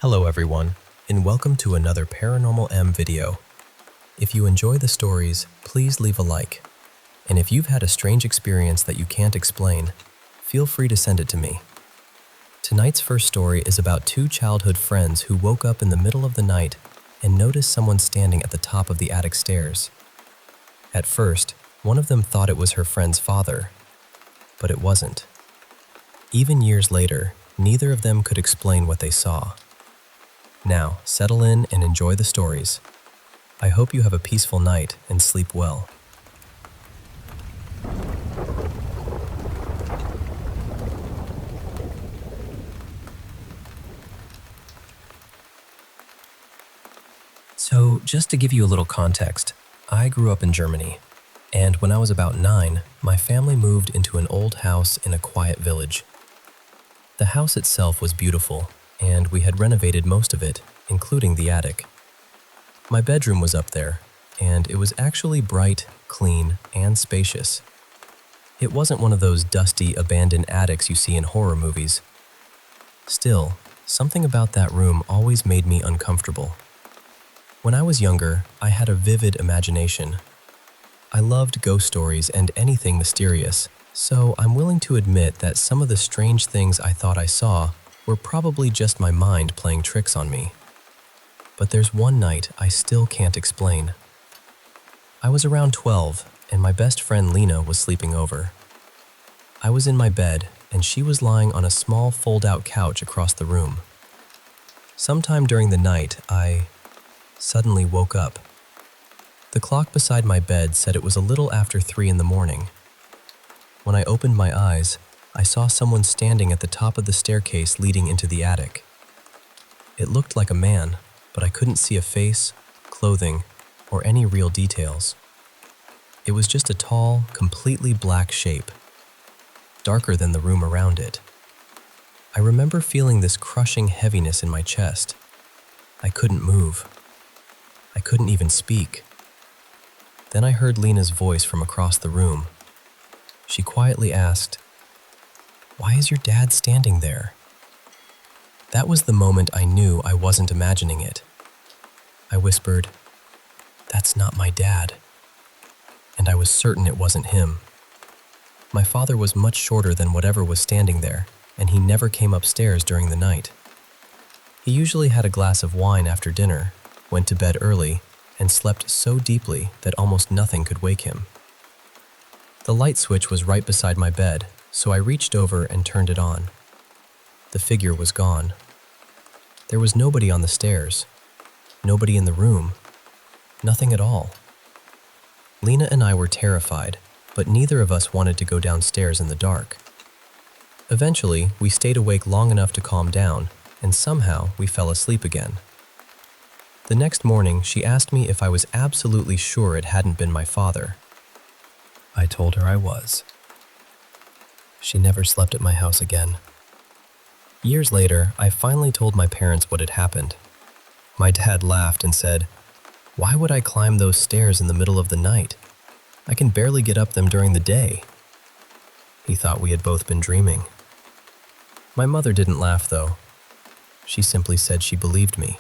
Hello everyone, and welcome to another Paranormal M video. If you enjoy the stories, please leave a like. And if you've had a strange experience that you can't explain, feel free to send it to me. Tonight's first story is about two childhood friends who woke up in the middle of the night and noticed someone standing at the top of the attic stairs. At first, one of them thought it was her friend's father, but it wasn't. Even years later, neither of them could explain what they saw. Now, settle in and enjoy the stories. I hope you have a peaceful night and sleep well. So, just to give you a little context, I grew up in Germany, and when I was about 9, my family moved into an old house in a quiet village. The house itself was beautiful, and we had renovated most of it, including the attic. My bedroom was up there, and it was actually bright, clean, and spacious. It wasn't one of those dusty, abandoned attics you see in horror movies. Still, something about that room always made me uncomfortable. When I was younger, I had a vivid imagination. I loved ghost stories and anything mysterious, so I'm willing to admit that some of the strange things I thought I saw were probably just my mind playing tricks on me. But there's one night I still can't explain. I was around 12, and my best friend Lena was sleeping over. I was in my bed, and she was lying on a small fold-out couch across the room. Sometime during the night, I suddenly woke up. The clock beside my bed said it was a little after 3 in the morning. When I opened my eyes, I saw someone standing at the top of the staircase leading into the attic. It looked like a man, but I couldn't see a face, clothing, or any real details. It was just a tall, completely black shape, darker than the room around it. I remember feeling this crushing heaviness in my chest. I couldn't move. I couldn't even speak. Then I heard Lena's voice from across the room. She quietly asked, "Why is your dad standing there?" That was the moment I knew I wasn't imagining it. I whispered, "That's not my dad." And I was certain it wasn't him. My father was much shorter than whatever was standing there, and he never came upstairs during the night. He usually had a glass of wine after dinner, went to bed early, and slept so deeply that almost nothing could wake him. The light switch was right beside my bed, so I reached over and turned it on. The figure was gone. There was nobody on the stairs, nobody in the room, nothing at all. Lena and I were terrified, but neither of us wanted to go downstairs in the dark. Eventually, we stayed awake long enough to calm down, and somehow we fell asleep again. The next morning, she asked me if I was absolutely sure it hadn't been my father. I told her I was. She never slept at my house again. Years later, I finally told my parents what had happened. My dad laughed and said, "Why would I climb those stairs in the middle of the night? I can barely get up them during the day." He thought we had both been dreaming. My mother didn't laugh, though. She simply said she believed me.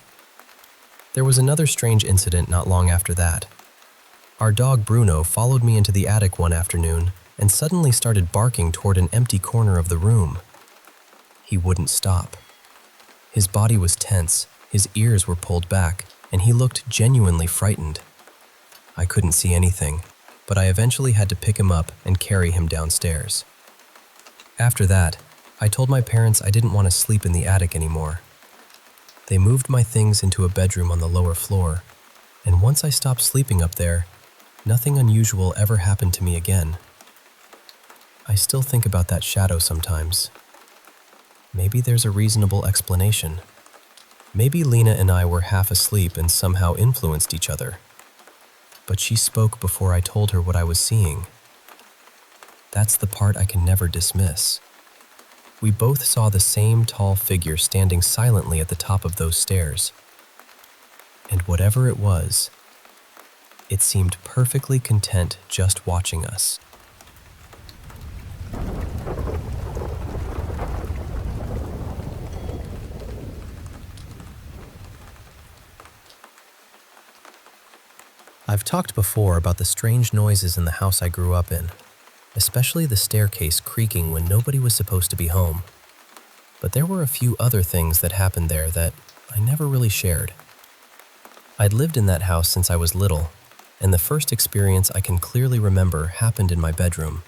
There was another strange incident not long after that. Our dog Bruno followed me into the attic one afternoon and suddenly started barking toward an empty corner of the room. He wouldn't stop. His body was tense, his ears were pulled back, and he looked genuinely frightened. I couldn't see anything, but I eventually had to pick him up and carry him downstairs. After that, I told my parents I didn't want to sleep in the attic anymore. They moved my things into a bedroom on the lower floor, and once I stopped sleeping up there, nothing unusual ever happened to me again. I still think about that shadow sometimes. Maybe there's a reasonable explanation. Maybe Lena and I were half asleep and somehow influenced each other. But she spoke before I told her what I was seeing. That's the part I can never dismiss. We both saw the same tall figure standing silently at the top of those stairs. And whatever it was, it seemed perfectly content just watching us. I've talked before about the strange noises in the house I grew up in, especially the staircase creaking when nobody was supposed to be home. But there were a few other things that happened there that I never really shared. I'd lived in that house since I was little, and the first experience I can clearly remember happened in my bedroom.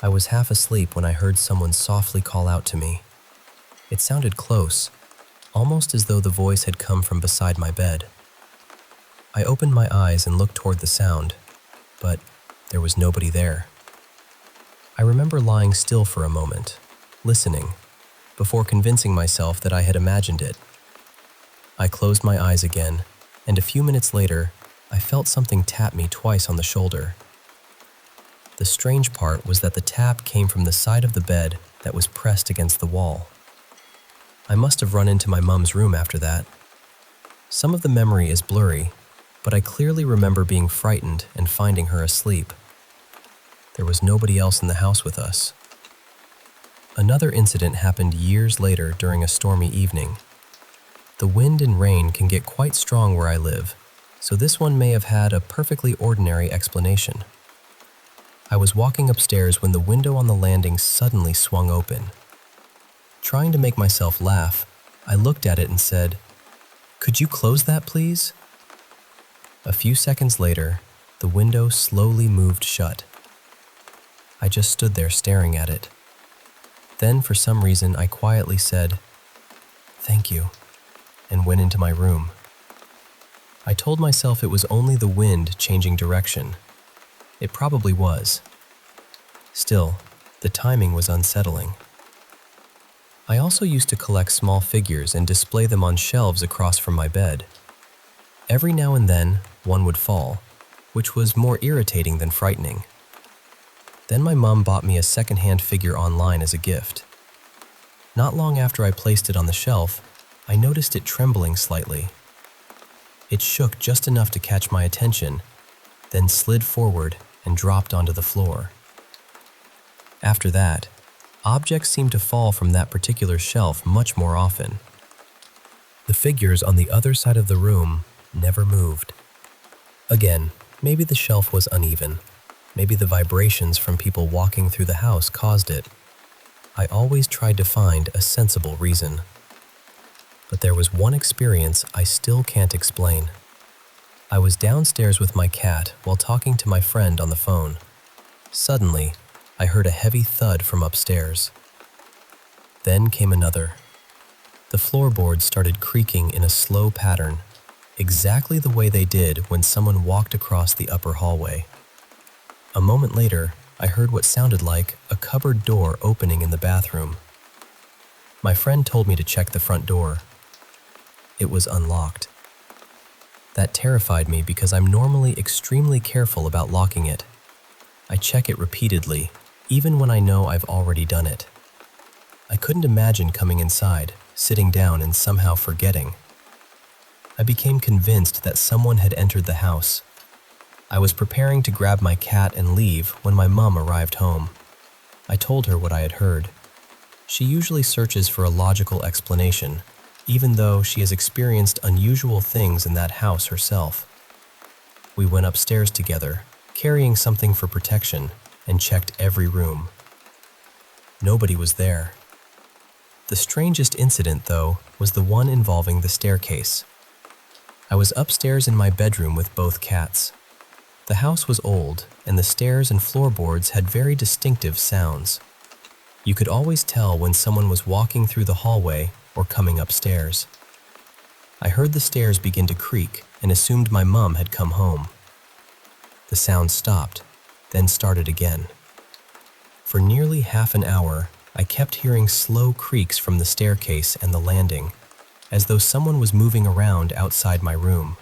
I was half asleep when I heard someone softly call out to me. It sounded close, almost as though the voice had come from beside my bed. I opened my eyes and looked toward the sound, but there was nobody there. I remember lying still for a moment, listening, before convincing myself that I had imagined it. I closed my eyes again, and a few minutes later, I felt something tap me twice on the shoulder. The strange part was that the tap came from the side of the bed that was pressed against the wall. I must have run into my mom's room after that. Some of the memory is blurry, but I clearly remember being frightened and finding her asleep. There was nobody else in the house with us. Another incident happened years later during a stormy evening. The wind and rain can get quite strong where I live, so this one may have had a perfectly ordinary explanation. I was walking upstairs when the window on the landing suddenly swung open. Trying to make myself laugh, I looked at it and said, "Could you close that, please?" A few seconds later, the window slowly moved shut. I just stood there staring at it. Then, for some reason, I quietly said, "Thank you," and went into my room. I told myself it was only the wind changing direction. It probably was. Still, the timing was unsettling. I also used to collect small figures and display them on shelves across from my bed. Every now and then, one would fall, which was more irritating than frightening. Then my mom bought me a second-hand figure online as a gift. Not long after I placed it on the shelf, I noticed it trembling slightly. It shook just enough to catch my attention, then slid forward and dropped onto the floor. After that, objects seemed to fall from that particular shelf much more often. The figures on the other side of the room never moved. Again, maybe the shelf was uneven. Maybe the vibrations from people walking through the house caused it. I always tried to find a sensible reason. But there was one experience I still can't explain. I was downstairs with my cat while talking to my friend on the phone. Suddenly, I heard a heavy thud from upstairs. Then came another. The floorboards started creaking in a slow pattern, exactly the way they did when someone walked across the upper hallway. A moment later, I heard what sounded like a cupboard door opening in the bathroom. My friend told me to check the front door. It was unlocked. That terrified me because I'm normally extremely careful about locking it. I check it repeatedly, even when I know I've already done it. I couldn't imagine coming inside, sitting down, and somehow forgetting. I became convinced that someone had entered the house. I was preparing to grab my cat and leave when my mom arrived home. I told her what I had heard. She usually searches for a logical explanation, even though she has experienced unusual things in that house herself. We went upstairs together, carrying something for protection, and checked every room. Nobody was there. The strangest incident, though, was the one involving the staircase. I was upstairs in my bedroom with both cats. The house was old, and the stairs and floorboards had very distinctive sounds. You could always tell when someone was walking through the hallway or coming upstairs. I heard the stairs begin to creak and assumed my mom had come home. The sound stopped, then started again. For nearly half an hour, I kept hearing slow creaks from the staircase and the landing, as though someone was moving around outside my room.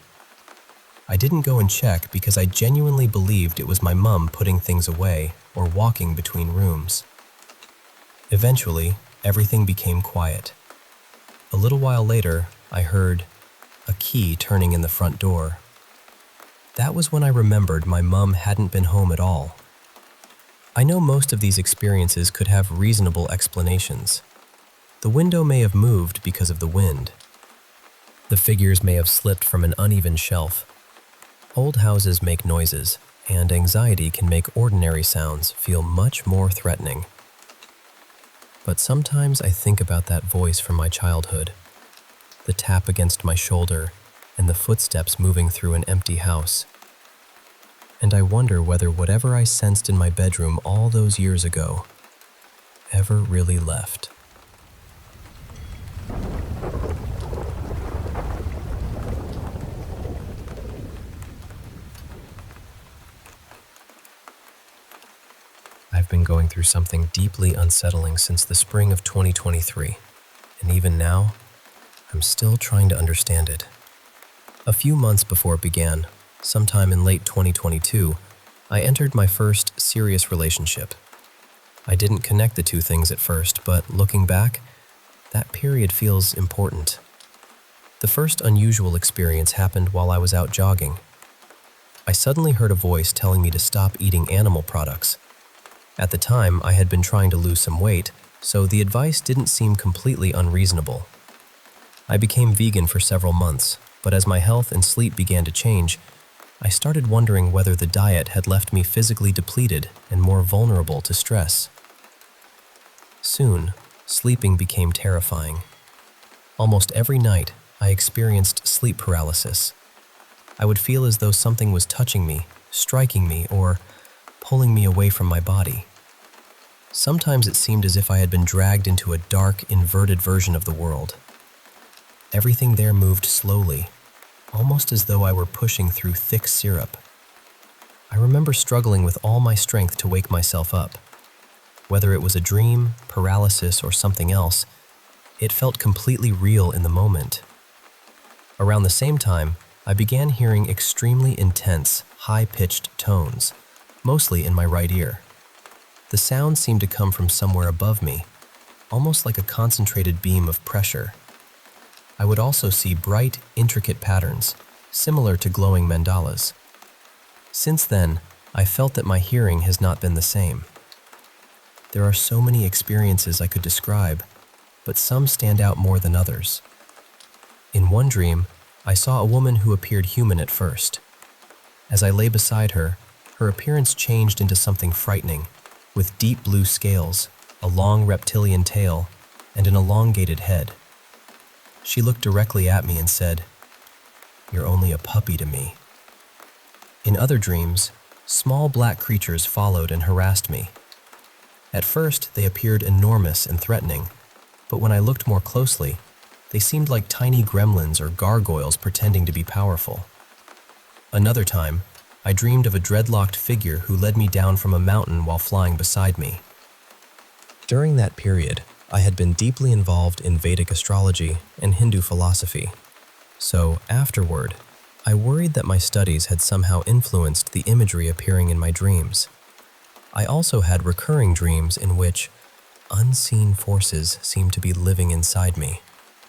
I didn't go and check because I genuinely believed it was my mom putting things away or walking between rooms. Eventually, everything became quiet. A little while later, I heard a key turning in the front door. That was when I remembered my mom hadn't been home at all. I know most of these experiences could have reasonable explanations. The window may have moved because of the wind. The figures may have slipped from an uneven shelf. Old houses make noises, and anxiety can make ordinary sounds feel much more threatening. But sometimes I think about that voice from my childhood, the tap against my shoulder, and the footsteps moving through an empty house. And I wonder whether whatever I sensed in my bedroom all those years ago ever really left. I've been going through something deeply unsettling since the spring of 2023, and even now, I'm still trying to understand it. A few months before it began, sometime in late 2022, I entered my first serious relationship. I didn't connect the two things at first, but looking back, that period feels important. The first unusual experience happened while I was out jogging. I suddenly heard a voice telling me to stop eating animal products. At the time, I had been trying to lose some weight, so the advice didn't seem completely unreasonable. I became vegan for several months, but as my health and sleep began to change, I started wondering whether the diet had left me physically depleted and more vulnerable to stress. Soon, sleeping became terrifying. Almost every night, I experienced sleep paralysis. I would feel as though something was touching me, striking me, or pulling me away from my body. Sometimes it seemed as if I had been dragged into a dark, inverted version of the world. Everything there moved slowly, almost as though I were pushing through thick syrup. I remember struggling with all my strength to wake myself up. Whether it was a dream, paralysis, or something else, it felt completely real in the moment. Around the same time, I began hearing extremely intense, high-pitched tones, mostly in my right ear. The sound seemed to come from somewhere above me, almost like a concentrated beam of pressure. I would also see bright, intricate patterns, similar to glowing mandalas. Since then, I felt that my hearing has not been the same. There are so many experiences I could describe, but some stand out more than others. In one dream, I saw a woman who appeared human at first. As I lay beside her, her appearance changed into something frightening, with deep blue scales, a long reptilian tail, and an elongated head. She looked directly at me and said, "You're only a puppy to me." In other dreams, small black creatures followed and harassed me. At first, they appeared enormous and threatening, but when I looked more closely, they seemed like tiny gremlins or gargoyles pretending to be powerful. Another time, I dreamed of a dreadlocked figure who led me down from a mountain while flying beside me. During that period, I had been deeply involved in Vedic astrology and Hindu philosophy. So, afterward, I worried that my studies had somehow influenced the imagery appearing in my dreams. I also had recurring dreams in which unseen forces seemed to be living inside me,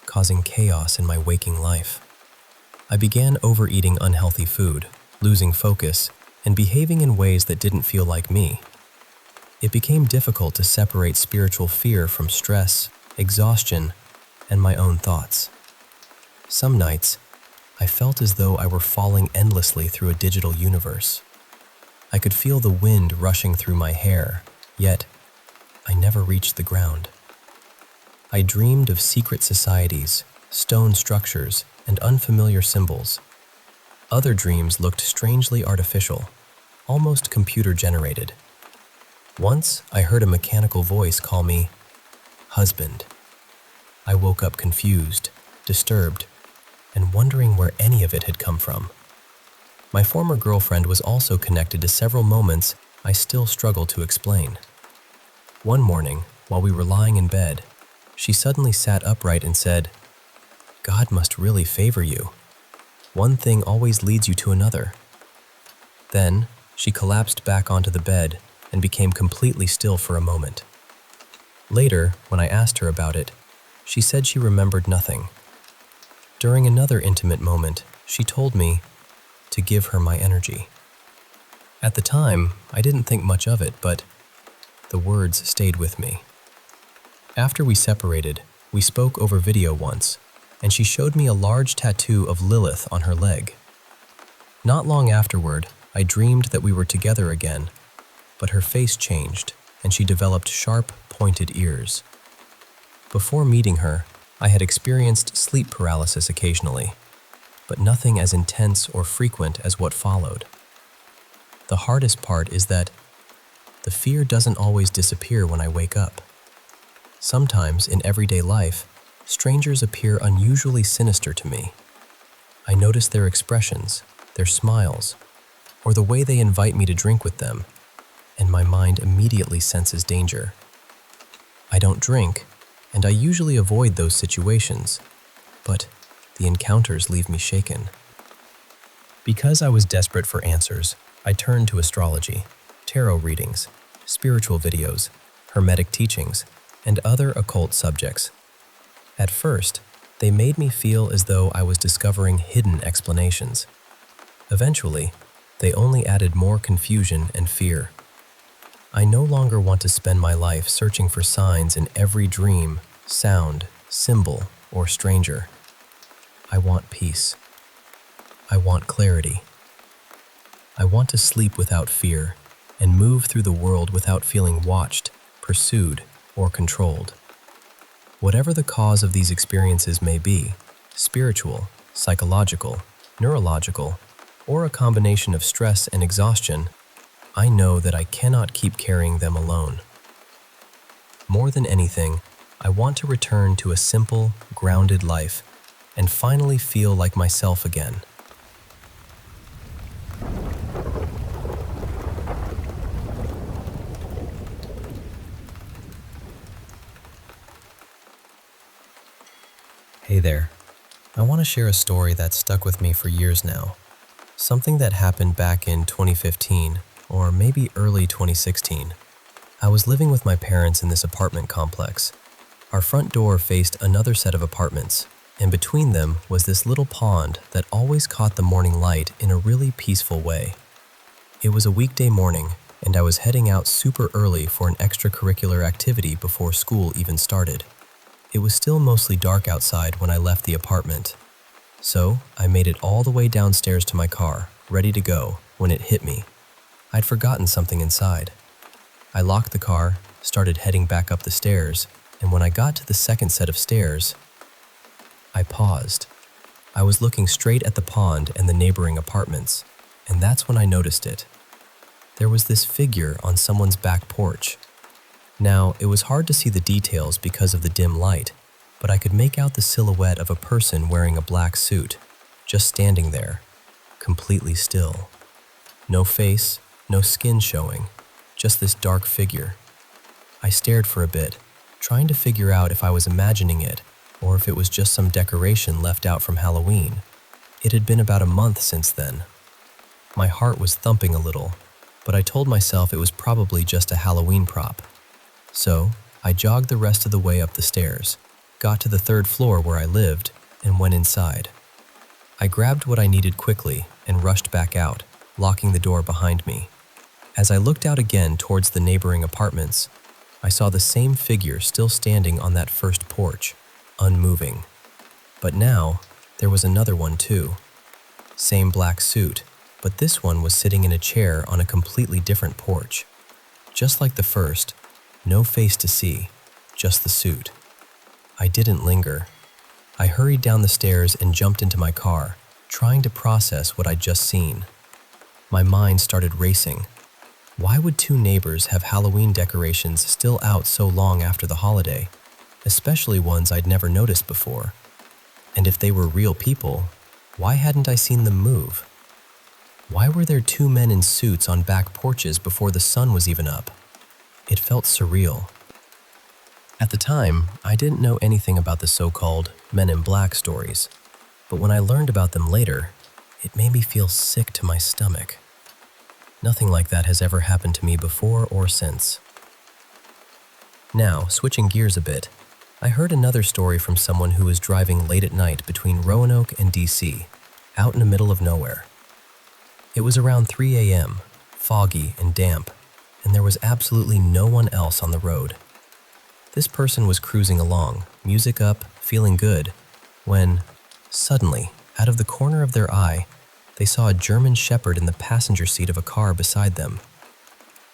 causing chaos in my waking life. I began overeating unhealthy food, losing focus, and behaving in ways that didn't feel like me. It became difficult to separate spiritual fear from stress, exhaustion, and my own thoughts. Some nights, I felt as though I were falling endlessly through a digital universe. I could feel the wind rushing through my hair, yet I never reached the ground. I dreamed of secret societies, stone structures, and unfamiliar symbols. Other dreams looked strangely artificial, almost computer-generated. Once, I heard a mechanical voice call me husband. I woke up confused, disturbed, and wondering where any of it had come from. My former girlfriend was also connected to several moments I still struggle to explain. One morning, while we were lying in bed, she suddenly sat upright and said, "God must really favor you. One thing always leads you to another." Then, she collapsed back onto the bed and became completely still for a moment. Later, when I asked her about it, she said she remembered nothing. During another intimate moment, she told me to give her my energy. At the time, I didn't think much of it, but the words stayed with me. After we separated, we spoke over video once, and she showed me a large tattoo of Lilith on her leg. Not long afterward, I dreamed that we were together again, but her face changed and she developed sharp, pointed ears. Before meeting her, I had experienced sleep paralysis occasionally, but nothing as intense or frequent as what followed. The hardest part is that the fear doesn't always disappear when I wake up. Sometimes in everyday life, strangers appear unusually sinister to me. I notice their expressions, their smiles, or the way they invite me to drink with them, and my mind immediately senses danger. I don't drink, and I usually avoid those situations, but the encounters leave me shaken. Because I was desperate for answers, I turned to astrology, tarot readings, spiritual videos, hermetic teachings, and other occult subjects. At first, they made me feel as though I was discovering hidden explanations. Eventually, they only added more confusion and fear. I no longer want to spend my life searching for signs in every dream, sound, symbol, or stranger. I want peace. I want clarity. I want to sleep without fear and move through the world without feeling watched, pursued, or controlled. Whatever the cause of these experiences may be, spiritual, psychological, neurological, or a combination of stress and exhaustion, I know that I cannot keep carrying them alone. More than anything, I want to return to a simple, grounded life and finally feel like myself again. Hey there. I want to share a story that stuck with me for years now. Something that happened back in 2015, or maybe early 2016. I was living with my parents in this apartment complex. Our front door faced another set of apartments, and between them was this little pond that always caught the morning light in a really peaceful way. It was a weekday morning, and I was heading out super early for an extracurricular activity before school even started. It was still mostly dark outside when I left the apartment. So, I made it all the way downstairs to my car, ready to go, when it hit me. I'd forgotten something inside. I locked the car, started heading back up the stairs, and when I got to the second set of stairs, I paused. I was looking straight at the pond and the neighboring apartments, and that's when I noticed it. There was this figure on someone's back porch. Now, it was hard to see the details because of the dim light, but I could make out the silhouette of a person wearing a black suit, just standing there, completely still. No face, no skin showing, just this dark figure. I stared for a bit, trying to figure out if I was imagining it or if it was just some decoration left out from Halloween. It had been about a month since then. My heart was thumping a little, but I told myself it was probably just a Halloween prop. So, I jogged the rest of the way up the stairs, got to the third floor where I lived, and went inside. I grabbed what I needed quickly and rushed back out, locking the door behind me. As I looked out again towards the neighboring apartments, I saw the same figure still standing on that first porch, unmoving. But now, there was another one too. Same black suit, but this one was sitting in a chair on a completely different porch. Just like the first, no face to see, just the suit. I didn't linger. I hurried down the stairs and jumped into my car, trying to process what I'd just seen. My mind started racing. Why would two neighbors have Halloween decorations still out so long after the holiday, especially ones I'd never noticed before? And if they were real people, why hadn't I seen them move? Why were there two men in suits on back porches before the sun was even up? It felt surreal. At the time, I didn't know anything about the so-called Men in Black stories, but when I learned about them later, it made me feel sick to my stomach. Nothing like that has ever happened to me before or since. Now, switching gears a bit, I heard another story from someone who was driving late at night between Roanoke and DC, out in the middle of nowhere. It was around 3 a.m., foggy and damp, and there was absolutely no one else on the road. This person was cruising along, music up, feeling good, when, suddenly, out of the corner of their eye, they saw a German shepherd in the passenger seat of a car beside them.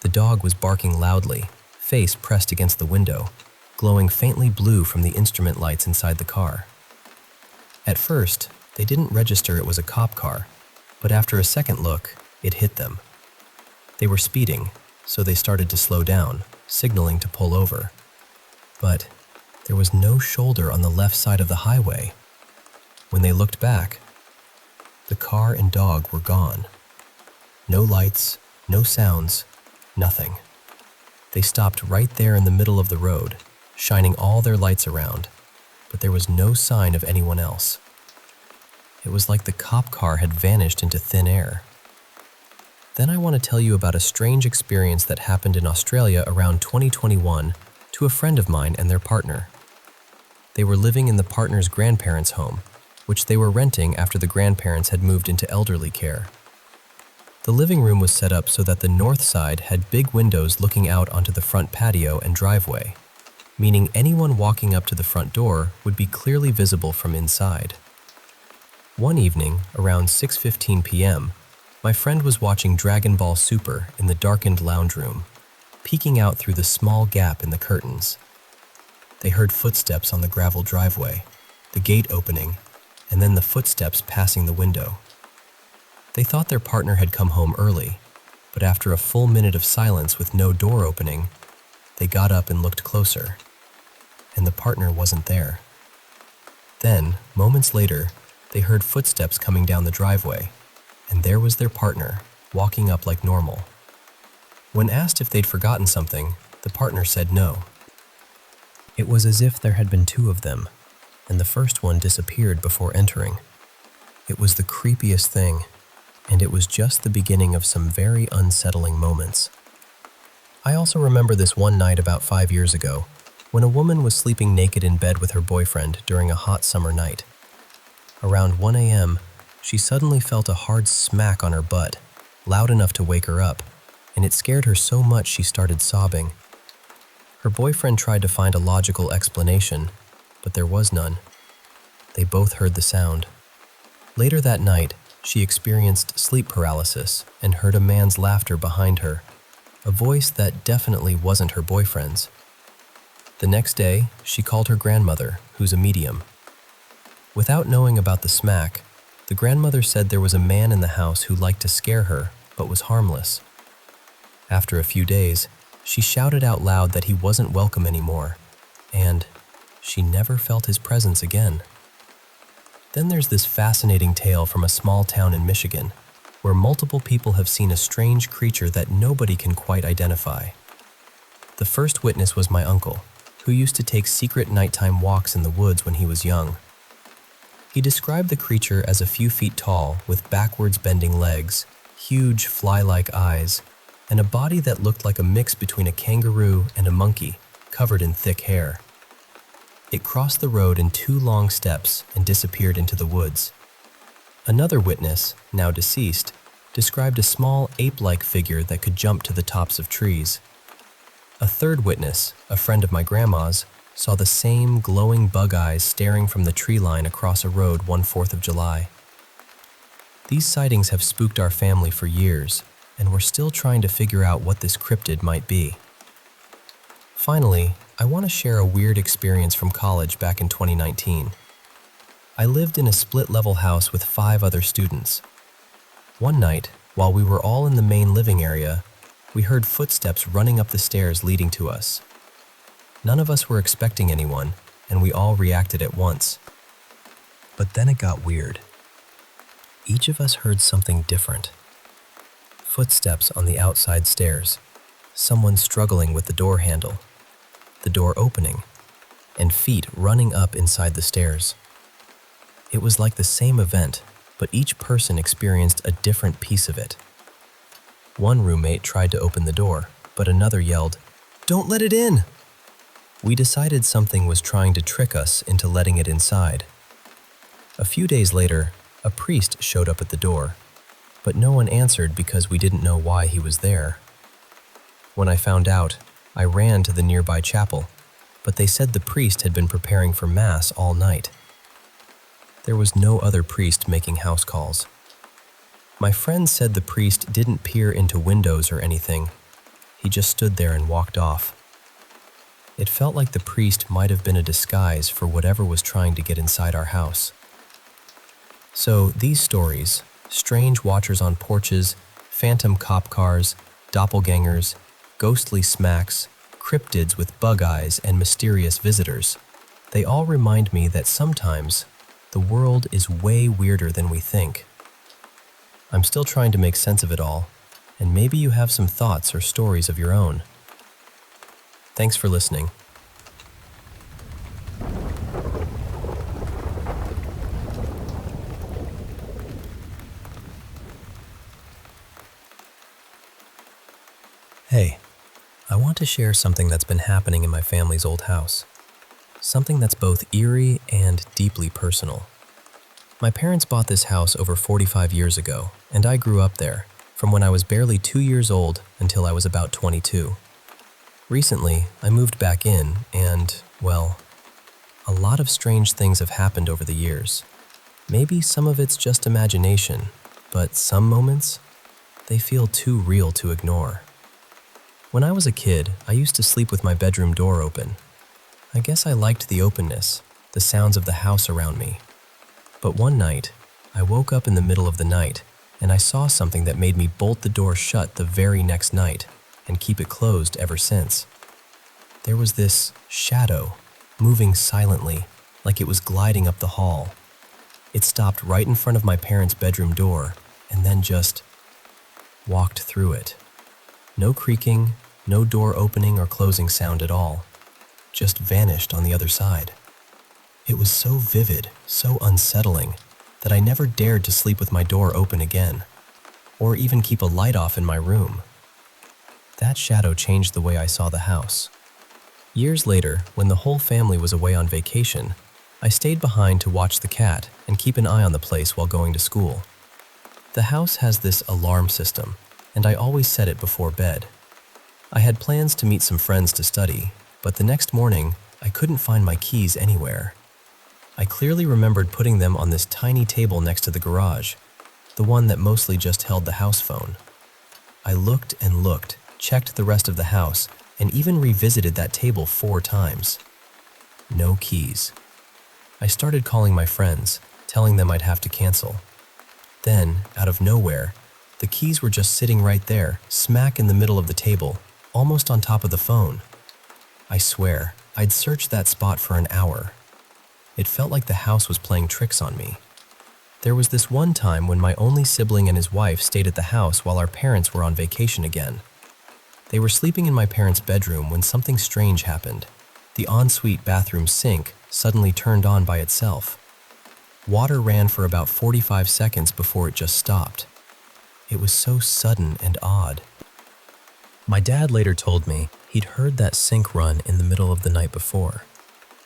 The dog was barking loudly, face pressed against the window, glowing faintly blue from the instrument lights inside the car. At first, they didn't register it was a cop car, but after a second look, it hit them. They were speeding, so they started to slow down, signaling to pull over. But there was no shoulder on the left side of the highway. When they looked back, the car and dog were gone. No lights, no sounds, nothing. They stopped right there in the middle of the road, shining all their lights around, but there was no sign of anyone else. It was like the cop car had vanished into thin air. Then I want to tell you about a strange experience that happened in Australia around 2021 to a friend of mine and their partner. They were living in the partner's grandparents' home, which they were renting after the grandparents had moved into elderly care. The living room was set up so that the north side had big windows looking out onto the front patio and driveway, meaning anyone walking up to the front door would be clearly visible from inside. One evening, around 6:15 p.m., my friend was watching Dragon Ball Super in the darkened lounge room, peeking out through the small gap in the curtains. They heard footsteps on the gravel driveway, the gate opening, and then the footsteps passing the window. They thought their partner had come home early, but after a full minute of silence with no door opening, they got up and looked closer, and the partner wasn't there. Then, moments later, they heard footsteps coming down the driveway, and there was their partner, walking up like normal. When asked if they'd forgotten something, the partner said no. It was as if there had been two of them, and the first one disappeared before entering. It was the creepiest thing, and it was just the beginning of some very unsettling moments. I also remember this one night about 5 years ago, when a woman was sleeping naked in bed with her boyfriend during a hot summer night. Around 1 a.m., she suddenly felt a hard smack on her butt, loud enough to wake her up, and it scared her so much she started sobbing. Her boyfriend tried to find a logical explanation, but there was none. They both heard the sound. Later that night, she experienced sleep paralysis and heard a man's laughter behind her, a voice that definitely wasn't her boyfriend's. The next day, she called her grandmother, who's a medium. Without knowing about the smack, the grandmother said there was a man in the house who liked to scare her, but was harmless. After a few days, she shouted out loud that he wasn't welcome anymore, and she never felt his presence again. Then there's this fascinating tale from a small town in Michigan, where multiple people have seen a strange creature that nobody can quite identify. The first witness was my uncle, who used to take secret nighttime walks in the woods when he was young. He described the creature as a few feet tall with backwards bending legs, huge fly-like eyes, and a body that looked like a mix between a kangaroo and a monkey, covered in thick hair. It crossed the road in 2 long steps and disappeared into the woods. Another witness, now deceased, described a small ape-like figure that could jump to the tops of trees. A third witness, a friend of my grandma's, saw the same glowing bug eyes staring from the tree line across a road one 4th of July. These sightings have spooked our family for years, and we're still trying to figure out what this cryptid might be. Finally, I want to share a weird experience from college back in 2019. I lived in a split-level house with 5 other students. One night, while we were all in the main living area, we heard footsteps running up the stairs leading to us. None of us were expecting anyone, and we all reacted at once. But then it got weird. Each of us heard something different. Footsteps on the outside stairs, someone struggling with the door handle, the door opening, and feet running up inside the stairs. It was like the same event, but each person experienced a different piece of it. One roommate tried to open the door, but another yelled, "Don't let it in!" We decided something was trying to trick us into letting it inside. A few days later, a priest showed up at the door, but no one answered because we didn't know why he was there. When I found out, I ran to the nearby chapel, but they said the priest had been preparing for Mass all night. There was no other priest making house calls. My friend said the priest didn't peer into windows or anything. He just stood there and walked off. It felt like the priest might have been a disguise for whatever was trying to get inside our house. So these stories, strange watchers on porches, phantom cop cars, doppelgangers, ghostly smacks, cryptids with bug eyes, and mysterious visitors, they all remind me that sometimes the world is way weirder than we think. I'm still trying to make sense of it all, and maybe you have some thoughts or stories of your own. Thanks for listening. Hey, I want to share something that's been happening in my family's old house. Something that's both eerie and deeply personal. My parents bought this house over 45 years ago, and I grew up there, from when I was barely 2 years old until I was about 22. Recently, I moved back in, and, well, a lot of strange things have happened over the years. Maybe some of it's just imagination, but some moments, they feel too real to ignore. When I was a kid, I used to sleep with my bedroom door open. I guess I liked the openness, the sounds of the house around me. But one night, I woke up in the middle of the night, and I saw something that made me bolt the door shut the very next night and keep it closed ever since. There was this shadow, moving silently, like it was gliding up the hall. It stopped right in front of my parents' bedroom door, and then just walked through it. No creaking, no door opening or closing sound at all. Just vanished on the other side. It was so vivid, so unsettling, that I never dared to sleep with my door open again, or even keep a light off in my room. That shadow changed the way I saw the house. Years later, when the whole family was away on vacation, I stayed behind to watch the cat and keep an eye on the place while going to school. The house has this alarm system, and I always set it before bed. I had plans to meet some friends to study, but the next morning, I couldn't find my keys anywhere. I clearly remembered putting them on this tiny table next to the garage, the one that mostly just held the house phone. I looked and looked, checked the rest of the house, and even revisited that table 4 times. No keys. I started calling my friends, telling them I'd have to cancel. Then, out of nowhere, the keys were just sitting right there, smack in the middle of the table, almost on top of the phone. I swear, I'd searched that spot for an hour. It felt like the house was playing tricks on me. There was this one time when my only sibling and his wife stayed at the house while our parents were on vacation again. They were sleeping in my parents' bedroom when something strange happened. The ensuite bathroom sink suddenly turned on by itself. Water ran for about 45 seconds before it just stopped. It was so sudden and odd. My dad later told me he'd heard that sink run in the middle of the night before,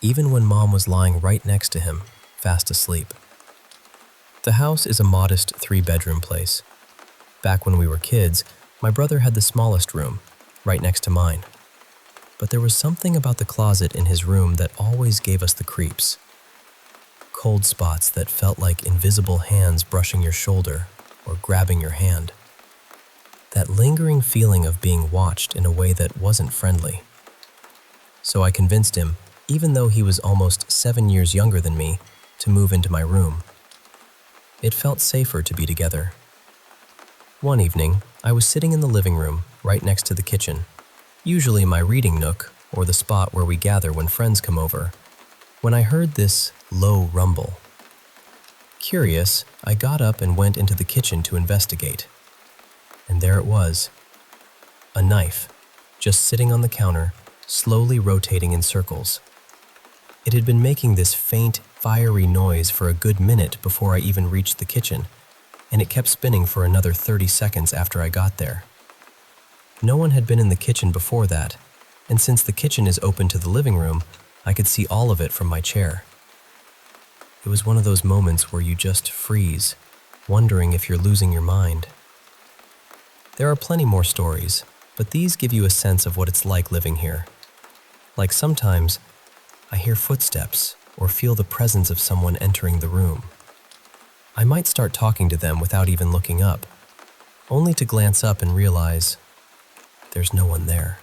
even when Mom was lying right next to him, fast asleep. The house is a modest 3-bedroom place. Back when we were kids, my brother had the smallest room, right next to mine. But there was something about the closet in his room that always gave us the creeps. Cold spots that felt like invisible hands brushing your shoulder or grabbing your hand. That lingering feeling of being watched in a way that wasn't friendly. So I convinced him, even though he was almost 7 years younger than me, to move into my room. It felt safer to be together. One evening, I was sitting in the living room, right next to the kitchen, usually my reading nook or the spot where we gather when friends come over, when I heard this low rumble. Curious, I got up and went into the kitchen to investigate. And there it was, a knife, just sitting on the counter, slowly rotating in circles. It had been making this faint, fiery noise for a good minute before I even reached the kitchen, and it kept spinning for another 30 seconds after I got there. No one had been in the kitchen before that, and since the kitchen is open to the living room, I could see all of it from my chair. It was one of those moments where you just freeze, wondering if you're losing your mind. There are plenty more stories, but these give you a sense of what it's like living here. Like sometimes, I hear footsteps or feel the presence of someone entering the room. I might start talking to them without even looking up, only to glance up and realize there's no one there.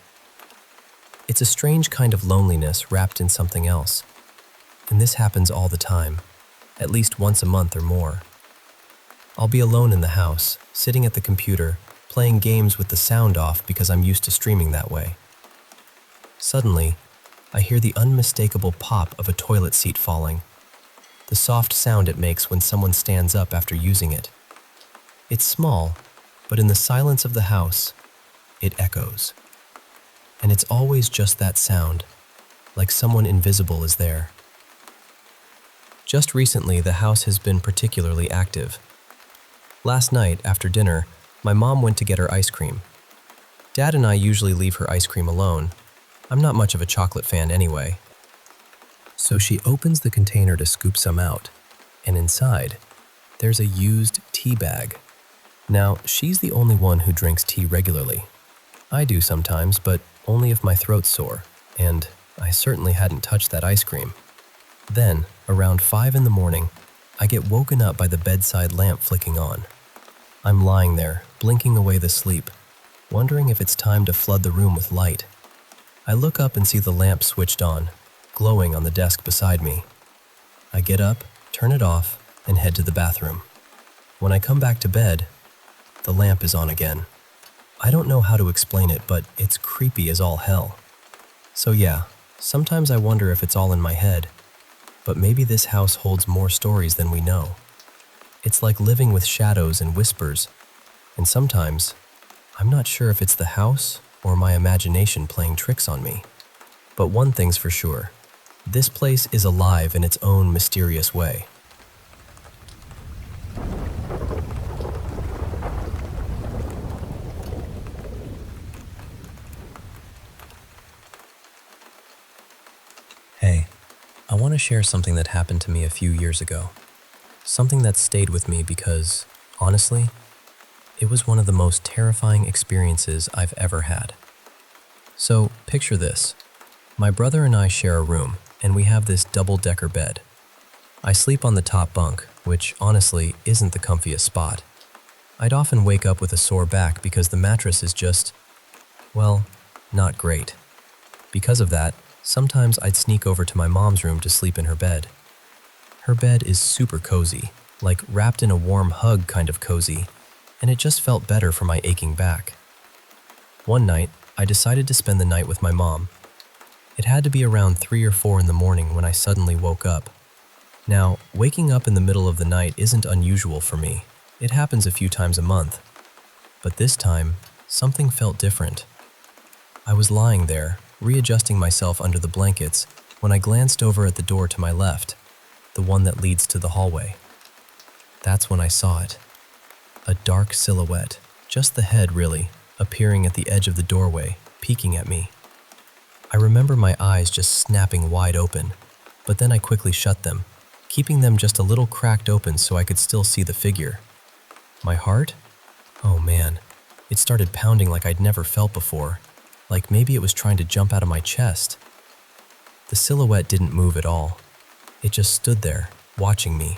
It's a strange kind of loneliness wrapped in something else, and this happens all the time, at least once a month or more. I'll be alone in the house, sitting at the computer, playing games with the sound off because I'm used to streaming that way. Suddenly, I hear the unmistakable pop of a toilet seat falling, the soft sound it makes when someone stands up after using it. It's small, but in the silence of the house, it echoes. And it's always just that sound, like someone invisible is there. Just recently, the house has been particularly active. Last night, after dinner, my mom went to get her ice cream. Dad and I usually leave her ice cream alone. I'm not much of a chocolate fan anyway. So she opens the container to scoop some out, and inside, there's a used tea bag. Now, she's the only one who drinks tea regularly. I do sometimes, but only if my throat's sore, and I certainly hadn't touched that ice cream. Then, around 5 in the morning, I get woken up by the bedside lamp flicking on. I'm lying there, blinking away the sleep, wondering if it's time to flood the room with light. I look up and see the lamp switched on, glowing on the desk beside me. I get up, turn it off, and head to the bathroom. When I come back to bed, the lamp is on again. I don't know how to explain it, but it's creepy as all hell. So yeah, sometimes I wonder if it's all in my head, but maybe this house holds more stories than we know. It's like living with shadows and whispers, and sometimes I'm not sure if it's the house or my imagination playing tricks on me. But one thing's for sure, this place is alive in its own mysterious way. Hey, I want to share something that happened to me a few years ago. Something that stayed with me because, honestly, it was one of the most terrifying experiences I've ever had. So, picture this. My brother and I share a room, and we have this double-decker bed. I sleep on the top bunk, which honestly isn't the comfiest spot. I'd often wake up with a sore back because the mattress is just, well, not great. Because of that, sometimes I'd sneak over to my mom's room to sleep in her bed. Her bed is super cozy, like wrapped in a warm hug kind of cozy, and it just felt better for my aching back. One night, I decided to spend the night with my mom. It had to be around 3 or 4 in the morning when I suddenly woke up. Now, waking up in the middle of the night isn't unusual for me. It happens a few times a month. But this time, something felt different. I was lying there, readjusting myself under the blankets, when I glanced over at the door to my left, the one that leads to the hallway. That's when I saw it. A dark silhouette, just the head really, appearing at the edge of the doorway, peeking at me. I remember my eyes just snapping wide open, but then I quickly shut them, keeping them just a little cracked open so I could still see the figure. My heart? Oh man, it started pounding like I'd never felt before, like maybe it was trying to jump out of my chest. The silhouette didn't move at all. It just stood there, watching me,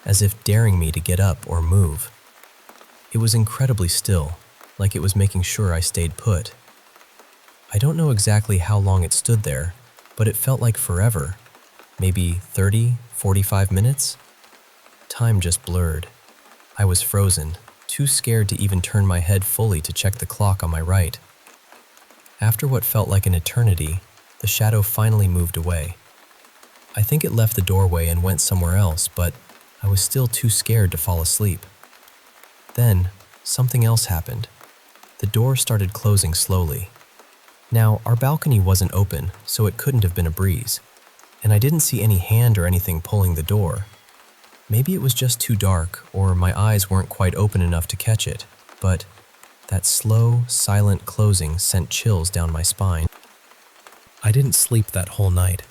as if daring me to get up or move. It was incredibly still, like it was making sure I stayed put. I don't know exactly how long it stood there, but it felt like forever. Maybe 30, 45 minutes? Time just blurred. I was frozen, too scared to even turn my head fully to check the clock on my right. After what felt like an eternity, the shadow finally moved away. I think it left the doorway and went somewhere else, but I was still too scared to fall asleep. Then, something else happened. The door started closing slowly. Now, our balcony wasn't open, so it couldn't have been a breeze, and I didn't see any hand or anything pulling the door. Maybe it was just too dark, or my eyes weren't quite open enough to catch it, but that slow, silent closing sent chills down my spine. I didn't sleep that whole night.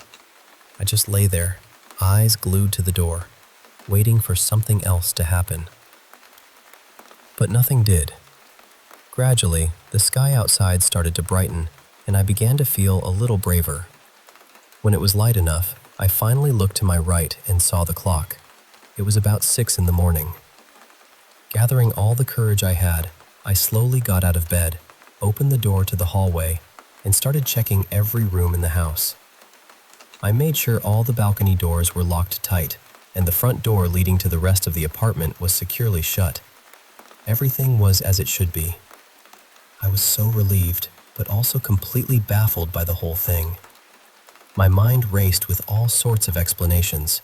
I just lay there, eyes glued to the door, waiting for something else to happen. But nothing did. Gradually, the sky outside started to brighten, and I began to feel a little braver. When it was light enough, I finally looked to my right and saw the clock. It was about 6 in the morning. Gathering all the courage I had, I slowly got out of bed, opened the door to the hallway, and started checking every room in the house. I made sure all the balcony doors were locked tight, and the front door leading to the rest of the apartment was securely shut. Everything was as it should be. I was so relieved, but also completely baffled by the whole thing. My mind raced with all sorts of explanations.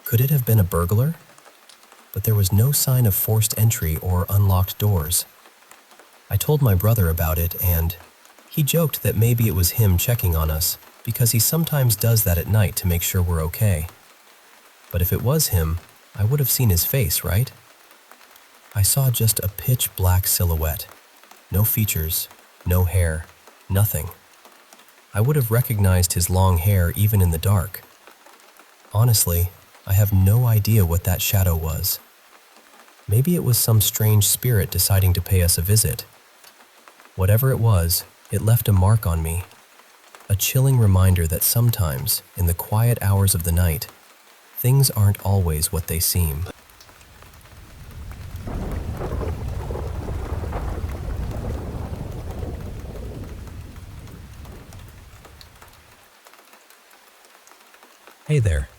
Could it have been a burglar? But there was no sign of forced entry or unlocked doors. I told my brother about it, and he joked that maybe it was him checking on us, because he sometimes does that at night to make sure we're okay. But if it was him, I would have seen his face, right? I saw just a pitch black silhouette. No features, no hair, nothing. I would have recognized his long hair even in the dark. Honestly, I have no idea what that shadow was. Maybe it was some strange spirit deciding to pay us a visit. Whatever it was, it left a mark on me. A chilling reminder that sometimes, in the quiet hours of the night, things aren't always what they seem. Hey there.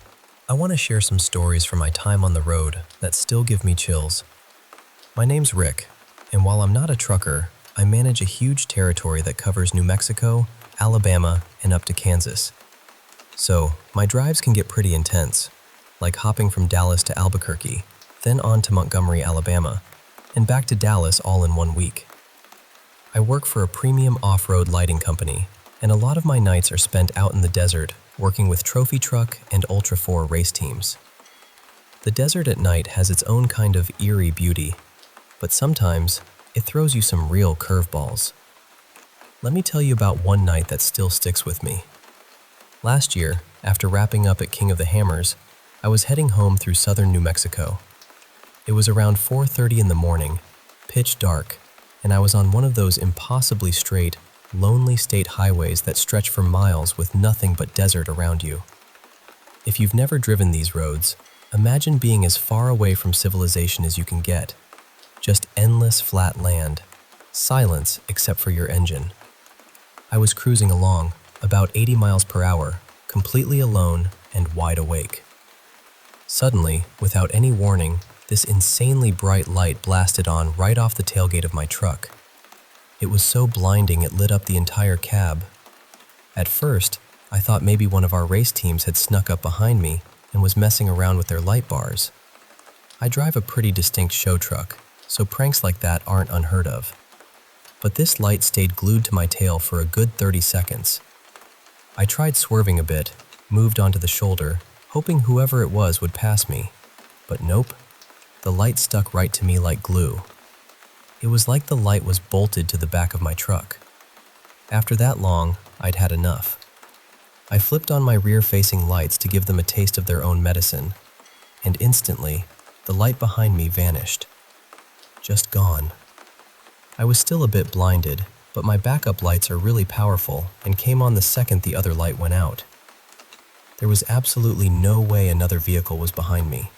I want to share some stories from my time on the road that still give me chills. My name's Rick, and while I'm not a trucker, I manage a huge territory that covers New Mexico, Alabama, and up to Kansas. So, my drives can get pretty intense, like hopping from Dallas to Albuquerque, then on to Montgomery, Alabama, and back to Dallas all in 1 week. I work for a premium off-road lighting company, and a lot of my nights are spent out in the desert working with trophy truck and Ultra 4 race teams. The desert at night has its own kind of eerie beauty, but sometimes it throws you some real curveballs. Let me tell you about one night that still sticks with me. Last year, after wrapping up at King of the Hammers, I was heading home through southern New Mexico. It was around 4:30 in the morning, pitch dark, and I was on one of those impossibly straight, lonely state highways that stretch for miles with nothing but desert around you. If you've never driven these roads, imagine being as far away from civilization as you can get. Just endless flat land, silence except for your engine. I was cruising along, about 80 miles per hour, completely alone and wide awake. Suddenly, without any warning, this insanely bright light blasted on right off the tailgate of my truck. It was so blinding it lit up the entire cab. At first, I thought maybe one of our race teams had snuck up behind me and was messing around with their light bars. I drive a pretty distinct show truck, so pranks like that aren't unheard of. But this light stayed glued to my tail for a good 30 seconds. I tried swerving a bit, moved onto the shoulder, hoping whoever it was would pass me. But nope, the light stuck right to me like glue. It was like the light was bolted to the back of my truck. After that long, I'd had enough. I flipped on my rear-facing lights to give them a taste of their own medicine, and instantly, the light behind me vanished. Just gone. I was still a bit blinded, but my backup lights are really powerful and came on the second the other light went out. There was absolutely no way another vehicle was behind me.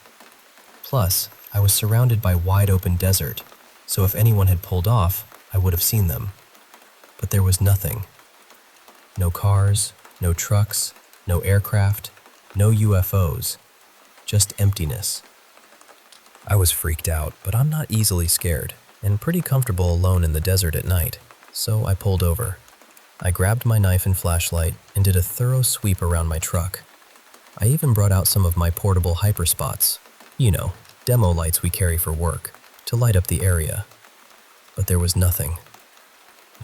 Plus, I was surrounded by wide-open desert, so if anyone had pulled off, I would have seen them. But there was nothing. No cars, no trucks, no aircraft, no UFOs, just emptiness. I was freaked out, but I'm not easily scared, and pretty comfortable alone in the desert at night, so I pulled over. I grabbed my knife and flashlight and did a thorough sweep around my truck. I even brought out some of my portable hyperspots, demo lights we carry for work, to light up the area. But there was nothing.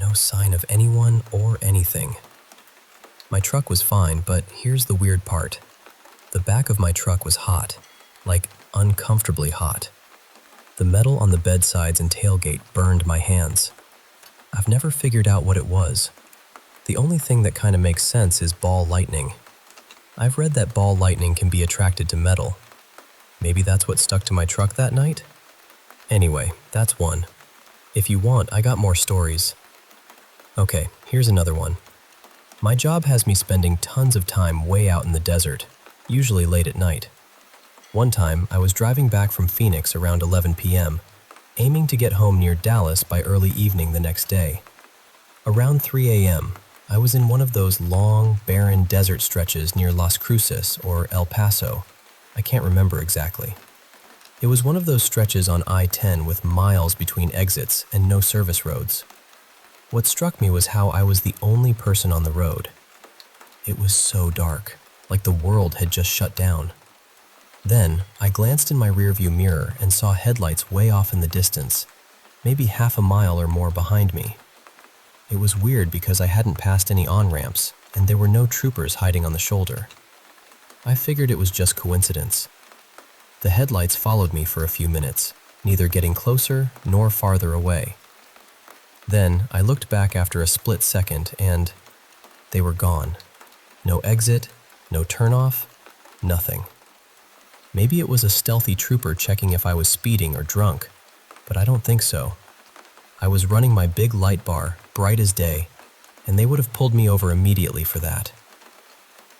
No sign of anyone or anything. My truck was fine, but here's the weird part. The back of my truck was hot, like uncomfortably hot. The metal on the bedsides and tailgate burned my hands. I've never figured out what it was. The only thing that kind of makes sense is ball lightning. I've read that ball lightning can be attracted to metal. Maybe that's what stuck to my truck that night? Anyway, that's one. If you want, I got more stories. Okay, here's another one. My job has me spending tons of time way out in the desert, usually late at night. One time, I was driving back from Phoenix around 11 p.m., aiming to get home near Dallas by early evening the next day. Around 3 a.m., I was in one of those long, barren desert stretches near Las Cruces or El Paso. I can't remember exactly. It was one of those stretches on I-10 with miles between exits and no service roads. What struck me was how I was the only person on the road. It was so dark, like the world had just shut down. Then, I glanced in my rearview mirror and saw headlights way off in the distance, maybe half a mile or more behind me. It was weird because I hadn't passed any on-ramps, and there were no troopers hiding on the shoulder. I figured it was just coincidence. The headlights followed me for a few minutes, neither getting closer nor farther away. Then, I looked back after a split second and they were gone. No exit, no turnoff, nothing. Maybe it was a stealthy trooper checking if I was speeding or drunk, but I don't think so. I was running my big light bar, bright as day, and they would have pulled me over immediately for that.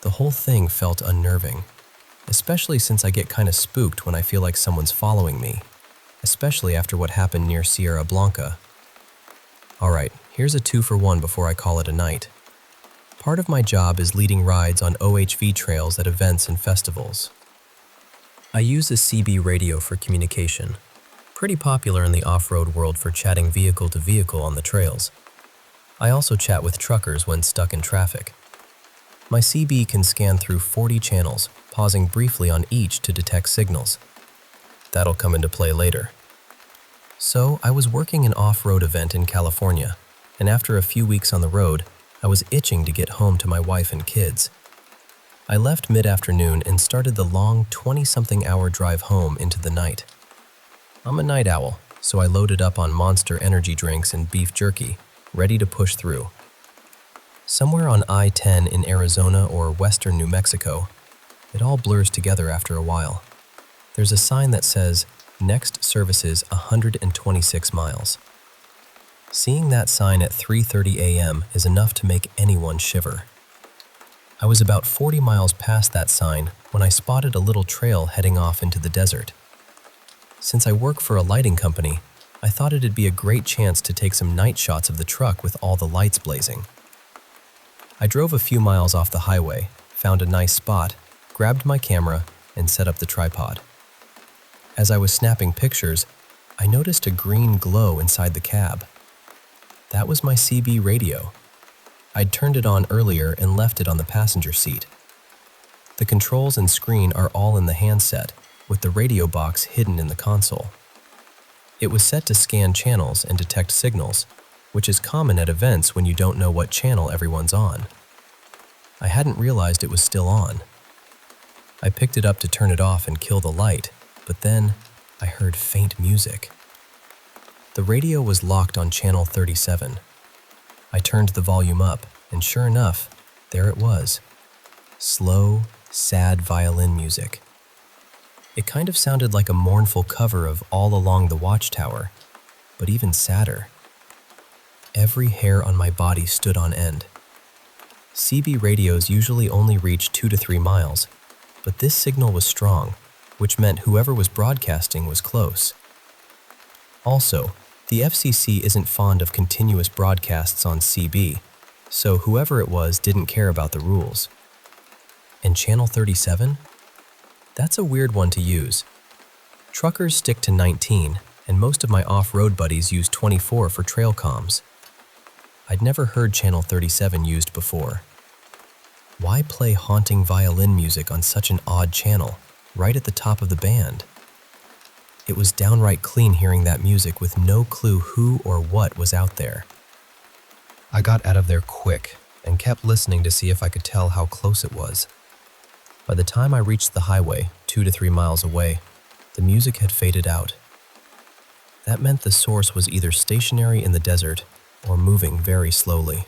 The whole thing felt unnerving, especially since I get kind of spooked when I feel like someone's following me, especially after what happened near Sierra Blanca. Alright, here's a 2-for-1 before I call it a night. Part of my job is leading rides on OHV trails at events and festivals. I use a CB radio for communication, pretty popular in the off-road world for chatting vehicle to vehicle on the trails. I also chat with truckers when stuck in traffic. My CB can scan through 40 channels, pausing briefly on each to detect signals. That'll come into play later. So, I was working an off-road event in California, and after a few weeks on the road, I was itching to get home to my wife and kids. I left mid-afternoon and started the long 20-something hour drive home into the night. I'm a night owl, so I loaded up on Monster energy drinks and beef jerky, ready to push through. Somewhere on I-10 in Arizona or western New Mexico, it all blurs together after a while. There's a sign that says, "Next services 126 miles." Seeing that sign at 3:30 a.m. is enough to make anyone shiver. I was about 40 miles past that sign when I spotted a little trail heading off into the desert. Since I work for a lighting company, I thought it'd be a great chance to take some night shots of the truck with all the lights blazing. I drove a few miles off the highway, found a nice spot, grabbed my camera, and set up the tripod. As I was snapping pictures, I noticed a green glow inside the cab. That was my CB radio. I'd turned it on earlier and left it on the passenger seat. The controls and screen are all in the handset, with the radio box hidden in the console. It was set to scan channels and detect signals, which is common at events when you don't know what channel everyone's on. I hadn't realized it was still on. I picked it up to turn it off and kill the light, but then I heard faint music. The radio was locked on channel 37. I turned the volume up, and sure enough, there it was. Slow, sad violin music. It kind of sounded like a mournful cover of All Along the Watchtower, but even sadder. Every hair on my body stood on end. CB radios usually only reach 2 to 3 miles, but this signal was strong, which meant whoever was broadcasting was close. Also, the FCC isn't fond of continuous broadcasts on CB, so whoever it was didn't care about the rules. And channel 37? That's a weird one to use. Truckers stick to 19, and most of my off-road buddies use 24 for trail comms. I'd never heard channel 37 used before. Why play haunting violin music on such an odd channel, right at the top of the band? It was downright clean hearing that music with no clue who or what was out there. I got out of there quick and kept listening to see if I could tell how close it was. By the time I reached the highway, 2 to 3 miles away, the music had faded out. That meant the source was either stationary in the desert or moving very slowly.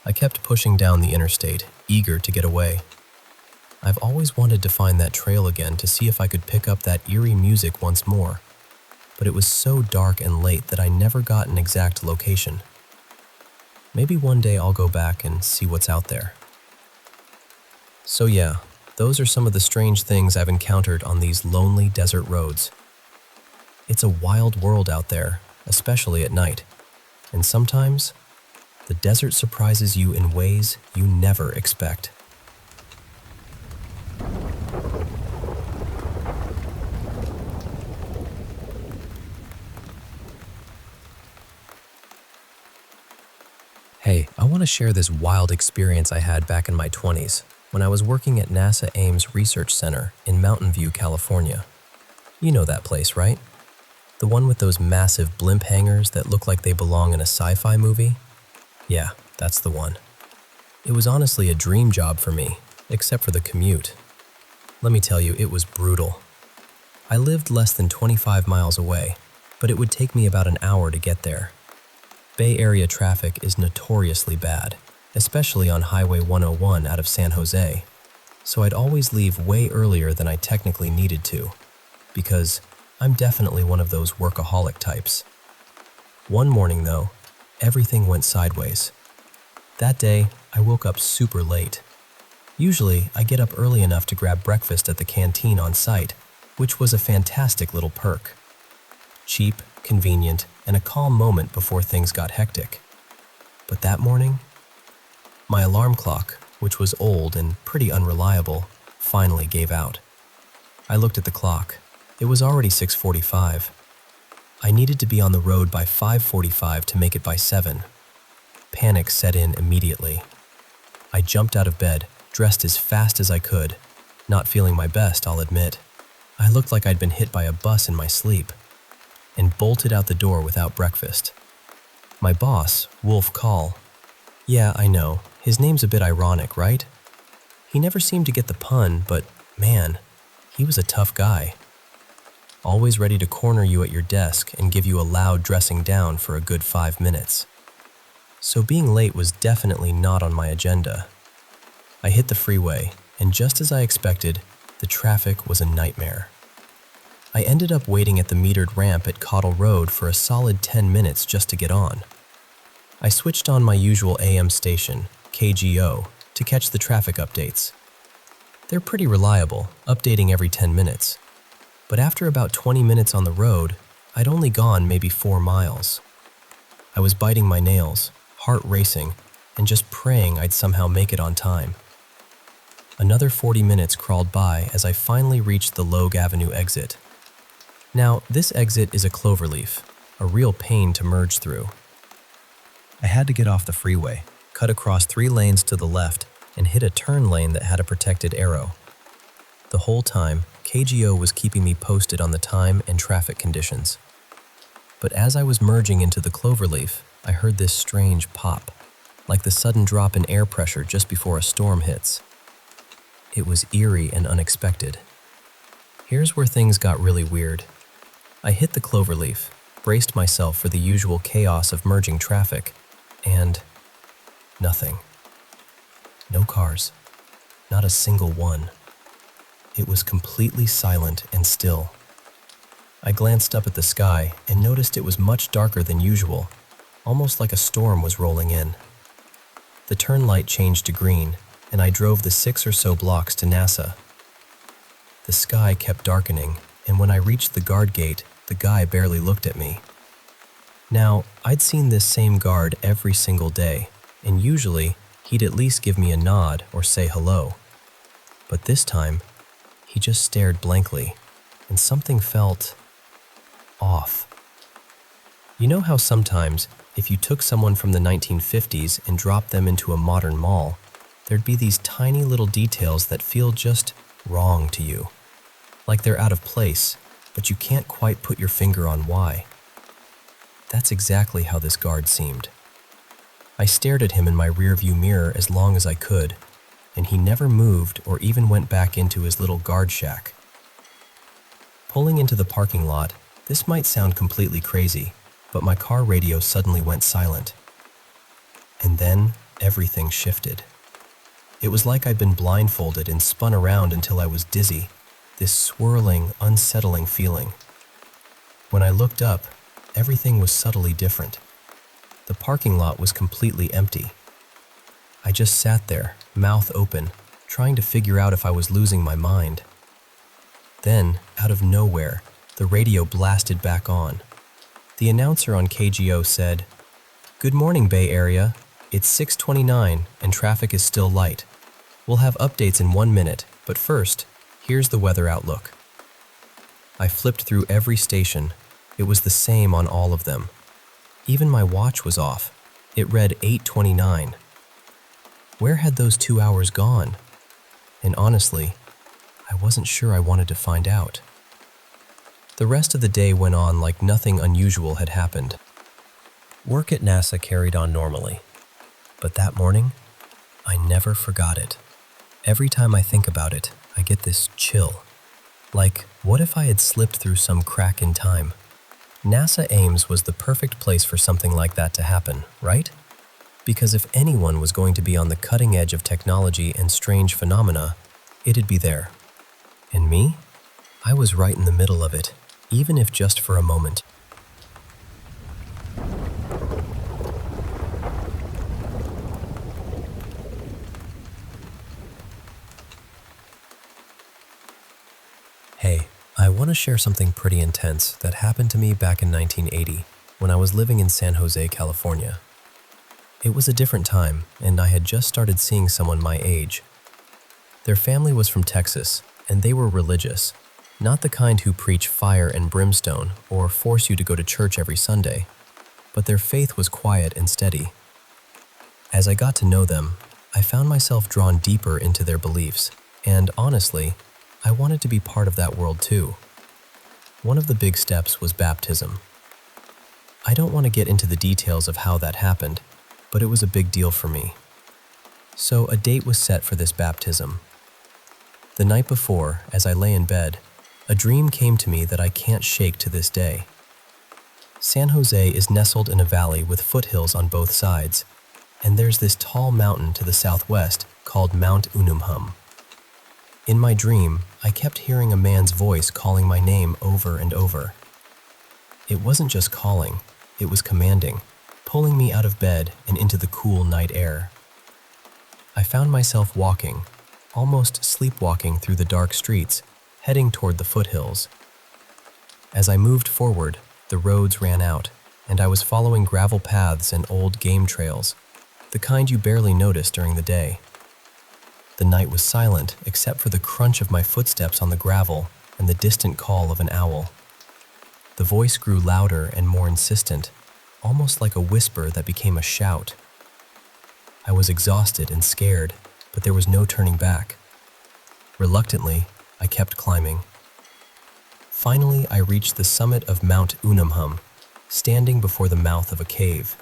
I kept pushing down the interstate, eager to get away. I've always wanted to find that trail again to see if I could pick up that eerie music once more, but it was so dark and late that I never got an exact location. Maybe one day I'll go back and see what's out there. So yeah, Those are some of the strange things I've encountered on these lonely desert roads. It's a wild world out there, especially at night. And sometimes, the desert surprises you in ways you never expect. Hey, I want to share this wild experience I had back in my 20s when I was working at NASA Ames Research Center in Mountain View, California. You know that place, right? The one with those massive blimp hangars that look like they belong in a sci-fi movie? Yeah, that's the one. It was honestly a dream job for me, except for the commute. Let me tell you, it was brutal. I lived less than 25 miles away, but it would take me about an hour to get there. Bay Area traffic is notoriously bad, especially on Highway 101 out of San Jose, so I'd always leave way earlier than I technically needed to, because I'm definitely one of those workaholic types. One morning, though, everything went sideways. That day, I woke up super late. Usually, I get up early enough to grab breakfast at the canteen on site, which was a fantastic little perk. Cheap, convenient, and a calm moment before things got hectic. But that morning, my alarm clock, which was old and pretty unreliable, finally gave out. I looked at the clock. It was already 6:45. I needed to be on the road by 5:45 to make it by 7. Panic set in immediately. I jumped out of bed, dressed as fast as I could, not feeling my best, I'll admit. I looked like I'd been hit by a bus in my sleep, and bolted out the door without breakfast. My boss, Wolf Call. Yeah, I know, his name's a bit ironic, right? He never seemed to get the pun, but man, he was a tough guy. Always ready to corner you at your desk and give you a loud dressing down for a good 5 minutes. So being late was definitely not on my agenda. I hit the freeway, and just as I expected, the traffic was a nightmare. I ended up waiting at the metered ramp at Cottle Road for a solid 10 minutes just to get on. I switched on my usual AM station, KGO, to catch the traffic updates. They're pretty reliable, updating every 10 minutes. But after about 20 minutes on the road, I'd only gone maybe 4 miles. I was biting my nails, heart racing, and just praying I'd somehow make it on time. Another 40 minutes crawled by as I finally reached the Logue Avenue exit. Now, this exit is a cloverleaf, a real pain to merge through. I had to get off the freeway, cut across 3 lanes to the left, and hit a turn lane that had a protected arrow. The whole time, KGO was keeping me posted on the time and traffic conditions. But as I was merging into the cloverleaf, I heard this strange pop, like the sudden drop in air pressure just before a storm hits. It was eerie and unexpected. Here's where things got really weird. I hit the cloverleaf, braced myself for the usual chaos of merging traffic, and nothing. No cars. Not a single one. It was completely silent and still. I glanced up at the sky and noticed it was much darker than usual, almost like a storm was rolling in. The turn light changed to green, and I drove the 6 or so blocks to NASA. The sky kept darkening, and when I reached the guard gate, the guy barely looked at me. Now, I'd seen this same guard every single day, and usually, he'd at least give me a nod or say hello. But this time, he just stared blankly, and something felt off. You know how sometimes, if you took someone from the 1950s and dropped them into a modern mall, there'd be these tiny little details that feel just wrong to you, like they're out of place, but you can't quite put your finger on why. That's exactly how this guard seemed. I stared at him in my rearview mirror as long as I could, and he never moved or even went back into his little guard shack. Pulling into the parking lot, this might sound completely crazy, but my car radio suddenly went silent. And then everything shifted. It was like I'd been blindfolded and spun around until I was dizzy, this swirling, unsettling feeling. When I looked up, everything was subtly different. The parking lot was completely empty. I just sat there, mouth open, trying to figure out if I was losing my mind. Then, out of nowhere, the radio blasted back on. The announcer on KGO said, "Good morning, Bay Area. It's 6:29 and traffic is still light. We'll have updates in 1 minute, but first, here's the weather outlook." I flipped through every station. It was the same on all of them. Even my watch was off. It read 8:29. Where had those 2 hours gone? And honestly, I wasn't sure I wanted to find out. The rest of the day went on like nothing unusual had happened. Work at NASA carried on normally. But that morning, I never forgot it. Every time I think about it, I get this chill. Like, what if I had slipped through some crack in time? NASA Ames was the perfect place for something like that to happen, right? Because if anyone was going to be on the cutting edge of technology and strange phenomena, it'd be there. And me? I was right in the middle of it, even if just for a moment. Hey, I want to share something pretty intense that happened to me back in 1980 when I was living in San Jose, California. It was a different time, and I had just started seeing someone my age. Their family was from Texas, and they were religious, not the kind who preach fire and brimstone or force you to go to church every Sunday, but their faith was quiet and steady. As I got to know them, I found myself drawn deeper into their beliefs, and honestly, I wanted to be part of that world too. One of the big steps was baptism. I don't want to get into the details of how that happened, but it was a big deal for me. So a date was set for this baptism. The night before, as I lay in bed, a dream came to me that I can't shake to this day. San Jose is nestled in a valley with foothills on both sides, and there's this tall mountain to the southwest called Mount Unumhum. In my dream, I kept hearing a man's voice calling my name over and over. It wasn't just calling, it was commanding, pulling me out of bed and into the cool night air. I found myself walking, almost sleepwalking through the dark streets, heading toward the foothills. As I moved forward, the roads ran out, and I was following gravel paths and old game trails, the kind you barely notice during the day. The night was silent except for the crunch of my footsteps on the gravel and the distant call of an owl. The voice grew louder and more insistent, almost like a whisper that became a shout. I was exhausted and scared, but there was no turning back. Reluctantly, I kept climbing. Finally, I reached the summit of Mount Unumhum, standing before the mouth of a cave.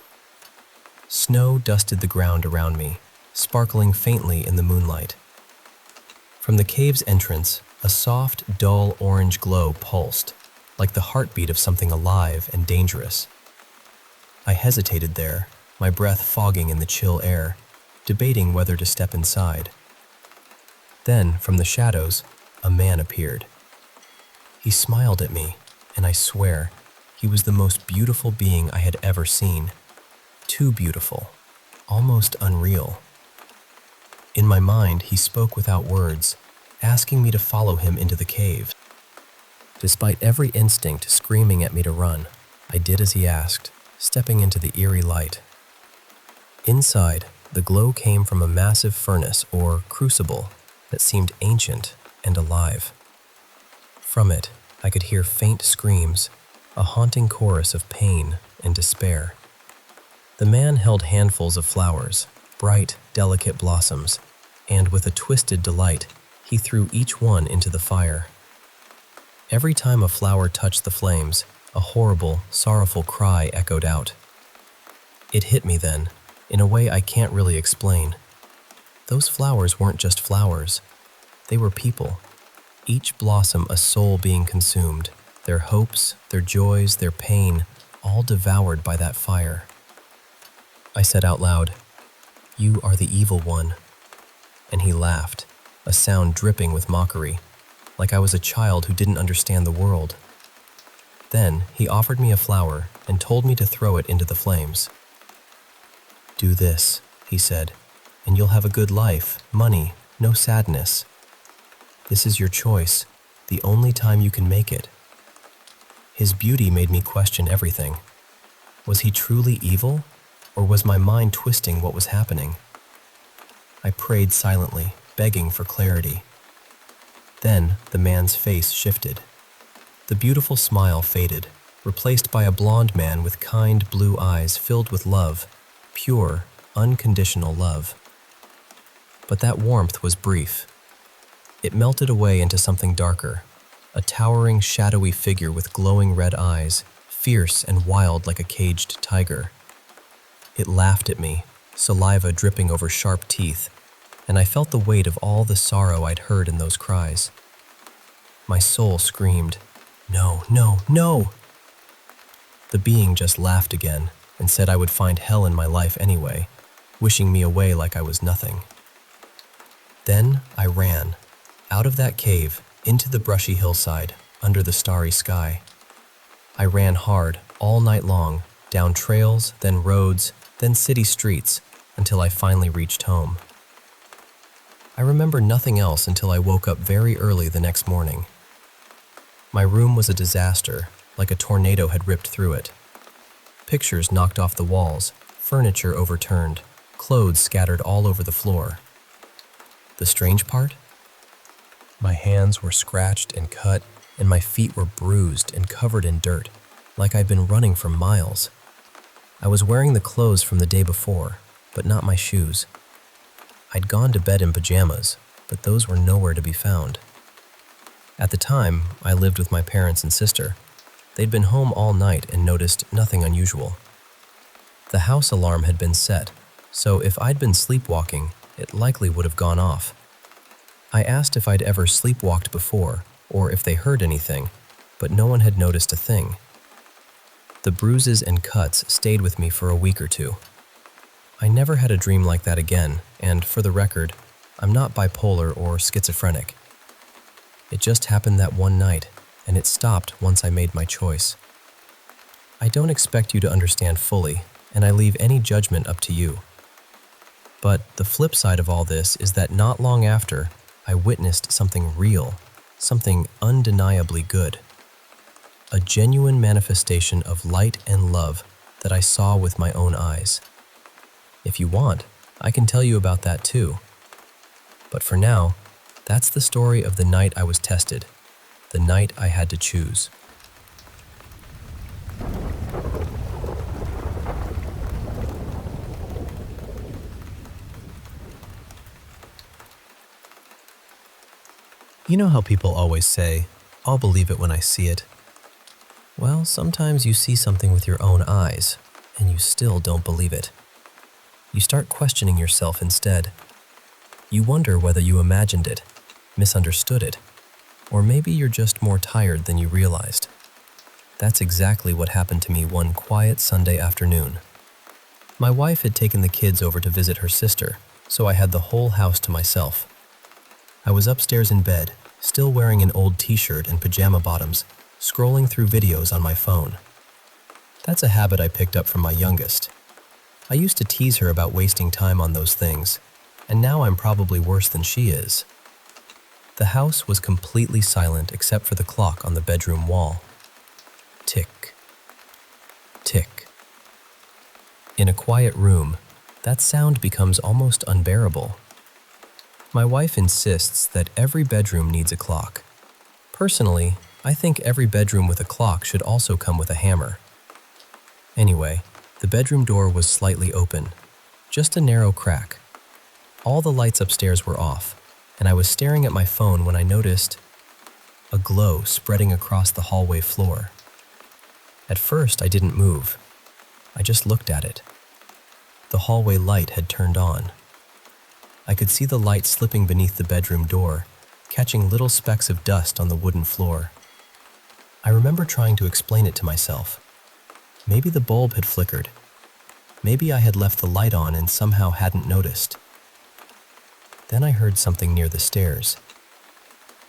Snow dusted the ground around me, sparkling faintly in the moonlight. From the cave's entrance, a soft, dull orange glow pulsed, like the heartbeat of something alive and dangerous. I hesitated there, my breath fogging in the chill air, debating whether to step inside. Then, from the shadows, a man appeared. He smiled at me, and I swear, he was the most beautiful being I had ever seen. Too beautiful, almost unreal. In my mind, he spoke without words, asking me to follow him into the cave. Despite every instinct screaming at me to run, I did as he asked, stepping into the eerie light. Inside, the glow came from a massive furnace or crucible that seemed ancient and alive. From it, I could hear faint screams, a haunting chorus of pain and despair. The man held handfuls of flowers, bright, delicate blossoms, and with a twisted delight, he threw each one into the fire. Every time a flower touched the flames, a horrible, sorrowful cry echoed out. It hit me then, in a way I can't really explain. Those flowers weren't just flowers. They were people, each blossom a soul being consumed, their hopes, their joys, their pain, all devoured by that fire. I said out loud, "You are the evil one." And he laughed, a sound dripping with mockery, like I was a child who didn't understand the world. Then he offered me a flower and told me to throw it into the flames. "Do this," he said, "and you'll have a good life, money, no sadness. This is your choice, the only time you can make it. His beauty made me question everything. Was he truly evil, or was my mind twisting what was happening? I prayed silently, begging for clarity. Then the man's face shifted. The beautiful smile faded, replaced by a blonde man with kind blue eyes filled with love, pure, unconditional love. But that warmth was brief. It melted away into something darker, a towering, shadowy figure with glowing red eyes, fierce and wild like a caged tiger. It laughed at me, saliva dripping over sharp teeth, and I felt the weight of all the sorrow I'd heard in those cries. My soul screamed, "No, no, no!" The being just laughed again and said I would find hell in my life anyway, wishing me away like I was nothing. Then I ran, out of that cave, into the brushy hillside, under the starry sky. I ran hard, all night long, down trails, then roads, then city streets, until I finally reached home. I remember nothing else until I woke up very early the next morning. My room was a disaster, like a tornado had ripped through it. Pictures knocked off the walls, furniture overturned, clothes scattered all over the floor. The strange part? My hands were scratched and cut, and my feet were bruised and covered in dirt, like I'd been running for miles. I was wearing the clothes from the day before, but not my shoes. I'd gone to bed in pajamas, but those were nowhere to be found. At the time, I lived with my parents and sister. They'd been home all night and noticed nothing unusual. The house alarm had been set, so if I'd been sleepwalking, it likely would have gone off. I asked if I'd ever sleepwalked before, or if they heard anything, but no one had noticed a thing. The bruises and cuts stayed with me for a week or two. I never had a dream like that again, and for the record, I'm not bipolar or schizophrenic. It just happened that one night, and it stopped once I made my choice. I don't expect you to understand fully, and I leave any judgment up to you. But the flip side of all this is that not long after, I witnessed something real, something undeniably good. A genuine manifestation of light and love that I saw with my own eyes. If you want, I can tell you about that too. But for now, that's the story of the night I was tested, the night I had to choose. You know how people always say, "I'll believe it when I see it"? Well, sometimes you see something with your own eyes, and you still don't believe it. You start questioning yourself instead. You wonder whether you imagined it, misunderstood it, or maybe you're just more tired than you realized. That's exactly what happened to me one quiet Sunday afternoon. My wife had taken the kids over to visit her sister, so I had the whole house to myself. I was upstairs in bed, still wearing an old t-shirt and pajama bottoms, scrolling through videos on my phone. That's a habit I picked up from my youngest. I used to tease her about wasting time on those things, and now I'm probably worse than she is. The house was completely silent except for the clock on the bedroom wall. Tick, tick. In a quiet room, that sound becomes almost unbearable. My wife insists that every bedroom needs a clock. Personally, I think every bedroom with a clock should also come with a hammer. Anyway, the bedroom door was slightly open, just a narrow crack. All the lights upstairs were off, and I was staring at my phone when I noticed a glow spreading across the hallway floor. At first, I didn't move. I just looked at it. The hallway light had turned on. I could see the light slipping beneath the bedroom door, catching little specks of dust on the wooden floor. I remember trying to explain it to myself. Maybe the bulb had flickered. Maybe I had left the light on and somehow hadn't noticed. Then I heard something near the stairs.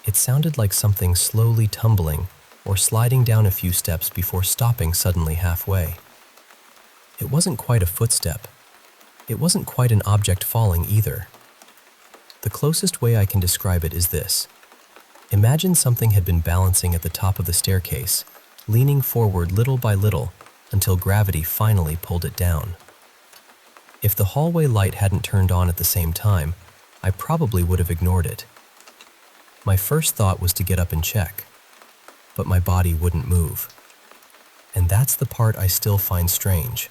It sounded like something slowly tumbling or sliding down a few steps before stopping suddenly halfway. It wasn't quite a footstep. It wasn't quite an object falling either. The closest way I can describe it is this. Imagine something had been balancing at the top of the staircase, leaning forward little by little until gravity finally pulled it down. If the hallway light hadn't turned on at the same time, I probably would have ignored it. My first thought was to get up and check, but my body wouldn't move. And that's the part I still find strange.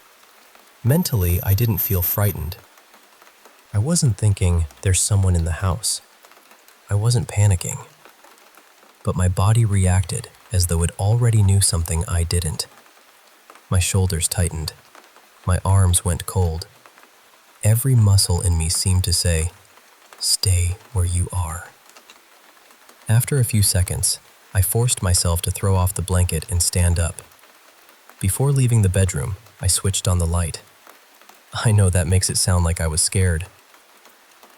Mentally, I didn't feel frightened. I wasn't thinking, there's someone in the house. I wasn't panicking. But my body reacted as though it already knew something I didn't. My shoulders tightened. My arms went cold. Every muscle in me seemed to say, "Stay where you are." After a few seconds, I forced myself to throw off the blanket and stand up. Before leaving the bedroom, I switched on the light. I know that makes it sound like I was scared.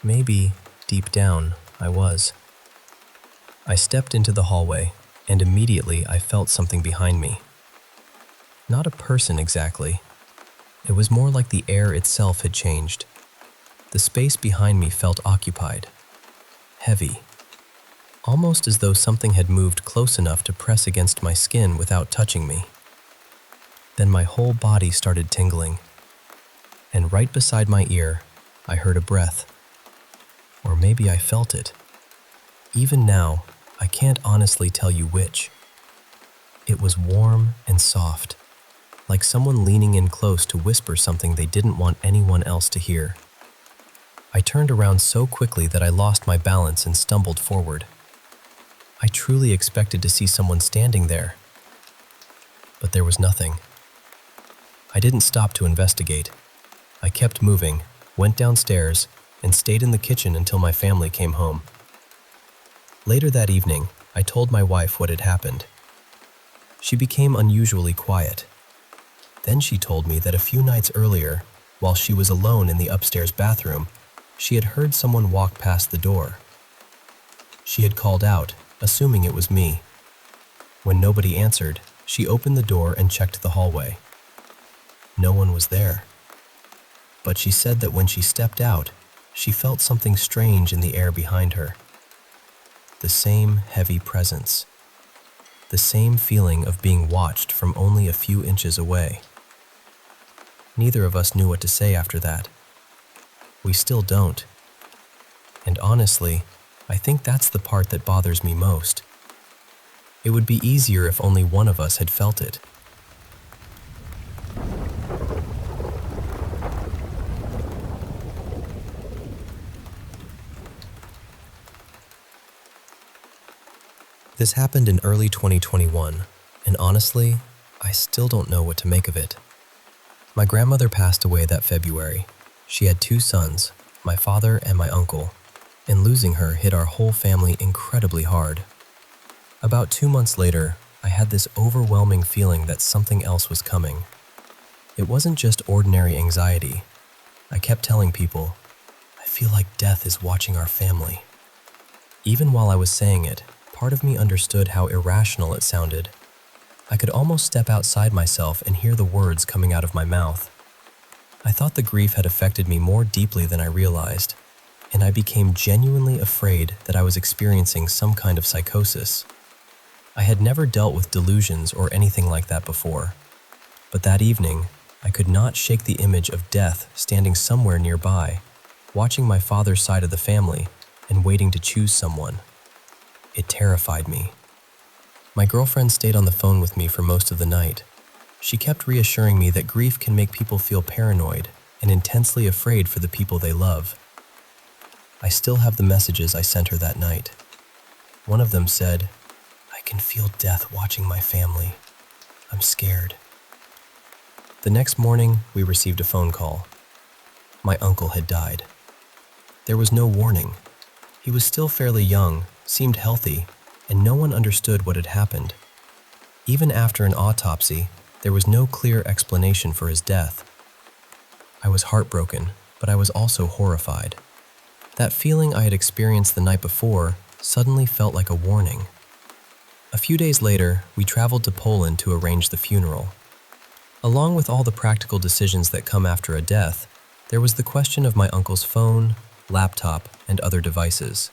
Maybe, deep down, I was. I stepped into the hallway, and immediately I felt something behind me. Not a person exactly. It was more like the air itself had changed. The space behind me felt occupied, heavy, almost as though something had moved close enough to press against my skin without touching me. Then my whole body started tingling, and right beside my ear, I heard a breath. Or maybe I felt it. Even now, I can't honestly tell you which. It was warm and soft, like someone leaning in close to whisper something they didn't want anyone else to hear. I turned around so quickly that I lost my balance and stumbled forward. I truly expected to see someone standing there, but there was nothing. I didn't stop to investigate. I kept moving, went downstairs, and stayed in the kitchen until my family came home. Later that evening, I told my wife what had happened. She became unusually quiet. Then she told me that a few nights earlier, while she was alone in the upstairs bathroom, she had heard someone walk past the door. She had called out, assuming it was me. When nobody answered, she opened the door and checked the hallway. No one was there. But she said that when she stepped out, she felt something strange in the air behind her. The same heavy presence. The same feeling of being watched from only a few inches away. Neither of us knew what to say after that. We still don't. And honestly, I think that's the part that bothers me most. It would be easier if only one of us had felt it. This happened in early 2021, and honestly, I still don't know what to make of it. My grandmother passed away that February. She had 2 sons, my father and my uncle, and losing her hit our whole family incredibly hard. About 2 months later, I had this overwhelming feeling that something else was coming. It wasn't just ordinary anxiety. I kept telling people, I feel like death is watching our family. Even while I was saying it, part of me understood how irrational it sounded. I could almost step outside myself and hear the words coming out of my mouth. I thought the grief had affected me more deeply than I realized, and I became genuinely afraid that I was experiencing some kind of psychosis. I had never dealt with delusions or anything like that before, but that evening, I could not shake the image of death standing somewhere nearby, watching my father's side of the family and waiting to choose someone. It terrified me. My girlfriend stayed on the phone with me for most of the night. She kept reassuring me that grief can make people feel paranoid and intensely afraid for the people they love. I still have the messages I sent her that night. One of them said, "I can feel death watching my family. I'm scared." The next morning, we received a phone call. My uncle had died. There was no warning. He was still fairly young, seemed healthy, and no one understood what had happened. Even after an autopsy, there was no clear explanation for his death. I was heartbroken, but I was also horrified. That feeling I had experienced the night before suddenly felt like a warning. A few days later, we traveled to Poland to arrange the funeral. Along with all the practical decisions that come after a death, there was the question of my uncle's phone, laptop, and other devices.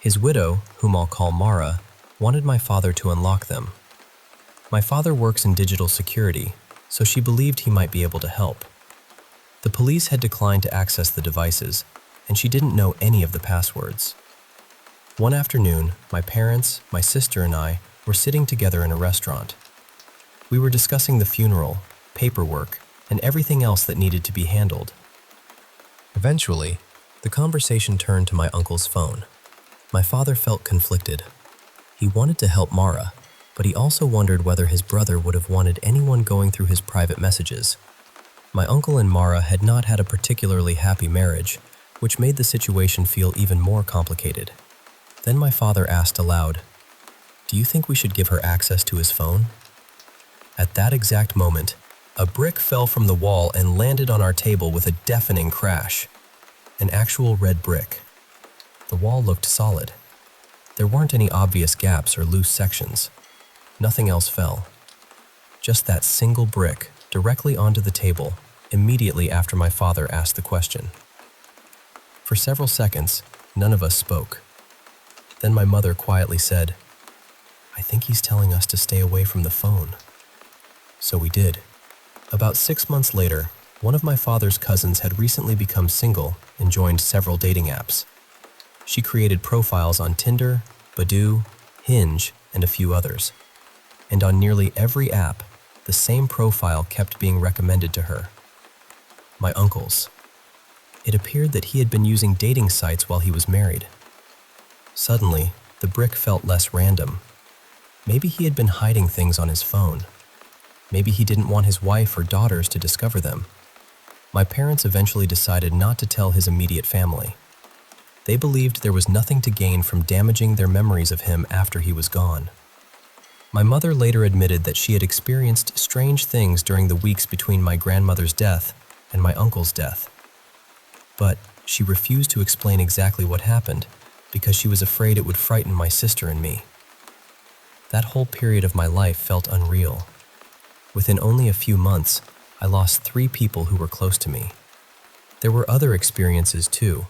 His widow, whom I'll call Mara, wanted my father to unlock them. My father works in digital security, so she believed he might be able to help. The police had declined to access the devices, and she didn't know any of the passwords. One afternoon, my parents, my sister, and I were sitting together in a restaurant. We were discussing the funeral, paperwork, and everything else that needed to be handled. Eventually, the conversation turned to my uncle's phone. My father felt conflicted. He wanted to help Mara, but he also wondered whether his brother would have wanted anyone going through his private messages. My uncle and Mara had not had a particularly happy marriage, which made the situation feel even more complicated. Then my father asked aloud, "Do you think we should give her access to his phone?" At that exact moment, a brick fell from the wall and landed on our table with a deafening crash. An actual red brick. The wall looked solid. There weren't any obvious gaps or loose sections. Nothing else fell. Just that single brick directly onto the table immediately after my father asked the question. For several seconds, none of us spoke. Then my mother quietly said, "I think he's telling us to stay away from the phone." So we did. About 6 months later, one of my father's cousins had recently become single and joined several dating apps. She created profiles on Tinder, Badoo, Hinge, and a few others. And on nearly every app, the same profile kept being recommended to her. My uncle's. It appeared that he had been using dating sites while he was married. Suddenly, the brick felt less random. Maybe he had been hiding things on his phone. Maybe he didn't want his wife or daughters to discover them. My parents eventually decided not to tell his immediate family. They believed there was nothing to gain from damaging their memories of him after he was gone. My mother later admitted that she had experienced strange things during the weeks between my grandmother's death and my uncle's death. But she refused to explain exactly what happened because she was afraid it would frighten my sister and me. That whole period of my life felt unreal. Within only a few months, I lost 3 people who were close to me. There were other experiences too,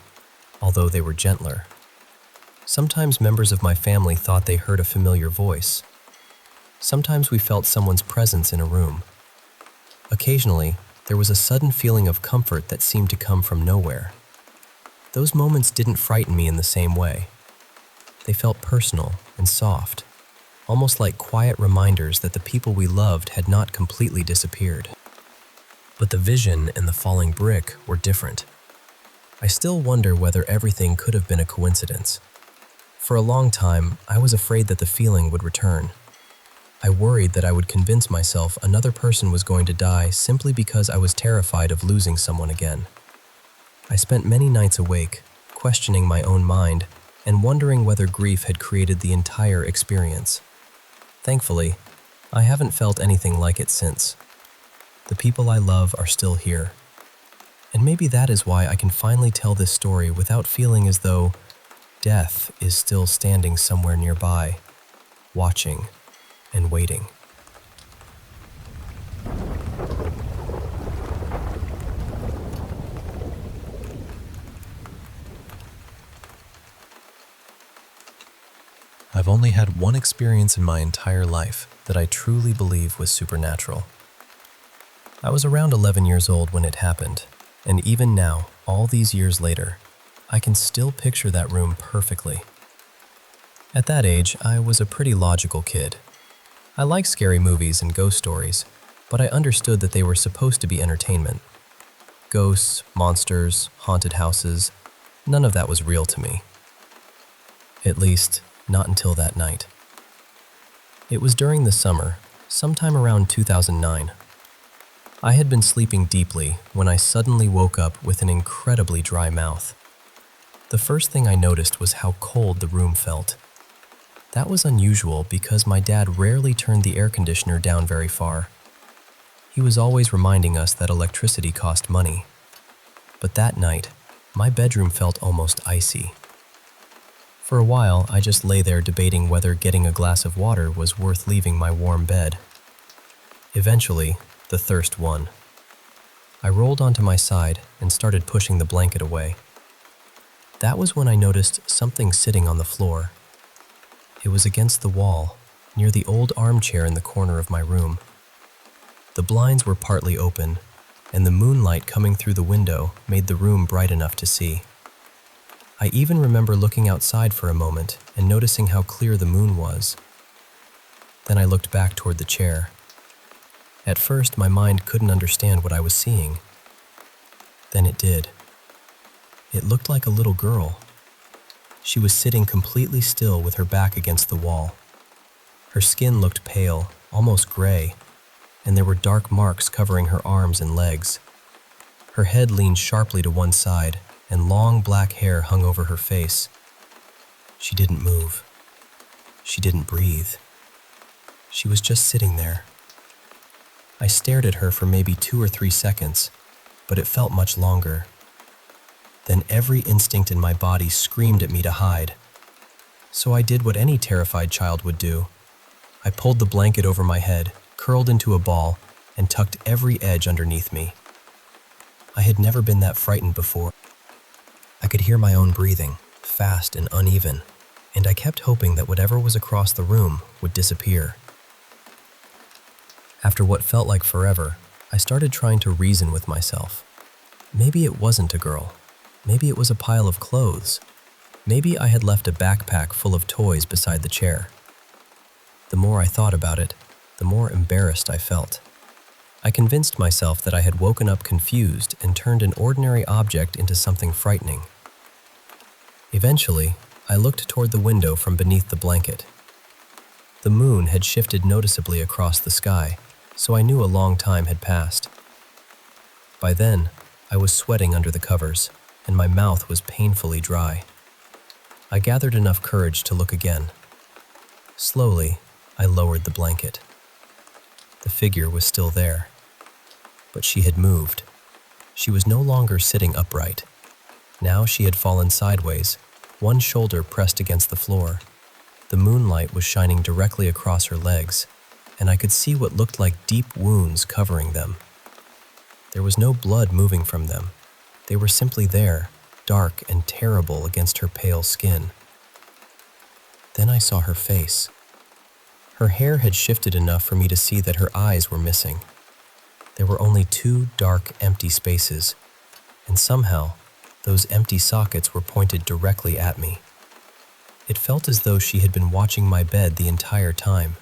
although they were gentler. Sometimes members of my family thought they heard a familiar voice. Sometimes we felt someone's presence in a room. Occasionally, there was a sudden feeling of comfort that seemed to come from nowhere. Those moments didn't frighten me in the same way. They felt personal and soft, almost like quiet reminders that the people we loved had not completely disappeared. But the vision and the falling brick were different. I still wonder whether everything could have been a coincidence. For a long time, I was afraid that the feeling would return. I worried that I would convince myself another person was going to die simply because I was terrified of losing someone again. I spent many nights awake, questioning my own mind and wondering whether grief had created the entire experience. Thankfully, I haven't felt anything like it since. The people I love are still here. And maybe that is why I can finally tell this story without feeling as though death is still standing somewhere nearby, watching and waiting. I've only had one experience in my entire life that I truly believe was supernatural. I was around 11 years old when it happened, and even now, all these years later, I can still picture that room perfectly. At that age, I was a pretty logical kid. I liked scary movies and ghost stories, but I understood that they were supposed to be entertainment. Ghosts, monsters, haunted houses, none of that was real to me. At least, not until that night. It was during the summer, sometime around 2009. I had been sleeping deeply when I suddenly woke up with an incredibly dry mouth. The first thing I noticed was how cold the room felt. That was unusual because my dad rarely turned the air conditioner down very far. He was always reminding us that electricity cost money. But that night, my bedroom felt almost icy. For a while, I just lay there debating whether getting a glass of water was worth leaving my warm bed. Eventually, the thirst won. I rolled onto my side and started pushing the blanket away. That was when I noticed something sitting on the floor. It was against the wall, near the old armchair in the corner of my room. The blinds were partly open, and the moonlight coming through the window made the room bright enough to see. I even remember looking outside for a moment and noticing how clear the moon was. Then I looked back toward the chair. At first, my mind couldn't understand what I was seeing. Then it did. It looked like a little girl. She was sitting completely still with her back against the wall. Her skin looked pale, almost gray, and there were dark marks covering her arms and legs. Her head leaned sharply to one side, and long black hair hung over her face. She didn't move. She didn't breathe. She was just sitting there. I stared at her for maybe 2 or 3 seconds, but it felt much longer. Then every instinct in my body screamed at me to hide. So I did what any terrified child would do. I pulled the blanket over my head, curled into a ball, and tucked every edge underneath me. I had never been that frightened before. I could hear my own breathing, fast and uneven, and I kept hoping that whatever was across the room would disappear. After what felt like forever, I started trying to reason with myself. Maybe it wasn't a girl. Maybe it was a pile of clothes. Maybe I had left a backpack full of toys beside the chair. The more I thought about it, the more embarrassed I felt. I convinced myself that I had woken up confused and turned an ordinary object into something frightening. Eventually, I looked toward the window from beneath the blanket. The moon had shifted noticeably across the sky, so I knew a long time had passed. By then, I was sweating under the covers, and my mouth was painfully dry. I gathered enough courage to look again. Slowly, I lowered the blanket. The figure was still there, but she had moved. She was no longer sitting upright. Now she had fallen sideways, one shoulder pressed against the floor. The moonlight was shining directly across her legs, and I could see what looked like deep wounds covering them. There was no blood moving from them. They were simply there, dark and terrible against her pale skin. Then I saw her face. Her hair had shifted enough for me to see that her eyes were missing. There were only 2 dark, empty spaces, and somehow, those empty sockets were pointed directly at me. It felt as though she had been watching my bed the entire time.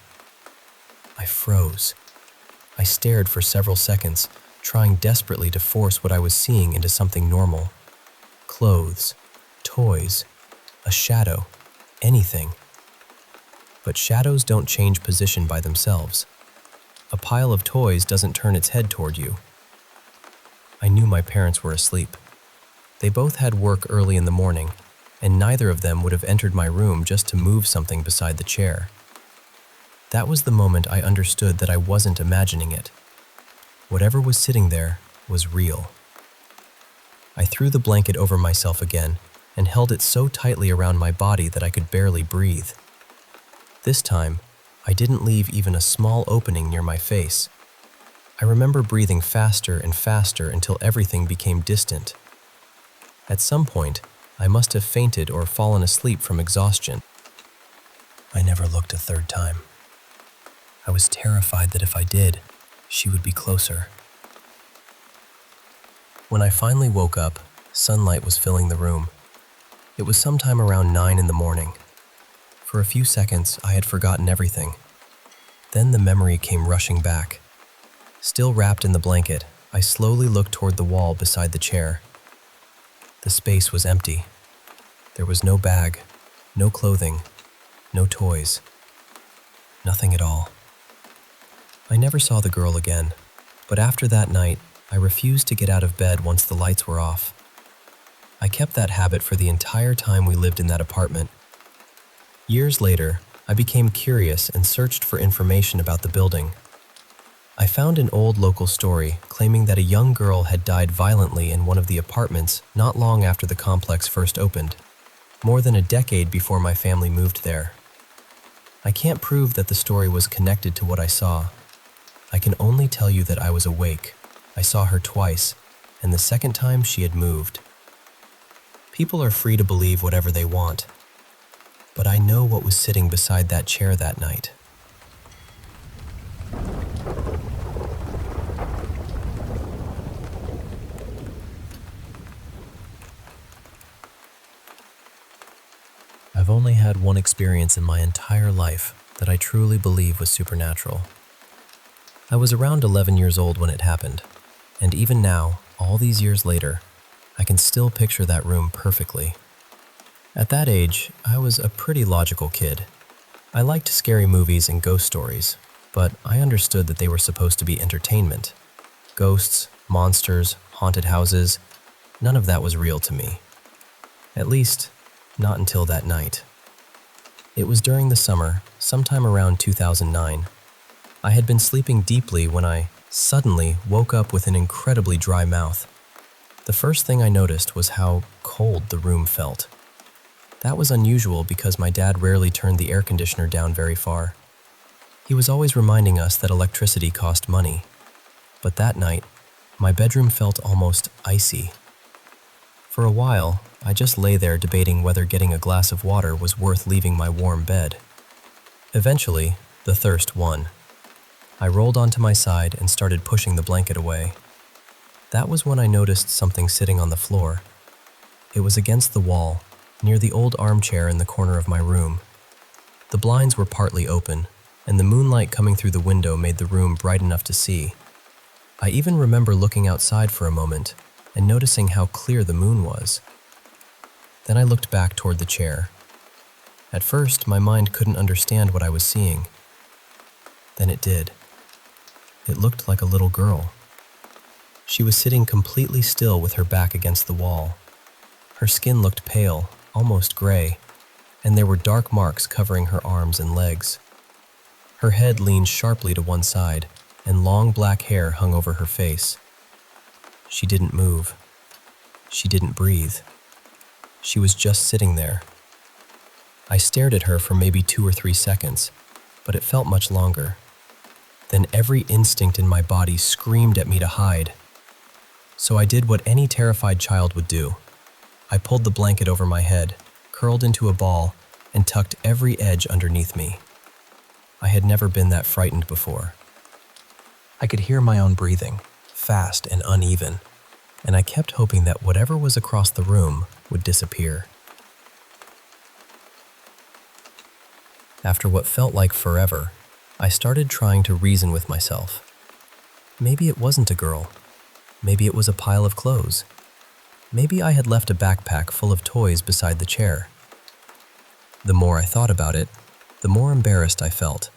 I froze. I stared for several seconds, trying desperately to force what I was seeing into something normal. Clothes, toys, a shadow, anything. But shadows don't change position by themselves. A pile of toys doesn't turn its head toward you. I knew my parents were asleep. They both had work early in the morning, and neither of them would have entered my room just to move something beside the chair. That was the moment I understood that I wasn't imagining it. Whatever was sitting there was real. I threw the blanket over myself again and held it so tightly around my body that I could barely breathe. This time, I didn't leave even a small opening near my face. I remember breathing faster and faster until everything became distant. At some point, I must have fainted or fallen asleep from exhaustion. I never looked a third time. I was terrified that if I did, she would be closer. When I finally woke up, sunlight was filling the room. It was sometime around 9 in the morning. For a few seconds, I had forgotten everything. Then the memory came rushing back. Still wrapped in the blanket, I slowly looked toward the wall beside the chair. The space was empty. There was no bag, no clothing, no toys. Nothing at all. I never saw the girl again, but after that night, I refused to get out of bed once the lights were off. I kept that habit for the entire time we lived in that apartment. Years later, I became curious and searched for information about the building. I found an old local story claiming that a young girl had died violently in one of the apartments not long after the complex first opened, more than a decade before my family moved there. I can't prove that the story was connected to what I saw. I can only tell you that I was awake. I saw her twice, and the second time she had moved. People are free to believe whatever they want, but I know what was sitting beside that chair that night. I've only had one experience in my entire life that I truly believe was supernatural. I was around 11 years old when it happened, and even now, all these years later, I can still picture that room perfectly. At that age, I was a pretty logical kid. I liked scary movies and ghost stories, but I understood that they were supposed to be entertainment. Ghosts, monsters, haunted houses, none of that was real to me. At least, not until that night. It was during the summer, sometime around 2009. I had been sleeping deeply when I suddenly woke up with an incredibly dry mouth. The first thing I noticed was how cold the room felt. That was unusual because my dad rarely turned the air conditioner down very far. He was always reminding us that electricity cost money. But that night, my bedroom felt almost icy. For a while, I just lay there debating whether getting a glass of water was worth leaving my warm bed. Eventually, the thirst won. I rolled onto my side and started pushing the blanket away. That was when I noticed something sitting on the floor. It was against the wall, near the old armchair in the corner of my room. The blinds were partly open, and the moonlight coming through the window made the room bright enough to see. I even remember looking outside for a moment and noticing how clear the moon was. Then I looked back toward the chair. At first, my mind couldn't understand what I was seeing. Then it did. It looked like a little girl. She was sitting completely still with her back against the wall. Her skin looked pale, almost gray, and there were dark marks covering her arms and legs. Her head leaned sharply to one side, and long black hair hung over her face. She didn't move. She didn't breathe. She was just sitting there. I stared at her for maybe 2 or 3 seconds, but it felt much longer. Then every instinct in my body screamed at me to hide. So I did what any terrified child would do. I pulled the blanket over my head, curled into a ball, and tucked every edge underneath me. I had never been that frightened before. I could hear my own breathing, fast and uneven, and I kept hoping that whatever was across the room would disappear. After what felt like forever, I started trying to reason with myself. Maybe it wasn't a girl. Maybe it was a pile of clothes. Maybe I had left a backpack full of toys beside the chair. The more I thought about it, the more embarrassed I felt.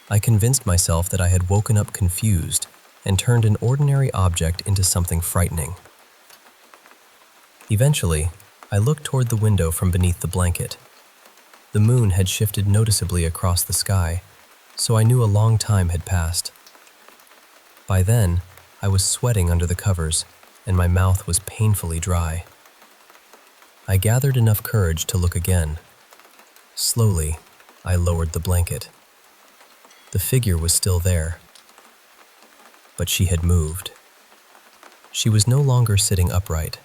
I convinced myself that I had woken up confused and turned an ordinary object into something frightening. Eventually, I looked toward the window from beneath the blanket. The moon had shifted noticeably across the sky, so I knew a long time had passed. By then, I was sweating under the covers, and my mouth was painfully dry. I gathered enough courage to look again. Slowly, I lowered the blanket. The figure was still there, but she had moved. She was no longer sitting upright.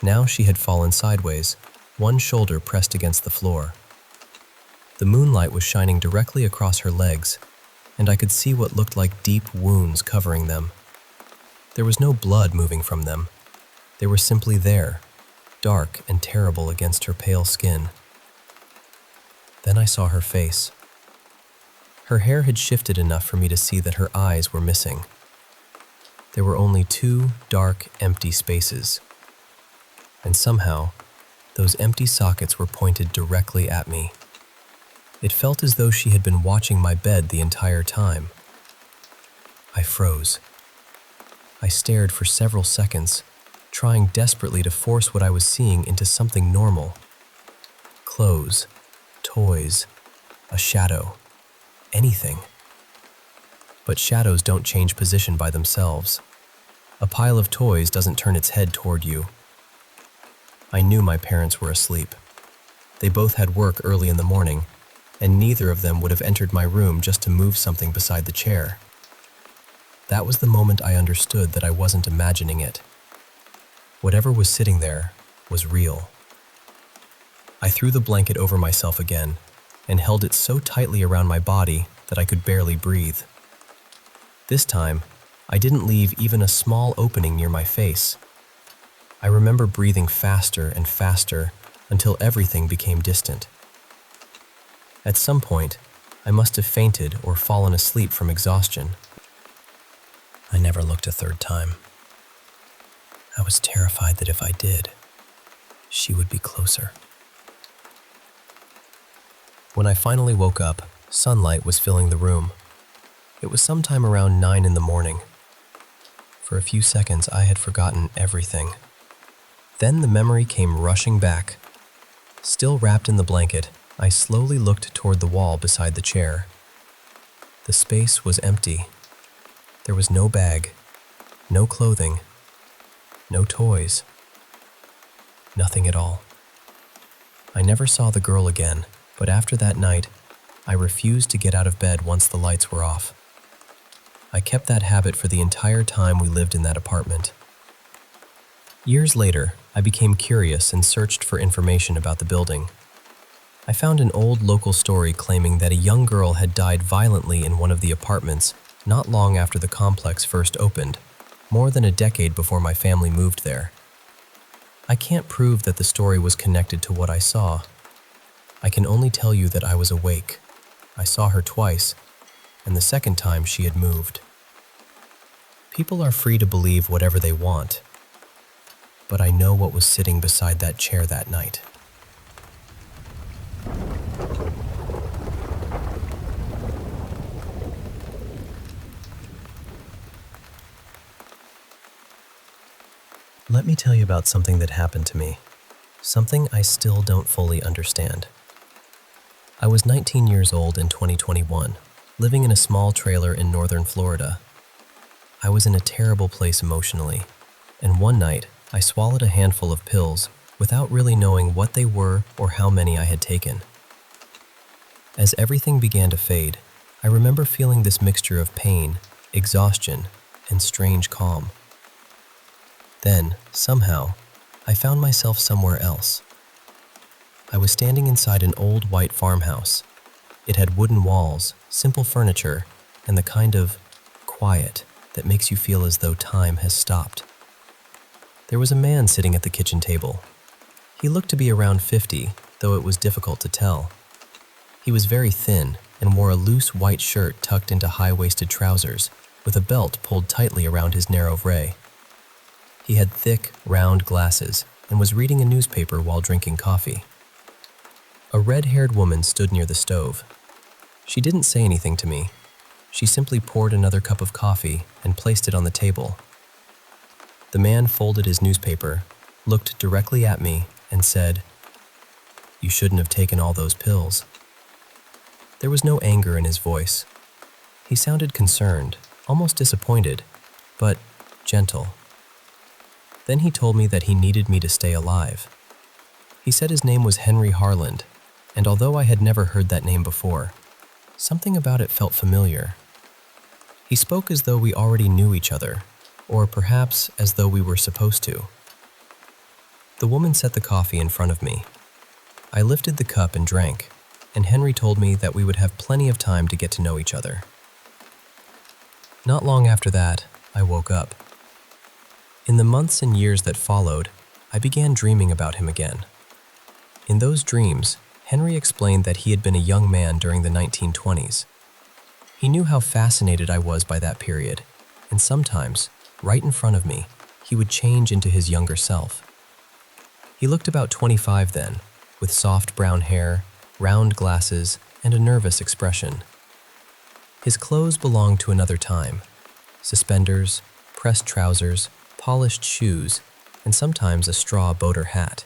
Now she had fallen sideways, one shoulder pressed against the floor. The moonlight was shining directly across her legs, and I could see what looked like deep wounds covering them. There was no blood moving from them. They were simply there, dark and terrible against her pale skin. Then I saw her face. Her hair had shifted enough for me to see that her eyes were missing. There were only 2 dark, empty spaces. And somehow, those empty sockets were pointed directly at me. It felt as though she had been watching my bed the entire time. I froze. I stared for several seconds, trying desperately to force what I was seeing into something normal. Clothes, toys, a shadow, anything. But shadows don't change position by themselves. A pile of toys doesn't turn its head toward you. I knew my parents were asleep. They both had work early in the morning, and neither of them would have entered my room just to move something beside the chair. That was the moment I understood that I wasn't imagining it. Whatever was sitting there was real. I threw the blanket over myself again and held it so tightly around my body that I could barely breathe. This time, I didn't leave even a small opening near my face. I remember breathing faster and faster until everything became distant. At some point, I must have fainted or fallen asleep from exhaustion. I never looked a third time. I was terrified that if I did, she would be closer. When I finally woke up, sunlight was filling the room. It was sometime around 9 in the morning. For a few seconds, I had forgotten everything. Then the memory came rushing back. Still wrapped in the blanket, I slowly looked toward the wall beside the chair. The space was empty. There was no bag, no clothing, no toys, nothing at all. I never saw the girl again, but after that night, I refused to get out of bed once the lights were off. I kept that habit for the entire time we lived in that apartment. Years later, I became curious and searched for information about the building. I found an old local story claiming that a young girl had died violently in one of the apartments not long after the complex first opened, more than a decade before my family moved there. I can't prove that the story was connected to what I saw. I can only tell you that I was awake. I saw her twice, and the second time she had moved. People are free to believe whatever they want, but I know what was sitting beside that chair that night. Let me tell you about something that happened to me, something I still don't fully understand. I was 19 years old in 2021, living in a small trailer in northern Florida. I was in a terrible place emotionally, and one night I swallowed a handful of pills without really knowing what they were or how many I had taken. As everything began to fade, I remember feeling this mixture of pain, exhaustion, and strange calm. Then, somehow, I found myself somewhere else. I was standing inside an old white farmhouse. It had wooden walls, simple furniture, and the kind of quiet that makes you feel as though time has stopped. There was a man sitting at the kitchen table. He looked to be around 50, though it was difficult to tell. He was very thin and wore a loose white shirt tucked into high-waisted trousers, with a belt pulled tightly around his narrow fray. He had thick, round glasses and was reading a newspaper while drinking coffee. A red-haired woman stood near the stove. She didn't say anything to me. She simply poured another cup of coffee and placed it on the table. The man folded his newspaper, looked directly at me, and said, "You shouldn't have taken all those pills." There was no anger in his voice. He sounded concerned, almost disappointed, but gentle. Then he told me that he needed me to stay alive. He said his name was Henry Harland, and although I had never heard that name before, something about it felt familiar. He spoke as though we already knew each other, or perhaps as though we were supposed to. The woman set the coffee in front of me. I lifted the cup and drank, and Henry told me that we would have plenty of time to get to know each other. Not long after that, I woke up. In the months and years that followed, I began dreaming about him again. In those dreams, Henry explained that he had been a young man during the 1920s. He knew how fascinated I was by that period, and sometimes, right in front of me, he would change into his younger self. He looked about 25 then, with soft brown hair, round glasses, and a nervous expression. His clothes belonged to another time: suspenders, pressed trousers, polished shoes, and sometimes a straw boater hat.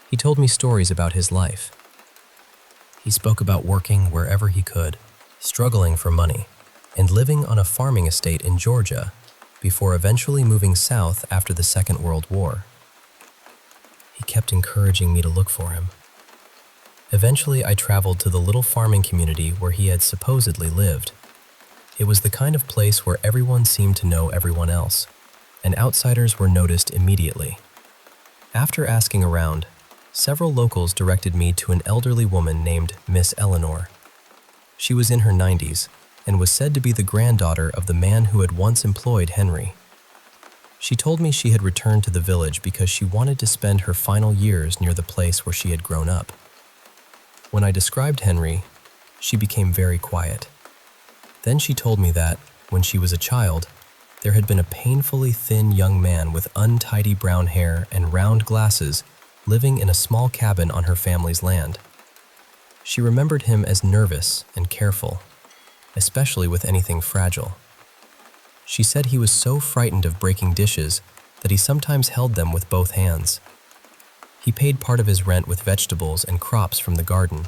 He told me stories about his life. He spoke about working wherever he could, struggling for money, and living on a farming estate in Georgia before eventually moving south after the Second World War. He kept encouraging me to look for him. Eventually, I traveled to the little farming community where he had supposedly lived. It was the kind of place where everyone seemed to know everyone else, and outsiders were noticed immediately. After asking around, several locals directed me to an elderly woman named Miss Eleanor. She was in her 90s and was said to be the granddaughter of the man who had once employed Henry. She told me she had returned to the village because she wanted to spend her final years near the place where she had grown up. When I described Henry, she became very quiet. Then she told me that, when she was a child, there had been a painfully thin young man with untidy brown hair and round glasses living in a small cabin on her family's land. She remembered him as nervous and careful, especially with anything fragile. She said he was so frightened of breaking dishes that he sometimes held them with both hands. He paid part of his rent with vegetables and crops from the garden.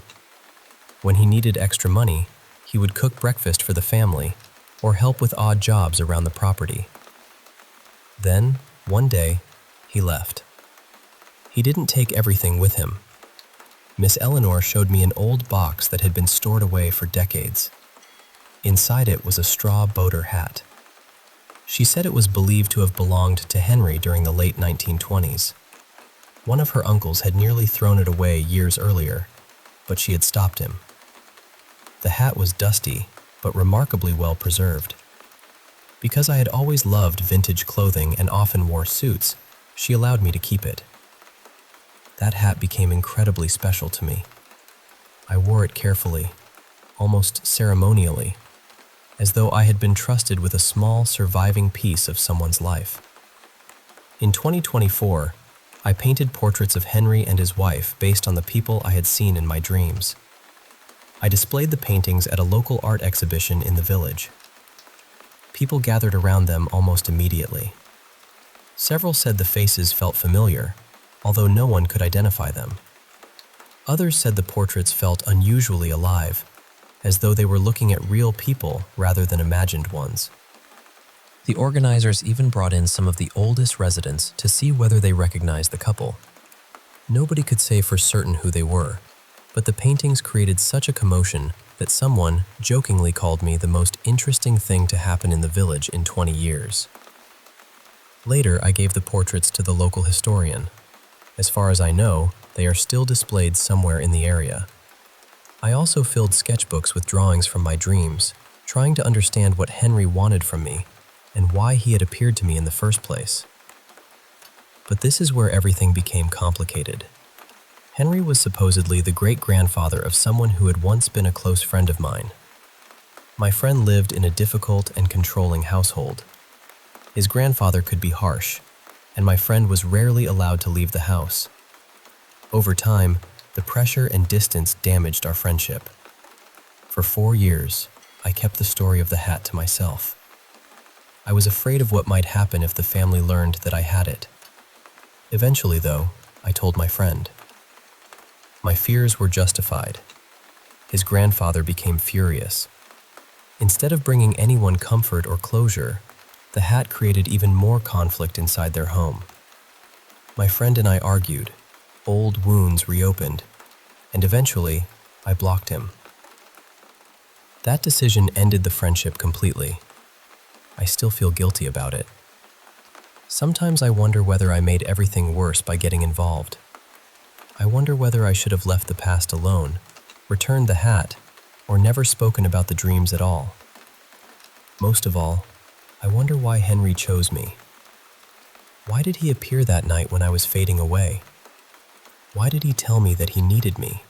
When he needed extra money, he would cook breakfast for the family or help with odd jobs around the property. Then, one day, he left. He didn't take everything with him. Miss Eleanor showed me an old box that had been stored away for decades. Inside it was a straw boater hat. She said it was believed to have belonged to Henry during the late 1920s. One of her uncles had nearly thrown it away years earlier, but she had stopped him. The hat was dusty, but remarkably well preserved. Because I had always loved vintage clothing and often wore suits, she allowed me to keep it. That hat became incredibly special to me. I wore it carefully, almost ceremonially, as though I had been trusted with a small surviving piece of someone's life. In 2024, I painted portraits of Henry and his wife based on the people I had seen in my dreams. I displayed the paintings at a local art exhibition in the village. People gathered around them almost immediately. Several said the faces felt familiar, although no one could identify them. Others said the portraits felt unusually alive, as though they were looking at real people rather than imagined ones. The organizers even brought in some of the oldest residents to see whether they recognized the couple. Nobody could say for certain who they were, but the paintings created such a commotion that someone jokingly called me the most interesting thing to happen in the village in 20 years. Later, I gave the portraits to the local historian. As far as I know, they are still displayed somewhere in the area. I also filled sketchbooks with drawings from my dreams, trying to understand what Henry wanted from me and why he had appeared to me in the first place. But this is where everything became complicated. Henry was supposedly the great-grandfather of someone who had once been a close friend of mine. My friend lived in a difficult and controlling household. His grandfather could be harsh, and my friend was rarely allowed to leave the house. Over time, the pressure and distance damaged our friendship. For 4 years, I kept the story of the hat to myself. I was afraid of what might happen if the family learned that I had it. Eventually, though, I told my friend. My fears were justified. His grandfather became furious. Instead of bringing anyone comfort or closure, the hat created even more conflict inside their home. My friend and I argued. Old wounds reopened, and eventually, I blocked him. That decision ended the friendship completely. I still feel guilty about it. Sometimes I wonder whether I made everything worse by getting involved. I wonder whether I should have left the past alone, returned the hat, or never spoken about the dreams at all. Most of all, I wonder why Henry chose me. Why did he appear that night when I was fading away? Why did he tell me that he needed me?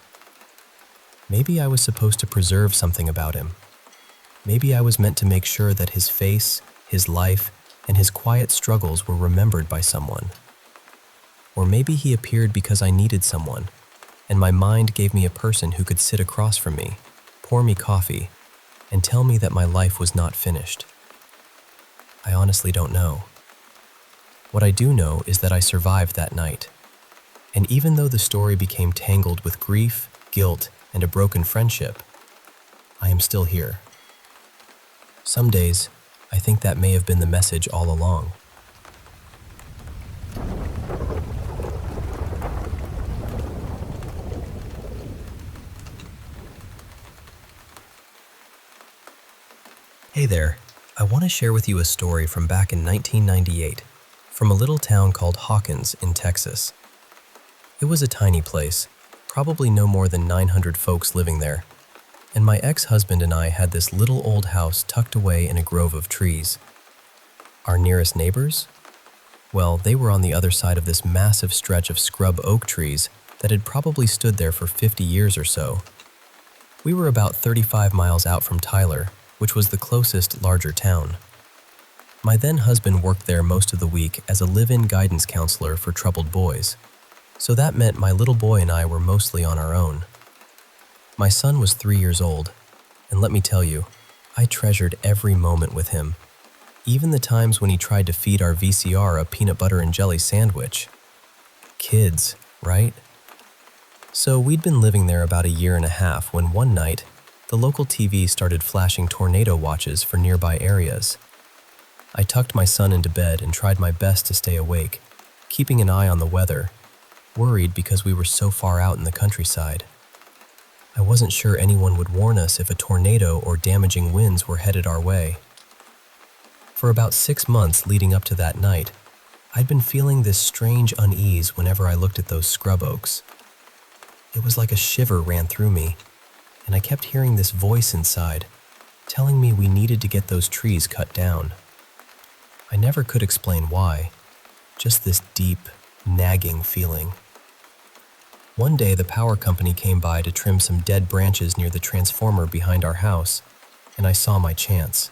Maybe I was supposed to preserve something about him. Maybe I was meant to make sure that his face, his life, and his quiet struggles were remembered by someone. Or maybe he appeared because I needed someone, and my mind gave me a person who could sit across from me, pour me coffee, and tell me that my life was not finished. I honestly don't know. What I do know is that I survived that night. And even though the story became tangled with grief, guilt, and a broken friendship, I am still here. Some days, I think that may have been the message all along. Hey there, I want to share with you a story from back in 1998, from a little town called Hawkins in Texas. It was a tiny place, probably no more than 900 folks living there, and my ex-husband and I had this little old house tucked away in a grove of trees. Our nearest neighbors? Well, they were on the other side of this massive stretch of scrub oak trees that had probably stood there for 50 years or so. We were about 35 miles out from Tyler, which was the closest larger town. My then-husband worked there most of the week as a live-in guidance counselor for troubled boys, so that meant my little boy and I were mostly on our own. My son was 3 years old, and let me tell you, I treasured every moment with him, even the times when he tried to feed our VCR a peanut butter and jelly sandwich. Kids, right? So we'd been living there about a year and a half when one night, the local TV started flashing tornado watches for nearby areas. I tucked my son into bed and tried my best to stay awake, keeping an eye on the weather, worried because we were so far out in the countryside. I wasn't sure anyone would warn us if a tornado or damaging winds were headed our way. For about 6 months leading up to that night, I'd been feeling this strange unease whenever I looked at those scrub oaks. It was like a shiver ran through me, and I kept hearing this voice inside, telling me we needed to get those trees cut down. I never could explain why, just this deep, nagging feeling. One day the power company came by to trim some dead branches near the transformer behind our house, and I saw my chance.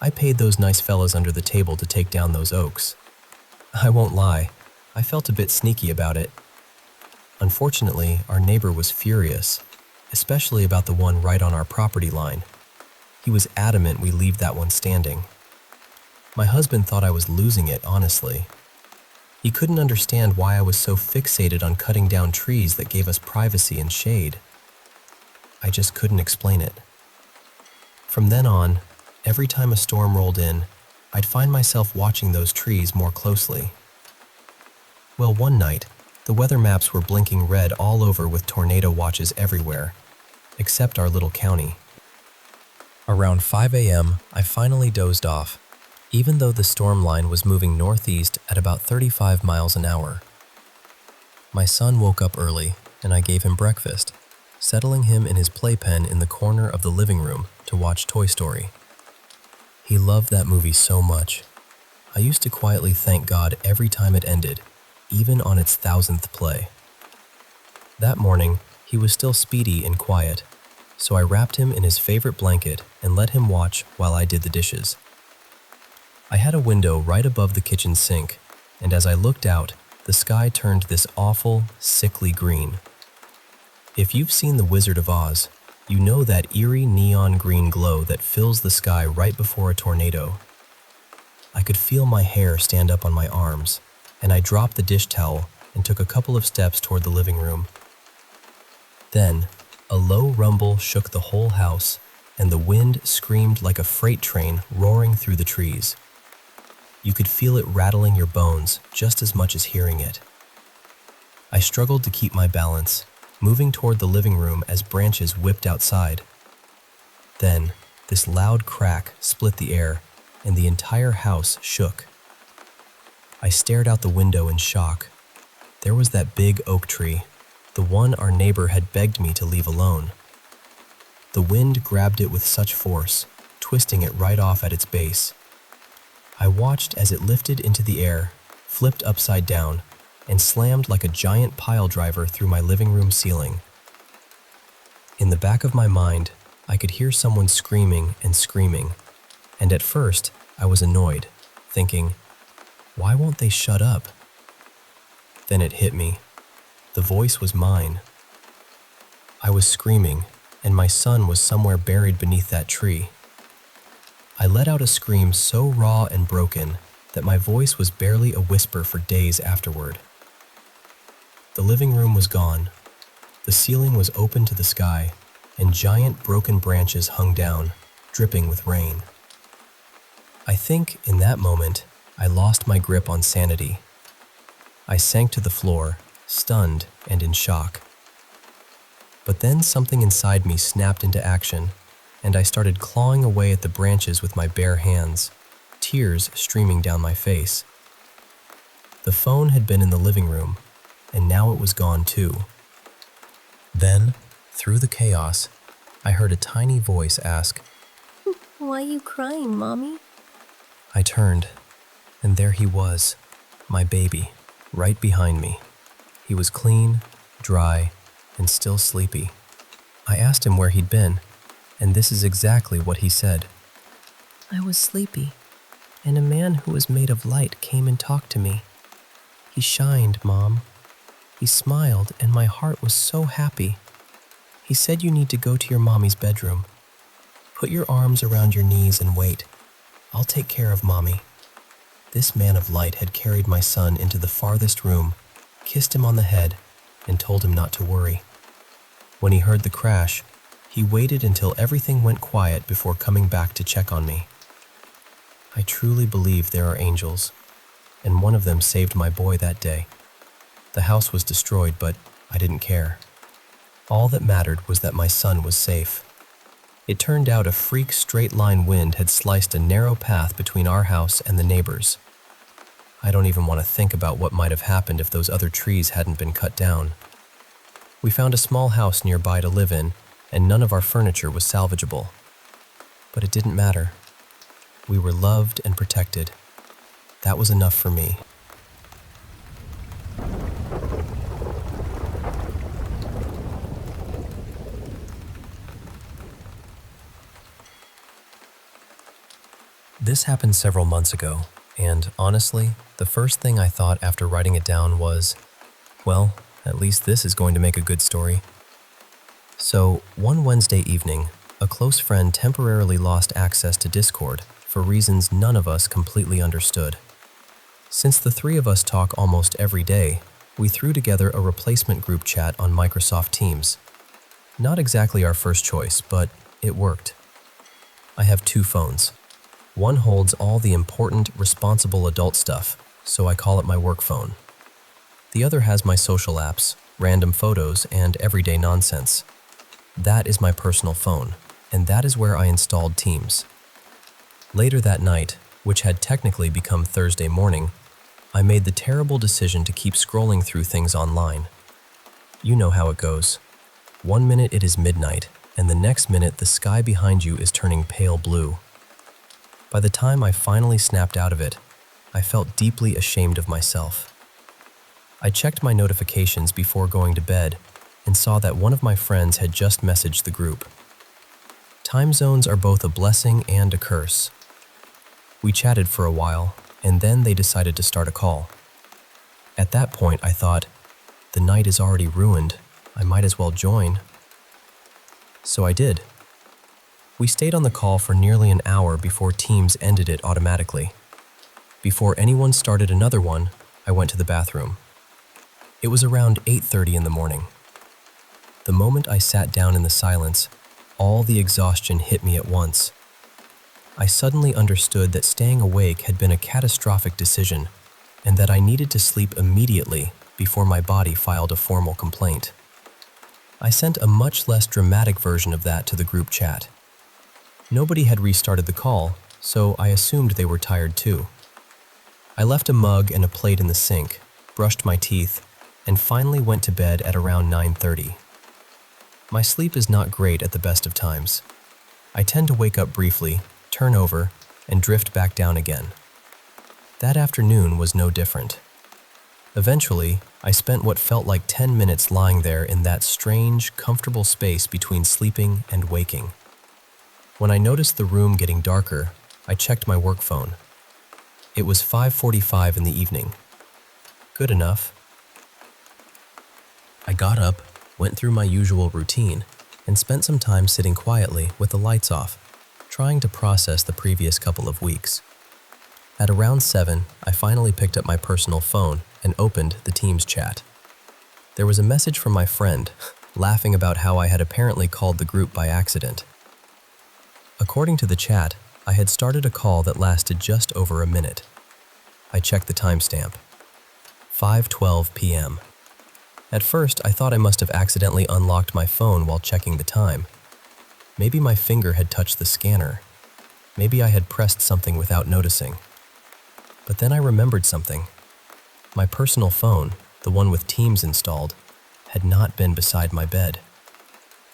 I paid those nice fellas under the table to take down those oaks. I won't lie, I felt a bit sneaky about it. Unfortunately, our neighbor was furious, especially about the one right on our property line. He was adamant we leave that one standing. My husband thought I was losing it, honestly. He couldn't understand why I was so fixated on cutting down trees that gave us privacy and shade. I just couldn't explain it. From then on, every time a storm rolled in, I'd find myself watching those trees more closely. Well, one night, the weather maps were blinking red all over with tornado watches everywhere, except our little county. Around 5 a.m., I finally dozed off, even though the storm line was moving northeast at about 35 miles an hour. My son woke up early, and I gave him breakfast, settling him in his playpen in the corner of the living room to watch Toy Story. He loved that movie so much. I used to quietly thank God every time it ended, even on its 1,000th play. That morning, he was still speedy and quiet, so I wrapped him in his favorite blanket and let him watch while I did the dishes. I had a window right above the kitchen sink, and as I looked out, the sky turned this awful, sickly green. If you've seen The Wizard of Oz, you know that eerie neon green glow that fills the sky right before a tornado. I could feel my hair stand up on my arms, and I dropped the dish towel and took a couple of steps toward the living room. Then, a low rumble shook the whole house, and the wind screamed like a freight train roaring through the trees. You could feel it rattling your bones just as much as hearing it. I struggled to keep my balance, moving toward the living room as branches whipped outside. Then, this loud crack split the air, and the entire house shook. I stared out the window in shock. There was that big oak tree, the one our neighbor had begged me to leave alone. The wind grabbed it with such force, twisting it right off at its base. I watched as it lifted into the air, flipped upside down, and slammed like a giant pile driver through my living room ceiling. In the back of my mind, I could hear someone screaming and screaming, and at first, I was annoyed, thinking, why won't they shut up? Then it hit me. The voice was mine. I was screaming, and my son was somewhere buried beneath that tree. I let out a scream so raw and broken that my voice was barely a whisper for days afterward. The living room was gone. The ceiling was open to the sky, and giant broken branches hung down, dripping with rain. I think, in that moment, I lost my grip on sanity. I sank to the floor, stunned and in shock. But then something inside me snapped into action, and I started clawing away at the branches with my bare hands, tears streaming down my face. The phone had been in the living room, and now it was gone too. Then, through the chaos, I heard a tiny voice ask, "Why you crying, Mommy?" I turned, and there he was, my baby, right behind me. He was clean, dry, and still sleepy. I asked him where he'd been, and this is exactly what he said. "I was sleepy, and a man who was made of light came and talked to me. He shined, Mom. He smiled, and my heart was so happy. He said you need to go to your mommy's bedroom. Put your arms around your knees and wait. I'll take care of Mommy." This man of light had carried my son into the farthest room, kissed him on the head, and told him not to worry. When he heard the crash, he waited until everything went quiet before coming back to check on me. I truly believe there are angels, and one of them saved my boy that day. The house was destroyed, but I didn't care. All that mattered was that my son was safe. It turned out a freak straight-line wind had sliced a narrow path between our house and the neighbors. I don't even want to think about what might have happened if those other trees hadn't been cut down. We found a small house nearby to live in, and none of our furniture was salvageable. But it didn't matter. We were loved and protected. That was enough for me. This happened several months ago, and honestly, the first thing I thought after writing it down was, well, at least this is going to make a good story. So, one Wednesday evening, a close friend temporarily lost access to Discord for reasons none of us completely understood. Since the three of us talk almost every day, we threw together a replacement group chat on Microsoft Teams. Not exactly our first choice, but it worked. I have two phones. One holds all the important, responsible adult stuff, so I call it my work phone. The other has my social apps, random photos, and everyday nonsense. That is my personal phone, and that is where I installed Teams. Later that night, which had technically become Thursday morning, I made the terrible decision to keep scrolling through things online. You know how it goes. One minute it is midnight, and the next minute the sky behind you is turning pale blue. By the time I finally snapped out of it, I felt deeply ashamed of myself. I checked my notifications before going to bed and saw that one of my friends had just messaged the group. Time zones are both a blessing and a curse. We chatted for a while, and then they decided to start a call. At that point, I thought, the night is already ruined. I might as well join. So I did. We stayed on the call for nearly an hour before Teams ended it automatically. Before anyone started another one, I went to the bathroom. It was around 8:30 in the morning. The moment I sat down in the silence, all the exhaustion hit me at once. I suddenly understood that staying awake had been a catastrophic decision, and that I needed to sleep immediately before my body filed a formal complaint. I sent a much less dramatic version of that to the group chat. Nobody had restarted the call, so I assumed they were tired too. I left a mug and a plate in the sink, brushed my teeth, and finally went to bed at around 9:30. My sleep is not great at the best of times. I tend to wake up briefly, turn over, and drift back down again. That afternoon was no different. Eventually, I spent what felt like 10 minutes lying there in that strange, comfortable space between sleeping and waking. When I noticed the room getting darker, I checked my work phone. It was 5:45 in the evening. Good enough. I got up, went through my usual routine, and spent some time sitting quietly with the lights off, trying to process the previous couple of weeks. At around 7, I finally picked up my personal phone and opened the Teams chat. There was a message from my friend, laughing about how I had apparently called the group by accident. According to the chat, I had started a call that lasted just over a minute. I checked the timestamp. 5:12 p.m. At first, I thought I must have accidentally unlocked my phone while checking the time. Maybe my finger had touched the scanner. Maybe I had pressed something without noticing. But then I remembered something. My personal phone, the one with Teams installed, had not been beside my bed.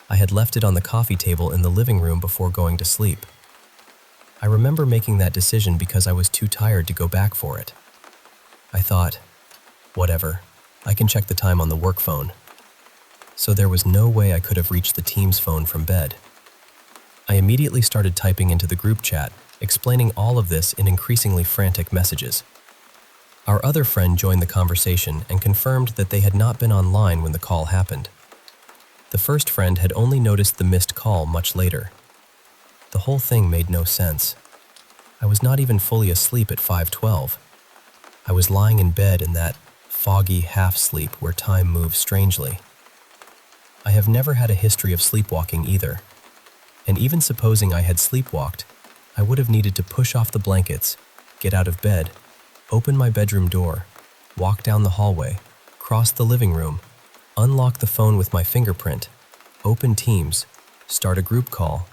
I had left it on the coffee table in the living room before going to sleep. I remember making that decision because I was too tired to go back for it. I thought, whatever, I can check the time on the work phone. So there was no way I could have reached the Teams phone from bed. I immediately started typing into the group chat, explaining all of this in increasingly frantic messages. Our other friend joined the conversation and confirmed that they had not been online when the call happened. The first friend had only noticed the missed call much later. The whole thing made no sense. I was not even fully asleep at 5:12. I was lying in bed in that foggy half-sleep where time moves strangely. I have never had a history of sleepwalking either, and even supposing I had sleepwalked, I would have needed to push off the blankets, get out of bed, open my bedroom door, walk down the hallway, cross the living room, unlock the phone with my fingerprint, open Teams, start a group call,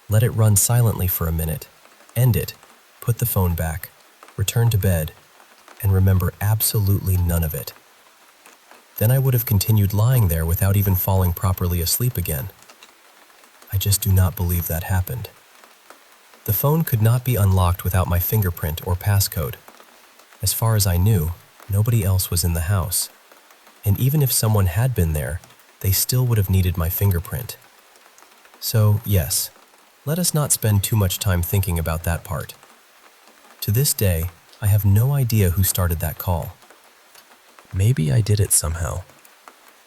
let it run silently for a minute, end it, put the phone back, return to bed, and remember absolutely none of it. Then I would have continued lying there without even falling properly asleep again. I just do not believe that happened. The phone could not be unlocked without my fingerprint or passcode. As far as I knew, nobody else was in the house. And even if someone had been there, they still would have needed my fingerprint. So, yes, let us not spend too much time thinking about that part. To this day, I have no idea who started that call. Maybe I did it somehow.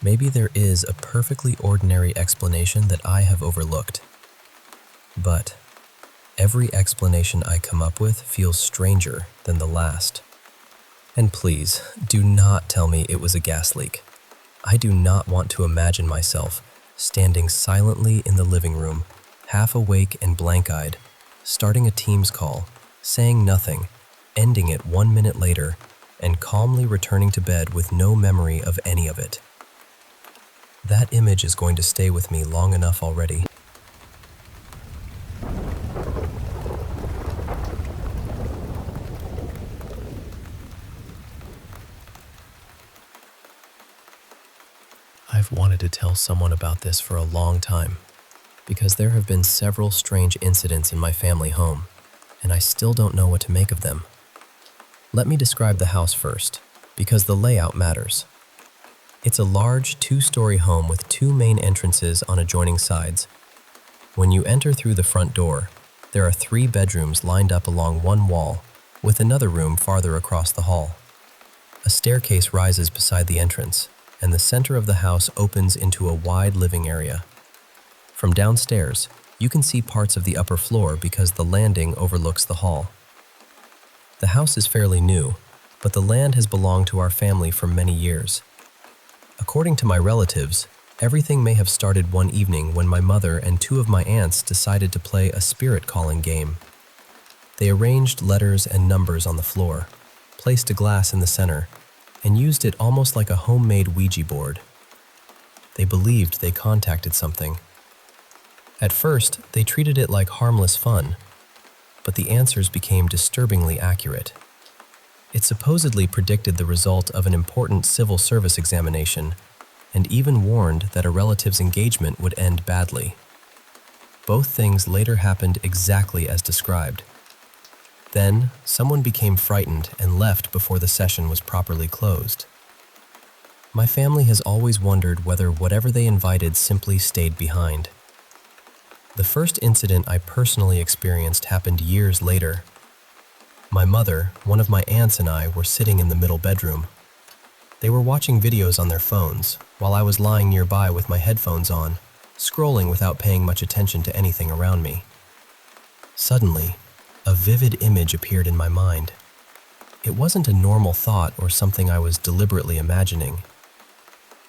Maybe there is a perfectly ordinary explanation that I have overlooked. But every explanation I come up with feels stranger than the last. And please, do not tell me it was a gas leak. I do not want to imagine myself standing silently in the living room, half awake and blank-eyed, starting a Teams call, saying nothing, ending it 1 minute later, and calmly returning to bed with no memory of any of it. That image is going to stay with me long enough already. I've wanted to tell someone about this for a long time, because there have been several strange incidents in my family home, and I still don't know what to make of them. Let me describe the house first, because the layout matters. It's a large 2-story home with 2 main entrances on adjoining sides. When you enter through the front door, there are 3 bedrooms lined up along one wall, with another room farther across the hall. A staircase rises beside the entrance, and the center of the house opens into a wide living area. From downstairs, you can see parts of the upper floor because the landing overlooks the hall. The house is fairly new, but the land has belonged to our family for many years. According to my relatives, everything may have started one evening when my mother and 2 of my aunts decided to play a spirit calling game. They arranged letters and numbers on the floor, placed a glass in the center, and used it almost like a homemade Ouija board. They believed they contacted something. At first, they treated it like harmless fun, but the answers became disturbingly accurate. It supposedly predicted the result of an important civil service examination and even warned that a relative's engagement would end badly. Both things later happened exactly as described. Then, someone became frightened and left before the session was properly closed. My family has always wondered whether whatever they invited simply stayed behind. The first incident I personally experienced happened years later. My mother, one of my aunts, and I were sitting in the middle bedroom. They were watching videos on their phones, while I was lying nearby with my headphones on, scrolling without paying much attention to anything around me. Suddenly, a vivid image appeared in my mind. It wasn't a normal thought or something I was deliberately imagining.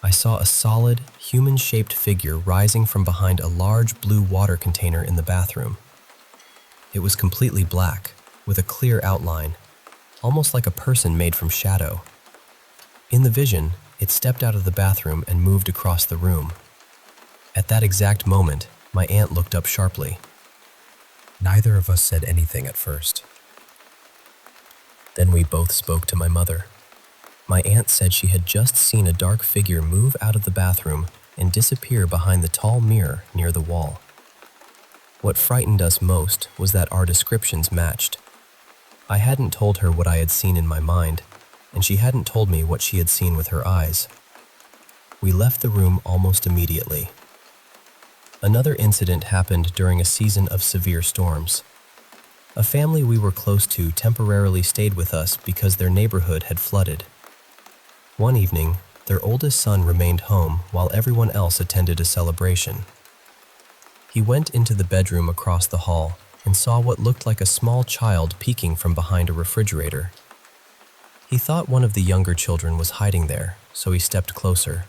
I saw a solid, human-shaped figure rising from behind a large blue water container in the bathroom. It was completely black, with a clear outline, almost like a person made from shadow. In the vision, it stepped out of the bathroom and moved across the room. At that exact moment, my aunt looked up sharply. Neither of us said anything at first. Then we both spoke to my mother. My aunt said she had just seen a dark figure move out of the bathroom and disappear behind the tall mirror near the wall. What frightened us most was that our descriptions matched. I hadn't told her what I had seen in my mind, and she hadn't told me what she had seen with her eyes. We left the room almost immediately. Another incident happened during a season of severe storms. A family we were close to temporarily stayed with us because their neighborhood had flooded. One evening, their oldest son remained home while everyone else attended a celebration. He went into the bedroom across the hall and saw what looked like a small child peeking from behind a refrigerator. He thought one of the younger children was hiding there, so he stepped closer.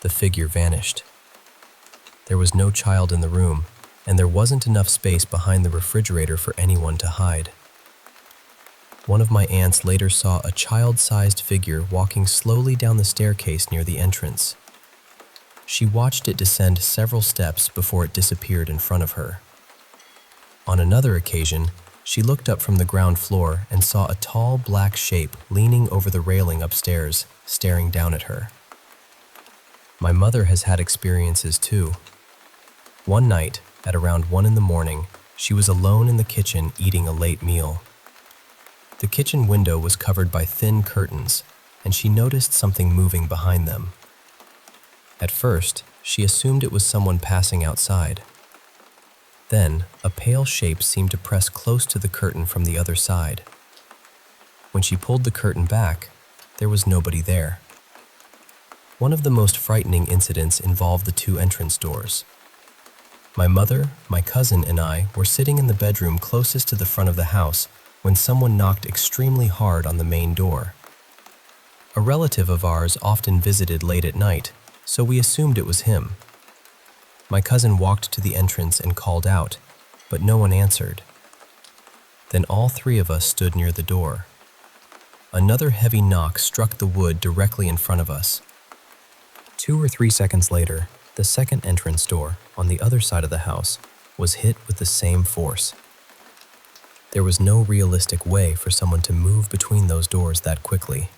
The figure vanished. There was no child in the room, and there wasn't enough space behind the refrigerator for anyone to hide. One of my aunts later saw a child-sized figure walking slowly down the staircase near the entrance. She watched it descend several steps before it disappeared in front of her. On another occasion, she looked up from the ground floor and saw a tall black shape leaning over the railing upstairs, staring down at her. My mother has had experiences too. One night, at around 1 in the morning, she was alone in the kitchen eating a late meal. The kitchen window was covered by thin curtains, and she noticed something moving behind them. At first, she assumed it was someone passing outside. Then, a pale shape seemed to press close to the curtain from the other side. When she pulled the curtain back, there was nobody there. One of the most frightening incidents involved the 2 entrance doors. My mother, my cousin, and I were sitting in the bedroom closest to the front of the house when someone knocked extremely hard on the main door. A relative of ours often visited late at night, so we assumed it was him. My cousin walked to the entrance and called out, but no one answered. Then all 3 of us stood near the door. Another heavy knock struck the wood directly in front of us. 2 or 3 seconds later, the second entrance door, on the other side of the house, was hit with the same force. There was no realistic way for someone to move between those doors that quickly.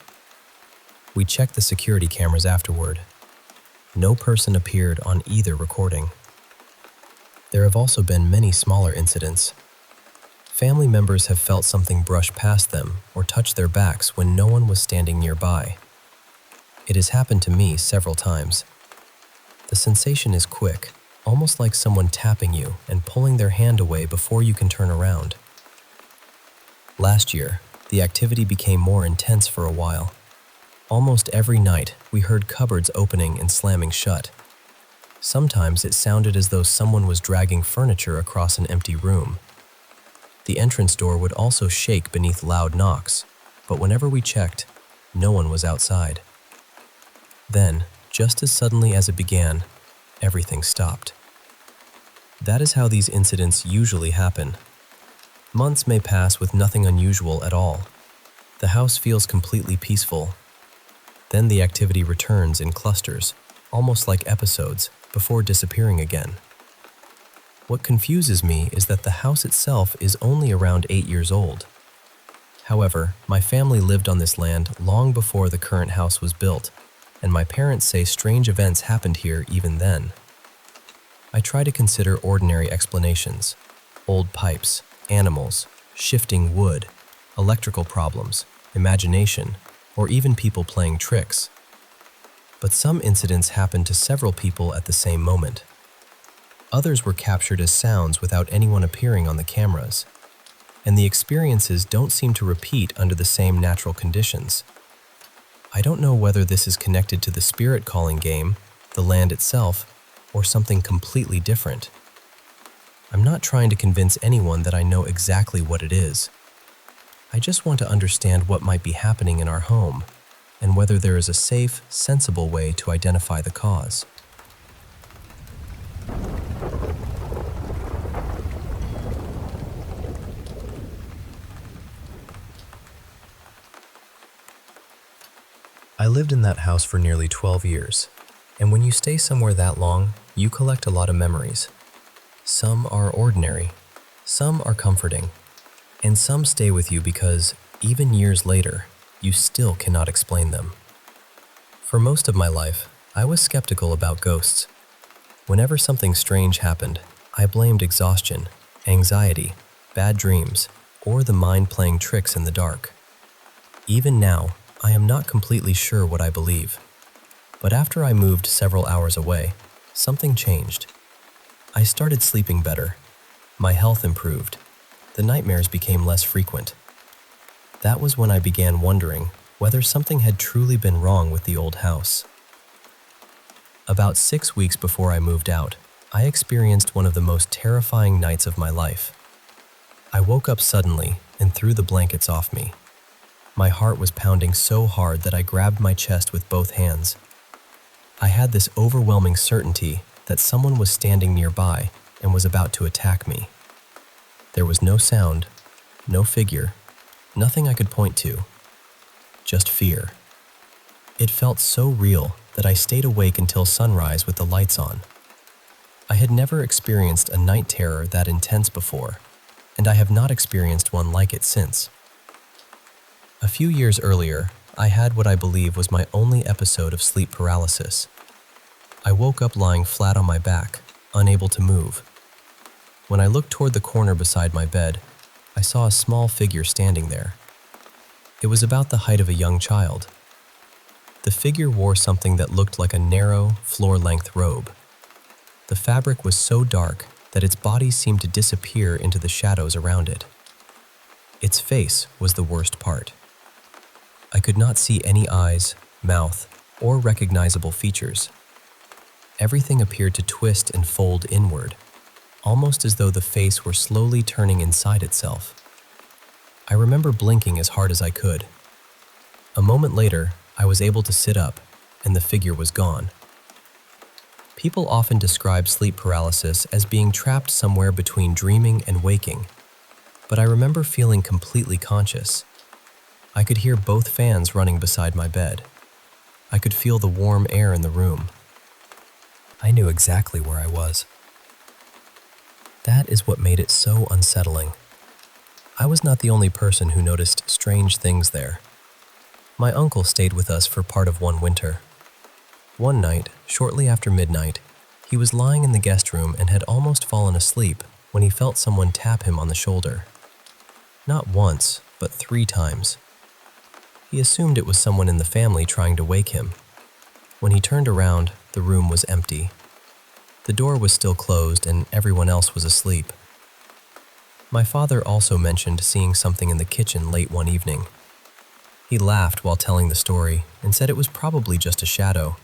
We checked the security cameras afterward. No person appeared on either recording. There have also been many smaller incidents. Family members have felt something brush past them or touch their backs when no one was standing nearby. It has happened to me several times. The sensation is quick, almost like someone tapping you and pulling their hand away before you can turn around. Last year, the activity became more intense for a while. Almost every night, we heard cupboards opening and slamming shut. Sometimes it sounded as though someone was dragging furniture across an empty room. The entrance door would also shake beneath loud knocks, but whenever we checked, no one was outside. Then, just as suddenly as it began, everything stopped. That is how these incidents usually happen. Months may pass with nothing unusual at all. The house feels completely peaceful. Then the activity returns in clusters, almost like episodes, before disappearing again. What confuses me is that the house itself is only around 8 years old. However, my family lived on this land long before the current house was built, and my parents say strange events happened here even then. I try to consider ordinary explanations: old pipes, animals, shifting wood, electrical problems, imagination, or even people playing tricks. But some incidents happened to several people at the same moment. Others were captured as sounds without anyone appearing on the cameras, and the experiences don't seem to repeat under the same natural conditions. I don't know whether this is connected to the spirit calling game, the land itself, or something completely different. I'm not trying to convince anyone that I know exactly what it is. I just want to understand what might be happening in our home, and whether there is a safe, sensible way to identify the cause. I lived in that house for nearly 12 years, and when you stay somewhere that long, you collect a lot of memories. Some are ordinary, some are comforting, and some stay with you because, even years later, you still cannot explain them. For most of my life, I was skeptical about ghosts. Whenever something strange happened, I blamed exhaustion, anxiety, bad dreams, or the mind playing tricks in the dark. Even now, I am not completely sure what I believe. But after I moved several hours away, something changed. I started sleeping better. My health improved. The nightmares became less frequent. That was when I began wondering whether something had truly been wrong with the old house. About 6 weeks before I moved out, I experienced one of the most terrifying nights of my life. I woke up suddenly and threw the blankets off me. My heart was pounding so hard that I grabbed my chest with both hands. I had this overwhelming certainty that someone was standing nearby and was about to attack me. There was no sound, no figure, nothing I could point to, just fear. It felt so real that I stayed awake until sunrise with the lights on. I had never experienced a night terror that intense before, and I have not experienced one like it since. A few years earlier, I had what I believe was my only episode of sleep paralysis. I woke up lying flat on my back, unable to move. When I looked toward the corner beside my bed, I saw a small figure standing there. It was about the height of a young child. The figure wore something that looked like a narrow, floor-length robe. The fabric was so dark that its body seemed to disappear into the shadows around it. Its face was the worst part. I could not see any eyes, mouth, or recognizable features. Everything appeared to twist and fold inward, almost as though the face were slowly turning inside itself. I remember blinking as hard as I could. A moment later, I was able to sit up, and the figure was gone. People often describe sleep paralysis as being trapped somewhere between dreaming and waking, but I remember feeling completely conscious. I could hear both fans running beside my bed. I could feel the warm air in the room. I knew exactly where I was. That is what made it so unsettling. I was not the only person who noticed strange things there. My uncle stayed with us for part of one winter. One night, shortly after midnight, he was lying in the guest room and had almost fallen asleep when he felt someone tap him on the shoulder. Not once, but 3 times. He assumed it was someone in the family trying to wake him. When he turned around, the room was empty. The door was still closed and everyone else was asleep. My father also mentioned seeing something in the kitchen late one evening. He laughed while telling the story and said it was probably just a shadow,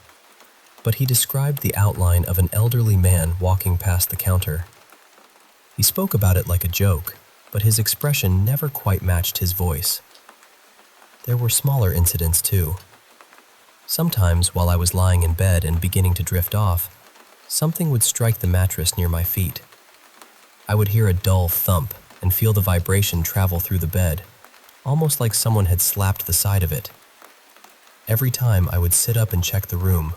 but he described the outline of an elderly man walking past the counter. He spoke about it like a joke, but his expression never quite matched his voice. There were smaller incidents too. Sometimes, while I was lying in bed and beginning to drift off, something would strike the mattress near my feet. I would hear a dull thump and feel the vibration travel through the bed, almost like someone had slapped the side of it. Every time I would sit up and check the room,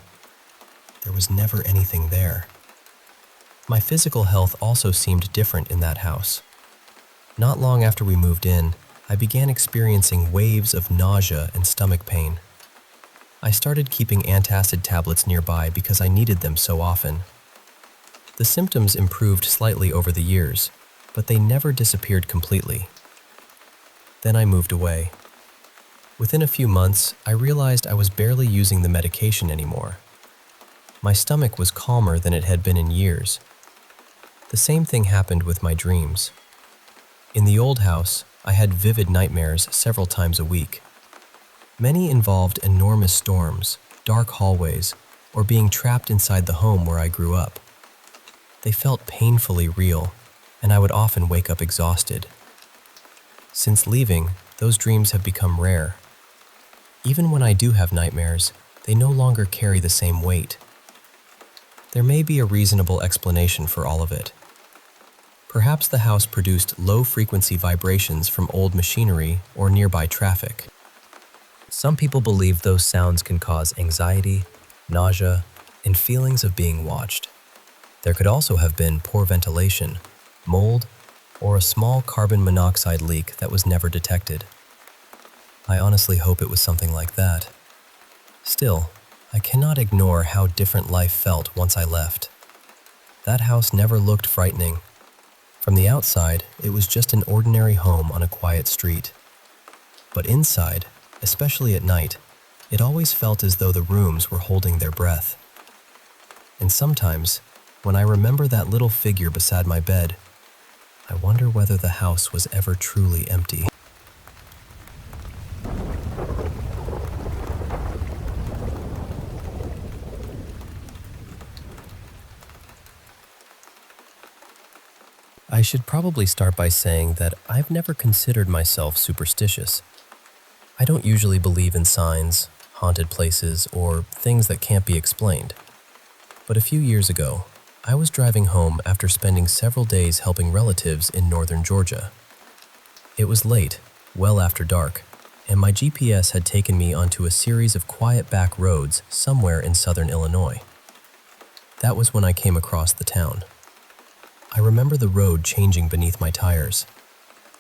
there was never anything there. My physical health also seemed different in that house. Not long after we moved in, I began experiencing waves of nausea and stomach pain. I started keeping antacid tablets nearby because I needed them so often. The symptoms improved slightly over the years, but they never disappeared completely. Then I moved away. Within a few months, I realized I was barely using the medication anymore. My stomach was calmer than it had been in years. The same thing happened with my dreams. In the old house, I had vivid nightmares several times a week. Many involved enormous storms, dark hallways, or being trapped inside the home where I grew up. They felt painfully real, and I would often wake up exhausted. Since leaving, those dreams have become rare. Even when I do have nightmares, they no longer carry the same weight. There may be a reasonable explanation for all of it. Perhaps the house produced low-frequency vibrations from old machinery or nearby traffic. Some people believe those sounds can cause anxiety, nausea, and feelings of being watched. There could also have been poor ventilation, mold, or a small carbon monoxide leak that was never detected. I honestly hope it was something like that. Still, I cannot ignore how different life felt once I left. That house never looked frightening. From the outside, it was just an ordinary home on a quiet street. But inside, especially at night, it always felt as though the rooms were holding their breath. And sometimes, when I remember that little figure beside my bed, I wonder whether the house was ever truly empty. I should probably start by saying that I've never considered myself superstitious. I don't usually believe in signs, haunted places, or things that can't be explained. But a few years ago, I was driving home after spending several days helping relatives in northern Georgia. It was late, well after dark, and my GPS had taken me onto a series of quiet back roads somewhere in southern Illinois. That was when I came across the town. I remember the road changing beneath my tires.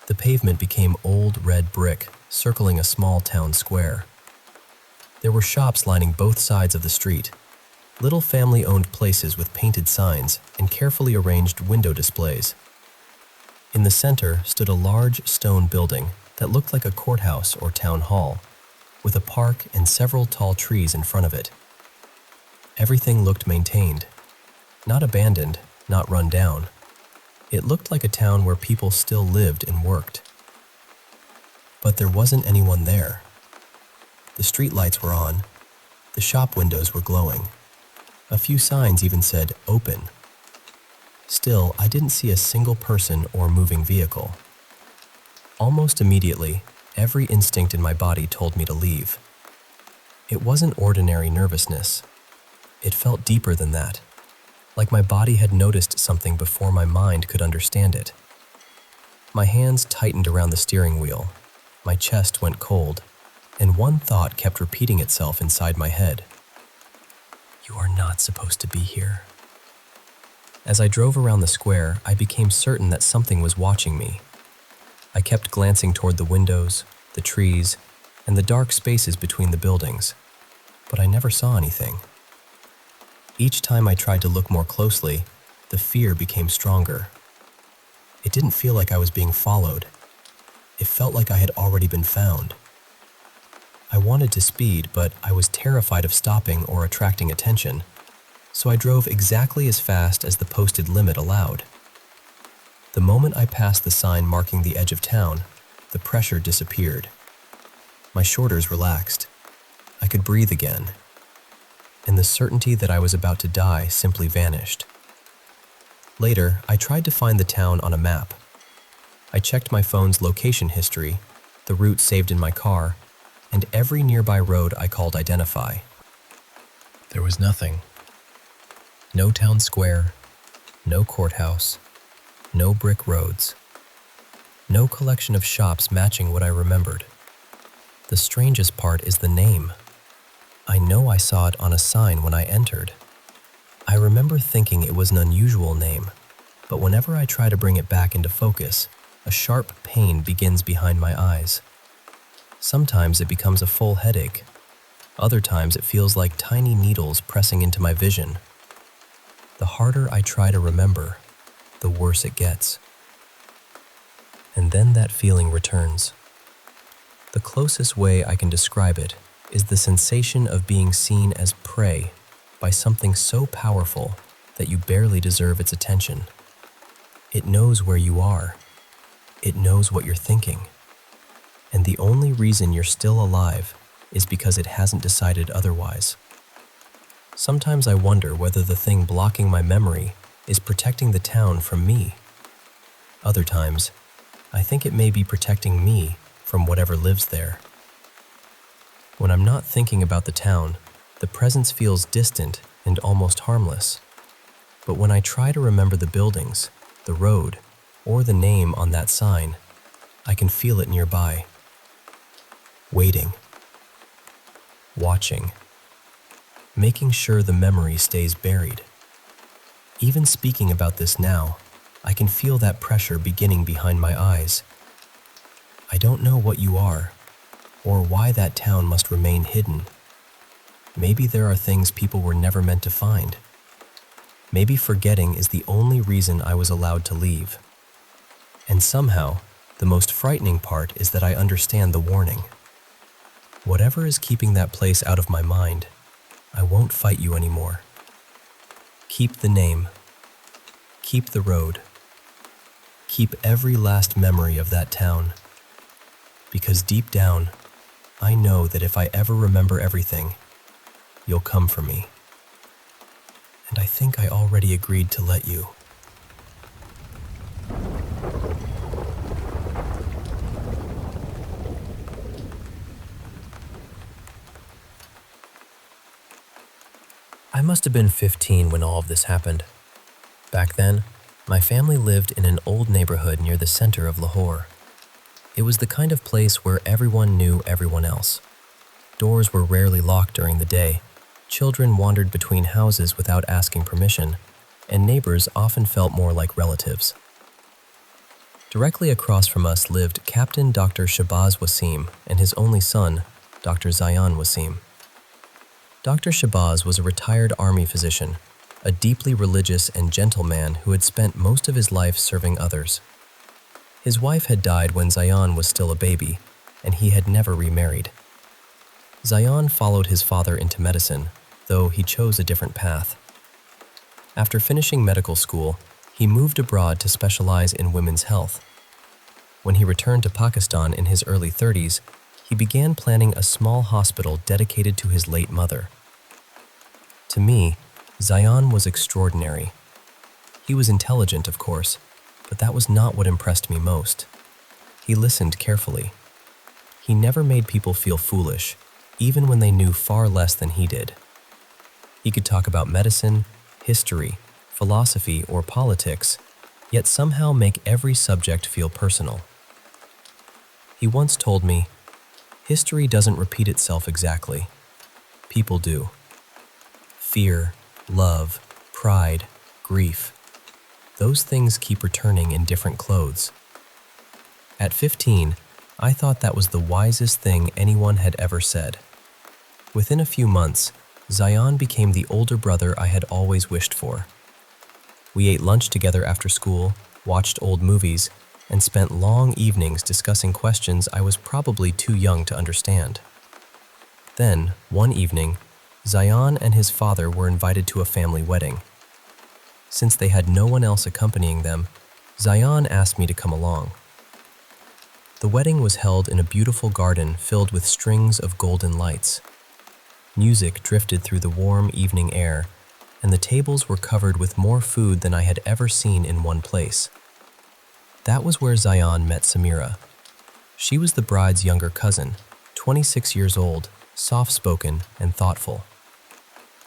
The pavement became old red brick, circling a small town square. There were shops lining both sides of the street, little family-owned places with painted signs and carefully arranged window displays. In the center stood a large stone building that looked like a courthouse or town hall, with a park and several tall trees in front of it. Everything looked maintained, not abandoned, not run down. It looked like a town where people still lived and worked. But there wasn't anyone there. The street lights were on. The shop windows were glowing. A few signs even said, "Open." Still, I didn't see a single person or moving vehicle. Almost immediately, every instinct in my body told me to leave. It wasn't ordinary nervousness. It felt deeper than that, like my body had noticed something before my mind could understand it. My hands tightened around the steering wheel, my chest went cold, and one thought kept repeating itself inside my head. You are not supposed to be here. As I drove around the square, I became certain that something was watching me. I kept glancing toward the windows, the trees, and the dark spaces between the buildings, but I never saw anything. Each time I tried to look more closely, the fear became stronger. It didn't feel like I was being followed. It felt like I had already been found. I wanted to speed, but I was terrified of stopping or attracting attention, so I drove exactly as fast as the posted limit allowed. The moment I passed the sign marking the edge of town, the pressure disappeared. My shoulders relaxed. I could breathe again, and the certainty that I was about to die simply vanished. Later, I tried to find the town on a map. I checked my phone's location history, the route saved in my car, and every nearby road I called identify. There was nothing. No town square, no courthouse, no brick roads, no collection of shops matching what I remembered. The strangest part is the name. I know I saw it on a sign when I entered. I remember thinking it was an unusual name, but whenever I try to bring it back into focus, a sharp pain begins behind my eyes. Sometimes it becomes a full headache. Other times it feels like tiny needles pressing into my vision. The harder I try to remember, the worse it gets. And then that feeling returns. The closest way I can describe it is the sensation of being seen as prey by something so powerful that you barely deserve its attention. It knows where you are. It knows what you're thinking. And the only reason you're still alive is because it hasn't decided otherwise. Sometimes I wonder whether the thing blocking my memory is protecting the town from me. Other times, I think it may be protecting me from whatever lives there. When I'm not thinking about the town, the presence feels distant and almost harmless. But when I try to remember the buildings, the road, or the name on that sign, I can feel it nearby. Waiting. Watching. Making sure the memory stays buried. Even speaking about this now, I can feel that pressure beginning behind my eyes. I don't know what you are, or why that town must remain hidden. Maybe there are things people were never meant to find. Maybe forgetting is the only reason I was allowed to leave. And somehow, the most frightening part is that I understand the warning. Whatever is keeping that place out of my mind, I won't fight you anymore. Keep the name. Keep the road. Keep every last memory of that town. Because deep down, I know that if I ever remember everything, you'll come for me. And I think I already agreed to let you. I must have been 15 when all of this happened. Back then, my family lived in an old neighborhood near the center of Lahore. It was the kind of place where everyone knew everyone else. Doors were rarely locked during the day. Children wandered between houses without asking permission, and neighbors often felt more like relatives. Directly across from us lived Captain Dr. Shabazz Wasim and his only son, Dr. Zayan Wasim. Dr. Shabazz was a retired army physician, a deeply religious and gentle man who had spent most of his life serving others. His wife had died when Zayan was still a baby, and he had never remarried. Zayan followed his father into medicine, though he chose a different path. After finishing medical school, he moved abroad to specialize in women's health. When he returned to Pakistan in his early 30s, he began planning a small hospital dedicated to his late mother. To me, Zayan was extraordinary. He was intelligent, of course, but that was not what impressed me most. He listened carefully. He never made people feel foolish, even when they knew far less than he did. He could talk about medicine, history, philosophy, or politics, yet somehow make every subject feel personal. He once told me, "History doesn't repeat itself exactly. People do. Fear, love, pride, grief. Those things keep returning in different clothes." At 15, I thought that was the wisest thing anyone had ever said. Within a few months, Zayan became the older brother I had always wished for. We ate lunch together after school, watched old movies, and spent long evenings discussing questions I was probably too young to understand. Then, one evening, Zayan and his father were invited to a family wedding. Since they had no one else accompanying them, Zayan asked me to come along. The wedding was held in a beautiful garden filled with strings of golden lights. Music drifted through the warm evening air, and the tables were covered with more food than I had ever seen in one place. That was where Zayan met Samira. She was the bride's younger cousin, 26 years old, soft-spoken and thoughtful.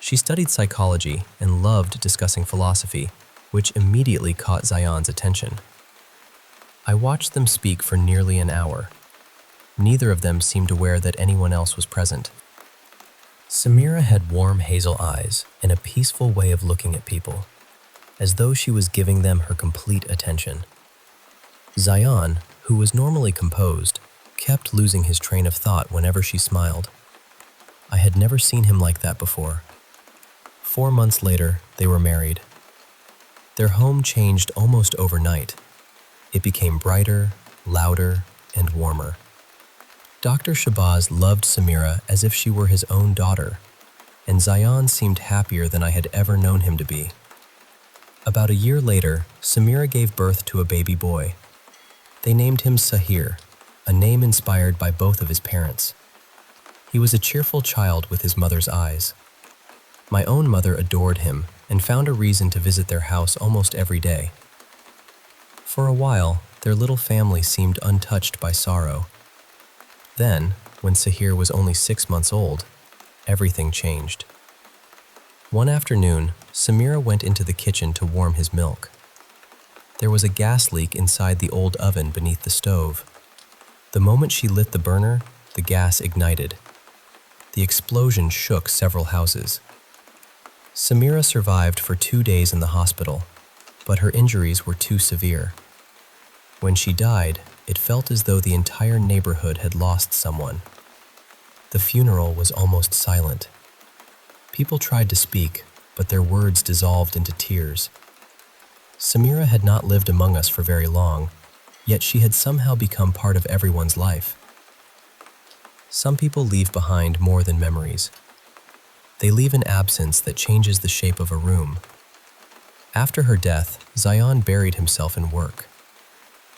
She studied psychology and loved discussing philosophy, which immediately caught Zayan's attention. I watched them speak for nearly an hour. Neither of them seemed aware that anyone else was present. Samira had warm hazel eyes and a peaceful way of looking at people, as though she was giving them her complete attention. Zayan, who was normally composed, kept losing his train of thought whenever she smiled. I had never seen him like that before. 4 months later, they were married. Their home changed almost overnight. It became brighter, louder, and warmer. Dr. Shabazz loved Samira as if she were his own daughter, and Zayan seemed happier than I had ever known him to be. About a year later, Samira gave birth to a baby boy. They named him Sahir, a name inspired by both of his parents. He was a cheerful child with his mother's eyes. My own mother adored him and found a reason to visit their house almost every day. For a while, their little family seemed untouched by sorrow. Then, when Sahir was only 6 months old, everything changed. One afternoon, Samira went into the kitchen to warm his milk. There was a gas leak inside the old oven beneath the stove. The moment she lit the burner, the gas ignited. The explosion shook several houses. Samira survived for 2 days in the hospital, but her injuries were too severe. When she died, it felt as though the entire neighborhood had lost someone. The funeral was almost silent. People tried to speak, but their words dissolved into tears. Samira had not lived among us for very long, yet she had somehow become part of everyone's life. Some people leave behind more than memories. They leave an absence that changes the shape of a room. After her death, Zion buried himself in work.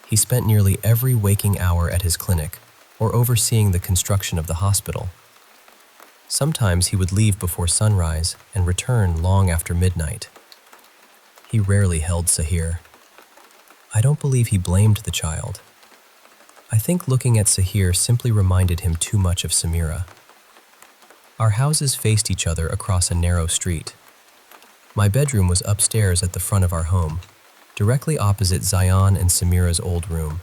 He spent nearly every waking hour at his clinic or overseeing the construction of the hospital. Sometimes he would leave before sunrise and return long after midnight. He rarely held Sahir. I don't believe he blamed the child. I think looking at Sahir simply reminded him too much of Samira. Our houses faced each other across a narrow street. My bedroom was upstairs at the front of our home, directly opposite Zion and Samira's old room.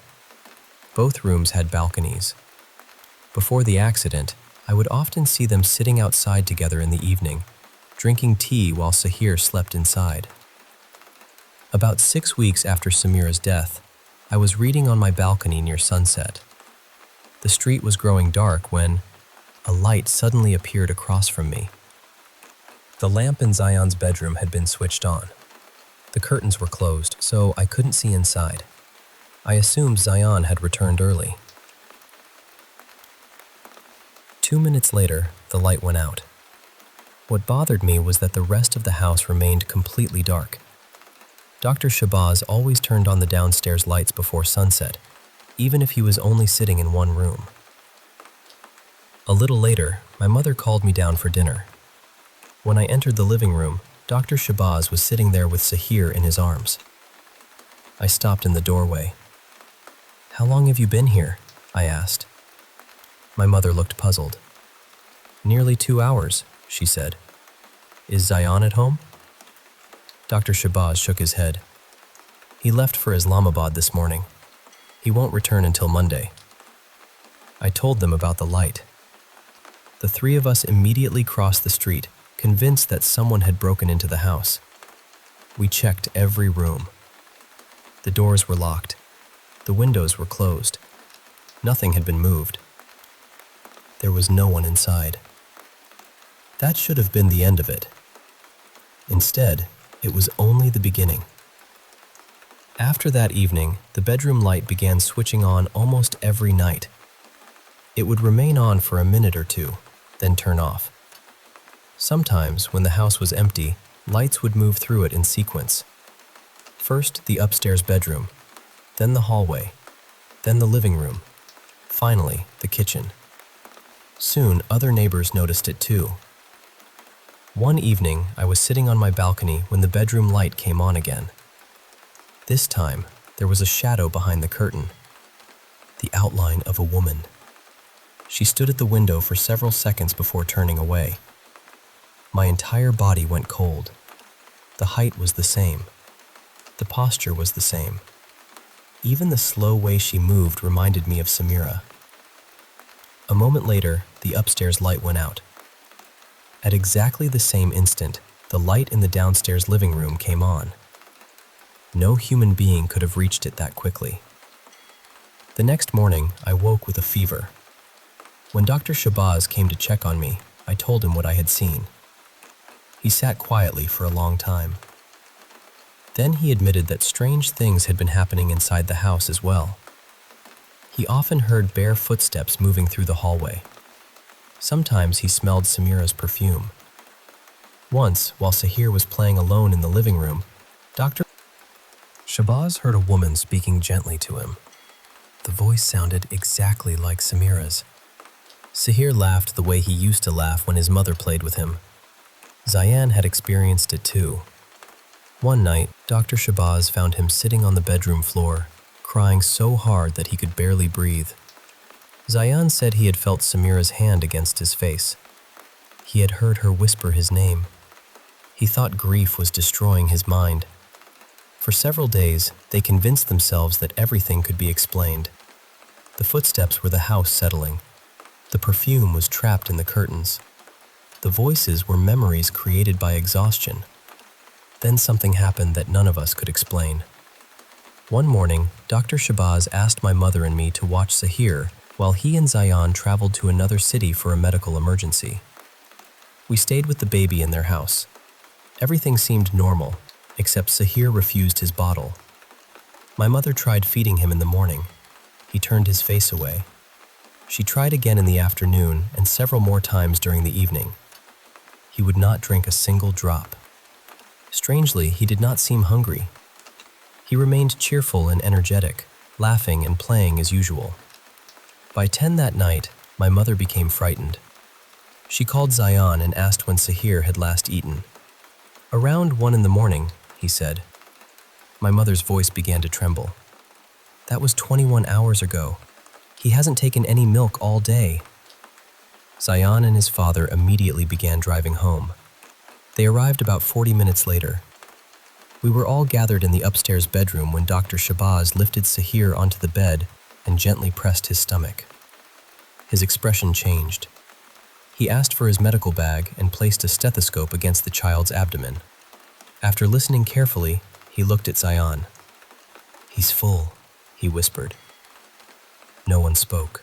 Both rooms had balconies. Before the accident, I would often see them sitting outside together in the evening, drinking tea while Sahir slept inside. About 6 weeks after Samira's death, I was reading on my balcony near sunset. The street was growing dark when a light suddenly appeared across from me. The lamp in Zion's bedroom had been switched on. The curtains were closed, so I couldn't see inside. I assumed Zion had returned early. 2 minutes later, the light went out. What bothered me was that the rest of the house remained completely dark. Dr. Shabazz always turned on the downstairs lights before sunset, even if he was only sitting in one room. A little later, my mother called me down for dinner. When I entered the living room, Dr. Shabazz was sitting there with Sahir in his arms. I stopped in the doorway. "How long have you been here?" I asked. My mother looked puzzled. "Nearly 2 hours," she said. "Is Zion at home?" Dr. Shabazz shook his head. "He left for Islamabad this morning. He won't return until Monday." I told them about the light. The three of us immediately crossed the street, convinced that someone had broken into the house. We checked every room. The doors were locked. The windows were closed. Nothing had been moved. There was no one inside. That should have been the end of it. Instead, it was only the beginning. After that evening, the bedroom light began switching on almost every night. It would remain on for a minute or two, then turn off. Sometimes, when the house was empty, lights would move through it in sequence. First, the upstairs bedroom, then the hallway, then the living room, finally, the kitchen. Soon, other neighbors noticed it too. One evening, I was sitting on my balcony when the bedroom light came on again. This time, there was a shadow behind the curtain, the outline of a woman. She stood at the window for several seconds before turning away. My entire body went cold. The height was the same. The posture was the same. Even the slow way she moved reminded me of Samira. A moment later, the upstairs light went out. At exactly the same instant, the light in the downstairs living room came on. No human being could have reached it that quickly. The next morning, I woke with a fever. When Dr. Shabazz came to check on me, I told him what I had seen. He sat quietly for a long time. Then he admitted that strange things had been happening inside the house as well. He often heard bare footsteps moving through the hallway. Sometimes he smelled Samira's perfume. Once, while Sahir was playing alone in the living room, Dr. Shabazz heard a woman speaking gently to him. The voice sounded exactly like Samira's. Sahir laughed the way he used to laugh when his mother played with him. Zion had experienced it too. One night, Dr. Shabazz found him sitting on the bedroom floor, crying so hard that he could barely breathe. Zion said he had felt Samira's hand against his face. He had heard her whisper his name. He thought grief was destroying his mind. For several days, they convinced themselves that everything could be explained. The footsteps were the house settling. The perfume was trapped in the curtains. The voices were memories created by exhaustion. Then something happened that none of us could explain. One morning, Dr. Shabazz asked my mother and me to watch Sahir while he and Zayan traveled to another city for a medical emergency. We stayed with the baby in their house. Everything seemed normal, except Sahir refused his bottle. My mother tried feeding him in the morning. He turned his face away. She tried again in the afternoon and several more times during the evening. He would not drink a single drop. Strangely, he did not seem hungry. He remained cheerful and energetic, laughing and playing as usual. By 10 that night, my mother became frightened. She called Zayan and asked when Sahir had last eaten. "Around 1 in the morning," he said. My mother's voice began to tremble. "That was 21 hours ago. He hasn't taken any milk all day." Zayan and his father immediately began driving home. They arrived about 40 minutes later. We were all gathered in the upstairs bedroom when Dr. Shabazz lifted Sahir onto the bed and gently pressed his stomach. His expression changed. He asked for his medical bag and placed a stethoscope against the child's abdomen. After listening carefully, he looked at Zayan. "He's full," he whispered. No one spoke.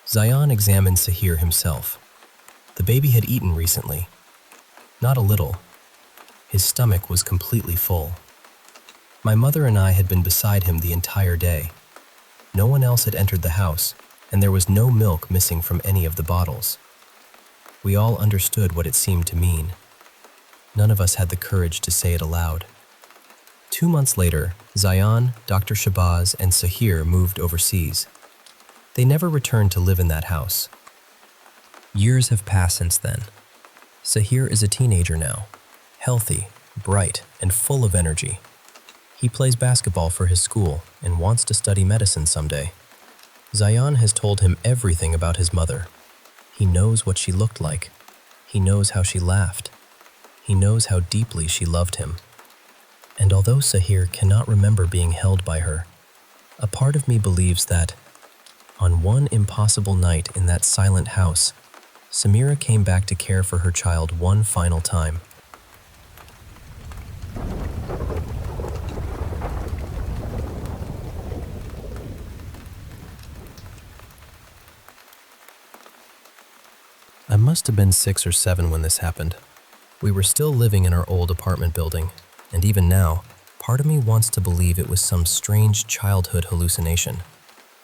Zayan examined Sahir himself. The baby had eaten recently. Not a little. His stomach was completely full. My mother and I had been beside him the entire day. No one else had entered the house, and there was no milk missing from any of the bottles. We all understood what it seemed to mean. None of us had the courage to say it aloud. 2 months later, Zayan, Dr. Shabazz, and Sahir moved overseas. They never returned to live in that house. Years have passed since then. Sahir is a teenager now, healthy, bright, and full of energy. He plays basketball for his school and wants to study medicine someday. Zayan has told him everything about his mother. He knows what she looked like. He knows how she laughed. He knows how deeply she loved him. And although Sahir cannot remember being held by her, a part of me believes that, on one impossible night in that silent house, Samira came back to care for her child one final time. I must have been 6 or 7 when this happened. We were still living in our old apartment building, and even now, part of me wants to believe it was some strange childhood hallucination.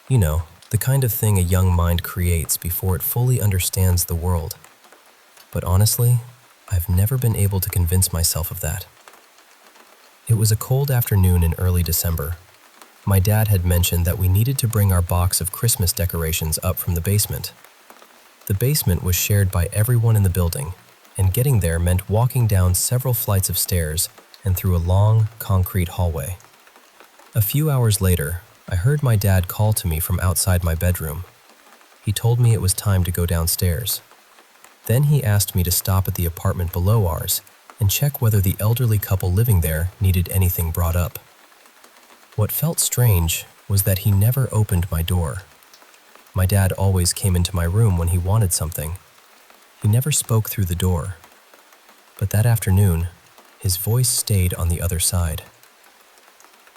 You know, the kind of thing a young mind creates before it fully understands the world. But honestly, I've never been able to convince myself of that. It was a cold afternoon in early December. My dad had mentioned that we needed to bring our box of Christmas decorations up from the basement. The basement was shared by everyone in the building, and getting there meant walking down several flights of stairs and through a long, concrete hallway. A few hours later, I heard my dad call to me from outside my bedroom. He told me it was time to go downstairs. Then he asked me to stop at the apartment below ours and check whether the elderly couple living there needed anything brought up. What felt strange was that he never opened my door. My dad always came into my room when he wanted something. He never spoke through the door. But that afternoon, his voice stayed on the other side.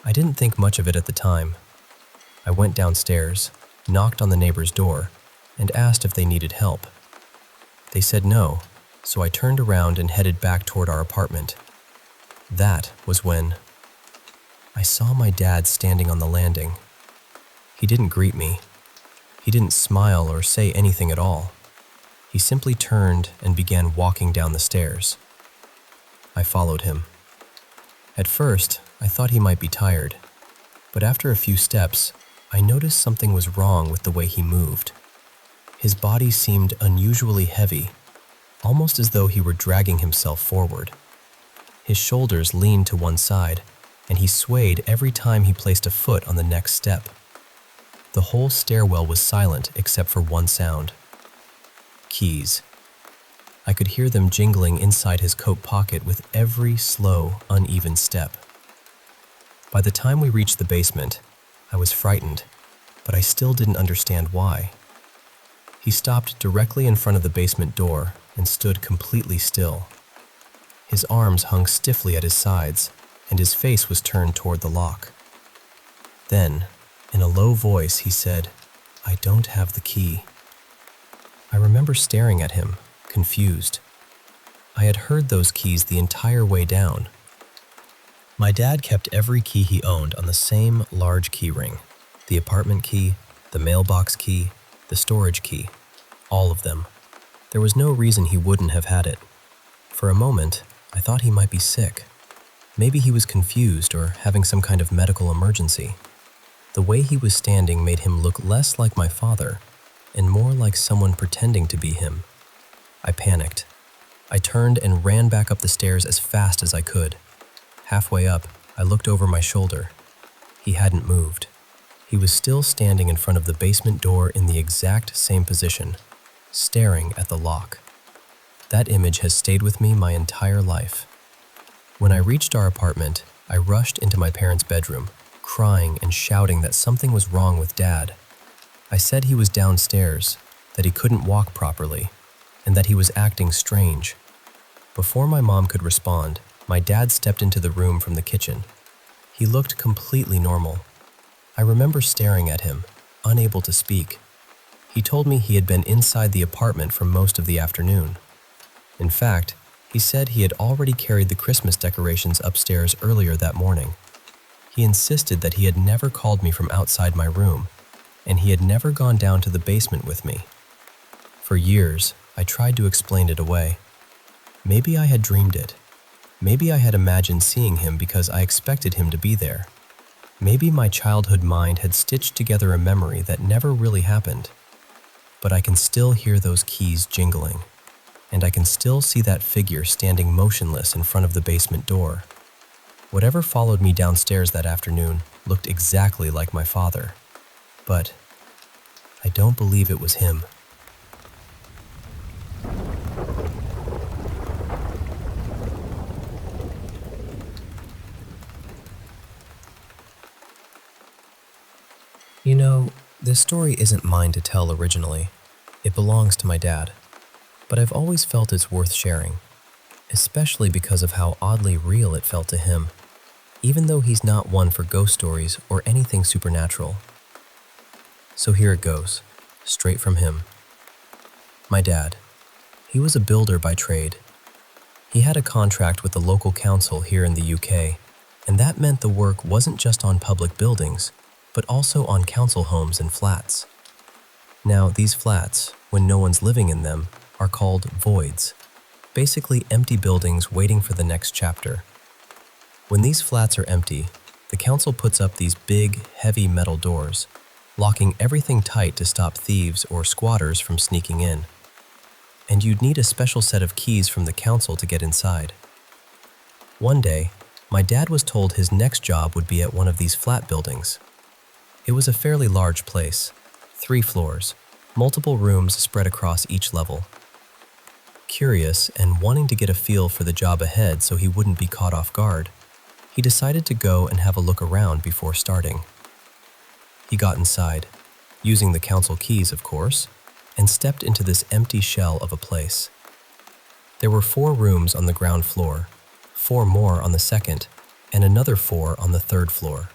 I didn't think much of it at the time. I went downstairs, knocked on the neighbor's door, and asked if they needed help. They said no, so I turned around and headed back toward our apartment. That was when I saw my dad standing on the landing. He didn't greet me. He didn't smile or say anything at all. He simply turned and began walking down the stairs. I followed him. At first, I thought he might be tired, but after a few steps, I noticed something was wrong with the way he moved. His body seemed unusually heavy, almost as though he were dragging himself forward. His shoulders leaned to one side, and he swayed every time he placed a foot on the next step. The whole stairwell was silent except for one sound. Keys. I could hear them jingling inside his coat pocket with every slow, uneven step. By the time we reached the basement, I was frightened, but I still didn't understand why. He stopped directly in front of the basement door and stood completely still. His arms hung stiffly at his sides, and his face was turned toward the lock. Then, in a low voice, he said, I don't have the key. I remember staring at him, confused. I had heard those keys the entire way down. My dad kept every key he owned on the same large key ring. The apartment key, the mailbox key, the storage key. All of them. There was no reason he wouldn't have had it. For a moment, I thought he might be sick. Maybe he was confused or having some kind of medical emergency. The way he was standing made him look less like my father and more like someone pretending to be him. I panicked. I turned and ran back up the stairs as fast as I could. Halfway up, I looked over my shoulder. He hadn't moved. He was still standing in front of the basement door in the exact same position, staring at the lock. That image has stayed with me my entire life. When I reached our apartment, I rushed into my parents' bedroom, crying and shouting that something was wrong with Dad. I said he was downstairs, that he couldn't walk properly, and that he was acting strange. Before my mom could respond, my dad stepped into the room from the kitchen. He looked completely normal. I remember staring at him, unable to speak. He told me he had been inside the apartment for most of the afternoon. In fact, he said he had already carried the Christmas decorations upstairs earlier that morning. He insisted that he had never called me from outside my room, and he had never gone down to the basement with me. For years, I tried to explain it away. Maybe I had dreamed it. Maybe I had imagined seeing him because I expected him to be there. Maybe my childhood mind had stitched together a memory that never really happened. But I can still hear those keys jingling, and I can still see that figure standing motionless in front of the basement door. Whatever followed me downstairs that afternoon looked exactly like my father. But I don't believe it was him. You know, this story isn't mine to tell originally. It belongs to my dad. But I've always felt it's worth sharing, especially because of how oddly real it felt to him, even though he's not one for ghost stories or anything supernatural. So here it goes, straight from him. My dad. He was a builder by trade. He had a contract with the local council here in the UK, and that meant the work wasn't just on public buildings, but also on council homes and flats. Now, these flats, when no one's living in them, are called voids, basically empty buildings waiting for the next chapter. When these flats are empty, the council puts up these big, heavy metal doors, locking everything tight to stop thieves or squatters from sneaking in. And you'd need a special set of keys from the council to get inside. One day, my dad was told his next job would be at one of these flat buildings. It was a fairly large place, 3 floors, multiple rooms spread across each level. Curious and wanting to get a feel for the job ahead so he wouldn't be caught off guard, he decided to go and have a look around before starting. He got inside, using the council keys, of course, and stepped into this empty shell of a place. There were 4 rooms on the ground floor, 4 more on the second, and another 4 on the third floor.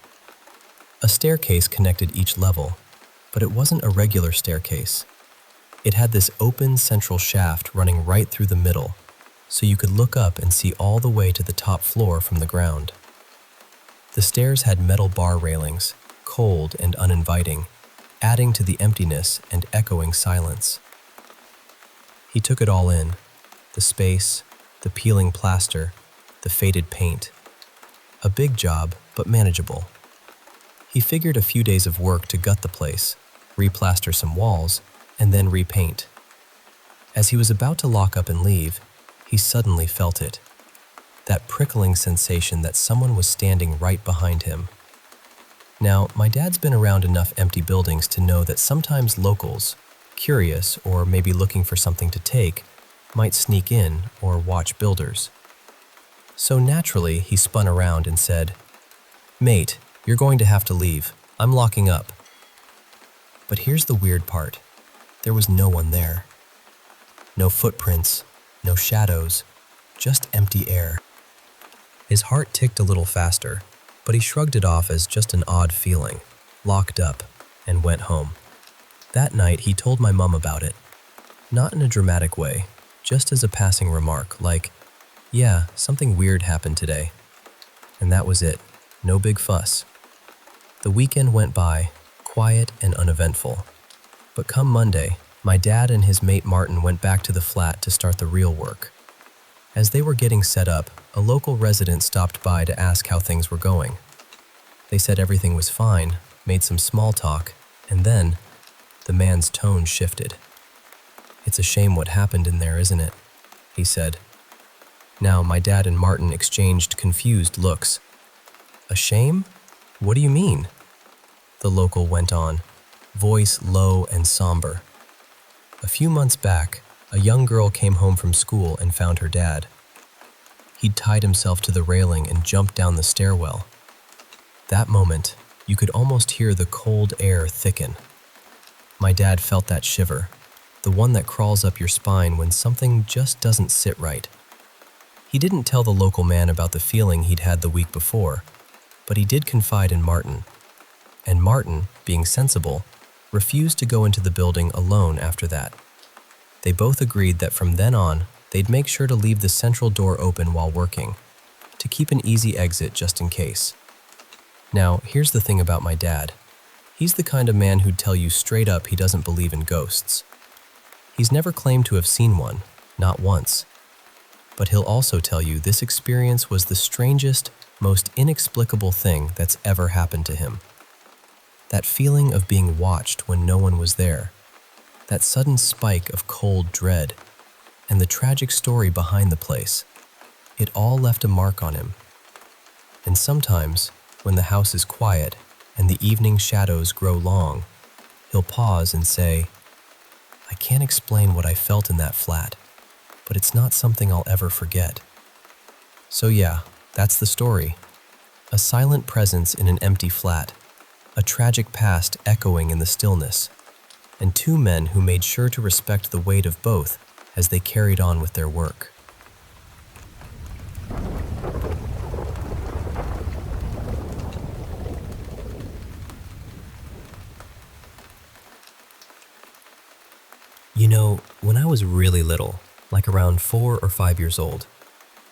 A staircase connected each level, but it wasn't a regular staircase. It had this open central shaft running right through the middle, so you could look up and see all the way to the top floor from the ground. The stairs had metal bar railings, cold and uninviting, adding to the emptiness and echoing silence. He took it all in, the space, the peeling plaster, the faded paint. A big job, but manageable. He figured a few days of work to gut the place, replaster some walls, and then repaint. As he was about to lock up and leave, he suddenly felt it. That prickling sensation that someone was standing right behind him. Now, my dad's been around enough empty buildings to know that sometimes locals, curious or maybe looking for something to take, might sneak in or watch builders. So naturally, he spun around and said, "Mate, you're going to have to leave. I'm locking up." But here's the weird part. There was no one there. No footprints, no shadows, just empty air. His heart ticked a little faster, but he shrugged it off as just an odd feeling, locked up, and went home. That night, he told my mom about it, not in a dramatic way, just as a passing remark, like, "Yeah, something weird happened today." And that was it. No big fuss. The weekend went by, quiet and uneventful. But come Monday, my dad and his mate Martin went back to the flat to start the real work. As they were getting set up, a local resident stopped by to ask how things were going. They said everything was fine, made some small talk, and then the man's tone shifted. "It's a shame what happened in there, isn't it?" he said. Now, my dad and Martin exchanged confused looks. "A shame? What do you mean?" The local went on, voice low and somber. "A few months back, a young girl came home from school and found her dad. He'd tied himself to the railing and jumped down the stairwell. That moment, you could almost hear the cold air thicken. My dad felt that shiver, the one that crawls up your spine when something just doesn't sit right. He didn't tell the local man about the feeling he'd had the week before, but he did confide in Martin. And Martin, being sensible, refused to go into the building alone after that. They both agreed that from then on, they'd make sure to leave the central door open while working, to keep an easy exit just in case. Now, here's the thing about my dad. He's the kind of man who'd tell you straight up he doesn't believe in ghosts. He's never claimed to have seen one, not once. But he'll also tell you this experience was the strangest, most inexplicable thing that's ever happened to him. That feeling of being watched when no one was there, that sudden spike of cold dread, and the tragic story behind the place, it all left a mark on him. And sometimes, when the house is quiet and the evening shadows grow long, he'll pause and say, "I can't explain what I felt in that flat, but it's not something I'll ever forget." So yeah, that's the story. A silent presence in an empty flat, a tragic past echoing in the stillness, and two men who made sure to respect the weight of both as they carried on with their work. You know, when I was really little, like around 4 or 5 years old,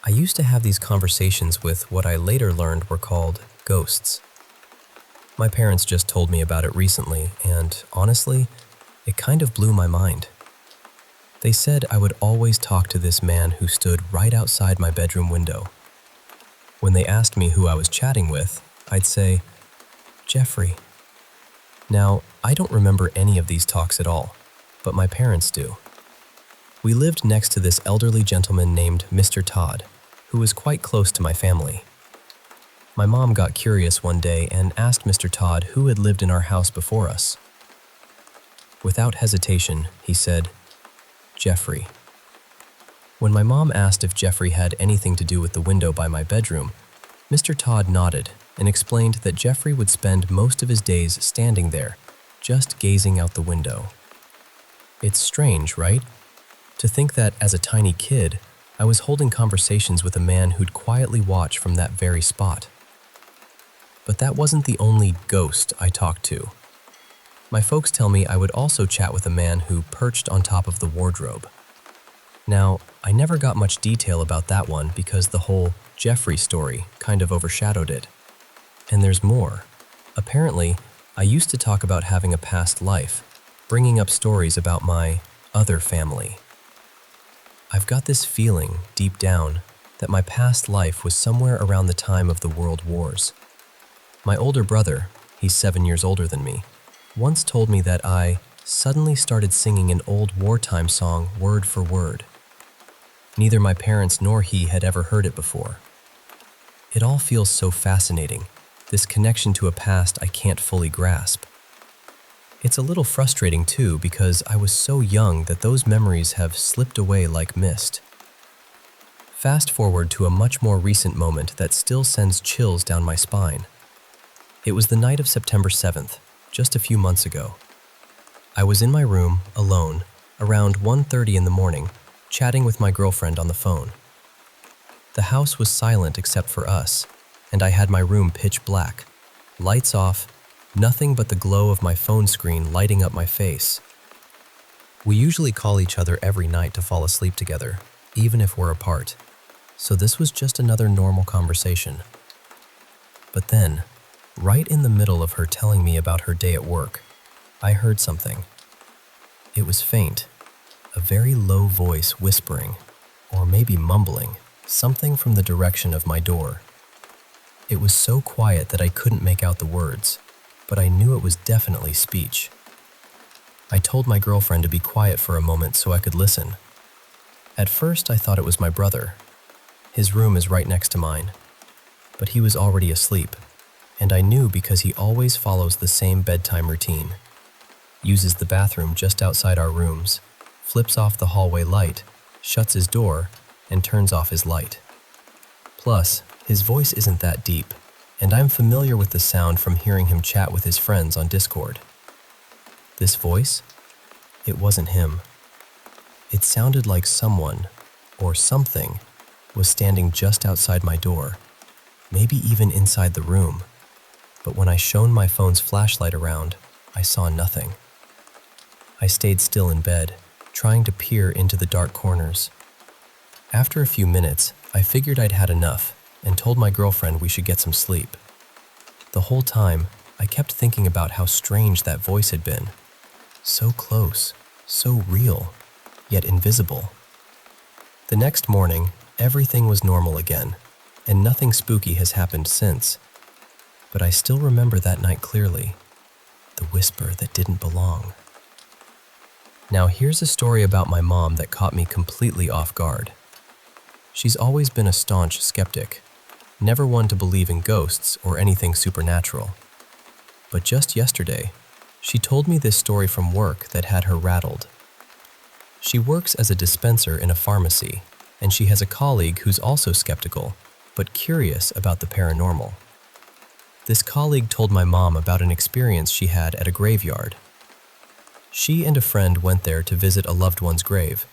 I used to have these conversations with what I later learned were called ghosts. My parents just told me about it recently, and honestly, it kind of blew my mind. They said I would always talk to this man who stood right outside my bedroom window. When they asked me who I was chatting with, I'd say, "Jeffrey." Now, I don't remember any of these talks at all, but my parents do. We lived next to this elderly gentleman named Mr. Todd, who was quite close to my family. My mom got curious one day and asked Mr. Todd who had lived in our house before us. Without hesitation, he said, "Jeffrey." When my mom asked if Jeffrey had anything to do with the window by my bedroom, Mr. Todd nodded and explained that Jeffrey would spend most of his days standing there, just gazing out the window. It's strange, right? To think that as a tiny kid, I was holding conversations with a man who'd quietly watch from that very spot. But that wasn't the only ghost I talked to. My folks tell me I would also chat with a man who perched on top of the wardrobe. Now, I never got much detail about that one because the whole Jeffrey story kind of overshadowed it. And there's more. Apparently, I used to talk about having a past life, bringing up stories about my other family. I've got this feeling, deep down, that my past life was somewhere around the time of the World Wars. My older brother, he's 7 years older than me, once told me that I suddenly started singing an old wartime song word for word. Neither my parents nor he had ever heard it before. It all feels so fascinating, this connection to a past I can't fully grasp. It's a little frustrating too because I was so young that those memories have slipped away like mist. Fast forward to a much more recent moment that still sends chills down my spine. It was the night of September 7th, just a few months ago. I was in my room, alone, around 1:30 in the morning, chatting with my girlfriend on the phone. The house was silent except for us, and I had my room pitch black, lights off, nothing but the glow of my phone screen lighting up my face. We usually call each other every night to fall asleep together, even if we're apart. So this was just another normal conversation. But then, right in the middle of her telling me about her day at work, I heard something. It was faint, a very low voice whispering, or maybe mumbling, something from the direction of my door. It was so quiet that I couldn't make out the words, but I knew it was definitely speech. I told my girlfriend to be quiet for a moment so I could listen. At first, I thought it was my brother. His room is right next to mine, but he was already asleep, and I knew because he always follows the same bedtime routine. Uses the bathroom just outside our rooms, flips off the hallway light, shuts his door, and turns off his light. Plus, his voice isn't that deep, and I'm familiar with the sound from hearing him chat with his friends on Discord. This voice? It wasn't him. It sounded like someone, or something, was standing just outside my door, maybe even inside the room. But when I shone my phone's flashlight around, I saw nothing. I stayed still in bed, trying to peer into the dark corners. After a few minutes, I figured I'd had enough and told my girlfriend we should get some sleep. The whole time, I kept thinking about how strange that voice had been. So close, so real, yet invisible. The next morning, everything was normal again, and nothing spooky has happened since. But I still remember that night clearly, the whisper that didn't belong. Now here's a story about my mom that caught me completely off guard. She's always been a staunch skeptic, never one to believe in ghosts or anything supernatural. But just yesterday, she told me this story from work that had her rattled. She works as a dispenser in a pharmacy, and she has a colleague who's also skeptical, but curious about the paranormal. This colleague told my mom about an experience she had at a graveyard. She and a friend went there to visit a loved one's grave,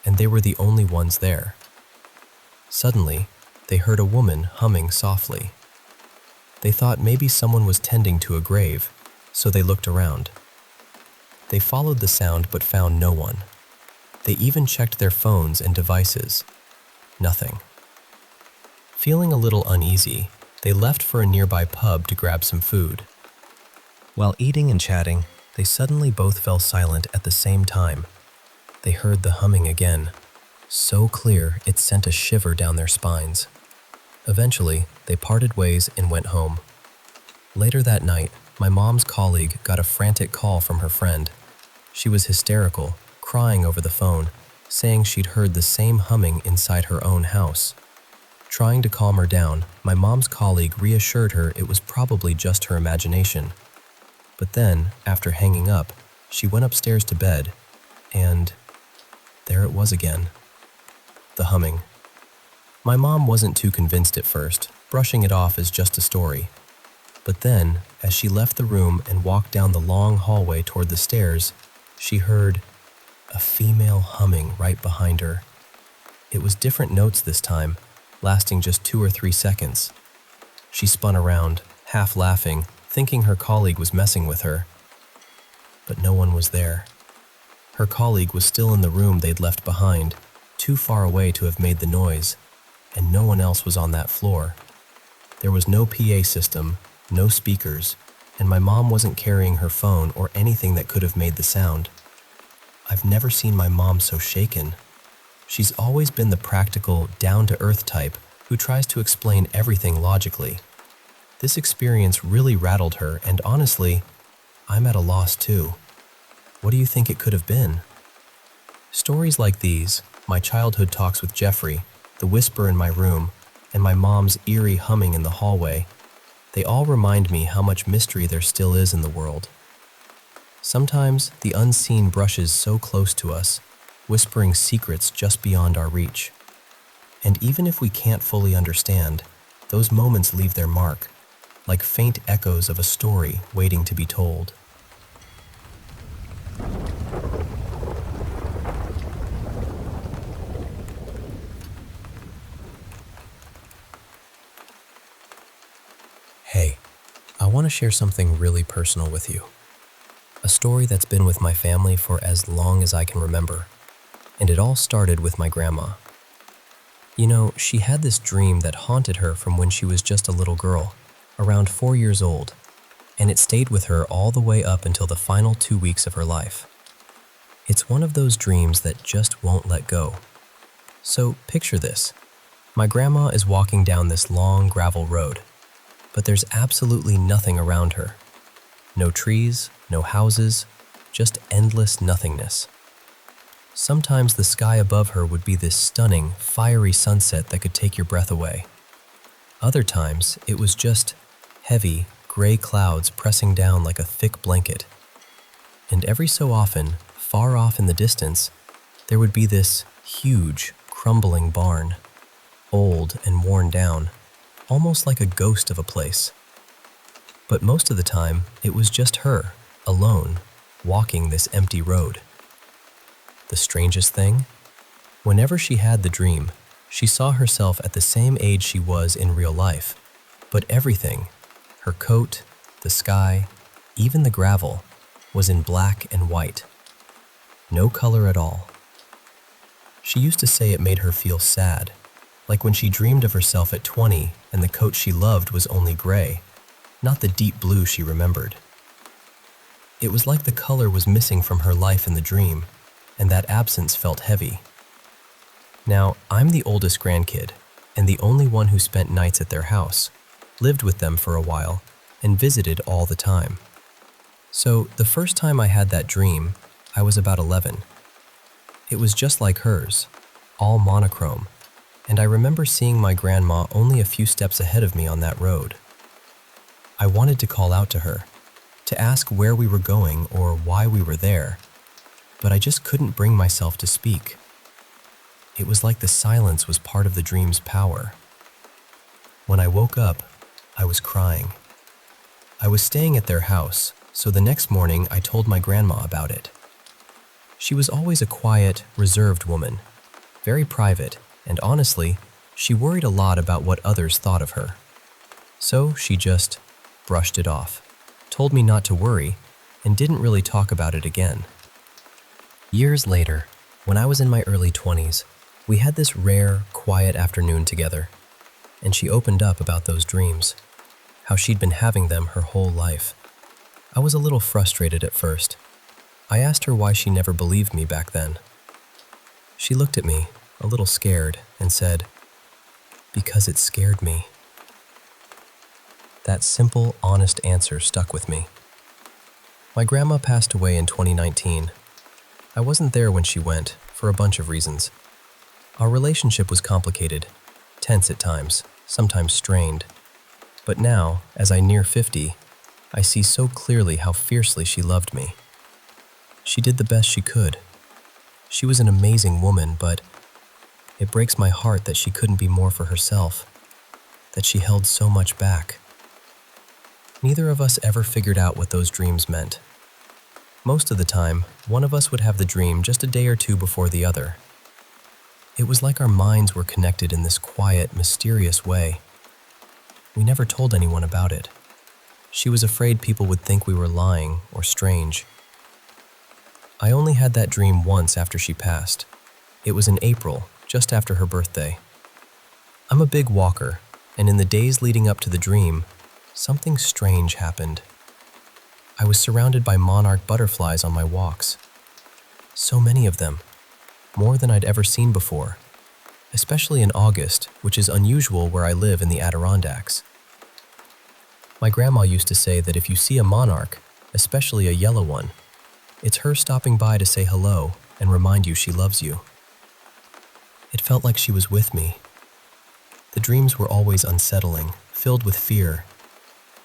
and they were the only ones there. Suddenly, they heard a woman humming softly. They thought maybe someone was tending to a grave, so they looked around. They followed the sound but found no one. They even checked their phones and devices. Nothing. Feeling a little uneasy, they left for a nearby pub to grab some food. While eating and chatting, they suddenly both fell silent at the same time. They heard the humming again, so clear it sent a shiver down their spines. Eventually, they parted ways and went home. Later that night, my mom's colleague got a frantic call from her friend. She was hysterical, crying over the phone, saying she'd heard the same humming inside her own house. Trying to calm her down, my mom's colleague reassured her it was probably just her imagination. But then, after hanging up, she went upstairs to bed, and there it was again. The humming. My mom wasn't too convinced at first, brushing it off as just a story. But then, as she left the room and walked down the long hallway toward the stairs, she heard a female humming right behind her. It was different notes this time, lasting just 2 or 3 seconds. She spun around, half laughing, thinking her colleague was messing with her. But no one was there. Her colleague was still in the room they'd left behind, too far away to have made the noise, and no one else was on that floor. There was no PA system, no speakers, and my mom wasn't carrying her phone or anything that could have made the sound. I've never seen my mom so shaken. She's always been the practical, down-to-earth type who tries to explain everything logically. This experience really rattled her, and honestly, I'm at a loss too. What do you think it could have been? Stories like these, my childhood talks with Jeffrey, the whisper in my room, and my mom's eerie humming in the hallway, they all remind me how much mystery there still is in the world. Sometimes the unseen brushes so close to us, whispering secrets just beyond our reach. And even if we can't fully understand, those moments leave their mark, like faint echoes of a story waiting to be told. Hey, I want want to share something really personal with you. A story that's been with my family for as long as I can remember. And it all started with my grandma. You know, she had this dream that haunted her from when she was just a little girl, around 4 years old, and it stayed with her all the way up until the final 2 weeks of her life. It's one of those dreams that just won't let go. So picture this. My grandma is walking down this long gravel road, but there's absolutely nothing around her. No trees, no houses, just endless nothingness. Sometimes the sky above her would be this stunning, fiery sunset that could take your breath away. Other times, it was just heavy, gray clouds pressing down like a thick blanket. And every so often, far off in the distance, there would be this huge, crumbling barn, old and worn down, almost like a ghost of a place. But most of the time, it was just her, alone, walking this empty road. The strangest thing? Whenever she had the dream, she saw herself at the same age she was in real life, but everything, her coat, the sky, even the gravel, was in black and white. No color at all. She used to say it made her feel sad, like when she dreamed of herself at 20 and the coat she loved was only gray, not the deep blue she remembered. It was like the color was missing from her life in the dream, and that absence felt heavy. Now, I'm the oldest grandkid, and the only one who spent nights at their house, lived with them for a while, and visited all the time. So, the first time I had that dream, I was about 11. It was just like hers, all monochrome, and I remember seeing my grandma only a few steps ahead of me on that road. I wanted to call out to her, to ask where we were going or why we were there, but I just couldn't bring myself to speak. It was like the silence was part of the dream's power. When I woke up, I was crying. I was staying at their house, so the next morning I told my grandma about it. She was always a quiet, reserved woman, very private, and honestly, she worried a lot about what others thought of her. So she just brushed it off, told me not to worry, and didn't really talk about it again. Years later, when I was in my early 20s, we had this rare, quiet afternoon together, and she opened up about those dreams, how she'd been having them her whole life. I was a little frustrated at first. I asked her why she never believed me back then. She looked at me, a little scared, and said, "Because it scared me." That simple, honest answer stuck with me. My grandma passed away in 2019. I wasn't there when she went, for a bunch of reasons. Our relationship was complicated, tense at times, sometimes strained. But now, as I near 50, I see so clearly how fiercely she loved me. She did the best she could. She was an amazing woman, but it breaks my heart that she couldn't be more for herself, that she held so much back. Neither of us ever figured out what those dreams meant. Most of the time, one of us would have the dream just a day or two before the other. It was like our minds were connected in this quiet, mysterious way. We never told anyone about it. She was afraid people would think we were lying or strange. I only had that dream once after she passed. It was in April, just after her birthday. I'm a big walker, and in the days leading up to the dream, something strange happened. I was surrounded by monarch butterflies on my walks. So many of them, more than I'd ever seen before, especially in August, which is unusual where I live in the Adirondacks. My grandma used to say that if you see a monarch, especially a yellow one, it's her stopping by to say hello and remind you she loves you. It felt like she was with me. The dreams were always unsettling, filled with fear,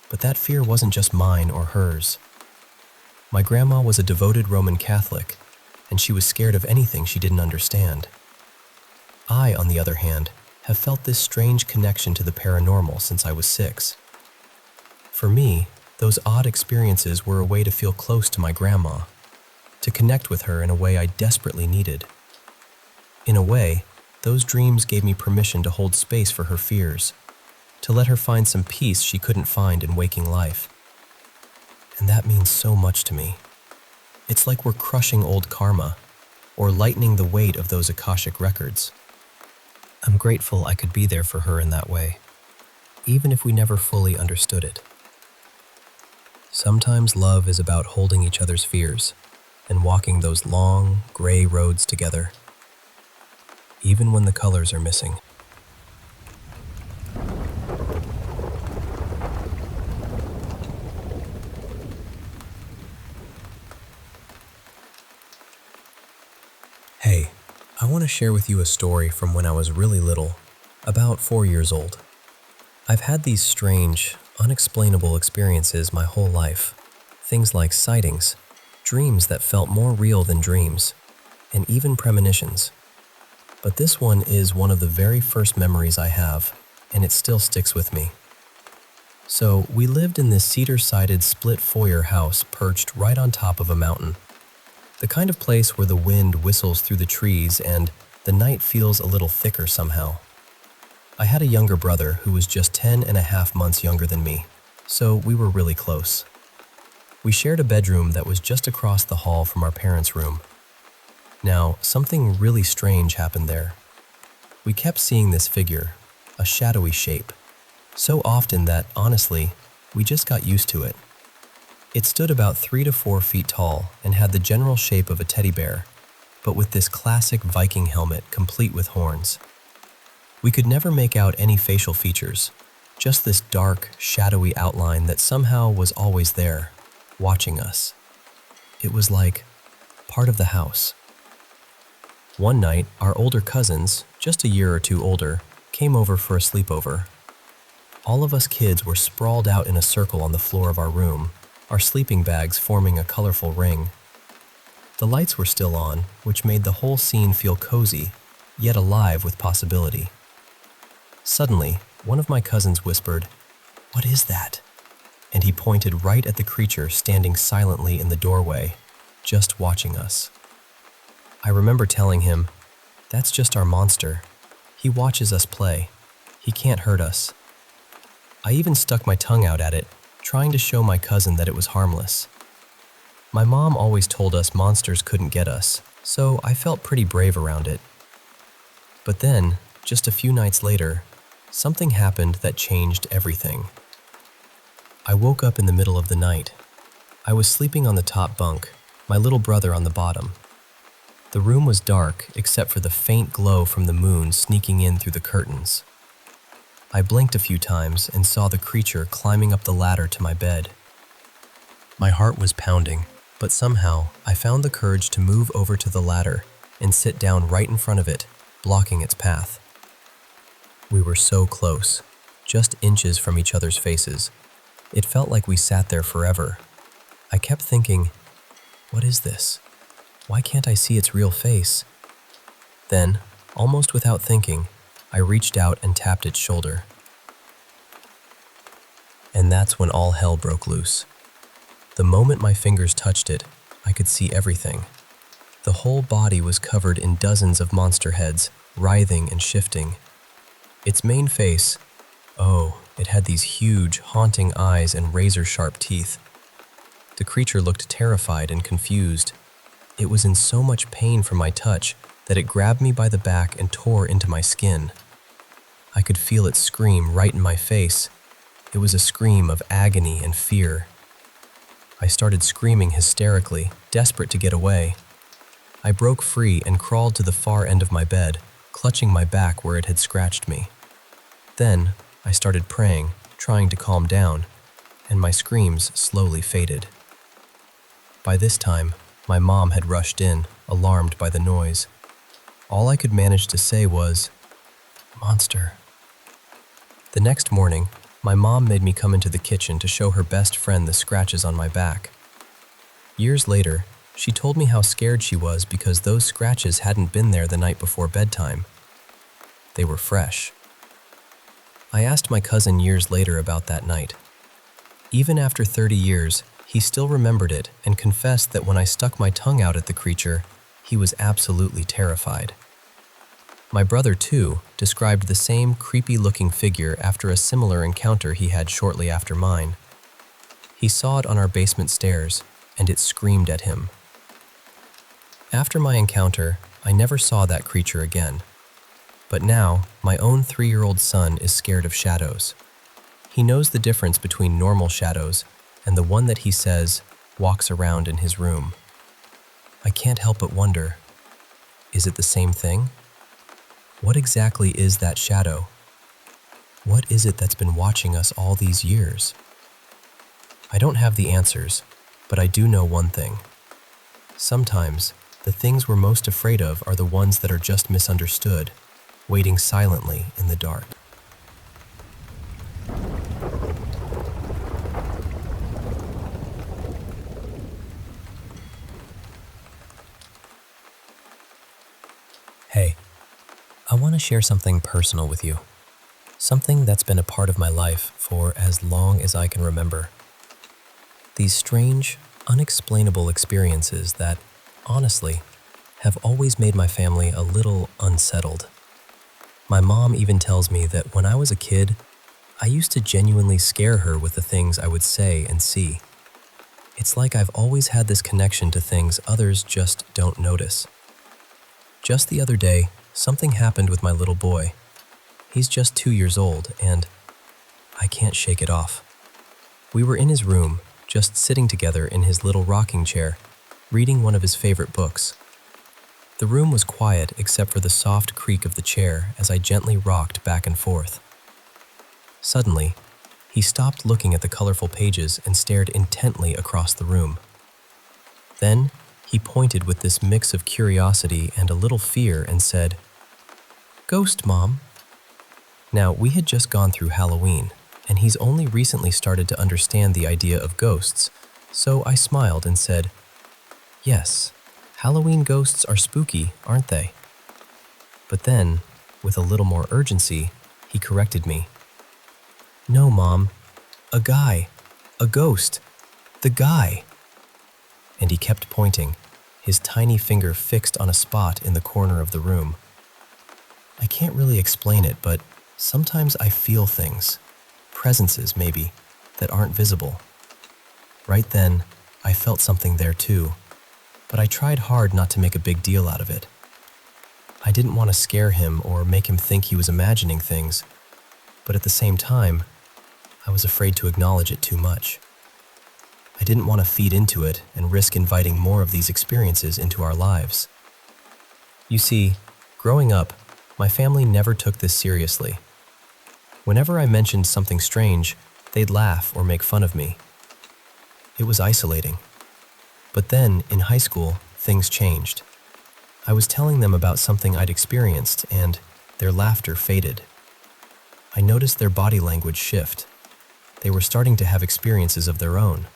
but that fear wasn't just mine or hers. My grandma was a devoted Roman Catholic, and she was scared of anything she didn't understand. I, on the other hand, have felt this strange connection to the paranormal since I was 6. For me, those odd experiences were a way to feel close to my grandma, to connect with her in a way I desperately needed. In a way, those dreams gave me permission to hold space for her fears, to let her find some peace she couldn't find in waking life. and that means so much to me. It's like we're crushing old karma, or lightening the weight of those Akashic records. I'm grateful I could be there for her in that way, even if we never fully understood it. Sometimes love is about holding each other's fears and walking those long, gray roads together, even when the colors are missing. Hey, I want to share with you a story from when I was really little, about 4 years old. I've had these strange, unexplainable experiences my whole life. Things like sightings, dreams that felt more real than dreams, and even premonitions. But this one is one of the very first memories I have, and it still sticks with me. So, we lived in this cedar-sided split foyer house perched right on top of a mountain. The kind of place where the wind whistles through the trees and the night feels a little thicker somehow. I had a younger brother who was just 10.5 months younger than me, so we were really close. We shared a bedroom that was just across the hall from our parents' room. Now, something really strange happened there. We kept seeing this figure, a shadowy shape, so often that, honestly, we just got used to it. It stood about 3 to 4 feet tall and had the general shape of a teddy bear, but with this classic Viking helmet complete with horns. We could never make out any facial features, just this dark, shadowy outline that somehow was always there, watching us. It was like part of the house. One night, our older cousins, just a year or two older, came over for a sleepover. All of us kids were sprawled out in a circle on the floor of our room, our sleeping bags forming a colorful ring. The lights were still on, which made the whole scene feel cozy, yet alive with possibility. Suddenly, one of my cousins whispered, "What is that?" And he pointed right at the creature standing silently in the doorway, just watching us. I remember telling him, "That's just our monster. He watches us play. He can't hurt us." I even stuck my tongue out at it, trying to show my cousin that it was harmless. My mom always told us monsters couldn't get us, so I felt pretty brave around it. But then, just a few nights later, something happened that changed everything. I woke up in the middle of the night. I was sleeping on the top bunk, my little brother on the bottom. The room was dark except for the faint glow from the moon sneaking in through the curtains. I blinked a few times and saw the creature climbing up the ladder to my bed. My heart was pounding, but somehow I found the courage to move over to the ladder and sit down right in front of it, blocking its path. We were so close, just inches from each other's faces. It felt like we sat there forever. I kept thinking, what is this? Why can't I see its real face? Then, almost without thinking, I reached out and tapped its shoulder. And that's when all hell broke loose. The moment my fingers touched it, I could see everything. The whole body was covered in dozens of monster heads, writhing and shifting. Its main face, it had these huge, haunting eyes and razor-sharp teeth. The creature looked terrified and confused. It was in so much pain from my touch that it grabbed me by the back and tore into my skin. I could feel it scream right in my face. It was a scream of agony and fear. I started screaming hysterically, desperate to get away. I broke free and crawled to the far end of my bed, clutching my back where it had scratched me. Then, I started praying, trying to calm down, and my screams slowly faded. By this time, my mom had rushed in, alarmed by the noise. All I could manage to say was, "Monster." The next morning, my mom made me come into the kitchen to show her best friend the scratches on my back. Years later, she told me how scared she was because those scratches hadn't been there the night before bedtime. They were fresh. I asked my cousin years later about that night. Even after 30 years, he still remembered it and confessed that when I stuck my tongue out at the creature, he was absolutely terrified. My brother, too, described the same creepy-looking figure after a similar encounter he had shortly after mine. He saw it on our basement stairs, and it screamed at him. After my encounter, I never saw that creature again. But now, my own 3-year-old son is scared of shadows. He knows the difference between normal shadows and the one that he says walks around in his room. I can't help but wonder, is it the same thing? What exactly is that shadow? What is it that's been watching us all these years? I don't have the answers, but I do know one thing. Sometimes, the things we're most afraid of are the ones that are just misunderstood, waiting silently in the dark. Hey, I want to share something personal with you. Something that's been a part of my life for as long as I can remember. These strange, unexplainable experiences that, honestly, have always made my family a little unsettled. My mom even tells me that when I was a kid, I used to genuinely scare her with the things I would say and see. It's like I've always had this connection to things others just don't notice. Just the other day, something happened with my little boy. He's just 2 years old, and I can't shake it off. We were in his room, just sitting together in his little rocking chair, reading one of his favorite books. The room was quiet except for the soft creak of the chair as I gently rocked back and forth. Suddenly, he stopped looking at the colorful pages and stared intently across the room. Then, he pointed with this mix of curiosity and a little fear and said, "Ghost, Mom." Now, we had just gone through Halloween, and he's only recently started to understand the idea of ghosts, so I smiled and said, "Yes, Halloween ghosts are spooky, aren't they?" But then, with a little more urgency, he corrected me. "No, Mom, a ghost, the guy." And he kept pointing, his tiny finger fixed on a spot in the corner of the room. I can't really explain it, but sometimes I feel things, presences maybe, that aren't visible. Right then, I felt something there too, but I tried hard not to make a big deal out of it. I didn't want to scare him or make him think he was imagining things, but at the same time, I was afraid to acknowledge it too much. I didn't want to feed into it and risk inviting more of these experiences into our lives. You see, growing up, my family never took this seriously. Whenever I mentioned something strange, they'd laugh or make fun of me. It was isolating. But then, in high school, things changed. I was telling them about something I'd experienced, and their laughter faded. I noticed their body language shift. They were starting to have experiences of their own.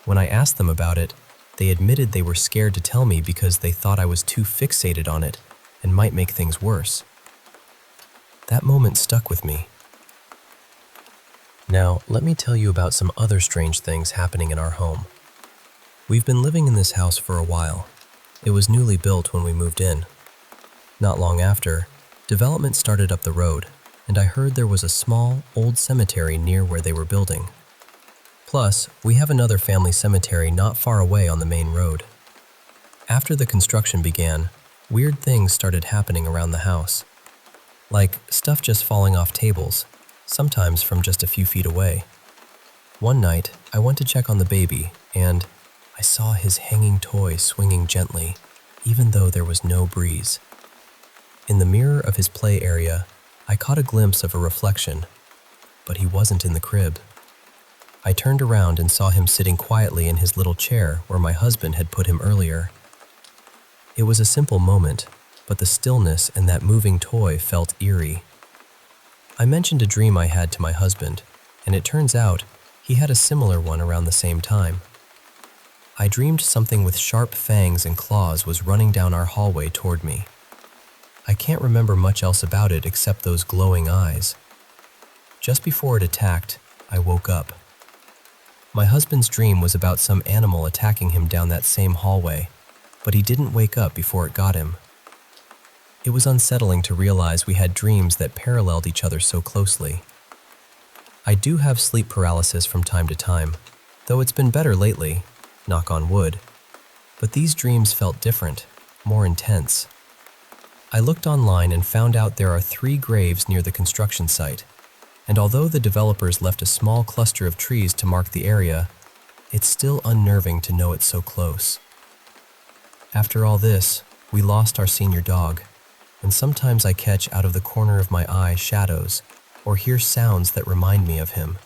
When I asked them about it, they admitted they were scared to tell me because they thought I was too fixated on it and might make things worse. That moment stuck with me. Now, let me tell you about some other strange things happening in our home. We've been living in this house for a while. It was newly built when we moved in. Not long after, development started up the road, and I heard there was a small, old cemetery near where they were building. Plus, we have another family cemetery not far away on the main road. After the construction began, weird things started happening around the house. Like stuff just falling off tables, sometimes from just a few feet away. One night, I went to check on the baby, and I saw his hanging toy swinging gently, even though there was no breeze. In the mirror of his play area, I caught a glimpse of a reflection, but he wasn't in the crib. I turned around and saw him sitting quietly in his little chair where my husband had put him earlier. It was a simple moment, but the stillness and that moving toy felt eerie. I mentioned a dream I had to my husband, and it turns out he had a similar one around the same time. I dreamed something with sharp fangs and claws was running down our hallway toward me. I can't remember much else about it except those glowing eyes. Just before it attacked, I woke up. My husband's dream was about some animal attacking him down that same hallway, but he didn't wake up before it got him. It was unsettling to realize we had dreams that paralleled each other so closely. I do have sleep paralysis from time to time, though it's been better lately, knock on wood. But these dreams felt different, more intense. I looked online and found out there are 3 graves near the construction site, and although the developers left a small cluster of trees to mark the area, it's still unnerving to know it's so close. After all this, we lost our senior dog, and sometimes I catch out of the corner of my eye shadows or hear sounds that remind me of him.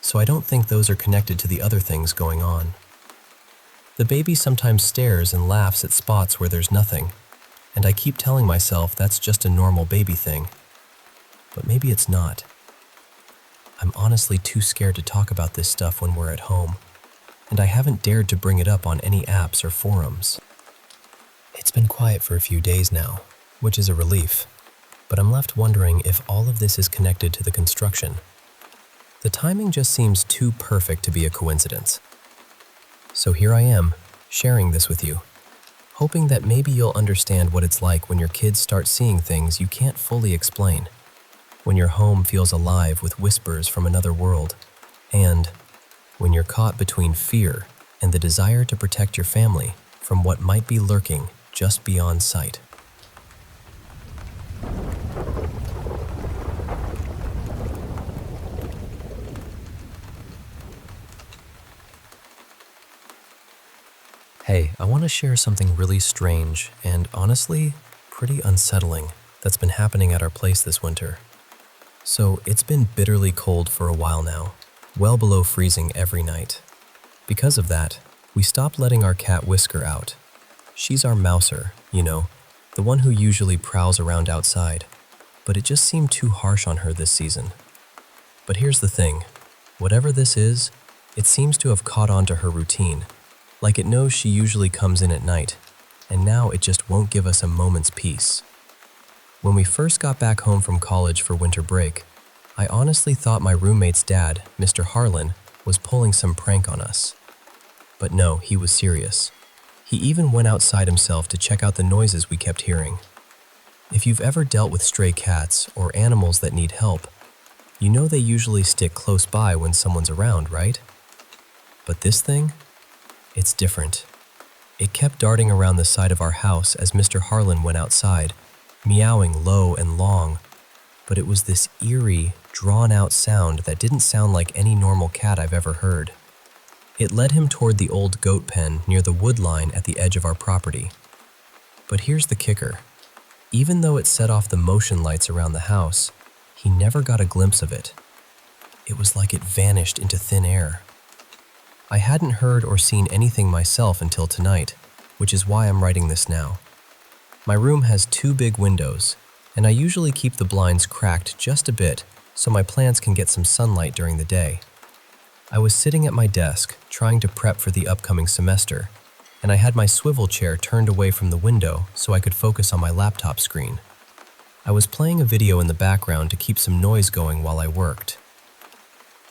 So I don't think those are connected to the other things going on. The baby sometimes stares and laughs at spots where there's nothing, and I keep telling myself that's just a normal baby thing. But maybe it's not. I'm honestly too scared to talk about this stuff when we're at home, and I haven't dared to bring it up on any apps or forums. It's been quiet for a few days now, which is a relief, but I'm left wondering if all of this is connected to the construction. The timing just seems too perfect to be a coincidence. So here I am, sharing this with you, hoping that maybe you'll understand what it's like when your kids start seeing things you can't fully explain, when your home feels alive with whispers from another world, and when you're caught between fear and the desire to protect your family from what might be lurking just beyond sight. Hey, I want to share something really strange and honestly, pretty unsettling that's been happening at our place this winter. So it's been bitterly cold for a while now, well below freezing every night. Because of that, we stopped letting our cat Whisker out. She's our mouser, the one who usually prowls around outside, but it just seemed too harsh on her this season. But here's the thing, whatever this is, it seems to have caught on to her routine. Like it knows she usually comes in at night, and now it just won't give us a moment's peace. When we first got back home from college for winter break, I honestly thought my roommate's dad, Mr. Harlan, was pulling some prank on us. But no, he was serious. He even went outside himself to check out the noises we kept hearing. If you've ever dealt with stray cats or animals that need help, you know they usually stick close by when someone's around, right? But this thing? It's different. It kept darting around the side of our house as Mr. Harlan went outside, meowing low and long, but it was this eerie, drawn-out sound that didn't sound like any normal cat I've ever heard. It led him toward the old goat pen near the wood line at the edge of our property. But here's the kicker. Even though it set off the motion lights around the house, he never got a glimpse of it. It was like it vanished into thin air. I hadn't heard or seen anything myself until tonight, which is why I'm writing this now. My room has 2 big windows, and I usually keep the blinds cracked just a bit so my plants can get some sunlight during the day. I was sitting at my desk, trying to prep for the upcoming semester, and I had my swivel chair turned away from the window so I could focus on my laptop screen. I was playing a video in the background to keep some noise going while I worked.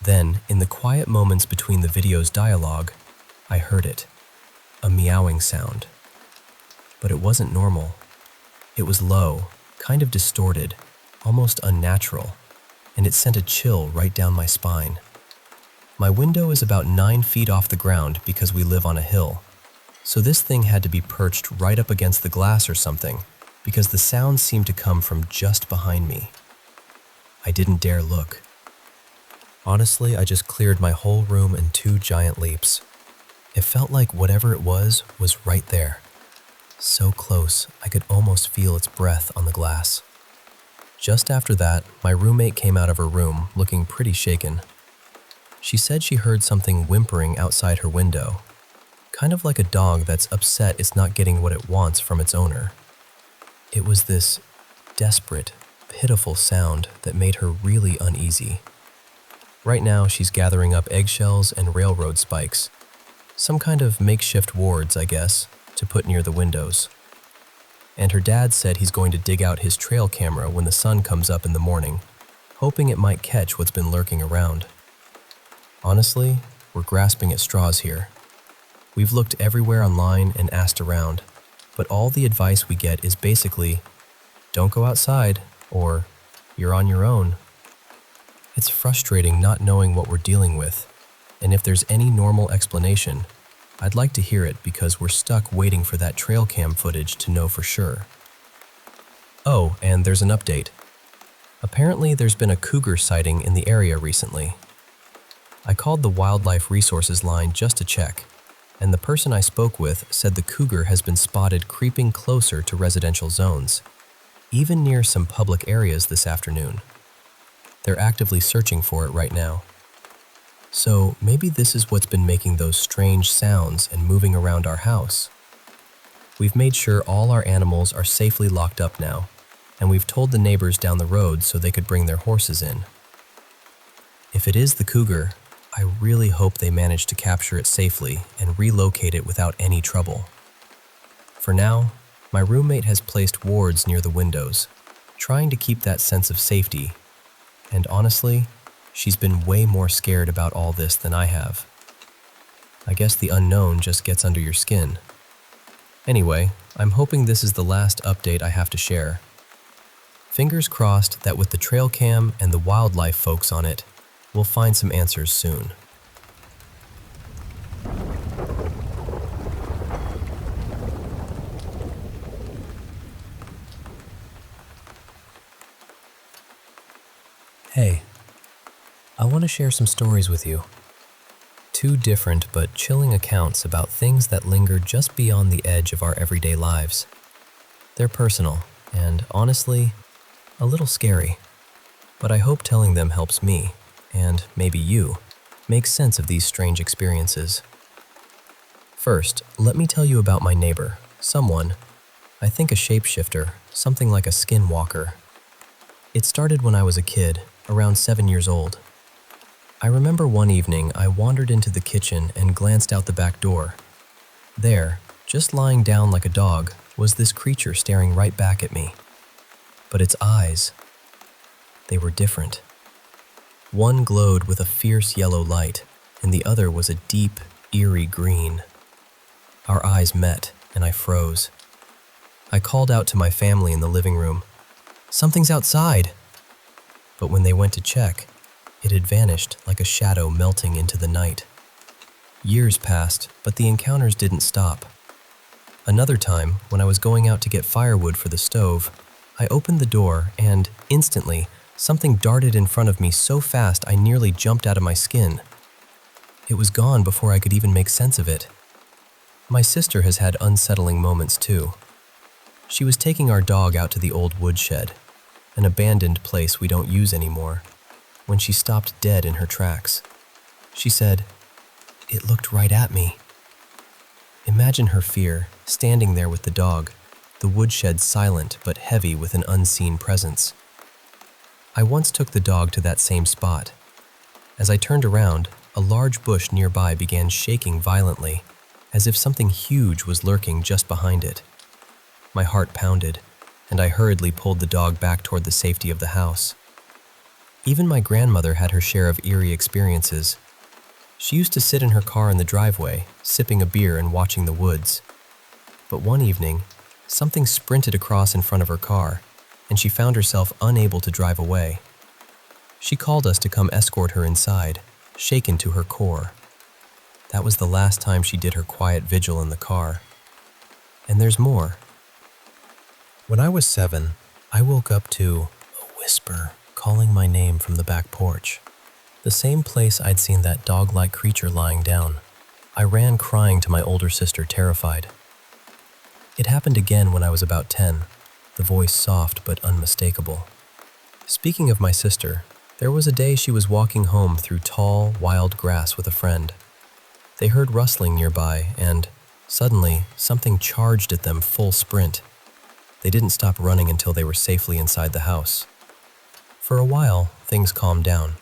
Then, in the quiet moments between the video's dialogue, I heard it, a meowing sound. But it wasn't normal. It was low, kind of distorted, almost unnatural, and it sent a chill right down my spine. My window is about 9 feet off the ground because we live on a hill, so this thing had to be perched right up against the glass or something, because the sound seemed to come from just behind me. I didn't dare look. Honestly, I just cleared my whole room in 2 giant leaps. It felt like whatever it was right there. So close, I could almost feel its breath on the glass. Just after that, my roommate came out of her room, looking pretty shaken. She said she heard something whimpering outside her window, kind of like a dog that's upset it's not getting what it wants from its owner. It was this desperate, pitiful sound that made her really uneasy. Right now, she's gathering up eggshells and railroad spikes, some kind of makeshift wards, I guess, to put near the windows. And her dad said he's going to dig out his trail camera when the sun comes up in the morning, hoping it might catch what's been lurking around. Honestly, we're grasping at straws here. We've looked everywhere online and asked around, but all the advice we get is basically, don't go outside, or you're on your own. It's frustrating not knowing what we're dealing with, And if there's any normal explanation, I'd like to hear it because we're stuck waiting for that trail cam footage to know for sure. Oh, and there's an update. Apparently there's been a cougar sighting in the area recently. I called the Wildlife Resources line just to check, and the person I spoke with said the cougar has been spotted creeping closer to residential zones, even near some public areas this afternoon. They're actively searching for it right now. So maybe this is what's been making those strange sounds and moving around our house. We've made sure all our animals are safely locked up now, and we've told the neighbors down the road so they could bring their horses in. If it is the cougar, I really hope they manage to capture it safely and relocate it without any trouble. For now, my roommate has placed wards near the windows, trying to keep that sense of safety, and honestly, she's been way more scared about all this than I have. I guess the unknown just gets under your skin. Anyway, I'm hoping this is the last update I have to share. Fingers crossed that with the trail cam and the wildlife folks on it, we'll find some answers soon. Hey, I want to share some stories with you. Two different but chilling accounts about things that linger just beyond the edge of our everyday lives. They're personal and, honestly, a little scary, but I hope telling them helps me, and maybe you, make sense of these strange experiences. First, let me tell you about my neighbor, someone, I think a shapeshifter, something like a skinwalker. It started when I was a kid, around 7 years old. I remember one evening I wandered into the kitchen and glanced out the back door. There, just lying down like a dog, was this creature staring right back at me. But its eyes, they were different. One glowed with a fierce yellow light, and the other was a deep, eerie green. Our eyes met, and I froze. I called out to my family in the living room, "Something's outside!" But when they went to check, it had vanished like a shadow melting into the night. Years passed, but the encounters didn't stop. Another time, when I was going out to get firewood for the stove, I opened the door and, instantly, something darted in front of me so fast I nearly jumped out of my skin. It was gone before I could even make sense of it. My sister has had unsettling moments too. She was taking our dog out to the old woodshed, an abandoned place we don't use anymore, when she stopped dead in her tracks. She said, "It looked right at me." Imagine her fear, standing there with the dog, the woodshed silent but heavy with an unseen presence. I once took the dog to that same spot. As I turned around, a large bush nearby began shaking violently, as if something huge was lurking just behind it. My heart pounded, and I hurriedly pulled the dog back toward the safety of the house. Even my grandmother had her share of eerie experiences. She used to sit in her car in the driveway, sipping a beer and watching the woods. But one evening, something sprinted across in front of her car, and she found herself unable to drive away. She called us to come escort her inside, shaken to her core. That was the last time she did her quiet vigil in the car. And there's more. When I was 7, I woke up to a whisper calling my name from the back porch. The same place I'd seen that dog-like creature lying down. I ran crying to my older sister, terrified. It happened again when I was about 10, the voice soft but unmistakable. Speaking of my sister, there was a day she was walking home through tall, wild grass with a friend. They heard rustling nearby and, suddenly, something charged at them full sprint. They didn't stop running until they were safely inside the house. For a while, things calmed down.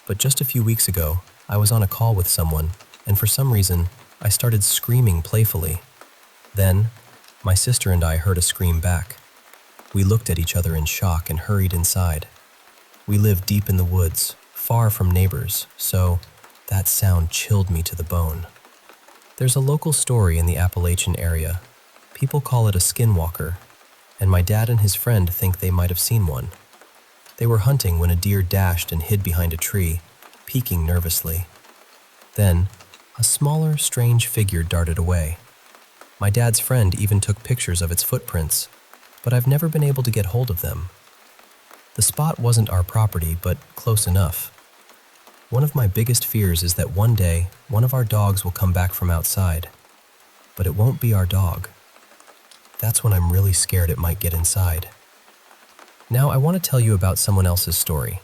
But just a few weeks ago, I was on a call with someone, and for some reason, I started screaming playfully. Then, my sister and I heard a scream back. We looked at each other in shock and hurried inside. We live deep in the woods, far from neighbors, so that sound chilled me to the bone. There's a local story in the Appalachian area. People call it a skinwalker, and my dad and his friend think they might have seen one. They were hunting when a deer dashed and hid behind a tree, peeking nervously. Then, a smaller, strange figure darted away. My dad's friend even took pictures of its footprints, but I've never been able to get hold of them. The spot wasn't our property, but close enough. One of my biggest fears is that one day, one of our dogs will come back from outside, but it won't be our dog. That's when I'm really scared it might get inside. Now I want to tell you about someone else's story.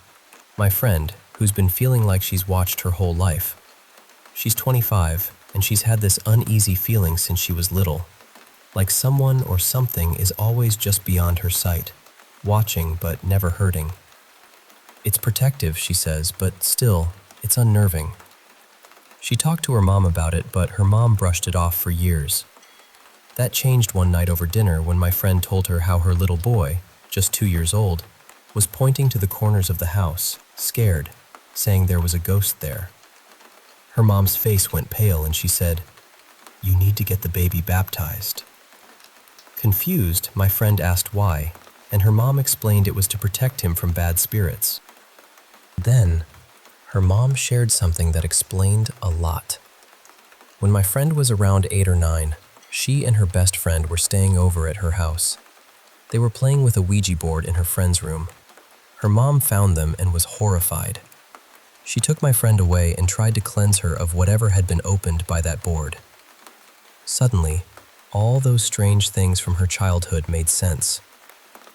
My friend, who's been feeling like she's watched her whole life. She's 25, and she's had this uneasy feeling since she was little, like someone or something is always just beyond her sight, watching but never hurting. It's protective, she says, but still, it's unnerving. She talked to her mom about it, but her mom brushed it off for years. That changed one night over dinner when my friend told her how her little boy, just 2 years old, was pointing to the corners of the house, scared, saying there was a ghost there. Her mom's face went pale and she said, "You need to get the baby baptized." Confused, my friend asked why, and her mom explained it was to protect him from bad spirits. Then, her mom shared something that explained a lot. When my friend was around 8 or 9, she and her best friend were staying over at her house. They were playing with a Ouija board in her friend's room. Her mom found them and was horrified. She took my friend away and tried to cleanse her of whatever had been opened by that board. Suddenly, all those strange things from her childhood made sense.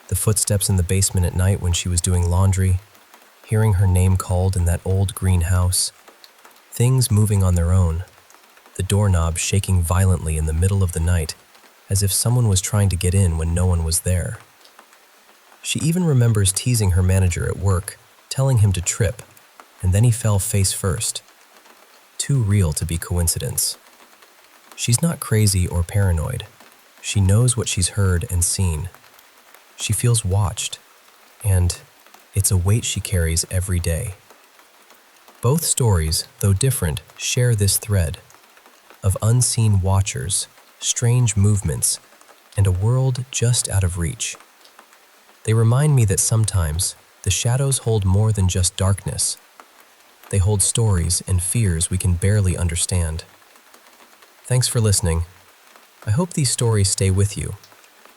The footsteps in the basement at night when she was doing laundry, hearing her name called in that old green house, things moving on their own, the doorknob shaking violently in the middle of the night, as if someone was trying to get in when no one was there. She even remembers teasing her manager at work, telling him to trip, and then he fell face first. Too real to be coincidence. She's not crazy or paranoid. She knows what she's heard and seen. She feels watched, and it's a weight she carries every day. Both stories, though different, share this thread of unseen watchers, strange movements, and a world just out of reach. They remind me that sometimes the shadows hold more than just darkness. They hold stories and fears we can barely understand. Thanks for listening. I hope these stories stay with you,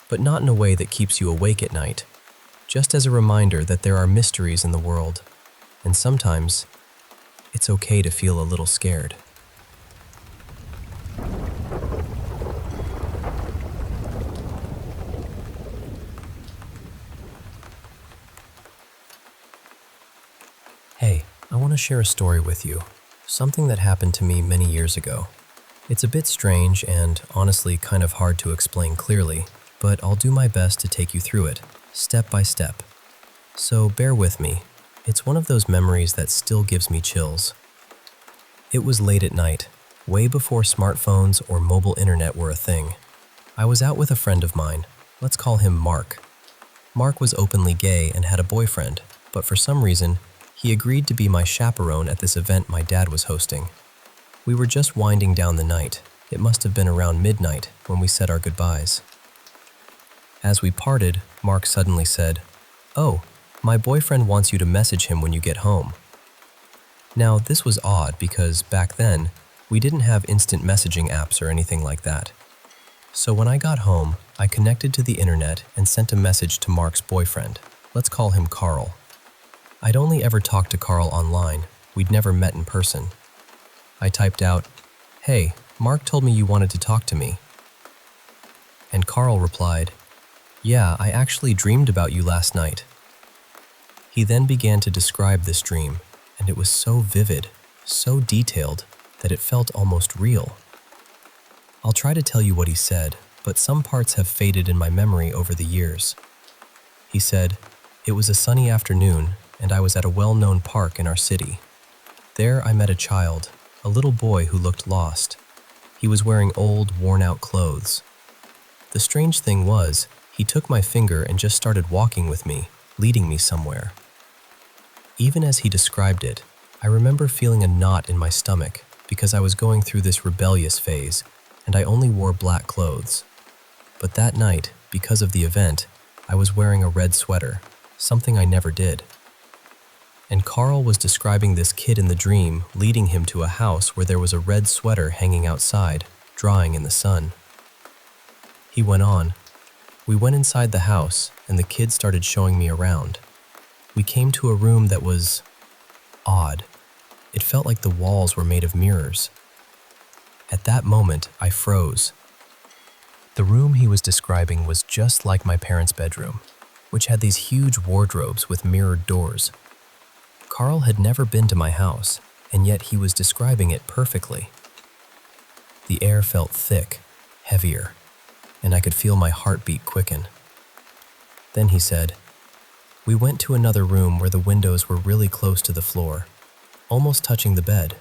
but not in a way that keeps you awake at night, just as a reminder that there are mysteries in the world, and sometimes it's okay to feel a little scared. Hey, I want to share a story with you, something that happened to me many years ago. It's a bit strange and honestly kind of hard to explain clearly, but I'll do my best to take you through it, step by step. So bear with me. It's one of those memories that still gives me chills. It was late at night, way before smartphones or mobile internet were a thing. I was out with a friend of mine. Let's call him Mark. Mark was openly gay and had a boyfriend, but for some reason, he agreed to be my chaperone at this event my dad was hosting. We were just winding down the night. It must have been around midnight when we said our goodbyes. As we parted, Mark suddenly said, "Oh, my boyfriend wants you to message him when you get home." Now, this was odd because back then, we didn't have instant messaging apps or anything like that. So when I got home, I connected to the internet and sent a message to Mark's boyfriend. Let's call him Carl. I'd only ever talked to Carl online. We'd never met in person. I typed out, "Hey, Mark told me you wanted to talk to me." And Carl replied, "Yeah, I actually dreamed about you last night." He then began to describe this dream, and it was so vivid, so detailed, that it felt almost real. I'll try to tell you what he said, but some parts have faded in my memory over the years. He said, "It was a sunny afternoon, and I was at a well-known park in our city. There I met a child, a little boy who looked lost. He was wearing old, worn-out clothes. The strange thing was, he took my finger and just started walking with me, leading me somewhere. Even as he described it, I remember feeling a knot in my stomach because I was going through this rebellious phase, and I only wore black clothes. But that night, because of the event, I was wearing a red sweater, something I never did. and Carl was describing this kid in the dream leading him to a house where there was a red sweater hanging outside, drying in the sun. He went on, "We went inside the house and the kid started showing me around. We came to a room that was odd. It felt like the walls were made of mirrors. At that moment, I froze. The room he was describing was just like my parents' bedroom, which had these huge wardrobes with mirrored doors. Carl had never been to my house, and yet he was describing it perfectly. The air felt thick, heavier, and I could feel my heartbeat quicken. Then he said, "We went to another room where the windows were really close to the floor, almost touching the bed.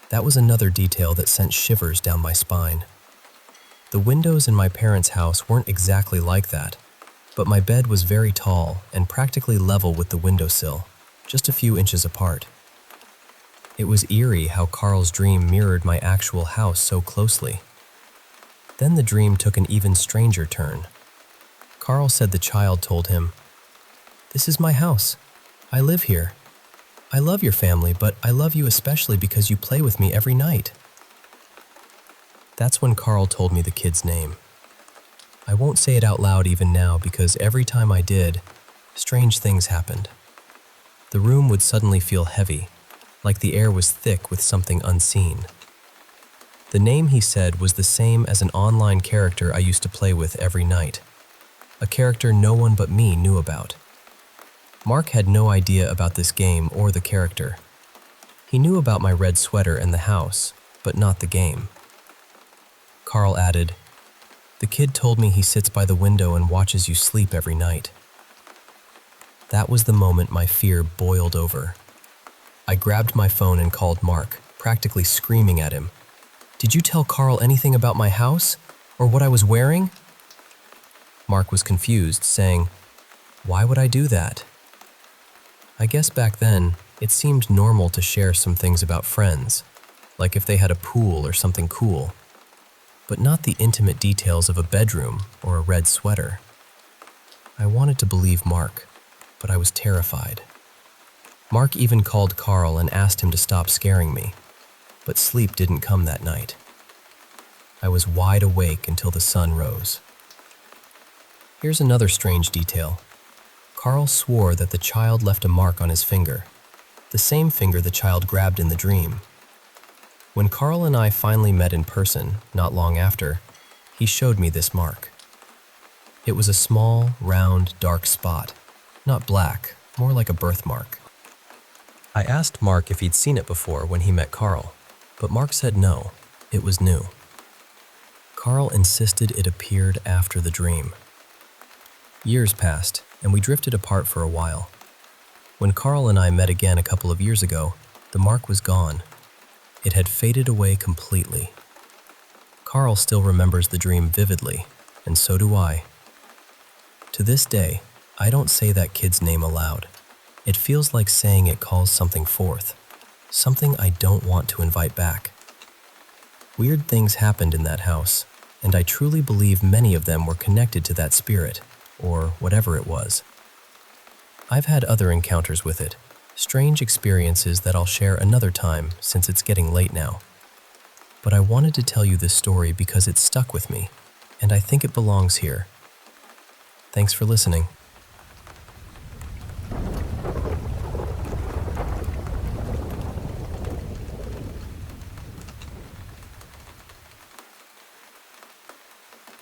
That was another detail that sent shivers down my spine. The windows in my parents' house weren't exactly like that, but my bed was very tall and practically level with the windowsill, just a few inches apart. It was eerie how Carl's dream mirrored my actual house so closely. Then the dream took an even stranger turn. Carl said the child told him, 'This is my house. I live here. I love your family, but I love you especially because you play with me every night.' That's when Carl told me the kid's name. I won't say it out loud even now because every time I did, strange things happened. The room would suddenly feel heavy, like the air was thick with something unseen. The name he said was the same as an online character I used to play with every night, a character no one but me knew about. Mark had no idea about this game or the character. He knew about my red sweater and the house, but not the game." Carl added, "The kid told me he sits by the window and watches you sleep every night." That was the moment my fear boiled over. I grabbed my phone and called Mark, practically screaming at him, "Did you tell Carl anything about my house? Or what I was wearing?" Mark was confused, saying, "Why would I do that?" I guess back then, it seemed normal to share some things about friends, like if they had a pool or something cool, but not the intimate details of a bedroom or a red sweater. I wanted to believe Mark, but I was terrified. Mark even called Carl and asked him to stop scaring me, but sleep didn't come that night. I was wide awake until the sun rose. Here's another strange detail. Carl swore that the child left a mark on his finger, the same finger the child grabbed in the dream. When Carl and I finally met in person, not long after, he showed me this mark. It was a small, round, dark spot, not black, more like a birthmark. I asked Mark if he'd seen it before when he met Carl, but Mark said no, it was new. Carl insisted it appeared after the dream. Years passed, and we drifted apart for a while. When Carl and I met again a couple of years ago, the mark was gone. It had faded away completely. Carl still remembers the dream vividly, and so do I. To this day, I don't say that kid's name aloud. It feels like saying it calls something forth, something I don't want to invite back. Weird things happened in that house, and I truly believe many of them were connected to that spirit, or whatever it was. I've had other encounters with it, strange experiences that I'll share another time since it's getting late now. But I wanted to tell you this story because it stuck with me, and I think it belongs here. Thanks for listening.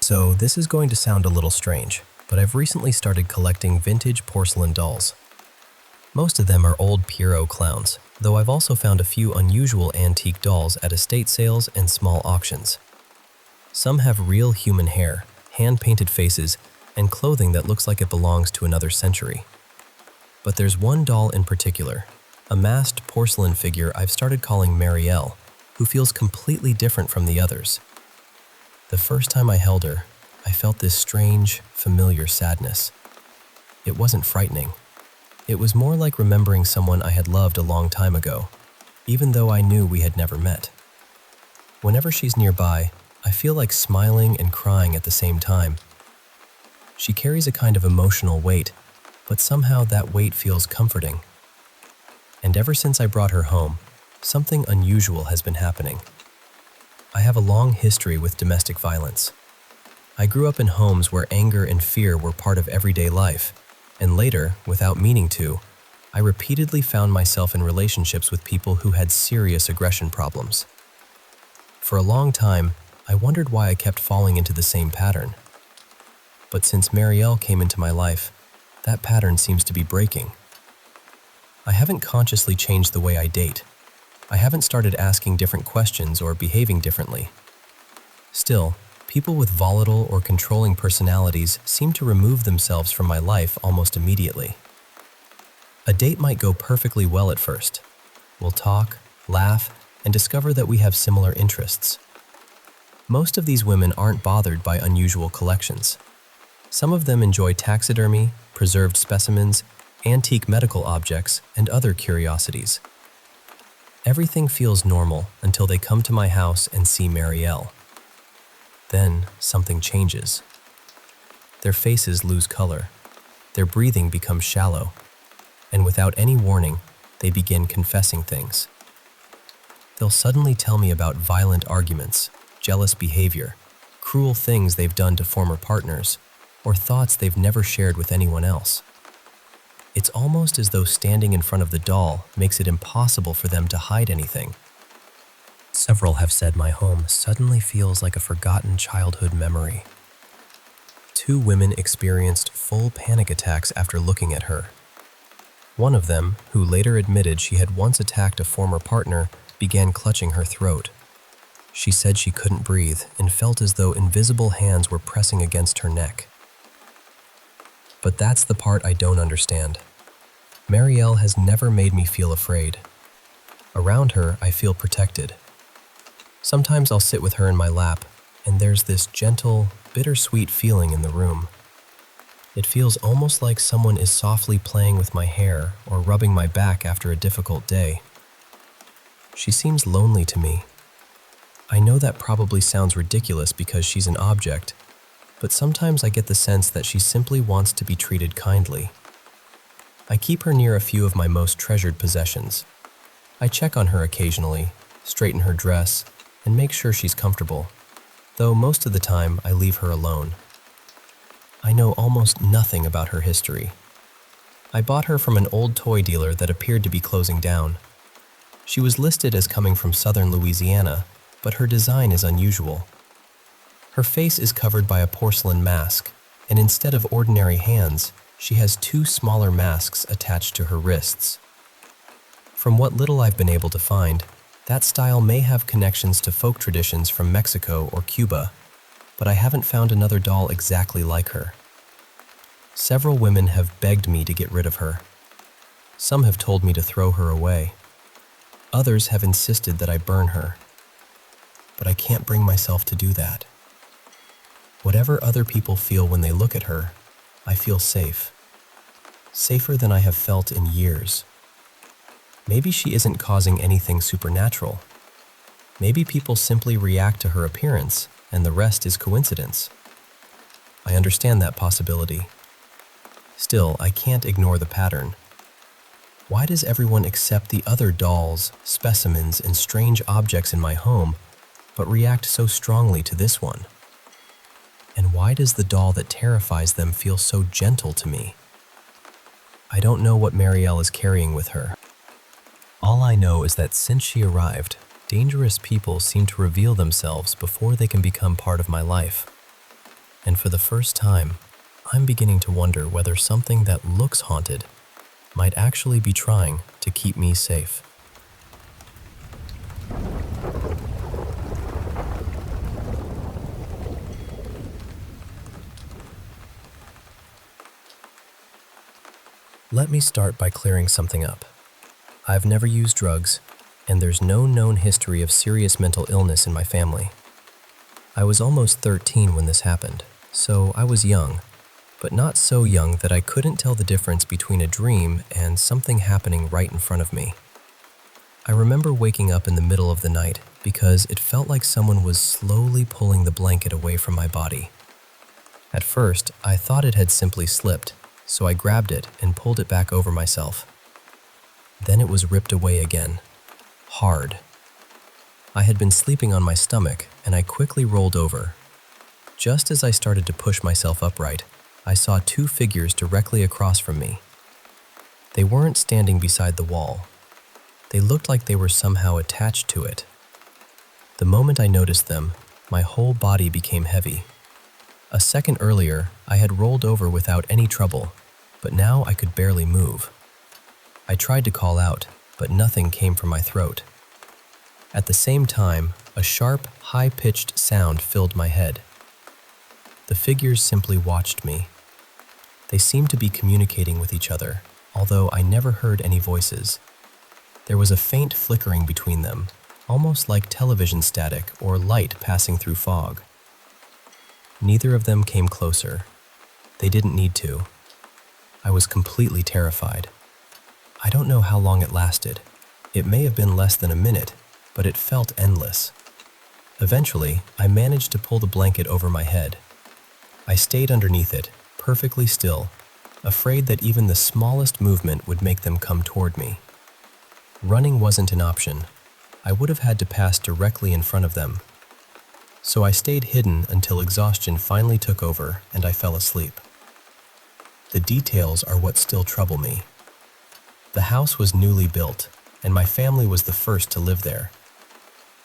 So this is going to sound a little strange, but I've recently started collecting vintage porcelain dolls. Most of them are old Pierrot clowns, though I've also found a few unusual antique dolls at estate sales and small auctions. Some have real human hair, hand-painted faces, and clothing that looks like it belongs to another century. But there's one doll in particular, a masked porcelain figure I've started calling Marielle, who feels completely different from the others. The first time I held her, I felt this strange, familiar sadness. It wasn't frightening. It was more like remembering someone I had loved a long time ago, even though I knew we had never met. Whenever she's nearby, I feel like smiling and crying at the same time. She carries a kind of emotional weight, but somehow that weight feels comforting, and ever since I brought her home, something unusual has been happening. I have a long history with domestic violence. I grew up in homes where anger and fear were part of everyday life, and later, without meaning to, I repeatedly found myself in relationships with people who had serious aggression problems. For a long time, I wondered why I kept falling into the same pattern. But since Marielle came into my life, that pattern seems to be breaking. I haven't consciously changed the way I date. I haven't started asking different questions or behaving differently. Still, people with volatile or controlling personalities seem to remove themselves from my life almost immediately. A date might go perfectly well at first. We'll talk, laugh, and discover that we have similar interests. Most of these women aren't bothered by unusual collections. Some of them enjoy taxidermy, preserved specimens, antique medical objects, and other curiosities. Everything feels normal until they come to my house and see Marielle. Then something changes. Their faces lose color. Their breathing becomes shallow. And without any warning, they begin confessing things. They'll suddenly tell me about violent arguments, jealous behavior, cruel things they've done to former partners, or thoughts they've never shared with anyone else. It's almost as though standing in front of the doll makes it impossible for them to hide anything. Several have said my home suddenly feels like a forgotten childhood memory. 2 women experienced full panic attacks after looking at her. One of them, who later admitted she had once attacked a former partner, began clutching her throat. She said she couldn't breathe and felt as though invisible hands were pressing against her neck. But that's the part I don't understand. Marielle has never made me feel afraid. Around her, I feel protected. Sometimes I'll sit with her in my lap, and there's this gentle, bittersweet feeling in the room. It feels almost like someone is softly playing with my hair or rubbing my back after a difficult day. She seems lonely to me. I know that probably sounds ridiculous because she's an object, but sometimes I get the sense that she simply wants to be treated kindly. I keep her near a few of my most treasured possessions. I check on her occasionally, straighten her dress, and make sure she's comfortable, though most of the time I leave her alone. I know almost nothing about her history. I bought her from an old toy dealer that appeared to be closing down. She was listed as coming from southern Louisiana, but her design is unusual. Her face is covered by a porcelain mask, and instead of ordinary hands, she has 2 smaller masks attached to her wrists. From what little I've been able to find, that style may have connections to folk traditions from Mexico or Cuba, but I haven't found another doll exactly like her. Several women have begged me to get rid of her. Some have told me to throw her away. Others have insisted that I burn her. But I can't bring myself to do that. Whatever other people feel when they look at her, I feel safe. Safer than I have felt in years. Maybe she isn't causing anything supernatural. Maybe people simply react to her appearance, and the rest is coincidence. I understand that possibility. Still, I can't ignore the pattern. Why does everyone accept the other dolls, specimens, and strange objects in my home, but react so strongly to this one? And why does the doll that terrifies them feel so gentle to me? I don't know what Marielle is carrying with her. All I know is that since she arrived, dangerous people seem to reveal themselves before they can become part of my life. And for the first time, I'm beginning to wonder whether something that looks haunted might actually be trying to keep me safe. Let me start by clearing something up. I've never used drugs, and there's no known history of serious mental illness in my family. I was almost 13 when this happened, so I was young, but not so young that I couldn't tell the difference between a dream and something happening right in front of me. I remember waking up in the middle of the night because it felt like someone was slowly pulling the blanket away from my body. At first, I thought it had simply slipped, so I grabbed it and pulled it back over myself. Then it was ripped away again, hard. I had been sleeping on my stomach, and I quickly rolled over. Just as I started to push myself upright, I saw two figures directly across from me. They weren't standing beside the wall. They looked like they were somehow attached to it. The moment I noticed them, my whole body became heavy. A second earlier, I had rolled over without any trouble, but now I could barely move. I tried to call out, but nothing came from my throat. At the same time, a sharp, high-pitched sound filled my head. The figures simply watched me. They seemed to be communicating with each other, although I never heard any voices. There was a faint flickering between them, almost like television static or light passing through fog. Neither of them came closer. They didn't need to. I was completely terrified. I don't know how long it lasted. It may have been less than a minute, but it felt endless. Eventually, I managed to pull the blanket over my head. I stayed underneath it, perfectly still, afraid that even the smallest movement would make them come toward me. Running wasn't an option. I would have had to pass directly in front of them. So I stayed hidden until exhaustion finally took over and I fell asleep. The details are what still trouble me. The house was newly built, and my family was the first to live there.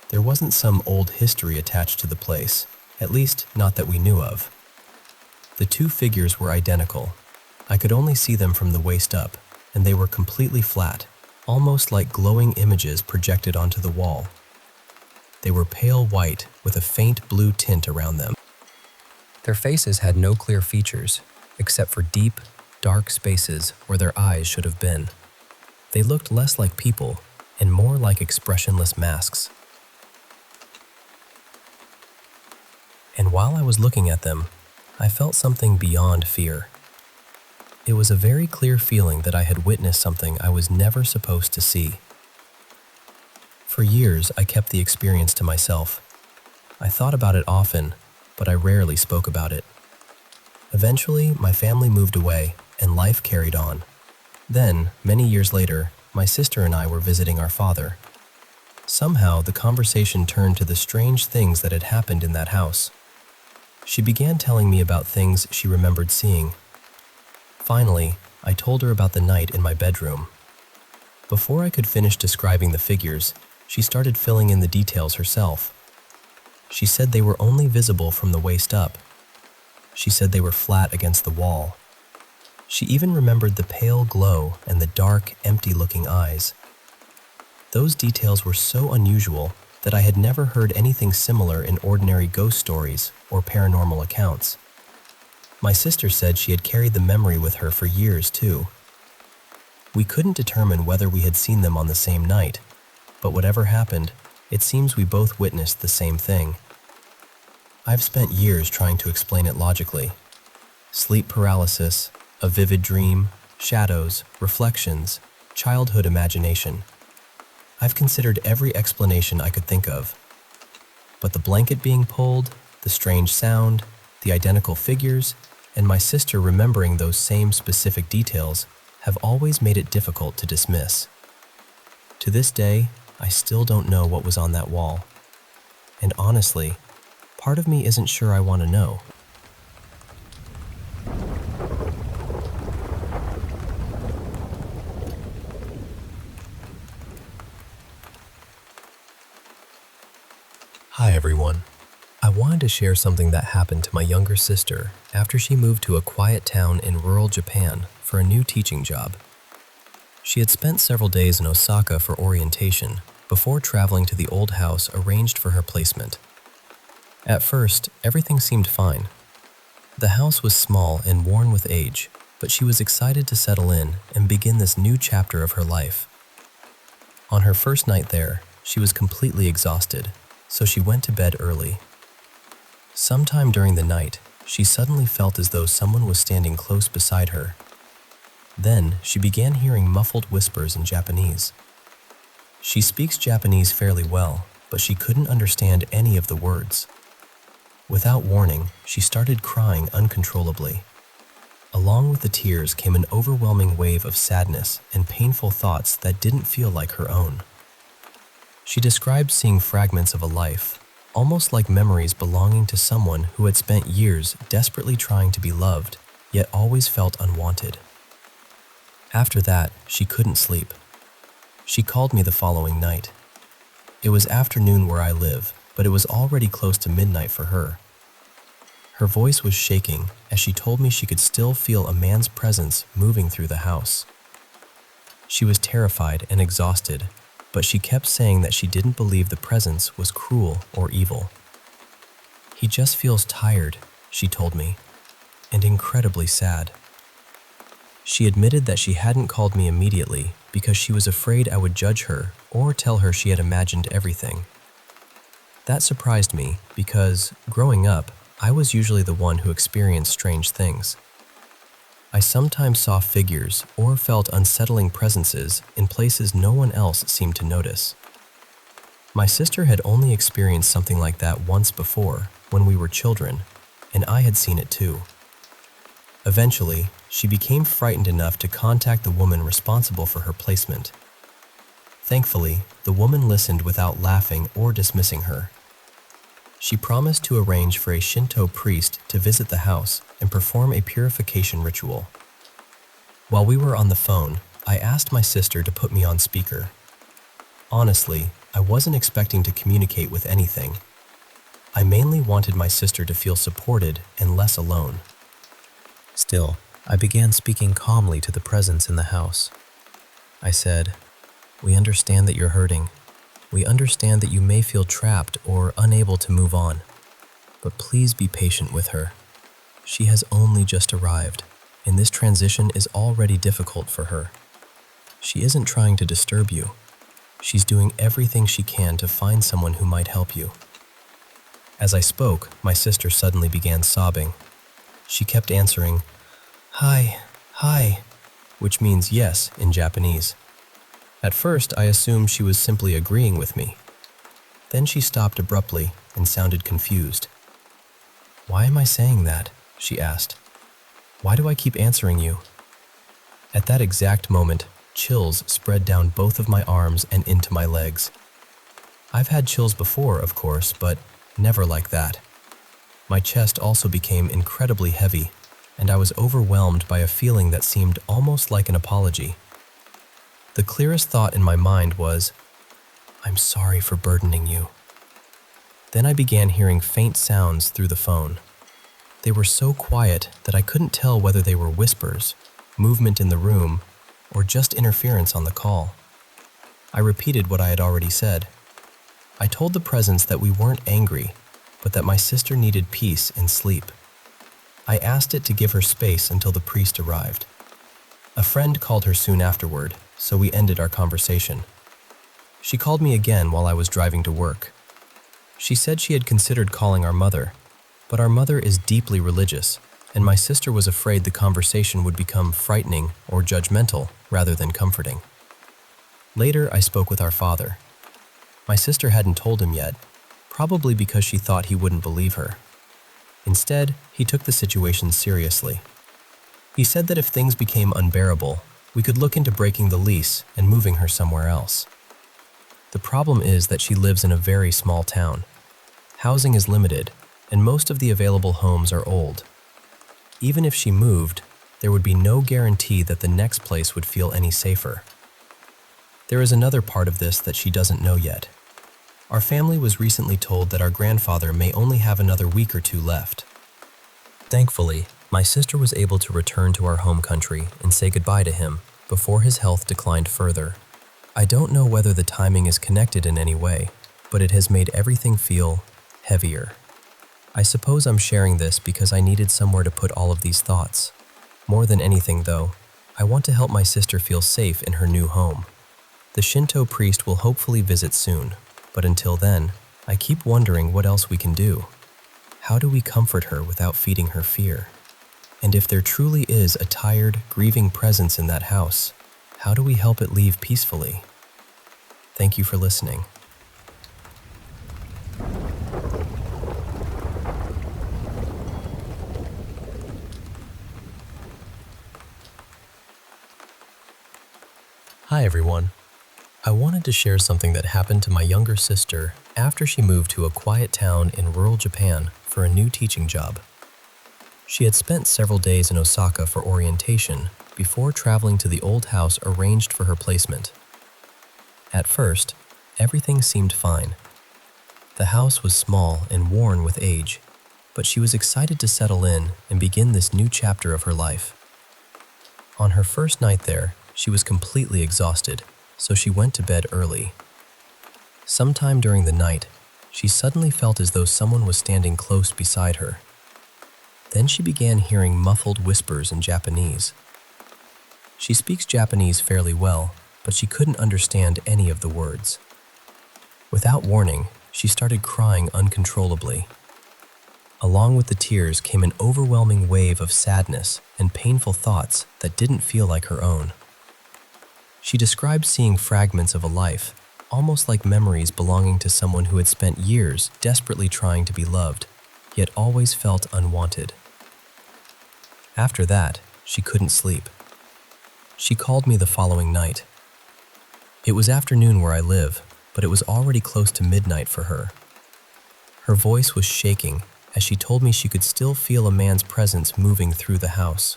There wasn't some old history attached to the place, at least not that we knew of. The two figures were identical. I could only see them from the waist up, and they were completely flat, almost like glowing images projected onto the wall. They were pale white with a faint blue tint around them. Their faces had no clear features, except for deep, dark spaces where their eyes should have been. They looked less like people and more like expressionless masks. And while I was looking at them, I felt something beyond fear. It was a very clear feeling that I had witnessed something I was never supposed to see. For years, I kept the experience to myself. I thought about it often, but I rarely spoke about it. Eventually, my family moved away, and life carried on. Then, many years later, my sister and I were visiting our father. Somehow, the conversation turned to the strange things that had happened in that house. She began telling me about things she remembered seeing. Finally, I told her about the night in my bedroom. Before I could finish describing the figures, she started filling in the details herself. She said they were only visible from the waist up. She said they were flat against the wall. She even remembered the pale glow and the dark, empty-looking eyes. Those details were so unusual that I had never heard anything similar in ordinary ghost stories or paranormal accounts. My sister said she had carried the memory with her for years, too. We couldn't determine whether we had seen them on the same night, but whatever happened, it seems we both witnessed the same thing. I've spent years trying to explain it logically. Sleep paralysis, a vivid dream, shadows, reflections, childhood imagination. I've considered every explanation I could think of. But the blanket being pulled, the strange sound, the identical figures, and my sister remembering those same specific details have always made it difficult to dismiss. To this day, I still don't know what was on that wall. And honestly, part of me isn't sure I want to know. Hi everyone. I wanted to share something that happened to my younger sister after she moved to a quiet town in rural Japan for a new teaching job. She had spent several days in Osaka for orientation before traveling to the old house arranged for her placement. At first, everything seemed fine. The house was small and worn with age, but she was excited to settle in and begin this new chapter of her life. On her first night there, she was completely exhausted, so she went to bed early. Sometime during the night, she suddenly felt as though someone was standing close beside her. Then, she began hearing muffled whispers in Japanese. She speaks Japanese fairly well, but she couldn't understand any of the words. Without warning, she started crying uncontrollably. Along with the tears came an overwhelming wave of sadness and painful thoughts that didn't feel like her own. She described seeing fragments of a life, almost like memories belonging to someone who had spent years desperately trying to be loved, yet always felt unwanted. After that, she couldn't sleep. She called me the following night. It was afternoon where I live, but it was already close to midnight for her. Her voice was shaking as she told me she could still feel a man's presence moving through the house. She was terrified and exhausted, but she kept saying that she didn't believe the presence was cruel or evil. "He just feels tired," she told me, "and incredibly sad." She admitted that she hadn't called me immediately because she was afraid I would judge her or tell her she had imagined everything. That surprised me because, growing up, I was usually the one who experienced strange things. I sometimes saw figures or felt unsettling presences in places no one else seemed to notice. My sister had only experienced something like that once before, when we were children, and I had seen it too. Eventually, she became frightened enough to contact the woman responsible for her placement. Thankfully, the woman listened without laughing or dismissing her. She promised to arrange for a Shinto priest to visit the house and perform a purification ritual. While we were on the phone, I asked my sister to put me on speaker. Honestly, I wasn't expecting to communicate with anything. I mainly wanted my sister to feel supported and less alone. Still, I began speaking calmly to the presence in the house. I said, "We understand that you're hurting. We understand that you may feel trapped or unable to move on. But please be patient with her. She has only just arrived, and this transition is already difficult for her. She isn't trying to disturb you. She's doing everything she can to find someone who might help you." As I spoke, my sister suddenly began sobbing. She kept answering, "Hi, hi," which means yes in Japanese. At first, I assumed she was simply agreeing with me. Then she stopped abruptly and sounded confused. "Why am I saying that?" she asked. "Why do I keep answering you?" At that exact moment, chills spread down both of my arms and into my legs. I've had chills before, of course, but never like that. My chest also became incredibly heavy, and I was overwhelmed by a feeling that seemed almost like an apology. The clearest thought in my mind was, "I'm sorry for burdening you." Then I began hearing faint sounds through the phone. They were so quiet that I couldn't tell whether they were whispers, movement in the room, or just interference on the call. I repeated what I had already said. I told the presence that we weren't angry, but that my sister needed peace and sleep. I asked it to give her space until the priest arrived. A friend called her soon afterward, so we ended our conversation. She called me again while I was driving to work. She said she had considered calling our mother, but our mother is deeply religious, and my sister was afraid the conversation would become frightening or judgmental rather than comforting. Later, I spoke with our father. My sister hadn't told him yet, probably because she thought he wouldn't believe her. Instead, he took the situation seriously. He said that if things became unbearable, we could look into breaking the lease and moving her somewhere else. The problem is that she lives in a very small town. Housing is limited, and most of the available homes are old. Even if she moved, there would be no guarantee that the next place would feel any safer. There is another part of this that she doesn't know yet. Our family was recently told that our grandfather may only have another week or two left. Thankfully, my sister was able to return to our home country and say goodbye to him before his health declined further. I don't know whether the timing is connected in any way, but it has made everything feel heavier. I suppose I'm sharing this because I needed somewhere to put all of these thoughts. More than anything, though, I want to help my sister feel safe in her new home. The Shinto priest will hopefully visit soon, but until then, I keep wondering what else we can do. How do we comfort her without feeding her fear? And if there truly is a tired, grieving presence in that house, how do we help it leave peacefully? Thank you for listening. Hi everyone. I wanted to share something that happened to my younger sister after she moved to a quiet town in rural Japan for a new teaching job. She had spent several days in Osaka for orientation before traveling to the old house arranged for her placement. At first, everything seemed fine. The house was small and worn with age, but she was excited to settle in and begin this new chapter of her life. On her first night there, she was completely exhausted, so she went to bed early. Sometime during the night, she suddenly felt as though someone was standing close beside her. Then she began hearing muffled whispers in Japanese. She speaks Japanese fairly well, but she couldn't understand any of the words. Without warning, she started crying uncontrollably. Along with the tears came an overwhelming wave of sadness and painful thoughts that didn't feel like her own. She described seeing fragments of a life, almost like memories belonging to someone who had spent years desperately trying to be loved, yet always felt unwanted. After that, she couldn't sleep. She called me the following night. It was afternoon where I live, but it was already close to midnight for her. Her voice was shaking as she told me she could still feel a man's presence moving through the house.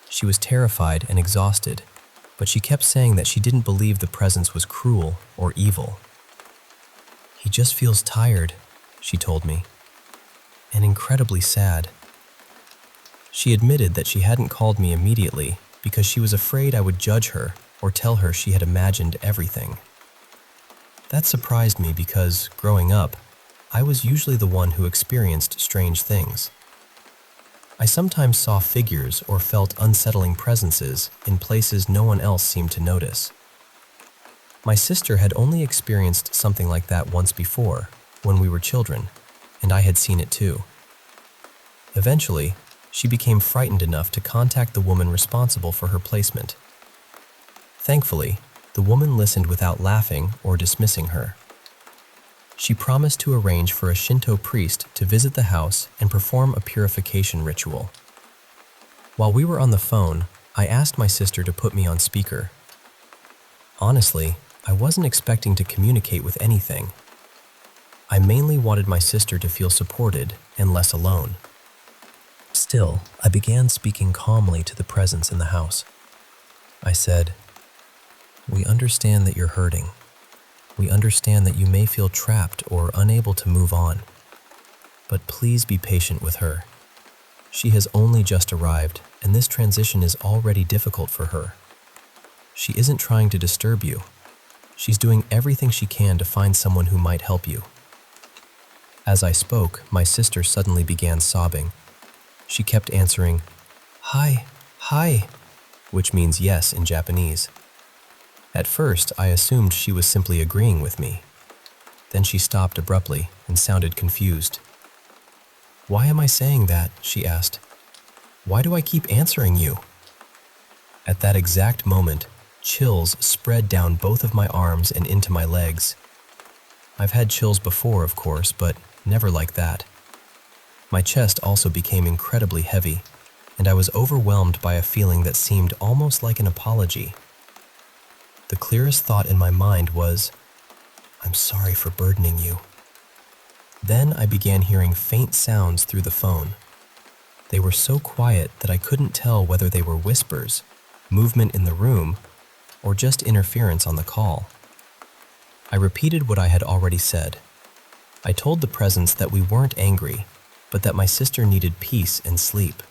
She was terrified and exhausted, but she kept saying that she didn't believe the presence was cruel or evil. "He just feels tired," she told me, "and incredibly sad." She admitted that she hadn't called me immediately because she was afraid I would judge her or tell her she had imagined everything. That surprised me because, growing up, I was usually the one who experienced strange things. I sometimes saw figures or felt unsettling presences in places no one else seemed to notice. My sister had only experienced something like that once before, when we were children, and I had seen it too. Eventually, she became frightened enough to contact the woman responsible for her placement. Thankfully, the woman listened without laughing or dismissing her. She promised to arrange for a Shinto priest to visit the house and perform a purification ritual. While we were on the phone, I asked my sister to put me on speaker. Honestly, I wasn't expecting to communicate with anything. I mainly wanted my sister to feel supported and less alone. Still, I began speaking calmly to the presence in the house. I said, "We understand that you're hurting. We understand that you may feel trapped or unable to move on. But please be patient with her. She has only just arrived, and this transition is already difficult for her. She isn't trying to disturb you. She's doing everything she can to find someone who might help you." As I spoke, my sister suddenly began sobbing. She kept answering, "Hi, hi," which means yes in Japanese. At first, I assumed she was simply agreeing with me. Then she stopped abruptly and sounded confused. "Why am I saying that?" she asked. "Why do I keep answering you?" At that exact moment, chills spread down both of my arms and into my legs. I've had chills before, of course, but never like that. My chest also became incredibly heavy, and I was overwhelmed by a feeling that seemed almost like an apology. The clearest thought in my mind was, "I'm sorry for burdening you." Then I began hearing faint sounds through the phone. They were so quiet that I couldn't tell whether they were whispers, movement in the room, or just interference on the call. I repeated what I had already said. I told the presence that we weren't angry, but that my sister needed peace and sleep.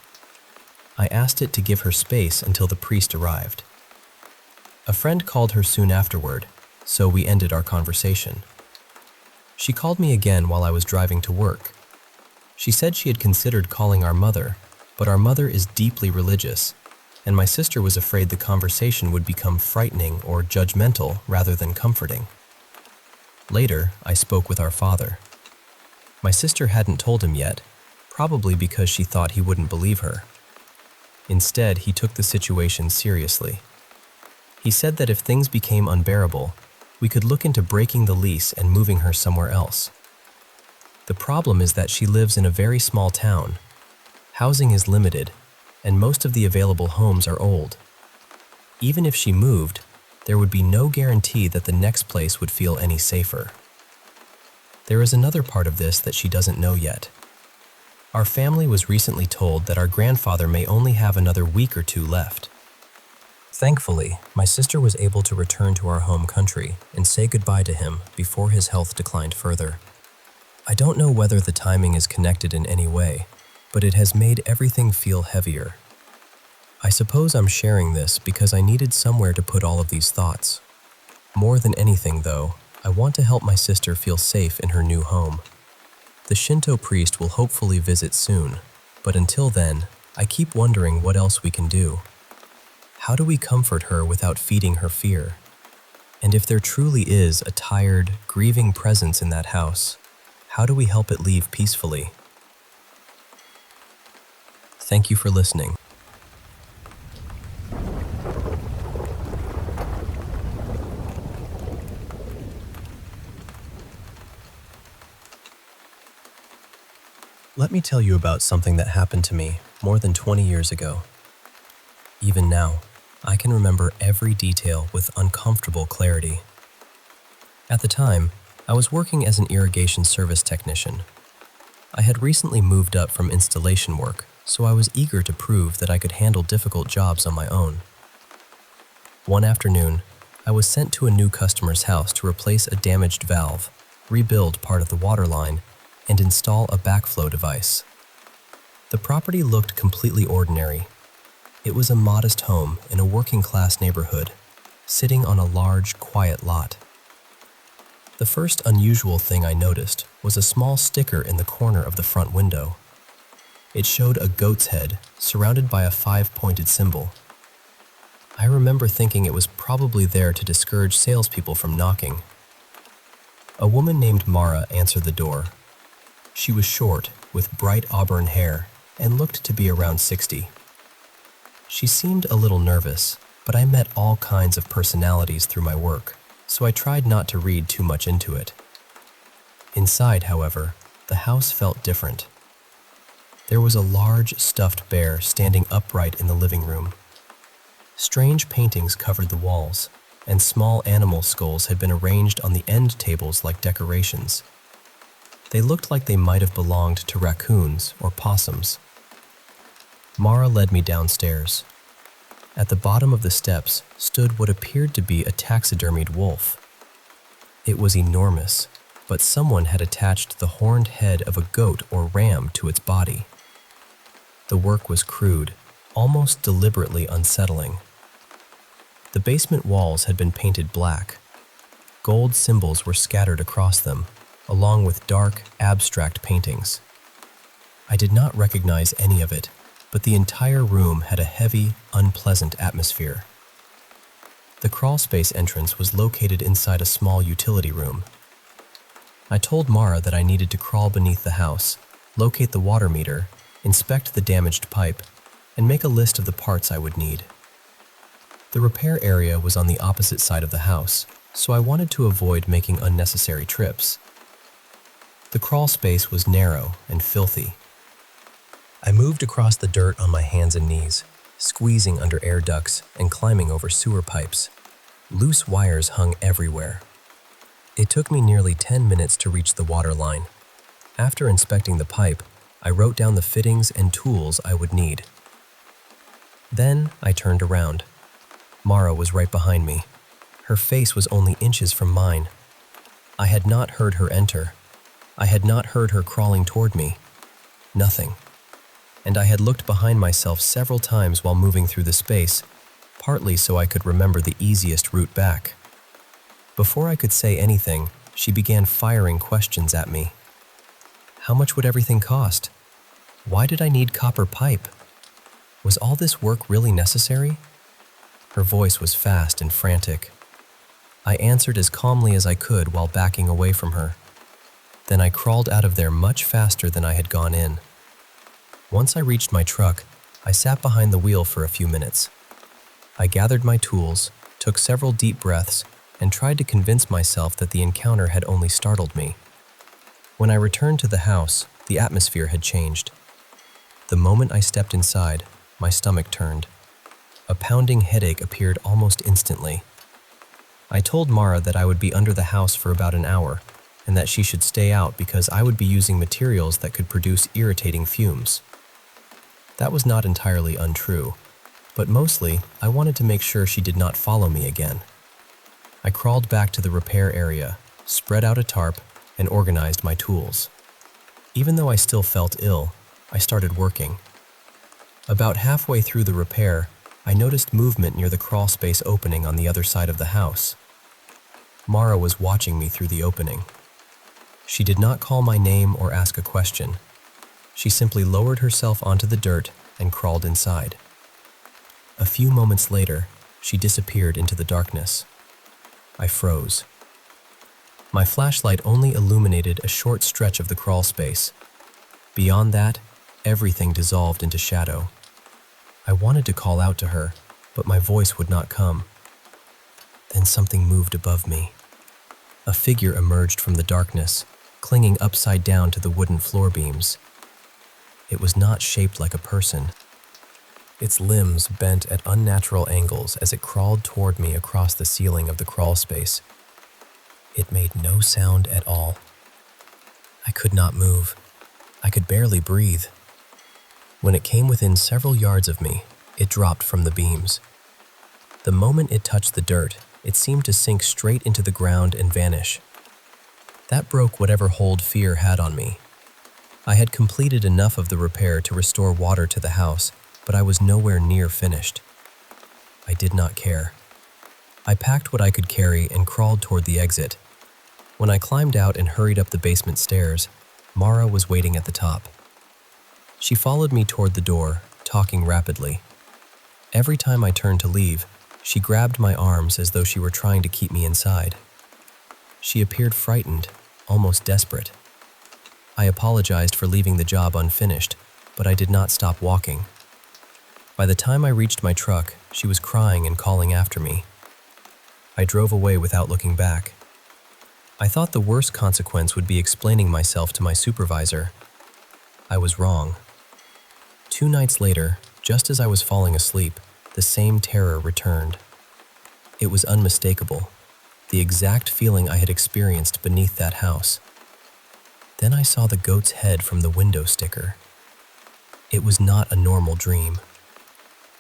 I asked it to give her space until the priest arrived. A friend called her soon afterward, so we ended our conversation. She called me again while I was driving to work. She said she had considered calling our mother, but our mother is deeply religious, and my sister was afraid the conversation would become frightening or judgmental rather than comforting. Later, I spoke with our father. My sister hadn't told him yet, probably because she thought he wouldn't believe her. Instead, he took the situation seriously. He said that if things became unbearable, we could look into breaking the lease and moving her somewhere else. The problem is that she lives in a very small town. Housing is limited, and most of the available homes are old. Even if she moved, there would be no guarantee that the next place would feel any safer. There is another part of this that she doesn't know yet. Our family was recently told that our grandfather may only have another week or two left. Thankfully, my sister was able to return to our home country and say goodbye to him before his health declined further. I don't know whether the timing is connected in any way, but it has made everything feel heavier. I suppose I'm sharing this because I needed somewhere to put all of these thoughts. More than anything, though, I want to help my sister feel safe in her new home. The Shinto priest will hopefully visit soon, but until then, I keep wondering what else we can do. How do we comfort her without feeding her fear? And if there truly is a tired, grieving presence in that house, how do we help it leave peacefully? Thank you for listening. Let me tell you about something that happened to me more than 20 years ago. Even now, I can remember every detail with uncomfortable clarity. At the time, I was working as an irrigation service technician. I had recently moved up from installation work, so I was eager to prove that I could handle difficult jobs on my own. One afternoon, I was sent to a new customer's house to replace a damaged valve, rebuild part of the water line, and install a backflow device. The property looked completely ordinary. It was a modest home in a working-class neighborhood, sitting on a large, quiet lot. The first unusual thing I noticed was a small sticker in the corner of the front window. It showed a goat's head surrounded by a 5-pointed symbol. I remember thinking it was probably there to discourage salespeople from knocking. A woman named Mara answered the door. She was short, with bright auburn hair, and looked to be around 60. She seemed a little nervous, but I met all kinds of personalities through my work, so I tried not to read too much into it. Inside, however, the house felt different. There was a large stuffed bear standing upright in the living room. Strange paintings covered the walls, and small animal skulls had been arranged on the end tables like decorations. They looked like they might have belonged to raccoons or possums. Mara led me downstairs. At the bottom of the steps stood what appeared to be a taxidermied wolf. It was enormous, but someone had attached the horned head of a goat or ram to its body. The work was crude, almost deliberately unsettling. The basement walls had been painted black. Gold symbols were scattered across them, along with dark, abstract paintings. I did not recognize any of it, but the entire room had a heavy, unpleasant atmosphere. The crawlspace entrance was located inside a small utility room. I told Mara that I needed to crawl beneath the house, locate the water meter, inspect the damaged pipe, and make a list of the parts I would need. The repair area was on the opposite side of the house, so I wanted to avoid making unnecessary trips. The crawl space was narrow and filthy. I moved across the dirt on my hands and knees, squeezing under air ducts and climbing over sewer pipes. Loose wires hung everywhere. It took me nearly 10 minutes to reach the water line. After inspecting the pipe, I wrote down the fittings and tools I would need. Then I turned around. Mara was right behind me. Her face was only inches from mine. I had not heard her enter. I had not heard her crawling toward me. Nothing. And I had looked behind myself several times while moving through the space, partly so I could remember the easiest route back. Before I could say anything, she began firing questions at me. How much would everything cost? Why did I need copper pipe? Was all this work really necessary? Her voice was fast and frantic. I answered as calmly as I could while backing away from her. Then I crawled out of there much faster than I had gone in. Once I reached my truck, I sat behind the wheel for a few minutes. I gathered my tools, took several deep breaths, and tried to convince myself that the encounter had only startled me. When I returned to the house, the atmosphere had changed. The moment I stepped inside, my stomach turned. A pounding headache appeared almost instantly. I told Mara that I would be under the house for about an hour and that she should stay out because I would be using materials that could produce irritating fumes. That was not entirely untrue, but mostly I wanted to make sure she did not follow me again. I crawled back to the repair area, spread out a tarp, and organized my tools. Even though I still felt ill, I started working. About halfway through the repair, I noticed movement near the crawl space opening on the other side of the house. Mara was watching me through the opening. She did not call my name or ask a question. She simply lowered herself onto the dirt and crawled inside. A few moments later, she disappeared into the darkness. I froze. My flashlight only illuminated a short stretch of the crawl space. Beyond that, everything dissolved into shadow. I wanted to call out to her, but my voice would not come. Then something moved above me. A figure emerged from the darkness, clinging upside down to the wooden floor beams. It was not shaped like a person. Its limbs bent at unnatural angles as it crawled toward me across the ceiling of the crawl space. It made no sound at all. I could not move. I could barely breathe. When it came within several yards of me, it dropped from the beams. The moment it touched the dirt, it seemed to sink straight into the ground and vanish. That broke whatever hold fear had on me. I had completed enough of the repair to restore water to the house, but I was nowhere near finished. I did not care. I packed what I could carry and crawled toward the exit. When I climbed out and hurried up the basement stairs, Mara was waiting at the top. She followed me toward the door, talking rapidly. Every time I turned to leave, she grabbed my arms as though she were trying to keep me inside. She appeared frightened, almost desperate. I apologized for leaving the job unfinished, but I did not stop walking. By the time I reached my truck, she was crying and calling after me. I drove away without looking back. I thought the worst consequence would be explaining myself to my supervisor. I was wrong. 2 nights later, just as I was falling asleep, the same terror returned. It was unmistakable, the exact feeling I had experienced beneath that house. Then I saw the goat's head from the window sticker. It was not a normal dream.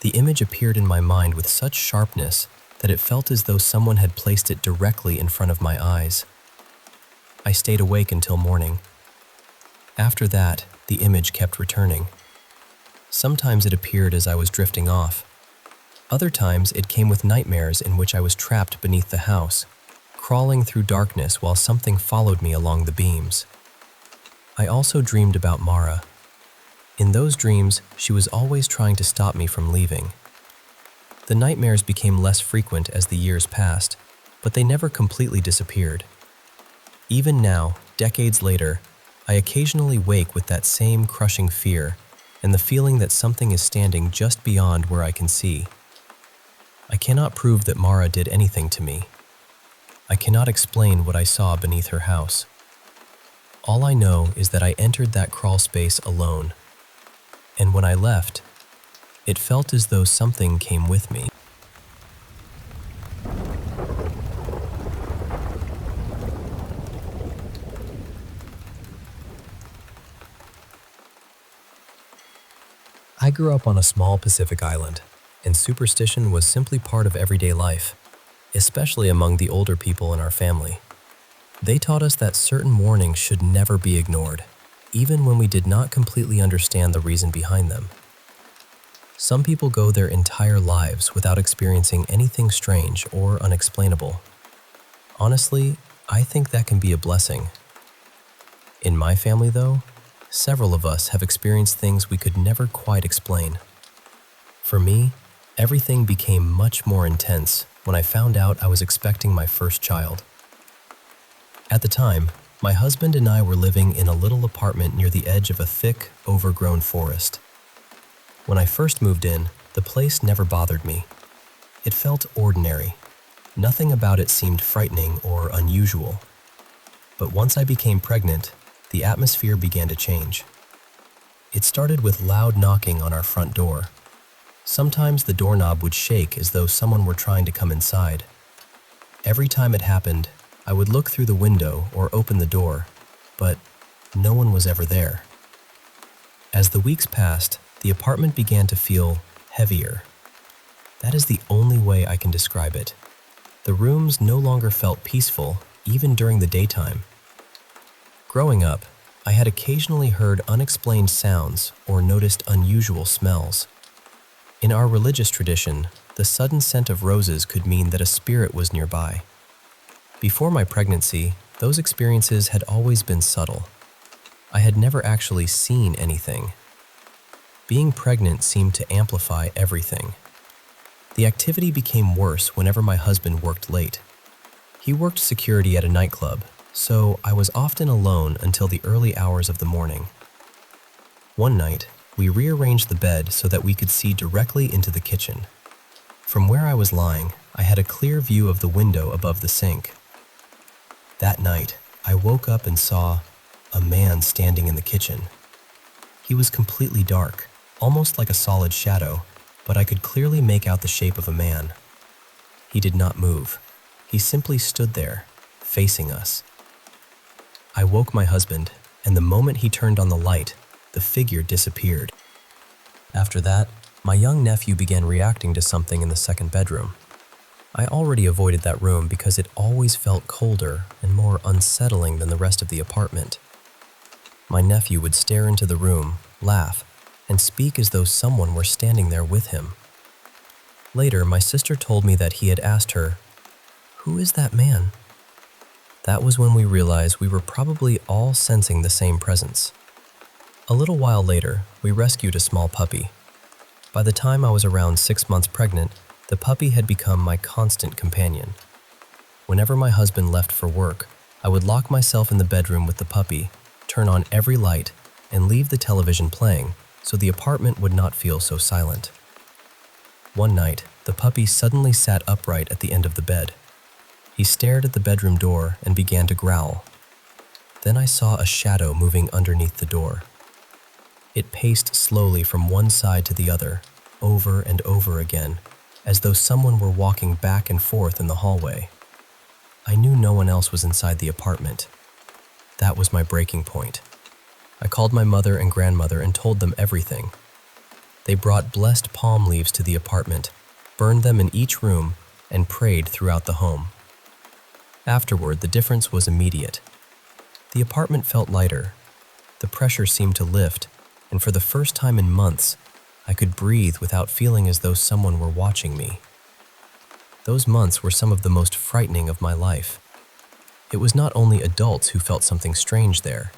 The image appeared in my mind with such sharpness that it felt as though someone had placed it directly in front of my eyes. I stayed awake until morning. After that, the image kept returning. Sometimes it appeared as I was drifting off. Other times it came with nightmares in which I was trapped beneath the house, crawling through darkness while something followed me along the beams. I also dreamed about Mara. In those dreams, she was always trying to stop me from leaving. The nightmares became less frequent as the years passed, but they never completely disappeared. Even now, decades later, I occasionally wake with that same crushing fear and the feeling that something is standing just beyond where I can see. I cannot prove that Mara did anything to me. I cannot explain what I saw beneath her house. All I know is that I entered that crawl space alone, and when I left, it felt as though something came with me. I grew up on a small Pacific island, and superstition was simply part of everyday life, especially among the older people in our family. They taught us that certain warnings should never be ignored, even when we did not completely understand the reason behind them. Some people go their entire lives without experiencing anything strange or unexplainable. Honestly, I think that can be a blessing. In my family, though, several of us have experienced things we could never quite explain. For me, everything became much more intense when I found out I was expecting my first child. At the time, my husband and I were living in a little apartment near the edge of a thick, overgrown forest. When I first moved in, the place never bothered me. It felt ordinary. Nothing about it seemed frightening or unusual. But once I became pregnant, the atmosphere began to change. It started with loud knocking on our front door. Sometimes the doorknob would shake as though someone were trying to come inside. Every time it happened, I would look through the window or open the door, but no one was ever there. As the weeks passed, the apartment began to feel heavier. That is the only way I can describe it. The rooms no longer felt peaceful, even during the daytime. Growing up, I had occasionally heard unexplained sounds or noticed unusual smells. In our religious tradition, the sudden scent of roses could mean that a spirit was nearby. Before my pregnancy, those experiences had always been subtle. I had never actually seen anything. Being pregnant seemed to amplify everything. The activity became worse whenever my husband worked late. He worked security at a nightclub, so I was often alone until the early hours of the morning. One night, we rearranged the bed so that we could see directly into the kitchen. From where I was lying, I had a clear view of the window above the sink. That night, I woke up and saw a man standing in the kitchen. He was completely dark, almost like a solid shadow, but I could clearly make out the shape of a man. He did not move. He simply stood there, facing us. I woke my husband, and the moment he turned on the light, the figure disappeared. After that, my young nephew began reacting to something in the second bedroom. I already avoided that room because it always felt colder and more unsettling than the rest of the apartment. My nephew would stare into the room, laugh, and speak as though someone were standing there with him. Later, my sister told me that he had asked her, "Who is that man?" That was when we realized we were probably all sensing the same presence. A little while later, we rescued a small puppy. By the time I was around 6 months pregnant, the puppy had become my constant companion. Whenever my husband left for work, I would lock myself in the bedroom with the puppy, turn on every light, and leave the television playing so the apartment would not feel so silent. One night, the puppy suddenly sat upright at the end of the bed. He stared at the bedroom door and began to growl. Then I saw a shadow moving underneath the door. It paced slowly from one side to the other, over and over again, as though someone were walking back and forth in the hallway. I knew no one else was inside the apartment. That was my breaking point. I called my mother and grandmother and told them everything. They brought blessed palm leaves to the apartment, burned them in each room, and prayed throughout the home. Afterward, the difference was immediate. The apartment felt lighter. The pressure seemed to lift, and for the first time in months, I could breathe without feeling as though someone were watching me. Those months were some of the most frightening of my life. It was not only adults who felt something strange there.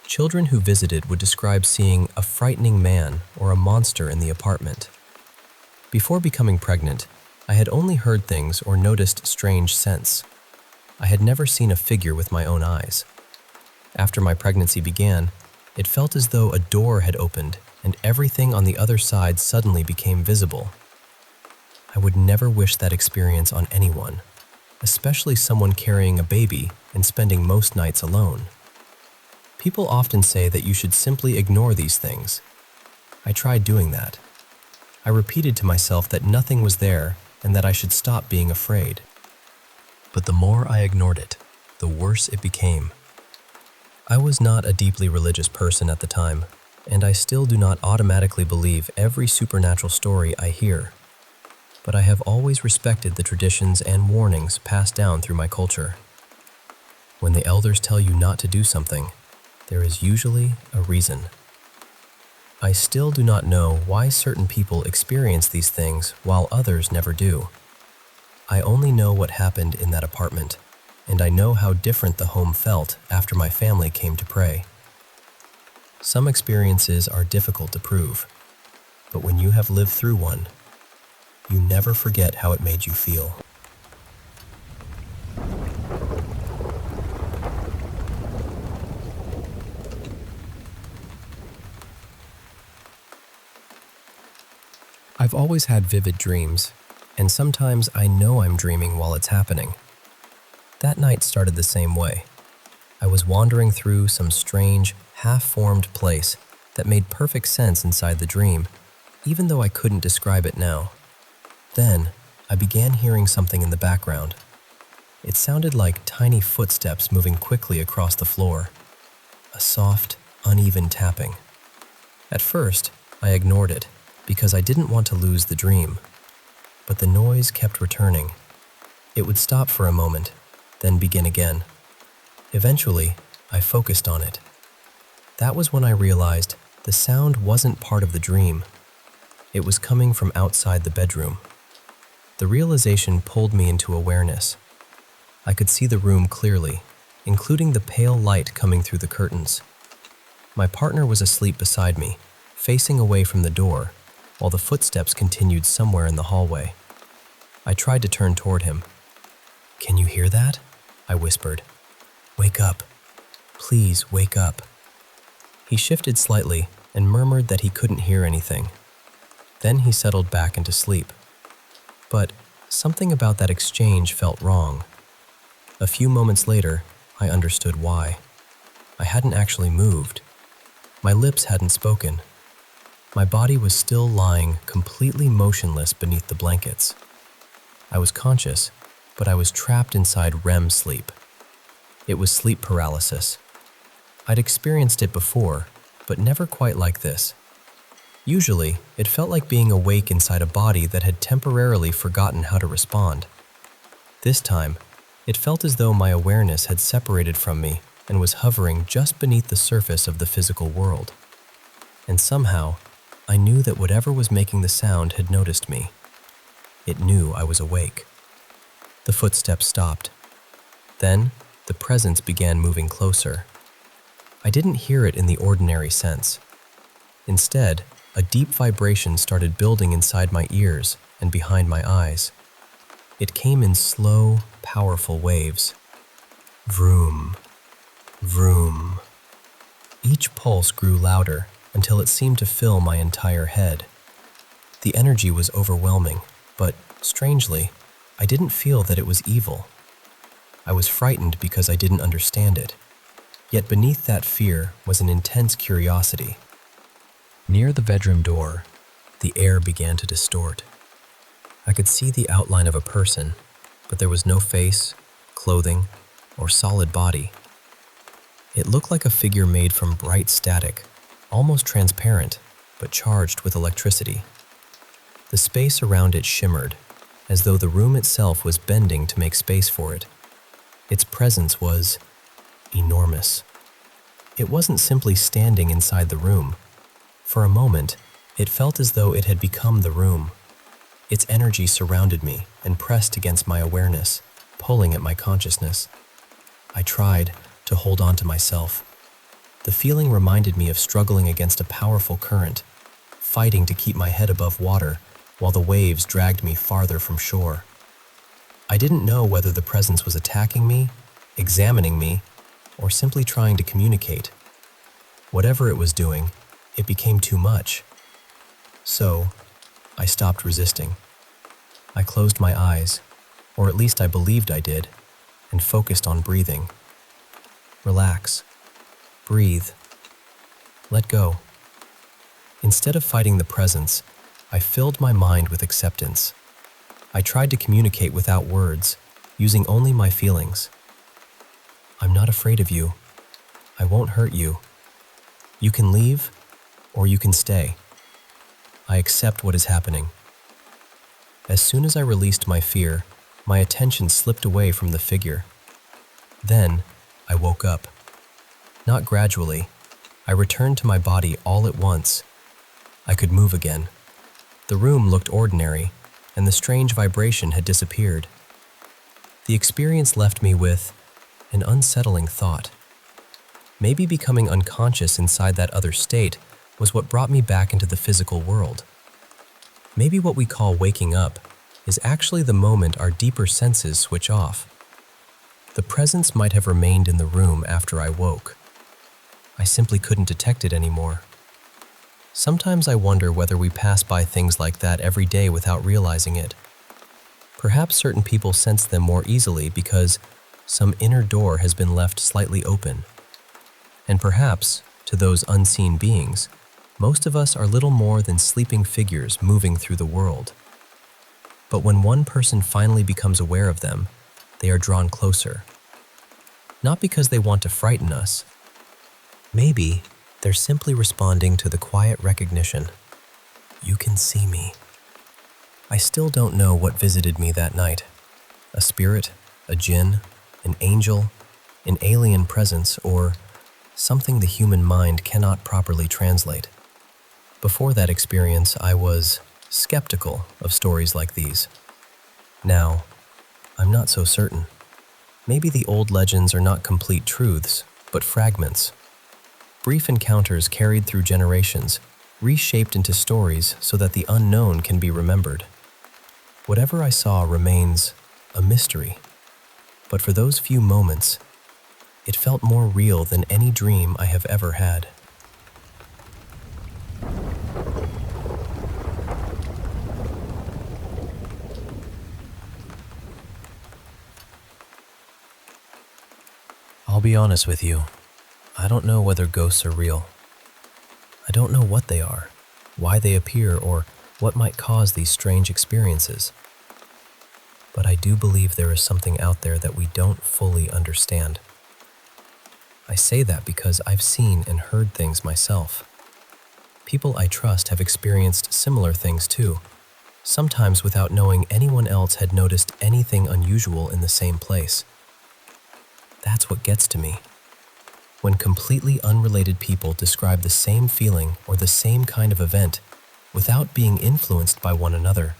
Children who visited would describe seeing a frightening man or a monster in the apartment. Before becoming pregnant, I had only heard things or noticed strange scents. I had never seen a figure with my own eyes. After my pregnancy began, it felt as though a door had opened and everything on the other side suddenly became visible. I would never wish that experience on anyone, especially someone carrying a baby and spending most nights alone. People often say that you should simply ignore these things. I tried doing that. I repeated to myself that nothing was there and that I should stop being afraid. But the more I ignored it, the worse it became. I was not a deeply religious person at the time, and I still do not automatically believe every supernatural story I hear. But I have always respected the traditions and warnings passed down through my culture. When the elders tell you not to do something, there is usually a reason. I still do not know why certain people experience these things while others never do. I only know what happened in that apartment, and I know how different the home felt after my family came to pray. Some experiences are difficult to prove, but when you have lived through one, you never forget how it made you feel. I've always had vivid dreams, and sometimes I know I'm dreaming while it's happening. That night started the same way. I was wandering through some strange, half-formed place that made perfect sense inside the dream, even though I couldn't describe it now. Then, I began hearing something in the background. It sounded like tiny footsteps moving quickly across the floor, a soft, uneven tapping. At first, I ignored it because I didn't want to lose the dream, but the noise kept returning. It would stop for a moment, then begin again. Eventually, I focused on it. That was when I realized the sound wasn't part of the dream. It was coming from outside the bedroom. The realization pulled me into awareness. I could see the room clearly, including the pale light coming through the curtains. My partner was asleep beside me, facing away from the door, while the footsteps continued somewhere in the hallway. I tried to turn toward him. "Can you hear that?" I whispered. "Wake up. Please wake up." He shifted slightly and murmured that he couldn't hear anything. Then he settled back into sleep. But something about that exchange felt wrong. A few moments later, I understood why. I hadn't actually moved. My lips hadn't spoken. My body was still lying completely motionless beneath the blankets. I was conscious, but I was trapped inside REM sleep. It was sleep paralysis. I'd experienced it before, but never quite like this. Usually, it felt like being awake inside a body that had temporarily forgotten how to respond. This time, it felt as though my awareness had separated from me and was hovering just beneath the surface of the physical world. And somehow, I knew that whatever was making the sound had noticed me. It knew I was awake. The footsteps stopped. Then, the presence began moving closer. I didn't hear it in the ordinary sense. Instead, a deep vibration started building inside my ears and behind my eyes. It came in slow, powerful waves. Vroom, vroom. Each pulse grew louder until it seemed to fill my entire head. The energy was overwhelming, but strangely, I didn't feel that it was evil. I was frightened because I didn't understand it. Yet beneath that fear was an intense curiosity. Near the bedroom door, the air began to distort. I could see the outline of a person, but there was no face, clothing, or solid body. It looked like a figure made from bright static, almost transparent, but charged with electricity. The space around it shimmered, as though the room itself was bending to make space for it. Its presence was enormous. It wasn't simply standing inside the room. For a moment, it felt as though it had become the room. Its energy surrounded me and pressed against my awareness, pulling at my consciousness. I tried to hold on to myself. The feeling reminded me of struggling against a powerful current, fighting to keep my head above water while the waves dragged me farther from shore. I didn't know whether the presence was attacking me, examining me, or simply trying to communicate. Whatever it was doing, it became too much. So, I stopped resisting. I closed my eyes, or at least I believed I did, and focused on breathing. Relax. Breathe. Let go. Instead of fighting the presence, I filled my mind with acceptance. I tried to communicate without words, using only my feelings. "I'm not afraid of you. I won't hurt you. You can leave, or you can stay. I accept what is happening." As soon as I released my fear, my attention slipped away from the figure. Then, I woke up. Not gradually, I returned to my body all at once. I could move again. The room looked ordinary, and the strange vibration had disappeared. The experience left me with an unsettling thought. Maybe becoming unconscious inside that other state was what brought me back into the physical world. Maybe what we call waking up is actually the moment our deeper senses switch off. The presence might have remained in the room after I woke. I simply couldn't detect it anymore. Sometimes I wonder whether we pass by things like that every day without realizing it. Perhaps certain people sense them more easily because some inner door has been left slightly open. And perhaps, to those unseen beings, most of us are little more than sleeping figures moving through the world. But when one person finally becomes aware of them, they are drawn closer. Not because they want to frighten us. Maybe they're simply responding to the quiet recognition. You can see me. I still don't know what visited me that night. A spirit, a jinn, an angel, an alien presence, or something the human mind cannot properly translate. Before that experience, I was skeptical of stories like these. Now, I'm not so certain. Maybe the old legends are not complete truths, but fragments. Brief encounters carried through generations, reshaped into stories so that the unknown can be remembered. Whatever I saw remains a mystery. But for those few moments, it felt more real than any dream I have ever had. I'll be honest with you. I don't know whether ghosts are real. I don't know what they are, why they appear, or what might cause these strange experiences. But I do believe there is something out there that we don't fully understand. I say that because I've seen and heard things myself. People I trust have experienced similar things too, sometimes without knowing anyone else had noticed anything unusual in the same place. That's what gets to me. When completely unrelated people describe the same feeling or the same kind of event without being influenced by one another,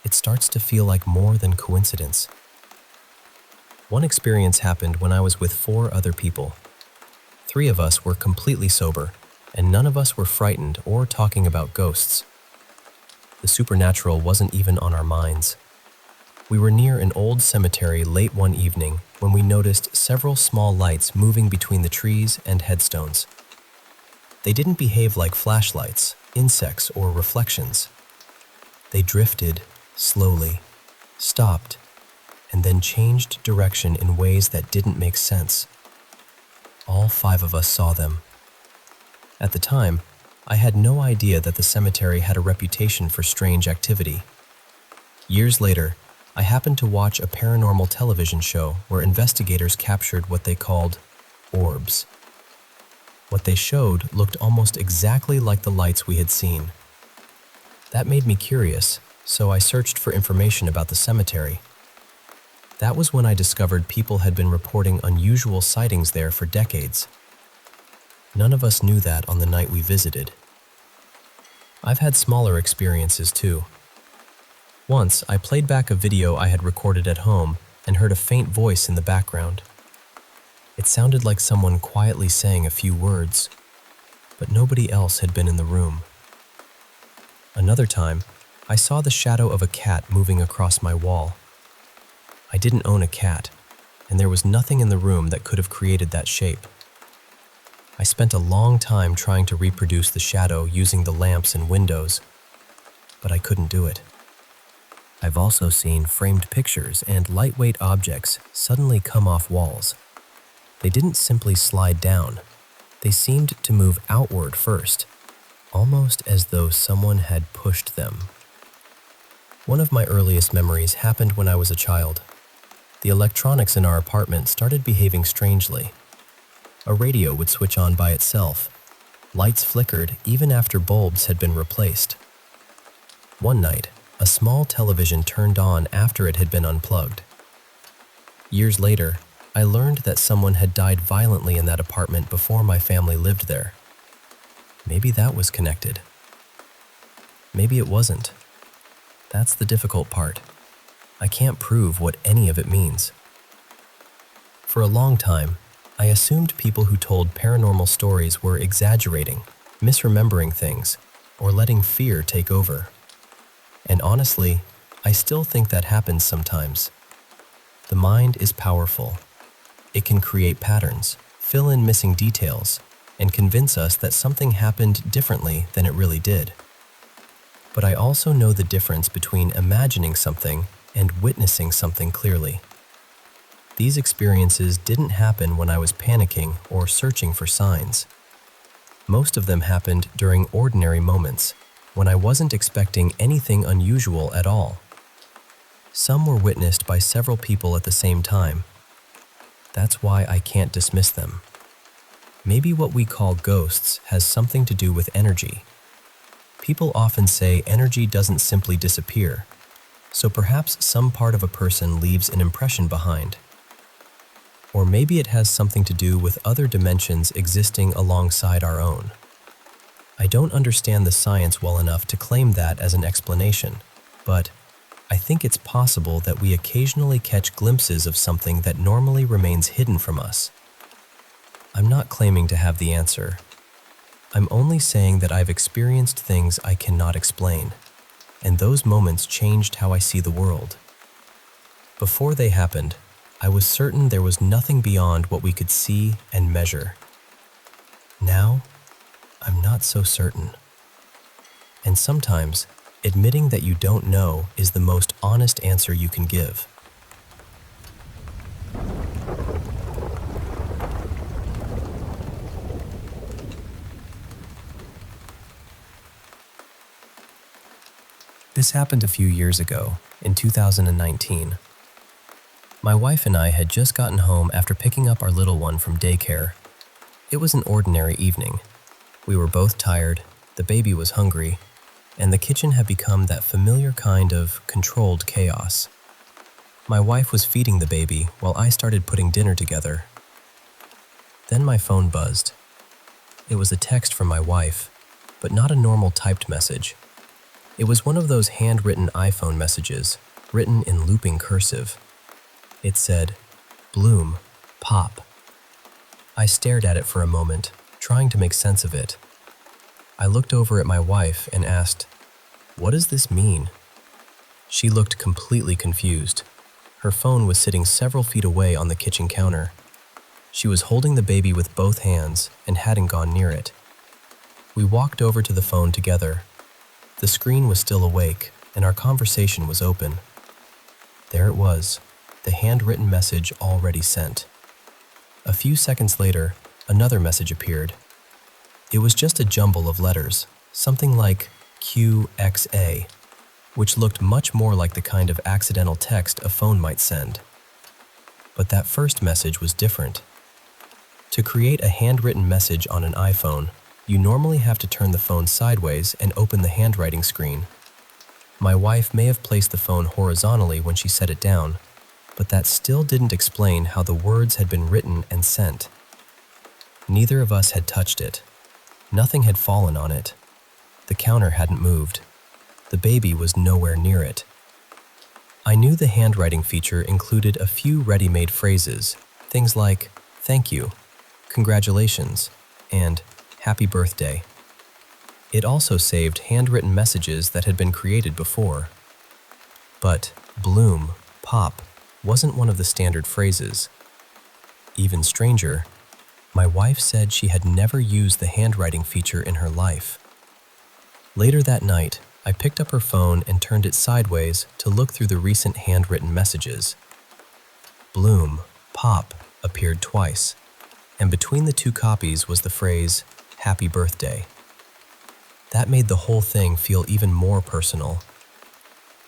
it starts to feel like more than coincidence. One experience happened when I was with 4 other people. 3 of us were completely sober, and none of us were frightened or talking about ghosts. The supernatural wasn't even on our minds. We were near an old cemetery late one evening when we noticed several small lights moving between the trees and headstones. They didn't behave like flashlights, insects, or reflections. They drifted slowly, stopped, and then changed direction in ways that didn't make sense. All 5 of us saw them. At the time, I had no idea that the cemetery had a reputation for strange activity. Years later, I happened to watch a paranormal television show where investigators captured what they called orbs. What they showed looked almost exactly like the lights we had seen. That made me curious, so I searched for information about the cemetery. That was when I discovered people had been reporting unusual sightings there for decades. None of us knew that on the night we visited. I've had smaller experiences too. Once, I played back a video I had recorded at home and heard a faint voice in the background. It sounded like someone quietly saying a few words, but nobody else had been in the room. Another time, I saw the shadow of a cat moving across my wall. I didn't own a cat, and there was nothing in the room that could have created that shape. I spent a long time trying to reproduce the shadow using the lamps and windows, but I couldn't do it. I've also seen framed pictures and lightweight objects suddenly come off walls. They didn't simply slide down. They seemed to move outward first, almost as though someone had pushed them. One of my earliest memories happened when I was a child. The electronics in our apartment started behaving strangely. A radio would switch on by itself. Lights flickered even after bulbs had been replaced. One night, a small television turned on after it had been unplugged. Years later, I learned that someone had died violently in that apartment before my family lived there. Maybe that was connected. Maybe it wasn't. That's the difficult part. I can't prove what any of it means. For a long time, I assumed people who told paranormal stories were exaggerating, misremembering things, or letting fear take over. And honestly, I still think that happens sometimes. The mind is powerful. It can create patterns, fill in missing details, and convince us that something happened differently than it really did. But I also know the difference between imagining something and witnessing something clearly. These experiences didn't happen when I was panicking or searching for signs. Most of them happened during ordinary moments, when I wasn't expecting anything unusual at all. Some were witnessed by several people at the same time. That's why I can't dismiss them. Maybe what we call ghosts has something to do with energy. People often say energy doesn't simply disappear, so perhaps some part of a person leaves an impression behind. Or maybe it has something to do with other dimensions existing alongside our own. I don't understand the science well enough to claim that as an explanation, but I think it's possible that we occasionally catch glimpses of something that normally remains hidden from us. I'm not claiming to have the answer. I'm only saying that I've experienced things I cannot explain, and those moments changed how I see the world. Before they happened, I was certain there was nothing beyond what we could see and measure. Now, I'm not so certain. And sometimes, admitting that you don't know is the most honest answer you can give. This happened a few years ago, in 2019. My wife and I had just gotten home after picking up our little one from daycare. It was an ordinary evening. We were both tired, the baby was hungry, and the kitchen had become that familiar kind of controlled chaos. My wife was feeding the baby while I started putting dinner together. Then my phone buzzed. It was a text from my wife, but not a normal typed message. It was one of those handwritten iPhone messages, written in looping cursive. It said, "Bloom, pop." I stared at it for a moment, trying to make sense of it. I looked over at my wife and asked, "What does this mean?" She looked completely confused. Her phone was sitting several feet away on the kitchen counter. She was holding the baby with both hands and hadn't gone near it. We walked over to the phone together. The screen was still awake, and our conversation was open. There it was, the handwritten message already sent. A few seconds later, another message appeared. It was just a jumble of letters, something like QXA, which looked much more like the kind of accidental text a phone might send. But that first message was different. To create a handwritten message on an iPhone, you normally have to turn the phone sideways and open the handwriting screen. My wife may have placed the phone horizontally when she set it down, but that still didn't explain how the words had been written and sent. Neither of us had touched it. Nothing had fallen on it. The counter hadn't moved. The baby was nowhere near it. I knew the handwriting feature included a few ready-made phrases, things like, "Thank you," "Congratulations," and "Happy birthday." It also saved handwritten messages that had been created before. But "bloom," "pop," wasn't one of the standard phrases. Even stranger, my wife said she had never used the handwriting feature in her life. Later that night, I picked up her phone and turned it sideways to look through the recent handwritten messages. "Bloom," "pop" appeared twice, and between the two copies was the phrase, "Happy birthday." That made the whole thing feel even more personal.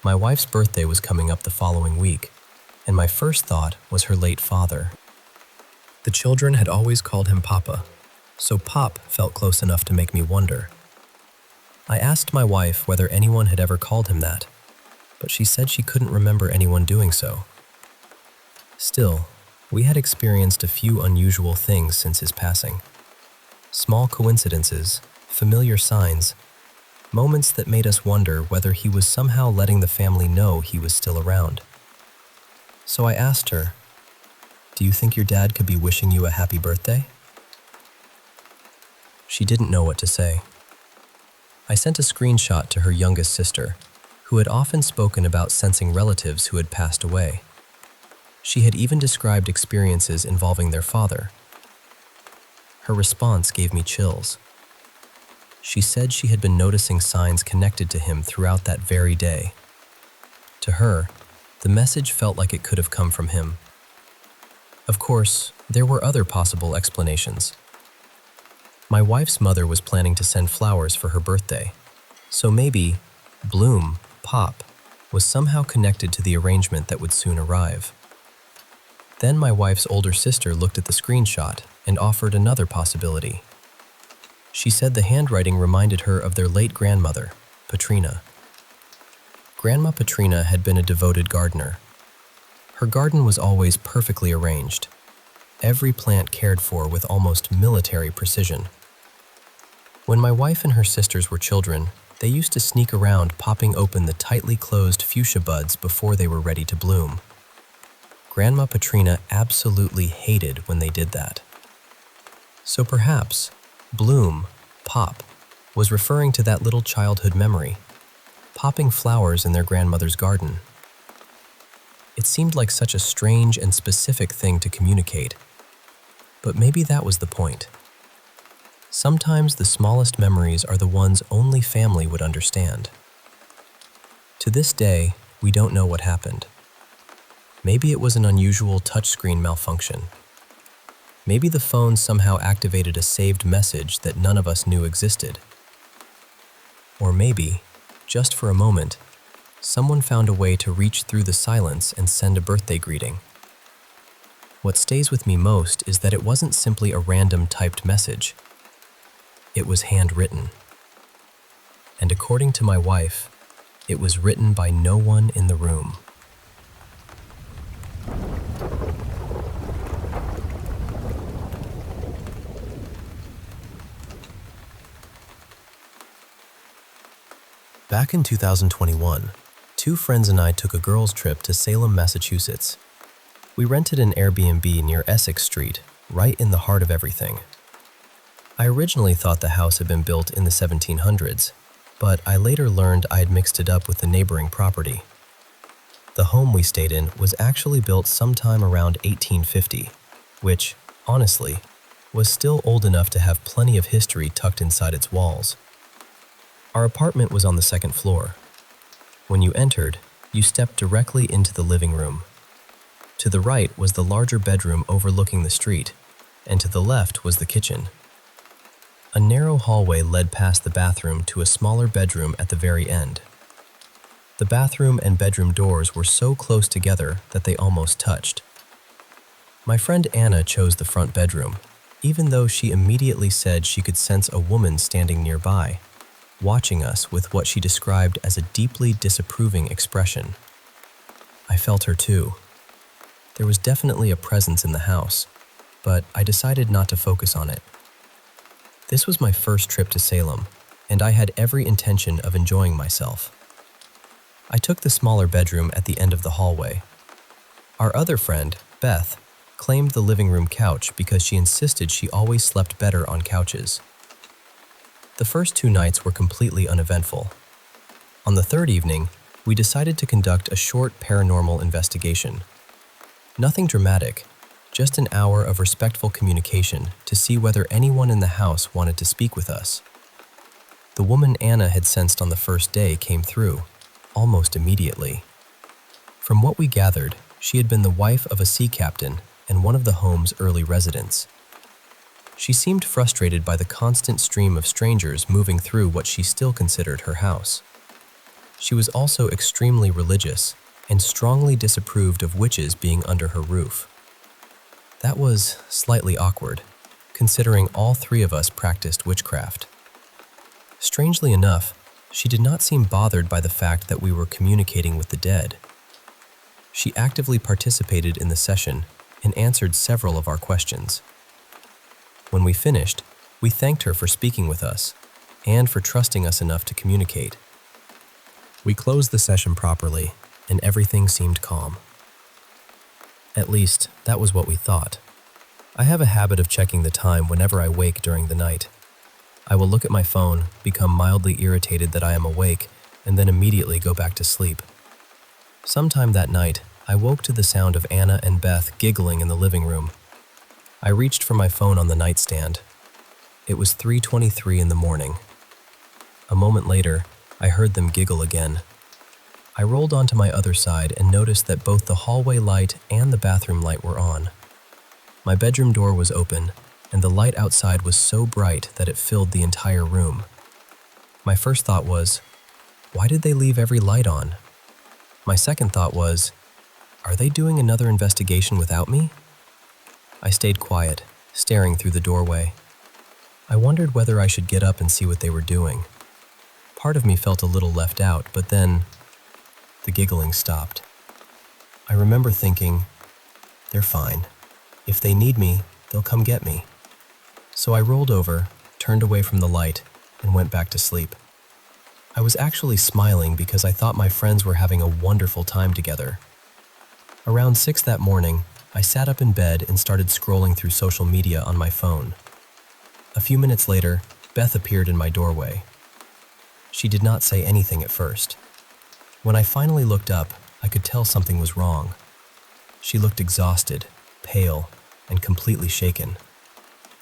My wife's birthday was coming up the following week, and my first thought was her late father. The children had always called him Papa, so Pop felt close enough to make me wonder. I asked my wife whether anyone had ever called him that, but she said she couldn't remember anyone doing so. Still, we had experienced a few unusual things since his passing. Small coincidences, familiar signs, moments that made us wonder whether he was somehow letting the family know he was still around. So I asked her, "Do you think your dad could be wishing you a happy birthday?" She didn't know what to say. I sent a screenshot to her youngest sister, who had often spoken about sensing relatives who had passed away. She had even described experiences involving their father. Her response gave me chills. She said she had been noticing signs connected to him throughout that very day. To her, the message felt like it could have come from him. Of course, there were other possible explanations. My wife's mother was planning to send flowers for her birthday, so maybe "bloom, pop" was somehow connected to the arrangement that would soon arrive. Then my wife's older sister looked at the screenshot and offered another possibility. She said the handwriting reminded her of their late grandmother, Patrina. Grandma Patrina had been a devoted gardener. Her garden was always perfectly arranged, every plant cared for with almost military precision. When my wife and her sisters were children, they used to sneak around popping open the tightly closed fuchsia buds before they were ready to bloom. Grandma Patrina absolutely hated when they did that. So perhaps bloom, pop, was referring to that little childhood memory, popping flowers in their grandmother's garden. It seemed like such a strange and specific thing to communicate, but maybe that was the point. Sometimes the smallest memories are the ones only family would understand. To this day, we don't know what happened. Maybe it was an unusual touchscreen malfunction. Maybe the phone somehow activated a saved message that none of us knew existed. Or maybe, just for a moment, someone found a way to reach through the silence and send a birthday greeting. What stays with me most is that it wasn't simply a random typed message. It was handwritten. And according to my wife, it was written by no one in the room. Back in 2021, two friends and I took a girls' trip to Salem, Massachusetts. We rented an Airbnb near Essex Street, right in the heart of everything. I originally thought the house had been built in the 1700s, but I later learned I had mixed it up with the neighboring property. The home we stayed in was actually built sometime around 1850, which, honestly, was still old enough to have plenty of history tucked inside its walls. Our apartment was on the second floor. When you entered, you stepped directly into the living room. To the right was the larger bedroom overlooking the street, and to the left was the kitchen. A narrow hallway led past the bathroom to a smaller bedroom at the very end. The bathroom and bedroom doors were so close together that they almost touched. My friend Anna chose the front bedroom, even though she immediately said she could sense a woman standing nearby, watching us with what she described as a deeply disapproving expression. I felt her too. There was definitely a presence in the house, but I decided not to focus on it. This was my first trip to Salem, and I had every intention of enjoying myself. I took the smaller bedroom at the end of the hallway. Our other friend, Beth, claimed the living room couch because she insisted she always slept better on couches. The first 2 nights were completely uneventful. On the third evening, we decided to conduct a short paranormal investigation. Nothing dramatic, just an hour of respectful communication to see whether anyone in the house wanted to speak with us. The woman Anna had sensed on the first day came through, almost immediately. From what we gathered, she had been the wife of a sea captain and one of the home's early residents. She seemed frustrated by the constant stream of strangers moving through what she still considered her house. She was also extremely religious and strongly disapproved of witches being under her roof. That was slightly awkward, considering all 3 of us practiced witchcraft. Strangely enough, she did not seem bothered by the fact that we were communicating with the dead. She actively participated in the session and answered several of our questions. When we finished, we thanked her for speaking with us and for trusting us enough to communicate. We closed the session properly, and everything seemed calm. At least, that was what we thought. I have a habit of checking the time whenever I wake during the night. I will look at my phone, become mildly irritated that I am awake, and then immediately go back to sleep. Sometime that night, I woke to the sound of Anna and Beth giggling in the living room. I reached for my phone on the nightstand. It was 3:23 in the morning. A moment later, I heard them giggle again. I rolled onto my other side and noticed that both the hallway light and the bathroom light were on. My bedroom door was open, and the light outside was so bright that it filled the entire room. My first thought was, why did they leave every light on? My second thought was, are they doing another investigation without me? I stayed quiet, staring through the doorway. I wondered whether I should get up and see what they were doing. Part of me felt a little left out, but then the giggling stopped. I remember thinking, they're fine. If they need me, they'll come get me. So I rolled over, turned away from the light, and went back to sleep. I was actually smiling because I thought my friends were having a wonderful time together. Around 6 that morning, I sat up in bed and started scrolling through social media on my phone. A few minutes later, Beth appeared in my doorway. She did not say anything at first. When I finally looked up, I could tell something was wrong. She looked exhausted, pale, and completely shaken.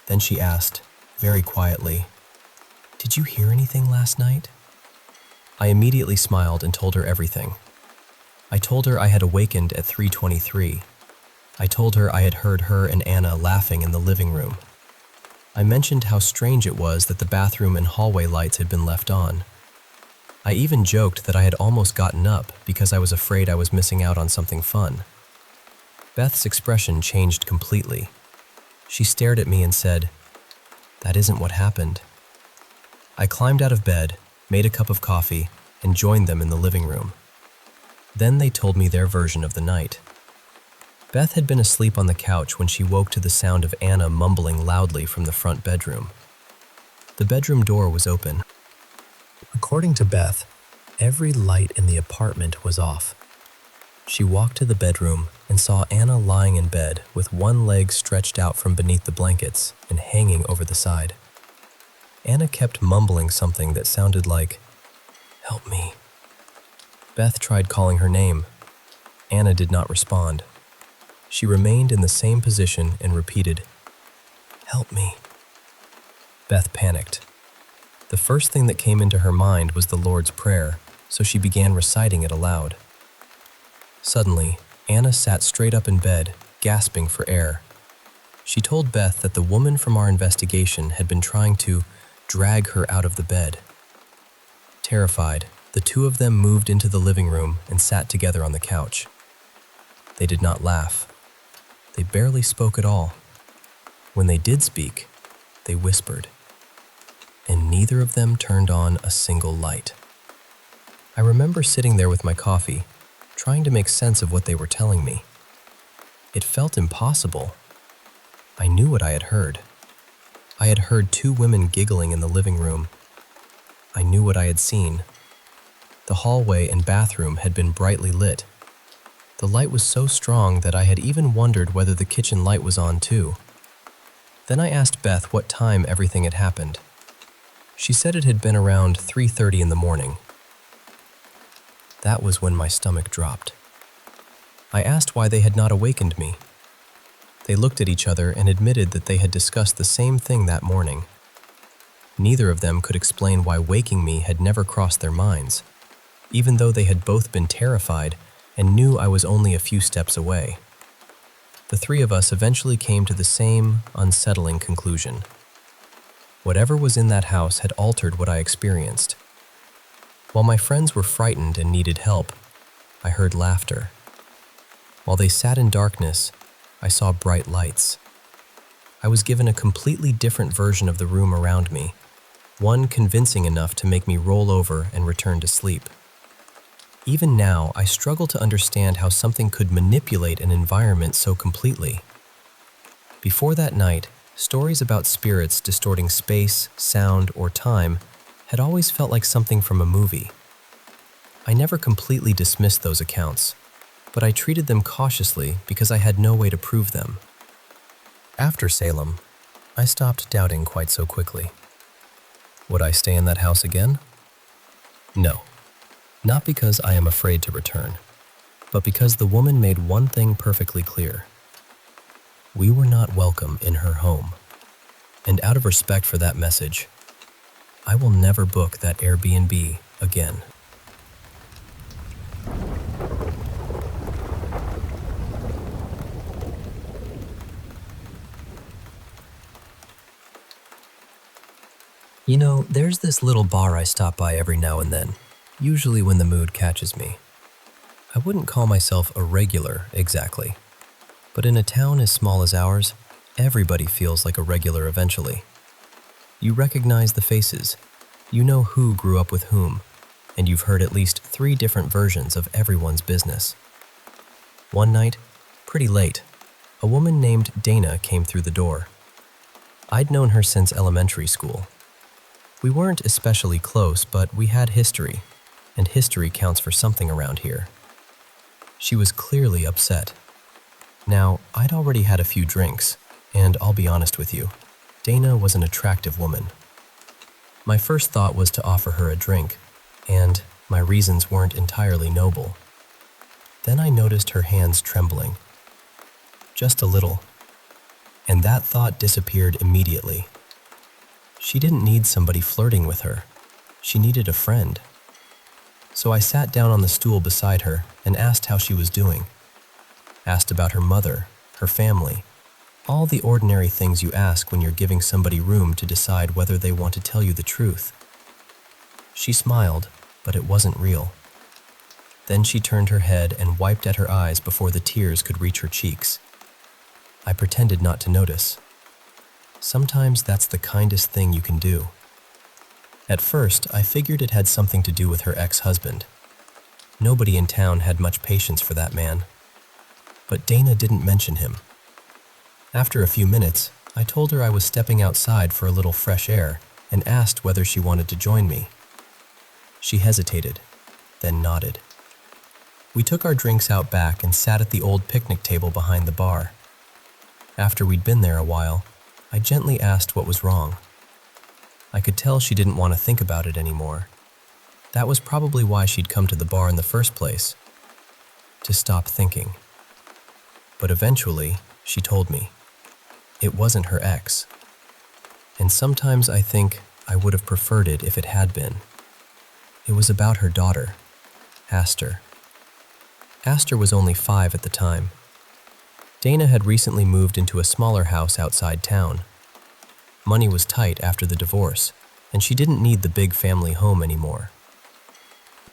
Then she asked, very quietly, "Did you hear anything last night?" I immediately smiled and told her everything. I told her I had awakened at 3:23. I told her I had heard her and Anna laughing in the living room. I mentioned how strange it was that the bathroom and hallway lights had been left on. I even joked that I had almost gotten up because I was afraid I was missing out on something fun. Beth's expression changed completely. She stared at me and said, "That isn't what happened." I climbed out of bed, made a cup of coffee, and joined them in the living room. Then they told me their version of the night. Beth had been asleep on the couch when she woke to the sound of Anna mumbling loudly from the front bedroom. The bedroom door was open. According to Beth, every light in the apartment was off. She walked to the bedroom and saw Anna lying in bed with one leg stretched out from beneath the blankets and hanging over the side. Anna kept mumbling something that sounded like, "Help me." Beth tried calling her name. Anna did not respond. She remained in the same position and repeated, "Help me." Beth panicked. The first thing that came into her mind was the Lord's Prayer, so she began reciting it aloud. Suddenly, Anna sat straight up in bed, gasping for air. She told Beth that the woman from our investigation had been trying to drag her out of the bed. Terrified, the two of them moved into the living room and sat together on the couch. They did not laugh. They barely spoke at all. When they did speak, they whispered. And neither of them turned on a single light. I remember sitting there with my coffee, trying to make sense of what they were telling me. It felt impossible. I knew what I had heard. I had heard two women giggling in the living room. I knew what I had seen. The hallway and bathroom had been brightly lit. The light was so strong that I had even wondered whether the kitchen light was on too. Then I asked Beth what time everything had happened. She said it had been around 3:30 in the morning. That was when my stomach dropped. I asked why they had not awakened me. They looked at each other and admitted that they had discussed the same thing that morning. Neither of them could explain why waking me had never crossed their minds, even though they had both been terrified and knew I was only a few steps away. The three of us eventually came to the same unsettling conclusion. Whatever was in that house had altered what I experienced. While my friends were frightened and needed help, I heard laughter. While they sat in darkness, I saw bright lights. I was given a completely different version of the room around me, one convincing enough to make me roll over and return to sleep. Even now, I struggle to understand how something could manipulate an environment so completely. Before that night, stories about spirits distorting space, sound, or time had always felt like something from a movie. I never completely dismissed those accounts, but I treated them cautiously because I had no way to prove them. After Salem, I stopped doubting quite so quickly. Would I stay in that house again? No, not because I am afraid to return, but because the woman made one thing perfectly clear. We were not welcome in her home. And out of respect for that message, I will never book that Airbnb again. You know, there's this little bar I stop by every now and then, usually when the mood catches me. I wouldn't call myself a regular exactly, but in a town as small as ours, everybody feels like a regular eventually. You recognize the faces, you know who grew up with whom, and you've heard at least 3 different versions of everyone's business. One night, pretty late, a woman named Dana came through the door. I'd known her since elementary school. We weren't especially close, but we had history, and history counts for something around here. She was clearly upset. Now, I'd already had a few drinks, and I'll be honest with you, Dana was an attractive woman. My first thought was to offer her a drink, and my reasons weren't entirely noble. Then I noticed her hands trembling. Just a little. And that thought disappeared immediately. She didn't need somebody flirting with her. She needed a friend. So I sat down on the stool beside her and asked how she was doing. Asked about her mother, her family, all the ordinary things you ask when you're giving somebody room to decide whether they want to tell you the truth. She smiled, but it wasn't real. Then she turned her head and wiped at her eyes before the tears could reach her cheeks. I pretended not to notice. Sometimes that's the kindest thing you can do. At first, I figured it had something to do with her ex-husband. Nobody in town had much patience for that man. But Dana didn't mention him. After a few minutes, I told her I was stepping outside for a little fresh air and asked whether she wanted to join me. She hesitated, then nodded. We took our drinks out back and sat at the old picnic table behind the bar. After we'd been there a while, I gently asked what was wrong. I could tell she didn't want to think about it anymore. That was probably why she'd come to the bar in the first place, to stop thinking. But eventually, she told me. It wasn't her ex. And sometimes I think I would have preferred it if it had been. It was about her daughter, Aster. Aster was only 5 at the time. Dana had recently moved into a smaller house outside town. Money was tight after the divorce, and she didn't need the big family home anymore.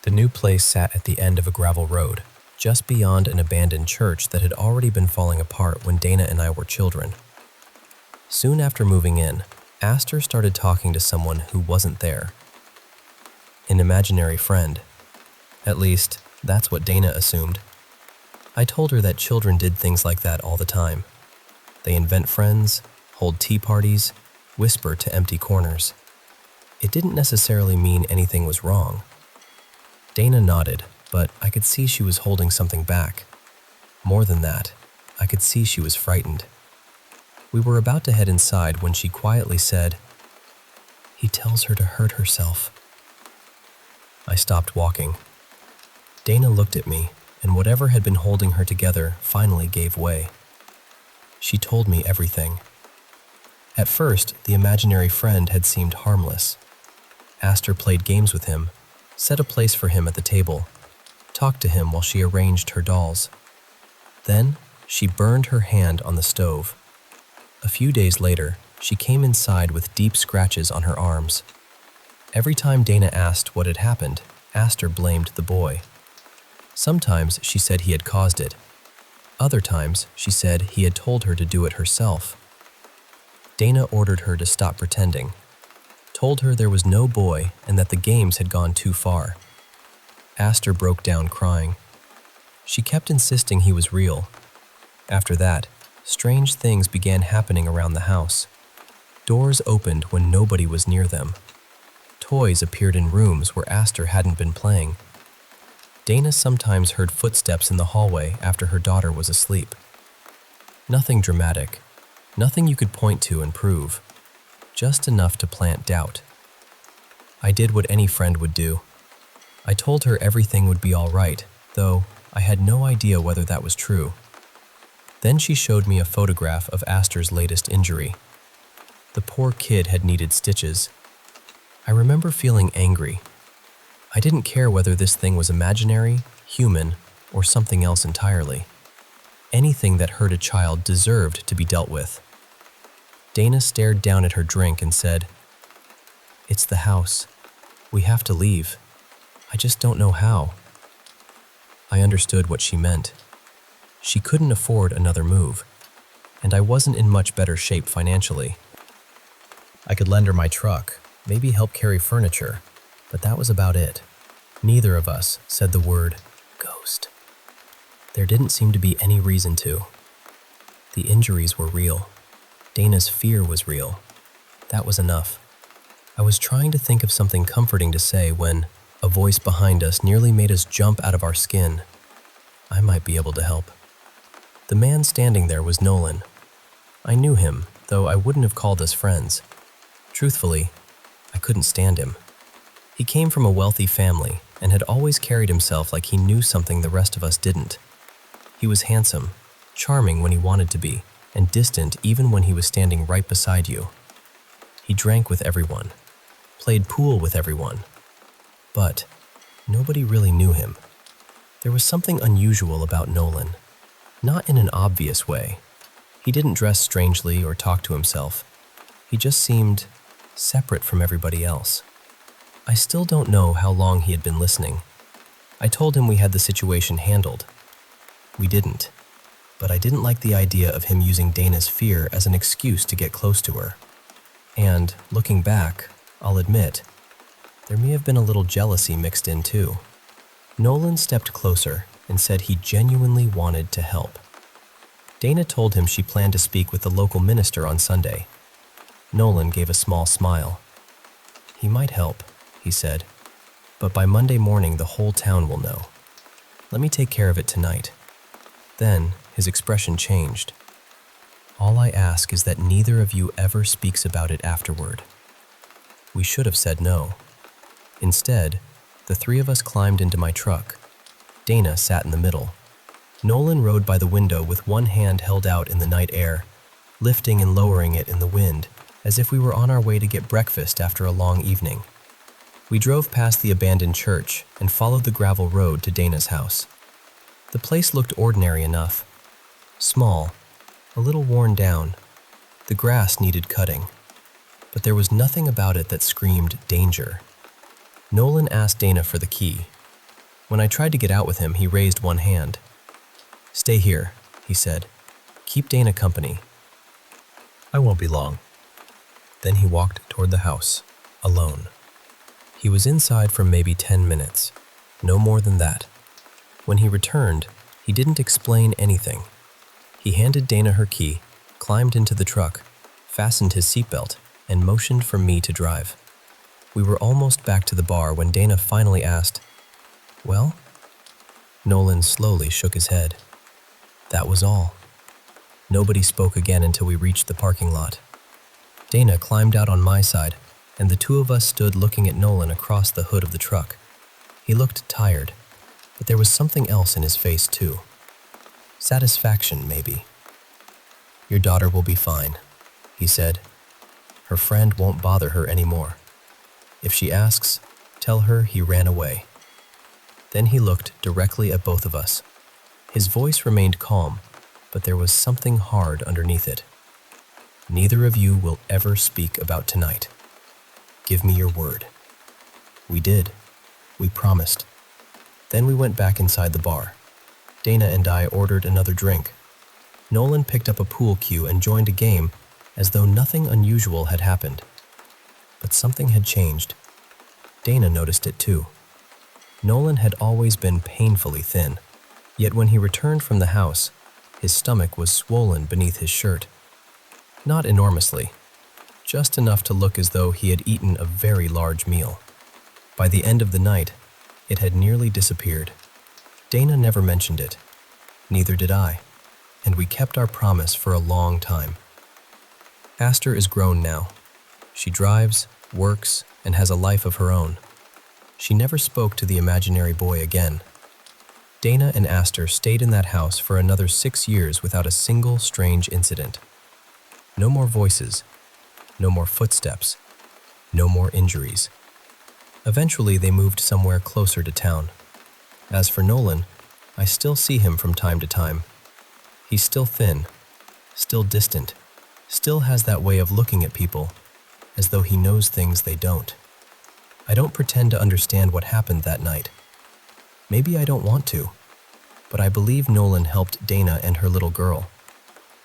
The new place sat at the end of a gravel road, just beyond an abandoned church that had already been falling apart when Dana and I were children. Soon after moving in, Aster started talking to someone who wasn't there. An imaginary friend. At least, that's what Dana assumed. I told her that children did things like that all the time. They invent friends, hold tea parties, whisper to empty corners. It didn't necessarily mean anything was wrong. Dana nodded, but I could see she was holding something back. More than that, I could see she was frightened. We were about to head inside when she quietly said, "He tells her to hurt herself." I stopped walking. Dana looked at me, and whatever had been holding her together finally gave way. She told me everything. At first, the imaginary friend had seemed harmless. Aster played games with him, set a place for him at the table, talked to him while she arranged her dolls. Then, she burned her hand on the stove. A few days later, she came inside with deep scratches on her arms. Every time Dana asked what had happened, Aster blamed the boy. Sometimes she said he had caused it. Other times, she said he had told her to do it herself. Dana ordered her to stop pretending, told her there was no boy and that the games had gone too far. Aster broke down crying. She kept insisting he was real. After that, strange things began happening around the house. Doors opened when nobody was near them. Toys appeared in rooms where Aster hadn't been playing. Dana sometimes heard footsteps in the hallway after her daughter was asleep. Nothing dramatic, nothing you could point to and prove, just enough to plant doubt. I did what any friend would do. I told her everything would be all right, though I had no idea whether that was true. Then she showed me a photograph of Aster's latest injury. The poor kid had needed stitches. I remember feeling angry. I didn't care whether this thing was imaginary, human, or something else entirely. Anything that hurt a child deserved to be dealt with. Dana stared down at her drink and said, "It's the house. We have to leave. I just don't know how." I understood what she meant. She couldn't afford another move, and I wasn't in much better shape financially. I could lend her my truck, maybe help carry furniture, but that was about it. Neither of us said the word ghost. There didn't seem to be any reason to. The injuries were real. Dana's fear was real. That was enough. I was trying to think of something comforting to say when a voice behind us nearly made us jump out of our skin. I might be able to help. The man standing there was Nolan. I knew him, though I wouldn't have called us friends. Truthfully, I couldn't stand him. He came from a wealthy family and had always carried himself like he knew something the rest of us didn't. He was handsome, charming when he wanted to be, and distant even when he was standing right beside you. He drank with everyone, played pool with everyone, but nobody really knew him. There was something unusual about Nolan, not in an obvious way. He didn't dress strangely or talk to himself. He just seemed separate from everybody else. I still don't know how long he had been listening. I told him we had the situation handled. We didn't, but I didn't like the idea of him using Dana's fear as an excuse to get close to her. And, looking back, I'll admit, there may have been a little jealousy mixed in too. Nolan stepped closer and said he genuinely wanted to help. Dana told him she planned to speak with the local minister on Sunday. Nolan gave a small smile. He might help, he said, but by Monday morning the whole town will know. Let me take care of it tonight. Then his expression changed. All I ask is that neither of you ever speaks about it afterward. We should have said no. Instead, the three of us climbed into my truck. Dana sat in the middle. Nolan rode by the window with one hand held out in the night air, lifting and lowering it in the wind, as if we were on our way to get breakfast after a long evening. We drove past the abandoned church and followed the gravel road to Dana's house. The place looked ordinary enough. Small, a little worn down. The grass needed cutting, but there was nothing about it that screamed danger. Nolan asked Dana for the key. When I tried to get out with him, he raised one hand. "Stay here," he said. "Keep Dana company." "I won't be long." Then he walked toward the house, alone. He was inside for maybe 10 minutes, no more than that. When he returned, he didn't explain anything. He handed Dana her key, climbed into the truck, fastened his seatbelt, and motioned for me to drive. We were almost back to the bar when Dana finally asked, "Well?" Nolan slowly shook his head. That was all. Nobody spoke again until we reached the parking lot. Dana climbed out on my side, and the two of us stood looking at Nolan across the hood of the truck. He looked tired, but there was something else in his face too. Satisfaction, maybe. "Your daughter will be fine," he said. "Her friend won't bother her anymore. If she asks, tell her he ran away." Then he looked directly at both of us. His voice remained calm, but there was something hard underneath it. "Neither of you will ever speak about tonight. Give me your word." We did. We promised. Then we went back inside the bar. Dana and I ordered another drink. Nolan picked up a pool cue and joined a game as though nothing unusual had happened. But something had changed. Dana noticed it too. Nolan had always been painfully thin, yet when he returned from the house, his stomach was swollen beneath his shirt. Not enormously, just enough to look as though he had eaten a very large meal. By the end of the night, it had nearly disappeared. Dana never mentioned it. Neither did I, and we kept our promise for a long time. Aster is grown now. She drives, works, and has a life of her own. She never spoke to the imaginary boy again. Dana and Aster stayed in that house for another 6 years without a single strange incident. No more voices, no more footsteps, no more injuries. Eventually, they moved somewhere closer to town. As for Nolan, I still see him from time to time. He's still thin, still distant, still has that way of looking at people, as though he knows things they don't. I don't pretend to understand what happened that night. Maybe I don't want to. but I believe Nolan helped Dana and her little girl,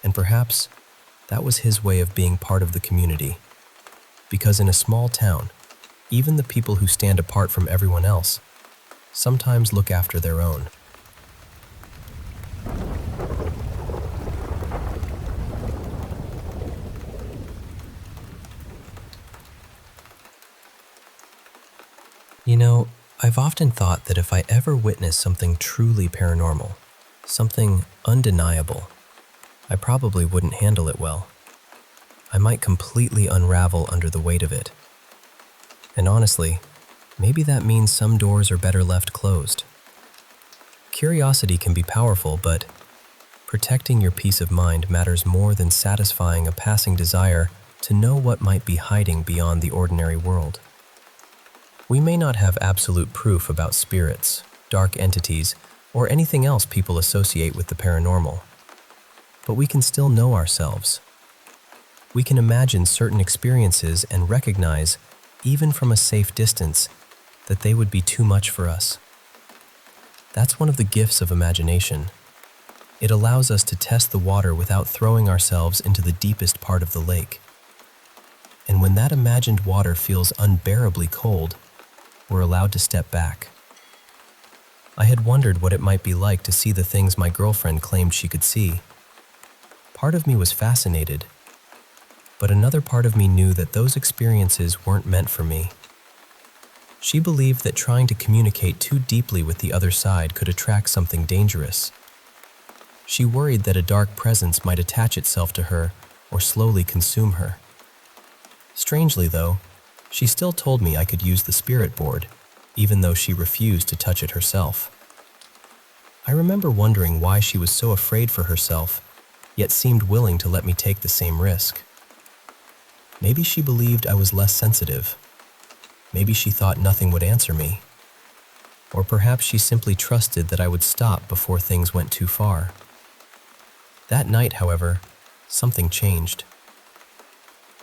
and perhaps that was his way of being part of the community. Because in a small town, even the people who stand apart from everyone else sometimes look after their own. You know, I've often thought that if I ever witnessed something truly paranormal, something undeniable, I probably wouldn't handle it well. I might completely unravel under the weight of it. And honestly, maybe that means some doors are better left closed. Curiosity can be powerful, but protecting your peace of mind matters more than satisfying a passing desire to know what might be hiding beyond the ordinary world. We may not have absolute proof about spirits, dark entities, or anything else people associate with the paranormal, but we can still know ourselves. We can imagine certain experiences and recognize, even from a safe distance, that they would be too much for us. That's one of the gifts of imagination. It allows us to test the water without throwing ourselves into the deepest part of the lake. And when that imagined water feels unbearably cold, we're allowed to step back. I had wondered what it might be like to see the things my girlfriend claimed she could see. Part of me was fascinated, but another part of me knew that those experiences weren't meant for me. She believed that trying to communicate too deeply with the other side could attract something dangerous. She worried that a dark presence might attach itself to her or slowly consume her. Strangely, though, she still told me I could use the spirit board, even though she refused to touch it herself. I remember wondering why she was so afraid for herself, yet seemed willing to let me take the same risk. Maybe she believed I was less sensitive. Maybe she thought nothing would answer me. Or perhaps she simply trusted that I would stop before things went too far. That night, however, something changed.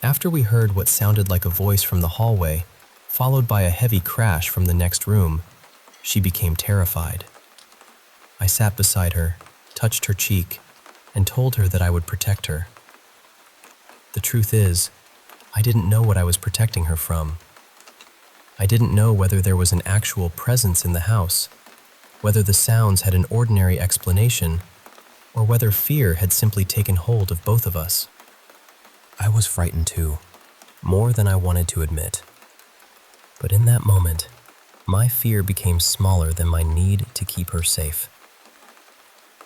After we heard what sounded like a voice from the hallway, followed by a heavy crash from the next room, she became terrified. I sat beside her, touched her cheek, and told her that I would protect her. The truth is, I didn't know what I was protecting her from. I didn't know whether there was an actual presence in the house, whether the sounds had an ordinary explanation, or whether fear had simply taken hold of both of us. I was frightened too, more than I wanted to admit. But in that moment, my fear became smaller than my need to keep her safe.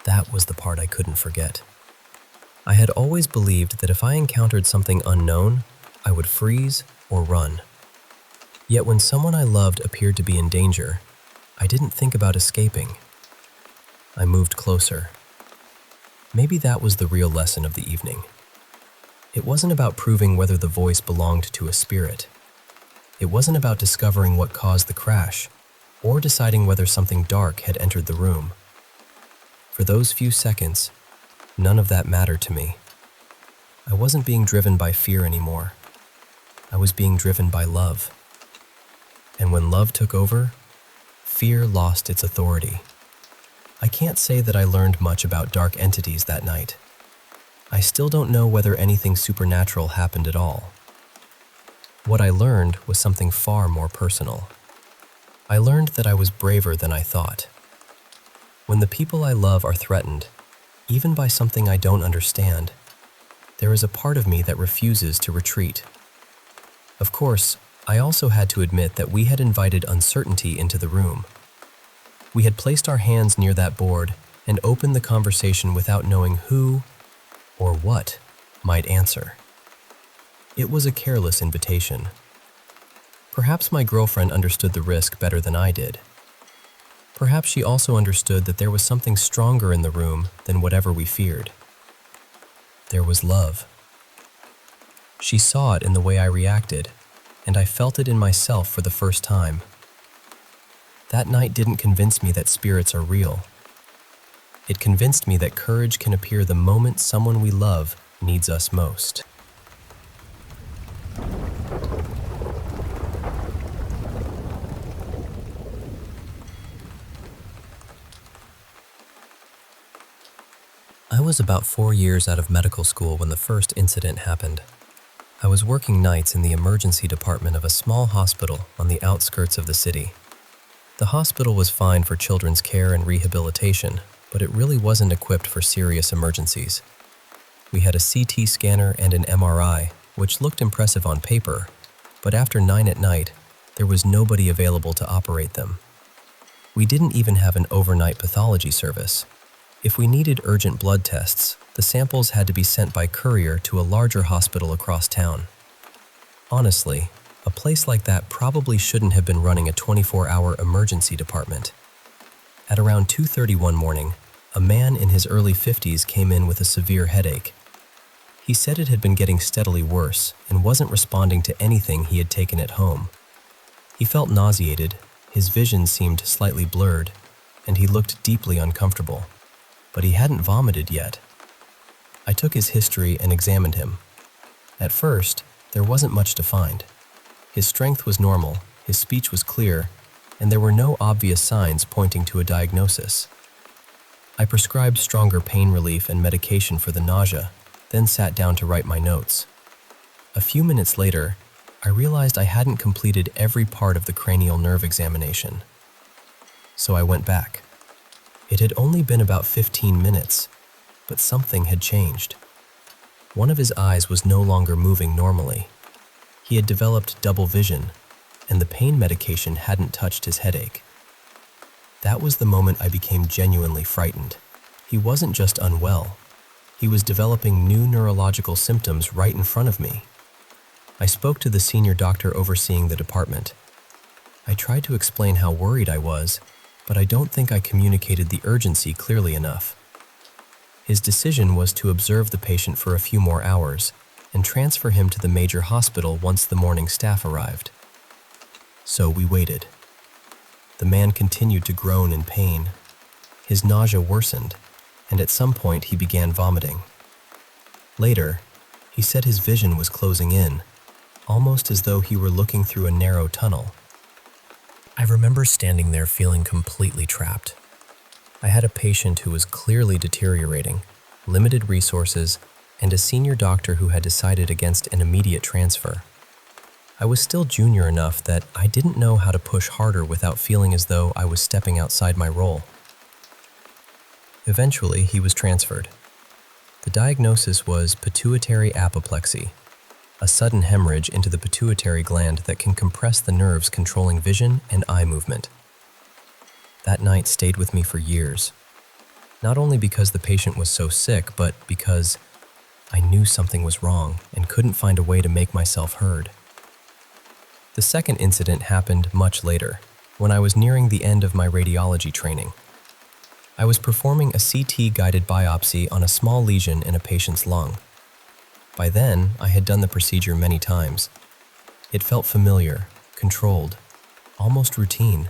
That was the part I couldn't forget. I had always believed that if I encountered something unknown, I would freeze or run. Yet when someone I loved appeared to be in danger, I didn't think about escaping. I moved closer. Maybe that was the real lesson of the evening. It wasn't about proving whether the voice belonged to a spirit. It wasn't about discovering what caused the crash, or deciding whether something dark had entered the room. For those few seconds, none of that mattered to me. I wasn't being driven by fear anymore. I was being driven by love. And when love took over, fear lost its authority. I can't say that I learned much about dark entities that night. I still don't know whether anything supernatural happened at all. What I learned was something far more personal. I learned that I was braver than I thought. When the people I love are threatened, even by something I don't understand, there is a part of me that refuses to retreat. Of course, I also had to admit that we had invited uncertainty into the room. We had placed our hands near that board and opened the conversation without knowing who or what might answer. It was a careless invitation. Perhaps my girlfriend understood the risk better than I did. Perhaps she also understood that there was something stronger in the room than whatever we feared. There was love. She saw it in the way I reacted, and I felt it in myself for the first time. That night didn't convince me that spirits are real. It convinced me that courage can appear the moment someone we love needs us most. was about 4 years out of medical school when the first incident happened. I was working nights in the emergency department of a small hospital on the outskirts of the city. The hospital was fine for children's care and rehabilitation, but it really wasn't equipped for serious emergencies. We had a CT scanner and an MRI, which looked impressive on paper, but after 9 at night, there was nobody available to operate them. We didn't even have an overnight pathology service. If we needed urgent blood tests, the samples had to be sent by courier to a larger hospital across town. Honestly, a place like that probably shouldn't have been running a 24-hour emergency department. At around 2:30 one morning, a man in his early 50s came in with a severe headache. He said it had been getting steadily worse and wasn't responding to anything he had taken at home. He felt nauseated, his vision seemed slightly blurred, and he looked deeply uncomfortable. But he hadn't vomited yet. I took his history and examined him. At first, there wasn't much to find. His strength was normal, his speech was clear, and there were no obvious signs pointing to a diagnosis. I prescribed stronger pain relief and medication for the nausea, then sat down to write my notes. A few minutes later, I realized I hadn't completed every part of the cranial nerve examination. So I went back. It had only been about 15 minutes, but something had changed. One of his eyes was no longer moving normally. He had developed double vision, and the pain medication hadn't touched his headache. That was the moment I became genuinely frightened. He wasn't just unwell. He was developing new neurological symptoms right in front of me. I spoke to the senior doctor overseeing the department. I tried to explain how worried I was, but I don't think I communicated the urgency clearly enough. His decision was to observe the patient for a few more hours and transfer him to the major hospital once the morning staff arrived. So we waited. The man continued to groan in pain. His nausea worsened, and at some point he began vomiting. Later, he said his vision was closing in, almost as though he were looking through a narrow tunnel. I remember standing there feeling completely trapped. I had a patient who was clearly deteriorating, limited resources, and a senior doctor who had decided against an immediate transfer. I was still junior enough that I didn't know how to push harder without feeling as though I was stepping outside my role. Eventually, he was transferred. The diagnosis was pituitary apoplexy, a sudden hemorrhage into the pituitary gland that can compress the nerves controlling vision and eye movement. That night stayed with me for years, not only because the patient was so sick, but because I knew something was wrong and couldn't find a way to make myself heard. The second incident happened much later, when I was nearing the end of my radiology training. I was performing a CT-guided biopsy on a small lesion in a patient's lung. By then, I had done the procedure many times. It felt familiar, controlled, almost routine.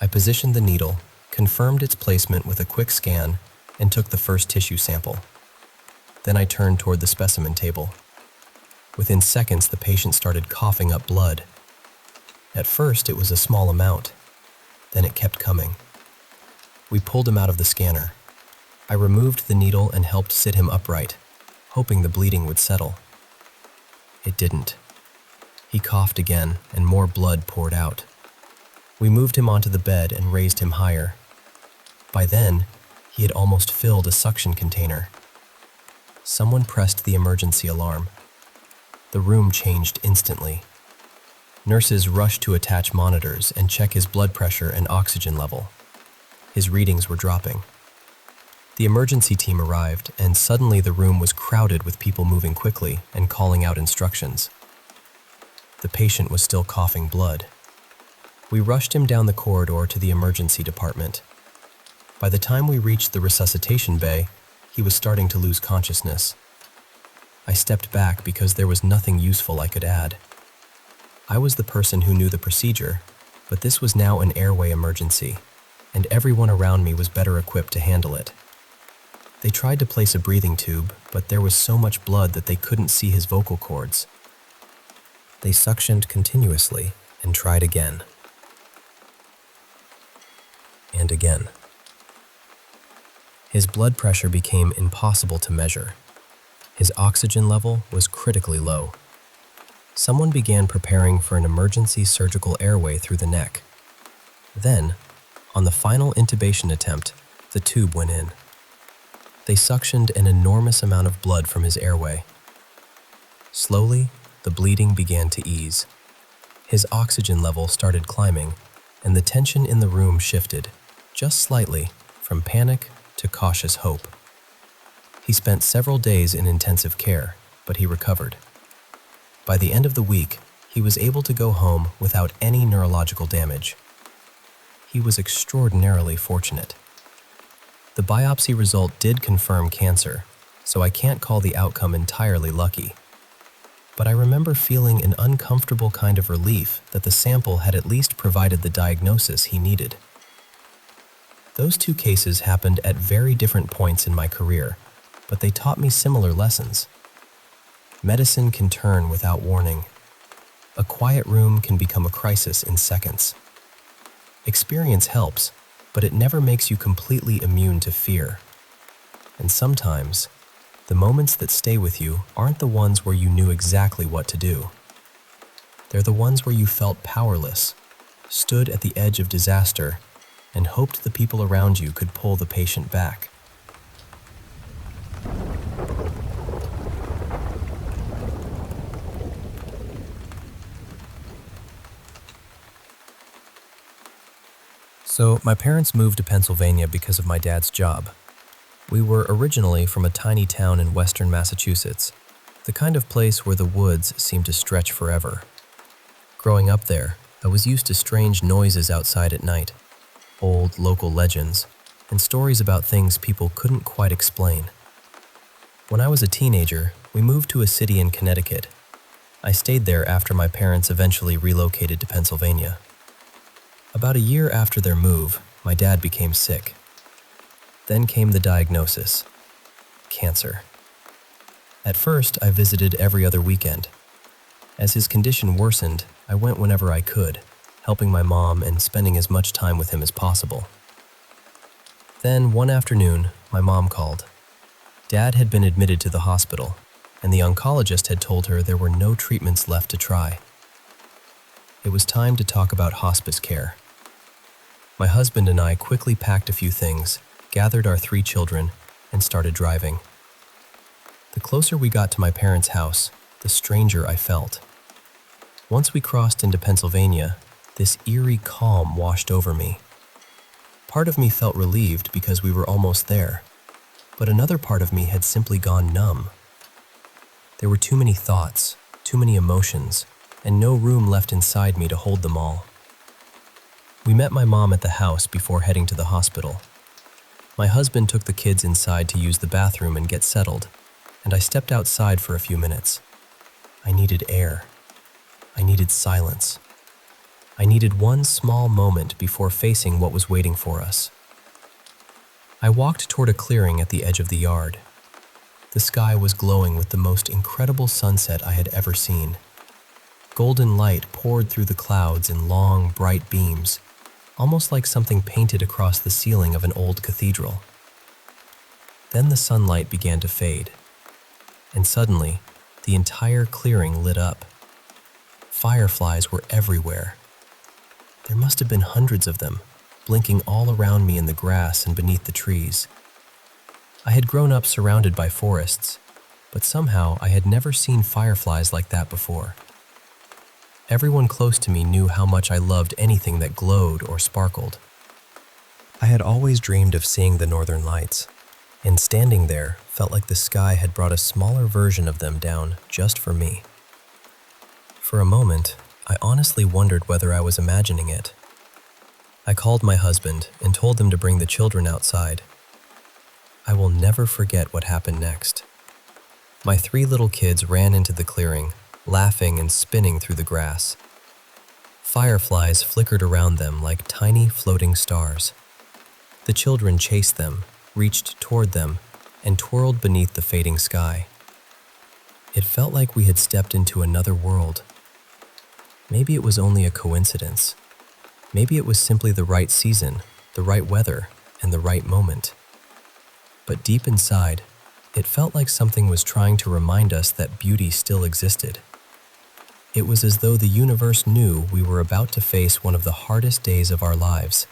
I positioned the needle, confirmed its placement with a quick scan, and took the first tissue sample. Then I turned toward the specimen table. Within seconds, the patient started coughing up blood. At first, it was a small amount. Then it kept coming. We pulled him out of the scanner. I removed the needle and helped sit him upright, hoping the bleeding would settle. It didn't. He coughed again, and more blood poured out. We moved him onto the bed and raised him higher. By then, he had almost filled a suction container. Someone pressed the emergency alarm. The room changed instantly. Nurses rushed to attach monitors and check his blood pressure and oxygen level. His readings were dropping. The emergency team arrived, and suddenly the room was crowded with people moving quickly and calling out instructions. The patient was still coughing blood. We rushed him down the corridor to the emergency department. By the time we reached the resuscitation bay, he was starting to lose consciousness. I stepped back because there was nothing useful I could add. I was the person who knew the procedure, but this was now an airway emergency, and everyone around me was better equipped to handle it. They tried to place a breathing tube, but there was so much blood that they couldn't see his vocal cords. They suctioned continuously and tried again. And again. His blood pressure became impossible to measure. His oxygen level was critically low. Someone began preparing for an emergency surgical airway through the neck. Then, on the final intubation attempt, the tube went in. They suctioned an enormous amount of blood from his airway. Slowly, the bleeding began to ease. His oxygen level started climbing, and the tension in the room shifted, just slightly, from panic to cautious hope. He spent several days in intensive care, but he recovered. By the end of the week, he was able to go home without any neurological damage. He was extraordinarily fortunate. The biopsy result did confirm cancer, so I can't call the outcome entirely lucky. But I remember feeling an uncomfortable kind of relief that the sample had at least provided the diagnosis he needed. Those two cases happened at very different points in my career, but they taught me similar lessons. Medicine can turn without warning. A quiet room can become a crisis in seconds. Experience helps, but it never makes you completely immune to fear. And sometimes, the moments that stay with you aren't the ones where you knew exactly what to do. They're the ones where you felt powerless, stood at the edge of disaster, and hoped the people around you could pull the patient back. So, my parents moved to Pennsylvania because of my dad's job. We were originally from a tiny town in western Massachusetts, the kind of place where the woods seemed to stretch forever. Growing up there, I was used to strange noises outside at night, old local legends, and stories about things people couldn't quite explain. When I was a teenager, we moved to a city in Connecticut. I stayed there after my parents eventually relocated to Pennsylvania. About a year after their move, my dad became sick. Then came the diagnosis: cancer. At first, I visited every other weekend. As his condition worsened, I went whenever I could, helping my mom and spending as much time with him as possible. Then, one afternoon, my mom called. Dad had been admitted to the hospital, and the oncologist had told her there were no treatments left to try. It was time to talk about hospice care. My husband and I quickly packed a few things, gathered our 3 children, and started driving. The closer we got to my parents' house, the stranger I felt. Once we crossed into Pennsylvania, this eerie calm washed over me. Part of me felt relieved because we were almost there, but another part of me had simply gone numb. There were too many thoughts, too many emotions, and no room left inside me to hold them all. We met my mom at the house before heading to the hospital. My husband took the kids inside to use the bathroom and get settled, and I stepped outside for a few minutes. I needed air. I needed silence. I needed one small moment before facing what was waiting for us. I walked toward a clearing at the edge of the yard. The sky was glowing with the most incredible sunset I had ever seen. Golden light poured through the clouds in long, bright beams, almost like something painted across the ceiling of an old cathedral. Then the sunlight began to fade, and suddenly, the entire clearing lit up. Fireflies were everywhere. There must have been hundreds of them, blinking all around me in the grass and beneath the trees. I had grown up surrounded by forests, but somehow I had never seen fireflies like that before. Everyone close to me knew how much I loved anything that glowed or sparkled. I had always dreamed of seeing the northern lights, and standing there felt like the sky had brought a smaller version of them down just for me. For a moment, I honestly wondered whether I was imagining it. I called my husband and told them to bring the children outside. I will never forget what happened next. My 3 little kids ran into the clearing, laughing and spinning through the grass. Fireflies flickered around them like tiny floating stars. The children chased them, reached toward them, and twirled beneath the fading sky. It felt like we had stepped into another world. Maybe it was only a coincidence. Maybe it was simply the right season, the right weather, and the right moment. But deep inside, it felt like something was trying to remind us that beauty still existed. It was as though the universe knew we were about to face one of the hardest days of our lives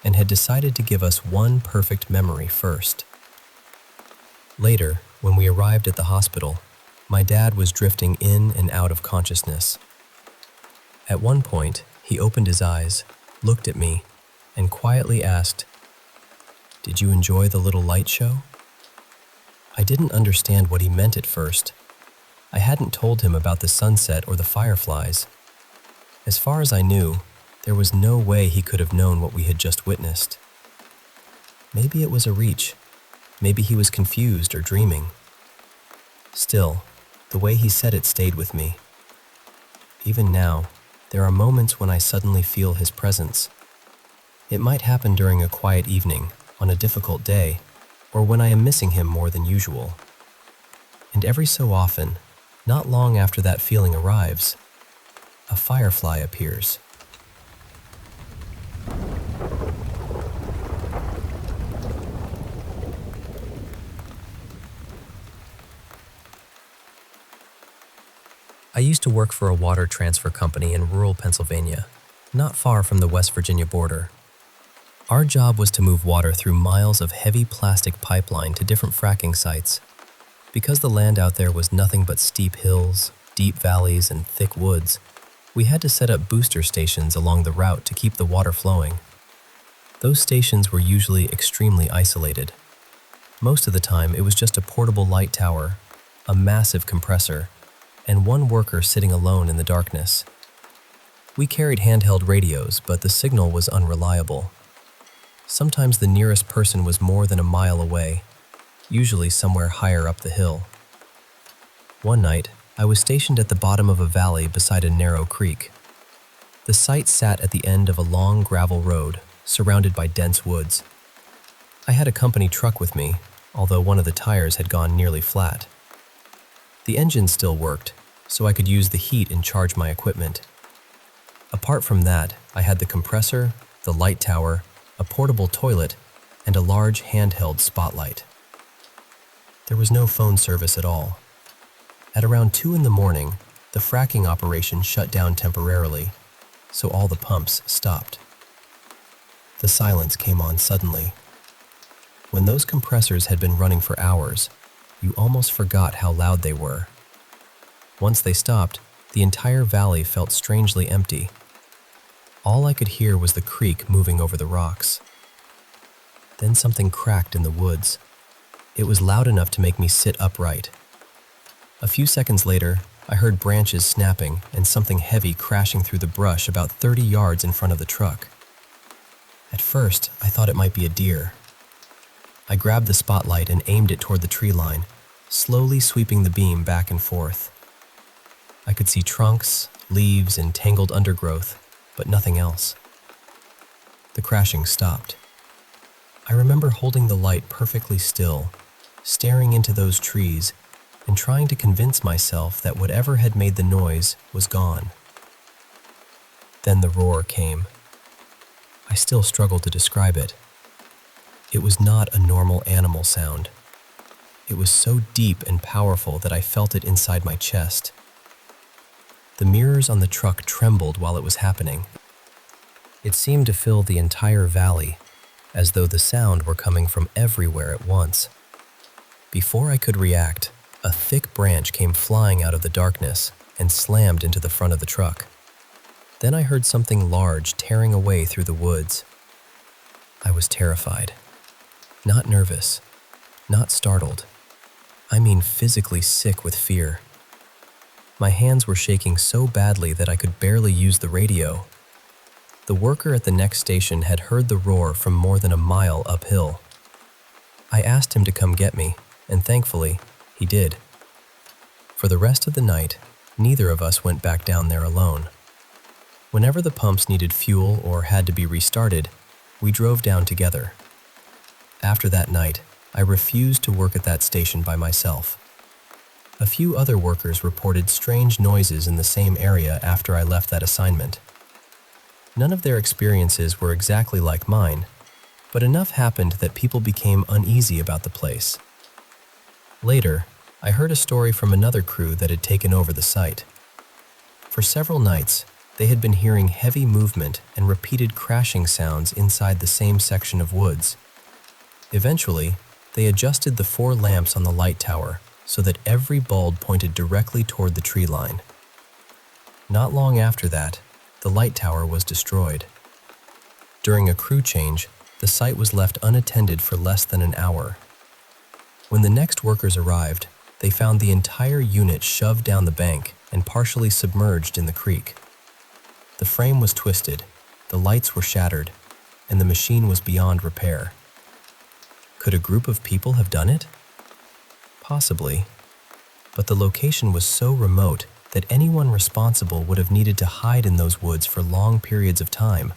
and had decided to give us one perfect memory first. Later, when we arrived at the hospital, my dad was drifting in and out of consciousness. At one point, he opened his eyes, looked at me, and quietly asked, "Did you enjoy the little light show?" I didn't understand what he meant at first. I hadn't told him about the sunset or the fireflies. As far as I knew, there was no way he could have known what we had just witnessed. Maybe it was a reach. Maybe he was confused or dreaming. Still, the way he said it stayed with me. Even now, there are moments when I suddenly feel his presence. It might happen during a quiet evening, on a difficult day, or when I am missing him more than usual. And every so often, not long after that feeling arrives, a firefly appears. I used to work for a water transfer company in rural Pennsylvania, not far from the West Virginia border. Our job was to move water through miles of heavy plastic pipeline to different fracking sites. Because the land out there was nothing but steep hills, deep valleys, and thick woods, we had to set up booster stations along the route to keep the water flowing. Those stations were usually extremely isolated. Most of the time, it was just a portable light tower, a massive compressor, and one worker sitting alone in the darkness. We carried handheld radios, but the signal was unreliable. Sometimes the nearest person was more than a mile away, usually somewhere higher up the hill. One night, I was stationed at the bottom of a valley beside a narrow creek. The site sat at the end of a long gravel road, surrounded by dense woods. I had a company truck with me, although one of the tires had gone nearly flat. The engine still worked, so I could use the heat and charge my equipment. Apart from that, I had the compressor, the light tower, a portable toilet, and a large handheld spotlight. There was no phone service at all. At around 2 in the morning, the fracking operation shut down temporarily, so all the pumps stopped. The silence came on suddenly. When those compressors had been running for hours, you almost forgot how loud they were. Once they stopped, the entire valley felt strangely empty. All I could hear was the creek moving over the rocks. Then something cracked in the woods. It was loud enough to make me sit upright. A few seconds later, I heard branches snapping and something heavy crashing through the brush about 30 yards in front of the truck. At first, I thought it might be a deer. I grabbed the spotlight and aimed it toward the tree line, slowly sweeping the beam back and forth. I could see trunks, leaves, and tangled undergrowth, but nothing else. The crashing stopped. I remember holding the light perfectly still, staring into those trees, and trying to convince myself that whatever had made the noise was gone. Then the roar came. I still struggle to describe it. It was not a normal animal sound. It was so deep and powerful that I felt it inside my chest. The mirrors on the truck trembled while it was happening. It seemed to fill the entire valley, as though the sound were coming from everywhere at once. Before I could react, a thick branch came flying out of the darkness and slammed into the front of the truck. Then I heard something large tearing away through the woods. I was terrified. Not nervous, not startled. I mean physically sick with fear. My hands were shaking so badly that I could barely use the radio. The worker at the next station had heard the roar from more than a mile uphill. I asked him to come get me, and thankfully, he did. For the rest of the night, neither of us went back down there alone. Whenever the pumps needed fuel or had to be restarted, we drove down together. After that night, I refused to work at that station by myself. A few other workers reported strange noises in the same area after I left that assignment. None of their experiences were exactly like mine, but enough happened that people became uneasy about the place. Later, I heard a story from another crew that had taken over the site. For several nights, they had been hearing heavy movement and repeated crashing sounds inside the same section of woods. Eventually, they adjusted the 4 lamps on the light tower so that every bulb pointed directly toward the tree line. Not long after that, the light tower was destroyed. During a crew change, the site was left unattended for less than an hour. When the next workers arrived, they found the entire unit shoved down the bank and partially submerged in the creek. The frame was twisted, the lights were shattered, and the machine was beyond repair. Could a group of people have done it? Possibly, but the location was so remote that anyone responsible would have needed to hide in those woods for long periods of time,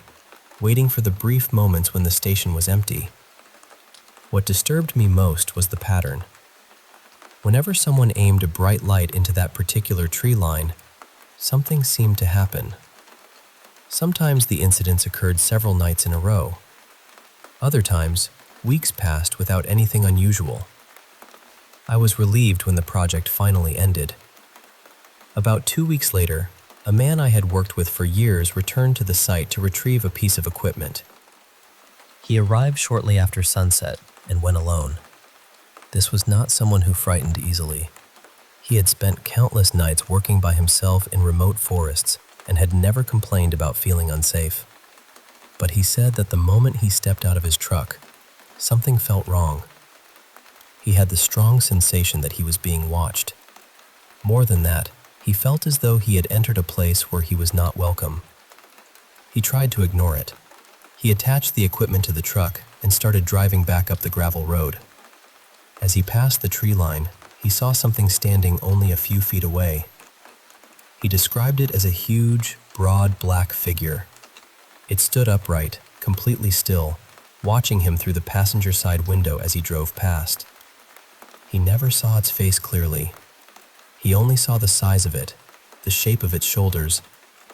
waiting for the brief moments when the station was empty. What disturbed me most was the pattern. Whenever someone aimed a bright light into that particular tree line, something seemed to happen. Sometimes the incidents occurred several nights in a row. Other times, weeks passed without anything unusual. I was relieved when the project finally ended. About 2 weeks later, a man I had worked with for years returned to the site to retrieve a piece of equipment. He arrived shortly after sunset and went alone. This was not someone who frightened easily. He had spent countless nights working by himself in remote forests and had never complained about feeling unsafe. But he said that the moment he stepped out of his truck, something felt wrong. He had the strong sensation that he was being watched. More than that, he felt as though he had entered a place where he was not welcome. He tried to ignore it. He attached the equipment to the truck and started driving back up the gravel road. As he passed the tree line, he saw something standing only a few feet away. He described it as a huge, broad black figure. It stood upright, completely still, watching him through the passenger side window as he drove past. He never saw its face clearly. He only saw the size of it, the shape of its shoulders,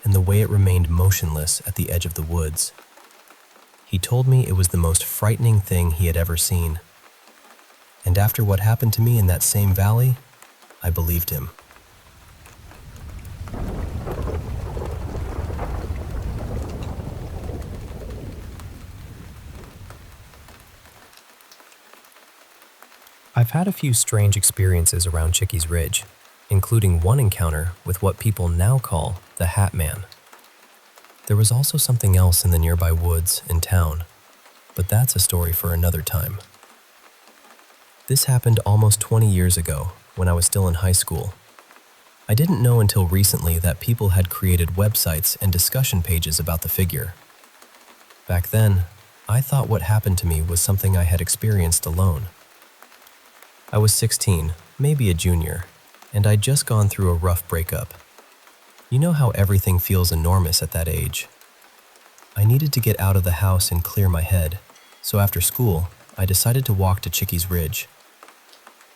and the way it remained motionless at the edge of the woods. He told me it was the most frightening thing he had ever seen. And after what happened to me in that same valley, I believed him. I've had a few strange experiences around Chickies Ridge, including one encounter with what people now call the Hat Man. There was also something else in the nearby woods in town, but that's a story for another time. This happened almost 20 years ago when I was still in high school. I didn't know until recently that people had created websites and discussion pages about the figure. Back then, I thought what happened to me was something I had experienced alone. I was 16, maybe a junior, and I'd just gone through a rough breakup. You know how everything feels enormous at that age. I needed to get out of the house and clear my head, so after school, I decided to walk to Chickies Ridge.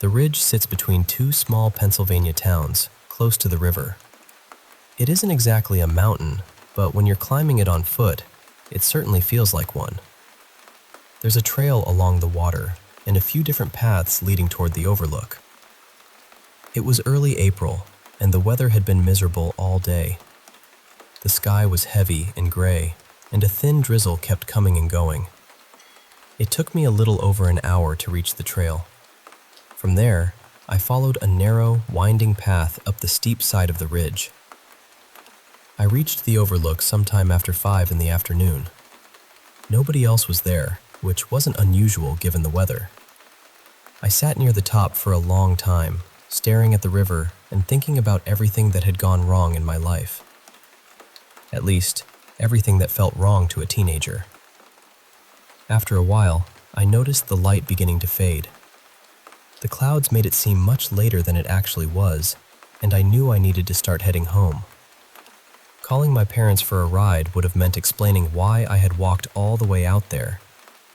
The ridge sits between 2 small Pennsylvania towns, close to the river. It isn't exactly a mountain, but when you're climbing it on foot, it certainly feels like one. There's a trail along the water and a few different paths leading toward the overlook. It was early April, and the weather had been miserable all day. The sky was heavy and gray, and a thin drizzle kept coming and going. It took me a little over an hour to reach the trail. From there, I followed a narrow, winding path up the steep side of the ridge. I reached the overlook sometime after 5 in the afternoon. Nobody else was there, which wasn't unusual given the weather. I sat near the top for a long time, staring at the river and thinking about everything that had gone wrong in my life. At least, everything that felt wrong to a teenager. After a while, I noticed the light beginning to fade. The clouds made it seem much later than it actually was, and I knew I needed to start heading home. Calling my parents for a ride would have meant explaining why I had walked all the way out there,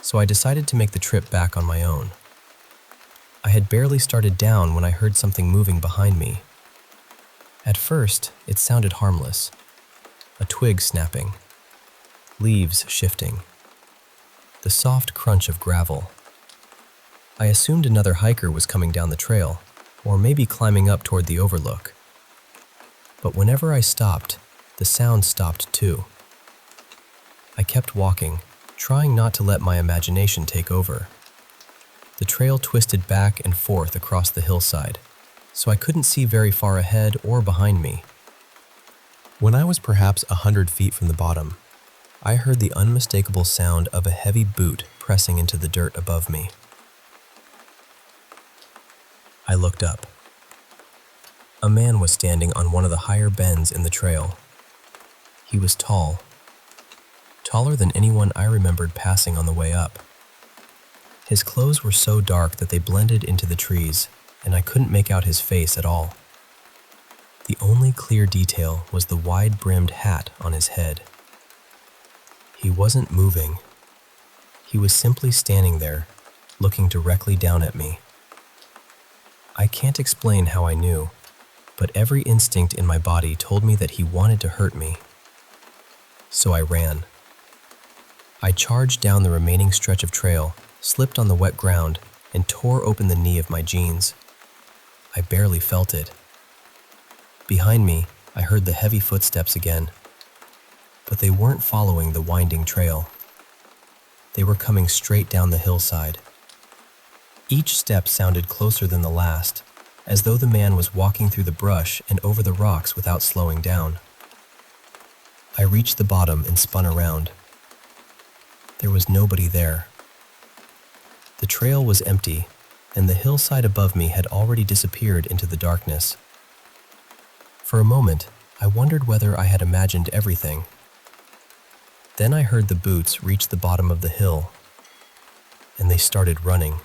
so I decided to make the trip back on my own. I had barely started down when I heard something moving behind me. At first, it sounded harmless. A twig snapping. Leaves shifting. the soft crunch of gravel. I assumed another hiker was coming down the trail, or maybe climbing up toward the overlook. But whenever I stopped, the sound stopped too. I kept walking, trying not to let my imagination take over. The trail twisted back and forth across the hillside, so I couldn't see very far ahead or behind me. When I was perhaps 100 feet from the bottom, I heard the unmistakable sound of a heavy boot pressing into the dirt above me. I looked up. A man was standing on one of the higher bends in the trail. He was tall, taller than anyone I remembered passing on the way up. His clothes were so dark that they blended into the trees, and I couldn't make out his face at all. The only clear detail was the wide-brimmed hat on his head. He wasn't moving. He was simply standing there, looking directly down at me. I can't explain how I knew, but every instinct in my body told me that he wanted to hurt me. So I ran. I charged down the remaining stretch of trail, slipped on the wet ground, and tore open the knee of my jeans. I barely felt it. Behind me, I heard the heavy footsteps again, but they weren't following the winding trail. They were coming straight down the hillside. Each step sounded closer than the last, as though the man was walking through the brush and over the rocks without slowing down. I reached the bottom and spun around. There was nobody there. The trail was empty, and the hillside above me had already disappeared into the darkness. For a moment, I wondered whether I had imagined everything. Then I heard the boots reach the bottom of the hill, and they started running.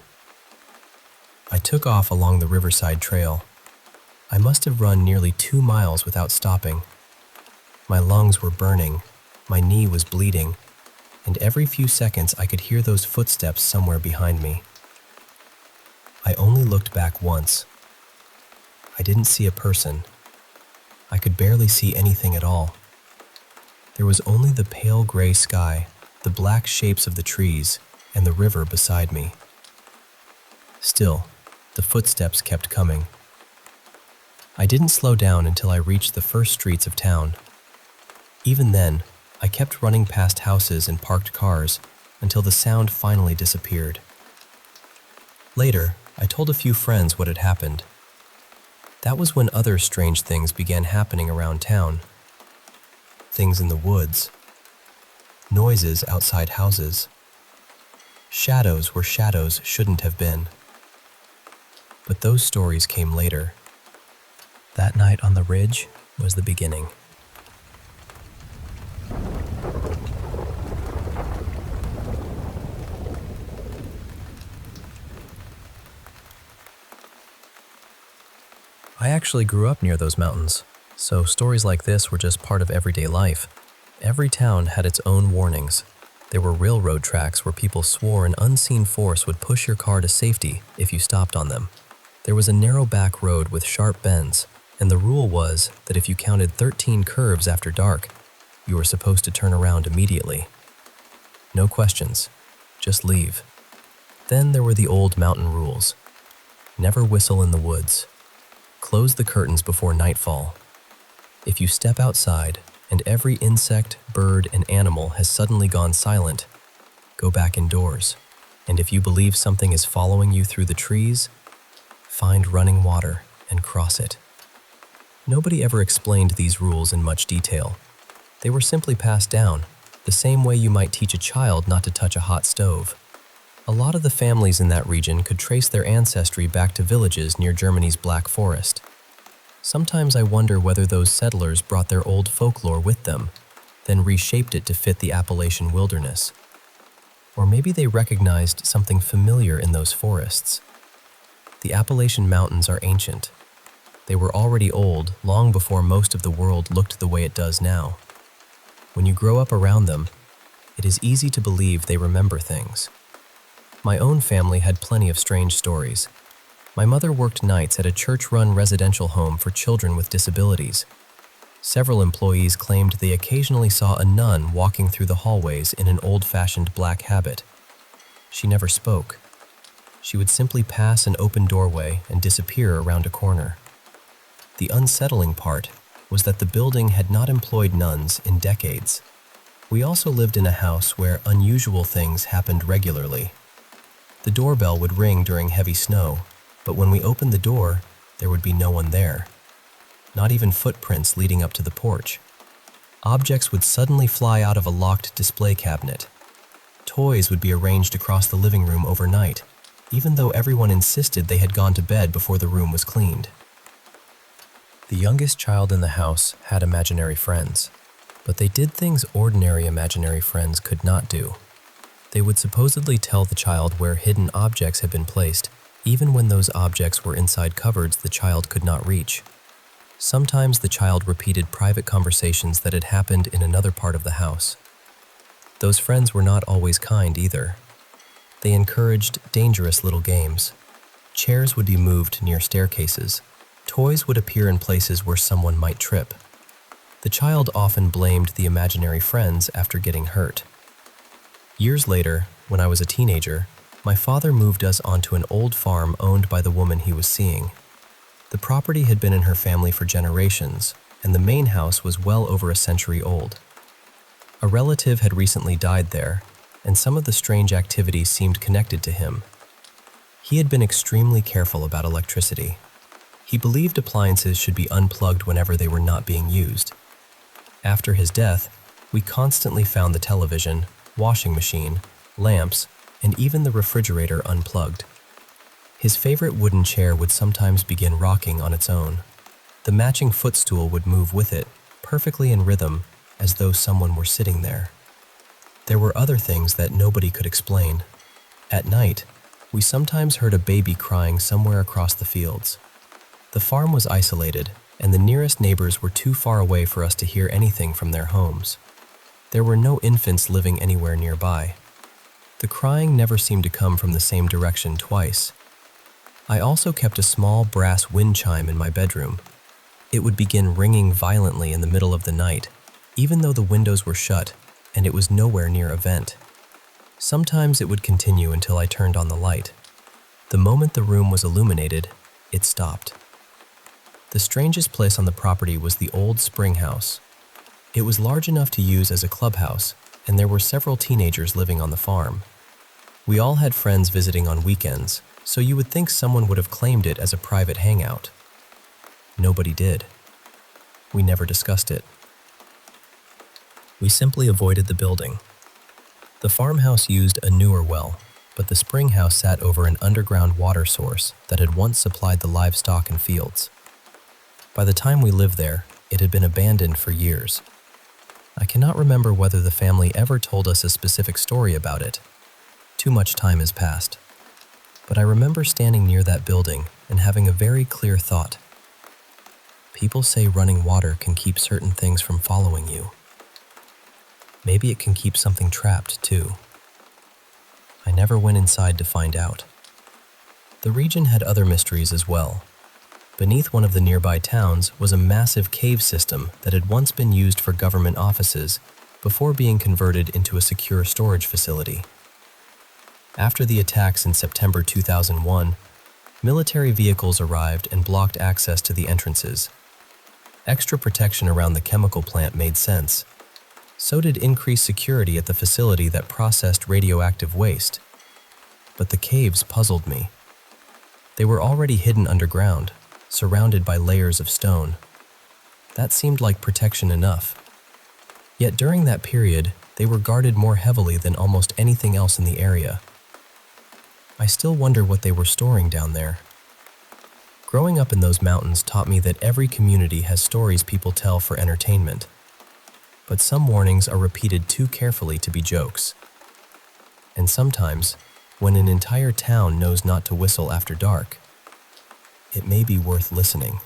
I took off along the riverside trail. I must have run nearly 2 miles without stopping. My lungs were burning, my knee was bleeding, and every few seconds I could hear those footsteps somewhere behind me. I only looked back once. I didn't see a person. I could barely see anything at all. There was only the pale gray sky, the black shapes of the trees, and the river beside me. Still, the footsteps kept coming. I didn't slow down until I reached the first streets of town. Even then, I kept running past houses and parked cars until the sound finally disappeared. Later, I told a few friends what had happened. That was when other strange things began happening around town. Things in the woods. Noises outside houses. Shadows where shadows shouldn't have been. But those stories came later. That night on the ridge was the beginning. I actually grew up near those mountains, so stories like this were just part of everyday life. Every town had its own warnings. There were railroad tracks where people swore an unseen force would push your car to safety if you stopped on them. There was a narrow back road with sharp bends, and the rule was that if you counted 13 curves after dark, you were supposed to turn around immediately. No questions, just leave. Then there were the old mountain rules. Never whistle in the woods. Close the curtains before nightfall. If you step outside and every insect, bird, and animal has suddenly gone silent, go back indoors. And if you believe something is following you through the trees, find running water and cross it. Nobody ever explained these rules in much detail. They were simply passed down, the same way you might teach a child not to touch a hot stove. A lot of the families in that region could trace their ancestry back to villages near Germany's Black Forest. Sometimes I wonder whether those settlers brought their old folklore with them, then reshaped it to fit the Appalachian wilderness. Or maybe they recognized something familiar in those forests. The Appalachian Mountains are ancient. They were already old long before most of the world looked the way it does now. When you grow up around them, it is easy to believe they remember things. My own family had plenty of strange stories. My mother worked nights at a church-run residential home for children with disabilities. Several employees claimed they occasionally saw a nun walking through the hallways in an old-fashioned black habit. She never spoke. She would simply pass an open doorway and disappear around a corner. The unsettling part was that the building had not employed nuns in decades. We also lived in a house where unusual things happened regularly. The doorbell would ring during heavy snow, but when we opened the door, there would be no one there. Not even footprints leading up to the porch. Objects would suddenly fly out of a locked display cabinet. Toys would be arranged across the living room overnight, even though everyone insisted they had gone to bed before the room was cleaned. The youngest child in the house had imaginary friends, but they did things ordinary imaginary friends could not do. They would supposedly tell the child where hidden objects had been placed, even when those objects were inside cupboards the child could not reach. Sometimes the child repeated private conversations that had happened in another part of the house. Those friends were not always kind either. They encouraged dangerous little games. Chairs would be moved near staircases. Toys would appear in places where someone might trip. The child often blamed the imaginary friends after getting hurt. Years later, when I was a teenager, my father moved us onto an old farm owned by the woman he was seeing. The property had been in her family for generations, and the main house was well over a century old. A relative had recently died there, and some of the strange activities seemed connected to him. He had been extremely careful about electricity. He believed appliances should be unplugged whenever they were not being used. After his death, we constantly found the television, washing machine, lamps, and even the refrigerator unplugged. His favorite wooden chair would sometimes begin rocking on its own. The matching footstool would move with it, perfectly in rhythm, as though someone were sitting there. There were other things that nobody could explain. At night, we sometimes heard a baby crying somewhere across the fields. The farm was isolated, and the nearest neighbors were too far away for us to hear anything from their homes. There were no infants living anywhere nearby. The crying never seemed to come from the same direction twice. I also kept a small brass wind chime in my bedroom. It would begin ringing violently in the middle of the night, even though the windows were shut and it was nowhere near a vent. Sometimes it would continue until I turned on the light. The moment the room was illuminated, it stopped. The strangest place on the property was the old spring house. It was large enough to use as a clubhouse, and there were several teenagers living on the farm. We all had friends visiting on weekends, so you would think someone would have claimed it as a private hangout. Nobody did. We never discussed it. We simply avoided the building. The farmhouse used a newer well, but the spring house sat over an underground water source that had once supplied the livestock and fields. By the time we lived there, it had been abandoned for years. I cannot remember whether the family ever told us a specific story about it. Too much time has passed. But I remember standing near that building and having a very clear thought. People say running water can keep certain things from following you. Maybe it can keep something trapped, too. I never went inside to find out. The region had other mysteries as well. Beneath one of the nearby towns was a massive cave system that had once been used for government offices before being converted into a secure storage facility. After the attacks in September 2001, military vehicles arrived and blocked access to the entrances. Extra protection around the chemical plant made sense. So did increased security at the facility that processed radioactive waste. But the caves puzzled me. They were already hidden underground, surrounded by layers of stone. That seemed like protection enough. Yet during that period, they were guarded more heavily than almost anything else in the area. I still wonder what they were storing down there. Growing up in those mountains taught me that every community has stories people tell for entertainment. But some warnings are repeated too carefully to be jokes. And sometimes, when an entire town knows not to whistle after dark, it may be worth listening.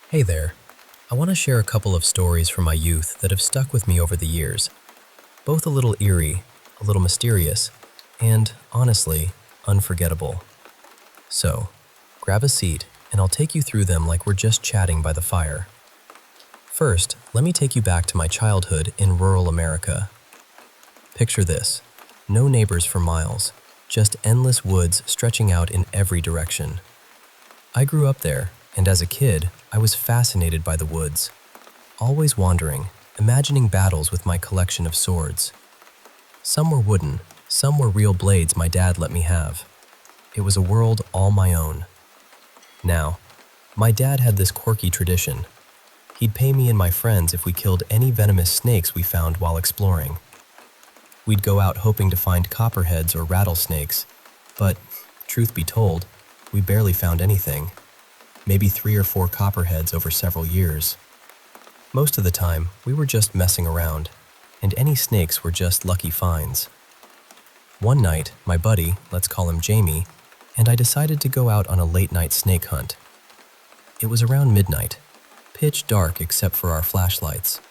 Hey there. I want to share a couple of stories from my youth that have stuck with me over the years. Both a little eerie, a little mysterious, and, honestly, unforgettable. So, Grab a seat, and I'll take you through them like we're just chatting by the fire. First, let me take you back to my childhood in rural America. Picture this: no neighbors for miles, just endless woods stretching out in every direction. I grew up there, and as a kid, I was fascinated by the woods, always wandering, imagining battles with my collection of swords. Some were wooden, some were real blades my dad let me have. It was a world all my own. Now, my dad had this quirky tradition. He'd pay me and my friends if we killed any venomous snakes we found while exploring. We'd go out hoping to find copperheads or rattlesnakes, but, truth be told, we barely found anything. Maybe 3 or 4 copperheads over several years. Most of the time, we were just messing around, and any snakes were just lucky finds. One night, my buddy, let's call him Jame, and I decided to go out on a late-night snake hunt. It was around midnight, pitch dark except for our flashlights.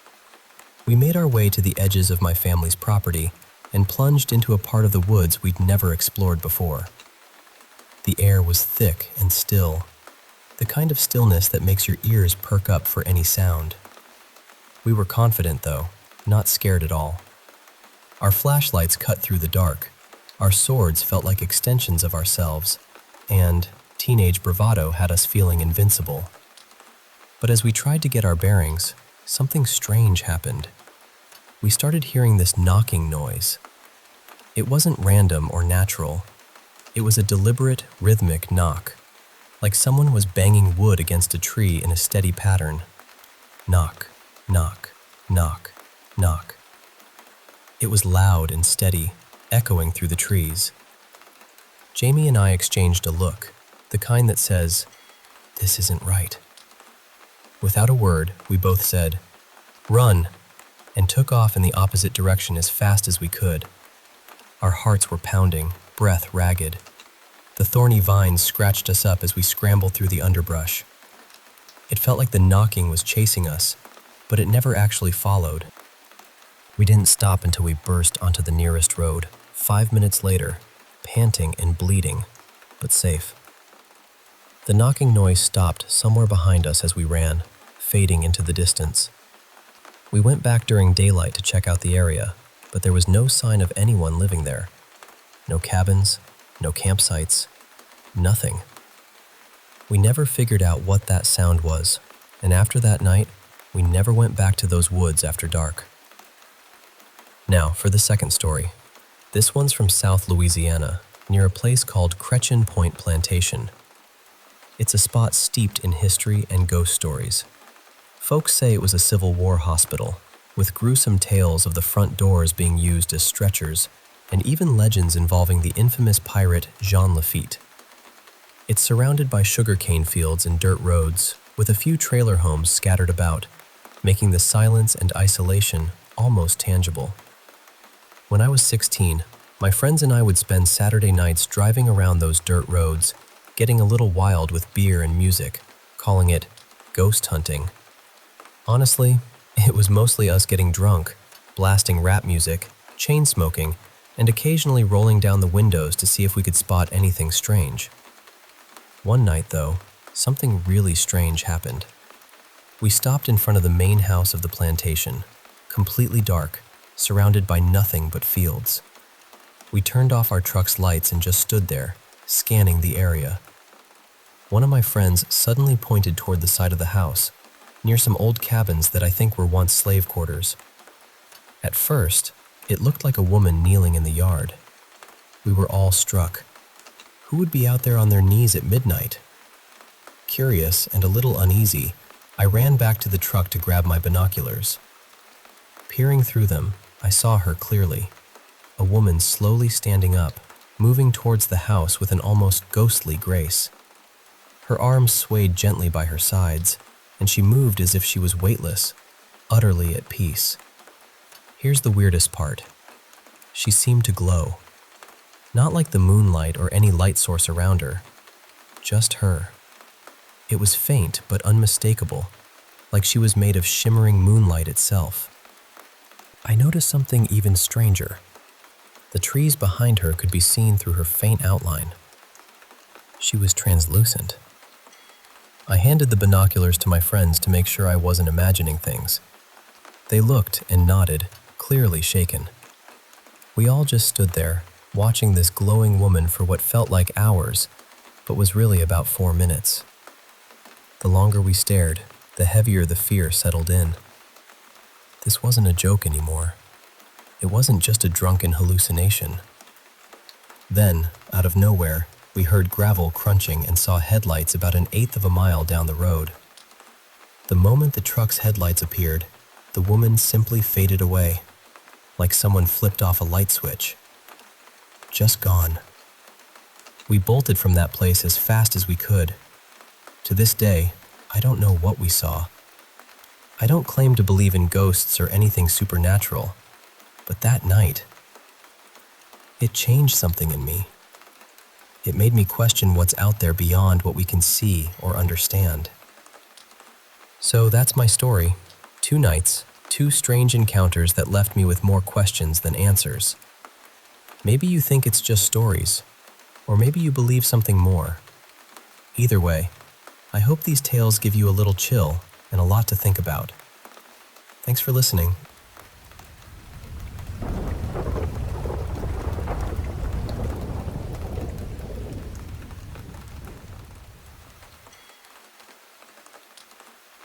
We made our way to the edges of my family's property and plunged into a part of the woods we'd never explored before. The air was thick and still, the kind of stillness that makes your ears perk up for any sound. We were confident, though, not scared at all. Our flashlights cut through the dark, our swords felt like extensions of ourselves, and teenage bravado had us feeling invincible. But as we tried to get our bearings, something strange happened. We started hearing this knocking noise. It wasn't random or natural. It was a deliberate, rhythmic knock, like someone was banging wood against a tree in a steady pattern. Knock, knock, knock, knock. It was loud and steady, echoing through the trees. Jame and I exchanged a look, the kind that says, "This isn't right." Without a word, we both said, "Run," and took off in the opposite direction as fast as we could. Our hearts were pounding, breath ragged. The thorny vines scratched us up as we scrambled through the underbrush. It felt like the knocking was chasing us, but it never actually followed. We didn't stop until we burst onto the nearest road, 5 minutes later, panting and bleeding, but safe. The knocking noise stopped somewhere behind us as we ran, fading into the distance. We went back during daylight to check out the area, but there was no sign of anyone living there. No cabins, no campsites, nothing. We never figured out what that sound was, and after that night, we never went back to those woods after dark. Now, for the second story. This one's from South Louisiana, near a place called Cretchen Point Plantation. It's a spot steeped in history and ghost stories. Folks say it was a Civil War hospital, with gruesome tales of the front doors being used as stretchers, and even legends involving the infamous pirate Jean Lafitte. It's surrounded by sugarcane fields and dirt roads, with a few trailer homes scattered about, making the silence and isolation almost tangible. When I was 16, my friends and I would spend Saturday nights driving around those dirt roads, getting a little wild with beer and music, calling it ghost hunting. Honestly, it was mostly us getting drunk, blasting rap music, chain smoking, and occasionally rolling down the windows to see if we could spot anything strange. One night, though, something really strange happened. We stopped in front of the main house of the plantation, completely dark, surrounded by nothing but fields. We turned off our truck's lights and just stood there, scanning the area. One of my friends suddenly pointed toward the side of the house, near some old cabins that I think were once slave quarters. At first, it looked like a woman kneeling in the yard. We were all struck. Who would be out there on their knees at midnight? Curious and a little uneasy, I ran back to the truck to grab my binoculars. Peering through them, I saw her clearly. A woman slowly standing up, moving towards the house with an almost ghostly grace. Her arms swayed gently by her sides, and she moved as if she was weightless, utterly at peace. Here's the weirdest part. She seemed to glow. Not like the moonlight or any light source around her. Just her. It was faint but unmistakable, like she was made of shimmering moonlight itself. I noticed something even stranger. The trees behind her could be seen through her faint outline. She was translucent, I handed the binoculars to my friends to make sure I wasn't imagining things. They looked and nodded, clearly shaken. We all just stood there, watching this glowing woman for what felt like hours, but was really about 4 minutes. The longer we stared, the heavier the fear settled in. This wasn't a joke anymore. It wasn't just a drunken hallucination. Then, out of nowhere, we heard gravel crunching and saw headlights about 1/8 of a mile down the road. The moment the truck's headlights appeared, the woman simply faded away, like someone flipped off a light switch. Just gone. We bolted from that place as fast as we could. To this day, I don't know what we saw. I don't claim to believe in ghosts or anything supernatural, but that night, it changed something in me. It made me question what's out there beyond what we can see or understand. So that's my story. 2 nights, 2 strange encounters that left me with more questions than answers. Maybe you think it's just stories, or maybe you believe something more. Either way, I hope these tales give you a little chill and a lot to think about. Thanks for listening.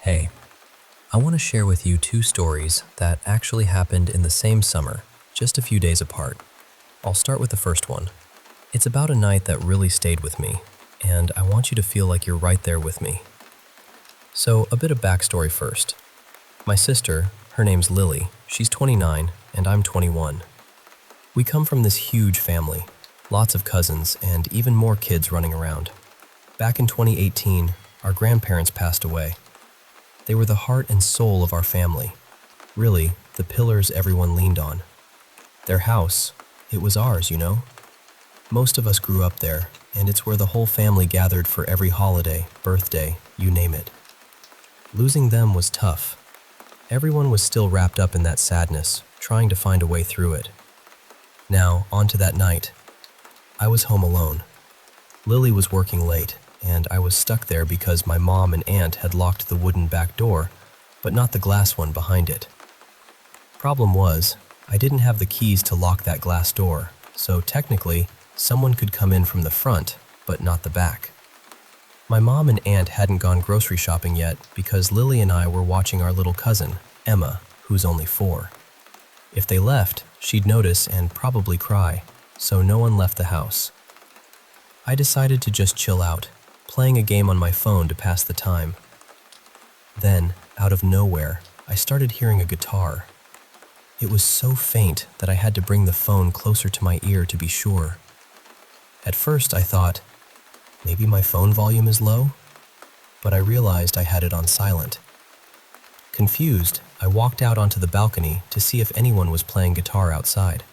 Hey, I want to share with you 2 stories that actually happened in the same summer, just a few days apart. I'll start with the first one. It's about a night that really stayed with me, and I want you to feel like you're right there with me. So, a bit of backstory first. My sister, her name's Lily, she's 29, and I'm 21. We come from this huge family, lots of cousins, and even more kids running around. Back in 2018, our grandparents passed away. They were the heart and soul of our family, really, the pillars everyone leaned on. Their house, it was ours, you know? Most of us grew up there, and it's where the whole family gathered for every holiday, birthday, you name it. Losing them was tough. Everyone was still wrapped up in that sadness, trying to find a way through it. Now, on to that night. I was home alone. Lily was working late, and I was stuck there because my mom and aunt had locked the wooden back door, but not the glass one behind it. Problem was, I didn't have the keys to lock that glass door, so technically, someone could come in from the front, but not the back. My mom and aunt hadn't gone grocery shopping yet because Lily and I were watching our little cousin, Emma, who's only 4. If they left, she'd notice and probably cry, so no one left the house. I decided to just chill out, playing a game on my phone to pass the time. Then, out of nowhere, I started hearing a guitar. It was so faint that I had to bring the phone closer to my ear to be sure. At first I thought, maybe my phone volume is low? But I realized I had it on silent. Confused, I walked out onto the balcony to see if anyone was playing guitar outside.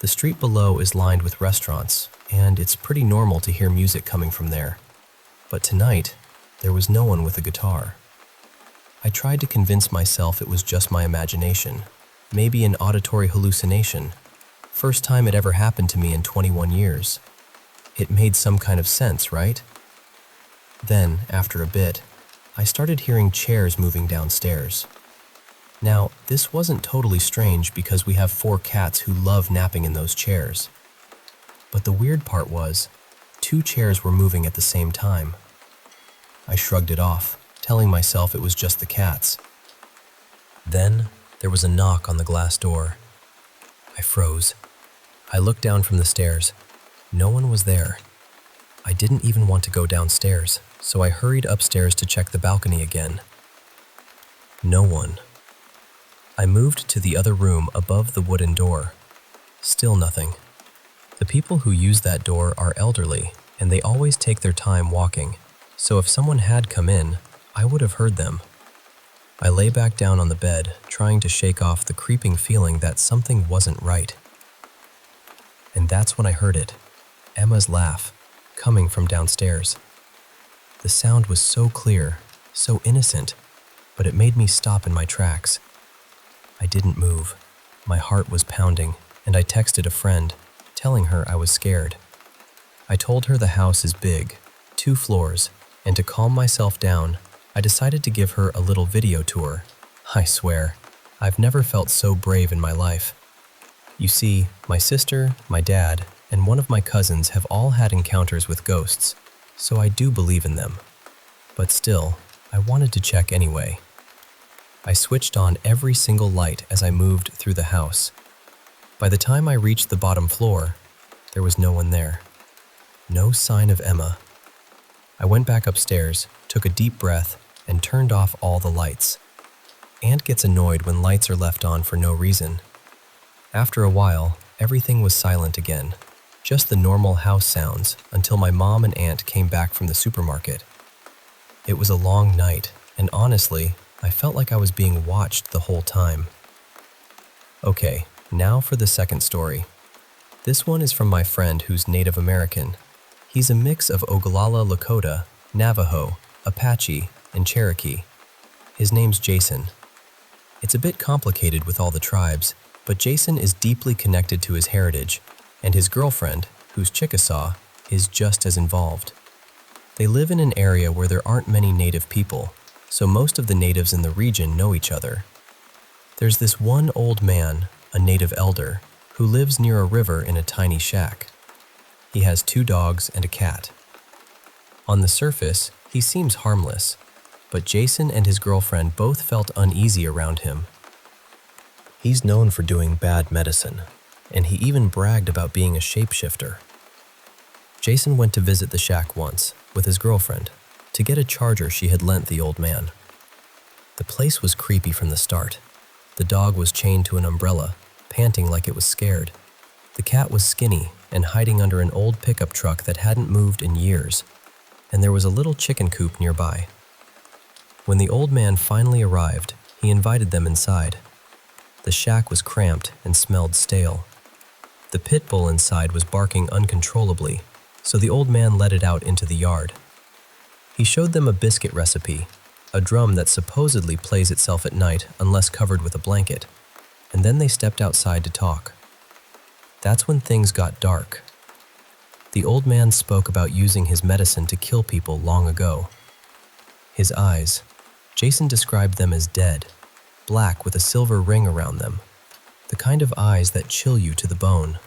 The street below is lined with restaurants, and it's pretty normal to hear music coming from there. But tonight, there was no one with a guitar. I tried to convince myself it was just my imagination, maybe an auditory hallucination. First time it ever happened to me in 21 years. It made some kind of sense, right? Then, after a bit, I started hearing chairs moving downstairs. Now, this wasn't totally strange because we have 4 cats who love napping in those chairs. But the weird part was, 2 chairs were moving at the same time. I shrugged it off, telling myself it was just the cats. Then, there was a knock on the glass door. I froze. I looked down from the stairs. No one was there. I didn't even want to go downstairs, so I hurried upstairs to check the balcony again. No one. I moved to the other room above the wooden door. Still nothing. The people who use that door are elderly, and they always take their time walking, so if someone had come in, I would have heard them. I lay back down on the bed, trying to shake off the creeping feeling that something wasn't right. And that's when I heard it, Emma's laugh, coming from downstairs. The sound was so clear, so innocent, but it made me stop in my tracks. I didn't move. My heart was pounding, and I texted a friend, telling her I was scared. I told her the house is big, 2 floors, and to calm myself down, I decided to give her a little video tour. I swear, I've never felt so brave in my life. You see, my sister, my dad, and one of my cousins have all had encounters with ghosts, so I do believe in them. But still, I wanted to check anyway. I switched on every single light as I moved through the house. By the time I reached the bottom floor, there was no one there. No sign of Emma. I went back upstairs, took a deep breath, and turned off all the lights. Aunt gets annoyed when lights are left on for no reason. After a while, everything was silent again, just the normal house sounds until my mom and aunt came back from the supermarket. It was a long night, and honestly, I felt like I was being watched the whole time. Okay, now for the second story. This one is from my friend who's Native American. He's a mix of Oglala Lakota, Navajo, Apache, and Cherokee. His name's Jason. It's a bit complicated with all the tribes, but Jason is deeply connected to his heritage, and his girlfriend, who's Chickasaw, is just as involved. They live in an area where there aren't many native people, so most of the natives in the region know each other. There's this one old man, a native elder, who lives near a river in a tiny shack. He has 2 dogs and a cat. On the surface, he seems harmless, but Jason and his girlfriend both felt uneasy around him. He's known for doing bad medicine, and he even bragged about being a shapeshifter. Jason went to visit the shack once with his girlfriend to get a charger she had lent the old man. The place was creepy from the start. The dog was chained to an umbrella, panting like it was scared. The cat was skinny and hiding under an old pickup truck that hadn't moved in years, and there was a little chicken coop nearby. When the old man finally arrived, he invited them inside. The shack was cramped and smelled stale. The pit bull inside was barking uncontrollably, so the old man let it out into the yard. He showed them a biscuit recipe, a drum that supposedly plays itself at night unless covered with a blanket, and then they stepped outside to talk. That's when things got dark. The old man spoke about using his medicine to kill people long ago. His eyes, Jason described them as dead, black with a silver ring around them, the kind of eyes that chill you to the bone.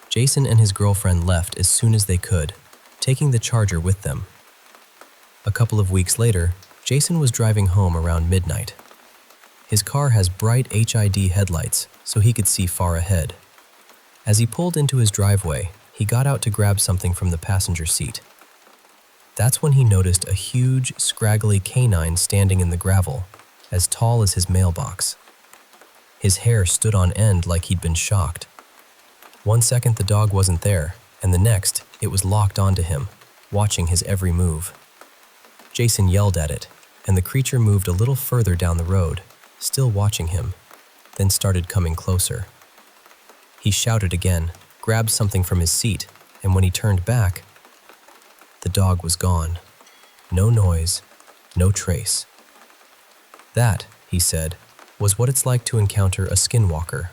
Jason and his girlfriend left as soon as they could, taking the charger with them. A couple of weeks later, Jason was driving home around midnight. His car has bright HID headlights, so he could see far ahead. As he pulled into his driveway, he got out to grab something from the passenger seat. That's when he noticed a huge, scraggly canine standing in the gravel, as tall as his mailbox. His hair stood on end like he'd been shocked. One second the dog wasn't there, and the next it was locked onto him, watching his every move. Jason yelled at it, and the creature moved a little further down the road, still watching him, then started coming closer. He shouted again, grabbed something from his seat, and when he turned back, the dog was gone. No noise, no trace. That, he said, was what it's like to encounter a skinwalker.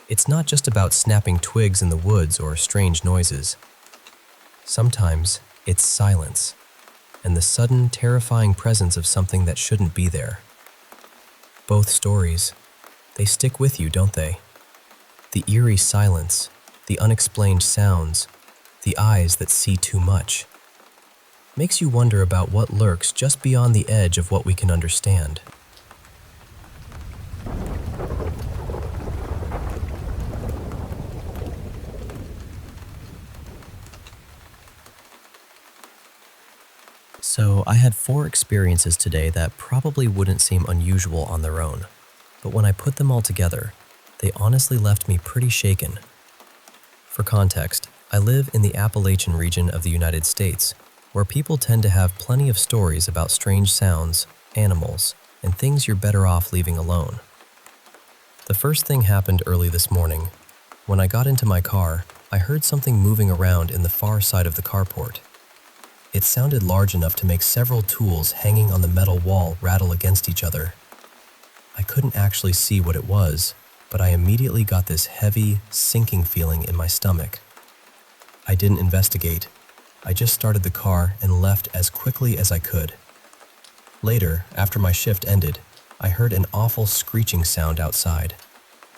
It's not just about snapping twigs in the woods or strange noises. Sometimes it's silence, and the sudden, terrifying presence of something that shouldn't be there. Both stories, they stick with you, don't they? The eerie silence, the unexplained sounds, the eyes that see too much. Makes you wonder about what lurks just beyond the edge of what we can understand. So I had 4 experiences today that probably wouldn't seem unusual on their own, but when I put them all together, they honestly left me pretty shaken. For context, I live in the Appalachian region of the United States, where people tend to have plenty of stories about strange sounds, animals, and things you're better off leaving alone. The first thing happened early this morning. When I got into my car, I heard something moving around in the far side of the carport. It sounded large enough to make several tools hanging on the metal wall rattle against each other. I couldn't actually see what it was, but I immediately got this heavy, sinking feeling in my stomach. I didn't investigate. I just started the car and left as quickly as I could. Later, after my shift ended, I heard an awful screeching sound outside.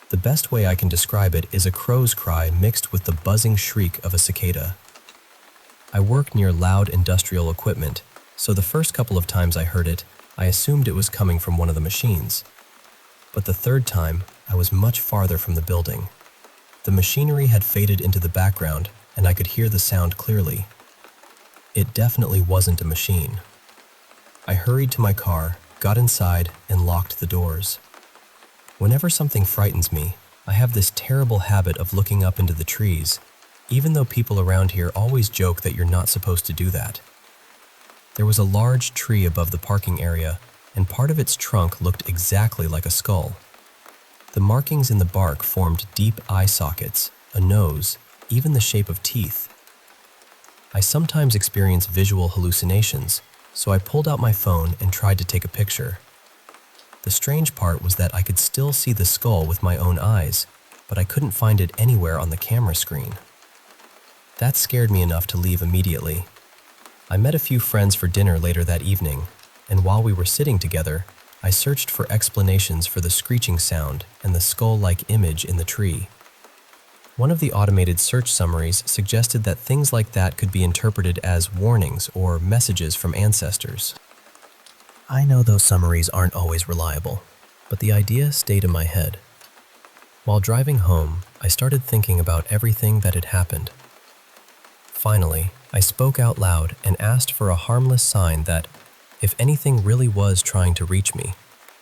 The best way I can describe it is a crow's cry mixed with the buzzing shriek of a cicada. I work near loud industrial equipment, so the first couple of times I heard it, I assumed it was coming from one of the machines. But the third time, I was much farther from the building. The machinery had faded into the background, and I could hear the sound clearly. It definitely wasn't a machine. I hurried to my car, got inside, and locked the doors. Whenever something frightens me, I have this terrible habit of looking up into the trees, even though people around here always joke that you're not supposed to do that. There was a large tree above the parking area, and part of its trunk looked exactly like a skull. The markings in the bark formed deep eye sockets, a nose, even the shape of teeth. I sometimes experience visual hallucinations, so I pulled out my phone and tried to take a picture. The strange part was that I could still see the skull with my own eyes, but I couldn't find it anywhere on the camera screen. That scared me enough to leave immediately. I met a few friends for dinner later that evening, and while we were sitting together, I searched for explanations for the screeching sound and the skull-like image in the tree. One of the automated search summaries suggested that things like that could be interpreted as warnings or messages from ancestors. I know those summaries aren't always reliable, but the idea stayed in my head. While driving home, I started thinking about everything that had happened. Finally, I spoke out loud and asked for a harmless sign that, if anything really was trying to reach me,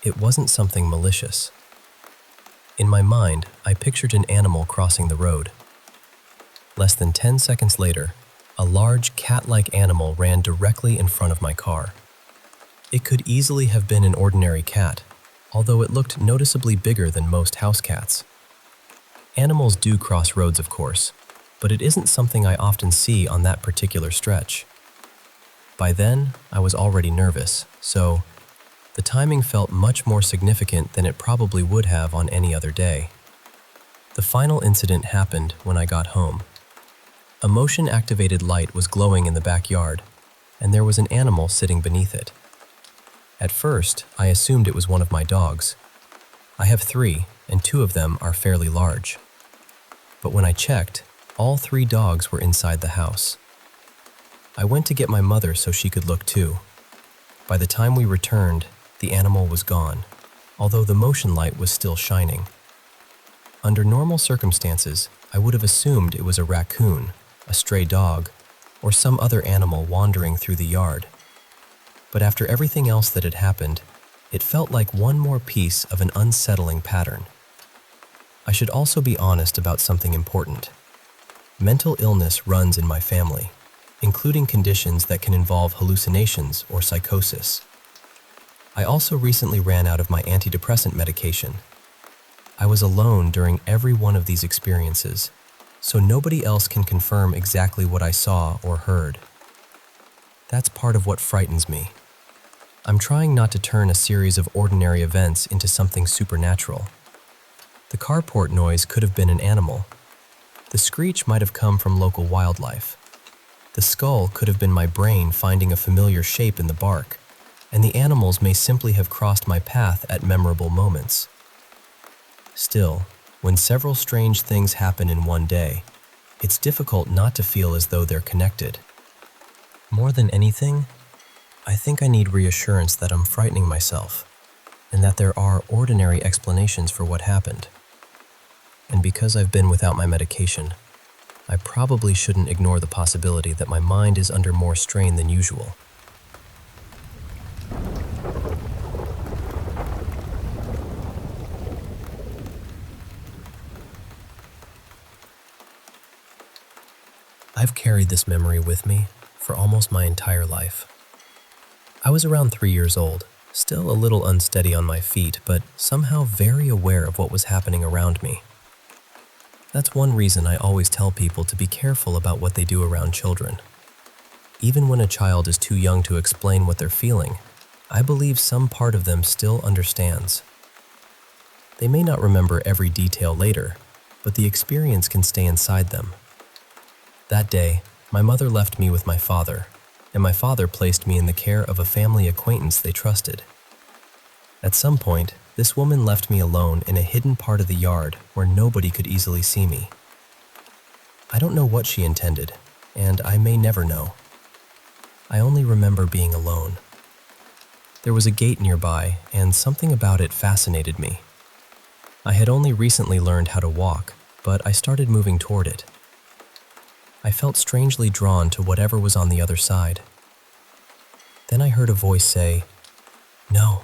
it wasn't something malicious. In my mind, I pictured an animal crossing the road. Less than 10 seconds later, a large cat-like animal ran directly in front of my car. It could easily have been an ordinary cat, although it looked noticeably bigger than most house cats. Animals do cross roads, of course, but it isn't something I often see on that particular stretch. By then, I was already nervous, so the timing felt much more significant than it probably would have on any other day. The final incident happened when I got home. A motion-activated light was glowing in the backyard, and there was an animal sitting beneath it. At first, I assumed it was one of my dogs. I have 3, and 2 of them are fairly large. But when I checked, all 3 dogs were inside the house. I went to get my mother so she could look too. By the time we returned, the animal was gone, although the motion light was still shining. Under normal circumstances, I would have assumed it was a raccoon, a stray dog, or some other animal wandering through the yard. But after everything else that had happened, it felt like one more piece of an unsettling pattern. I should also be honest about something important. Mental illness runs in my family, including conditions that can involve hallucinations or psychosis. I also recently ran out of my antidepressant medication. I was alone during every one of these experiences, so nobody else can confirm exactly what I saw or heard. That's part of what frightens me. I'm trying not to turn a series of ordinary events into something supernatural. The carport noise could have been an animal. The screech might have come from local wildlife. The skull could have been my brain finding a familiar shape in the bark, and the animals may simply have crossed my path at memorable moments. Still, when several strange things happen in one day, it's difficult not to feel as though they're connected. More than anything, I think I need reassurance that I'm frightening myself, and that there are ordinary explanations for what happened. And because I've been without my medication, I probably shouldn't ignore the possibility that my mind is under more strain than usual. I've carried this memory with me for almost my entire life. I was around 3 years old, still a little unsteady on my feet, but somehow very aware of what was happening around me. That's one reason I always tell people to be careful about what they do around children. Even when a child is too young to explain what they're feeling, I believe some part of them still understands. They may not remember every detail later, but the experience can stay inside them. That day, My mother left me with my father, and my father placed me in the care of a family acquaintance they trusted. At some point, this woman left me alone in a hidden part of the yard where nobody could easily see me. I don't know what she intended, and I may never know. I only remember being alone. There was a gate nearby, and something about it fascinated me. I had only recently learned how to walk, but I started moving toward it. I felt strangely drawn to whatever was on the other side. Then I heard a voice say, "No."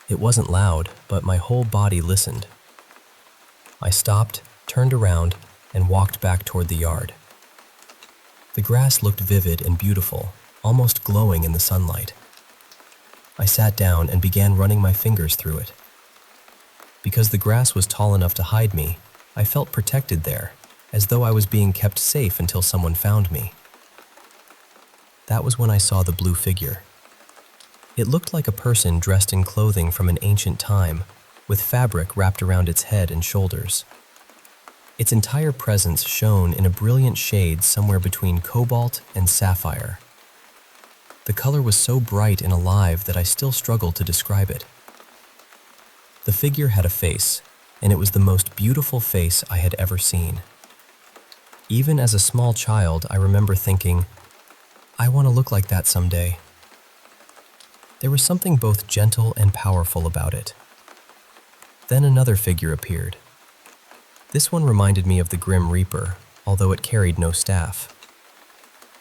It wasn't loud, but my whole body listened. I stopped, turned around, and walked back toward the yard. The grass looked vivid and beautiful, almost glowing in the sunlight. I sat down and began running my fingers through it. Because the grass was tall enough to hide me, I felt protected there, as though I was being kept safe until someone found me. That was when I saw the blue figure. It looked like a person dressed in clothing from an ancient time, with fabric wrapped around its head and shoulders. Its entire presence shone in a brilliant shade somewhere between cobalt and sapphire. The color was so bright and alive that I still struggled to describe it. The figure had a face, and it was the most beautiful face I had ever seen. Even as a small child, I remember thinking, I want to look like that someday. There was something both gentle and powerful about it. Then another figure appeared. This one reminded me of the Grim Reaper, although it carried no staff.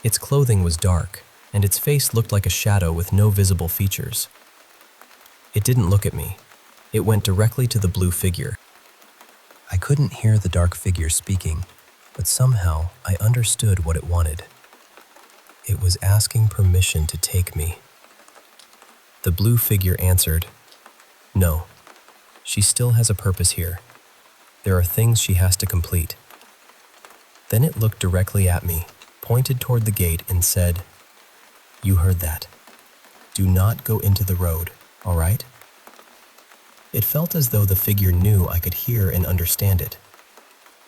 Its clothing was dark, and its face looked like a shadow with no visible features. It didn't look at me. It went directly to the blue figure. I couldn't hear the dark figure speaking, but somehow I understood what it wanted. It was asking permission to take me. The blue figure answered, "No, she still has a purpose here. There are things she has to complete." Then it looked directly at me, pointed toward the gate, and said, "You heard that. Do not go into the road, all right?" It felt as though the figure knew I could hear and understand it.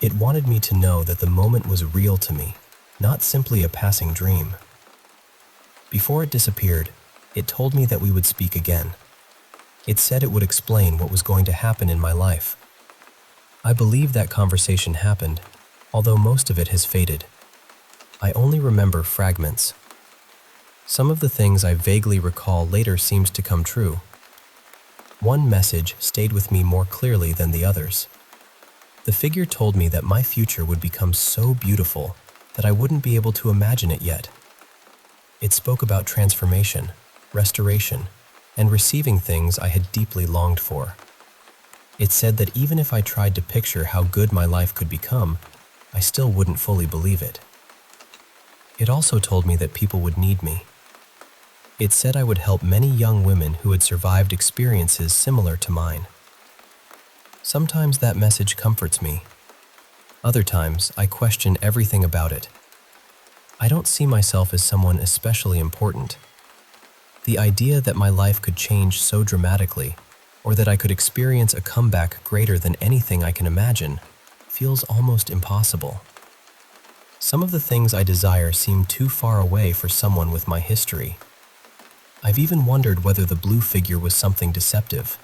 It wanted me to know that the moment was real to me, not simply a passing dream. Before it disappeared, it told me that we would speak again. It said it would explain what was going to happen in my life. I believe that conversation happened, although most of it has faded. I only remember fragments. Some of the things I vaguely recall later seems to come true. One message stayed with me more clearly than the others. The figure told me that my future would become so beautiful that I wouldn't be able to imagine it yet. It spoke about transformation, restoration, and receiving things I had deeply longed for. It said that even if I tried to picture how good my life could become, I still wouldn't fully believe it. It also told me that people would need me. It said I would help many young women who had survived experiences similar to mine. Sometimes that message comforts me. Other times, I question everything about it. I don't see myself as someone especially important. The idea that my life could change so dramatically, or that I could experience a comeback greater than anything I can imagine, feels almost impossible. Some of the things I desire seem too far away for someone with my history. I've even wondered whether the blue figure was something deceptive.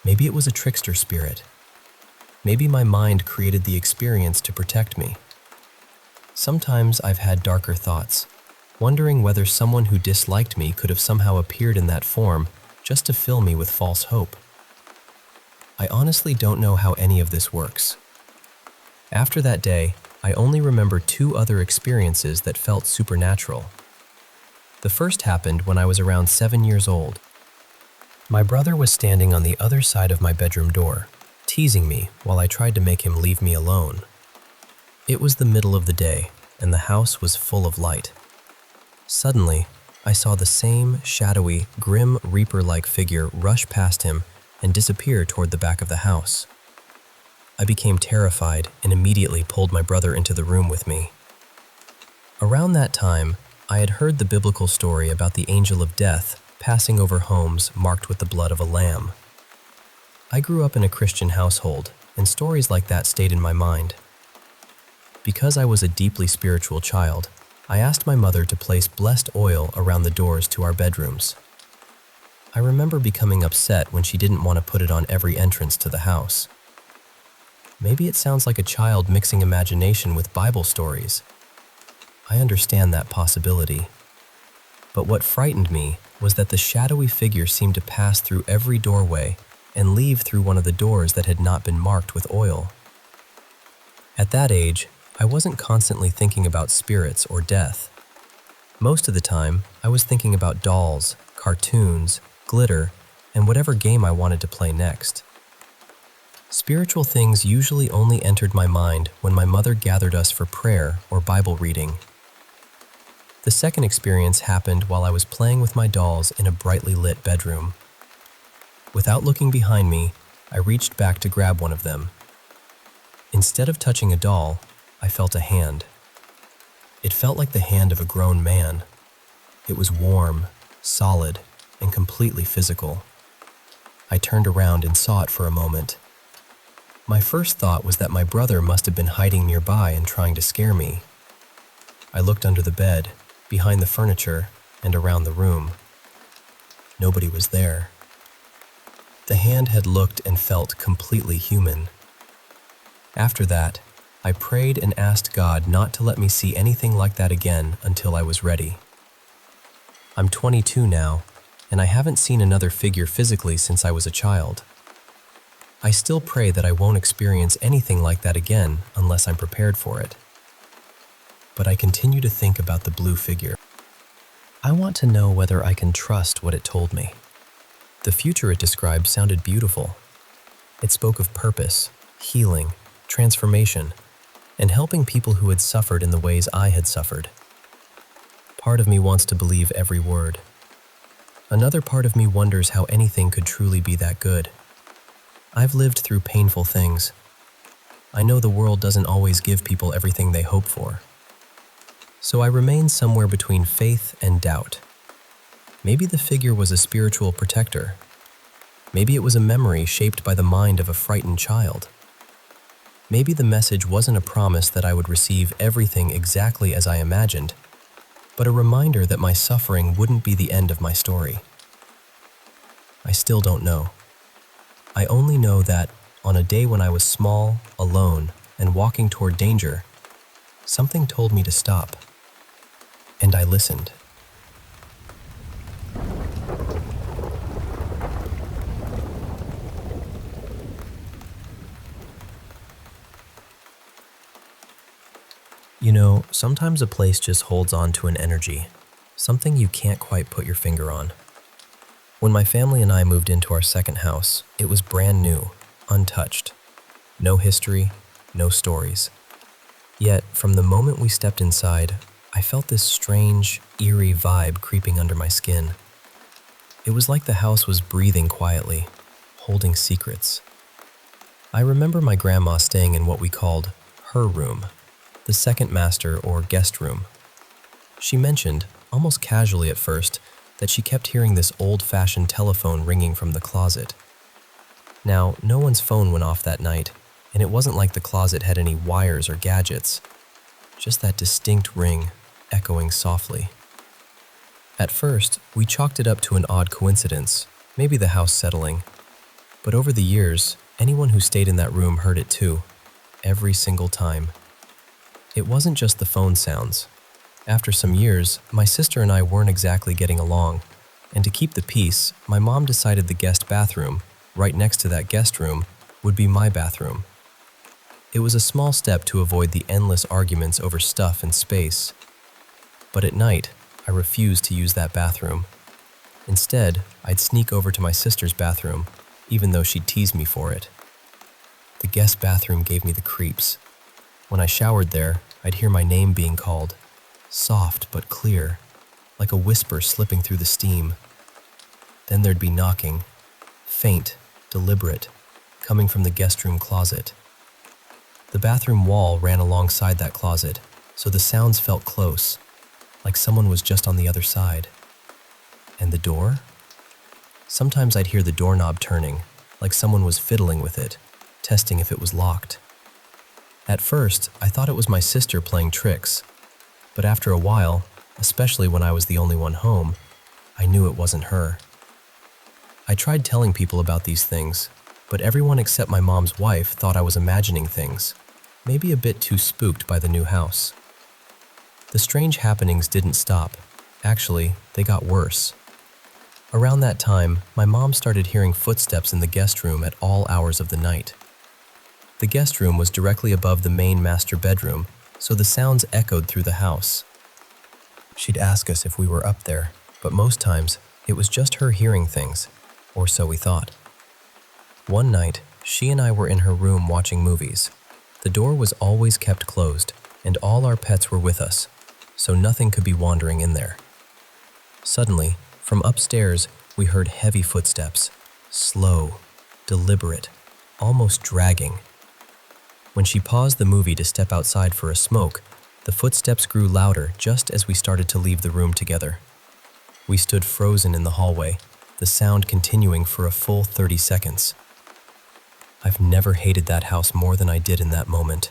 Maybe it was a trickster spirit. Maybe my mind created the experience to protect me. Sometimes I've had darker thoughts, wondering whether someone who disliked me could have somehow appeared in that form just to fill me with false hope. I honestly don't know how any of this works. After that day, I only remember 2 other experiences that felt supernatural. The first happened when I was around 7 years old. My brother was standing on the other side of my bedroom door, teasing me while I tried to make him leave me alone. It was the middle of the day, and the house was full of light. Suddenly, I saw the same shadowy, grim reaper-like figure rush past him and disappear toward the back of the house. I became terrified and immediately pulled my brother into the room with me. Around that time, I had heard the biblical story about the angel of death passing over homes marked with the blood of a lamb. I grew up in a Christian household, and stories like that stayed in my mind. Because I was a deeply spiritual child, I asked my mother to place blessed oil around the doors to our bedrooms. I remember becoming upset when she didn't want to put it on every entrance to the house. Maybe it sounds like a child mixing imagination with Bible stories. I understand that possibility. But what frightened me was that the shadowy figure seemed to pass through every doorway and leave through one of the doors that had not been marked with oil. At that age, I wasn't constantly thinking about spirits or death. Most of the time, I was thinking about dolls, cartoons, glitter, and whatever game I wanted to play next. Spiritual things usually only entered my mind when my mother gathered us for prayer or Bible reading. The second experience happened while I was playing with my dolls in a brightly lit bedroom. Without looking behind me, I reached back to grab one of them. Instead of touching a doll, I felt a hand. It felt like the hand of a grown man. It was warm, solid, and completely physical. I turned around and saw it for a moment. My first thought was that my brother must have been hiding nearby and trying to scare me. I looked under the bed, behind the furniture, and around the room. Nobody was there. The hand had looked and felt completely human. After that, I prayed and asked God not to let me see anything like that again until I was ready. I'm 22 now, and I haven't seen another figure physically since I was a child. I still pray that I won't experience anything like that again unless I'm prepared for it. But I continue to think about the blue figure. I want to know whether I can trust what it told me. The future it described sounded beautiful. It spoke of purpose, healing, transformation, and helping people who had suffered in the ways I had suffered. Part of me wants to believe every word. Another part of me wonders how anything could truly be that good. I've lived through painful things. I know the world doesn't always give people everything they hope for. So I remain somewhere between faith and doubt. Maybe the figure was a spiritual protector. Maybe it was a memory shaped by the mind of a frightened child. Maybe the message wasn't a promise that I would receive everything exactly as I imagined, but a reminder that my suffering wouldn't be the end of my story. I still don't know. I only know that, on a day when I was small, alone, and walking toward danger, something told me to stop. And I listened. You know, sometimes a place just holds on to an energy, something you can't quite put your finger on. When my family and I moved into our second house, it was brand new, untouched. No history, no stories. Yet, from the moment we stepped inside, I felt this strange, eerie vibe creeping under my skin. It was like the house was breathing quietly, holding secrets. I remember my grandma staying in what we called her room, the second master or guest room. She mentioned, almost casually at first, that she kept hearing this old-fashioned telephone ringing from the closet. Now, no one's phone went off that night, and it wasn't like the closet had any wires or gadgets, just that distinct ring echoing softly. At first, we chalked it up to an odd coincidence, maybe the house settling. But over the years, anyone who stayed in that room heard it too, every single time. It wasn't just the phone sounds. After some years, my sister and I weren't exactly getting along, and to keep the peace, my mom decided the guest bathroom, right next to that guest room, would be my bathroom. It was a small step to avoid the endless arguments over stuff and space. But at night, I refused to use that bathroom. Instead, I'd sneak over to my sister's bathroom, even though she'd tease me for it. The guest bathroom gave me the creeps. When I showered there, I'd hear my name being called, soft but clear, like a whisper slipping through the steam. Then there'd be knocking, faint, deliberate, coming from the guest room closet. The bathroom wall ran alongside that closet, so the sounds felt close, like someone was just on the other side. And the door? Sometimes I'd hear the doorknob turning, like someone was fiddling with it, testing if it was locked. At first, I thought it was my sister playing tricks, but after a while, especially when I was the only one home, I knew it wasn't her. I tried telling people about these things, but everyone except my mom's wife thought I was imagining things, maybe a bit too spooked by the new house. The strange happenings didn't stop. Actually, they got worse. Around that time, my mom started hearing footsteps in the guest room at all hours of the night. The guest room was directly above the main master bedroom, so the sounds echoed through the house. She'd ask us if we were up there, but most times, it was just her hearing things, or so we thought. One night, she and I were in her room watching movies. The door was always kept closed, and all our pets were with us, so nothing could be wandering in there. Suddenly, from upstairs, we heard heavy footsteps, slow, deliberate, almost dragging. When she paused the movie to step outside for a smoke, the footsteps grew louder just as we started to leave the room together. We stood frozen in the hallway, the sound continuing for a full 30 seconds. I've never hated that house more than I did in that moment.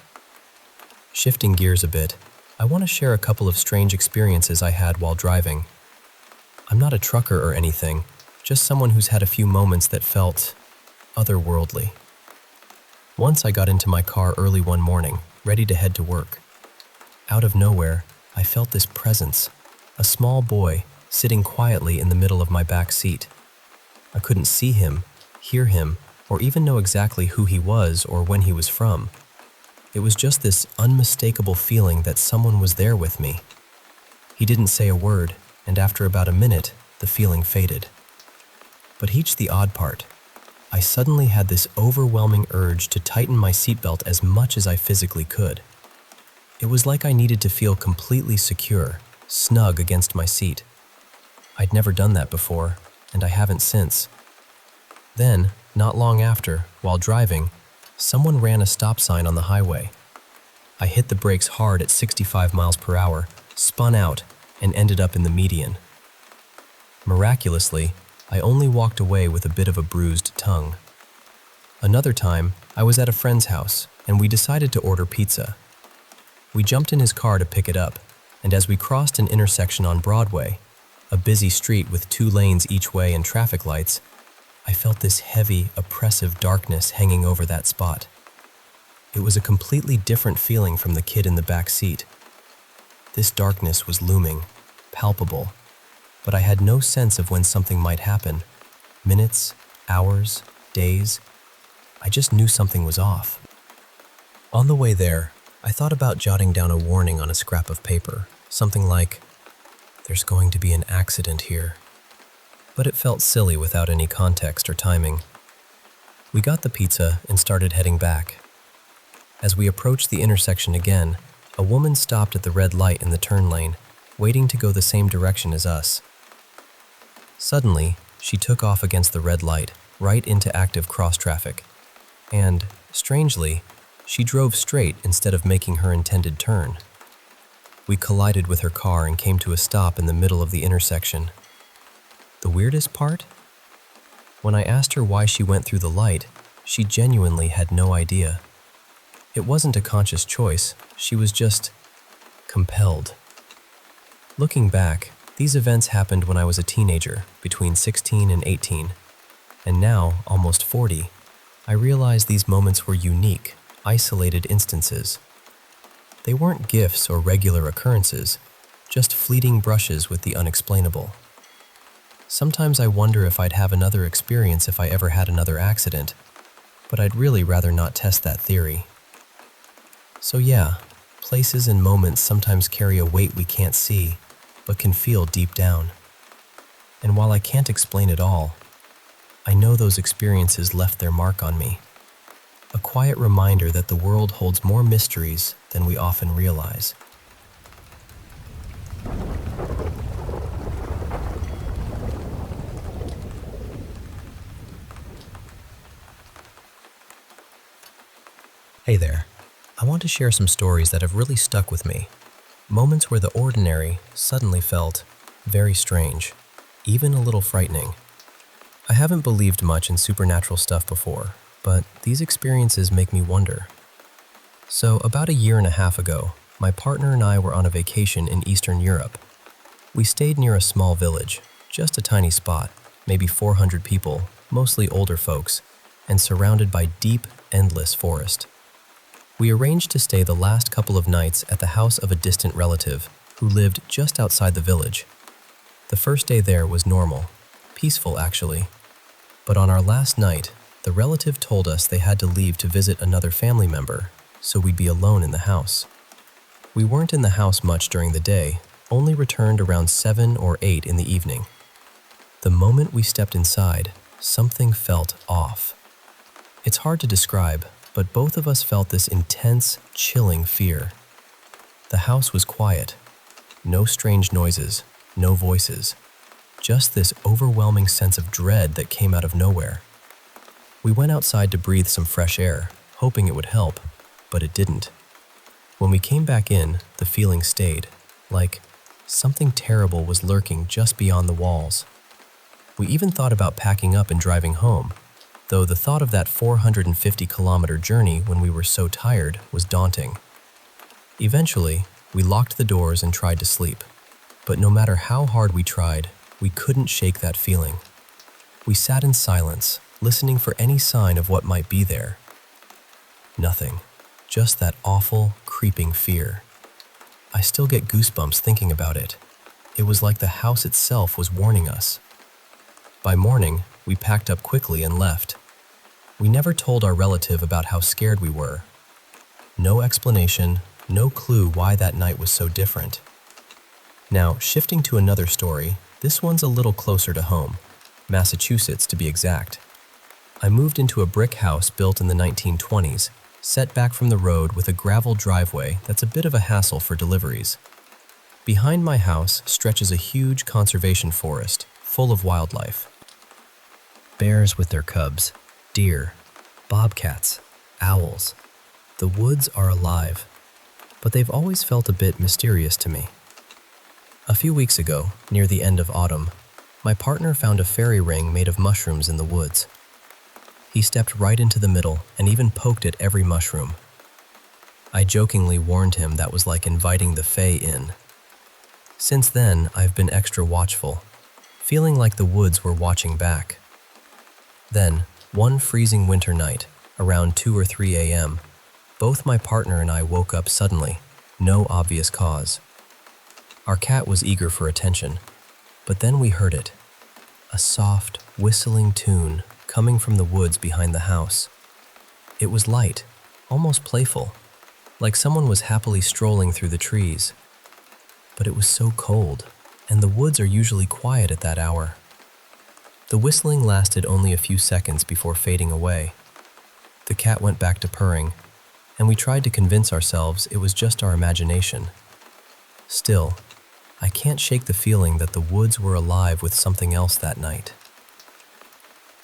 Shifting gears a bit, I want to share a couple of strange experiences I had while driving. I'm not a trucker or anything, just someone who's had a few moments that felt otherworldly. Once I got into my car early one morning, ready to head to work. Out of nowhere, I felt this presence, a small boy sitting quietly in the middle of my back seat. I couldn't see him, hear him, or even know exactly who he was or when he was from. It was just this unmistakable feeling that someone was there with me. He didn't say a word, and after about a minute, the feeling faded. But here's the odd part. I suddenly had this overwhelming urge to tighten my seatbelt as much as I physically could. It was like I needed to feel completely secure, snug against my seat. I'd never done that before, and I haven't since. Then, not long after, while driving, someone ran a stop sign on the highway. I hit the brakes hard at 65 miles per hour, spun out, and ended up in the median. Miraculously, I only walked away with a bit of a bruised tongue. Another time, I was at a friend's house, and we decided to order pizza. We jumped in his car to pick it up, and as we crossed an intersection on Broadway, a busy street with 2 lanes each way and traffic lights, I felt this heavy, oppressive darkness hanging over that spot. It was a completely different feeling from the kid in the back seat. This darkness was looming, palpable, but I had no sense of when something might happen. Minutes, hours, days. I just knew something was off. On the way there, I thought about jotting down a warning on a scrap of paper, something like, "There's going to be an accident here." But it felt silly without any context or timing. We got the pizza and started heading back. As we approached the intersection again, a woman stopped at the red light in the turn lane, waiting to go the same direction as us. Suddenly, she took off against the red light, right into active cross traffic. And, strangely, she drove straight instead of making her intended turn. We collided with her car and came to a stop in the middle of the intersection. The weirdest part? When I asked her why she went through the light, she genuinely had no idea. It wasn't a conscious choice, she was just compelled. Looking back, these events happened when I was a teenager, between 16 and 18, and now, almost 40, I realize these moments were unique, isolated instances. They weren't gifts or regular occurrences, just fleeting brushes with the unexplainable. Sometimes I wonder if I'd have another experience if I ever had another accident, but I'd really rather not test that theory. So yeah, places and moments sometimes carry a weight we can't see, but can feel deep down. And while I can't explain it all, I know those experiences left their mark on me. A quiet reminder that the world holds more mysteries than we often realize. Hey there. I want to share some stories that have really stuck with me. Moments where the ordinary suddenly felt very strange, even a little frightening. I haven't believed much in supernatural stuff before, but these experiences make me wonder. So, about a year and a half ago, my partner and I were on a vacation in Eastern Europe. We stayed near a small village, just a tiny spot, maybe 400 people, mostly older folks, and surrounded by deep, endless forest. We arranged to stay the last couple of nights at the house of a distant relative who lived just outside the village. The first day there was normal, peaceful actually, but on our last night, the relative told us they had to leave to visit another family member, so we'd be alone in the house. We weren't in the house much during the day, only returned around 7 or 8 in the evening. The moment we stepped inside, something felt off. It's hard to describe, but both of us felt this intense, chilling fear. The house was quiet. No strange noises, no voices. Just this overwhelming sense of dread that came out of nowhere. We went outside to breathe some fresh air, hoping it would help, but it didn't. When we came back in, the feeling stayed, like something terrible was lurking just beyond the walls. We even thought about packing up and driving home, though the thought of that 450-kilometer journey when we were so tired was daunting. Eventually, we locked the doors and tried to sleep, but no matter how hard we tried, we couldn't shake that feeling. We sat in silence, listening for any sign of what might be there. Nothing, just that awful, creeping fear. I still get goosebumps thinking about it. It was like the house itself was warning us. By morning, we packed up quickly and left. We never told our relative about how scared we were. No explanation, no clue why that night was so different. Now, shifting to another story, this one's a little closer to home, Massachusetts to be exact. I moved into a brick house built in the 1920s, set back from the road with a gravel driveway that's a bit of a hassle for deliveries. Behind my house stretches a huge conservation forest, full of wildlife. Bears with their cubs, deer, bobcats, owls. The woods are alive, but they've always felt a bit mysterious to me. A few weeks ago, near the end of autumn, my partner found a fairy ring made of mushrooms in the woods. He stepped right into the middle and even poked at every mushroom. I jokingly warned him that was like inviting the fae in. Since then, I've been extra watchful, feeling like the woods were watching back. Then, one freezing winter night, around 2 or 3 a.m., both my partner and I woke up suddenly, no obvious cause. Our cat was eager for attention, but then we heard it, a soft, whistling tune coming from the woods behind the house. It was light, almost playful, like someone was happily strolling through the trees. But it was so cold, and the woods are usually quiet at that hour. The whistling lasted only a few seconds before fading away. The cat went back to purring, and we tried to convince ourselves it was just our imagination. Still, I can't shake the feeling that the woods were alive with something else that night.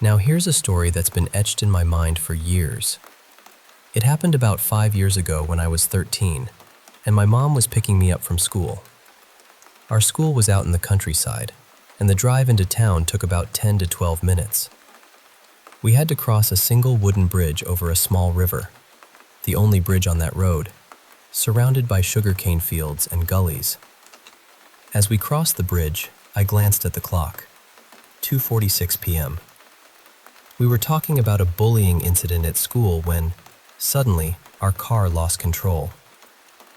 Now here's a story that's been etched in my mind for years. It happened about 5 years ago when I was 13, and my mom was picking me up from school. Our school was out in the countryside, and the drive into town took about 10 to 12 minutes. We had to cross a single wooden bridge over a small river, the only bridge on that road, surrounded by sugarcane fields and gullies. As we crossed the bridge, I glanced at the clock. 2:46 p.m. We were talking about a bullying incident at school when, suddenly, our car lost control.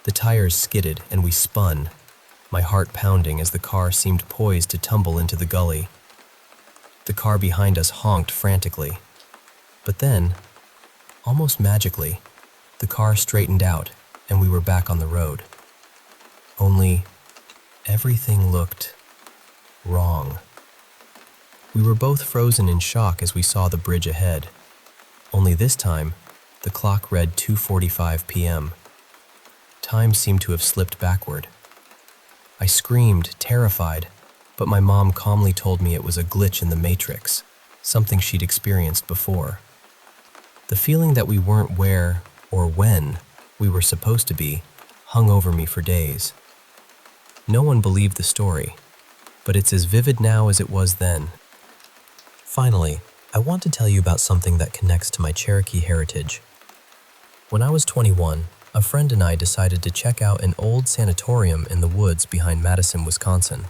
The tires skidded and we spun, my heart pounding as the car seemed poised to tumble into the gully. The car behind us honked frantically. But then, almost magically, the car straightened out and we were back on the road. Only, everything looked wrong. We were both frozen in shock as we saw the bridge ahead. Only this time, the clock read 2:45 p.m. Time seemed to have slipped backward. I screamed, terrified, but my mom calmly told me it was a glitch in the matrix, something she'd experienced before. The feeling that we weren't where or when we were supposed to be hung over me for days. No one believed the story, but it's as vivid now as it was then. Finally, I want to tell you about something that connects to my Cherokee heritage. When I was 21, a friend and I decided to check out an old sanatorium in the woods behind Madison, Wisconsin.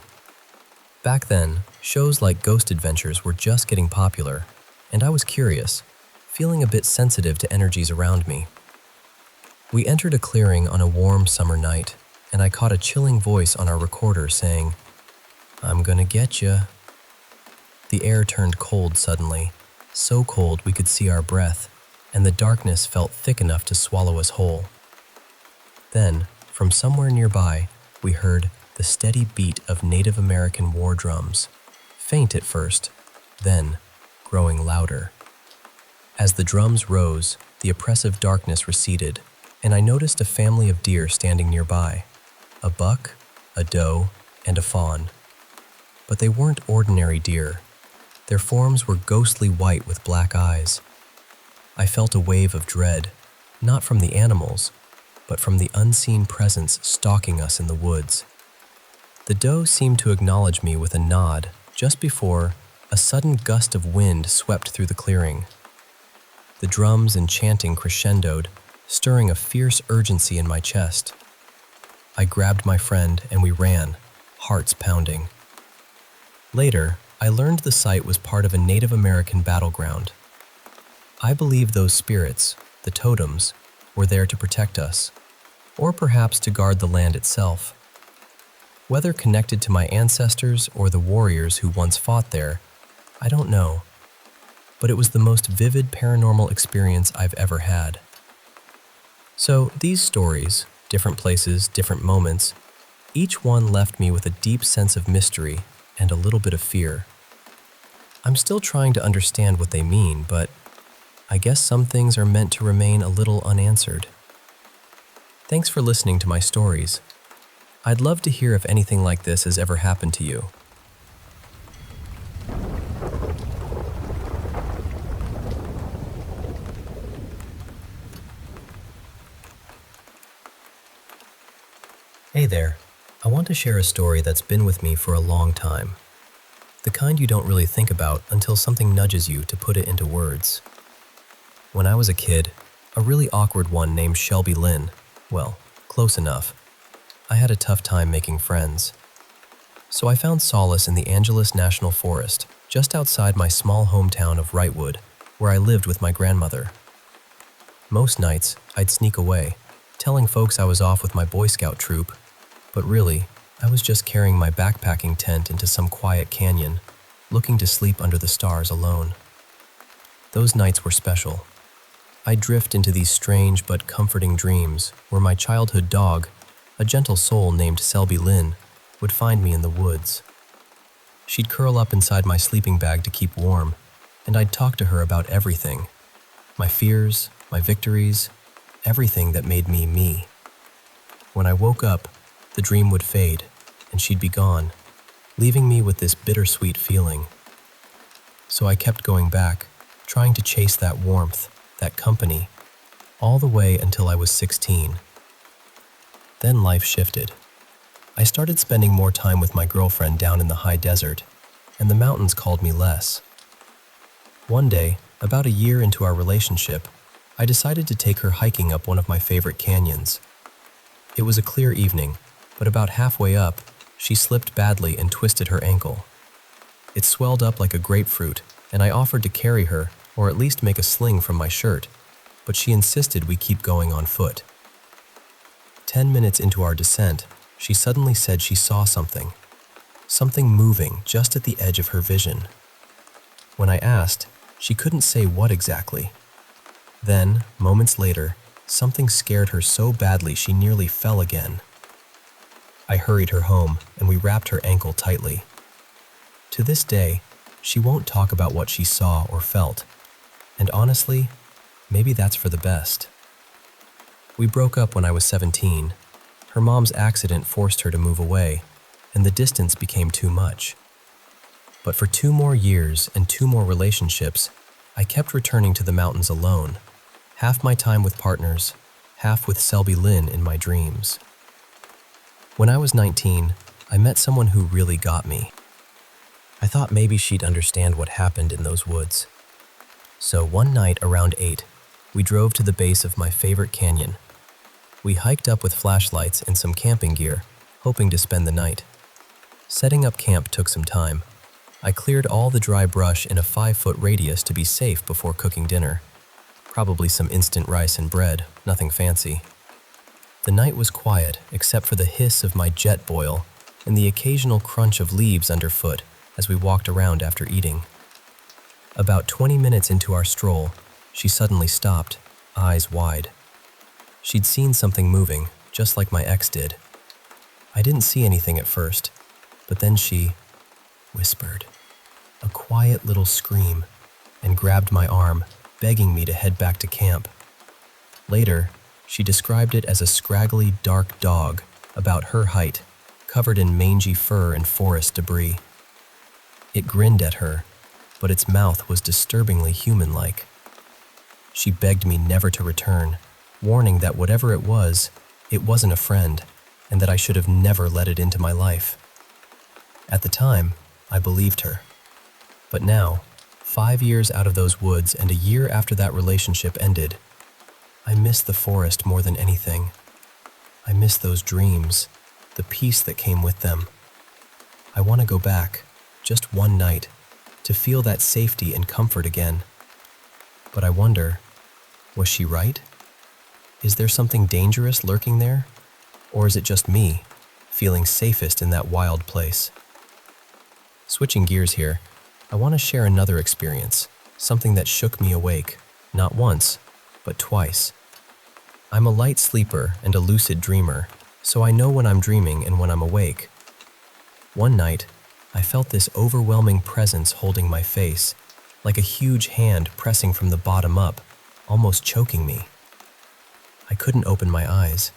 Back then, shows like Ghost Adventures were just getting popular, and I was curious, feeling a bit sensitive to energies around me. We entered a clearing on a warm summer night, and I caught a chilling voice on our recorder saying, "I'm gonna get ya." The air turned cold suddenly, so cold we could see our breath, and the darkness felt thick enough to swallow us whole. Then, from somewhere nearby, we heard the steady beat of Native American war drums, faint at first, then growing louder. As the drums rose, the oppressive darkness receded, and I noticed a family of deer standing nearby, a buck, a doe, and a fawn. But they weren't ordinary deer. Their forms were ghostly white with black eyes. I felt a wave of dread, not from the animals, but from the unseen presence stalking us in the woods. The doe seemed to acknowledge me with a nod just before a sudden gust of wind swept through the clearing. The drums and chanting crescendoed, stirring a fierce urgency in my chest. I grabbed my friend and we ran, hearts pounding. Later, I learned the site was part of a Native American battleground. I believe those spirits, the totems, were there to protect us, or perhaps to guard the land itself. Whether connected to my ancestors or the warriors who once fought there, I don't know. But it was the most vivid paranormal experience I've ever had. So these stories, different places, different moments, each one left me with a deep sense of mystery and a little bit of fear. I'm still trying to understand what they mean, but I guess some things are meant to remain a little unanswered. Thanks for listening to my stories. I'd love to hear if anything like this has ever happened to you. Hey there, I want to share a story that's been with me for a long time. The kind you don't really think about until something nudges you to put it into words. When I was a kid, a really awkward one named Shelby Lynn, well, close enough, I had a tough time making friends. So I found solace in the Angeles National Forest, just outside my small hometown of Wrightwood, where I lived with my grandmother. Most nights, I'd sneak away, telling folks I was off with my Boy Scout troop, but really, I was just carrying my backpacking tent into some quiet canyon, looking to sleep under the stars alone. Those nights were special. I'd drift into these strange but comforting dreams where my childhood dog, a gentle soul named Selby Lynn, would find me in the woods. She'd curl up inside my sleeping bag to keep warm, and I'd talk to her about everything. My fears, my victories, everything that made me me. When I woke up, the dream would fade, and she'd be gone, leaving me with this bittersweet feeling. So I kept going back, trying to chase that warmth, that company, all the way until I was 16. Then life shifted. I started spending more time with my girlfriend down in the high desert, and the mountains called me less. One day, about a year into our relationship, I decided to take her hiking up one of my favorite canyons. It was a clear evening, but about halfway up, she slipped badly and twisted her ankle. It swelled up like a grapefruit, and I offered to carry her, or at least make a sling from my shirt, but she insisted we keep going on foot. 10 minutes into our descent, she suddenly said she saw something moving just at the edge of her vision. When I asked, she couldn't say what exactly. Then, moments later, something scared her so badly she nearly fell again. I hurried her home, and we wrapped her ankle tightly. To this day, she won't talk about what she saw or felt, and honestly, maybe that's for the best. We broke up when I was 17. Her mom's accident forced her to move away, and the distance became too much. But for 2 more years and 2 more relationships, I kept returning to the mountains alone, half my time with partners, half with Selby Lynn in my dreams. When I was 19, I met someone who really got me. I thought maybe she'd understand what happened in those woods. So one night around 8, we drove to the base of my favorite canyon. We hiked up with flashlights and some camping gear, hoping to spend the night. Setting up camp took some time. I cleared all the dry brush in a 5-foot radius to be safe before cooking dinner. Probably some instant rice and bread, nothing fancy. The night was quiet except for the hiss of my jet boil and the occasional crunch of leaves underfoot as we walked around after eating. About 20 minutes into our stroll, she suddenly stopped, eyes wide. She'd seen something moving, just like my ex did. I didn't see anything at first, but then she whispered a quiet little scream and grabbed my arm, begging me to head back to camp. Later, she described it as a scraggly, dark dog, about her height, covered in mangy fur and forest debris. It grinned at her, but its mouth was disturbingly human-like. She begged me never to return, warning that whatever it wasn't a friend, and that I should have never let it into my life. At the time, I believed her. But now, 5 years out of those woods and a year after that relationship ended, I miss the forest more than anything. I miss those dreams, the peace that came with them. I want to go back, just one night, to feel that safety and comfort again. But I wonder, was she right? Is there something dangerous lurking there? Or is it just me, feeling safest in that wild place? Switching gears here, I want to share another experience, something that shook me awake, not once, but twice. I'm a light sleeper and a lucid dreamer, so I know when I'm dreaming and when I'm awake. One night, I felt this overwhelming presence holding my face, like a huge hand pressing from the bottom up, almost choking me. I couldn't open my eyes.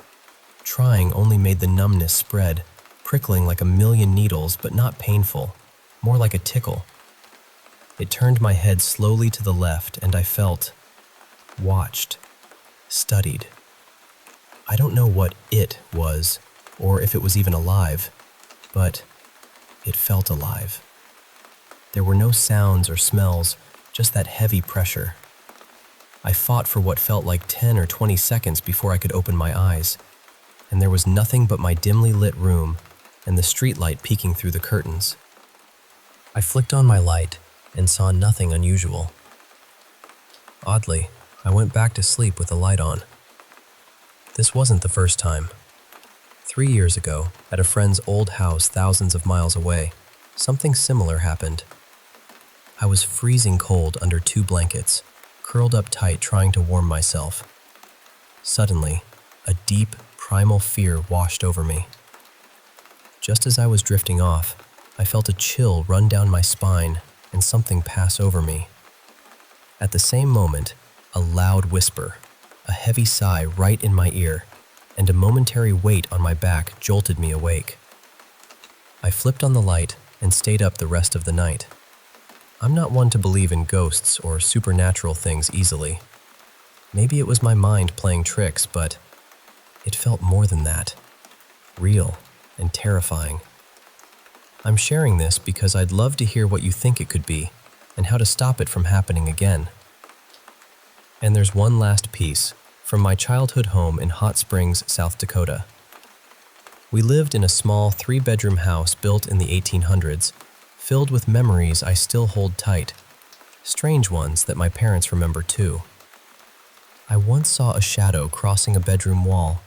Trying only made the numbness spread, prickling like a million needles but not painful, more like a tickle. It turned my head slowly to the left and I felt watched, studied. I don't know what it was, or if it was even alive, but it felt alive. There were no sounds or smells, just that heavy pressure. I fought for what felt like 10 or 20 seconds before I could open my eyes, and there was nothing but my dimly lit room and the streetlight peeking through the curtains. I flicked on my light and saw nothing unusual. Oddly, I went back to sleep with the light on. This wasn't the first time. 3 years ago, at a friend's old house thousands of miles away, something similar happened. I was freezing cold under 2 blankets, curled up tight trying to warm myself. Suddenly, a deep, primal fear washed over me. Just as I was drifting off, I felt a chill run down my spine and something pass over me. At the same moment, a loud whisper, a heavy sigh right in my ear, and a momentary weight on my back jolted me awake. I flipped on the light and stayed up the rest of the night. I'm not one to believe in ghosts or supernatural things easily. Maybe it was my mind playing tricks, but it felt more than that. Real and terrifying. I'm sharing this because I'd love to hear what you think it could be and how to stop it from happening again. And there's one last piece from my childhood home in Hot Springs, South Dakota. We lived in a small 3-bedroom house built in the 1800s, filled with memories I still hold tight, strange ones that my parents remember too. I once saw a shadow crossing a bedroom wall,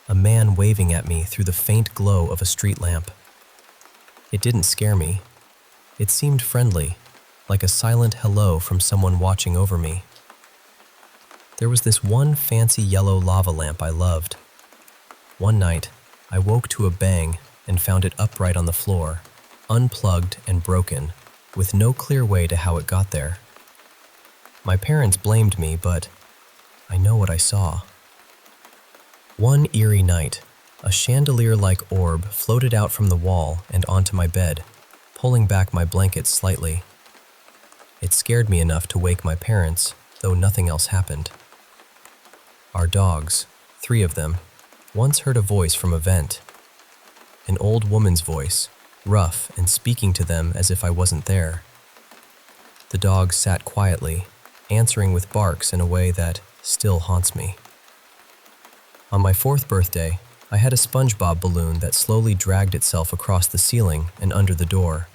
a man waving at me through the faint glow of a street lamp. It didn't scare me. It seemed friendly, like a silent hello from someone watching over me. There was this one fancy yellow lava lamp I loved. One night, I woke to a bang and found it upright on the floor, unplugged and broken, with no clear way to how it got there. My parents blamed me, but I know what I saw. One eerie night, a chandelier-like orb floated out from the wall and onto my bed, pulling back my blankets slightly. It scared me enough to wake my parents, though nothing else happened. Our dogs, 3 of them, once heard a voice from a vent. An old woman's voice, rough and speaking to them as if I wasn't there. The dogs sat quietly, answering with barks in a way that still haunts me. On my 4th birthday, I had a SpongeBob balloon that slowly dragged itself across the ceiling and under the door.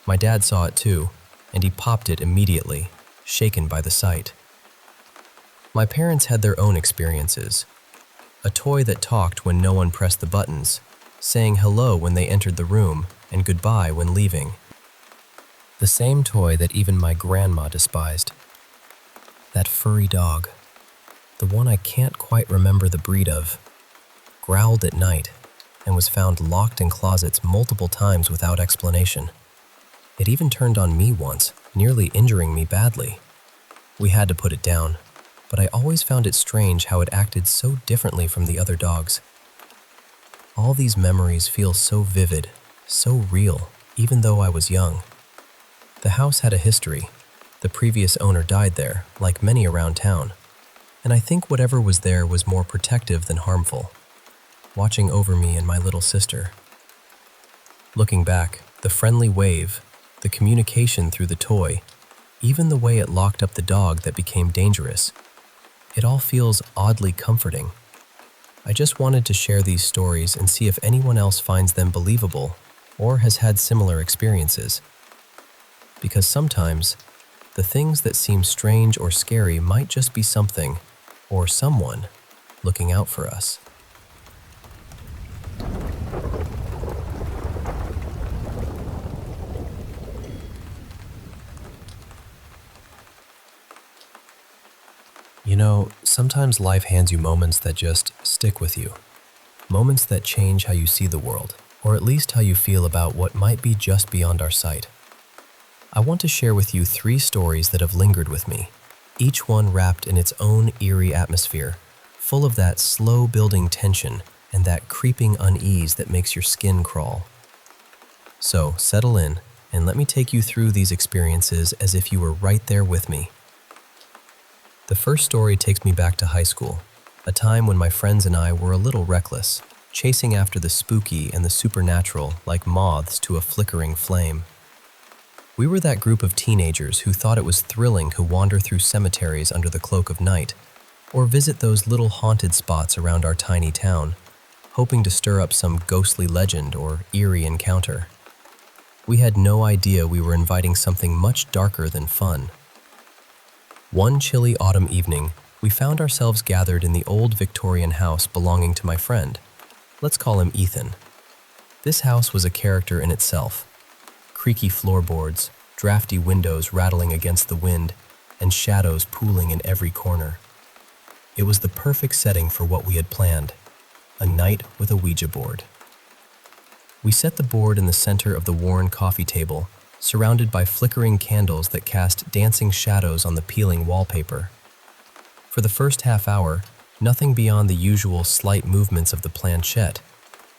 My dad saw it too, and he popped it immediately, shaken by the sight. My parents had their own experiences. A toy that talked when no one pressed the buttons, saying hello when they entered the room and goodbye when leaving. The same toy that even my grandma despised. That furry dog, the one I can't quite remember the breed of, growled at night and was found locked in closets multiple times without explanation. It even turned on me once, nearly injuring me badly. We had to put it down, but I always found it strange how it acted so differently from the other dogs. All these memories feel so vivid, so real, even though I was young. The house had a history. The previous owner died there, like many around town, and I think whatever was there was more protective than harmful, watching over me and my little sister. Looking back, the friendly wave, the communication through the toy, even the way it locked up the dog that became dangerous, it all feels oddly comforting. I just wanted to share these stories and see if anyone else finds them believable or has had similar experiences. Because sometimes, the things that seem strange or scary might just be something or someone looking out for us. You know, sometimes life hands you moments that just stick with you. Moments that change how you see the world, or at least how you feel about what might be just beyond our sight. I want to share with you 3 stories that have lingered with me, each one wrapped in its own eerie atmosphere, full of that slow building tension and that creeping unease that makes your skin crawl. So settle in and let me take you through these experiences as if you were right there with me. The first story takes me back to high school, a time when my friends and I were a little reckless, chasing after the spooky and the supernatural like moths to a flickering flame. We were that group of teenagers who thought it was thrilling to wander through cemeteries under the cloak of night, or visit those little haunted spots around our tiny town, hoping to stir up some ghostly legend or eerie encounter. We had no idea we were inviting something much darker than fun. One chilly autumn evening, we found ourselves gathered in the old Victorian house belonging to my friend. Let's call him Ethan. This house was a character in itself. Creaky floorboards, drafty windows rattling against the wind, and shadows pooling in every corner. It was the perfect setting for what we had planned, a night with a Ouija board. We set the board in the center of the worn coffee table, surrounded by flickering candles that cast dancing shadows on the peeling wallpaper. For the first half hour, nothing beyond the usual slight movements of the planchette,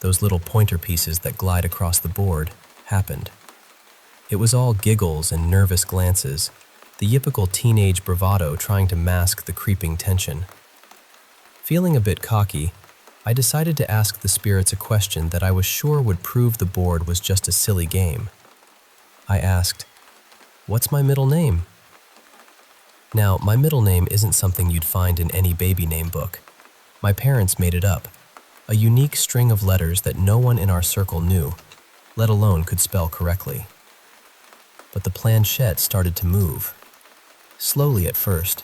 those little pointer pieces that glide across the board, happened. It was all giggles and nervous glances, the yipical teenage bravado trying to mask the creeping tension. Feeling a bit cocky, I decided to ask the spirits a question that I was sure would prove the board was just a silly game. I asked, "What's my middle name?" Now, my middle name isn't something you'd find in any baby name book. My parents made it up, a unique string of letters that no one in our circle knew, let alone could spell correctly. But the planchette started to move. Slowly at first,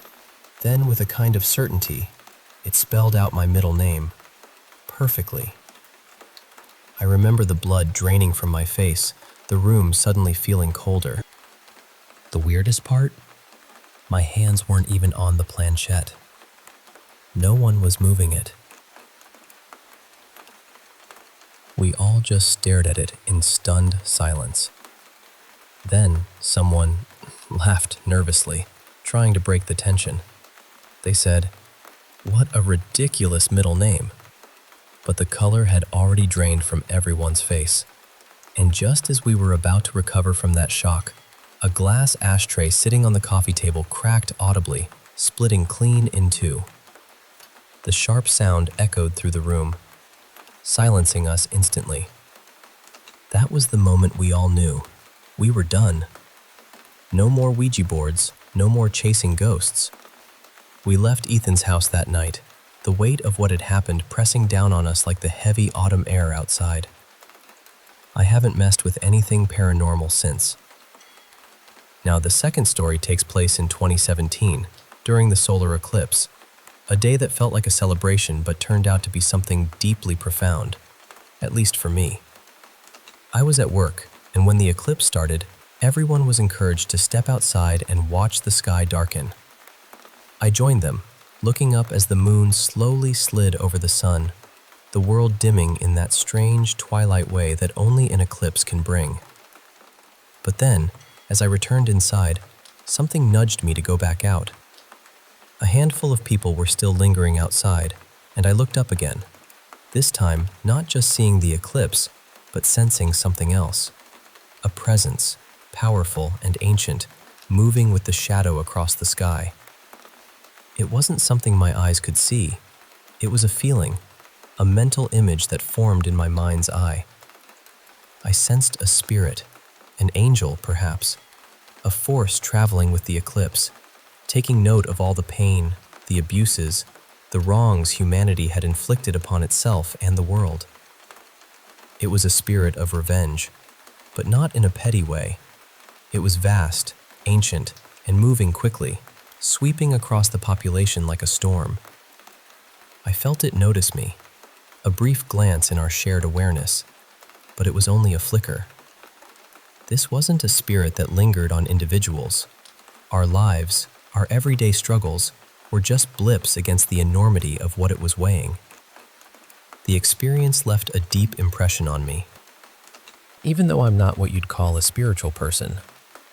then with a kind of certainty, it spelled out my middle name, perfectly. I remember the blood draining from my face, the room suddenly feeling colder. The weirdest part? My hands weren't even on the planchette. No one was moving it. We all just stared at it in stunned silence. Then someone laughed nervously, trying to break the tension. They said, "What a ridiculous middle name." But the color had already drained from everyone's face. And just as we were about to recover from that shock, a glass ashtray sitting on the coffee table cracked audibly, splitting clean in two. The sharp sound echoed through the room, silencing us instantly. That was the moment we all knew. We were done. No more Ouija boards, no more chasing ghosts. We left Ethan's house that night, the weight of what had happened pressing down on us like the heavy autumn air outside. I haven't messed with anything paranormal since. Now, the second story takes place in 2017, during the solar eclipse, a day that felt like a celebration but turned out to be something deeply profound, at least for me. I was at work, and when the eclipse started, everyone was encouraged to step outside and watch the sky darken. I joined them, looking up as the moon slowly slid over the sun, the world dimming in that strange twilight way that only an eclipse can bring. But then, as I returned inside, something nudged me to go back out. A handful of people were still lingering outside, and I looked up again, this time not just seeing the eclipse, but sensing something else. A presence, powerful and ancient, moving with the shadow across the sky. It wasn't something my eyes could see. It was a feeling, a mental image that formed in my mind's eye. I sensed a spirit, an angel perhaps, a force traveling with the eclipse, taking note of all the pain, the abuses, the wrongs humanity had inflicted upon itself and the world. It was a spirit of revenge, but not in a petty way. It was vast, ancient, and moving quickly, sweeping across the population like a storm. I felt it notice me, a brief glance in our shared awareness, but it was only a flicker. This wasn't a spirit that lingered on individuals. Our lives, our everyday struggles, were just blips against the enormity of what it was weighing. The experience left a deep impression on me. Even though I'm not what you'd call a spiritual person,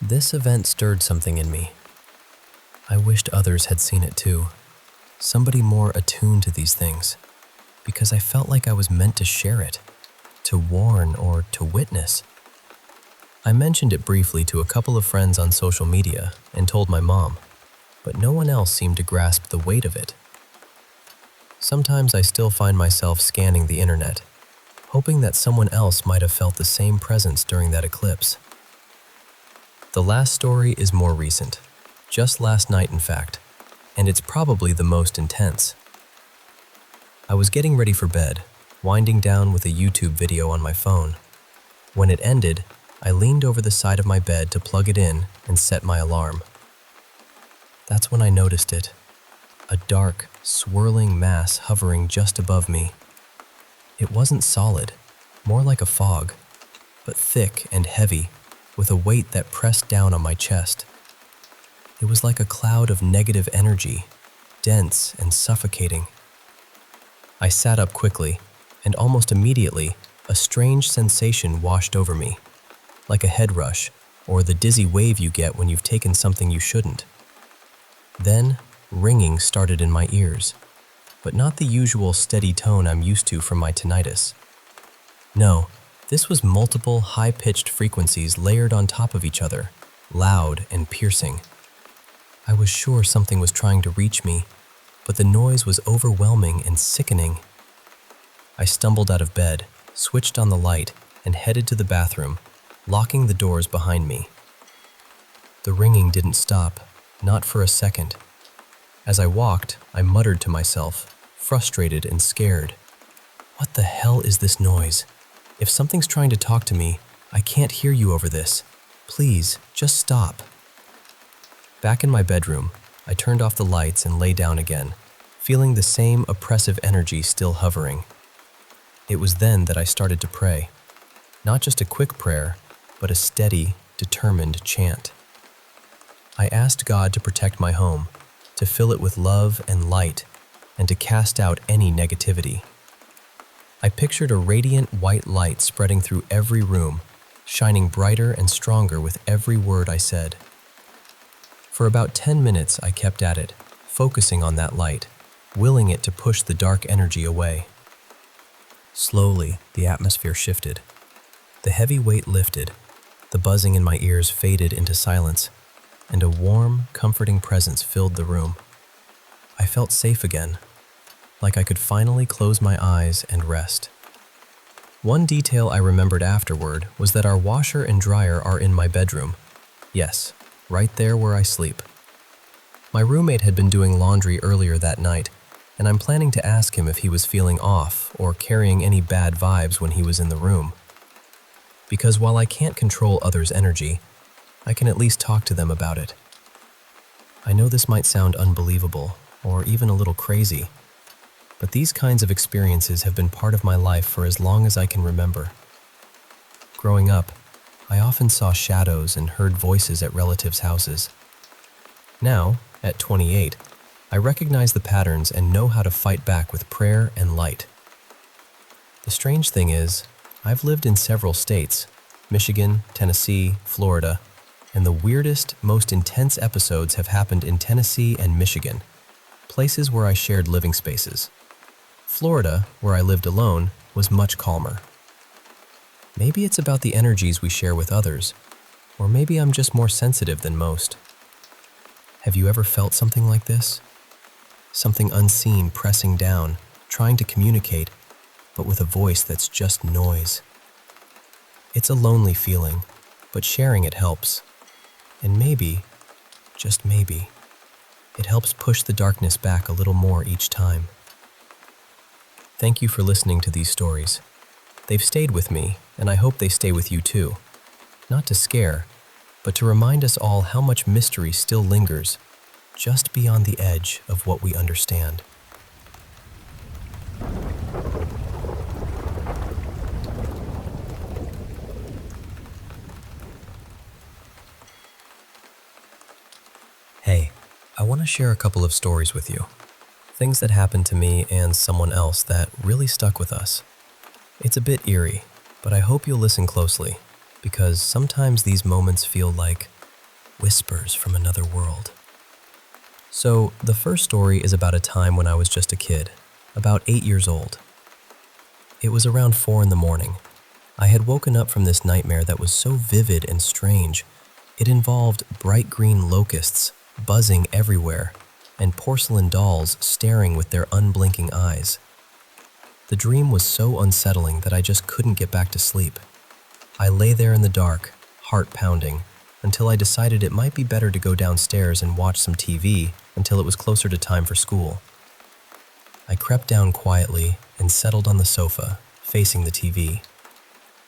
this event stirred something in me. I wished others had seen it too, somebody more attuned to these things, because I felt like I was meant to share it, to warn or to witness. I mentioned it briefly to a couple of friends on social media and told my mom, but no one else seemed to grasp the weight of it. Sometimes I still find myself scanning the internet, hoping that someone else might have felt the same presence during that eclipse. The last story is more recent, just last night in fact, and it's probably the most intense. I was getting ready for bed, winding down with a YouTube video on my phone. When it ended, I leaned over the side of my bed to plug it in and set my alarm. That's when I noticed it, a dark, swirling mass hovering just above me. It wasn't solid, more like a fog, but thick and heavy, with a weight that pressed down on my chest. It was like a cloud of negative energy, dense and suffocating. I sat up quickly, and almost immediately, a strange sensation washed over me, like a head rush, or the dizzy wave you get when you've taken something you shouldn't. Then, ringing started in my ears, but not the usual steady tone I'm used to from my tinnitus. No, this was multiple high-pitched frequencies layered on top of each other, loud and piercing. I was sure something was trying to reach me, but the noise was overwhelming and sickening. I stumbled out of bed, switched on the light, and headed to the bathroom, locking the doors behind me. The ringing didn't stop, not for a second. As I walked, I muttered to myself, frustrated and scared. What the hell is this noise? If something's trying to talk to me, I can't hear you over this. Please, just stop. Back in my bedroom, I turned off the lights and lay down again, feeling the same oppressive energy still hovering. It was then that I started to pray. Not just a quick prayer, but a steady, determined chant. I asked God to protect my home, to fill it with love and light, and to cast out any negativity. I pictured a radiant white light spreading through every room, shining brighter and stronger with every word I said. For about 10 minutes I kept at it, focusing on that light, willing it to push the dark energy away. Slowly, the atmosphere shifted. The heavy weight lifted, the buzzing in my ears faded into silence, and a warm, comforting presence filled the room. I felt safe again, like I could finally close my eyes and rest. One detail I remembered afterward was that our washer and dryer are in my bedroom. Yes, right there where I sleep. My roommate had been doing laundry earlier that night, and I'm planning to ask him if he was feeling off or carrying any bad vibes when he was in the room. Because while I can't control others' energy, I can at least talk to them about it. I know this might sound unbelievable or even a little crazy, but these kinds of experiences have been part of my life for as long as I can remember. Growing up, I often saw shadows and heard voices at relatives' houses. Now, at 28, I recognize the patterns and know how to fight back with prayer and light. The strange thing is, I've lived in several states, Michigan, Tennessee, Florida, and the weirdest, most intense episodes have happened in Tennessee and Michigan, places where I shared living spaces. Florida, where I lived alone, was much calmer. Maybe it's about the energies we share with others, or maybe I'm just more sensitive than most. Have you ever felt something like this? Something unseen pressing down, trying to communicate, but with a voice that's just noise. It's a lonely feeling, but sharing it helps. And maybe, just maybe, it helps push the darkness back a little more each time. Thank you for listening to these stories. They've stayed with me, and I hope they stay with you too. Not to scare, but to remind us all how much mystery still lingers, just beyond the edge of what we understand. Hey, I want to share a couple of stories with you. Things that happened to me and someone else that really stuck with us. It's a bit eerie, but I hope you'll listen closely, because sometimes these moments feel like whispers from another world. So, the first story is about a time when I was just a kid, about 8 years old. It was around 4 in the morning. I had woken up from this nightmare that was so vivid and strange. It involved bright green locusts buzzing everywhere, and porcelain dolls staring with their unblinking eyes. The dream was so unsettling that I just couldn't get back to sleep. I lay there in the dark, heart pounding, until I decided it might be better to go downstairs and watch some TV until it was closer to time for school. I crept down quietly and settled on the sofa, facing the TV.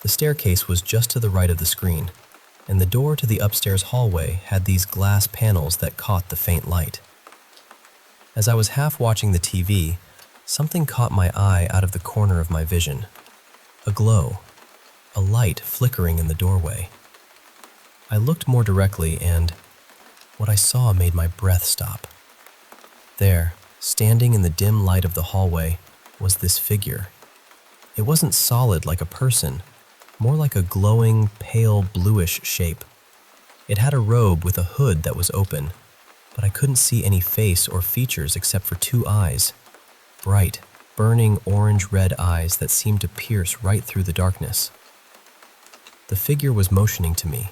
The staircase was just to the right of the screen, and the door to the upstairs hallway had these glass panels that caught the faint light. As I was half watching the TV, something caught my eye out of the corner of my vision. A glow, a light flickering in the doorway. I looked more directly and what I saw made my breath stop. There, standing in the dim light of the hallway, was this figure. It wasn't solid like a person, more like a glowing, pale bluish shape. It had a robe with a hood that was open, but I couldn't see any face or features except for 2 eyes. Bright, burning orange-red eyes that seemed to pierce right through the darkness. The figure was motioning to me,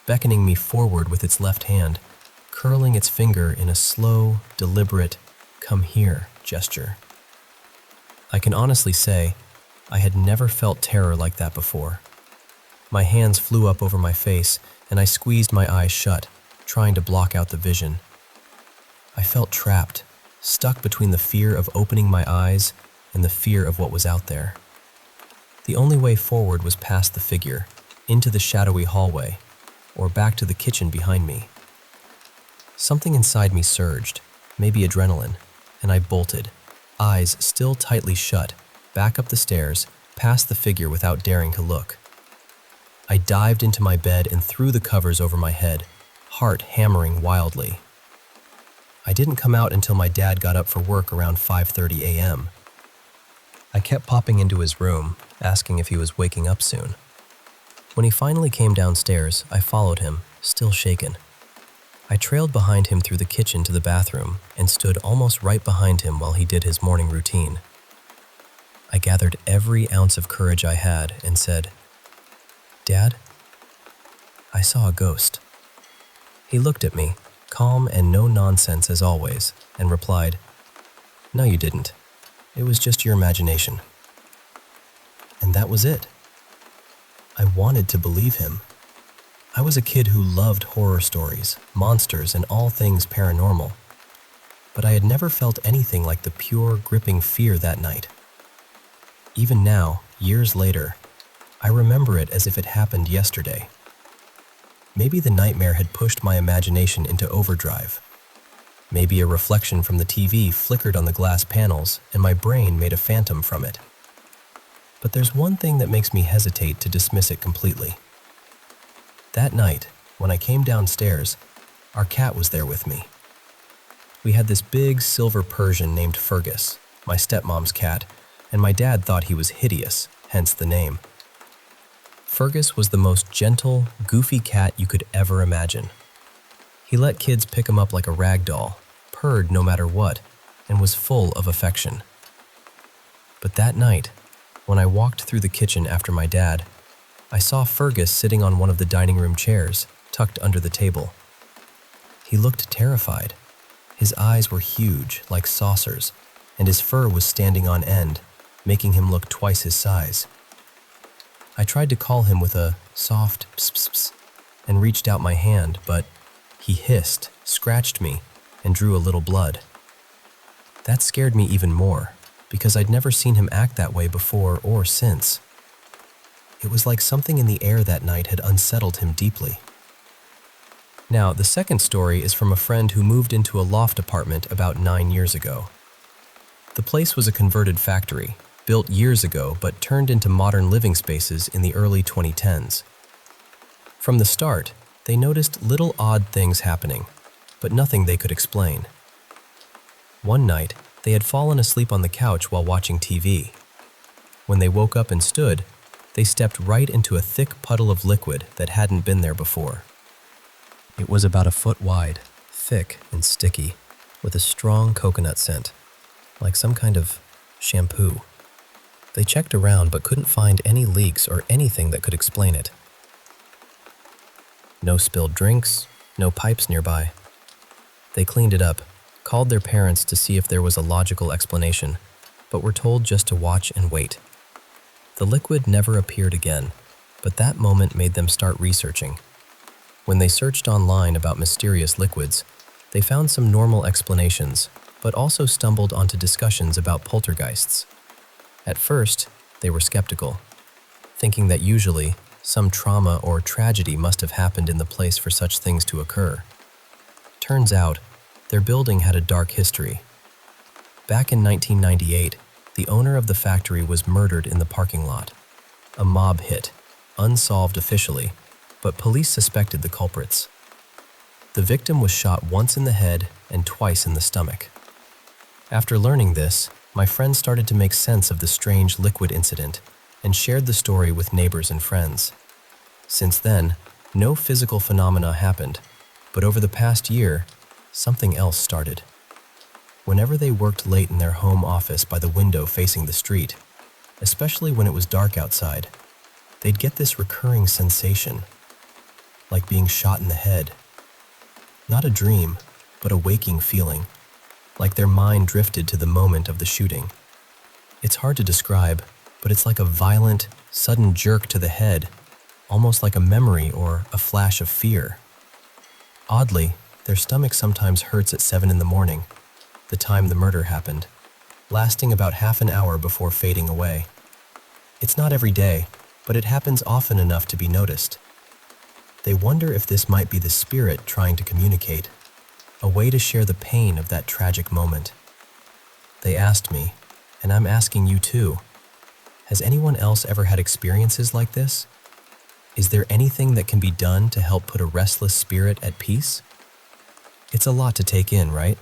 beckoning me forward with its left hand, curling its finger in a slow, deliberate, "come here" gesture. I can honestly say, I had never felt terror like that before. My hands flew up over my face, and I squeezed my eyes shut, trying to block out the vision. I felt trapped, stuck between the fear of opening my eyes and the fear of what was out there. The only way forward was past the figure, into the shadowy hallway, or back to the kitchen behind me. Something inside me surged, maybe adrenaline, and I bolted, eyes still tightly shut, back up the stairs, past the figure without daring to look. I dived into my bed and threw the covers over my head, heart hammering wildly. I didn't come out until my dad got up for work around 5:30 a.m. I kept popping into his room, asking if he was waking up soon. When he finally came downstairs, I followed him, still shaken. I trailed behind him through the kitchen to the bathroom and stood almost right behind him while he did his morning routine. I gathered every ounce of courage I had and said, "Dad, I saw a ghost." He looked at me, calm and no nonsense as always, and replied, "No, you didn't. It was just your imagination." And that was it. I wanted to believe him. I was a kid who loved horror stories, monsters, and all things paranormal. but I had never felt anything like the pure, gripping fear that night. Even now, years later, I remember it as if it happened yesterday. Maybe the nightmare had pushed my imagination into overdrive. Maybe a reflection from the TV flickered on the glass panels and my brain made a phantom from it. But there's one thing that makes me hesitate to dismiss it completely. That night, when I came downstairs, our cat was there with me. We had this big silver Persian named Fergus, my stepmom's cat, and my dad thought he was hideous, hence the name. Fergus was the most gentle, goofy cat you could ever imagine. He let kids pick him up like a rag doll, purred no matter what, and was full of affection. But that night, when I walked through the kitchen after my dad, I saw Fergus sitting on one of the dining room chairs, tucked under the table. He looked terrified. His eyes were huge, like saucers, and his fur was standing on end, making him look twice his size. I tried to call him with a soft pss pss pss and reached out my hand, but he hissed, scratched me, and drew a little blood. That scared me even more, because I'd never seen him act that way before or since. It was like something in the air that night had unsettled him deeply. Now, the second story is from a friend who moved into a loft apartment about 9 years ago. The place was a converted factory, built years ago but turned into modern living spaces in the early 2010s. From the start, they noticed little odd things happening, but nothing they could explain. One night, they had fallen asleep on the couch while watching TV. When they woke up and stood, they stepped right into a thick puddle of liquid that hadn't been there before. It was about a foot wide, thick and sticky, with a strong coconut scent, like some kind of shampoo. They checked around but couldn't find any leaks or anything that could explain it. No spilled drinks, no pipes nearby. They cleaned it up, called their parents to see if there was a logical explanation, but were told just to watch and wait. The liquid never appeared again, but that moment made them start researching. When they searched online about mysterious liquids, they found some normal explanations, but also stumbled onto discussions about poltergeists. At first, they were skeptical, thinking that usually some trauma or tragedy must have happened in the place for such things to occur. Turns out, their building had a dark history. Back in 1998, the owner of the factory was murdered in the parking lot. A mob hit, unsolved officially, but police suspected the culprits. The victim was shot once in the head and twice in the stomach. After learning this, my friends started to make sense of the strange liquid incident and shared the story with neighbors and friends. Since then, no physical phenomena happened, but over the past year, something else started. Whenever they worked late in their home office by the window facing the street, especially when it was dark outside, they'd get this recurring sensation, like being shot in the head. Not a dream, but a waking feeling, like their mind drifted to the moment of the shooting. It's hard to describe, but it's like a violent, sudden jerk to the head, almost like a memory or a flash of fear. Oddly, their stomach sometimes hurts at 7 in the morning, the time the murder happened, lasting about half an hour before fading away. It's not every day, but it happens often enough to be noticed. They wonder if this might be the spirit trying to communicate, a way to share the pain of that tragic moment. They asked me, and I'm asking you too, has anyone else ever had experiences like this? Is there anything that can be done to help put a restless spirit at peace? It's a lot to take in, right?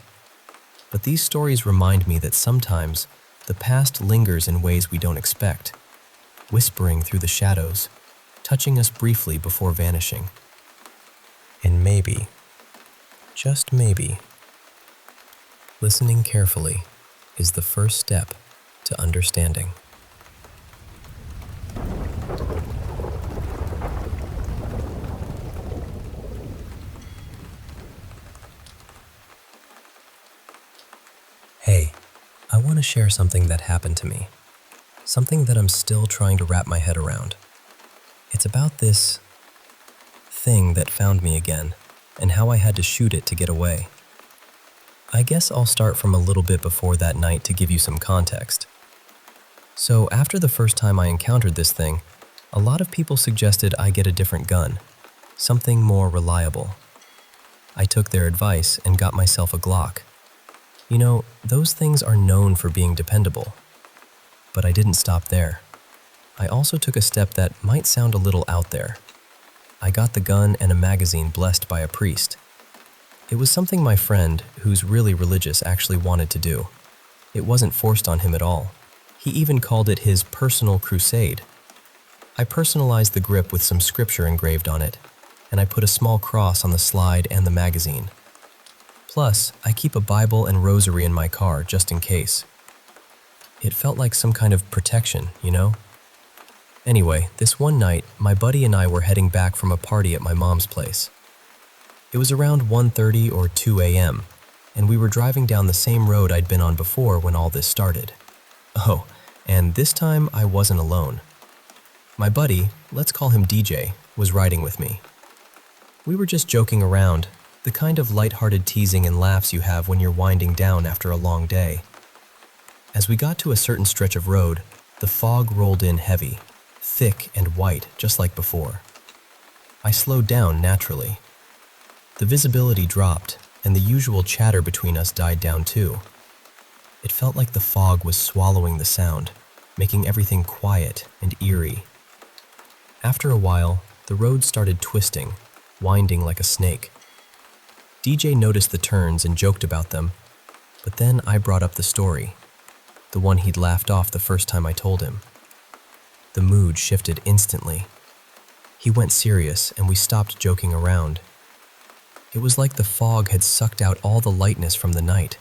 But these stories remind me that sometimes the past lingers in ways we don't expect, whispering through the shadows, touching us briefly before vanishing. And maybe, just maybe, listening carefully is the first step to understanding. Hey, I want to share something that happened to me. Something that I'm still trying to wrap my head around. It's about this thing that found me again and how I had to shoot it to get away. I guess I'll start from a little bit before that night to give you some context. So after the first time I encountered this thing, a lot of people suggested I get a different gun, something more reliable. I took their advice and got myself a Glock. You know, those things are known for being dependable. But I didn't stop there. I also took a step that might sound a little out there. I got the gun and a magazine blessed by a priest. It was something my friend, who's really religious, actually wanted to do. It wasn't forced on him at all. He even called it his personal crusade. I personalized the grip with some scripture engraved on it, and I put a small cross on the slide and the magazine. Plus, I keep a Bible and rosary in my car just in case. It felt like some kind of protection, you know? Anyway, this one night, my buddy and I were heading back from a party at my mom's place. It was around 1:30 or 2 a.m., and we were driving down the same road I'd been on before when all this started. Oh, and this time I wasn't alone. My buddy, let's call him DJ, was riding with me. We were just joking around, the kind of lighthearted teasing and laughs you have when you're winding down after a long day. As we got to a certain stretch of road, the fog rolled in heavy, thick and white, just like before. I slowed down naturally. The visibility dropped, and the usual chatter between us died down too. It felt like the fog was swallowing the sound, making everything quiet and eerie. After a while, the road started twisting, winding like a snake. DJ noticed the turns and joked about them, but then I brought up the story, the one he'd laughed off the first time I told him. The mood shifted instantly. He went serious and we stopped joking around. It was like the fog had sucked out all the lightness from the night.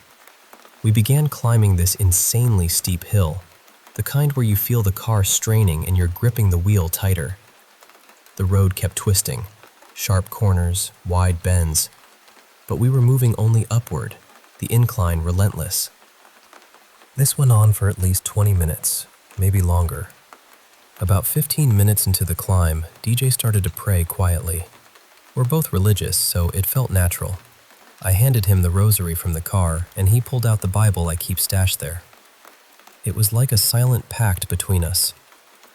We began climbing this insanely steep hill, the kind where you feel the car straining and you're gripping the wheel tighter. The road kept twisting, sharp corners, wide bends, but we were moving only upward, the incline relentless. This went on for at least 20 minutes, maybe longer. About 15 minutes into the climb, DJ started to pray quietly. We're both religious, so it felt natural. I handed him the rosary from the car, and he pulled out the Bible I keep stashed there. It was like a silent pact between us,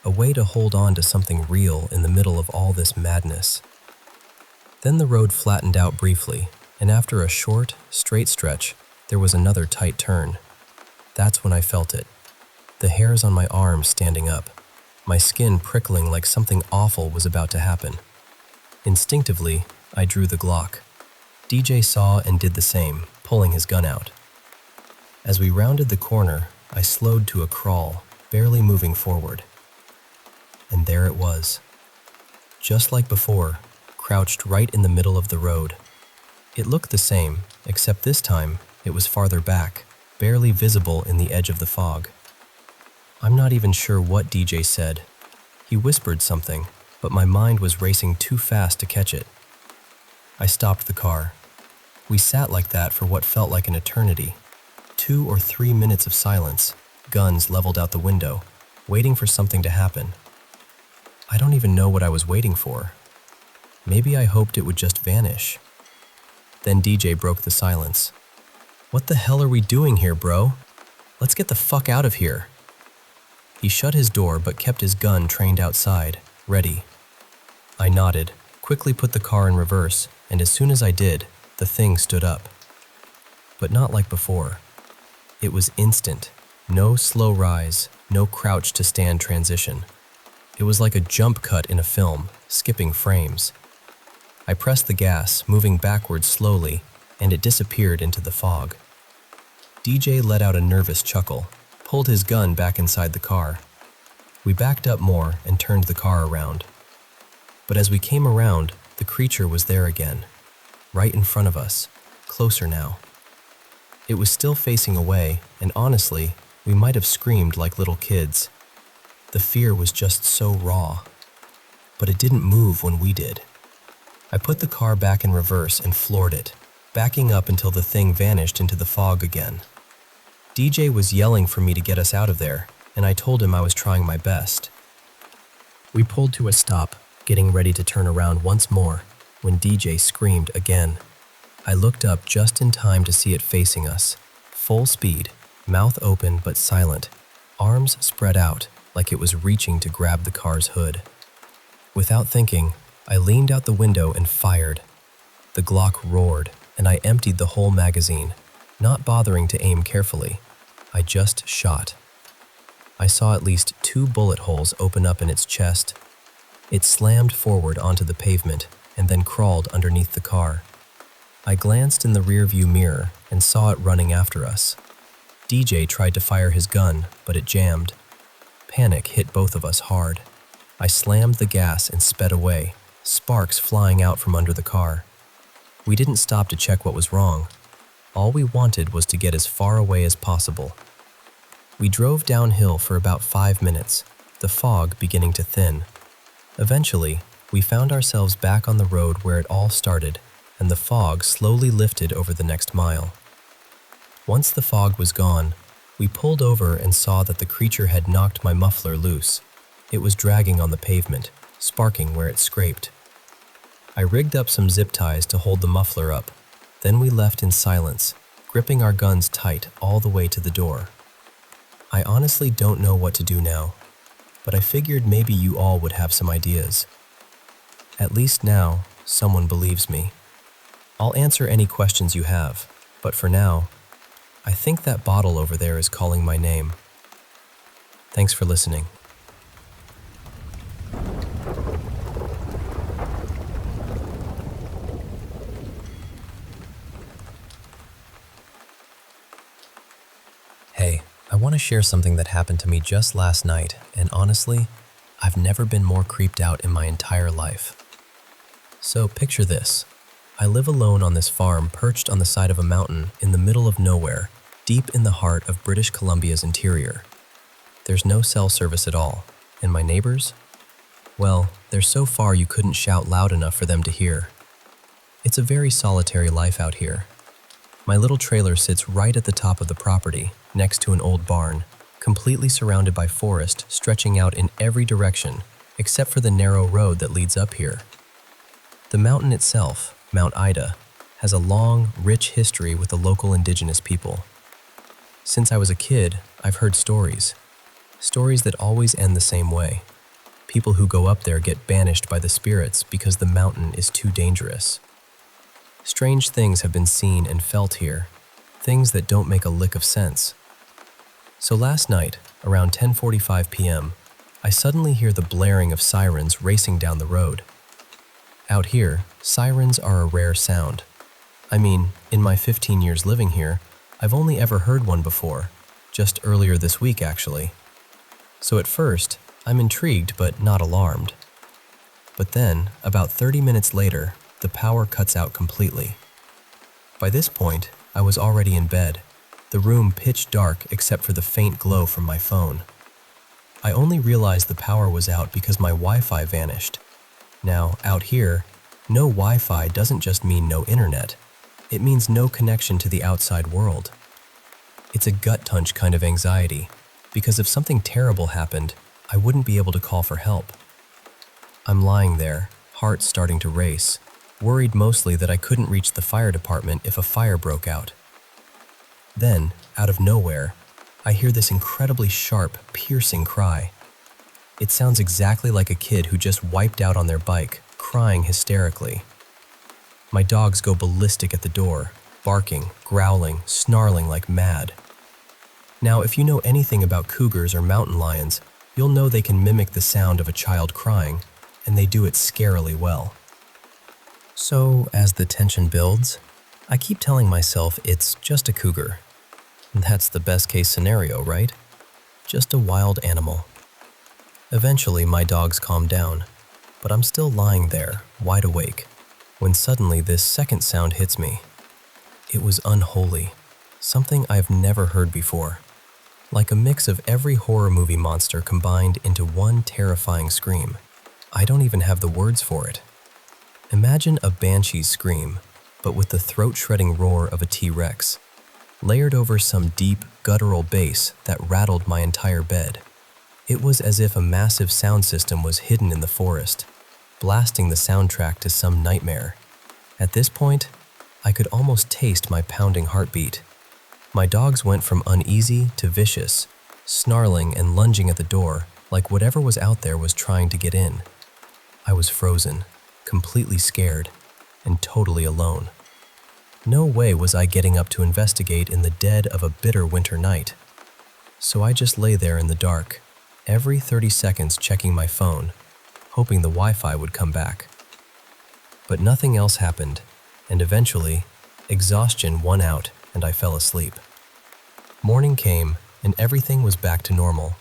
a way to hold on to something real in the middle of all this madness. Then the road flattened out briefly, and after a short, straight stretch, there was another tight turn. That's when I felt it. The hairs on my arms standing up, my skin prickling like something awful was about to happen. Instinctively, I drew the Glock. DJ saw and did the same, pulling his gun out. As we rounded the corner, I slowed to a crawl, barely moving forward. And there it was. Just like before, crouched right in the middle of the road. It looked the same, except this time it was farther back, barely visible in the edge of the fog. I'm not even sure what DJ said. He whispered something, but my mind was racing too fast to catch it. I stopped the car. We sat like that for what felt like an eternity. 2 or 3 minutes of silence, guns leveled out the window, waiting for something to happen. I don't even know what I was waiting for. Maybe I hoped it would just vanish. Then DJ broke the silence. "What the hell are we doing here, bro? Let's get the fuck out of here." He shut his door but kept his gun trained outside, ready. I nodded, quickly put the car in reverse, and as soon as I did, the thing stood up. But not like before. It was instant. No slow rise, no crouch to stand transition. It was like a jump cut in a film, skipping frames. I pressed the gas, moving backwards slowly, and it disappeared into the fog. DJ let out a nervous chuckle, pulled his gun back inside the car. We backed up more and turned the car around. But as we came around, the creature was there again, right in front of us, closer now. It was still facing away, and honestly, we might have screamed like little kids. The fear was just so raw. But it didn't move when we did. I put the car back in reverse and floored it, backing up until the thing vanished into the fog again. DJ was yelling for me to get us out of there, and I told him I was trying my best. We pulled to a stop, getting ready to turn around once more, when DJ screamed again. I looked up just in time to see it facing us, full speed, mouth open but silent, arms spread out like it was reaching to grab the car's hood. Without thinking, I leaned out the window and fired. The Glock roared, and I emptied the whole magazine, not bothering to aim carefully. I just shot. I saw at least 2 bullet holes open up in its chest. It slammed forward onto the pavement and then crawled underneath the car. I glanced in the rearview mirror and saw it running after us. DJ tried to fire his gun, but it jammed. Panic hit both of us hard. I slammed the gas and sped away, sparks flying out from under the car. We didn't stop to check what was wrong. All we wanted was to get as far away as possible. We drove downhill for about 5 minutes, the fog beginning to thin. Eventually, we found ourselves back on the road where it all started, and the fog slowly lifted over the next mile. Once the fog was gone, we pulled over and saw that the creature had knocked my muffler loose. It was dragging on the pavement, sparking where it scraped. I rigged up some zip ties to hold the muffler up. Then we left in silence, gripping our guns tight all the way to the door. I honestly don't know what to do now, but I figured maybe you all would have some ideas. At least now, someone believes me. I'll answer any questions you have, but for now, I think that bottle over there is calling my name. Thanks for listening. Hey, I want to share something that happened to me just last night, and honestly, I've never been more creeped out in my entire life. So picture this. I live alone on this farm perched on the side of a mountain in the middle of nowhere, deep in the heart of British Columbia's interior. There's no cell service at all, and my neighbors? Well, they're so far you couldn't shout loud enough for them to hear. It's a very solitary life out here. My little trailer sits right at the top of the property, next to an old barn, completely surrounded by forest stretching out in every direction, except for the narrow road that leads up here. The mountain itself, Mount Ida, has a long, rich history with the local indigenous people. Since I was a kid, I've heard stories that always end the same way. People who go up there get banished by the spirits because the mountain is too dangerous. Strange things have been seen and felt here, things that don't make a lick of sense. So last night, around 10:45 p.m., I suddenly hear the blaring of sirens racing down the road. Out here, sirens are a rare sound. I mean, in my 15 years living here, I've only ever heard one before, just earlier this week actually. So at first, I'm intrigued but not alarmed. But then, about 30 minutes later, the power cuts out completely. By this point, I was already in bed, the room pitch dark except for the faint glow from my phone. I only realized the power was out because my Wi-Fi vanished. Now, out here, no Wi-Fi doesn't just mean no internet. It means no connection to the outside world. It's a gut-punch kind of anxiety, because if something terrible happened, I wouldn't be able to call for help. I'm lying there, heart starting to race, worried mostly that I couldn't reach the fire department if a fire broke out. Then, out of nowhere, I hear this incredibly sharp, piercing cry. It sounds exactly like a kid who just wiped out on their bike, crying hysterically. My dogs go ballistic at the door, barking, growling, snarling like mad. Now, if you know anything about cougars or mountain lions, you'll know they can mimic the sound of a child crying, and they do it scarily well. So, as the tension builds, I keep telling myself it's just a cougar. That's the best case scenario, right? Just a wild animal. Eventually, my dogs calm down, but I'm still lying there, wide awake, when suddenly this second sound hits me. It was unholy, something I've never heard before, like a mix of every horror movie monster combined into one terrifying scream. I don't even have the words for it. Imagine a banshee's scream, but with the throat-shredding roar of a T-Rex, layered over some deep, guttural bass that rattled my entire bed. It was as if a massive sound system was hidden in the forest, blasting the soundtrack to some nightmare. At this point, I could almost taste my pounding heartbeat. My dogs went from uneasy to vicious, snarling and lunging at the door like whatever was out there was trying to get in. I was frozen, completely scared, and totally alone. No way was I getting up to investigate in the dead of a bitter winter night. So I just lay there in the dark, every 30 seconds checking my phone, hoping the Wi-Fi would come back. But nothing else happened, and eventually, exhaustion won out and I fell asleep. Morning came and everything was back to normal.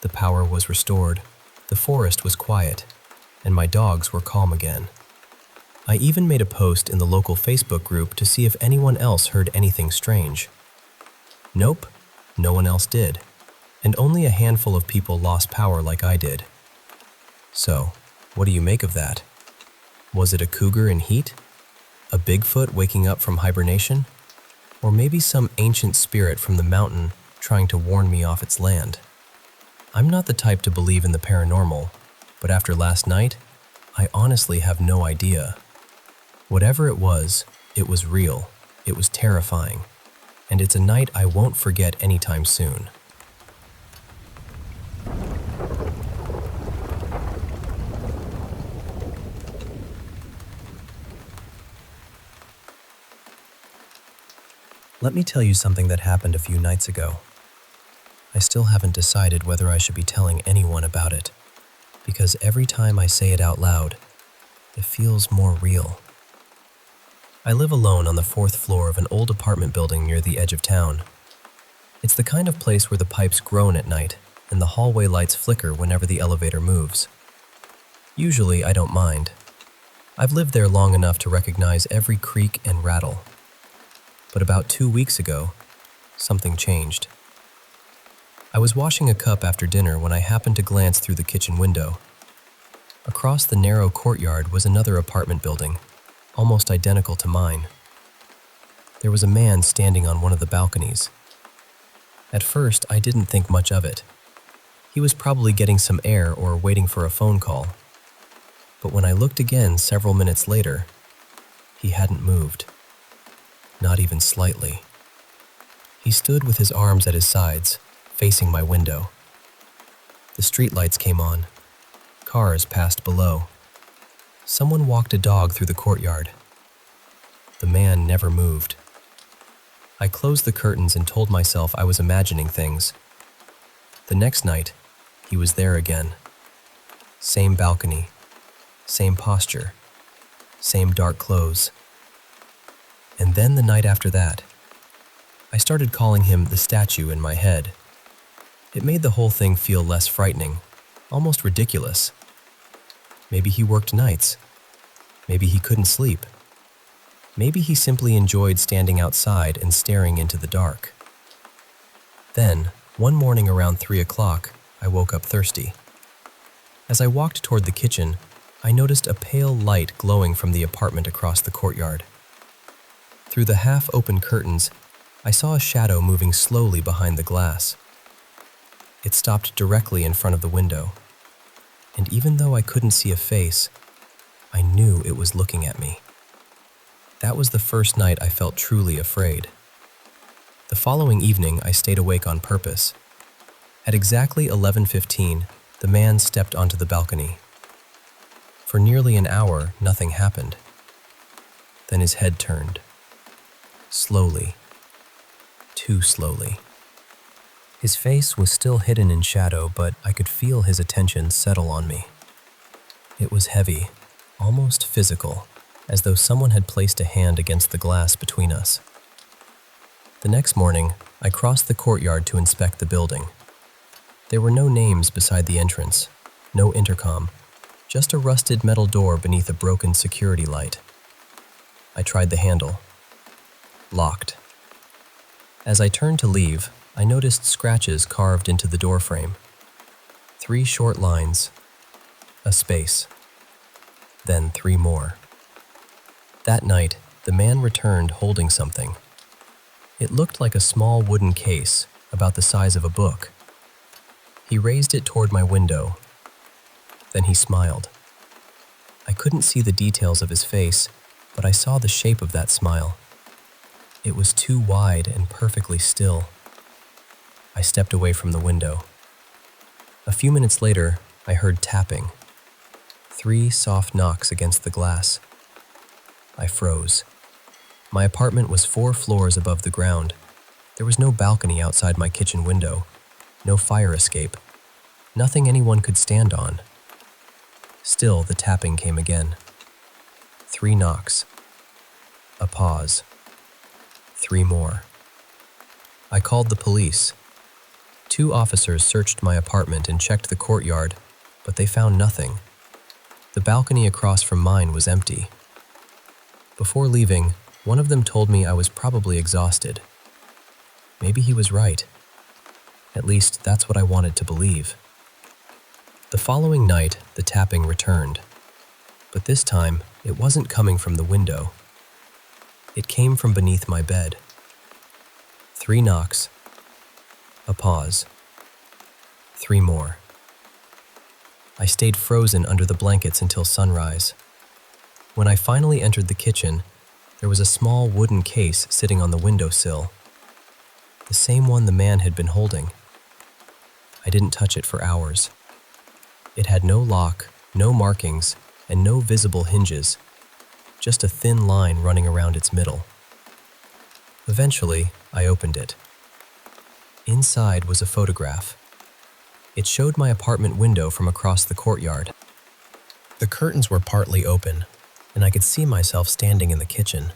The power was restored, the forest was quiet, and my dogs were calm again. I even made a post in the local Facebook group to see if anyone else heard anything strange. Nope, no one else did, and only a handful of people lost power like I did. So, what do you make of that? Was it a cougar in heat? A Bigfoot waking up from hibernation? Or maybe some ancient spirit from the mountain trying to warn me off its land? I'm not the type to believe in the paranormal, but after last night, I honestly have no idea. Whatever it was real, it was terrifying, and it's a night I won't forget anytime soon. Let me tell you something that happened a few nights ago. I still haven't decided whether I should be telling anyone about it, because every time I say it out loud, it feels more real. I live alone on the 4th floor of an old apartment building near the edge of town. It's the kind of place where the pipes groan at night and the hallway lights flicker whenever the elevator moves. Usually, I don't mind. I've lived there long enough to recognize every creak and rattle. But about 2 weeks ago, something changed. I was washing a cup after dinner when I happened to glance through the kitchen window. Across the narrow courtyard was another apartment building, almost identical to mine. There was a man standing on one of the balconies. At first, I didn't think much of it. He was probably getting some air or waiting for a phone call. But when I looked again several minutes later, he hadn't moved. Not even slightly. He stood with his arms at his sides, facing my window. The streetlights came on. Cars passed below. Someone walked a dog through the courtyard. The man never moved. I closed the curtains and told myself I was imagining things. The next night, he was there again. Same balcony, same posture, same dark clothes. And then the night after that, I started calling him the statue in my head. It made the whole thing feel less frightening, almost ridiculous. Maybe he worked nights. Maybe he couldn't sleep. Maybe he simply enjoyed standing outside and staring into the dark. Then, one morning around 3 o'clock, I woke up thirsty. As I walked toward the kitchen, I noticed a pale light glowing from the apartment across the courtyard. Through the half-open curtains, I saw a shadow moving slowly behind the glass. It stopped directly in front of the window. And even though I couldn't see a face, I knew it was looking at me. That was the first night I felt truly afraid. The following evening, I stayed awake on purpose. At exactly 11:15, the man stepped onto the balcony. For nearly an hour, nothing happened. Then his head turned. Slowly. Too slowly. His face was still hidden in shadow, but I could feel his attention settle on me. It was heavy, almost physical, as though someone had placed a hand against the glass between us. The next morning, I crossed the courtyard to inspect the building. There were no names beside the entrance, no intercom, just a rusted metal door beneath a broken security light. I tried the handle. Locked. As I turned to leave, I noticed scratches carved into the doorframe. 3 short lines, a space, then 3 more. That night, the man returned holding something. It looked like a small wooden case, about the size of a book. He raised it toward my window. Then he smiled. I couldn't see the details of his face, but I saw the shape of that smile. It was too wide and perfectly still. I stepped away from the window. A few minutes later, I heard tapping. 3 soft knocks against the glass. I froze. My apartment was 4 floors above the ground. There was no balcony outside my kitchen window, no fire escape, nothing anyone could stand on. Still, the tapping came again. 3 knocks. A pause. 3 more. I called the police. 2 officers searched my apartment and checked the courtyard, but they found nothing. The balcony across from mine was empty. Before leaving, one of them told me I was probably exhausted. Maybe he was right. At least, that's what I wanted to believe. The following night, the tapping returned. But this time, it wasn't coming from the window. It came from beneath my bed. 3 knocks. A pause. 3 more. I stayed frozen under the blankets until sunrise. When I finally entered the kitchen, there was a small wooden case sitting on the windowsill. The same one the man had been holding. I didn't touch it for hours. It had no lock, no markings, and no visible hinges, just a thin line running around its middle. Eventually, I opened it. Inside was a photograph. It showed my apartment window from across the courtyard. The curtains were partly open, and I could see myself standing in the kitchen.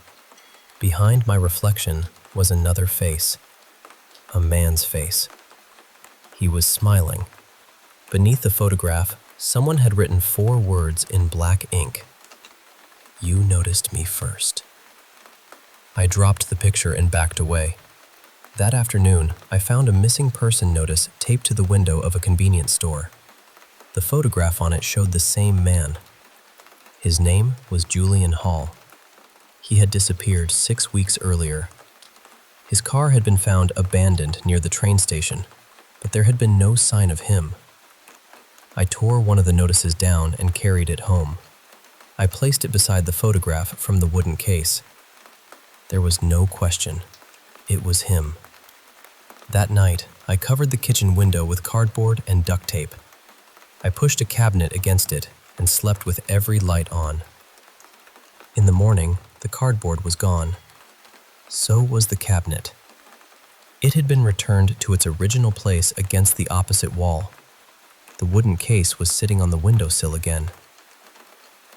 Behind my reflection was another face, a man's face. He was smiling. Beneath the photograph, someone had written 4 words in black ink. "You noticed me first." I dropped the picture and backed away. That afternoon, I found a missing person notice taped to the window of a convenience store. The photograph on it showed the same man. His name was Julian Hall. He had disappeared 6 weeks earlier. His car had been found abandoned near the train station, but there had been no sign of him. I tore one of the notices down and carried it home. I placed it beside the photograph from the wooden case. There was no question. It was him. That night, I covered the kitchen window with cardboard and duct tape. I pushed a cabinet against it and slept with every light on. In the morning, the cardboard was gone. So was the cabinet. It had been returned to its original place against the opposite wall. The wooden case was sitting on the windowsill again.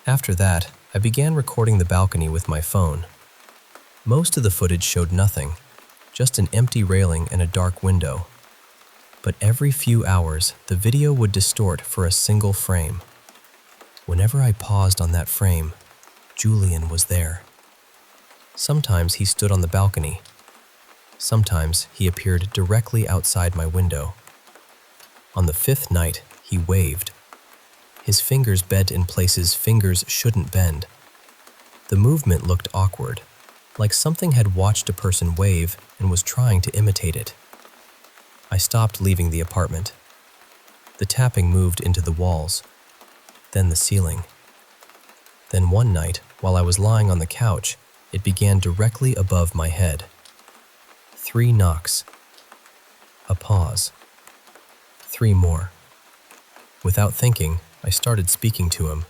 After that, I began recording the balcony with my phone. Most of the footage showed nothing, just an empty railing and a dark window. But every few hours, the video would distort for a single frame. Whenever I paused on that frame, Julian was there. Sometimes he stood on the balcony. Sometimes he appeared directly outside my window. On the 5th night, he waved. His fingers bent in places fingers shouldn't bend. The movement looked awkward, like something had watched a person wave and was trying to imitate it. I stopped leaving the apartment. The tapping moved into the walls, then the ceiling. Then one night, while I was lying on the couch, it began directly above my head. 3 knocks. A pause. 3 more. Without thinking, I started speaking to him.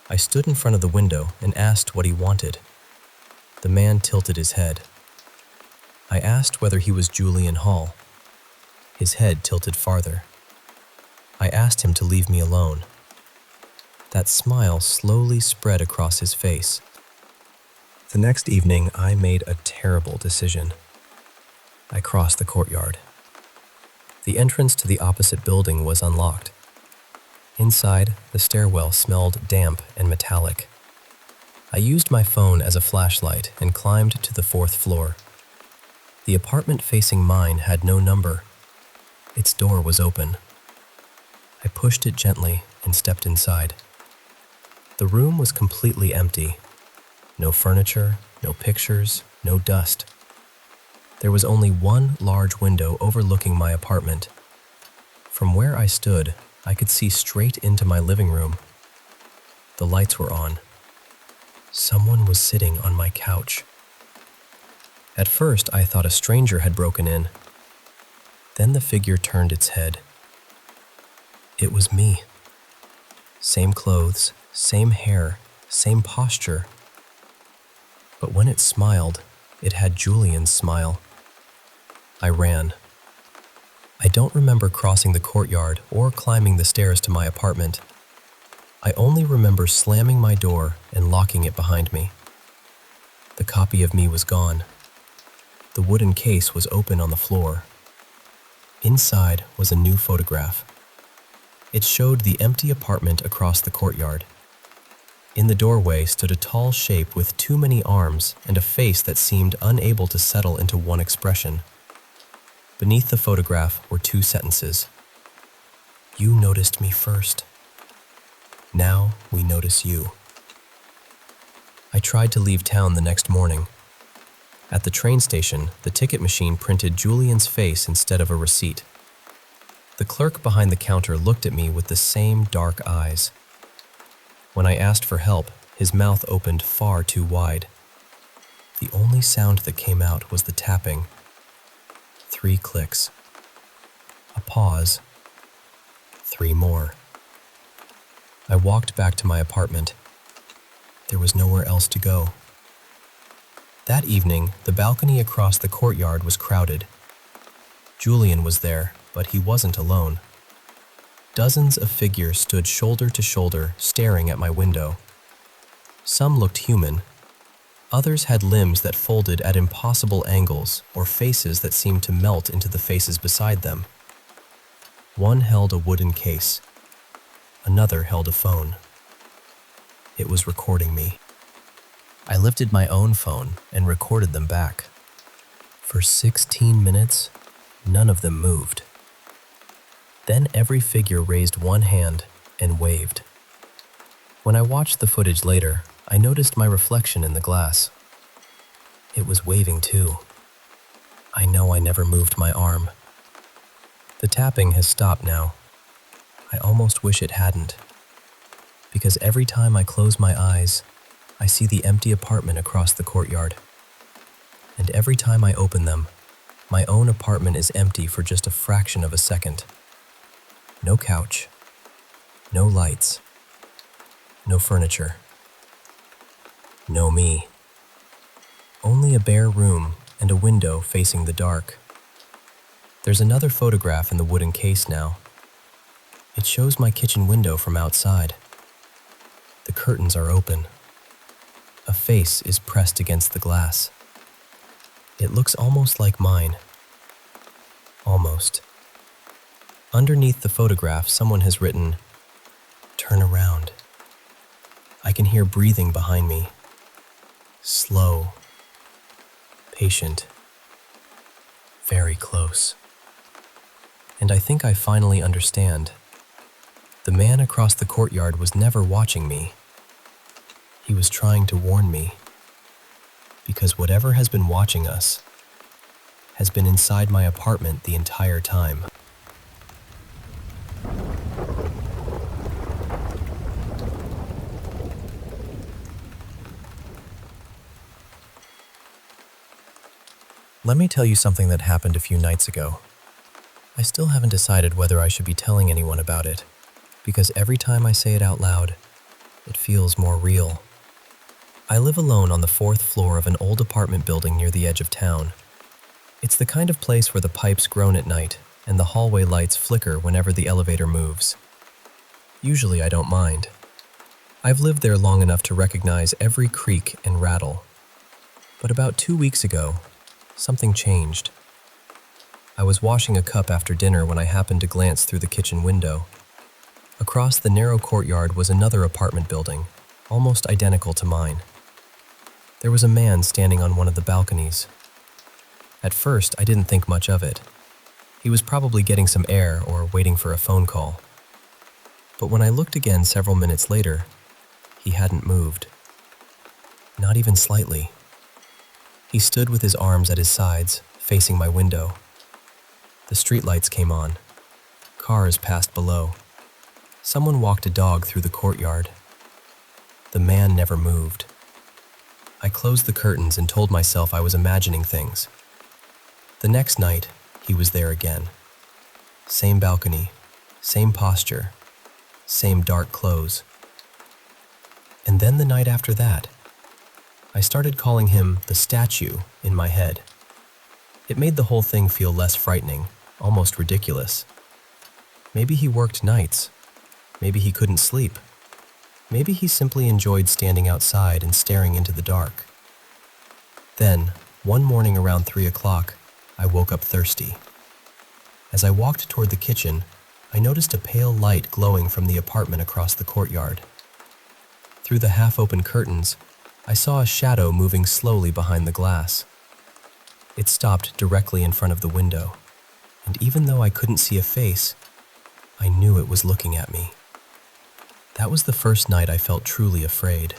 I stood in front of the window and asked what he wanted. The man tilted his head. I asked whether he was Julian Hall. His head tilted farther. I asked him to leave me alone. That smile slowly spread across his face. The next evening, I made a terrible decision. I crossed the courtyard. The entrance to the opposite building was unlocked. Inside, the stairwell smelled damp and metallic. I used my phone as a flashlight and climbed to the 4th floor. The apartment facing mine had no number. Its door was open. I pushed it gently and stepped inside. The room was completely empty. No furniture, no pictures, no dust. There was only one large window overlooking my apartment. From where I stood, I could see straight into my living room. The lights were on. Someone was sitting on my couch. At first, I thought a stranger had broken in. Then the figure turned its head. It was me. Same clothes, same hair, same posture. But when it smiled, it had Julian's smile. I ran. I don't remember crossing the courtyard or climbing the stairs to my apartment. I only remember slamming my door and locking it behind me. The copy of me was gone. The wooden case was open on the floor. Inside was a new photograph. It showed the empty apartment across the courtyard. In the doorway stood a tall shape with too many arms and a face that seemed unable to settle into one expression. Beneath the photograph were two sentences. You noticed me first. Now we notice you. I tried to leave town the next morning. At the train station, the ticket machine printed Julian's face instead of a receipt. The clerk behind the counter looked at me with the same dark eyes. When I asked for help, his mouth opened far too wide. The only sound that came out was the tapping. 3 clicks. A pause. 3 more. I walked back to my apartment. There was nowhere else to go. That evening, the balcony across the courtyard was crowded. Julian was there, but he wasn't alone. Dozens of figures stood shoulder to shoulder, staring at my window. Some looked human. Others had limbs that folded at impossible angles or faces that seemed to melt into the faces beside them. One held a wooden case. Another held a phone. It was recording me. I lifted my own phone and recorded them back. For 16 minutes, none of them moved. Then every figure raised one hand and waved. When I watched the footage later, I noticed my reflection in the glass. It was waving too. I know I never moved my arm. The tapping has stopped now. I almost wish it hadn't. Because every time I close my eyes, I see the empty apartment across the courtyard. And every time I open them, my own apartment is empty for just a fraction of a second. No couch, no lights, no furniture, no me. Only a bare room and a window facing the dark. There's another photograph in the wooden case now. It shows my kitchen window from outside. The curtains are open. A face is pressed against the glass. It looks almost like mine. Almost. Underneath the photograph, someone has written, "Turn around." I can hear breathing behind me. Slow. Patient. Very close. And I think I finally understand. The man across the courtyard was never watching me. He was trying to warn me. Because whatever has been watching us has been inside my apartment the entire time. Let me tell you something that happened a few nights ago. I still haven't decided whether I should be telling anyone about it, because every time I say it out loud, it feels more real. I live alone on the 4th floor of an old apartment building near the edge of town. It's the kind of place where the pipes groan at night and the hallway lights flicker whenever the elevator moves. Usually I don't mind. I've lived there long enough to recognize every creak and rattle. But about 2 weeks ago, something changed. I was washing a cup after dinner when I happened to glance through the kitchen window. Across the narrow courtyard was another apartment building, almost identical to mine. There was a man standing on one of the balconies. At first, I didn't think much of it. He was probably getting some air or waiting for a phone call. But when I looked again several minutes later, he hadn't moved. Not even slightly. He stood with his arms at his sides, facing my window. The streetlights came on. Cars passed below. Someone walked a dog through the courtyard. The man never moved. I closed the curtains and told myself I was imagining things. The next night, he was there again. Same balcony, same posture, same dark clothes. And then the night after that, I started calling him the statue in my head. It made the whole thing feel less frightening, almost ridiculous. Maybe he worked nights. Maybe he couldn't sleep. Maybe he simply enjoyed standing outside and staring into the dark. Then, one morning around 3 o'clock, I woke up thirsty. As I walked toward the kitchen, I noticed a pale light glowing from the apartment across the courtyard. Through the half-open curtains, I saw a shadow moving slowly behind the glass. It stopped directly in front of the window, and even though I couldn't see a face, I knew it was looking at me. That was the first night I felt truly afraid.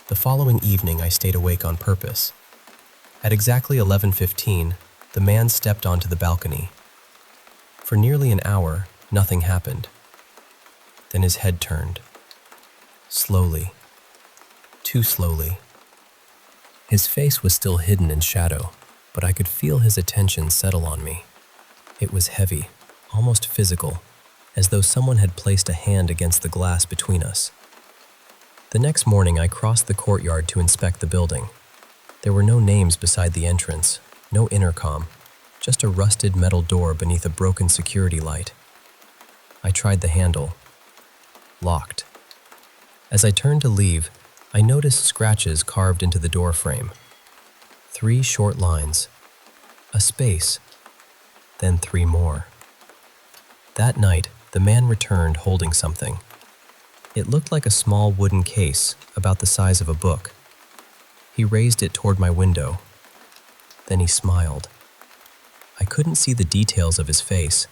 The following evening, I stayed awake on purpose. At exactly 11:15, the man stepped onto the balcony. For nearly an hour, nothing happened. Then his head turned. Slowly. Too slowly. His face was still hidden in shadow, but I could feel his attention settle on me. It was heavy, almost physical, as though someone had placed a hand against the glass between us. The next morning, I crossed the courtyard to inspect the building. There were no names beside the entrance, no intercom, just a rusted metal door beneath a broken security light. I tried the handle. Locked. As I turned to leave, I noticed scratches carved into the door frame. 3 short lines. A space. Then 3 more. That night, the man returned holding something. It looked like a small wooden case, about the size of a book. He raised it toward my window. Then he smiled. I couldn't see the details of his face,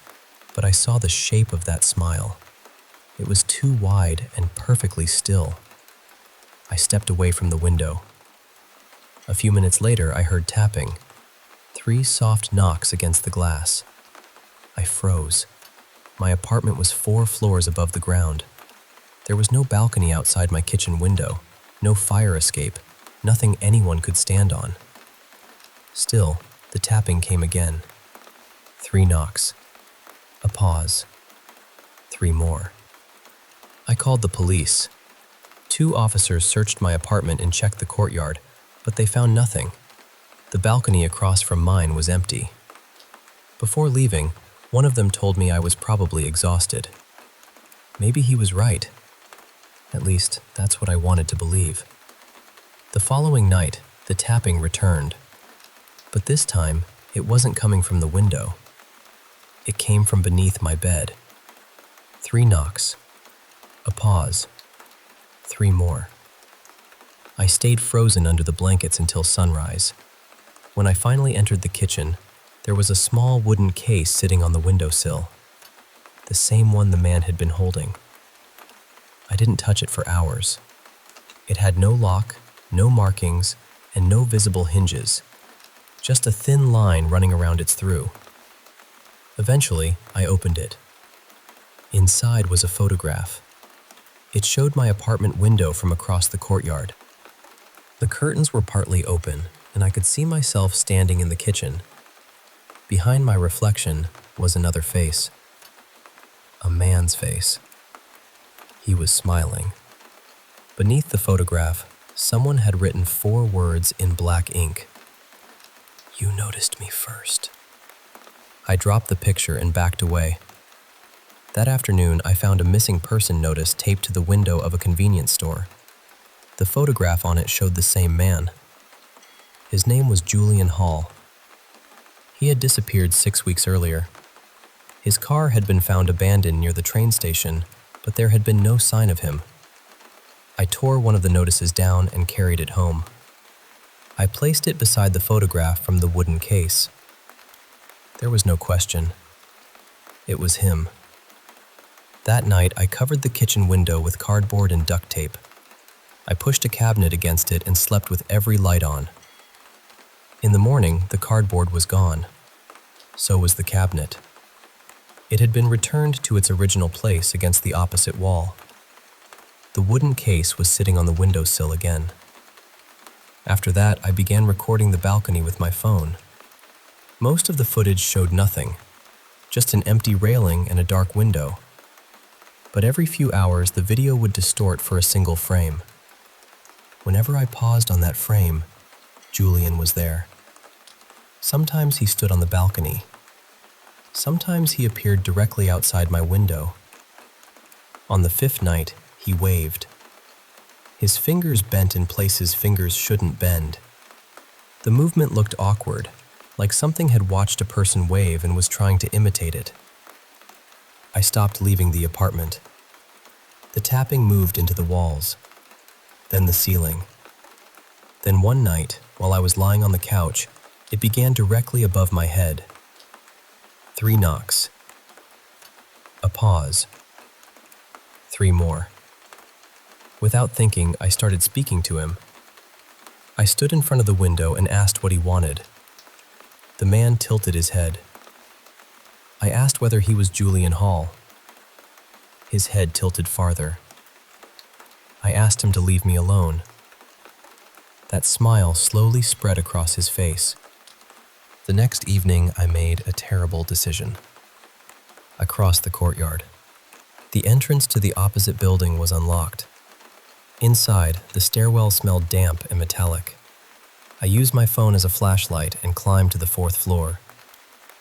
but I saw the shape of that smile. It was too wide and perfectly still. I stepped away from the window. A few minutes later, I heard tapping. 3 soft knocks against the glass. I froze. My apartment was 4 floors above the ground. There was no balcony outside my kitchen window, no fire escape, nothing anyone could stand on. Still, the tapping came again. 3 knocks. A pause. 3 more. I called the police. 2 officers searched my apartment and checked the courtyard, but they found nothing. The balcony across from mine was empty. Before leaving, one of them told me I was probably exhausted. Maybe he was right. At least, that's what I wanted to believe. The following night, the tapping returned. But this time, it wasn't coming from the window. It came from beneath my bed. 3 knocks. A pause. 3 more. I stayed frozen under the blankets until sunrise. When I finally entered the kitchen, there was a small wooden case sitting on the windowsill. The same one the man had been holding. I didn't touch it for hours. It had no lock, no markings, and no visible hinges. Just a thin line running around its through. Eventually, I opened it. Inside was a photograph. It showed my apartment window from across the courtyard. The curtains were partly open, and I could see myself standing in the kitchen. Behind my reflection was another face. A man's face. He was smiling. Beneath the photograph, someone had written 4 words in black ink. "You noticed me first." I dropped the picture and backed away. That afternoon, I found a missing person notice taped to the window of a convenience store. The photograph on it showed the same man. His name was Julian Hall. He had disappeared 6 weeks earlier. His car had been found abandoned near the train station, but there had been no sign of him. I tore one of the notices down and carried it home. I placed it beside the photograph from the wooden case. There was no question. It was him. That night, I covered the kitchen window with cardboard and duct tape. I pushed a cabinet against it and slept with every light on. In the morning, the cardboard was gone. So was the cabinet. It had been returned to its original place against the opposite wall. The wooden case was sitting on the windowsill again. After that, I began recording the balcony with my phone. Most of the footage showed nothing, just an empty railing and a dark window. But every few hours, the video would distort for a single frame. Whenever I paused on that frame, Julian was there. Sometimes he stood on the balcony. Sometimes he appeared directly outside my window. On the fifth night, he waved. His fingers bent in places fingers shouldn't bend. The movement looked awkward, like something had watched a person wave and was trying to imitate it. I stopped leaving the apartment. The tapping moved into the walls, then the ceiling. Then one night, while I was lying on the couch, it began directly above my head. 3 knocks. A pause. 3 more. Without thinking, I started speaking to him. I stood in front of the window and asked what he wanted. The man tilted his head. I asked whether he was Julian Hall. His head tilted farther. I asked him to leave me alone. That smile slowly spread across his face. The next evening, I made a terrible decision. I crossed the courtyard. The entrance to the opposite building was unlocked. Inside, the stairwell smelled damp and metallic. I used my phone as a flashlight and climbed to the 4th floor.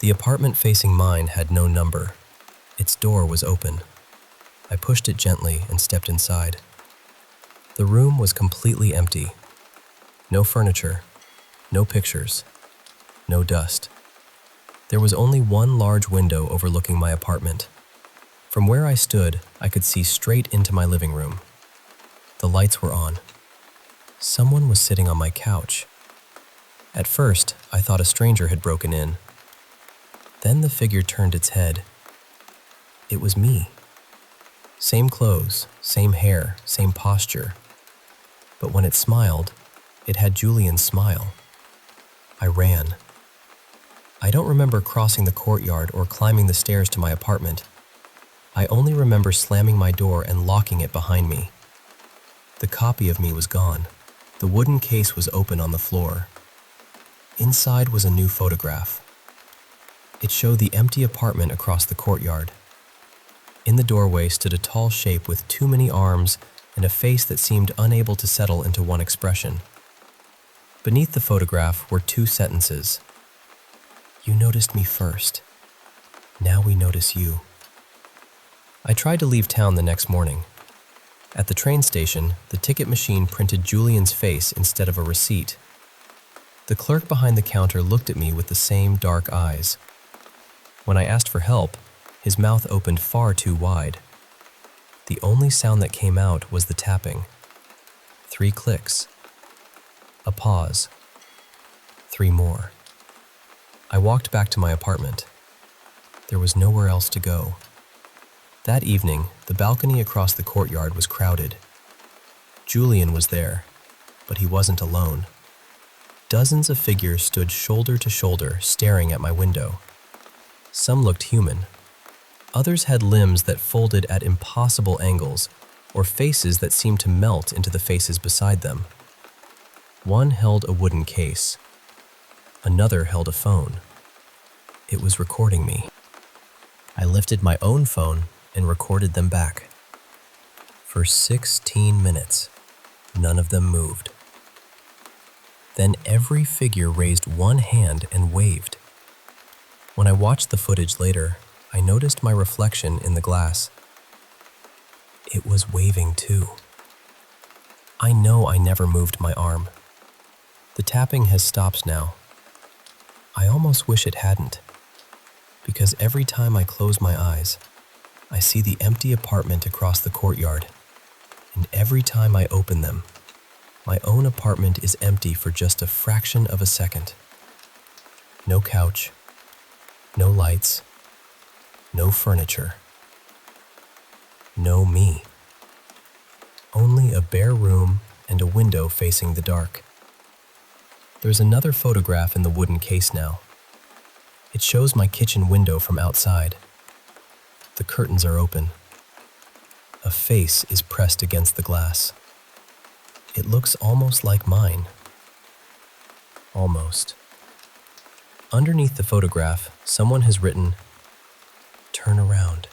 The apartment facing mine had no number. Its door was open. I pushed it gently and stepped inside. The room was completely empty. No furniture, no pictures, no dust. There was only one large window overlooking my apartment. From where I stood, I could see straight into my living room. The lights were on. Someone was sitting on my couch. At first, I thought a stranger had broken in. Then the figure turned its head. It was me. Same clothes, same hair, same posture. But when it smiled, it had Julian's smile. I ran. I don't remember crossing the courtyard or climbing the stairs to my apartment. I only remember slamming my door and locking it behind me. The copy of me was gone. The wooden case was open on the floor. Inside was a new photograph. It showed the empty apartment across the courtyard. In the doorway stood a tall shape with too many arms and a face that seemed unable to settle into one expression. Beneath the photograph were 2 sentences. "You noticed me first. Now we notice you." I tried to leave town the next morning. At the train station, the ticket machine printed Julian's face instead of a receipt. The clerk behind the counter looked at me with the same dark eyes. When I asked for help, his mouth opened far too wide. The only sound that came out was the tapping. 3 clicks. A pause. 3 more. I walked back to my apartment. There was nowhere else to go. That evening, the balcony across the courtyard was crowded. Julian was there, but he wasn't alone. Dozens of figures stood shoulder to shoulder, staring at my window. Some looked human. Others had limbs that folded at impossible angles, or faces that seemed to melt into the faces beside them. One held a wooden case. Another held a phone. It was recording me. I lifted my own phone and recorded them back. For 16 minutes, none of them moved. Then every figure raised one hand and waved. When I watched the footage later, I noticed my reflection in the glass. It was waving too. I know I never moved my arm. The tapping has stopped now. I almost wish it hadn't, because every time I close my eyes, I see the empty apartment across the courtyard, and every time I open them, my own apartment is empty for just a fraction of a second. No couch, no lights, no furniture, no me. Only a bare room and a window facing the dark. There's another photograph in the wooden case now. It shows my kitchen window from outside. The curtains are open. A face is pressed against the glass. It looks almost like mine, almost. Underneath the photograph, someone has written, "Turn around."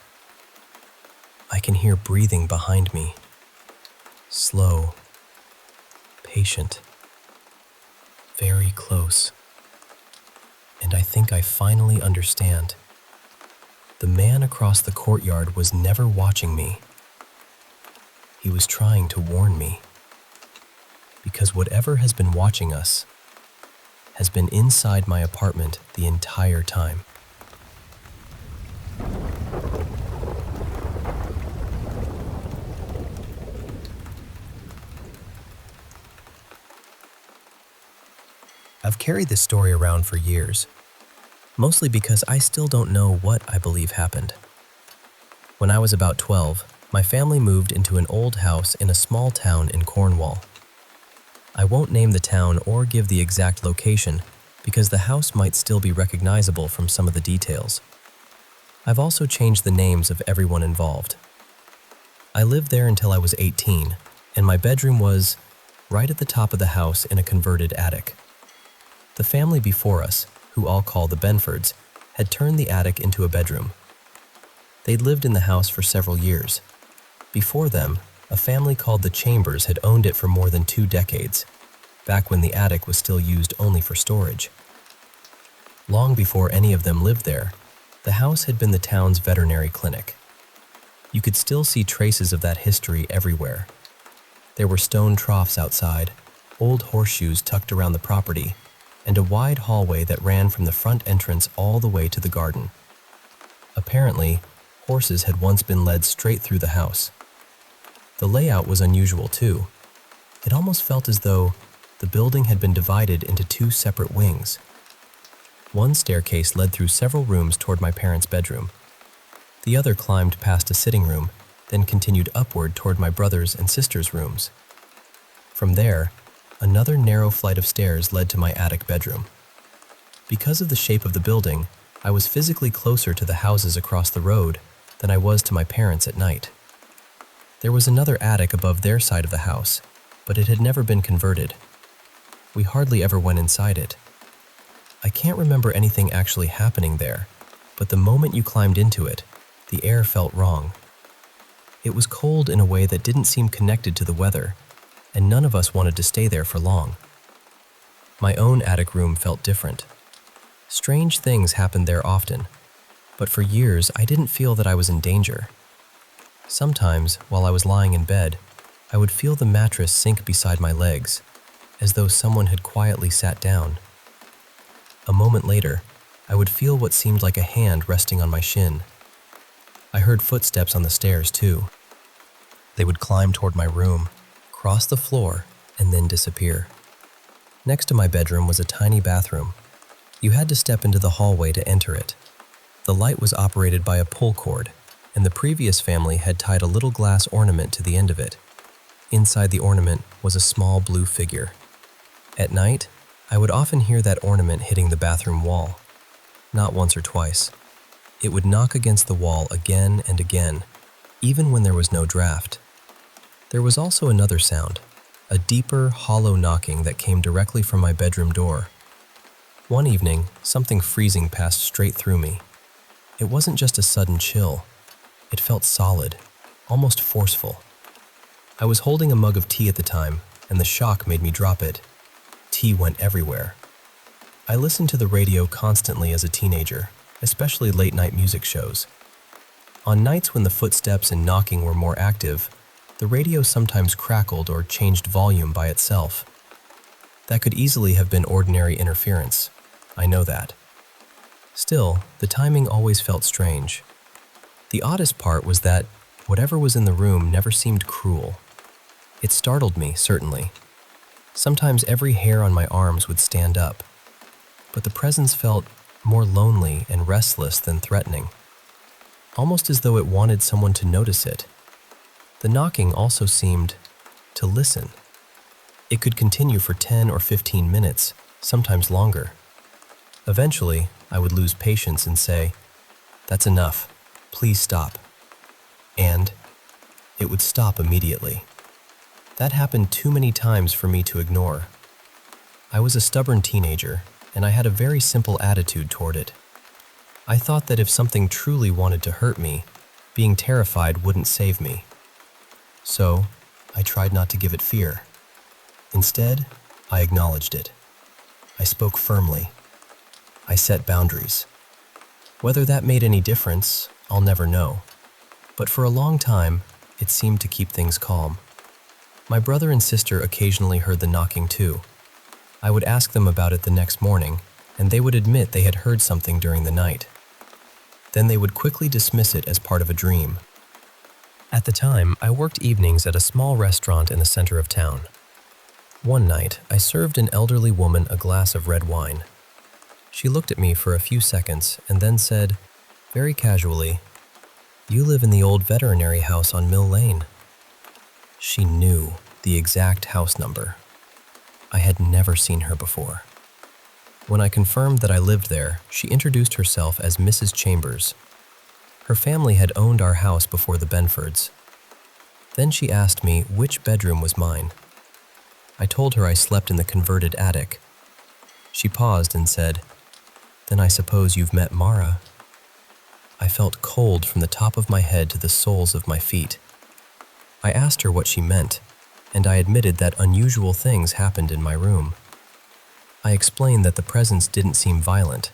I can hear breathing behind me. Slow, patient, very close. And I think I finally understand. The man across the courtyard was never watching me. He was trying to warn me. Because whatever has been watching us has been inside my apartment the entire time. I've carried this story around for years, mostly because I still don't know what I believe happened. When I was about 12, my family moved into an old house in a small town in Cornwall. I won't name the town or give the exact location because the house might still be recognizable from some of the details. I've also changed the names of everyone involved. I lived there until I was 18, and my bedroom was right at the top of the house in a converted attic. The family before us, who I'll call the Benfords, had turned the attic into a bedroom. They'd lived in the house for several years. Before them, a family called the Chambers had owned it for more than 2 decades, back when the attic was still used only for storage. Long before any of them lived there, the house had been the town's veterinary clinic. You could still see traces of that history everywhere. There were stone troughs outside, old horseshoes tucked around the property, and a wide hallway that ran from the front entrance all the way to the garden. Apparently, horses had once been led straight through the house. The layout was unusual too. It almost felt as though the building had been divided into 2 separate wings. One staircase led through several rooms toward my parents' bedroom. The other climbed past a sitting room, then continued upward toward my brother's and sister's rooms. From there, another narrow flight of stairs led to my attic bedroom. Because of the shape of the building, I was physically closer to the houses across the road than I was to my parents at night. There was another attic above their side of the house, but it had never been converted. We hardly ever went inside it. I can't remember anything actually happening there, but the moment you climbed into it, the air felt wrong. It was cold in a way that didn't seem connected to the weather, and none of us wanted to stay there for long. My own attic room felt different. Strange things happened there often, but for years I didn't feel that I was in danger. Sometimes, while I was lying in bed, I would feel the mattress sink beside my legs, as though someone had quietly sat down. A moment later, I would feel what seemed like a hand resting on my shin. I heard footsteps on the stairs too. They would climb toward my room, cross the floor, and then disappear. Next to my bedroom was a tiny bathroom. You had to step into the hallway to enter it. The light was operated by a pull cord, and the previous family had tied a little glass ornament to the end of it. Inside the ornament was a small blue figure. At night, I would often hear that ornament hitting the bathroom wall. Not once or twice. It would knock against the wall again and again, even when there was no draft. There was also another sound, a deeper, hollow knocking that came directly from my bedroom door. One evening, something freezing passed straight through me. It wasn't just a sudden chill. It felt solid, almost forceful. I was holding a mug of tea at the time, and the shock made me drop it. Tea went everywhere. I listened to the radio constantly as a teenager, especially late-night music shows. On nights when the footsteps and knocking were more active, the radio sometimes crackled or changed volume by itself. That could easily have been ordinary interference. I know that. Still, the timing always felt strange. The oddest part was that whatever was in the room never seemed cruel. It startled me, certainly. Sometimes every hair on my arms would stand up, but the presence felt more lonely and restless than threatening, almost as though it wanted someone to notice it. The knocking also seemed to listen. It could continue for 10 or 15 minutes, sometimes longer. Eventually, I would lose patience and say, "That's enough. Please stop." And it would stop immediately. That happened too many times for me to ignore. I was a stubborn teenager, and I had a very simple attitude toward it. I thought that if something truly wanted to hurt me, being terrified wouldn't save me. So, I tried not to give it fear. Instead, I acknowledged it. I spoke firmly. I set boundaries. Whether that made any difference, I'll never know. But for a long time, it seemed to keep things calm. My brother and sister occasionally heard the knocking too. I would ask them about it the next morning, and they would admit they had heard something during the night. Then they would quickly dismiss it as part of a dream. At the time, I worked evenings at a small restaurant in the center of town. One night, I served an elderly woman a glass of red wine. She looked at me for a few seconds and then said, very casually, "You live in the old veterinary house on Mill Lane." She knew the exact house number. I had never seen her before. When I confirmed that I lived there, she introduced herself as Mrs. Chambers. Her family had owned our house before the Benfords. Then she asked me which bedroom was mine. I told her I slept in the converted attic. She paused and said, "Then I suppose you've met Mara." I felt cold from the top of my head to the soles of my feet. I asked her what she meant, and I admitted that unusual things happened in my room. I explained that the presence didn't seem violent.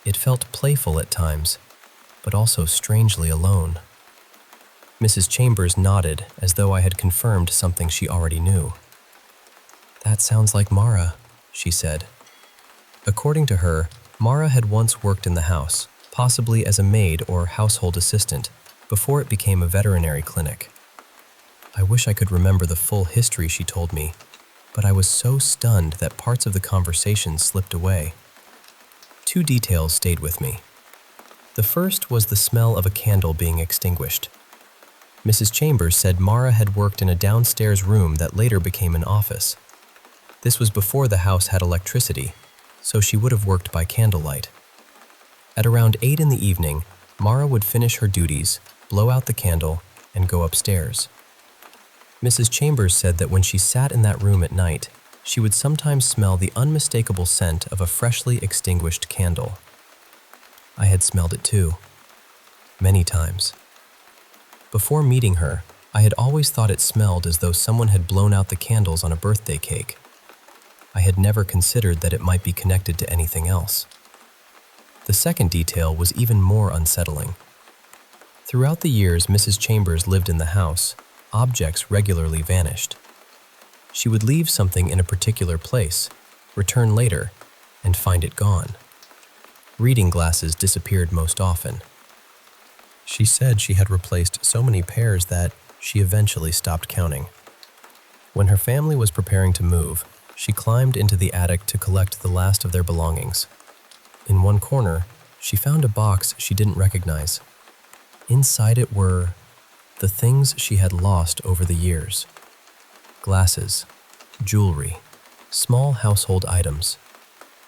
It felt playful at times, but also strangely alone. Mrs. Chambers nodded as though I had confirmed something she already knew. "That sounds like Mara," she said. According to her, Mara had once worked in the house, possibly as a maid or household assistant, before it became a veterinary clinic. I wish I could remember the full history she told me, but I was so stunned that parts of the conversation slipped away. Two details stayed with me. The first was the smell of a candle being extinguished. Mrs. Chambers said Mara had worked in a downstairs room that later became an office. This was before the house had electricity, so she would have worked by candlelight. At around 8 in the evening, Mara would finish her duties, blow out the candle, and go upstairs. Mrs. Chambers said that when she sat in that room at night, she would sometimes smell the unmistakable scent of a freshly extinguished candle. I had smelled it too, many times. Before meeting her, I had always thought it smelled as though someone had blown out the candles on a birthday cake. I had never considered that it might be connected to anything else. The second detail was even more unsettling. Throughout the years Mrs. Chambers lived in the house, objects regularly vanished. She would leave something in a particular place, return later, and find it gone. Reading glasses disappeared most often. She said she had replaced so many pairs that she eventually stopped counting. When her family was preparing to move, she climbed into the attic to collect the last of their belongings. In one corner, she found a box she didn't recognize. Inside it were the things she had lost over the years. Glasses, jewelry, small household items,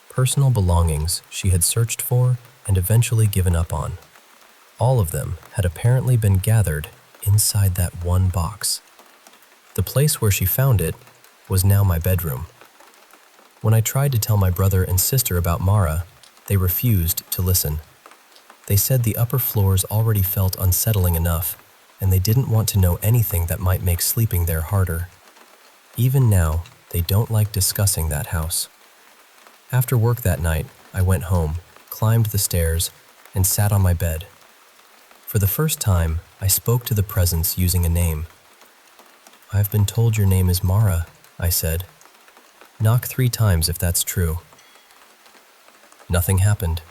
personal belongings she had searched for and eventually given up on. All of them had apparently been gathered inside that one box. The place where she found it was now my bedroom. When I tried to tell my brother and sister about Mara, they refused to listen. They said the upper floors already felt unsettling enough, and they didn't want to know anything that might make sleeping there harder. Even now, they don't like discussing that house. After work that night, I went home, climbed the stairs, and sat on my bed. For the first time, I spoke to the presence using a name. "I've been told your name is Mara," I said. "Knock 3 times if that's true." Nothing happened.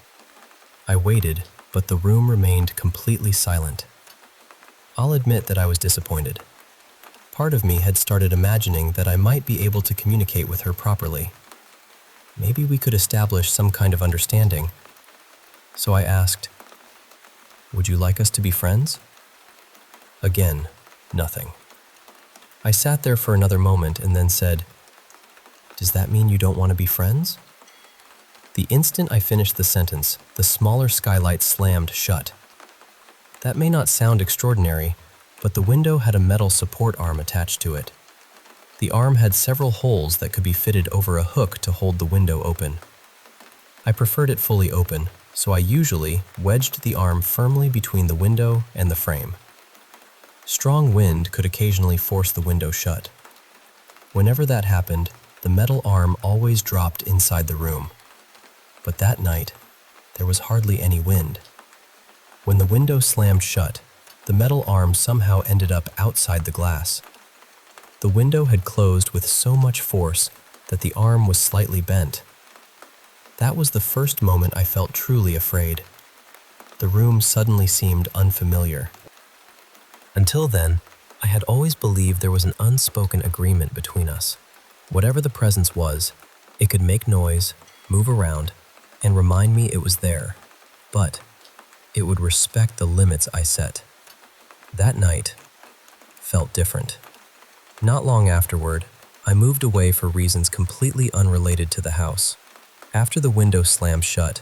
I waited, but the room remained completely silent. I'll admit that I was disappointed. Part of me had started imagining that I might be able to communicate with her properly. Maybe we could establish some kind of understanding. So I asked, "Would you like us to be friends?" Again, nothing. I sat there for another moment and then said, "Does that mean you don't want to be friends?" The instant I finished the sentence, the smaller skylight slammed shut. That may not sound extraordinary, but the window had a metal support arm attached to it. The arm had several holes that could be fitted over a hook to hold the window open. I preferred it fully open, so I usually wedged the arm firmly between the window and the frame. Strong wind could occasionally force the window shut. Whenever that happened, the metal arm always dropped inside the room. But that night, there was hardly any wind. When the window slammed shut, the metal arm somehow ended up outside the glass. The window had closed with so much force that the arm was slightly bent. That was the first moment I felt truly afraid. The room suddenly seemed unfamiliar. Until then, I had always believed there was an unspoken agreement between us. Whatever the presence was, it could make noise, move around, and remind me it was there, but it would respect the limits I set. That night felt different. Not long afterward, I moved away for reasons completely unrelated to the house. After the window slammed shut,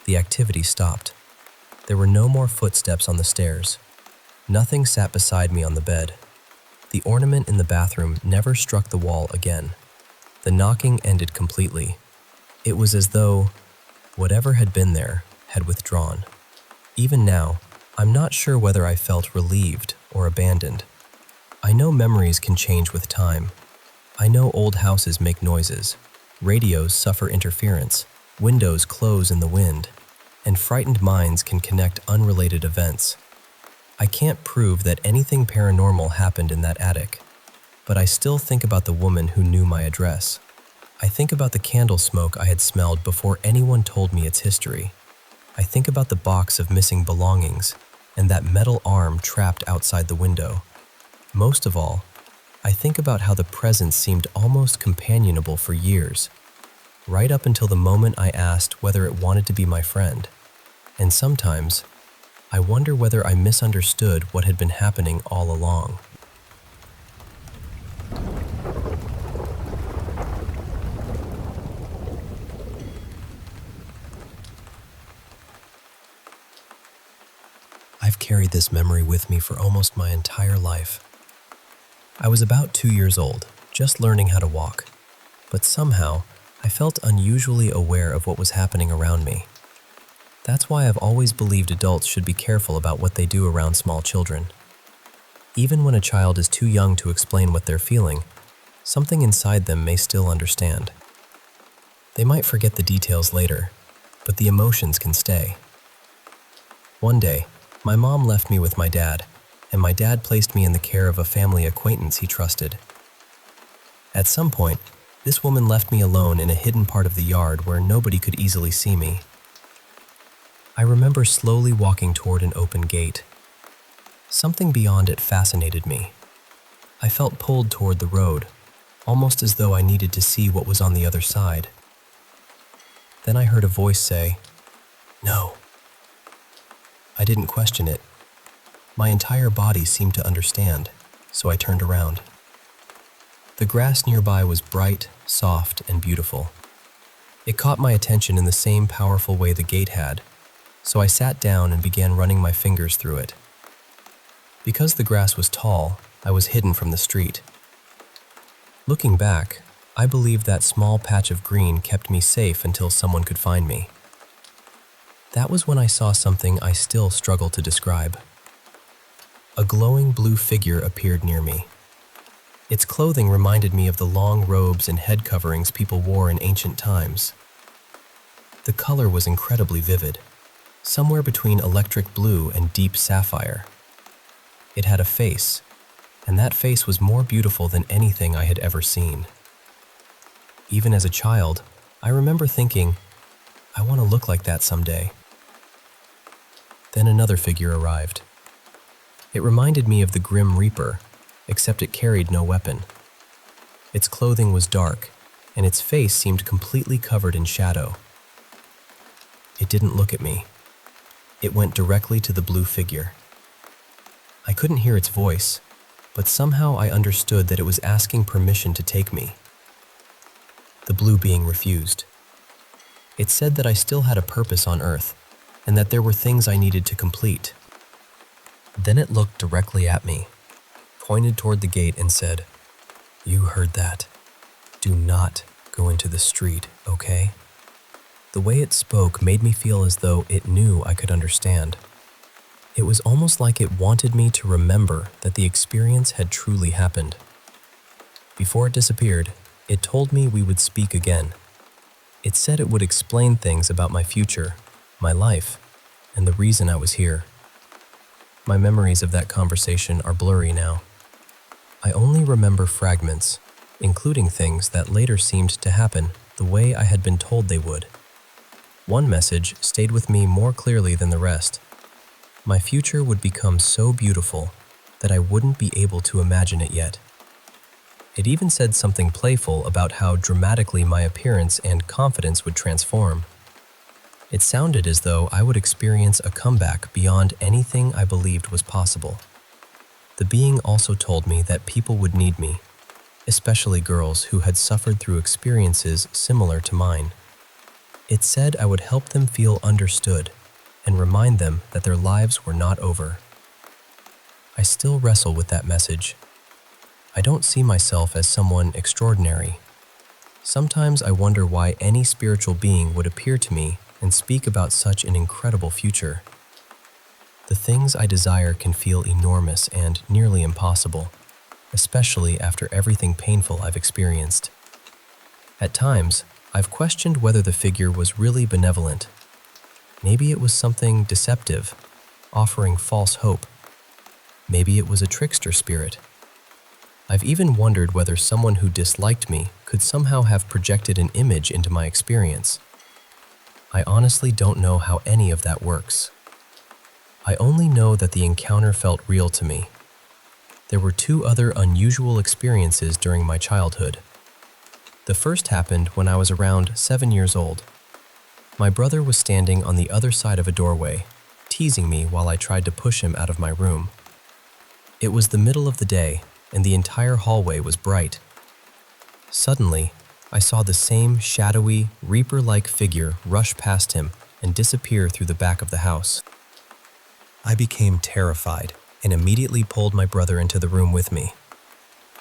the activity stopped. There were no more footsteps on the stairs. Nothing sat beside me on the bed. The ornament in the bathroom never struck the wall again. The knocking ended completely. It was as though whatever had been there had withdrawn. Even now, I'm not sure whether I felt relieved or abandoned. I know memories can change with time. I know old houses make noises, radios suffer interference, windows close in the wind, and frightened minds can connect unrelated events. I can't prove that anything paranormal happened in that attic, but I still think about the woman who knew my address. I think about the candle smoke I had smelled before anyone told me its history. I think about the box of missing belongings and that metal arm trapped outside the window. Most of all, I think about how the presence seemed almost companionable for years, right up until the moment I asked whether it wanted to be my friend. And sometimes, I wonder whether I misunderstood what had been happening all along. I've carried this memory with me for almost my entire life. I was about 2 years old, just learning how to walk, but somehow I felt unusually aware of what was happening around me. That's why I've always believed adults should be careful about what they do around small children. Even when a child is too young to explain what they're feeling, something inside them may still understand. They might forget the details later, but the emotions can stay. One day, my mom left me with my dad, and my dad placed me in the care of a family acquaintance he trusted. At some point, this woman left me alone in a hidden part of the yard where nobody could easily see me. I remember slowly walking toward an open gate. Something beyond it fascinated me. I felt pulled toward the road, almost as though I needed to see what was on the other side. Then I heard a voice say, "No." I didn't question it. My entire body seemed to understand, so I turned around. The grass nearby was bright, soft, and beautiful. It caught my attention in the same powerful way the gate had, so I sat down and began running my fingers through it. Because the grass was tall, I was hidden from the street. Looking back, I believe that small patch of green kept me safe until someone could find me. That was when I saw something I still struggle to describe. A glowing blue figure appeared near me. Its clothing reminded me of the long robes and head coverings people wore in ancient times. The color was incredibly vivid, somewhere between electric blue and deep sapphire. It had a face, and that face was more beautiful than anything I had ever seen. Even as a child, I remember thinking, I want to look like that someday. Then another figure arrived. It reminded me of the Grim Reaper, except it carried no weapon. Its clothing was dark, and its face seemed completely covered in shadow. It didn't look at me. It went directly to the blue figure. I couldn't hear its voice, but somehow I understood that it was asking permission to take me. The blue being refused. It said that I still had a purpose on Earth, and that there were things I needed to complete. Then it looked directly at me, pointed toward the gate and said, You heard that. Do not go into the street, okay? The way it spoke made me feel as though it knew I could understand. It was almost like it wanted me to remember that the experience had truly happened. Before it disappeared, it told me we would speak again. It said it would explain things about my future, my life, and the reason I was here. My memories of that conversation are blurry now. I only remember fragments, including things that later seemed to happen the way I had been told they would. One message stayed with me more clearly than the rest. My future would become so beautiful that I wouldn't be able to imagine it yet. It even said something playful about how dramatically my appearance and confidence would transform. It sounded as though I would experience a comeback beyond anything I believed was possible. The being also told me that people would need me, especially girls who had suffered through experiences similar to mine. It said I would help them feel understood and remind them that their lives were not over. I still wrestle with that message. I don't see myself as someone extraordinary. Sometimes I wonder why any spiritual being would appear to me and speak about such an incredible future. The things I desire can feel enormous and nearly impossible, especially after everything painful I've experienced. At times, I've questioned whether the figure was really benevolent. Maybe it was something deceptive, offering false hope. Maybe it was a trickster spirit. I've even wondered whether someone who disliked me could somehow have projected an image into my experience. I honestly don't know how any of that works. I only know that the encounter felt real to me. There were two other unusual experiences during my childhood. The first happened when I was around 7 years old. My brother was standing on the other side of a doorway, teasing me while I tried to push him out of my room. It was the middle of the day, and the entire hallway was bright. Suddenly, I saw the same shadowy, reaper-like figure rush past him and disappear through the back of the house. I became terrified and immediately pulled my brother into the room with me.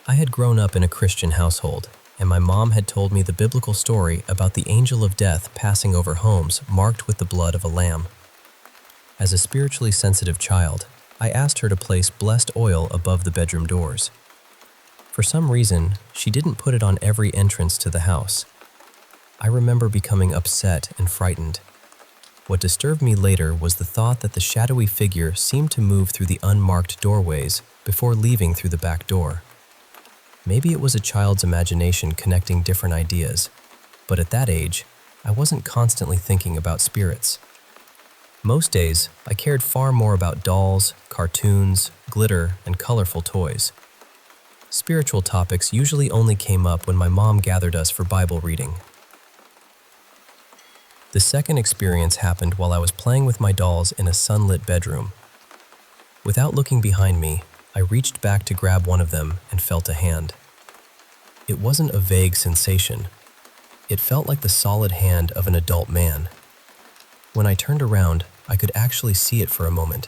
I had grown up in a Christian household, and my mom had told me the biblical story about the angel of death passing over homes marked with the blood of a lamb. As a spiritually sensitive child, I asked her to place blessed oil above the bedroom doors. For some reason, she didn't put it on every entrance to the house. I remember becoming upset and frightened. What disturbed me later was the thought that the shadowy figure seemed to move through the unmarked doorways before leaving through the back door. Maybe it was a child's imagination connecting different ideas, but at that age, I wasn't constantly thinking about spirits. Most days, I cared far more about dolls, cartoons, glitter, and colorful toys. Spiritual topics usually only came up when my mom gathered us for Bible reading. The second experience happened while I was playing with my dolls in a sunlit bedroom. Without looking behind me, I reached back to grab one of them and felt a hand. It wasn't a vague sensation. It felt like the solid hand of an adult man. When I turned around, I could actually see it for a moment.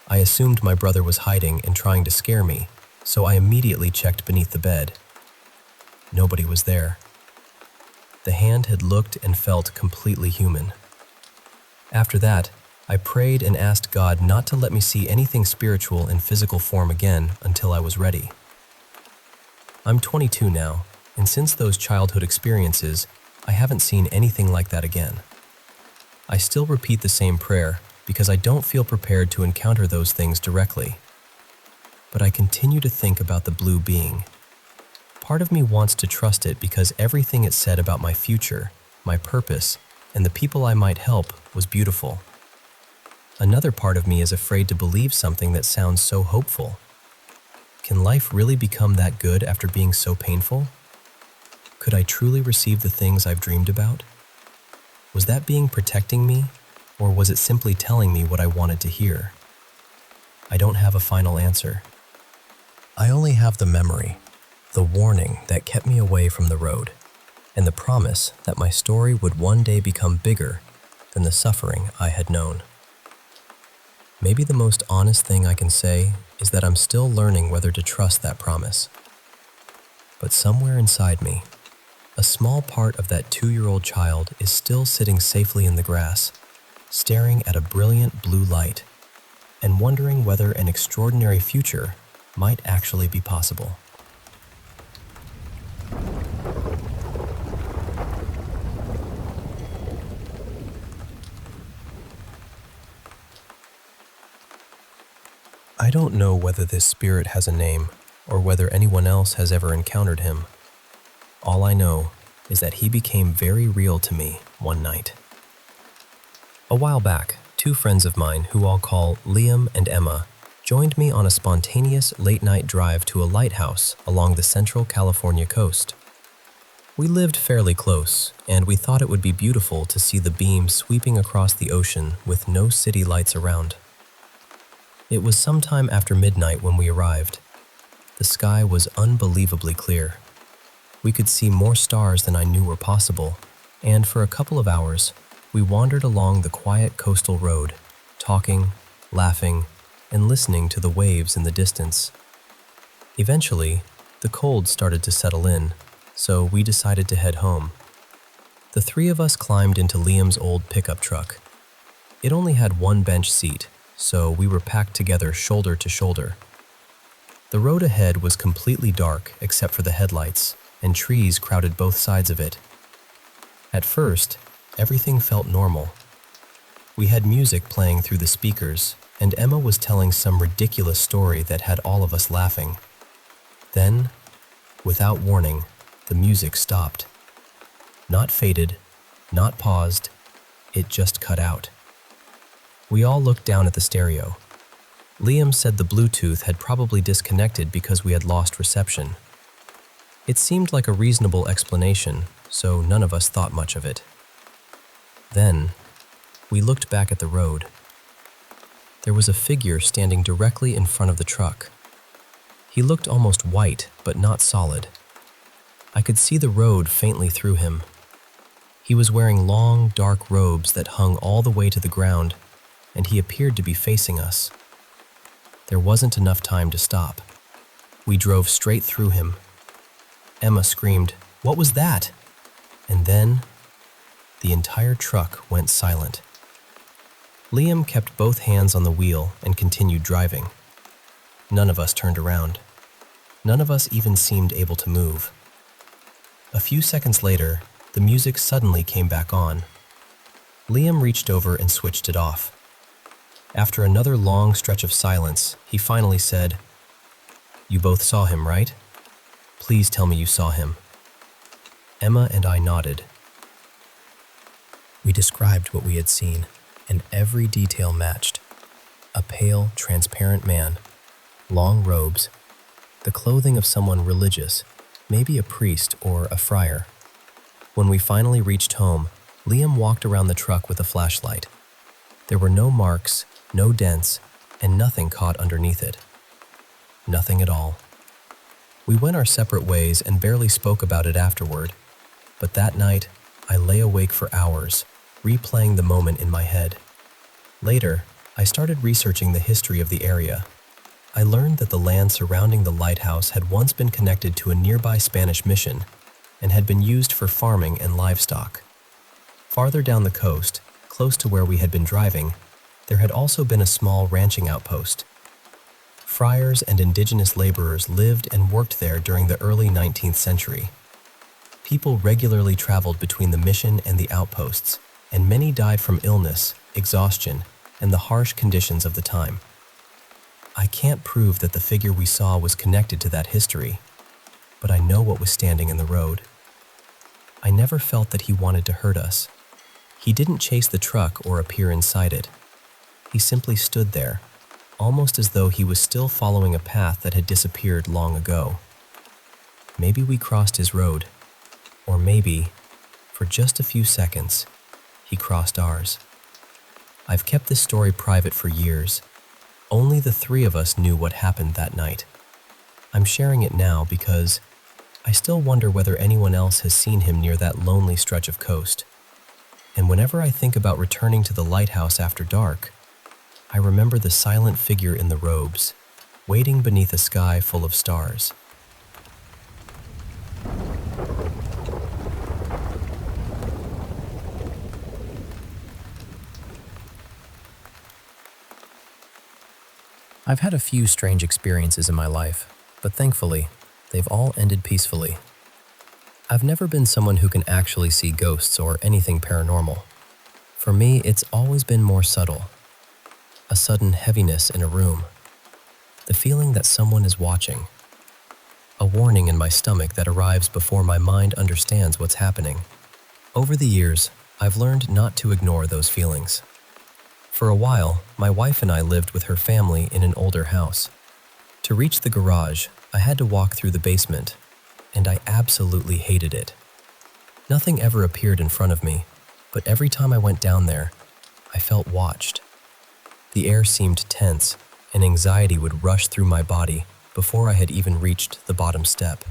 I assumed my brother was hiding and trying to scare me, so I immediately checked beneath the bed. Nobody was there. The hand had looked and felt completely human. After that, I prayed and asked God not to let me see anything spiritual in physical form again until I was ready. I'm 22 now, and since those childhood experiences, I haven't seen anything like that again. I still repeat the same prayer because I don't feel prepared to encounter those things directly. But I continue to think about the blue being. Part of me wants to trust it because everything it said about my future, my purpose, and the people I might help was beautiful. Another part of me is afraid to believe something that sounds so hopeful. Can life really become that good after being so painful? Could I truly receive the things I've dreamed about? Was that being protecting me, or was it simply telling me what I wanted to hear? I don't have a final answer. I only have the memory, the warning that kept me away from the road, and the promise that my story would one day become bigger than the suffering I had known. Maybe the most honest thing I can say is that I'm still learning whether to trust that promise. But somewhere inside me, a small part of that 2-year-old child is still sitting safely in the grass, staring at a brilliant blue light and wondering whether an extraordinary future might actually be possible. I don't know whether this spirit has a name or whether anyone else has ever encountered him. All I know is that he became very real to me one night. A while back, 2 friends of mine, who I'll call Liam and Emma, joined me on a spontaneous late-night drive to a lighthouse along the central California coast. We lived fairly close, and we thought it would be beautiful to see the beam sweeping across the ocean with no city lights around. It was sometime after midnight when we arrived. The sky was unbelievably clear. We could see more stars than I knew were possible, and for a couple of hours, we wandered along the quiet coastal road, talking, laughing, and listening to the waves in the distance. Eventually, the cold started to settle in, so we decided to head home. The 3 of us climbed into Liam's old pickup truck. It only had 1 bench seat, so we were packed together shoulder to shoulder. The road ahead was completely dark except for the headlights, and trees crowded both sides of it. At first, everything felt normal. We had music playing through the speakers, and Emma was telling some ridiculous story that had all of us laughing. Then, without warning, the music stopped. Not faded, not paused, it just cut out. We all looked down at the stereo. Liam said the Bluetooth had probably disconnected because we had lost reception. It seemed like a reasonable explanation, so none of us thought much of it. Then, we looked back at the road. There was a figure standing directly in front of the truck. He looked almost white, but not solid. I could see the road faintly through him. He was wearing long, dark robes that hung all the way to the ground, and he appeared to be facing us. There wasn't enough time to stop. We drove straight through him. Emma screamed, "What was that?" And then, the entire truck went silent. Liam kept both hands on the wheel and continued driving. None of us turned around. None of us even seemed able to move. A few seconds later, the music suddenly came back on. Liam reached over and switched it off. After another long stretch of silence, he finally said, "You both saw him, right? Please tell me you saw him." Emma and I nodded. We described what we had seen, and every detail matched. A pale, transparent man, long robes, the clothing of someone religious, maybe a priest or a friar. When we finally reached home, Liam walked around the truck with a flashlight. There were no marks, no dents, and nothing caught underneath it. Nothing at all. We went our separate ways and barely spoke about it afterward, but that night, I lay awake for hours, replaying the moment in my head. Later, I started researching the history of the area. I learned that the land surrounding the lighthouse had once been connected to a nearby Spanish mission and had been used for farming and livestock. Farther down the coast, close to where we had been driving, there had also been a small ranching outpost. Friars and indigenous laborers lived and worked there during the early 19th century. People regularly traveled between the mission and the outposts, and many died from illness, exhaustion, and the harsh conditions of the time. I can't prove that the figure we saw was connected to that history, but I know what was standing in the road. I never felt that he wanted to hurt us. He didn't chase the truck or appear inside it. He simply stood there, almost as though he was still following a path that had disappeared long ago. Maybe we crossed his road, or maybe, for just a few seconds, he crossed ours. I've kept this story private for years. Only the 3 of us knew what happened that night. I'm sharing it now because I still wonder whether anyone else has seen him near that lonely stretch of coast. And whenever I think about returning to the lighthouse after dark, I remember the silent figure in the robes, waiting beneath a sky full of stars. I've had a few strange experiences in my life, but thankfully, they've all ended peacefully. I've never been someone who can actually see ghosts or anything paranormal. For me, it's always been more subtle. A sudden heaviness in a room, the feeling that someone is watching, a warning in my stomach that arrives before my mind understands what's happening. Over the years, I've learned not to ignore those feelings. For a while, my wife and I lived with her family in an older house. To reach the garage, I had to walk through the basement, and I absolutely hated it. Nothing ever appeared in front of me, but every time I went down there, I felt watched. The air seemed tense, and anxiety would rush through my body before I had even reached the bottom step.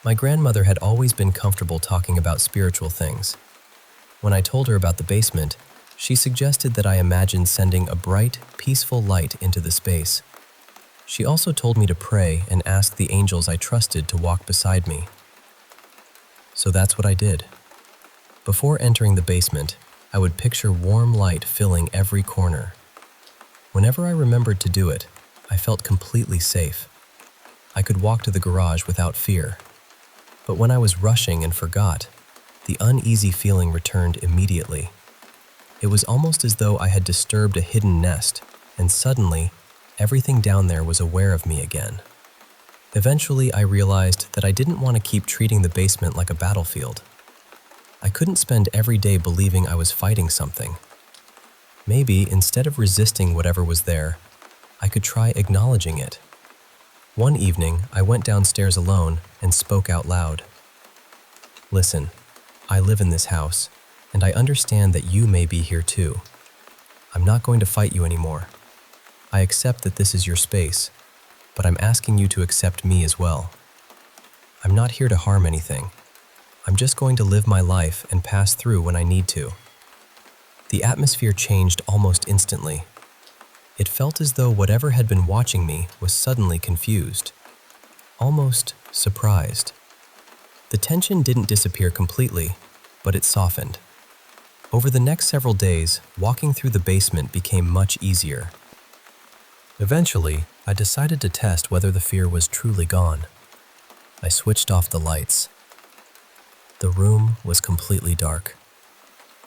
My grandmother had always been comfortable talking about spiritual things. When I told her about the basement, she suggested that I imagine sending a bright, peaceful light into the space. She also told me to pray and ask the angels I trusted to walk beside me. So that's what I did. Before entering the basement, I would picture warm light filling every corner. Whenever I remembered to do it, I felt completely safe. I could walk to the garage without fear. But when I was rushing and forgot, the uneasy feeling returned immediately. It was almost as though I had disturbed a hidden nest, and suddenly, everything down there was aware of me again. Eventually, I realized that I didn't want to keep treating the basement like a battlefield. I couldn't spend every day believing I was fighting something. Maybe, instead of resisting whatever was there, I could try acknowledging it. One evening, I went downstairs alone and spoke out loud. Listen, I live in this house, and I understand that you may be here too. I'm not going to fight you anymore. I accept that this is your space, but I'm asking you to accept me as well. I'm not here to harm anything. I'm just going to live my life and pass through when I need to. The atmosphere changed almost instantly. It felt as though whatever had been watching me was suddenly confused, almost surprised. The tension didn't disappear completely, but it softened. Over the next several days, walking through the basement became much easier. Eventually, I decided to test whether the fear was truly gone. I switched off the lights. The room was completely dark.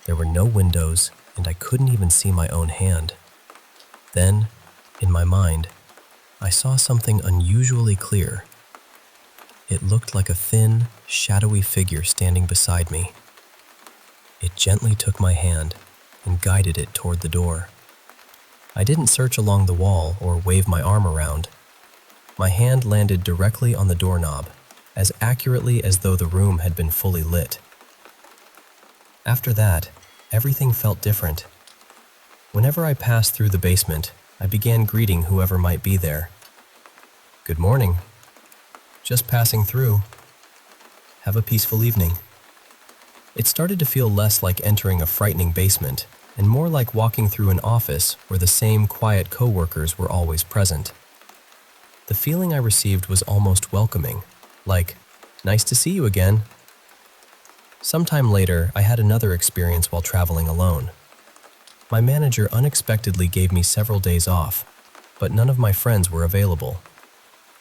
There were no windows, and I couldn't even see my own hand. Then, in my mind, I saw something unusually clear. It looked like a thin, shadowy figure standing beside me. It gently took my hand and guided it toward the door. I didn't search along the wall or wave my arm around. My hand landed directly on the doorknob, as accurately as though the room had been fully lit. After that, everything felt different. Whenever I passed through the basement, I began greeting whoever might be there. Good morning. Just passing through. Have a peaceful evening. It started to feel less like entering a frightening basement and more like walking through an office where the same quiet coworkers were always present. The feeling I received was almost welcoming, like, nice to see you again. Sometime later, I had another experience while traveling alone. My manager unexpectedly gave me several days off, but none of my friends were available.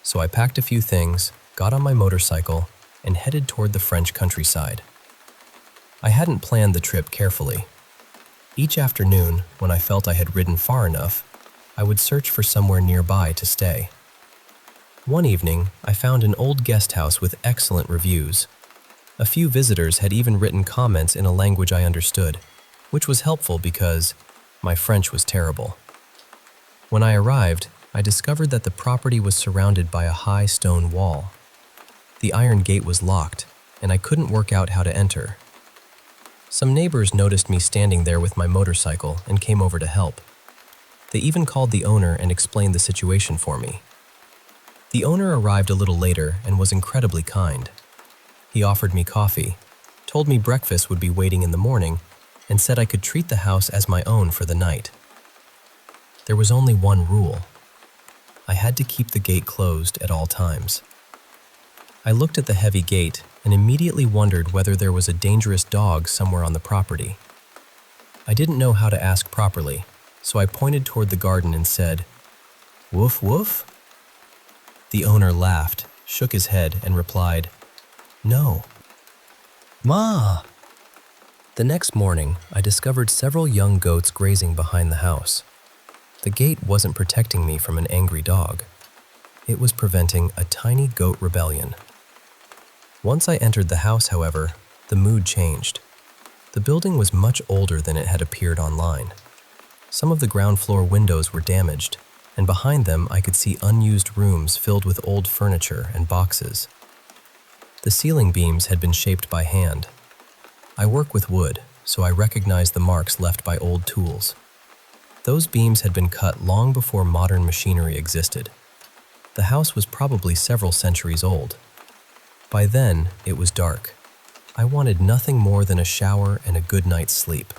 So I packed a few things, got on my motorcycle, and headed toward the French countryside. I hadn't planned the trip carefully. Each afternoon, when I felt I had ridden far enough, I would search for somewhere nearby to stay. One evening, I found an old guest house with excellent reviews. A few visitors had even written comments in a language I understood, which was helpful because my French was terrible. When I arrived, I discovered that the property was surrounded by a high stone wall. The iron gate was locked, and I couldn't work out how to enter. Some neighbors noticed me standing there with my motorcycle and came over to help. They even called the owner and explained the situation for me. The owner arrived a little later and was incredibly kind. He offered me coffee, told me breakfast would be waiting in the morning, and said I could treat the house as my own for the night. There was only one rule. I had to keep the gate closed at all times. I looked at the heavy gate and immediately wondered whether there was a dangerous dog somewhere on the property. I didn't know how to ask properly, so I pointed toward the garden and said, Woof woof? The owner laughed, shook his head, and replied, "No." Ma! The next morning, I discovered several young goats grazing behind the house. The gate wasn't protecting me from an angry dog. It was preventing a tiny goat rebellion. Once I entered the house, however, the mood changed. The building was much older than it had appeared online. Some of the ground floor windows were damaged, and behind them I could see unused rooms filled with old furniture and boxes. The ceiling beams had been shaped by hand. I work with wood, so I recognized the marks left by old tools. Those beams had been cut long before modern machinery existed. The house was probably several centuries old. By then, it was dark. I wanted nothing more than a shower and a good night's sleep.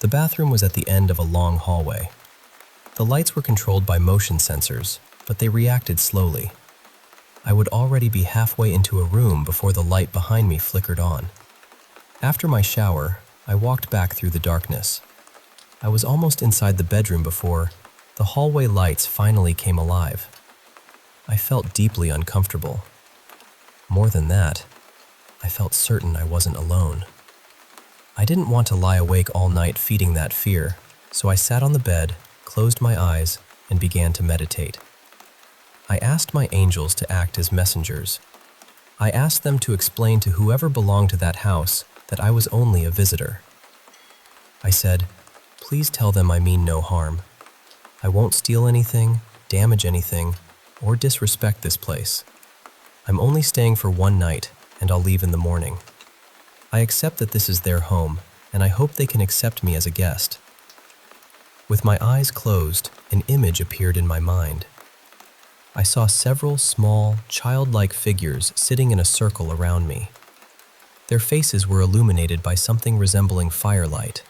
The bathroom was at the end of a long hallway. The lights were controlled by motion sensors, but they reacted slowly. I would already be halfway into a room before the light behind me flickered on. After my shower, I walked back through the darkness. I was almost inside the bedroom before the hallway lights finally came alive. I felt deeply uncomfortable. More than that, I felt certain I wasn't alone. I didn't want to lie awake all night feeding that fear, so I sat on the bed, closed my eyes, and began to meditate. I asked my angels to act as messengers. I asked them to explain to whoever belonged to that house that I was only a visitor. I said, "Please tell them I mean no harm. I won't steal anything, damage anything, or disrespect this place. I'm only staying for one night, and I'll leave in the morning. I accept that this is their home, and I hope they can accept me as a guest." With my eyes closed, an image appeared in my mind. I saw several small, childlike figures sitting in a circle around me. Their faces were illuminated by something resembling firelight.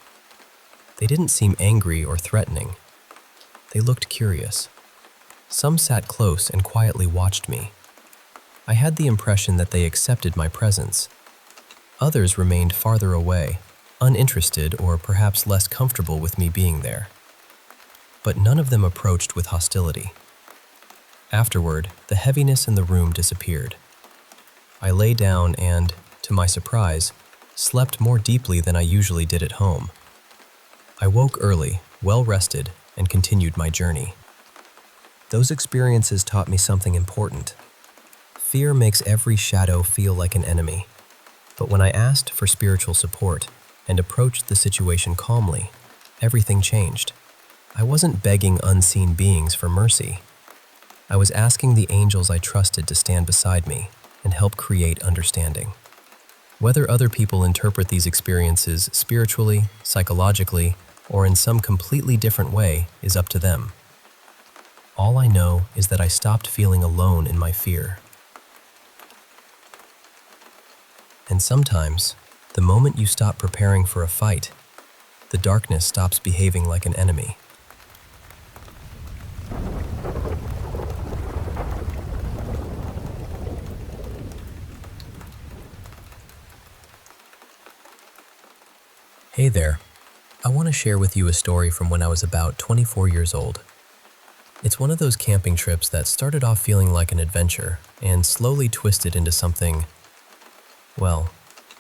They didn't seem angry or threatening. They looked curious. Some sat close and quietly watched me. I had the impression that they accepted my presence. Others remained farther away, uninterested or perhaps less comfortable with me being there. But none of them approached with hostility. Afterward, the heaviness in the room disappeared. I lay down and, to my surprise, slept more deeply than I usually did at home. I woke early, well rested, and continued my journey. Those experiences taught me something important. Fear makes every shadow feel like an enemy. But when I asked for spiritual support and approached the situation calmly, everything changed. I wasn't begging unseen beings for mercy. I was asking the angels I trusted to stand beside me and help create understanding. Whether other people interpret these experiences spiritually, psychologically, or in some completely different way is up to them. All I know is that I stopped feeling alone in my fear. And sometimes, the moment you stop preparing for a fight, the darkness stops behaving like an enemy. Hey there. I want to share with you a story from when I was about 24 years old. It's one of those camping trips that started off feeling like an adventure and slowly twisted into something, well,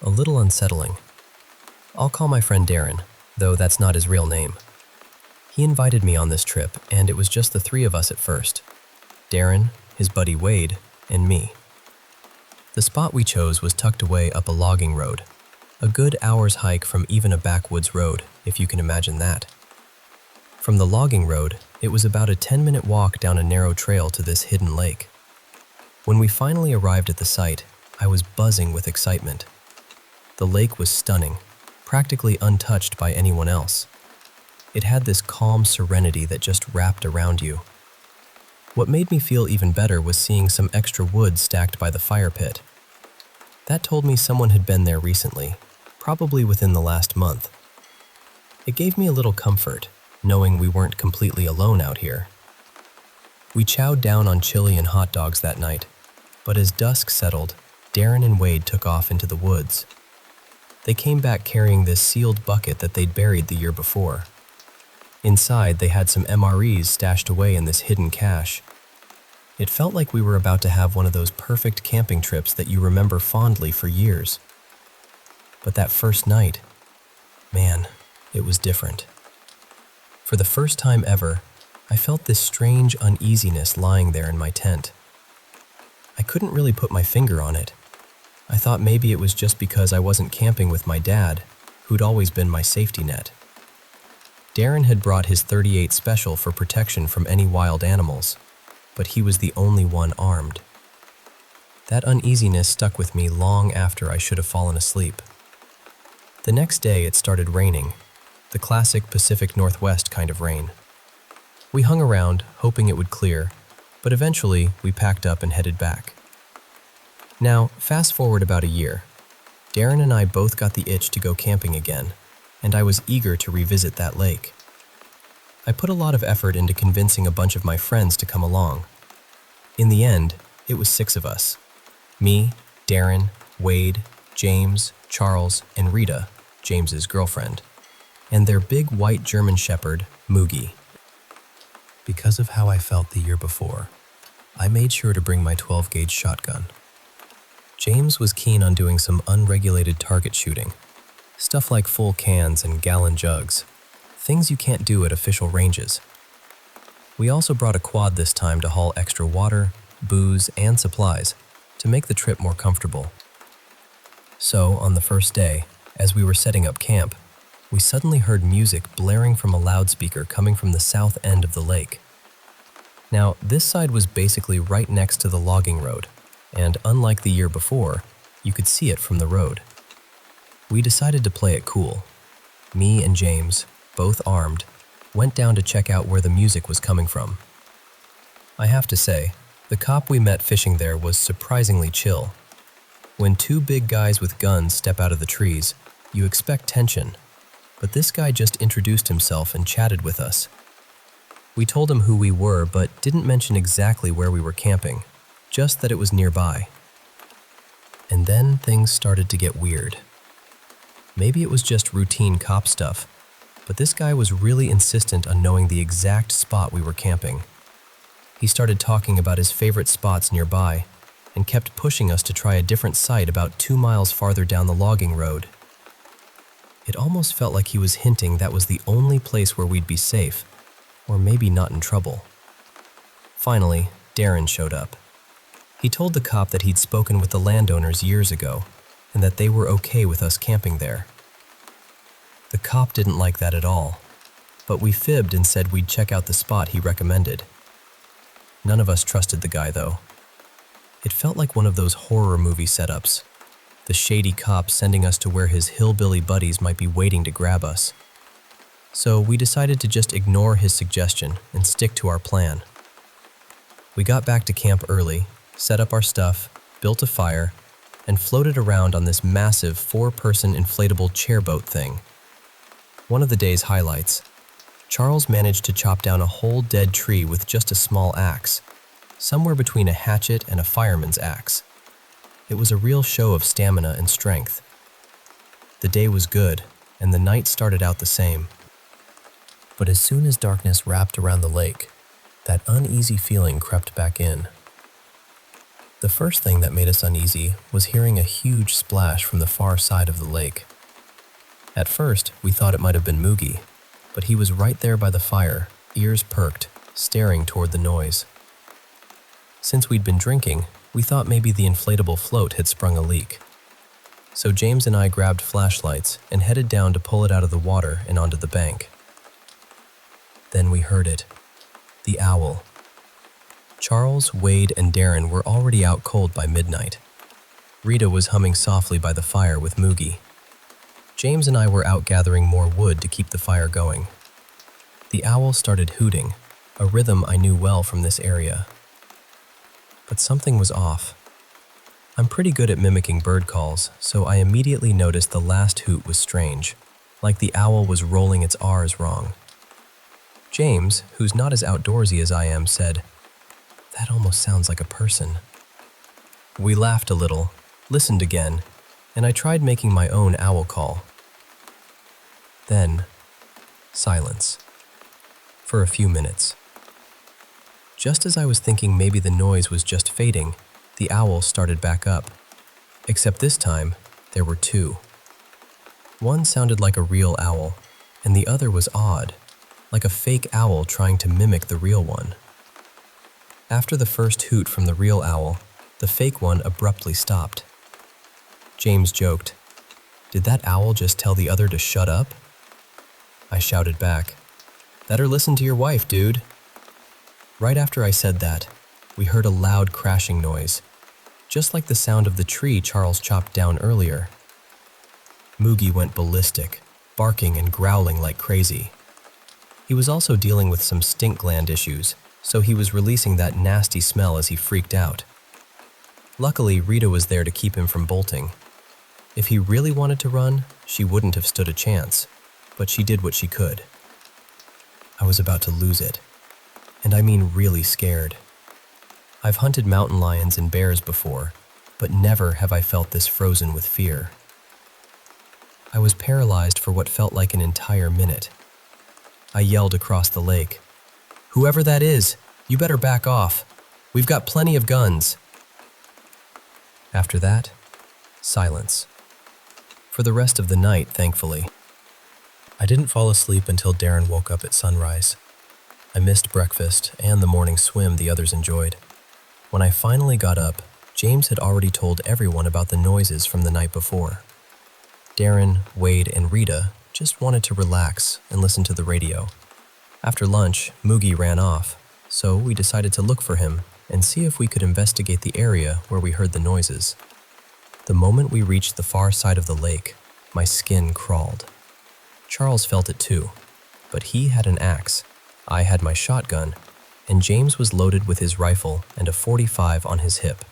a little unsettling. I'll call my friend Darren, though that's not his real name. He invited me on this trip, and it was just the three of us at first. Darren, his buddy Wade, and me. The spot we chose was tucked away up a logging road, a good hour's hike from even a backwoods road, if you can imagine that. From the logging road, it was about a 10-minute walk down a narrow trail to this hidden lake. When we finally arrived at the site, I was buzzing with excitement. The lake was stunning, practically untouched by anyone else. It had this calm serenity that just wrapped around you. What made me feel even better was seeing some extra wood stacked by the fire pit. That told me someone had been there recently, probably within the last month. It gave me a little comfort, knowing we weren't completely alone out here. We chowed down on chili and hot dogs that night, but as dusk settled, Darren and Wade took off into the woods. They came back carrying this sealed bucket that they'd buried the year before. Inside, they had some MREs stashed away in this hidden cache. It felt like we were about to have one of those perfect camping trips that you remember fondly for years. But that first night, man, it was different. For the first time ever, I felt this strange uneasiness lying there in my tent. I couldn't really put my finger on it. I thought maybe it was just because I wasn't camping with my dad, who'd always been my safety net. Darren had brought his .38 special for protection from any wild animals, but he was the only one armed. That uneasiness stuck with me long after I should have fallen asleep. The next day it started raining, the classic Pacific Northwest kind of rain. We hung around, hoping it would clear, but eventually we packed up and headed back. Now, fast forward about a year. Darren and I both got the itch to go camping again, and I was eager to revisit that lake. I put a lot of effort into convincing a bunch of my friends to come along. In the end, it was 6 of us. Me, Darren, Wade, James, Charles, and Rita, James's girlfriend, and their big white German shepherd, Moogie. Because of how I felt the year before, I made sure to bring my 12-gauge shotgun. James was keen on doing some unregulated target shooting, stuff like full cans and gallon jugs, things you can't do at official ranges. We also brought a quad this time to haul extra water, booze, and supplies to make the trip more comfortable. So, on the first day, as we were setting up camp, we suddenly heard music blaring from a loudspeaker coming from the south end of the lake. Now, this side was basically right next to the logging road, and unlike the year before, you could see it from the road. We decided to play it cool. Me and James, both armed, went down to check out where the music was coming from. I have to say, the cop we met fishing there was surprisingly chill. When 2 big guys with guns step out of the trees, you expect tension, but this guy just introduced himself and chatted with us. We told him who we were, but didn't mention exactly where we were camping, just that it was nearby. And then things started to get weird. Maybe it was just routine cop stuff, but this guy was really insistent on knowing the exact spot we were camping. He started talking about his favorite spots nearby and kept pushing us to try a different site about 2 miles farther down the logging road. It almost felt like he was hinting that was the only place where we'd be safe, or maybe not in trouble. Finally, Darren showed up. He told the cop that he'd spoken with the landowners years ago and that they were okay with us camping there. The cop didn't like that at all, but we fibbed and said we'd check out the spot he recommended. None of us trusted the guy, though. It felt like one of those horror movie setups, the shady cop sending us to where his hillbilly buddies might be waiting to grab us. So we decided to just ignore his suggestion and stick to our plan. We got back to camp early, set up our stuff, built a fire, and floated around on this massive 4-person inflatable chairboat thing. One of the day's highlights, Charles managed to chop down a whole dead tree with just a small axe, somewhere between a hatchet and a fireman's axe. It was a real show of stamina and strength. The day was good, and the night started out the same. But as soon as darkness wrapped around the lake, that uneasy feeling crept back in. The first thing that made us uneasy was hearing a huge splash from the far side of the lake. At first, we thought it might have been Moogie, but he was right there by the fire, ears perked, staring toward the noise. Since we'd been drinking, we thought maybe the inflatable float had sprung a leak. So James and I grabbed flashlights and headed down to pull it out of the water and onto the bank. Then we heard it. The owl. Charles, Wade, and Darren were already out cold by midnight. Rita was humming softly by the fire with Moogie. James and I were out gathering more wood to keep the fire going. The owl started hooting, a rhythm I knew well from this area. But something was off. I'm pretty good at mimicking bird calls, so I immediately noticed the last hoot was strange, like the owl was rolling its R's wrong. James, who's not as outdoorsy as I am, said, "That almost sounds like a person." We laughed a little, listened again, and I tried making my own owl call. Then, silence. for a few minutes. Just as I was thinking maybe the noise was just fading, the owl started back up. Except this time, there were two. One sounded like a real owl, and the other was odd, like a fake owl trying to mimic the real one. After the first hoot from the real owl, the fake one abruptly stopped. James joked, "Did that owl just tell the other to shut up?" I shouted back, "Better listen to your wife, dude." Right after I said that, we heard a loud crashing noise, just like the sound of the tree Charles chopped down earlier. Moogie went ballistic, barking and growling like crazy. He was also dealing with some stink gland issues, so he was releasing that nasty smell as he freaked out. Luckily, Rita was there to keep him from bolting. If he really wanted to run, she wouldn't have stood a chance, but she did what she could. I was about to lose it, and I mean really scared. I've hunted mountain lions and bears before, but never have I felt this frozen with fear. I was paralyzed for what felt like an entire minute. I yelled across the lake, "Whoever that is, you better back off. We've got plenty of guns." After that, silence. For the rest of the night, thankfully. I didn't fall asleep until Darren woke up at sunrise. I missed breakfast and the morning swim the others enjoyed. When I finally got up, James had already told everyone about the noises from the night before. Darren, Wade, and Rita just wanted to relax and listen to the radio. After lunch, Moogie ran off, so we decided to look for him and see if we could investigate the area where we heard the noises. The moment we reached the far side of the lake, my skin crawled. Charles felt it too, but he had an axe, I had my shotgun, and James was loaded with his rifle and a .45 on his hip.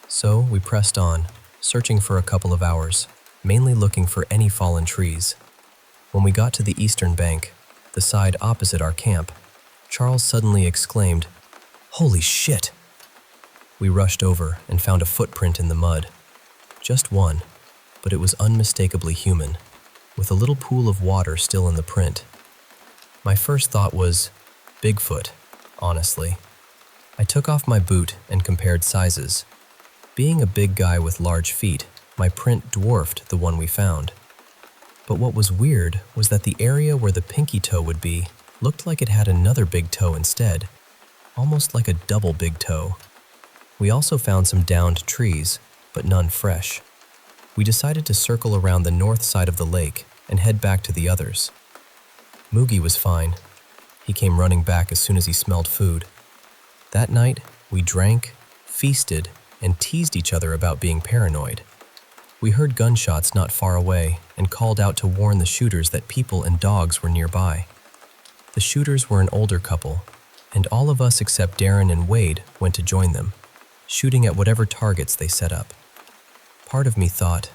So we pressed on, searching for a couple of hours, mainly looking for any fallen trees. When we got to the eastern bank, the side opposite our camp, Charles suddenly exclaimed, "Holy shit!" We rushed over and found a footprint in the mud. Just one, but it was unmistakably human, with a little pool of water still in the print. My first thought was, Bigfoot, honestly. I took off my boot and compared sizes. Being a big guy with large feet, my print dwarfed the one we found. But what was weird was that the area where the pinky toe would be looked like it had another big toe instead, almost like a double big toe. We also found some downed trees, but none fresh. We decided to circle around the north side of the lake and head back to the others. Moogie was fine. He came running back as soon as he smelled food. That night, we drank, feasted, and teased each other about being paranoid. We heard gunshots not far away and called out to warn the shooters that people and dogs were nearby. The shooters were an older couple, and all of us except Darren and Wade went to join them, shooting at whatever targets they set up. Part of me thought,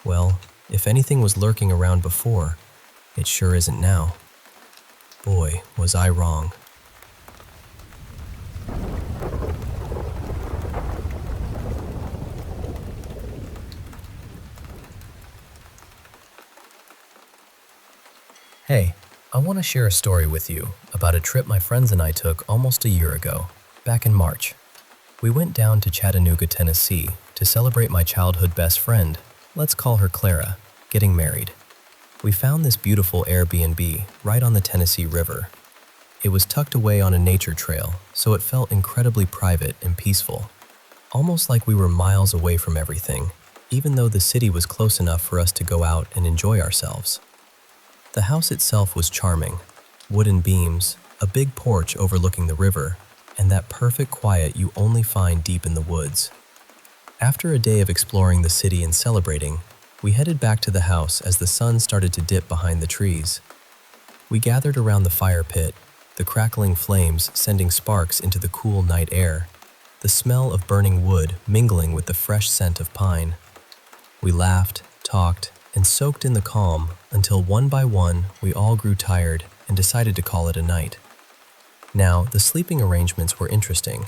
well, if anything was lurking around before, it sure isn't now. Boy, was I wrong. Hey, I want to share a story with you about a trip my friends and I took almost a year ago, back in March. We went down to Chattanooga, Tennessee to celebrate my childhood best friend, let's call her Clara, getting married. We found this beautiful Airbnb right on the Tennessee River. It was tucked away on a nature trail, so it felt incredibly private and peaceful, almost like we were miles away from everything, even though the city was close enough for us to go out and enjoy ourselves. The house itself was charming, wooden beams, a big porch overlooking the river, and that perfect quiet you only find deep in the woods. After a day of exploring the city and celebrating, we headed back to the house as the sun started to dip behind the trees. We gathered around the fire pit, the crackling flames sending sparks into the cool night air, the smell of burning wood mingling with the fresh scent of pine. We laughed, talked, and soaked in the calm until one by one we all grew tired and decided to call it a night. Now, the sleeping arrangements were interesting.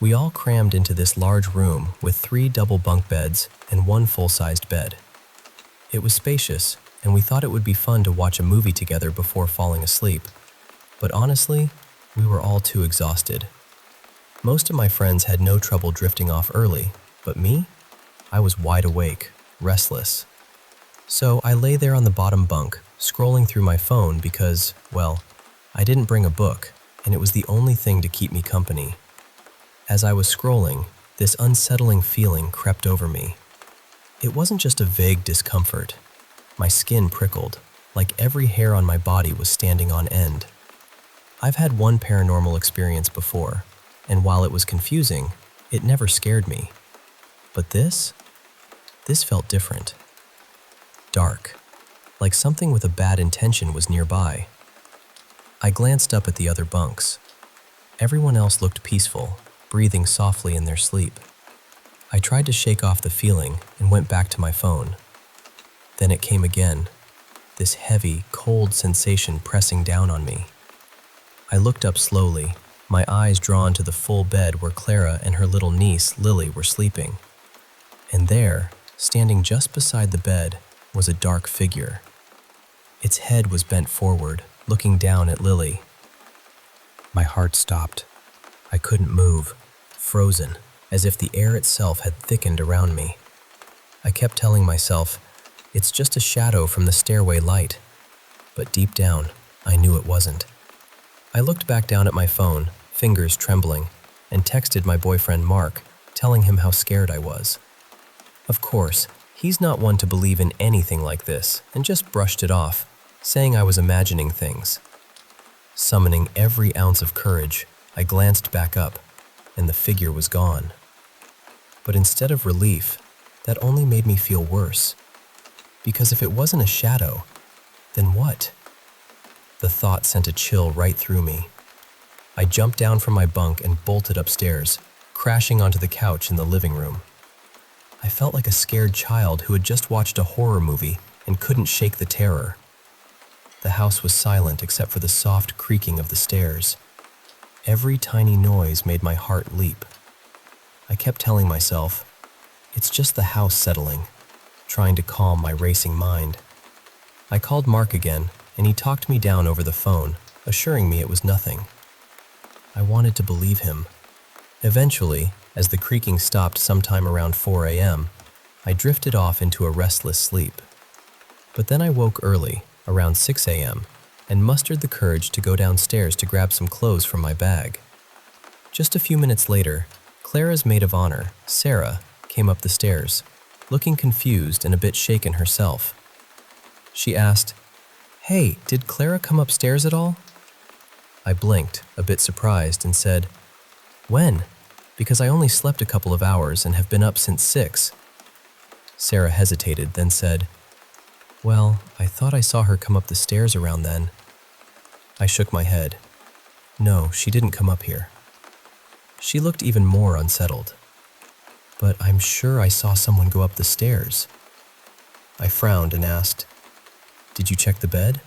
We all crammed into this large room with 3 double bunk beds and 1 full-sized bed. It was spacious, and we thought it would be fun to watch a movie together before falling asleep. But honestly, we were all too exhausted. Most of my friends had no trouble drifting off early, but me? I was wide awake, restless. So I lay there on the bottom bunk, scrolling through my phone because, well, I didn't bring a book, and it was the only thing to keep me company. As I was scrolling, this unsettling feeling crept over me. It wasn't just a vague discomfort. My skin prickled, like every hair on my body was standing on end. I've had one paranormal experience before, and while it was confusing, it never scared me. But this felt different. Dark, like something with a bad intention was nearby. I glanced up at the other bunks. Everyone else looked peaceful, breathing softly in their sleep. I tried to shake off the feeling and went back to my phone. Then it came again, this heavy, cold sensation pressing down on me. I looked up slowly, my eyes drawn to the full bed where Clara and her little niece, Lily, were sleeping. And there, standing just beside the bed, was a dark figure. Its head was bent forward, looking down at Lily. My heart stopped. I couldn't move, frozen, as if the air itself had thickened around me. I kept telling myself, it's just a shadow from the stairway light. But deep down, I knew it wasn't. I looked back down at my phone, fingers trembling, and texted my boyfriend Mark, telling him how scared I was. Of course, he's not one to believe in anything like this, and just brushed it off, saying I was imagining things. Summoning every ounce of courage, I glanced back up, and the figure was gone. But instead of relief, that only made me feel worse. Because if it wasn't a shadow, then what? The thought sent a chill right through me. I jumped down from my bunk and bolted upstairs, crashing onto the couch in the living room. I felt like a scared child who had just watched a horror movie and couldn't shake the terror. The house was silent except for the soft creaking of the stairs. Every tiny noise made my heart leap. I kept telling myself, it's just the house settling, trying to calm my racing mind. I called Mark again, and he talked me down over the phone, assuring me it was nothing. I wanted to believe him. Eventually, as the creaking stopped sometime around 4 a.m., I drifted off into a restless sleep. But then I woke early, around 6 a.m., and mustered the courage to go downstairs to grab some clothes from my bag. Just a few minutes later, Clara's maid of honor, Sarah, came up the stairs, looking confused and a bit shaken herself. She asked, "Hey, did Clara come upstairs at all?" I blinked, a bit surprised, and said, "When? Because I only slept a couple of hours and have been up since 6. Sarah hesitated, then said, "Well, I thought I saw her come up the stairs around then." I shook my head. No, she didn't come up here. She looked even more unsettled. "But I'm sure I saw someone go up the stairs." I frowned and asked, "Did you check the bed?"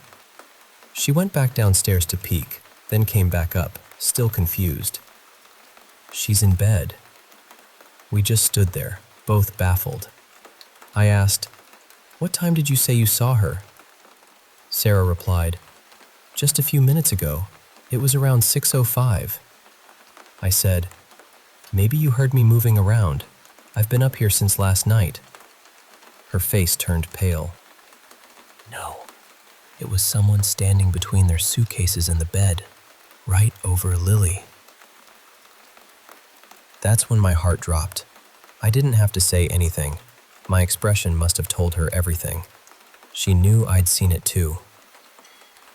She went back downstairs to peek, then came back up, still confused. "She's in bed." We just stood there, both baffled. I asked, "What time did you say you saw her?" Sarah replied, "Just a few minutes ago. It was around 6:05. I said, "Maybe you heard me moving around. I've been up here since last night." Her face turned pale. No, it was someone standing between their suitcases and the bed, right over Lily. That's when my heart dropped. I didn't have to say anything. My expression must have told her everything. She knew I'd seen it too.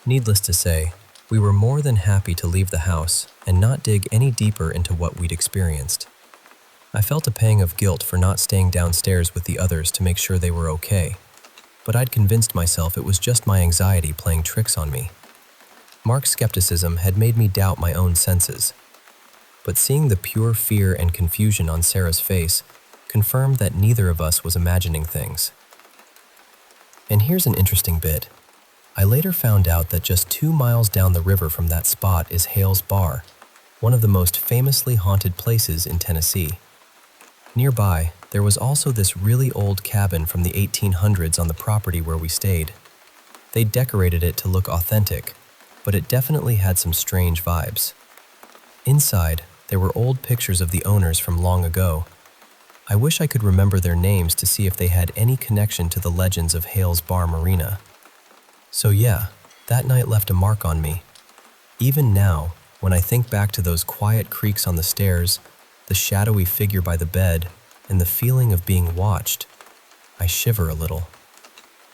Needless to say, we were more than happy to leave the house and not dig any deeper into what we'd experienced. I felt a pang of guilt for not staying downstairs with the others to make sure they were okay, but I'd convinced myself it was just my anxiety playing tricks on me. Mark's skepticism had made me doubt my own senses, but seeing the pure fear and confusion on Sarah's face confirmed that neither of us was imagining things. And here's an interesting bit. I later found out that just 2 miles down the river from that spot is Hale's Bar, one of the most famously haunted places in Tennessee. Nearby, there was also this really old cabin from the 1800s on the property where we stayed. They decorated it to look authentic, but it definitely had some strange vibes. Inside, there were old pictures of the owners from long ago. I wish I could remember their names to see if they had any connection to the legends of Hale's Bar Marina. So yeah, that night left a mark on me. Even now, when I think back to those quiet creaks on the stairs, the shadowy figure by the bed, and the feeling of being watched, I shiver a little.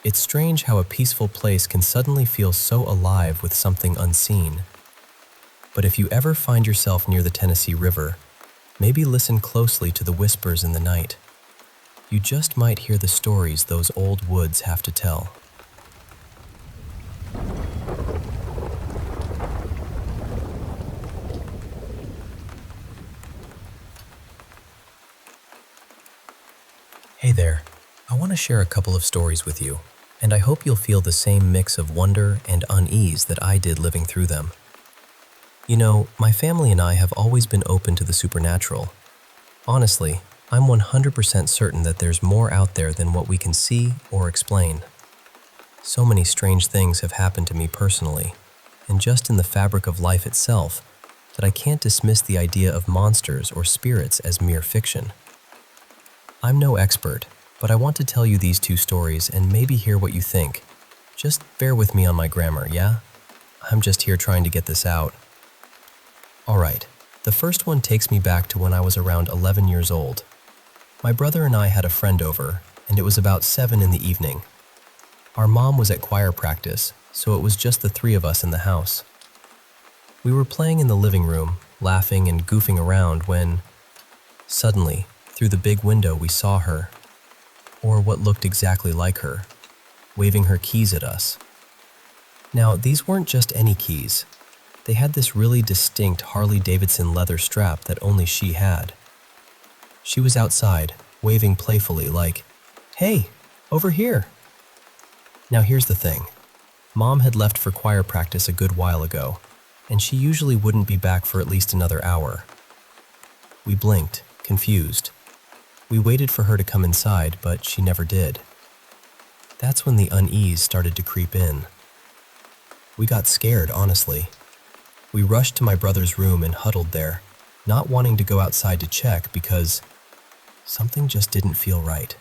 It's strange how a peaceful place can suddenly feel so alive with something unseen. But if you ever find yourself near the Tennessee River, maybe listen closely to the whispers in the night. You just might hear the stories those old woods have to tell. Hey there, I want to share a couple of stories with you, and I hope you'll feel the same mix of wonder and unease that I did living through them. You know, my family and I have always been open to the supernatural. Honestly, I'm 100% certain that there's more out there than what we can see or explain. So many strange things have happened to me personally, and just in the fabric of life itself, that I can't dismiss the idea of monsters or spirits as mere fiction. I'm no expert, but I want to tell you these two stories and maybe hear what you think. Just bear with me on my grammar, yeah? I'm just here trying to get this out. Alright, the first one takes me back to when I was around 11 years old. My brother and I had a friend over, and it was about 7 in the evening. Our mom was at choir practice, so it was just the three of us in the house. We were playing in the living room, laughing and goofing around when, suddenly, through the big window we saw her, or what looked exactly like her, waving her keys at us. Now, these weren't just any keys. They had this really distinct Harley-Davidson leather strap that only she had. She was outside, waving playfully like, "Hey, over here." Now here's the thing. Mom had left for choir practice a good while ago, and she usually wouldn't be back for at least another hour. We blinked, confused. We waited for her to come inside, but she never did. That's when the unease started to creep in. We got scared, honestly. We rushed to my brother's room and huddled there, not wanting to go outside to check because something just didn't feel right.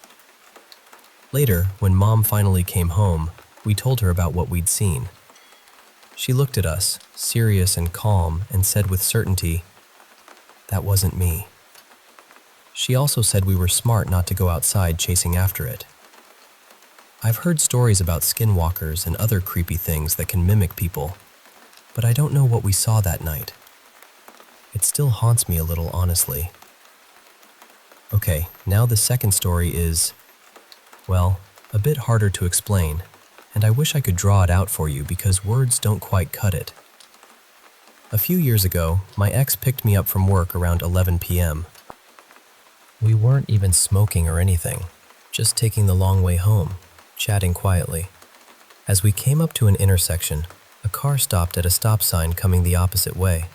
Later, when Mom finally came home, we told her about what we'd seen. She looked at us, serious and calm, and said with certainty, "That wasn't me." She also said we were smart not to go outside chasing after it. I've heard stories about skinwalkers and other creepy things that can mimic people, but I don't know what we saw that night. It still haunts me a little, honestly. Okay, now the second story is, well, a bit harder to explain, and I wish I could draw it out for you because words don't quite cut it. A few years ago, my ex picked me up from work around 11 p.m. We weren't even smoking or anything, just taking the long way home, chatting quietly. As we came up to an intersection, a car stopped at a stop sign coming the opposite way.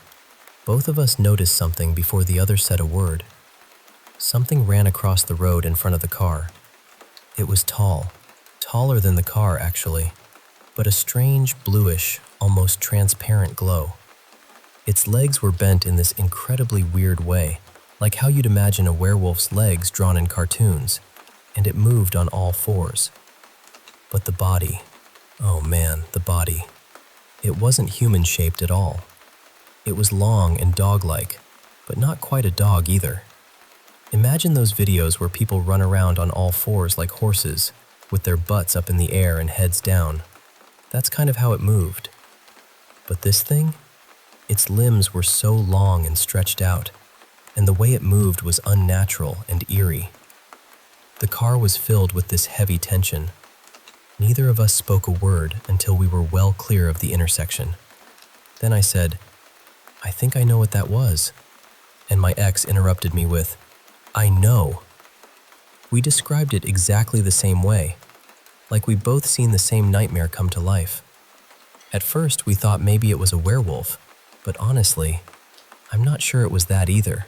Both of us noticed something before the other said a word. Something ran across the road in front of the car. It was tall, taller than the car actually, but a strange bluish, almost transparent glow. Its legs were bent in this incredibly weird way, like how you'd imagine a werewolf's legs drawn in cartoons, and it moved on all fours. But the body, oh man, the body. It wasn't human-shaped at all. It was long and dog-like, but not quite a dog either. Imagine those videos where people run around on all fours like horses, with their butts up in the air and heads down. That's kind of how it moved. But this thing? Its limbs were so long and stretched out, and the way it moved was unnatural and eerie. The car was filled with this heavy tension. Neither of us spoke a word until we were well clear of the intersection. Then I said, "I think I know what that was." And my ex interrupted me with, "I know." We described it exactly the same way, like we'd both seen the same nightmare come to life. At first, we thought maybe it was a werewolf, but honestly, I'm not sure it was that either.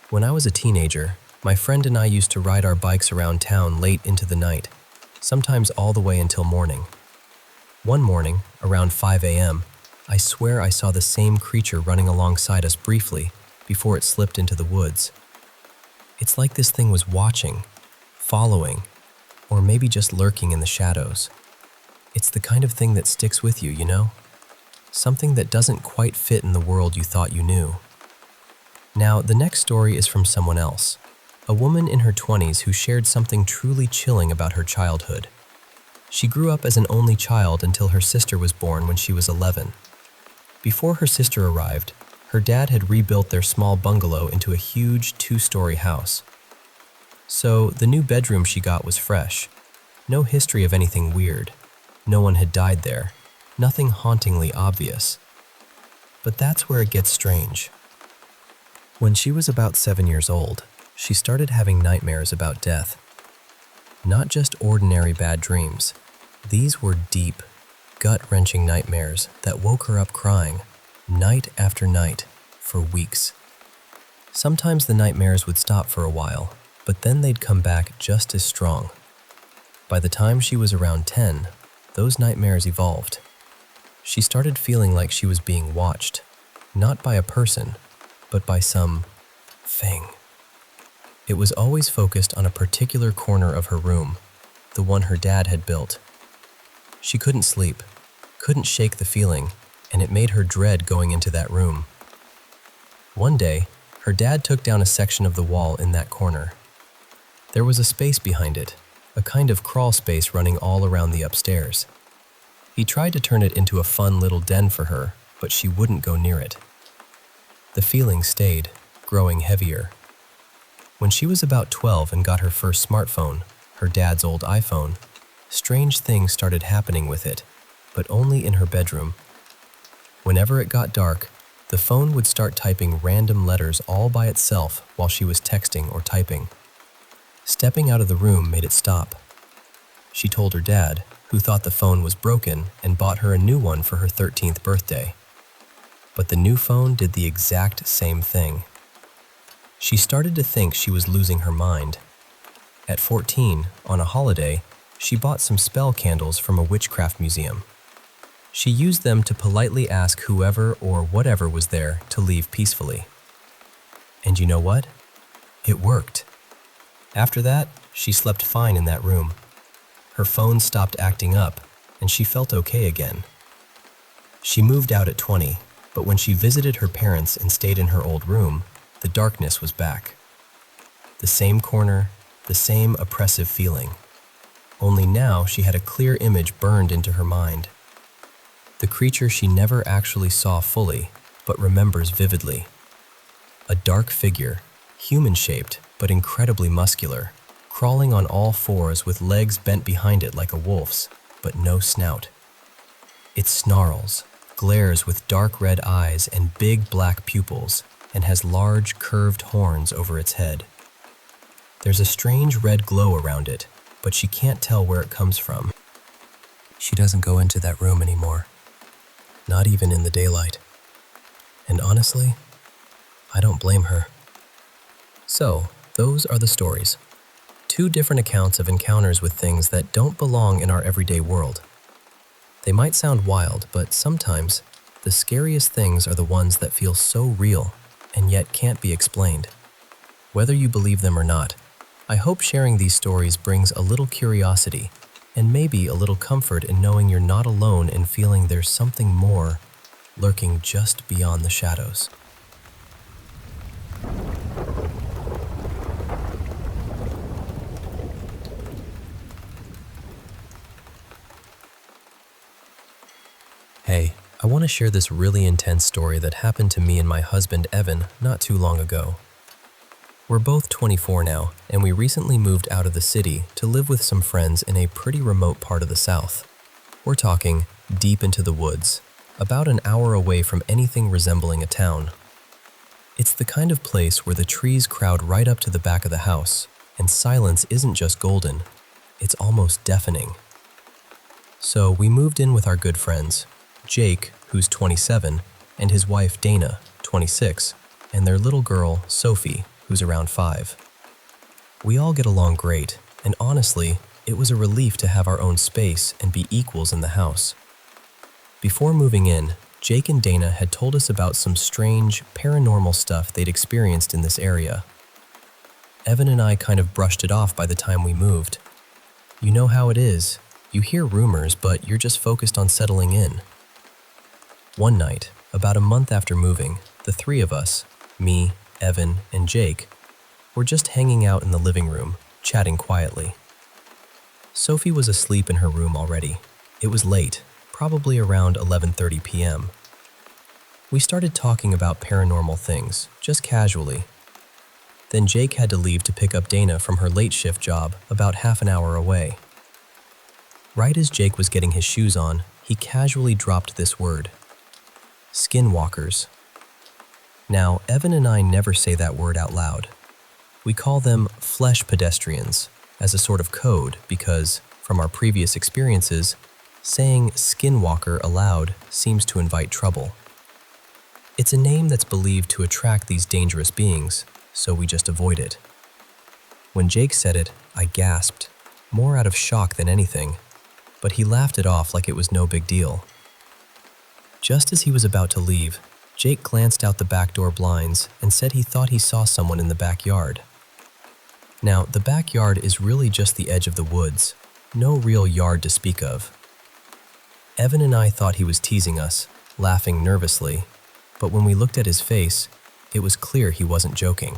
When I was a teenager, my friend and I used to ride our bikes around town late into the night, sometimes all the way until morning. One morning, around 5 a.m., I swear I saw the same creature running alongside us briefly before it slipped into the woods. It's like this thing was watching, following, or maybe just lurking in the shadows. It's the kind of thing that sticks with you, you know? Something that doesn't quite fit in the world you thought you knew. Now, the next story is from someone else, a woman in her 20s who shared something truly chilling about her childhood. She grew up as an only child until her sister was born when she was 11. Before her sister arrived, her dad had rebuilt their small bungalow into a huge 2-story house. So, the new bedroom she got was fresh. No history of anything weird. No one had died there. Nothing hauntingly obvious. But that's where it gets strange. When she was about 7 years old, she started having nightmares about death. Not just ordinary bad dreams. These were deep, gut-wrenching nightmares that woke her up crying, night after night, for weeks. Sometimes the nightmares would stop for a while, but then they'd come back just as strong. By the time she was around 10, those nightmares evolved. She started feeling like she was being watched, not by a person, but by some thing. It was always focused on a particular corner of her room, the one her dad had built. She couldn't sleep, couldn't shake the feeling, and it made her dread going into that room. One day, her dad took down a section of the wall in that corner. There was a space behind it, a kind of crawl space running all around the upstairs. He tried to turn it into a fun little den for her, but she wouldn't go near it. The feeling stayed, growing heavier. When she was about 12 and got her first smartphone, her dad's old iPhone, strange things started happening with it, but only in her bedroom. Whenever it got dark, the phone would start typing random letters all by itself while she was texting or typing. Stepping out of the room made it stop. She told her dad, who thought the phone was broken and bought her a new one for her 13th birthday. But the new phone did the exact same thing. She started to think she was losing her mind. At 14, on a holiday, she bought some spell candles from a witchcraft museum. She used them to politely ask whoever or whatever was there to leave peacefully. And you know what? It worked. After that, she slept fine in that room. Her phone stopped acting up, and she felt okay again. She moved out at 20, but when she visited her parents and stayed in her old room, the darkness was back. The same corner, the same oppressive feeling. Only now she had a clear image burned into her mind. The creature she never actually saw fully, but remembers vividly. A dark figure, human-shaped but incredibly muscular, crawling on all fours with legs bent behind it like a wolf's, but no snout. It snarls, glares with dark red eyes and big black pupils, and has large curved horns over its head. There's a strange red glow around it, but she can't tell where it comes from. She doesn't go into that room anymore, not even in the daylight. And honestly, I don't blame her. So, those are the stories. 2 different accounts of encounters with things that don't belong in our everyday world. They might sound wild, but sometimes the scariest things are the ones that feel so real and yet can't be explained. Whether you believe them or not, I hope sharing these stories brings a little curiosity and maybe a little comfort in knowing you're not alone in feeling there's something more lurking just beyond the shadows. Hey, I want to share this really intense story that happened to me and my husband Evan not too long ago. We're both 24 now, and we recently moved out of the city to live with some friends in a pretty remote part of the South. We're talking deep into the woods, about an hour away from anything resembling a town. It's the kind of place where the trees crowd right up to the back of the house, and silence isn't just golden, it's almost deafening. So we moved in with our good friends, Jake, who's 27, and his wife Dana, 26, and their little girl, Sophie, who's around 5. We all get along great, and honestly, it was a relief to have our own space and be equals in the house. Before moving in, Jake and Dana had told us about some strange, paranormal stuff they'd experienced in this area. Evan and I kind of brushed it off by the time we moved. You know how it is. You hear rumors, but you're just focused on settling in. One night, about a month after moving, the three of us, me, Evan, and Jake, were just hanging out in the living room, chatting quietly. Sophie was asleep in her room already. It was late, probably around 11:30 p.m. We started talking about paranormal things, just casually. Then Jake had to leave to pick up Dana from her late shift job about half an hour away. Right as Jake was getting his shoes on, he casually dropped this word: skinwalkers. Now, Evan and I never say that word out loud. We call them flesh pedestrians as a sort of code because, from our previous experiences, saying skinwalker aloud seems to invite trouble. It's a name that's believed to attract these dangerous beings, so we just avoid it. When Jake said it, I gasped, more out of shock than anything, but he laughed it off like it was no big deal. Just as he was about to leave, Jake glanced out the back door blinds and said he thought he saw someone in the backyard. Now, the backyard is really just the edge of the woods, no real yard to speak of. Evan and I thought he was teasing us, laughing nervously, but when we looked at his face, it was clear he wasn't joking.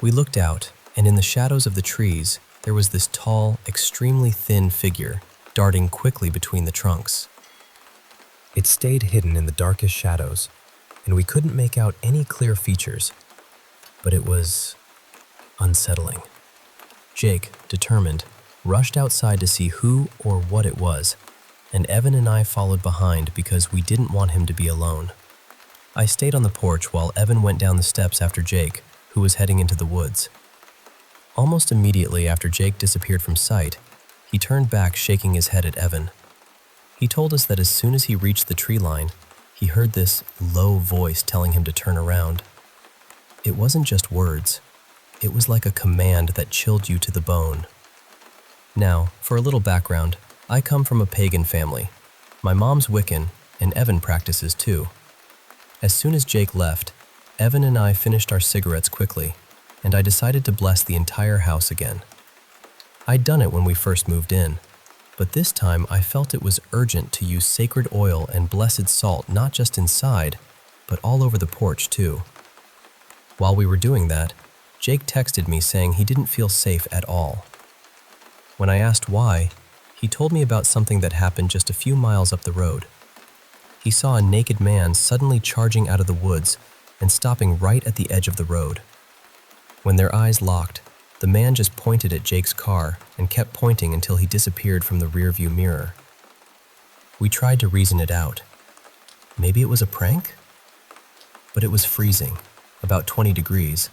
We looked out, and in the shadows of the trees, there was this tall, extremely thin figure darting quickly between the trunks. It stayed hidden in the darkest shadows, and we couldn't make out any clear features, but it was unsettling. Jake, determined, rushed outside to see who or what it was, and Evan and I followed behind because we didn't want him to be alone. I stayed on the porch while Evan went down the steps after Jake, who was heading into the woods. Almost immediately after Jake disappeared from sight, he turned back, shaking his head at Evan. He told us that as soon as he reached the tree line, he heard this low voice telling him to turn around. It wasn't just words. It was like a command that chilled you to the bone. Now, for a little background, I come from a pagan family. My mom's Wiccan, and Evan practices too. As soon as Jake left, Evan and I finished our cigarettes quickly, and I decided to bless the entire house again. I'd done it when we first moved in, but this time I felt it was urgent to use sacred oil and blessed salt not just inside, but all over the porch too. While we were doing that, Jake texted me saying he didn't feel safe at all. When I asked why, he told me about something that happened just a few miles up the road. He saw a naked man suddenly charging out of the woods and stopping right at the edge of the road. When their eyes locked, the man just pointed at Jake's car and kept pointing until he disappeared from the rearview mirror. We tried to reason it out. Maybe it was a prank? But it was freezing, about 20 degrees,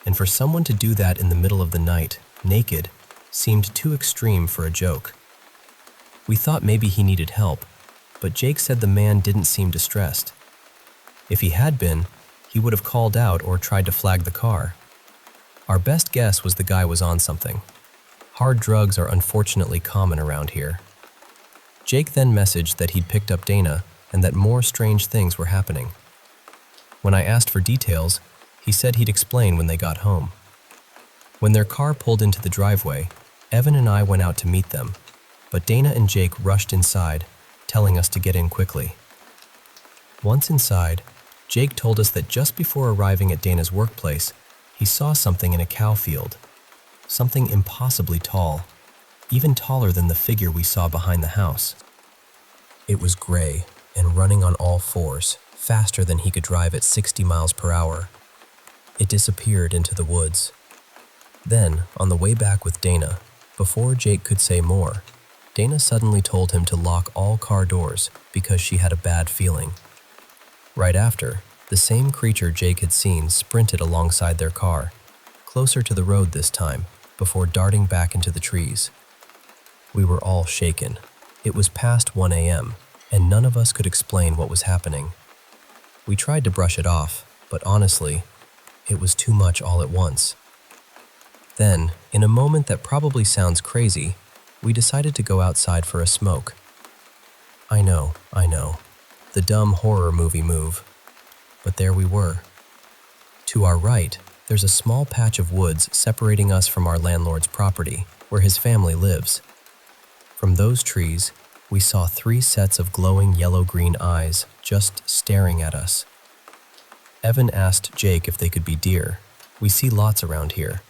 and for someone to do that in the middle of the night, naked, seemed too extreme for a joke. We thought maybe he needed help, but Jake said the man didn't seem distressed. If he had been, he would have called out or tried to flag the car. Our best guess was the guy was on something. Hard drugs are unfortunately common around here. Jake then messaged that he'd picked up Dana and that more strange things were happening. When I asked for details, he said he'd explain when they got home. When their car pulled into the driveway, Evan and I went out to meet them, but Dana and Jake rushed inside, telling us to get in quickly. Once inside, Jake told us that just before arriving at Dana's workplace, he saw something in a cow field, something impossibly tall, even taller than the figure we saw behind the house. It was gray and running on all fours, faster than he could drive at 60 miles per hour. It disappeared into the woods. Then, on the way back with Dana, before Jake could say more, Dana suddenly told him to lock all car doors because she had a bad feeling. Right after, the same creature Jake had seen sprinted alongside their car, closer to the road this time, before darting back into the trees. We were all shaken. It was past 1 a.m., and none of us could explain what was happening. We tried to brush it off, but honestly, it was too much all at once. Then, in a moment that probably sounds crazy, we decided to go outside for a smoke. I know. The dumb horror movie move. But there we were. To our right, there's a small patch of woods separating us from our landlord's property, where his family lives. From those trees, we saw 3 sets of glowing yellow-green eyes just staring at us. Evan asked Jake if they could be deer. We see lots around here,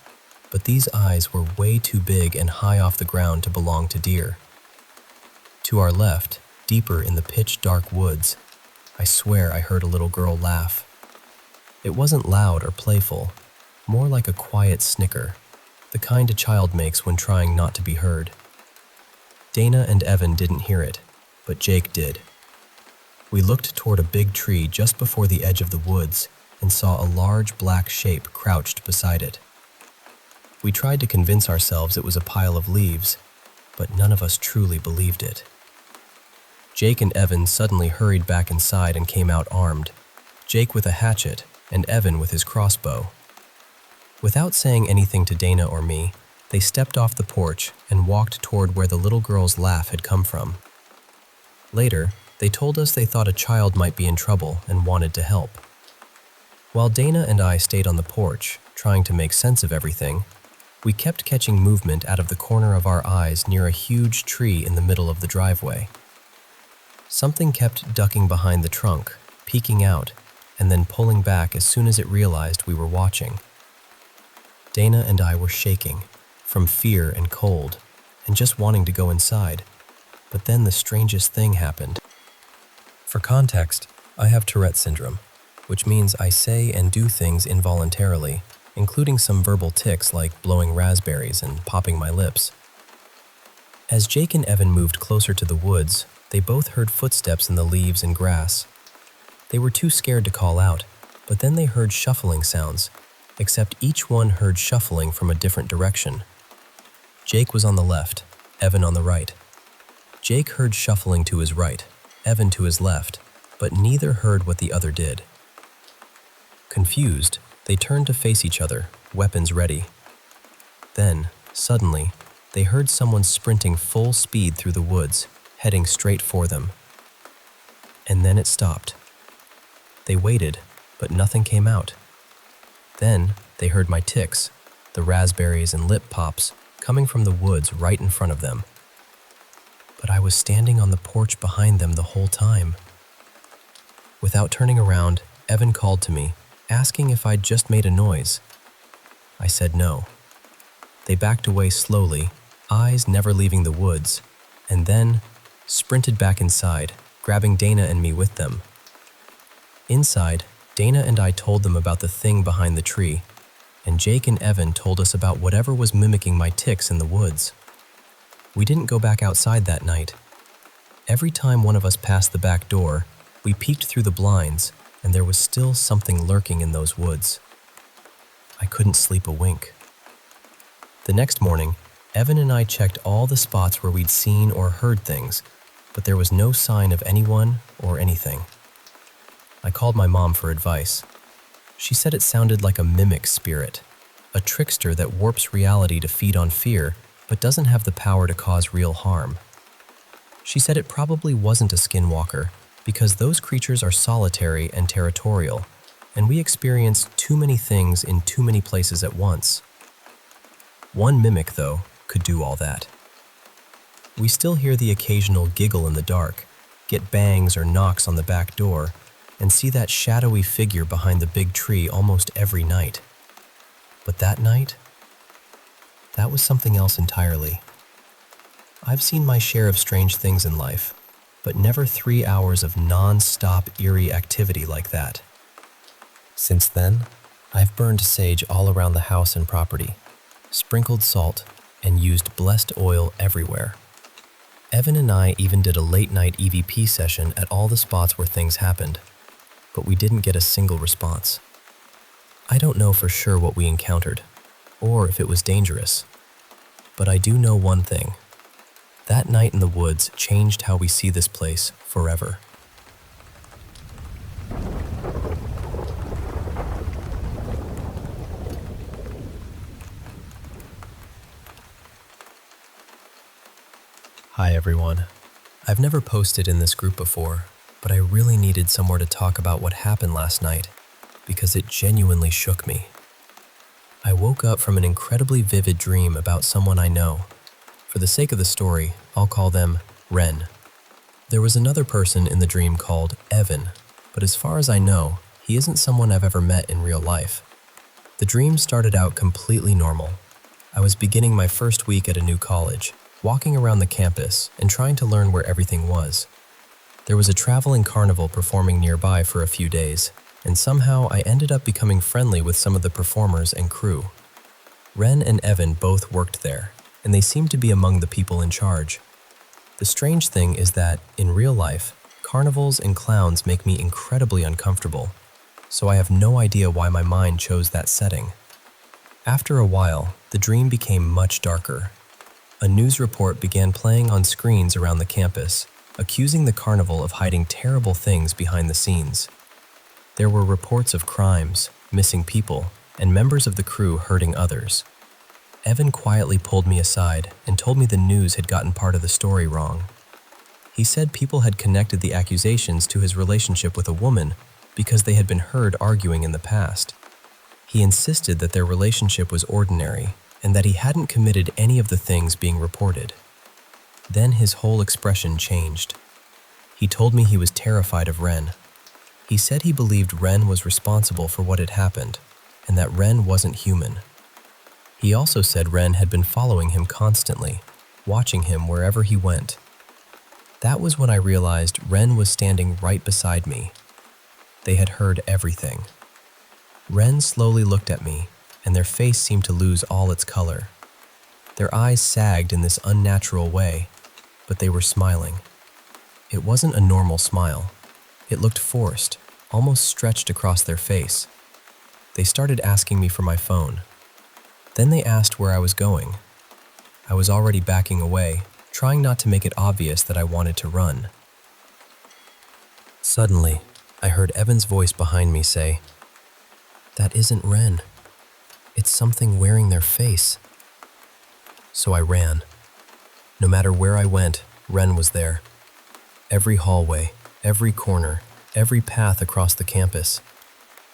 but these eyes were way too big and high off the ground to belong to deer. To our left, deeper in the pitch-dark woods, I swear I heard a little girl laugh. It wasn't loud or playful, more like a quiet snicker, the kind a child makes when trying not to be heard. Dana and Evan didn't hear it, but Jake did. We looked toward a big tree just before the edge of the woods and saw a large black shape crouched beside it. We tried to convince ourselves it was a pile of leaves, but none of us truly believed it. Jake and Evan suddenly hurried back inside and came out armed, Jake with a hatchet and Evan with his crossbow. Without saying anything to Dana or me, they stepped off the porch and walked toward where the little girl's laugh had come from. Later, they told us they thought a child might be in trouble and wanted to help. While Dana and I stayed on the porch, trying to make sense of everything, we kept catching movement out of the corner of our eyes near a huge tree in the middle of the driveway. Something kept ducking behind the trunk, peeking out, and then pulling back as soon as it realized we were watching. Dana and I were shaking, from fear and cold, and just wanting to go inside. But then the strangest thing happened. For context, I have Tourette syndrome, which means I say and do things involuntarily, including some verbal tics like blowing raspberries and popping my lips. As Jake and Evan moved closer to the woods, they both heard footsteps in the leaves and grass. They were too scared to call out, but then they heard shuffling sounds, except each one heard shuffling from a different direction. Jake was on the left, Evan on the right. Jake heard shuffling to his right, Evan to his left, but neither heard what the other did. Confused, they turned to face each other, weapons ready. Then, suddenly, they heard someone sprinting full speed through the woods, heading straight for them. And then it stopped. They waited, but nothing came out. Then they heard my tics, the raspberries and lip pops, coming from the woods right in front of them. But I was standing on the porch behind them the whole time. Without turning around, Evan called to me, asking if I'd just made a noise. I said no. They backed away slowly, eyes never leaving the woods, and then sprinted back inside, grabbing Dana and me with them. Inside, Dana and I told them about the thing behind the tree, and Jake and Evan told us about whatever was mimicking my tics in the woods. We didn't go back outside that night. Every time one of us passed the back door, we peeked through the blinds, and there was still something lurking in those woods. I couldn't sleep a wink. The next morning, Evan and I checked all the spots where we'd seen or heard things, but there was no sign of anyone or anything. I called my mom for advice. She said it sounded like a mimic spirit, a trickster that warps reality to feed on fear, but doesn't have the power to cause real harm. She said it probably wasn't a skinwalker, because those creatures are solitary and territorial, and we experience too many things in too many places at once. One mimic, though, could do all that. We still hear the occasional giggle in the dark, get bangs or knocks on the back door, and see that shadowy figure behind the big tree almost every night. But that night, that was something else entirely. I've seen my share of strange things in life, but never 3 hours of non-stop eerie activity like that. Since then, I've burned sage all around the house and property, sprinkled salt, and used blessed oil everywhere. Evan and I even did a late-night EVP session at all the spots where things happened, but we didn't get a single response. I don't know for sure what we encountered, or if it was dangerous, but I do know one thing. That night in the woods changed how we see this place forever. Hi everyone. I've never posted in this group before, but I really needed somewhere to talk about what happened last night because it genuinely shook me. I woke up from an incredibly vivid dream about someone I know. For the sake of the story, I'll call them Ren. There was another person in the dream called Evan, but as far as I know, he isn't someone I've ever met in real life. The dream started out completely normal. I was beginning my first week at a new college, walking around the campus and trying to learn where everything was. There was a traveling carnival performing nearby for a few days, and somehow I ended up becoming friendly with some of the performers and crew. Ren and Evan both worked there, and they seemed to be among the people in charge. The strange thing is that, in real life, carnivals and clowns make me incredibly uncomfortable, so I have no idea why my mind chose that setting. After a while, the dream became much darker. A news report began playing on screens around the campus, accusing the carnival of hiding terrible things behind the scenes. There were reports of crimes, missing people, and members of the crew hurting others. Evan quietly pulled me aside and told me the news had gotten part of the story wrong. He said people had connected the accusations to his relationship with a woman because they had been heard arguing in the past. He insisted that their relationship was ordinary and that he hadn't committed any of the things being reported. Then his whole expression changed. He told me he was terrified of Ren. He said he believed Ren was responsible for what had happened and that Ren wasn't human. He also said Ren had been following him constantly, watching him wherever he went. That was when I realized Ren was standing right beside me. They had heard everything. Ren slowly looked at me, and their face seemed to lose all its color. Their eyes sagged in this unnatural way, but they were smiling. It wasn't a normal smile. It looked forced, almost stretched across their face. They started asking me for my phone. Then they asked where I was going. I was already backing away, trying not to make it obvious that I wanted to run. Suddenly, I heard Evan's voice behind me say, "That isn't Ren. It's something wearing their face." So I ran. No matter where I went, Ren was there. Every hallway, every corner, every path across the campus.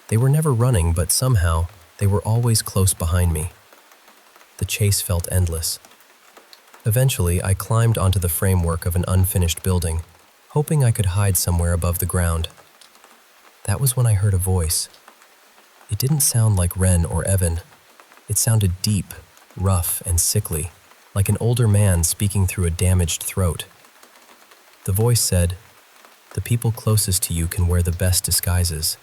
They were never running, but somehow, they were always close behind me. The chase felt endless. Eventually, I climbed onto the framework of an unfinished building, hoping I could hide somewhere above the ground. That was when I heard a voice. It didn't sound like Ren or Evan. It sounded deep, rough, and sickly, like an older man speaking through a damaged throat. The voice said, "The people closest to you can wear the best disguises."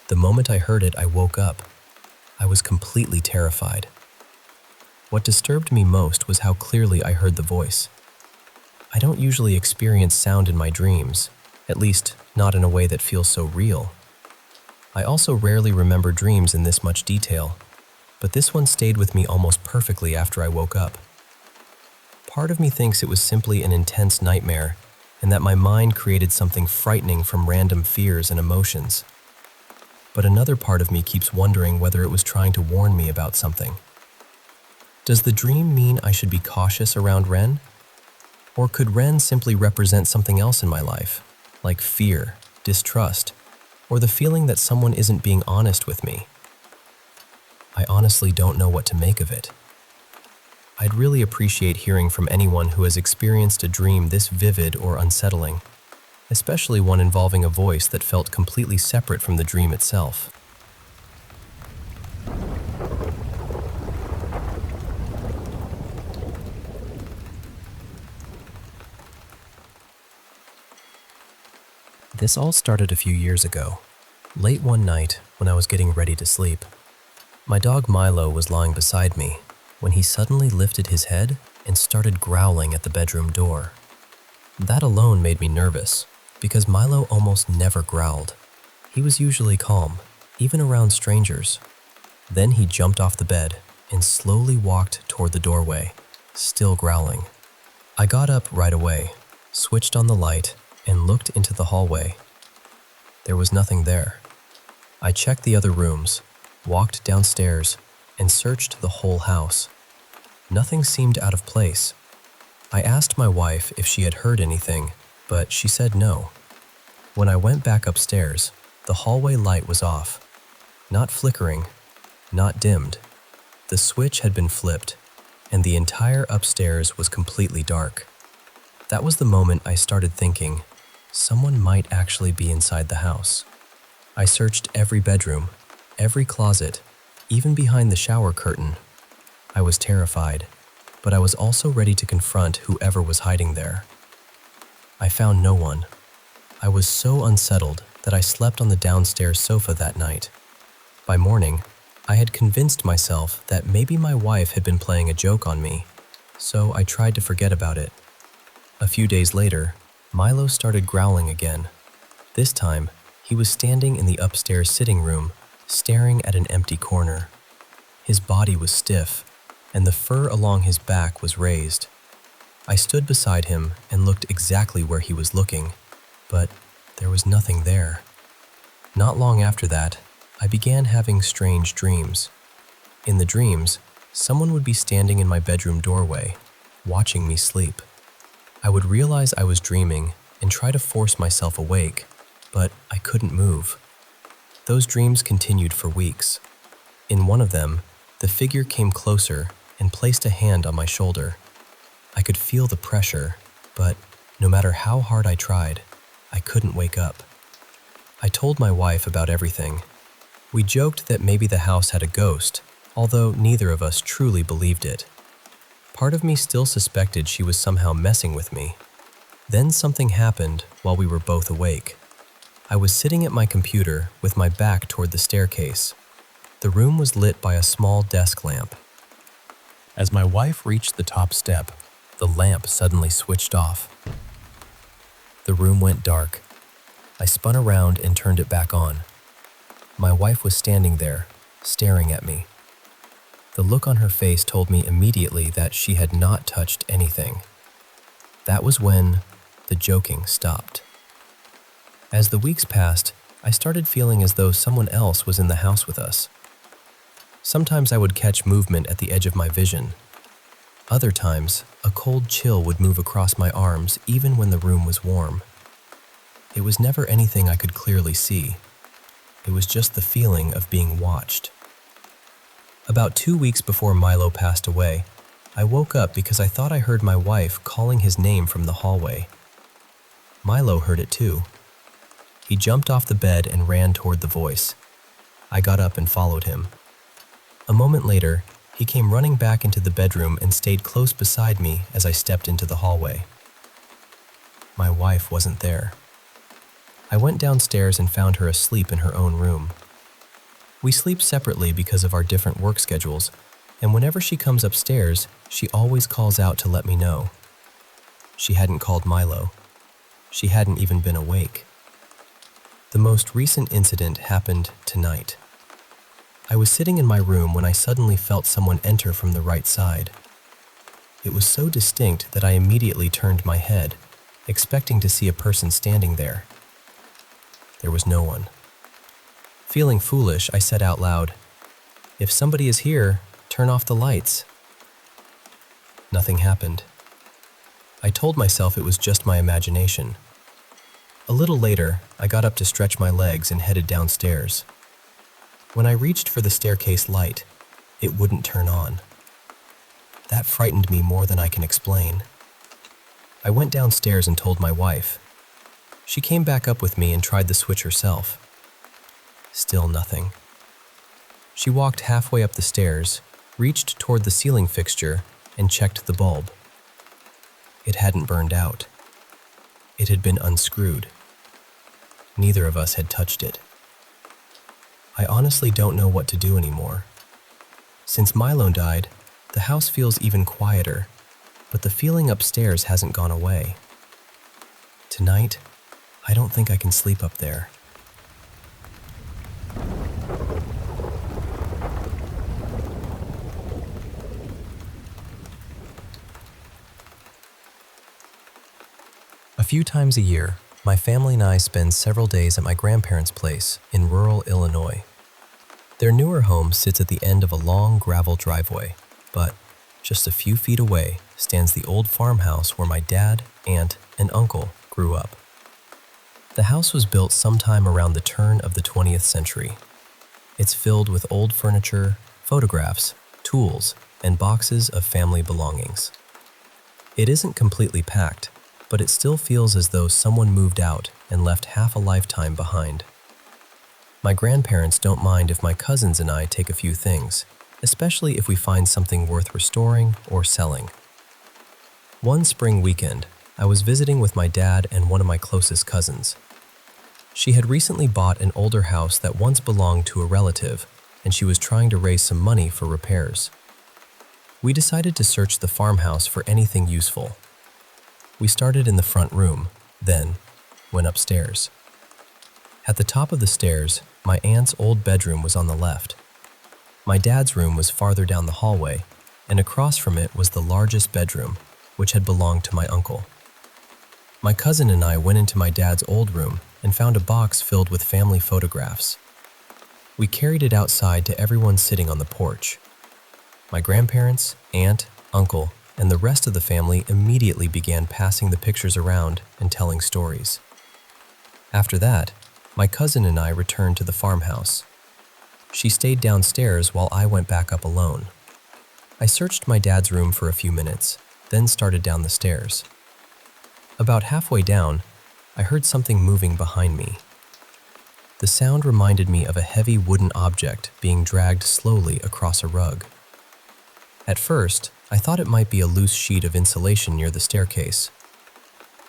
The moment I heard it, I woke up. I was completely terrified. What disturbed me most was how clearly I heard the voice. I don't usually experience sound in my dreams, at least not in a way that feels so real. I also rarely remember dreams in this much detail, but this one stayed with me almost perfectly after I woke up. Part of me thinks it was simply an intense nightmare, and that my mind created something frightening from random fears and emotions. But another part of me keeps wondering whether it was trying to warn me about something. Does the dream mean I should be cautious around Ren? Or could Ren simply represent something else in my life, like fear, distrust, or the feeling that someone isn't being honest with me? I honestly don't know what to make of it. I'd really appreciate hearing from anyone who has experienced a dream this vivid or unsettling, especially one involving a voice that felt completely separate from the dream itself. This all started a few years ago, late one night when I was getting ready to sleep. My dog Milo was lying beside me when he suddenly lifted his head and started growling at the bedroom door. That alone made me nervous, because Milo almost never growled. He was usually calm, even around strangers. Then he jumped off the bed and slowly walked toward the doorway, still growling. I got up right away, switched on the light, and looked into the hallway. There was nothing there. I checked the other rooms, walked downstairs, and searched the whole house. Nothing seemed out of place. I asked my wife if she had heard anything, but she said no. When I went back upstairs, the hallway light was off. Not flickering, not dimmed. The switch had been flipped, and the entire upstairs was completely dark. That was the moment I started thinking, someone might actually be inside the house. I searched every bedroom, every closet, even behind the shower curtain. I was terrified, but I was also ready to confront whoever was hiding there. I found no one. I was so unsettled that I slept on the downstairs sofa that night. By morning, I had convinced myself that maybe my wife had been playing a joke on me, so I tried to forget about it. A few days later, Milo started growling again. This time, he was standing in the upstairs sitting room, staring at an empty corner. His body was stiff, and the fur along his back was raised. I stood beside him and looked exactly where he was looking, but there was nothing there. Not long after that, I began having strange dreams. In the dreams, someone would be standing in my bedroom doorway, watching me sleep. I would realize I was dreaming and try to force myself awake, but I couldn't move. Those dreams continued for weeks. In one of them, the figure came closer and placed a hand on my shoulder. I could feel the pressure, but no matter how hard I tried, I couldn't wake up. I told my wife about everything. We joked that maybe the house had a ghost, although neither of us truly believed it. Part of me still suspected she was somehow messing with me. Then something happened while we were both awake. I was sitting at my computer with my back toward the staircase. The room was lit by a small desk lamp. As my wife reached the top step, the lamp suddenly switched off. The room went dark. I spun around and turned it back on. My wife was standing there, staring at me. The look on her face told me immediately that she had not touched anything. That was when the joking stopped. As the weeks passed, I started feeling as though someone else was in the house with us. Sometimes I would catch movement at the edge of my vision. Other times, a cold chill would move across my arms even when the room was warm. It was never anything I could clearly see. It was just the feeling of being watched. About 2 weeks before Milo passed away, I woke up because I thought I heard my wife calling his name from the hallway. Milo heard it too. He jumped off the bed and ran toward the voice. I got up and followed him. A moment later, he came running back into the bedroom and stayed close beside me as I stepped into the hallway. My wife wasn't there. I went downstairs and found her asleep in her own room. We sleep separately because of our different work schedules, and whenever she comes upstairs, she always calls out to let me know. She hadn't called Milo. She hadn't even been awake. The most recent incident happened tonight. I was sitting in my room when I suddenly felt someone enter from the right side. It was so distinct that I immediately turned my head, expecting to see a person standing there. There was no one. Feeling foolish, I said out loud, "If somebody is here, turn off the lights." Nothing happened. I told myself it was just my imagination. A little later, I got up to stretch my legs and headed downstairs. When I reached for the staircase light, it wouldn't turn on. That frightened me more than I can explain. I went downstairs and told my wife. She came back up with me and tried the switch herself. Still nothing. She walked halfway up the stairs, reached toward the ceiling fixture, and checked the bulb. It hadn't burned out. It had been unscrewed. Neither of us had touched it. I honestly don't know what to do anymore. Since Milo died, the house feels even quieter, but the feeling upstairs hasn't gone away. Tonight, I don't think I can sleep up there. A few times a year, my family and I spend several days at my grandparents' place in rural Illinois. Their newer home sits at the end of a long gravel driveway, but just a few feet away stands the old farmhouse where my dad, aunt, and uncle grew up. The house was built sometime around the turn of the 20th century. It's filled with old furniture, photographs, tools, and boxes of family belongings. It isn't completely packed, but it still feels as though someone moved out and left half a lifetime behind. My grandparents don't mind if my cousins and I take a few things, especially if we find something worth restoring or selling. One spring weekend, I was visiting with my dad and one of my closest cousins. She had recently bought an older house that once belonged to a relative, and she was trying to raise some money for repairs. We decided to search the farmhouse for anything useful. We started in the front room, then went upstairs. At the top of the stairs, my aunt's old bedroom was on the left. My dad's room was farther down the hallway, and across from it was the largest bedroom, which had belonged to my uncle. My cousin and I went into my dad's old room and found a box filled with family photographs. We carried it outside to everyone sitting on the porch. My grandparents, aunt, uncle, and the rest of the family immediately began passing the pictures around and telling stories. After that, my cousin and I returned to the farmhouse. She stayed downstairs while I went back up alone. I searched my dad's room for a few minutes, then started down the stairs. About halfway down, I heard something moving behind me. The sound reminded me of a heavy wooden object being dragged slowly across a rug. At first, I thought it might be a loose sheet of insulation near the staircase.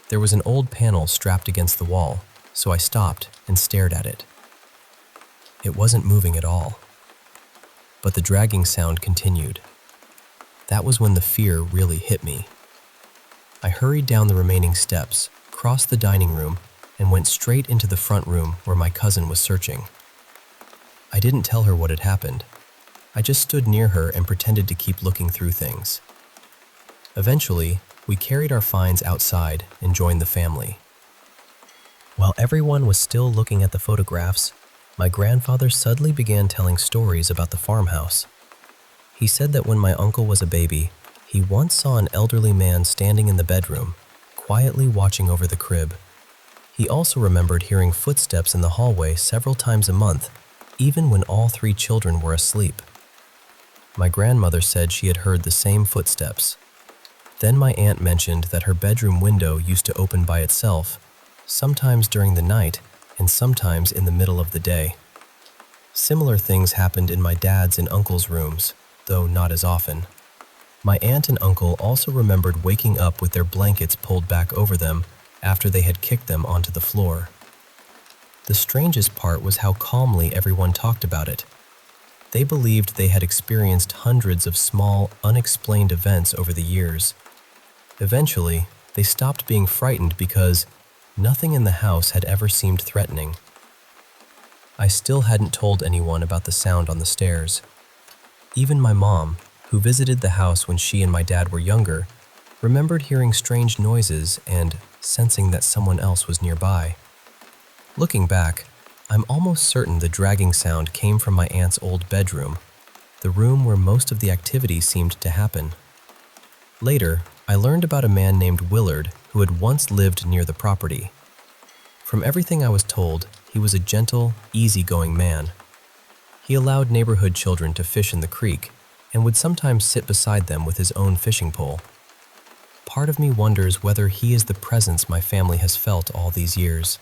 There was an old panel strapped against the wall, so I stopped and stared at it. It wasn't moving at all. But the dragging sound continued. That was when the fear really hit me. I hurried down the remaining steps, crossed the dining room, and went straight into the front room where my cousin was searching. I didn't tell her what had happened. I just stood near her and pretended to keep looking through things. Eventually, we carried our finds outside and joined the family. While everyone was still looking at the photographs, my grandfather suddenly began telling stories about the farmhouse. He said that when my uncle was a baby, he once saw an elderly man standing in the bedroom, quietly watching over the crib. He also remembered hearing footsteps in the hallway several times a month, even when all 3 children were asleep. My grandmother said she had heard the same footsteps. Then my aunt mentioned that her bedroom window used to open by itself, sometimes during the night and sometimes in the middle of the day. Similar things happened in my dad's and uncle's rooms, though not as often. My aunt and uncle also remembered waking up with their blankets pulled back over them after they had kicked them onto the floor. The strangest part was how calmly everyone talked about it. They believed they had experienced hundreds of small, unexplained events over the years. Eventually, they stopped being frightened because nothing in the house had ever seemed threatening. I still hadn't told anyone about the sound on the stairs. Even my mom, who visited the house when she and my dad were younger, remembered hearing strange noises and sensing that someone else was nearby. Looking back, I'm almost certain the dragging sound came from my aunt's old bedroom, the room where most of the activity seemed to happen. Later, I learned about a man named Willard who had once lived near the property. From everything I was told, he was a gentle, easygoing man. He allowed neighborhood children to fish in the creek and would sometimes sit beside them with his own fishing pole. Part of me wonders whether he is the presence my family has felt all these years.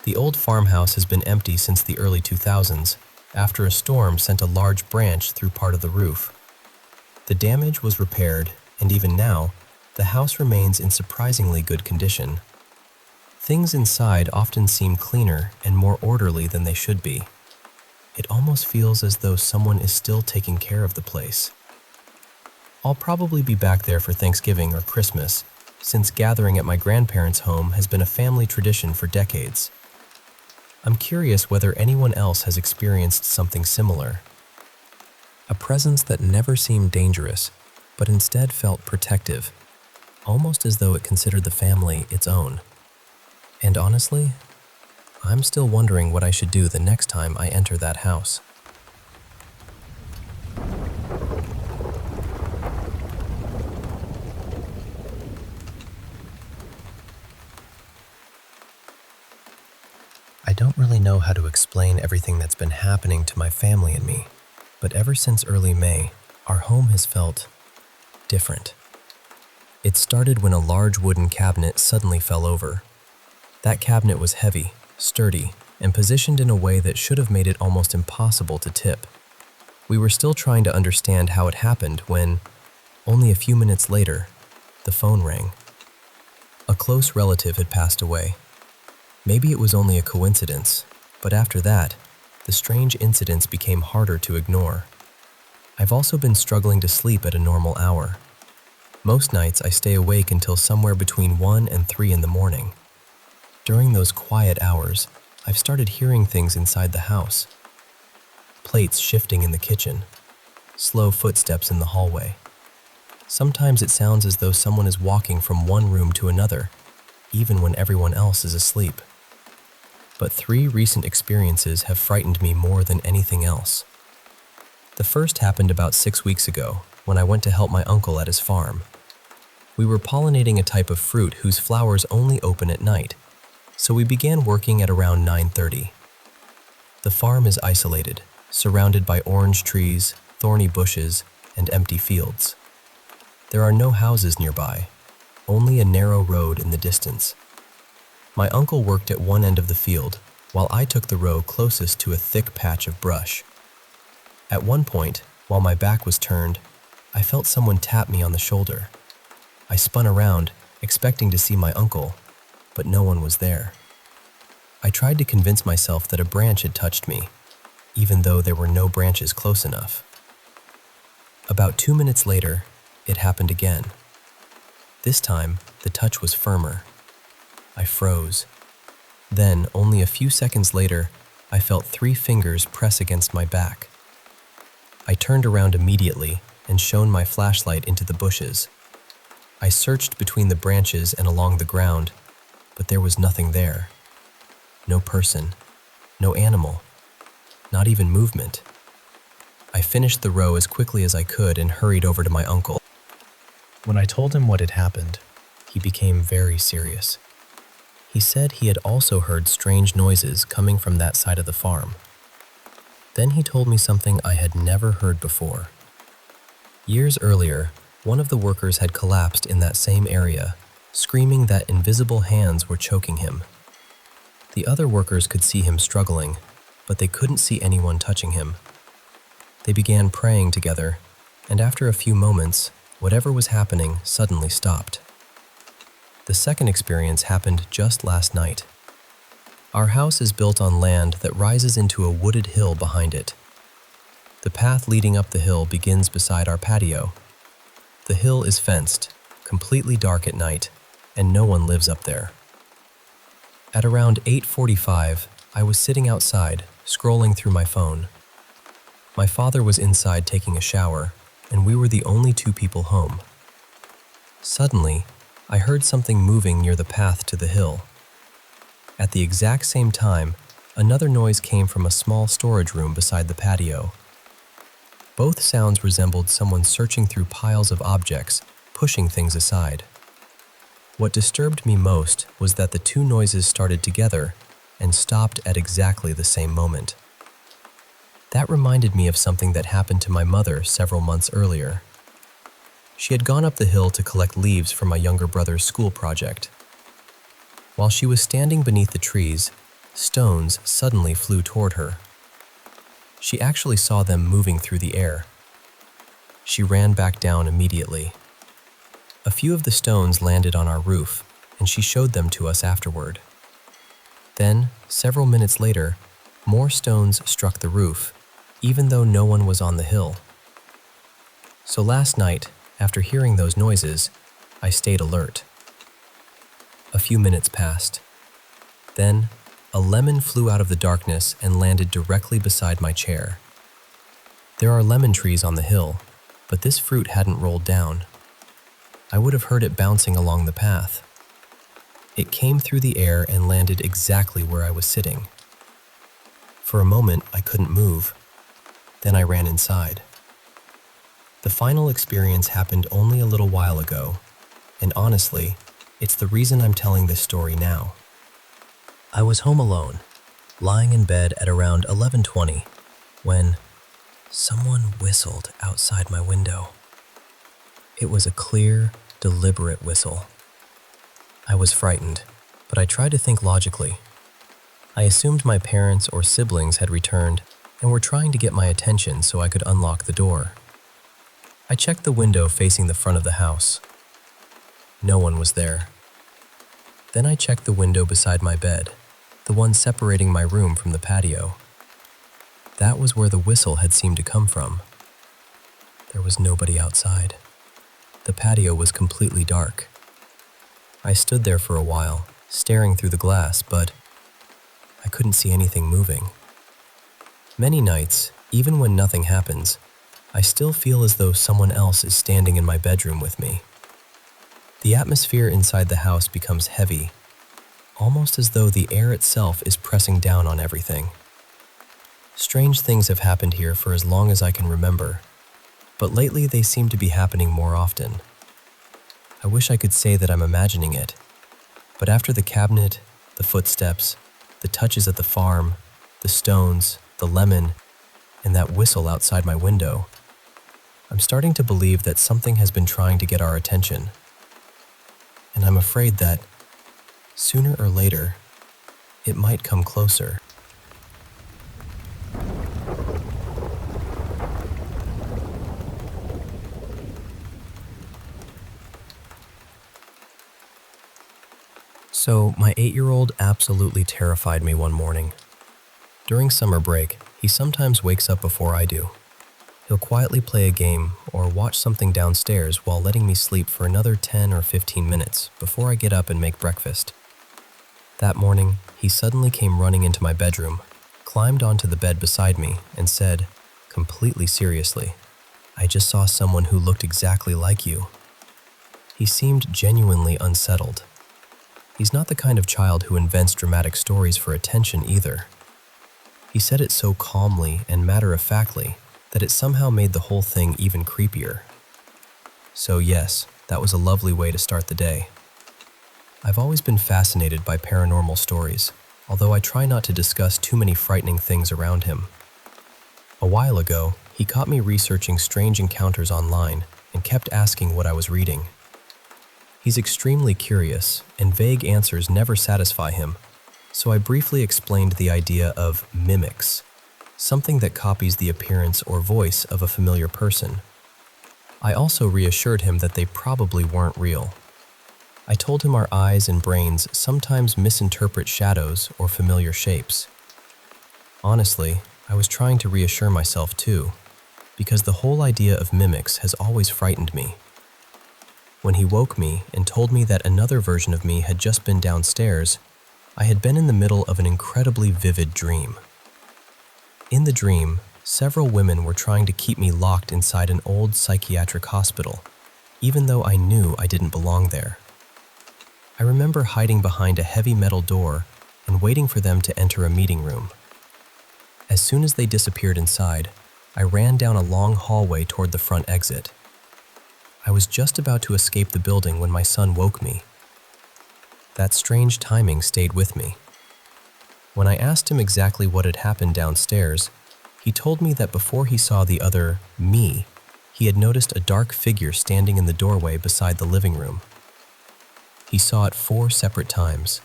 The old farmhouse has been empty since the early 2000s, after a storm sent a large branch through part of the roof. The damage was repaired, and even now, the house remains in surprisingly good condition. Things inside often seem cleaner and more orderly than they should be. It almost feels as though someone is still taking care of the place. I'll probably be back there for Thanksgiving or Christmas, since gathering at my grandparents' home has been a family tradition for decades. I'm curious whether anyone else has experienced something similar. A presence that never seemed dangerous, but instead felt protective, almost as though it considered the family its own. And honestly, I'm still wondering what I should do the next time I enter that house. don't really know how to explain everything that's been happening to my family and me, but ever since early May, our home has felt different. It started when a large wooden cabinet suddenly fell over. That cabinet was heavy, sturdy, and positioned in a way that should have made it almost impossible to tip. We were still trying to understand how it happened when, only a few minutes later, the phone rang. A close relative had passed away. Maybe it was only a coincidence, but after that, the strange incidents became harder to ignore. I've also been struggling to sleep at a normal hour. Most nights I stay awake until somewhere between 1 and 3 in the morning. During those quiet hours, I've started hearing things inside the house. Plates shifting in the kitchen, slow footsteps in the hallway. Sometimes it sounds as though someone is walking from one room to another, even when everyone else is asleep. But 3 recent experiences have frightened me more than anything else. The first happened about 6 weeks ago, when I went to help my uncle at his farm. We were pollinating a type of fruit whose flowers only open at night, so we began working at around 9:30. The farm is isolated, surrounded by orange trees, thorny bushes, and empty fields. There are no houses nearby, only a narrow road in the distance. My uncle worked at one end of the field, while I took the row closest to a thick patch of brush. At one point, while my back was turned, I felt someone tap me on the shoulder. I spun around, expecting to see my uncle, but no one was there. I tried to convince myself that a branch had touched me, even though there were no branches close enough. About 2 minutes later, it happened again. This time, the touch was firmer. I froze. Then, only a few seconds later, I felt 3 fingers press against my back. I turned around immediately and shone my flashlight into the bushes. I searched between the branches and along the ground, but there was nothing there. No person, no animal, not even movement. I finished the row as quickly as I could and hurried over to my uncle. When I told him what had happened, he became very serious. He said he had also heard strange noises coming from that side of the farm. Then he told me something I had never heard before. Years earlier, one of the workers had collapsed in that same area, screaming that invisible hands were choking him. The other workers could see him struggling, but they couldn't see anyone touching him. They began praying together, and after a few moments, whatever was happening suddenly stopped. The second experience happened just last night. Our house is built on land that rises into a wooded hill behind it. The path leading up the hill begins beside our patio. The hill is fenced, completely dark at night, and no one lives up there. At around 8:45, I was sitting outside, scrolling through my phone. My father was inside taking a shower, and we were the only 2 people home. Suddenly, I heard something moving near the path to the hill. At the exact same time, another noise came from a small storage room beside the patio. Both sounds resembled someone searching through piles of objects, pushing things aside. What disturbed me most was that the 2 noises started together and stopped at exactly the same moment. That reminded me of something that happened to my mother several months earlier. She had gone up the hill to collect leaves for my younger brother's school project. While she was standing beneath the trees, stones suddenly flew toward her. She actually saw them moving through the air. She ran back down immediately. A few of the stones landed on our roof, and she showed them to us afterward. Then, several minutes later, more stones struck the roof, even though no one was on the hill. So last night, after hearing those noises, I stayed alert. A few minutes passed. Then, a lemon flew out of the darkness and landed directly beside my chair. There are lemon trees on the hill, but this fruit hadn't rolled down. I would have heard it bouncing along the path. It came through the air and landed exactly where I was sitting. For a moment, I couldn't move. Then I ran inside. The final experience happened only a little while ago, and honestly, it's the reason I'm telling this story now. I was home alone, lying in bed at around 11:20 when someone whistled outside my window. It was a clear, deliberate whistle. I was frightened, but I tried to think logically. I assumed my parents or siblings had returned and were trying to get my attention so I could unlock the door. I checked the window facing the front of the house. No one was there. Then I checked the window beside my bed, the one separating my room from the patio. That was where the whistle had seemed to come from. There was nobody outside. The patio was completely dark. I stood there for a while, staring through the glass, but I couldn't see anything moving. Many nights, even when nothing happens, I still feel as though someone else is standing in my bedroom with me. The atmosphere inside the house becomes heavy, almost as though the air itself is pressing down on everything. Strange things have happened here for as long as I can remember, but lately they seem to be happening more often. I wish I could say that I'm imagining it, but after the cabinet, the footsteps, the touches at the farm, the stones, the lemon, and that whistle outside my window, I'm starting to believe that something has been trying to get our attention. And I'm afraid that, sooner or later, it might come closer. So, my 8-year-old absolutely terrified me one morning. During summer break, he sometimes wakes up before I do. He'll quietly play a game or watch something downstairs while letting me sleep for another 10 or 15 minutes before I get up and make breakfast. That morning, he suddenly came running into my bedroom, climbed onto the bed beside me, and said, completely seriously, "I just saw someone who looked exactly like you." He seemed genuinely unsettled. He's not the kind of child who invents dramatic stories for attention either. He said it so calmly and matter-of-factly that it somehow made the whole thing even creepier. So yes, that was a lovely way to start the day. I've always been fascinated by paranormal stories, although I try not to discuss too many frightening things around him. A while ago, he caught me researching strange encounters online and kept asking what I was reading. He's extremely curious, and vague answers never satisfy him, so I briefly explained the idea of mimics, something that copies the appearance or voice of a familiar person. I also reassured him that they probably weren't real. I told him our eyes and brains sometimes misinterpret shadows or familiar shapes. Honestly, I was trying to reassure myself too, because the whole idea of mimics has always frightened me. When he woke me and told me that another version of me had just been downstairs, I had been in the middle of an incredibly vivid dream. In the dream, several women were trying to keep me locked inside an old psychiatric hospital, even though I knew I didn't belong there. I remember hiding behind a heavy metal door and waiting for them to enter a meeting room. As soon as they disappeared inside, I ran down a long hallway toward the front exit. I was just about to escape the building when my son woke me. That strange timing stayed with me. When I asked him exactly what had happened downstairs, he told me that before he saw the other me, he had noticed a dark figure standing in the doorway beside the living room. He saw it 4 separate times.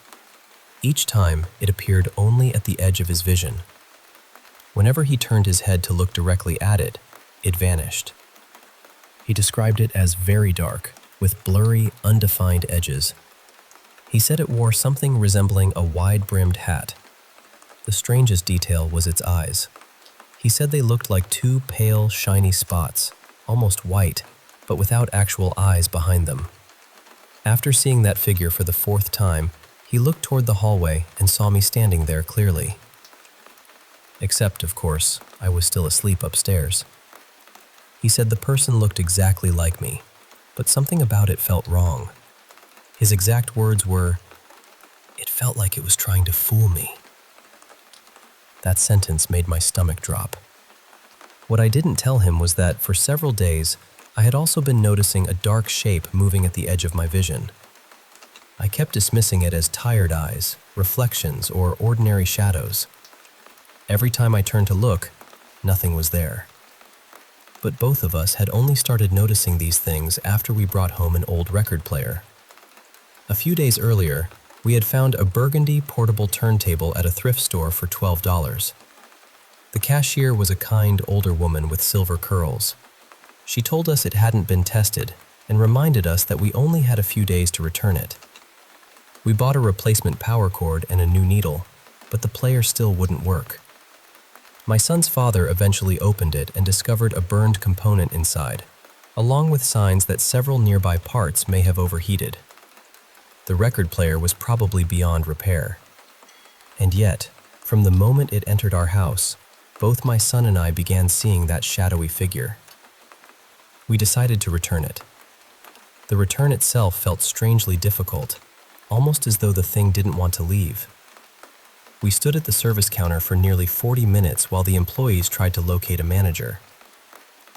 Each time, it appeared only at the edge of his vision. Whenever he turned his head to look directly at it, it vanished. He described it as very dark, with blurry, undefined edges. He said it wore something resembling a wide-brimmed hat. The strangest detail was its eyes. He said they looked like 2 pale, shiny spots, almost white, but without actual eyes behind them. After seeing that figure for the 4th time, he looked toward the hallway and saw me standing there clearly. Except, of course, I was still asleep upstairs. He said the person looked exactly like me, but something about it felt wrong. His exact words were, "It felt like it was trying to fool me." That sentence made my stomach drop. What I didn't tell him was that for several days, I had also been noticing a dark shape moving at the edge of my vision. I kept dismissing it as tired eyes, reflections, or ordinary shadows. Every time I turned to look, nothing was there. But both of us had only started noticing these things after we brought home an old record player. A few days earlier, we had found a burgundy portable turntable at a thrift store for $12. The cashier was a kind older woman with silver curls. She told us it hadn't been tested and reminded us that we only had a few days to return it. We bought a replacement power cord and a new needle, but the player still wouldn't work. My son's father eventually opened it and discovered a burned component inside, along with signs that several nearby parts may have overheated. The record player was probably beyond repair. And yet, from the moment it entered our house, both my son and I began seeing that shadowy figure. We decided to return it. The return itself felt strangely difficult, almost as though the thing didn't want to leave. We stood at the service counter for nearly 40 minutes while the employees tried to locate a manager.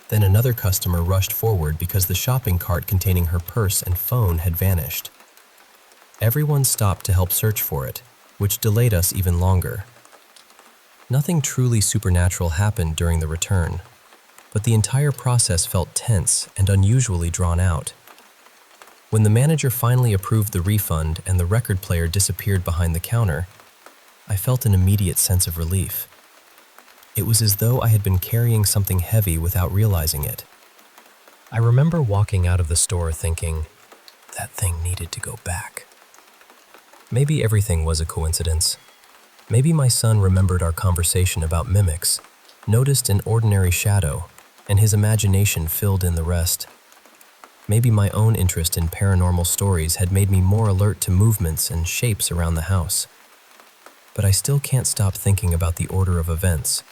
Then another customer rushed forward because the shopping cart containing her purse and phone had vanished. Everyone stopped to help search for it, which delayed us even longer. Nothing truly supernatural happened during the return, but the entire process felt tense and unusually drawn out. When the manager finally approved the refund and the record player disappeared behind the counter, I felt an immediate sense of relief. It was as though I had been carrying something heavy without realizing it. I remember walking out of the store thinking, that thing needed to go back. Maybe everything was a coincidence. Maybe my son remembered our conversation about mimics, noticed an ordinary shadow, and his imagination filled in the rest. Maybe my own interest in paranormal stories had made me more alert to movements and shapes around the house. But I still can't stop thinking about the order of events.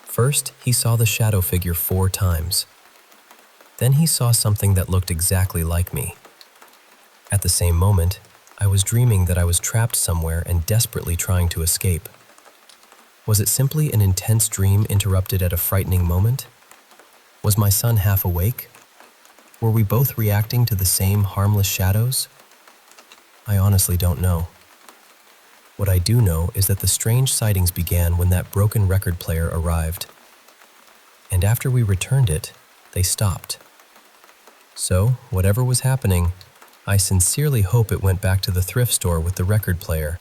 First, he saw the shadow figure 4 times. Then he saw something that looked exactly like me. At the same moment, I was dreaming that I was trapped somewhere and desperately trying to escape. Was it simply an intense dream interrupted at a frightening moment? Was my son half awake? Were we both reacting to the same harmless shadows? I honestly don't know. What I do know is that the strange sightings began when that broken record player arrived. And after we returned it, they stopped. So, whatever was happening, I sincerely hope it went back to the thrift store with the record player.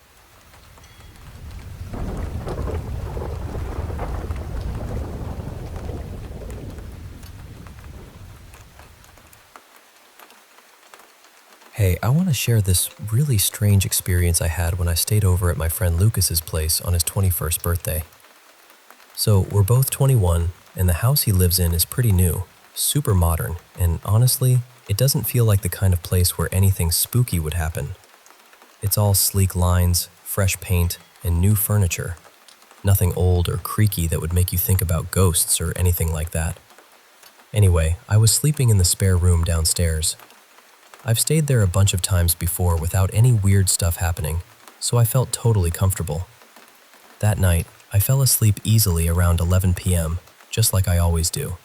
Hey, I want to share this really strange experience I had when I stayed over at my friend Lucas's place on his 21st birthday. So, we're both 21, and the house he lives in is pretty new, super modern, and honestly, it doesn't feel like the kind of place where anything spooky would happen. It's all sleek lines, fresh paint, and new furniture. Nothing old or creaky that would make you think about ghosts or anything like that. Anyway, I was sleeping in the spare room downstairs. I've stayed there a bunch of times before without any weird stuff happening, so I felt totally comfortable. That night, I fell asleep easily around 11 p.m., just like I always do.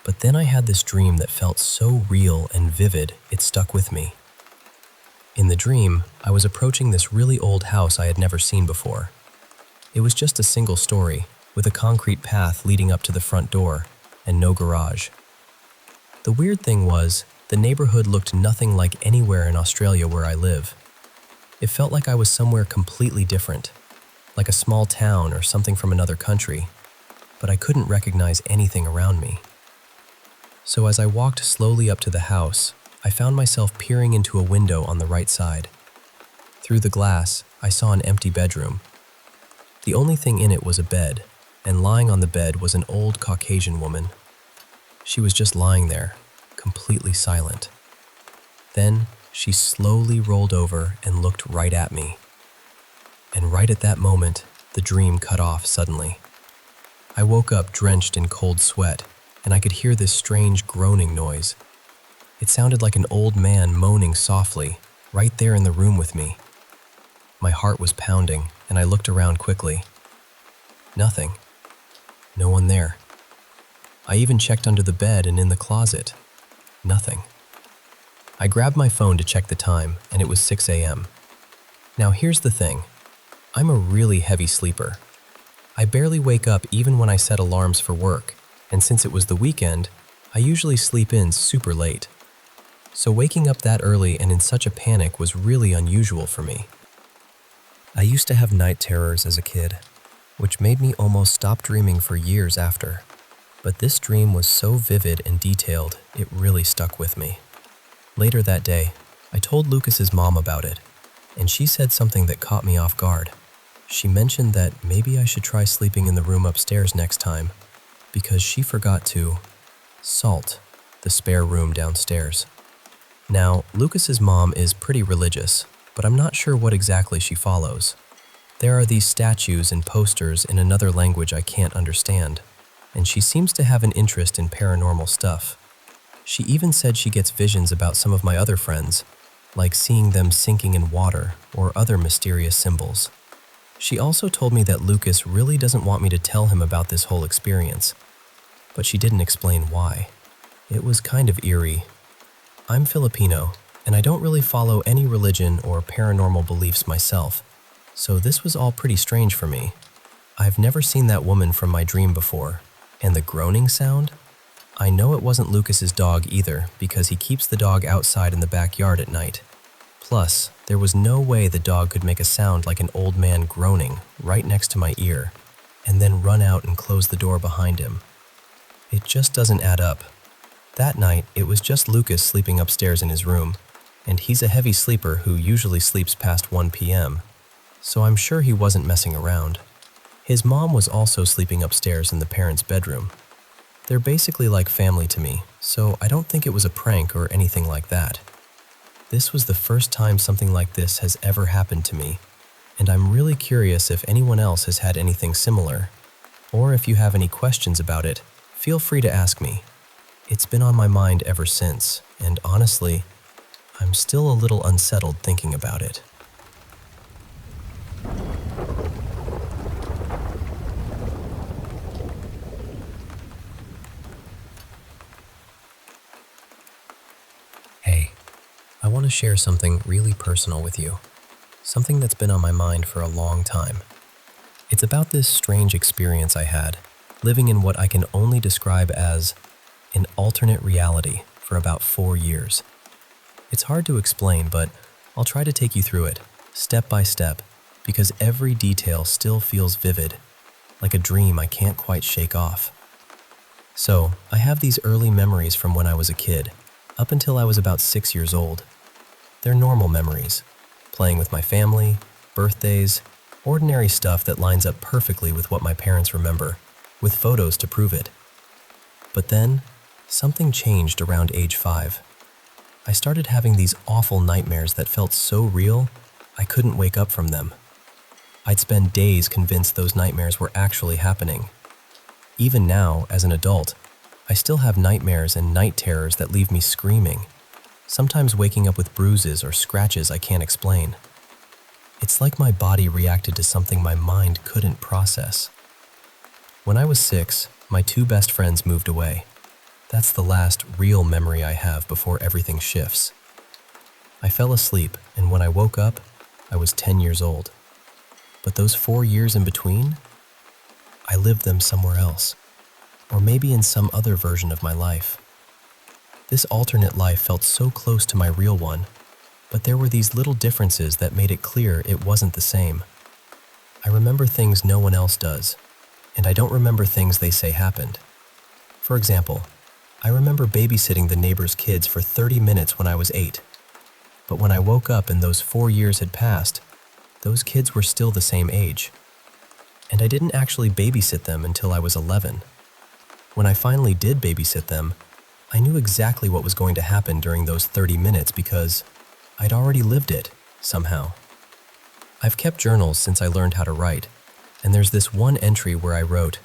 But then I had this dream that felt so real and vivid, it stuck with me. In the dream, I was approaching this really old house I had never seen before. It was just a single story, with a concrete path leading up to the front door, and no garage. The weird thing was, the neighborhood looked nothing like anywhere in Australia where I live. It felt like I was somewhere completely different, like a small town or something from another country, but I couldn't recognize anything around me. So as I walked slowly up to the house, I found myself peering into a window on the right side. Through the glass, I saw an empty bedroom. The only thing in it was a bed, and lying on the bed was an old Caucasian woman. She was just lying there, completely silent. Then she slowly rolled over and looked right at me. And right at that moment, the dream cut off suddenly. I woke up drenched in cold sweat, and I could hear this strange groaning noise. It sounded like an old man moaning softly, right there in the room with me. My heart was pounding, and I looked around quickly. Nothing. No one there. I even checked under the bed and in the closet. Nothing. I grabbed my phone to check the time, and it was 6 a.m. Now here's the thing. I'm a really heavy sleeper. I barely wake up even when I set alarms for work, and since it was the weekend, I usually sleep in super late. So waking up that early and in such a panic was really unusual for me. I used to have night terrors as a kid, which made me almost stop dreaming for years after. But this dream was so vivid and detailed, it really stuck with me. Later that day, I told Lucas's mom about it, and she said something that caught me off guard. She mentioned that maybe I should try sleeping in the room upstairs next time, because she forgot to salt the spare room downstairs. Now, Lucas's mom is pretty religious, but I'm not sure what exactly she follows. There are these statues and posters in another language I can't understand, and she seems to have an interest in paranormal stuff. She even said she gets visions about some of my other friends, like seeing them sinking in water or other mysterious symbols. She also told me that Lucas really doesn't want me to tell him about this whole experience, but she didn't explain why. It was kind of eerie. I'm Filipino, and I don't really follow any religion or paranormal beliefs myself, so this was all pretty strange for me. I've never seen that woman from my dream before, and the groaning sound? I know it wasn't Lucas's dog either, because he keeps the dog outside in the backyard at night. Plus, there was no way the dog could make a sound like an old man groaning right next to my ear, and then run out and close the door behind him. It just doesn't add up. That night, it was just Lucas sleeping upstairs in his room, and he's a heavy sleeper who usually sleeps past 1 p.m., so I'm sure he wasn't messing around. His mom was also sleeping upstairs in the parents' bedroom. They're basically like family to me, so I don't think it was a prank or anything like that. This was the first time something like this has ever happened to me, and I'm really curious if anyone else has had anything similar, or if you have any questions about it, feel free to ask me. It's been on my mind ever since, and honestly, I'm still a little unsettled thinking about it. Hey, I want to share something really personal with you, something that's been on my mind for a long time. It's about this strange experience I had, living in what I can only describe as an alternate reality for about 4 years. It's hard to explain, but I'll try to take you through it, step by step, because every detail still feels vivid, like a dream I can't quite shake off. So, I have these early memories from when I was a kid, up until I was about 6 years old. They're normal memories, playing with my family, birthdays, ordinary stuff that lines up perfectly with what my parents remember, with photos to prove it. But then, something changed around age 5. I started having these awful nightmares that felt so real, I couldn't wake up from them. I'd spend days convinced those nightmares were actually happening. Even now, as an adult, I still have nightmares and night terrors that leave me screaming, sometimes waking up with bruises or scratches I can't explain. It's like my body reacted to something my mind couldn't process. When I was 6, my 2 best friends moved away. That's the last real memory I have before everything shifts. I fell asleep, and when I woke up, I was 10 years old. But those 4 years in between, I lived them somewhere else, or maybe in some other version of my life. This alternate life felt so close to my real one, but there were these little differences that made it clear it wasn't the same. I remember things no one else does, and I don't remember things they say happened. For example, I remember babysitting the neighbor's kids for 30 minutes when I was 8. But when I woke up and those 4 years had passed, those kids were still the same age. And I didn't actually babysit them until I was 11. When I finally did babysit them, I knew exactly what was going to happen during those 30 minutes because I'd already lived it, somehow. I've kept journals since I learned how to write, and there's this one entry where I wrote,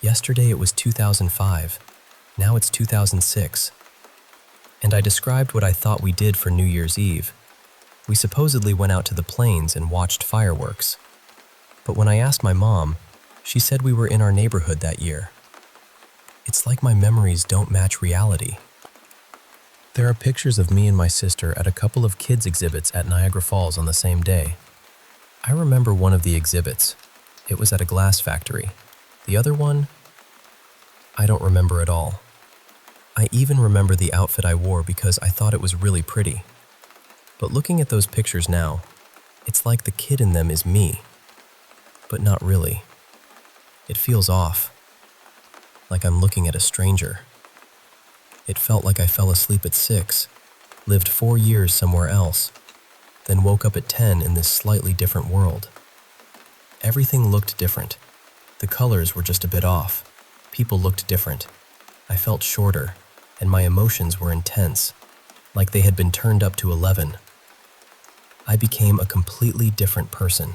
"Yesterday it was 2005. Now it's 2006. And I described what I thought we did for New Year's Eve. We supposedly went out to the plains and watched fireworks. But when I asked my mom, she said we were in our neighborhood that year. It's like my memories don't match reality." There are pictures of me and my sister at a couple of kids' exhibits at Niagara Falls on the same day. I remember one of the exhibits. It was at a glass factory. The other one, I don't remember at all. I even remember the outfit I wore because I thought it was really pretty. But looking at those pictures now, it's like the kid in them is me. But not really. It feels off. Like I'm looking at a stranger. It felt like I fell asleep at 6, lived 4 years somewhere else, then woke up at 10 in this slightly different world. Everything looked different. The colors were just a bit off. People looked different. I felt shorter, and my emotions were intense, like they had been turned up to 11. I became a completely different person.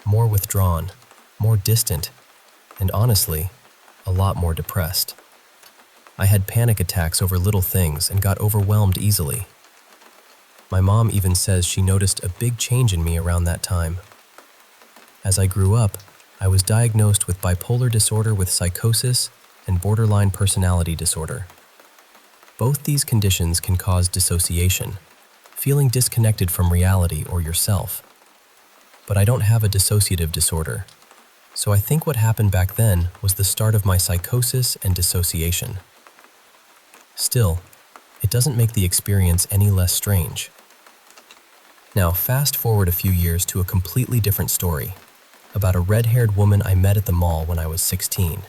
More withdrawn, more distant, and honestly, a lot more depressed. I had panic attacks over little things and got overwhelmed easily. My mom even says she noticed a big change in me around that time. As I grew up, I was diagnosed with bipolar disorder with psychosis and borderline personality disorder. Both these conditions can cause dissociation, feeling disconnected from reality or yourself. But I don't have a dissociative disorder, so I think what happened back then was the start of my psychosis and dissociation. Still, it doesn't make the experience any less strange. Now, fast forward a few years to a completely different story, about a red-haired woman I met at the mall when I was 16.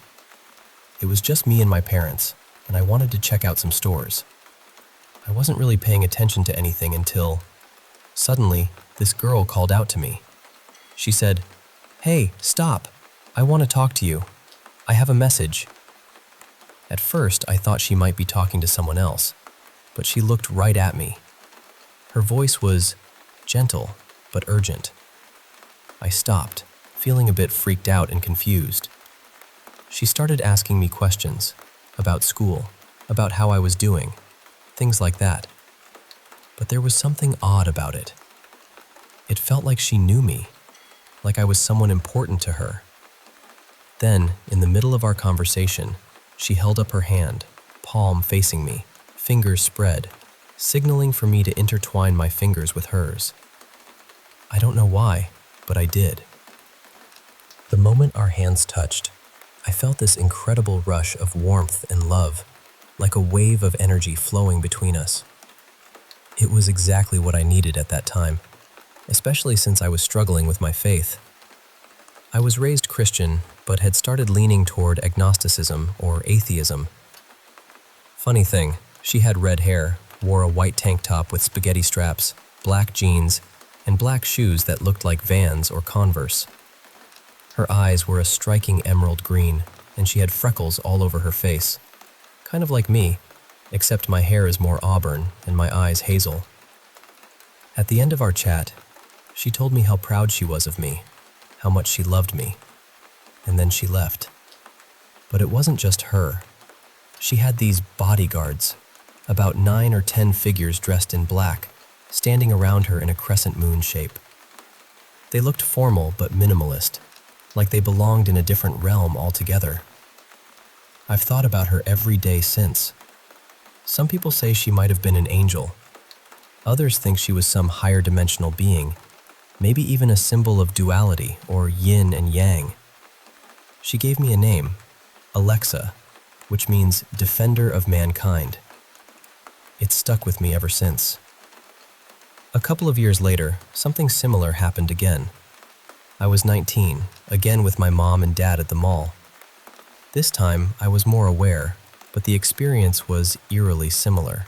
It was just me and my parents, and I wanted to check out some stores. I wasn't really paying attention to anything until, suddenly, this girl called out to me. She said, "Hey, stop! I want to talk to you. I have a message." At first, I thought she might be talking to someone else, but she looked right at me. Her voice was gentle, but urgent. I stopped, feeling a bit freaked out and confused. She started asking me questions about school, about how I was doing, things like that. But there was something odd about it. It felt like she knew me, like I was someone important to her. Then, in the middle of our conversation, she held up her hand, palm facing me, fingers spread, signaling for me to intertwine my fingers with hers. I don't know why, but I did. The moment our hands touched, I felt this incredible rush of warmth and love, like a wave of energy flowing between us. It was exactly what I needed at that time, especially since I was struggling with my faith. I was raised Christian, but had started leaning toward agnosticism or atheism. Funny thing, she had red hair, wore a white tank top with spaghetti straps, black jeans, and black shoes that looked like Vans or Converse. Her eyes were a striking emerald green, and she had freckles all over her face. Kind of like me, except my hair is more auburn and my eyes hazel. At the end of our chat, she told me how proud she was of me, how much she loved me, and then she left. But it wasn't just her. She had these bodyguards, about 9 or 10 figures dressed in black, standing around her in a crescent moon shape. They looked formal but minimalist, like they belonged in a different realm altogether. I've thought about her every day since. Some people say she might have been an angel. Others think she was some higher dimensional being, maybe even a symbol of duality or yin and yang. She gave me a name, Alexa, which means defender of mankind. It's stuck with me ever since. A couple of years later, something similar happened again. I was 19, again with my mom and dad at the mall. This time, I was more aware, but the experience was eerily similar.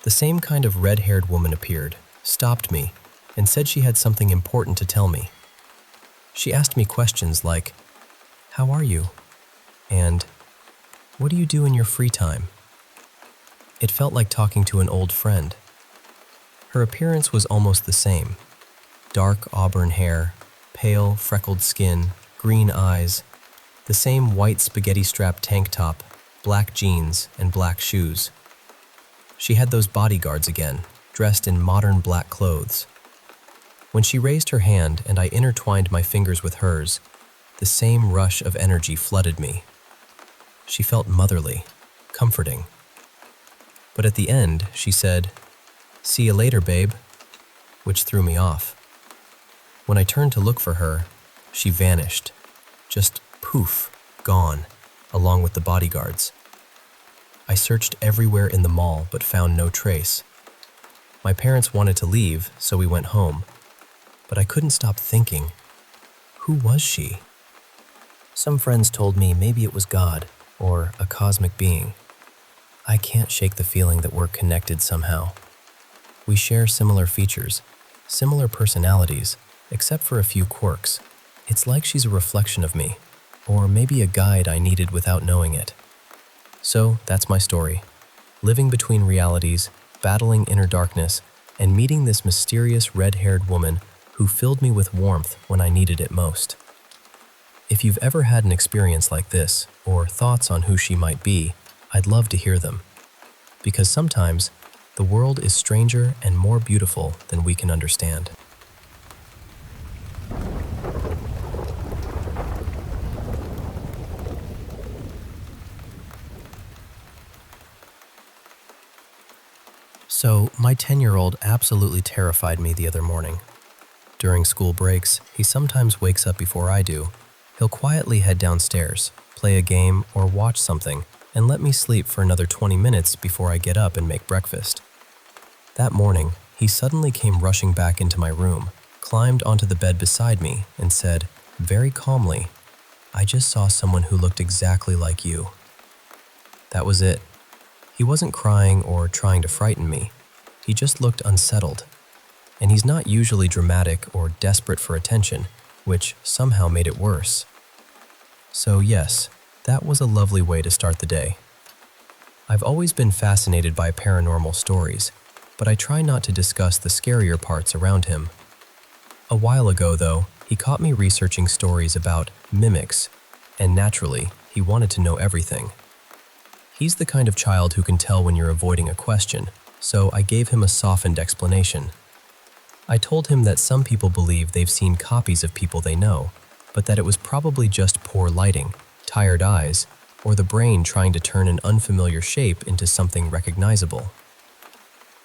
The same kind of red-haired woman appeared, stopped me, and said she had something important to tell me. She asked me questions like, "How are you?" and "What do you do in your free time?" It felt like talking to an old friend. Her appearance was almost the same. Dark auburn hair, pale, freckled skin, green eyes, the same white spaghetti-strap tank top, black jeans, and black shoes. She had those bodyguards again, dressed in modern black clothes. When she raised her hand and I intertwined my fingers with hers, the same rush of energy flooded me. She felt motherly, comforting. But at the end, she said, "See you later, babe," which threw me off. When I turned to look for her, She vanished. Just poof, gone, along with the bodyguards. I searched everywhere in the mall but found no trace. My parents wanted to leave, so we went home. But I couldn't stop thinking, who was she? Some friends told me maybe it was God or a cosmic being. I can't shake the feeling that we're connected somehow. We share similar features, similar personalities, except for a few quirks. It's like she's a reflection of me, or maybe a guide I needed without knowing it. So that's my story. Living between realities, battling inner darkness, and meeting this mysterious red-haired woman who filled me with warmth when I needed it most. If you've ever had an experience like this, or thoughts on who she might be, I'd love to hear them. Because sometimes, the world is stranger and more beautiful than we can understand. So, my 10-year-old absolutely terrified me the other morning. During school breaks, he sometimes wakes up before I do. He'll quietly head downstairs, play a game, or watch something, and let me sleep for another 20 minutes before I get up and make breakfast. That morning, he suddenly came rushing back into my room, climbed onto the bed beside me, and said, very calmly, "I just saw someone who looked exactly like you." That was it. He wasn't crying or trying to frighten me. He just looked unsettled. And he's not usually dramatic or desperate for attention, which somehow made it worse. So yes, that was a lovely way to start the day. I've always been fascinated by paranormal stories, but I try not to discuss the scarier parts around him. A while ago, though, he caught me researching stories about mimics, and naturally, he wanted to know everything. He's the kind of child who can tell when you're avoiding a question, so I gave him a softened explanation. I told him that some people believe they've seen copies of people they know, but that it was probably just poor lighting, tired eyes, or the brain trying to turn an unfamiliar shape into something recognizable.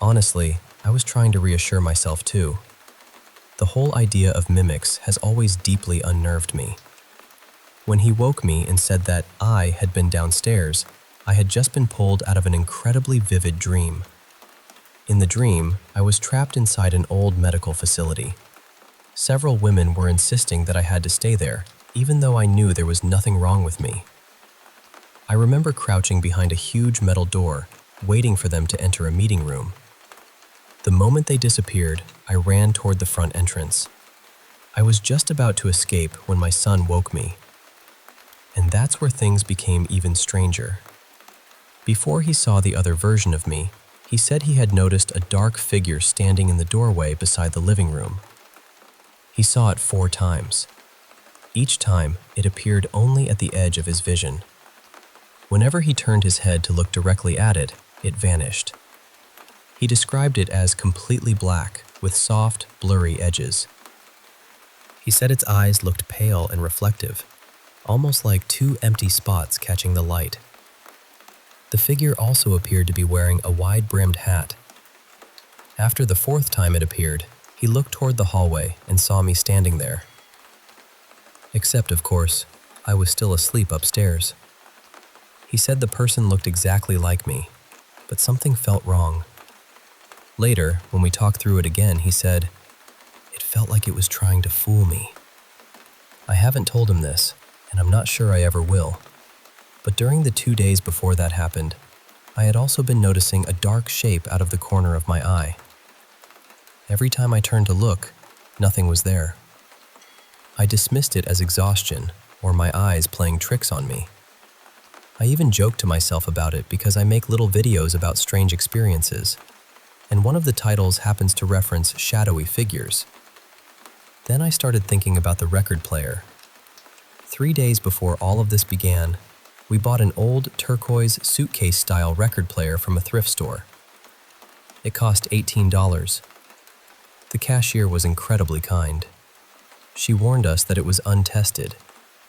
Honestly, I was trying to reassure myself too. The whole idea of mimics has always deeply unnerved me. When he woke me and said that I had been downstairs, I had just been pulled out of an incredibly vivid dream. In the dream, I was trapped inside an old medical facility. Several women were insisting that I had to stay there, even though I knew there was nothing wrong with me. I remember crouching behind a huge metal door, waiting for them to enter a meeting room. The moment they disappeared, I ran toward the front entrance. I was just about to escape when my son woke me. And that's where things became even stranger. Before he saw the other version of me, he said he had noticed a dark figure standing in the doorway beside the living room. He saw it 4 times. Each time, it appeared only at the edge of his vision. Whenever he turned his head to look directly at it, it vanished. He described it as completely black, with soft, blurry edges. He said its eyes looked pale and reflective, almost like 2 empty spots catching the light. The figure also appeared to be wearing a wide-brimmed hat. After the 4th time it appeared, he looked toward the hallway and saw me standing there. Except, of course, I was still asleep upstairs. He said the person looked exactly like me, but something felt wrong. Later, when we talked through it again, he said, "It felt like it was trying to fool me." I haven't told him this, and I'm not sure I ever will. But during the 2 days before that happened, I had also been noticing a dark shape out of the corner of my eye. Every time I turned to look, nothing was there. I dismissed it as exhaustion or my eyes playing tricks on me. I even joked to myself about it because I make little videos about strange experiences, and one of the titles happens to reference shadowy figures. Then I started thinking about the record player. 3 days before all of this began, we bought an old turquoise suitcase-style record player from a thrift store. It cost $18. The cashier was incredibly kind. She warned us that it was untested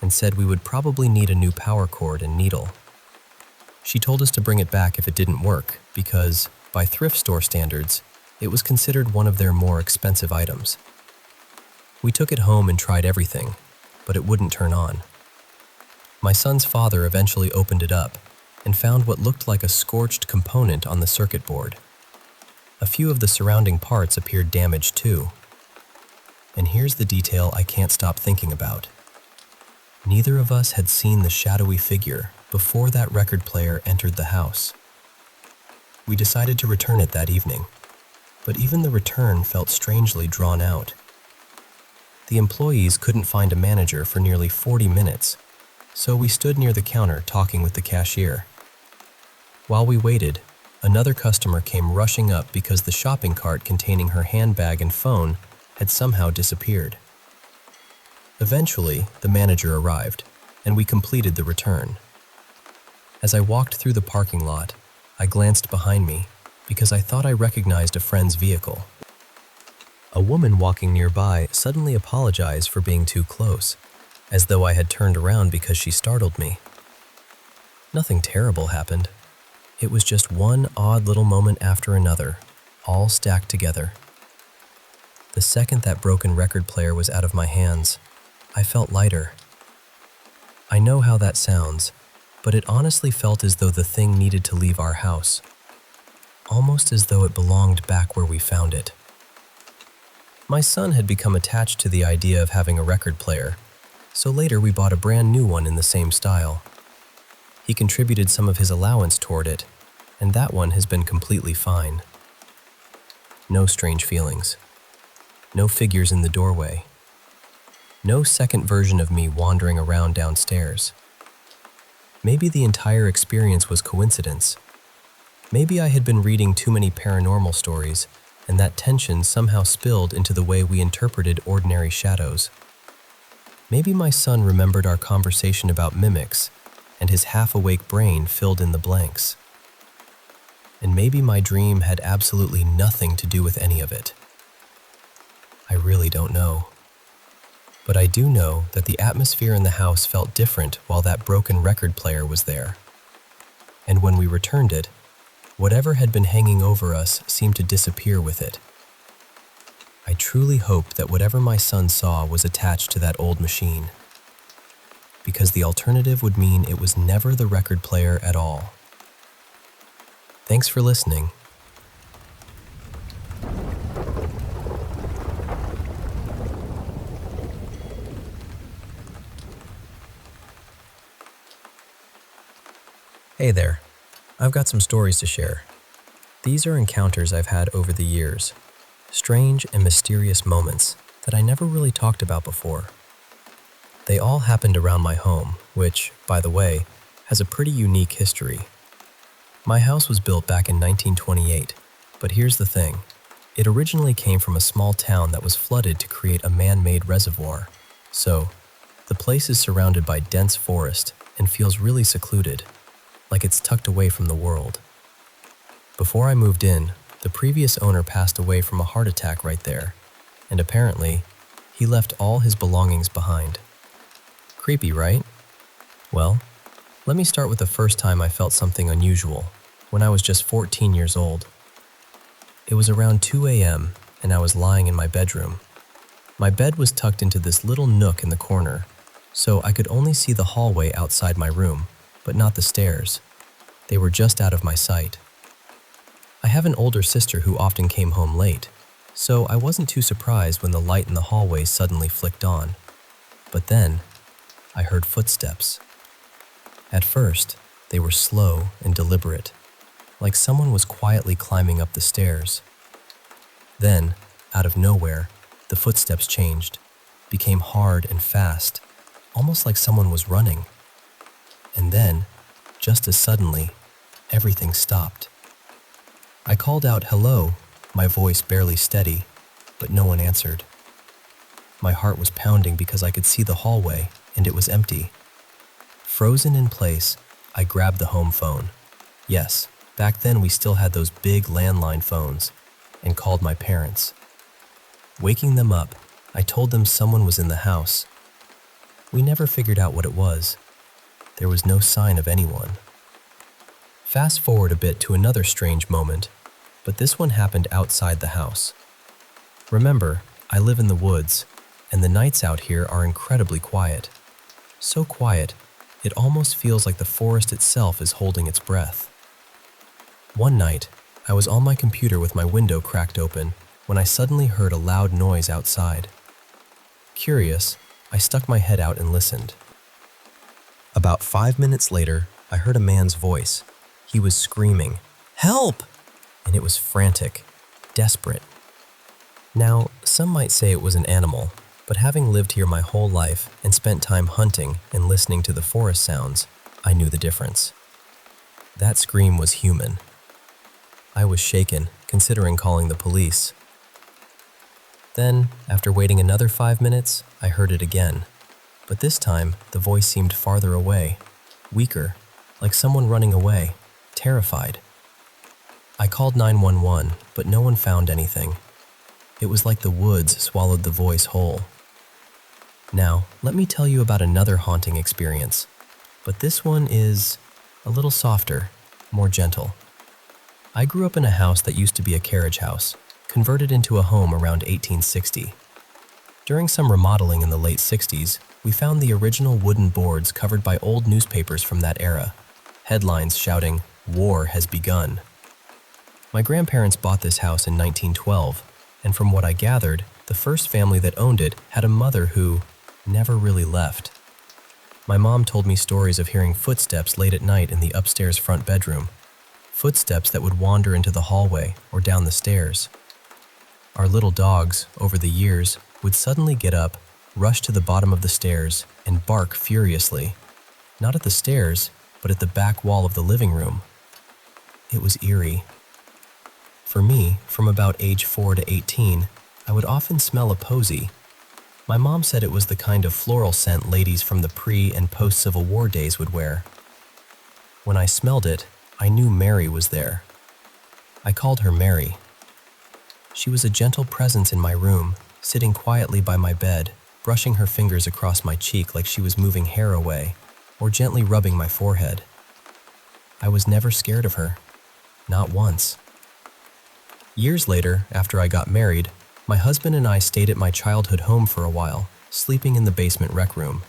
and said we would probably need a new power cord and needle. She told us to bring it back if it didn't work because, by thrift store standards, it was considered one of their more expensive items. We took it home and tried everything, but it wouldn't turn on. My son's father eventually opened it up and found what looked like a scorched component on the circuit board. A few of the surrounding parts appeared damaged too. And here's the detail I can't stop thinking about. Neither of us had seen the shadowy figure before that record player entered the house. We decided to return it that evening, but even the return felt strangely drawn out. The employees couldn't find a manager for nearly 40 minutes, so we stood near the counter talking with the cashier. While we waited, another customer came rushing up because the shopping cart containing her handbag and phone had somehow disappeared. Eventually, the manager arrived, and we completed the return. As I walked through the parking lot, I glanced behind me because I thought I recognized a friend's vehicle. A woman walking nearby suddenly apologized for being too close, as though I had turned around because she startled me. Nothing terrible happened. It was just one odd little moment after another, all stacked together. The second that broken record player was out of my hands, I felt lighter. I know how that sounds, but it honestly felt as though the thing needed to leave our house, almost as though it belonged back where we found it. My son had become attached to the idea of having a record player, so later we bought a brand new one in the same style. He contributed some of his allowance toward it, and that one has been completely fine. No strange feelings. No figures in the doorway. No second version of me wandering around downstairs. Maybe the entire experience was coincidence. Maybe I had been reading too many paranormal stories, and that tension somehow spilled into the way we interpreted ordinary shadows. Maybe my son remembered our conversation about mimics, and his half-awake brain filled in the blanks. And maybe my dream had absolutely nothing to do with any of it. I really don't know. But I do know that the atmosphere in the house felt different while that broken record player was there. And when we returned it, whatever had been hanging over us seemed to disappear with it. I truly hope that whatever my son saw was attached to that old machine, because the alternative would mean it was never the record player at all. Thanks for listening. Hey there, I've got some stories to share. These are encounters I've had over the years, strange and mysterious moments that I never really talked about before. They all happened around my home, which, by the way, has a pretty unique history. My house was built back in 1928, but here's the thing. It originally came from a small town that was flooded to create a man-made reservoir. So, the place is surrounded by dense forest and feels really secluded, like it's tucked away from the world. Before I moved in, the previous owner passed away from a heart attack right there, and apparently, he left all his belongings behind. Creepy, right? Well, let me start with the first time I felt something unusual, when I was just 14 years old. It was around 2 a.m., and I was lying in my bedroom. My bed was tucked into this little nook in the corner, so I could only see the hallway outside my room, but not the stairs. They were just out of my sight. I have an older sister who often came home late, so I wasn't too surprised when the light in the hallway suddenly flicked on. But then, I heard footsteps. At first, they were slow and deliberate, like someone was quietly climbing up the stairs. Then, out of nowhere, the footsteps changed, became hard and fast, almost like someone was running. And then, just as suddenly, everything stopped. I called out, "Hello," my voice barely steady, but no one answered. My heart was pounding because I could see the hallway, and it was empty. Frozen in place, I grabbed the home phone. Yes, back then we still had those big landline phones, and called my parents. Waking them up, I told them someone was in the house. We never figured out what it was. There was no sign of anyone. Fast forward a bit to another strange moment, but this one happened outside the house. Remember, I live in the woods, and the nights out here are incredibly quiet. So quiet, it almost feels like the forest itself is holding its breath. One night, I was on my computer with my window cracked open when I suddenly heard a loud noise outside. Curious, I stuck my head out and listened. About 5 minutes later, I heard a man's voice. He was screaming, "Help!" And it was frantic, desperate. Now, some might say it was an animal, but having lived here my whole life and spent time hunting and listening to the forest sounds, I knew the difference. That scream was human. I was shaken, considering calling the police. Then, after waiting another 5 minutes, I heard it again. But this time, the voice seemed farther away, weaker, like someone running away, terrified. I called 911, but no one found anything. It was like the woods swallowed the voice whole. Now, let me tell you about another haunting experience, but this one is a little softer, more gentle. I grew up in a house that used to be a carriage house, converted into a home around 1860. During some remodeling in the late 60s, we found the original wooden boards covered by old newspapers from that era, headlines shouting, "War has begun." My grandparents bought this house in 1912, and from what I gathered, the first family that owned it had a mother who never really left. My mom told me stories of hearing footsteps late at night in the upstairs front bedroom, footsteps that would wander into the hallway or down the stairs. Our little dogs, over the years, would suddenly get up, rush to the bottom of the stairs, and bark furiously, not at the stairs, but at the back wall of the living room. It was eerie. For me, from about age 4 to 18, I would often smell a posy. My mom said it was the kind of floral scent ladies from the pre- and post-Civil War days would wear. When I smelled it, I knew Mary was there. I called her Mary. She was a gentle presence in my room, sitting quietly by my bed, brushing her fingers across my cheek like she was moving hair away, or gently rubbing my forehead. I was never scared of her, not once. Years later, after I got married, my husband and I stayed at my childhood home for a while, sleeping in the basement rec room.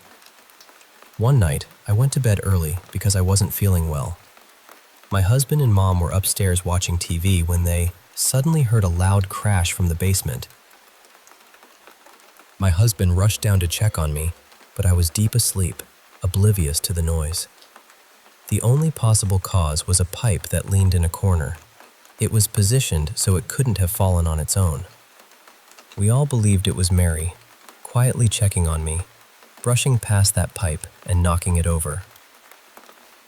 One night, I went to bed early because I wasn't feeling well. My husband and mom were upstairs watching TV when they suddenly heard a loud crash from the basement. My husband rushed down to check on me, but I was deep asleep, oblivious to the noise. The only possible cause was a pipe that leaned in a corner. It was positioned so it couldn't have fallen on its own. We all believed it was Mary, quietly checking on me, brushing past that pipe and knocking it over.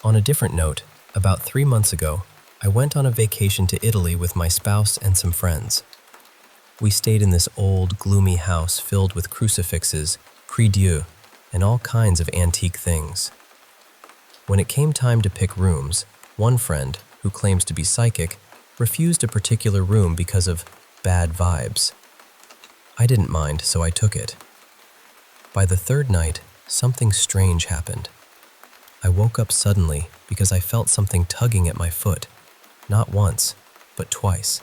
On a different note, about 3 months ago, I went on a vacation to Italy with my spouse and some friends. We stayed in this old, gloomy house filled with crucifixes, prie-dieu, and all kinds of antique things. When it came time to pick rooms, one friend, who claims to be psychic, refused a particular room because of bad vibes. I didn't mind, so I took it. By the third night, something strange happened. I woke up suddenly because I felt something tugging at my foot, not once, but twice.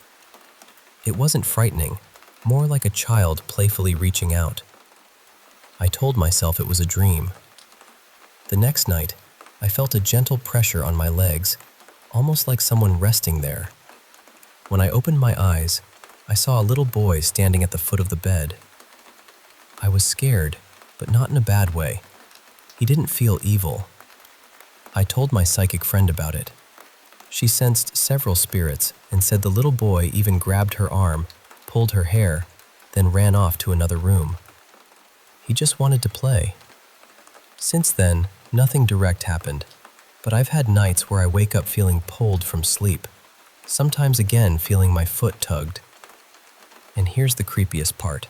It wasn't frightening, more like a child playfully reaching out. I told myself it was a dream. The next night, I felt a gentle pressure on my legs, almost like someone resting there. When I opened my eyes, I saw a little boy standing at the foot of the bed. I was scared, but not in a bad way. He didn't feel evil. I told my psychic friend about it. She sensed several spirits and said the little boy even grabbed her arm, pulled her hair, then ran off to another room. He just wanted to play. Since then, nothing direct happened, but I've had nights where I wake up feeling pulled from sleep, sometimes again feeling my foot tugged. And here's the creepiest part.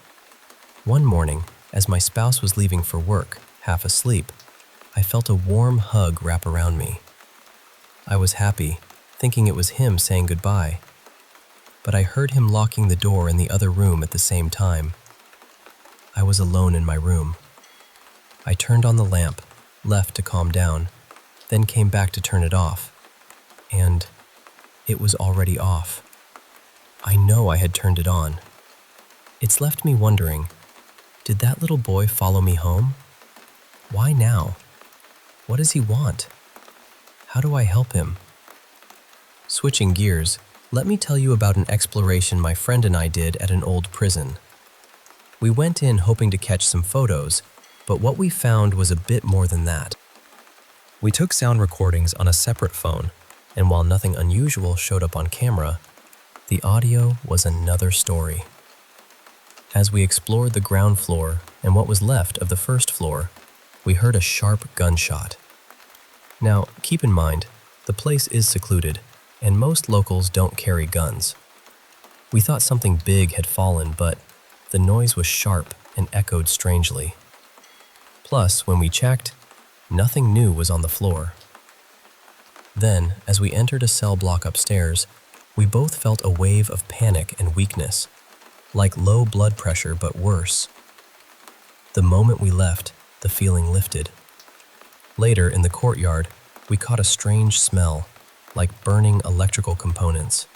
One morning, as my spouse was leaving for work, half asleep, I felt a warm hug wrap around me. I was happy, thinking it was him saying goodbye, but I heard him locking the door in the other room at the same time. I was alone in my room. I turned on the lamp, left to calm down, then came back to turn it off, and it was already off. I know I had turned it on. It's left me wondering, Did that little boy follow me home? Why now? What does he want? How do I help him? Switching gears, let me tell you about an exploration my friend and I did at an old prison. We went in hoping to catch some photos, but what we found was a bit more than that. We took sound recordings on a separate phone, and while nothing unusual showed up on camera, the audio was another story. As we explored the ground floor and what was left of the first floor, we heard a sharp gunshot. Now, keep in mind, the place is secluded, and most locals don't carry guns. We thought something big had fallen, but the noise was sharp and echoed strangely. Plus, when we checked, nothing new was on the floor. Then, as we entered a cell block upstairs, we both felt a wave of panic and weakness, like low blood pressure but worse. The moment we left, the feeling lifted. Later, in the courtyard, we caught a strange smell, like burning electrical components.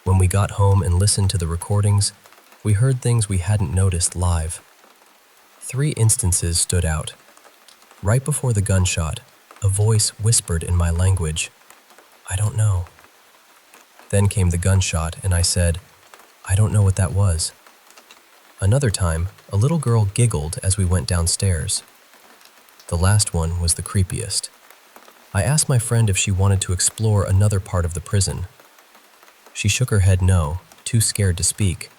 When we got home and listened to the recordings, we heard things we hadn't noticed live. 3 instances stood out. Right before the gunshot, a voice whispered in my language, "I don't know." Then came the gunshot, and I said, "I don't know what that was." Another time, a little girl giggled as we went downstairs. The last one was the creepiest. I asked my friend if she wanted to explore another part of the prison. She shook her head no, too scared to speak.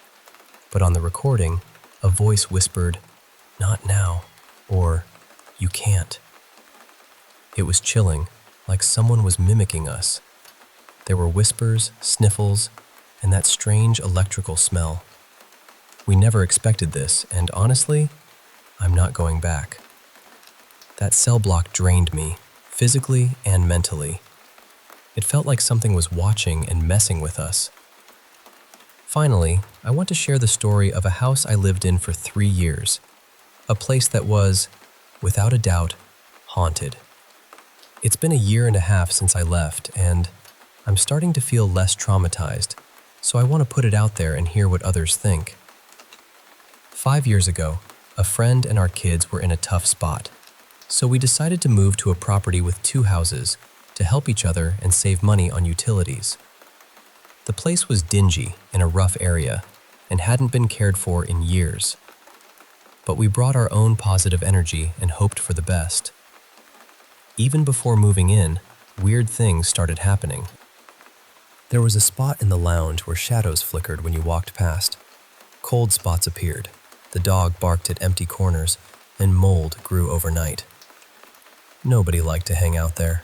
But on the recording, a voice whispered, "Not now," or "You can't." It was chilling, like someone was mimicking us. There were whispers, sniffles, and that strange electrical smell. We never expected this, and honestly, I'm not going back. That cell block drained me, physically and mentally. It felt like something was watching and messing with us. Finally, I want to share the story of a house I lived in for 3 years, a place that was, without a doubt, haunted. It's been a year and a half since I left, and I'm starting to feel less traumatized, so I want to put it out there and hear what others think. 5 years ago, a friend and our kids were in a tough spot, so we decided to move to a property with 2 houses to help each other and save money on utilities. The place was dingy in a rough area and hadn't been cared for in years. But we brought our own positive energy and hoped for the best. Even before moving in, weird things started happening. There was a spot in the lounge where shadows flickered when you walked past. Cold spots appeared, the dog barked at empty corners, and mold grew overnight. Nobody liked to hang out there.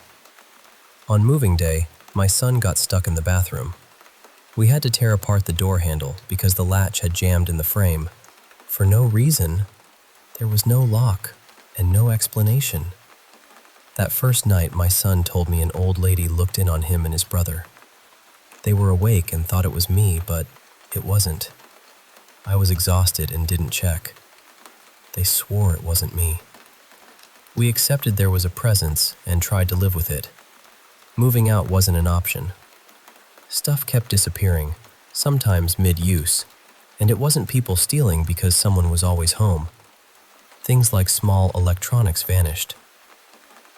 On moving day, my son got stuck in the bathroom. We had to tear apart the door handle because the latch had jammed in the frame. For no reason. There was no lock and no explanation. That first night, my son told me an old lady looked in on him and his brother. They were awake and thought it was me, but it wasn't. I was exhausted and didn't check. They swore it wasn't me. We accepted there was a presence and tried to live with it. Moving out wasn't an option. Stuff kept disappearing, sometimes mid-use, and it wasn't people stealing because someone was always home. Things like small electronics vanished.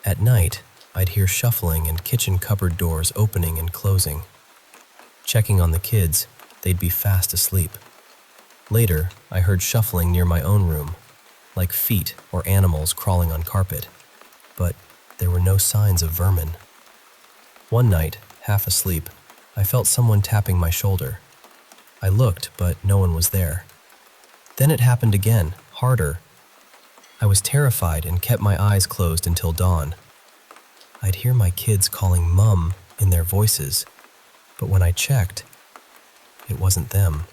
At night, I'd hear shuffling and kitchen cupboard doors opening and closing. Checking on the kids, they'd be fast asleep. Later, I heard shuffling near my own room, like feet or animals crawling on carpet, but there were no signs of vermin. One night, half asleep, I felt someone tapping my shoulder. I looked, but no one was there. Then it happened again, harder. I was terrified and kept my eyes closed until dawn. I'd hear my kids calling Mum in their voices, but when I checked, it wasn't them.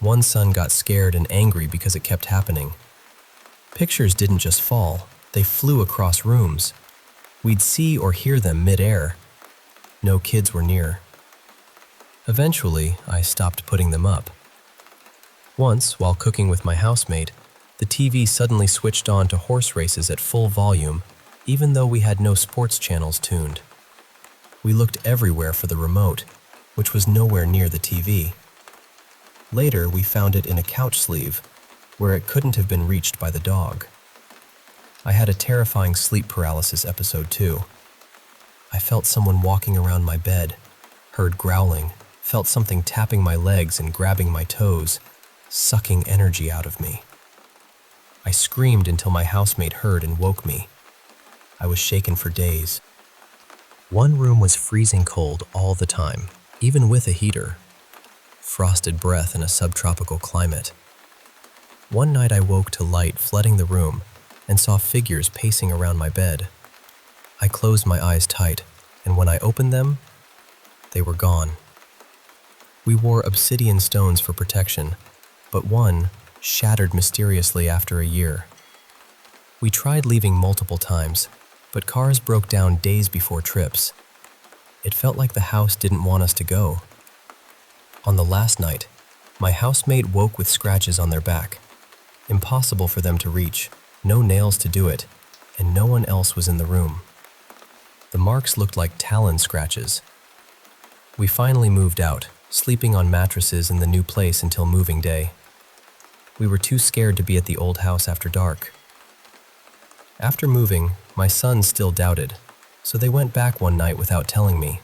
One son got scared and angry because it kept happening. Pictures didn't just fall, they flew across rooms. We'd see or hear them mid-air. No kids were near. Eventually, I stopped putting them up. Once, while cooking with my housemate, the TV suddenly switched on to horse races at full volume, even though we had no sports channels tuned. We looked everywhere for the remote, which was nowhere near the TV. Later, we found it in a couch sleeve, where it couldn't have been reached by the dog. I had a terrifying sleep paralysis episode too. I felt someone walking around my bed, heard growling, felt something tapping my legs and grabbing my toes, sucking energy out of me. I screamed until my housemate heard and woke me. I was shaken for days. One room was freezing cold all the time, even with a heater. Frosted breath in a subtropical climate. One night I woke to light flooding the room and saw figures pacing around my bed. I closed my eyes tight, and when I opened them, they were gone. We wore obsidian stones for protection, but one shattered mysteriously after a year. We tried leaving multiple times, but cars broke down days before trips. It felt like the house didn't want us to go. On the last night, my housemate woke with scratches on their back. Impossible for them to reach, no nails to do it, and no one else was in the room. The marks looked like talon scratches. We finally moved out, sleeping on mattresses in the new place until moving day. We were too scared to be at the old house after dark. After moving, my sons still doubted, so they went back one night without telling me.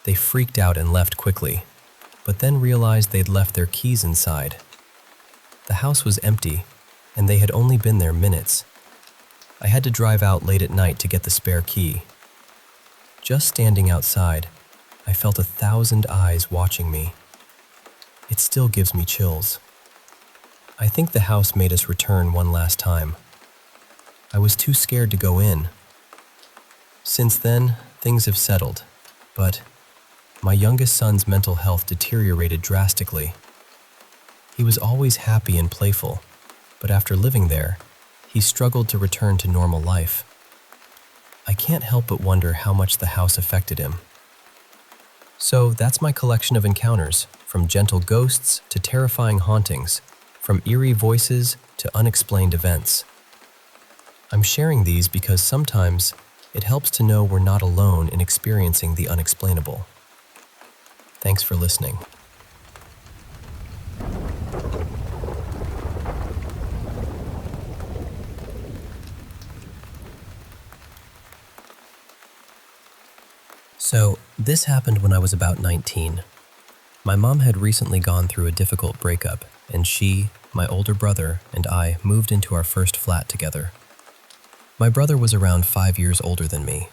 They freaked out and left quickly, but then realized they'd left their keys inside. The house was empty, and they had only been there minutes. I had to drive out late at night to get the spare key. Just standing outside, I felt 1,000 eyes watching me. It still gives me chills. I think the house made us return one last time. I was too scared to go in. Since then, things have settled, but my youngest son's mental health deteriorated drastically. He was always happy and playful, but after living there, he struggled to return to normal life. I can't help but wonder how much the house affected him. So that's my collection of encounters, from gentle ghosts to terrifying hauntings, from eerie voices to unexplained events. I'm sharing these because sometimes it helps to know we're not alone in experiencing the unexplainable. Thanks for listening. So, this happened when I was about 19. My mom had recently gone through a difficult breakup, and she, my older brother, and I moved into our first flat together. My brother was around 5 years older than me.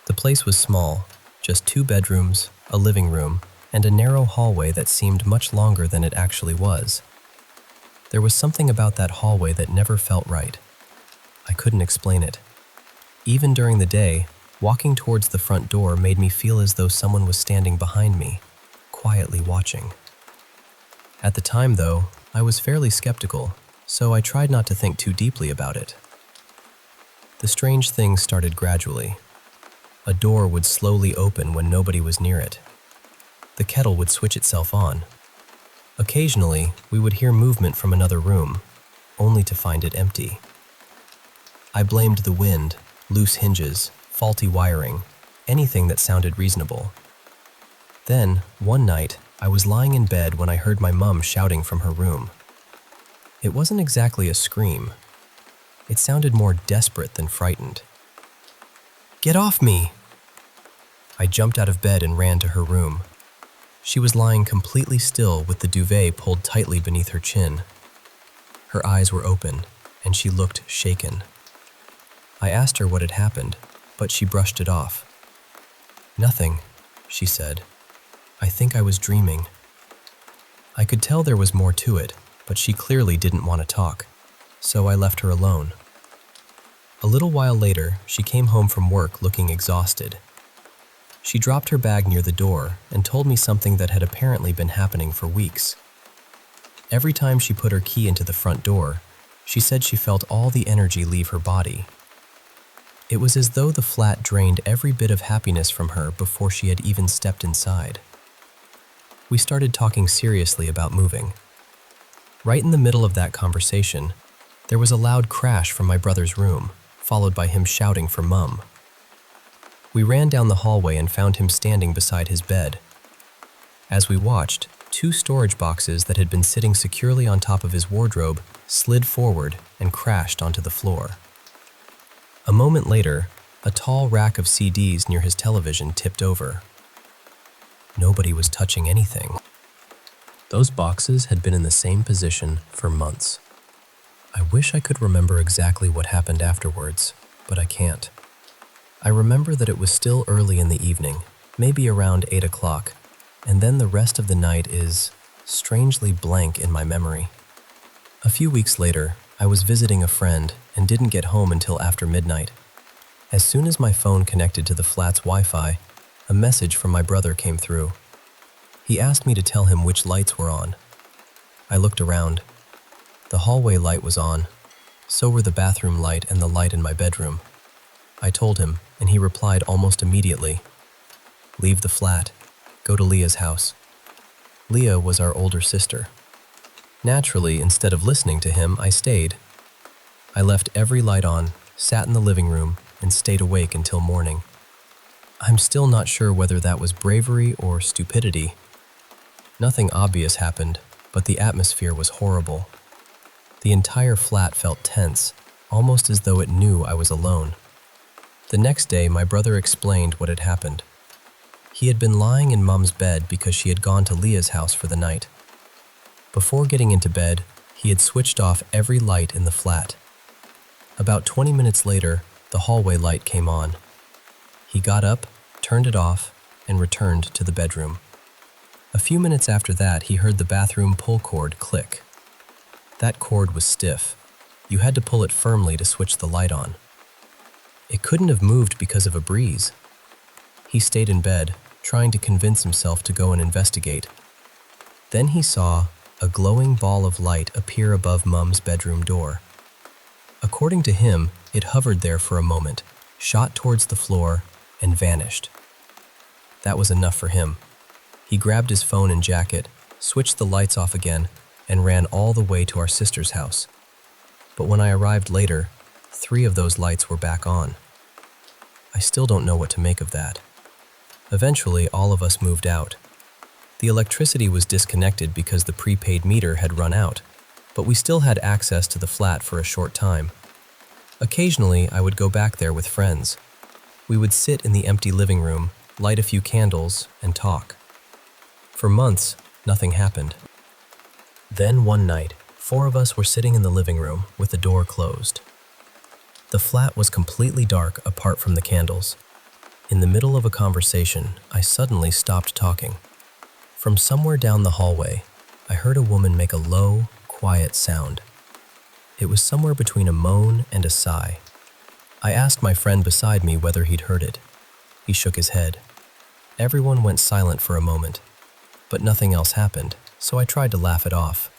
The place was small, just 2 bedrooms, a living room, and a narrow hallway that seemed much longer than it actually was. There was something about that hallway that never felt right. I couldn't explain it. Even during the day, walking towards the front door made me feel as though someone was standing behind me, quietly watching. At the time, though, I was fairly skeptical, so I tried not to think too deeply about it. The strange thing started gradually. A door would slowly open when nobody was near it. The kettle would switch itself on. Occasionally, we would hear movement from another room, only to find it empty. I blamed the wind, loose hinges, faulty wiring, anything that sounded reasonable. Then, one night, I was lying in bed when I heard my mom shouting from her room. It wasn't exactly a scream. It sounded more desperate than frightened. "Get off me!" I jumped out of bed and ran to her room. She was lying completely still with the duvet pulled tightly beneath her chin. Her eyes were open, and she looked shaken. I asked her what had happened, but she brushed it off. "Nothing," she said. "I think I was dreaming." I could tell there was more to it, but she clearly didn't want to talk, so I left her alone. A little while later, she came home from work looking exhausted. She dropped her bag near the door and told me something that had apparently been happening for weeks. Every time she put her key into the front door, she said she felt all the energy leave her body. It was as though the flat drained every bit of happiness from her before she had even stepped inside. We started talking seriously about moving. Right in the middle of that conversation, there was a loud crash from my brother's room, followed by him shouting for Mum. We ran down the hallway and found him standing beside his bed. As we watched, Two storage boxes that had been sitting securely on top of his wardrobe slid forward and crashed onto the floor. A moment later, a tall rack of CDs near his television tipped over. Nobody was touching anything. Those boxes had been in the same position for months. I wish I could remember exactly what happened afterwards, but I can't. I remember that it was still early in the evening, maybe around 8 o'clock, and then the rest of the night is strangely blank in my memory. A few weeks later, I was visiting a friend and didn't get home until after midnight. As soon as my phone connected to the flat's Wi-Fi, a message from my brother came through. He asked me to tell him which lights were on. I looked around. The hallway light was on. So were the bathroom light and the light in my bedroom. I told him, and he replied almost immediately, "Leave the flat. Go to Leah's house." Leah was our older sister. Naturally, instead of listening to him, I stayed. I left every light on, sat in the living room, and stayed awake until morning. I'm still not sure whether that was bravery or stupidity. Nothing obvious happened, but the atmosphere was horrible. The entire flat felt tense, almost as though it knew I was alone. The next day, my brother explained what had happened. He had been lying in Mom's bed because she had gone to Leah's house for the night. Before getting into bed, he had switched off every light in the flat. About 20 minutes later, the hallway light came on. He got up, turned it off, and returned to the bedroom. A few minutes after that, he heard the bathroom pull cord click. That cord was stiff. You had to pull it firmly to switch the light on. It couldn't have moved because of a breeze. He stayed in bed, trying to convince himself to go and investigate. Then he saw a glowing ball of light appear above Mom's bedroom door. According to him, it hovered there for a moment, shot towards the floor, and vanished. That was enough for him. He grabbed his phone and jacket, switched the lights off again, and ran all the way to our sister's house. But when I arrived later, 3 of those lights were back on. I still don't know what to make of that. Eventually, all of us moved out. The electricity was disconnected because the prepaid meter had run out, but we still had access to the flat for a short time. Occasionally, I would go back there with friends. We would sit in the empty living room, light a few candles, and talk. For months, nothing happened. Then one night, 4 of us were sitting in the living room with the door closed. The flat was completely dark apart from the candles. In the middle of a conversation, I suddenly stopped talking. From somewhere down the hallway, I heard a woman make a low, quiet sound. It was somewhere between a moan and a sigh. I asked my friend beside me whether he'd heard it. He shook his head. Everyone went silent for a moment, but nothing else happened, so I tried to laugh it off.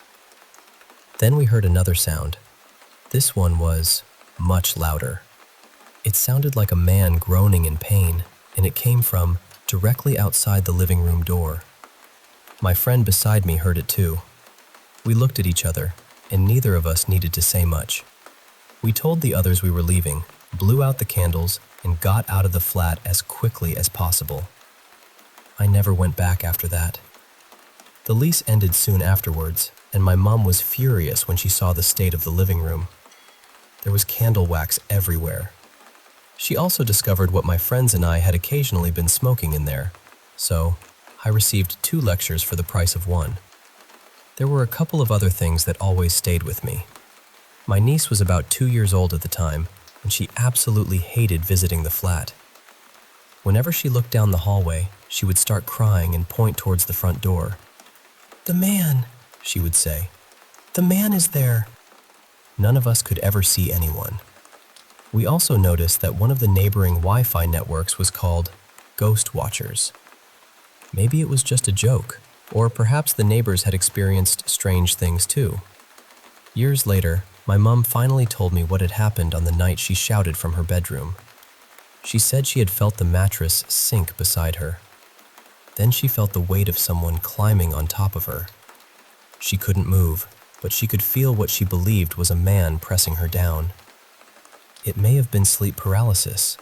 Then we heard another sound. This one was much louder. It sounded like a man groaning in pain, and it came from directly outside the living room door. My friend beside me heard it too. We looked at each other, and neither of us needed to say much. We told the others we were leaving, blew out the candles, and got out of the flat as quickly as possible. I never went back after that. The lease ended soon afterwards, and my mom was furious when she saw the state of the living room. There was candle wax everywhere. She also discovered what my friends and I had occasionally been smoking in there, so I received 2 lectures for the price of 1. There were a couple of other things that always stayed with me. My niece was about 2 years old at the time, and she absolutely hated visiting the flat. Whenever she looked down the hallway, she would start crying and point towards the front door. "The man," she would say. "The man is there." None of us could ever see anyone. We also noticed that one of the neighboring Wi-Fi networks was called Ghost Watchers. Maybe it was just a joke, or perhaps the neighbors had experienced strange things too. Years later, my mom finally told me what had happened on the night she shouted from her bedroom. She said she had felt the mattress sink beside her. Then she felt the weight of someone climbing on top of her. She couldn't move, but she could feel what she believed was a man pressing her down. It may have been sleep paralysis.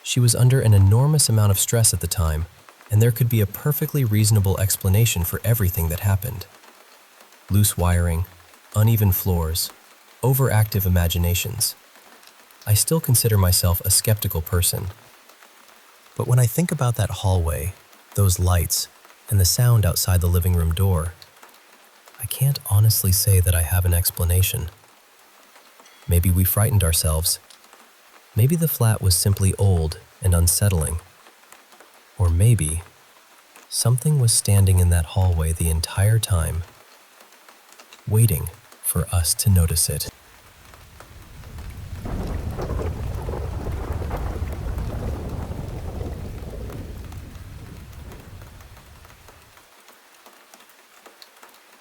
She was under an enormous amount of stress at the time, and there could be a perfectly reasonable explanation for everything that happened. Loose wiring, uneven floors, overactive imaginations. I still consider myself a skeptical person. But when I think about that hallway, those lights, and the sound outside the living room door, I can't honestly say that I have an explanation. Maybe we frightened ourselves. Maybe the flat was simply old and unsettling. Or maybe something was standing in that hallway the entire time, waiting for us to notice it.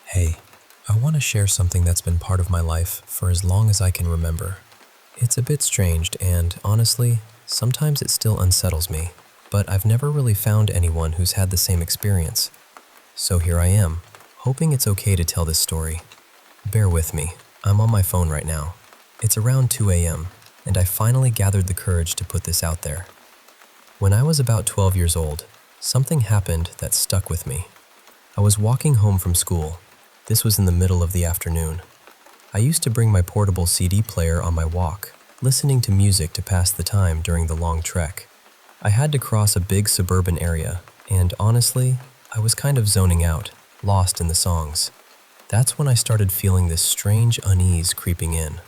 Hey, I want to share something that's been part of my life for as long as I can remember. It's a bit strange and, honestly, sometimes it still unsettles me, but I've never really found anyone who's had the same experience. So here I am, hoping it's okay to tell this story. Bear with me, I'm on my phone right now. It's around 2 a.m., and I finally gathered the courage to put this out there. When I was about 12 years old, something happened that stuck with me. I was walking home from school. This was in the middle of the afternoon. I used to bring my portable CD player on my walk, listening to music to pass the time during the long trek. I had to cross a big suburban area, and honestly, I was kind of zoning out, lost in the songs. That's when I started feeling this strange unease creeping in.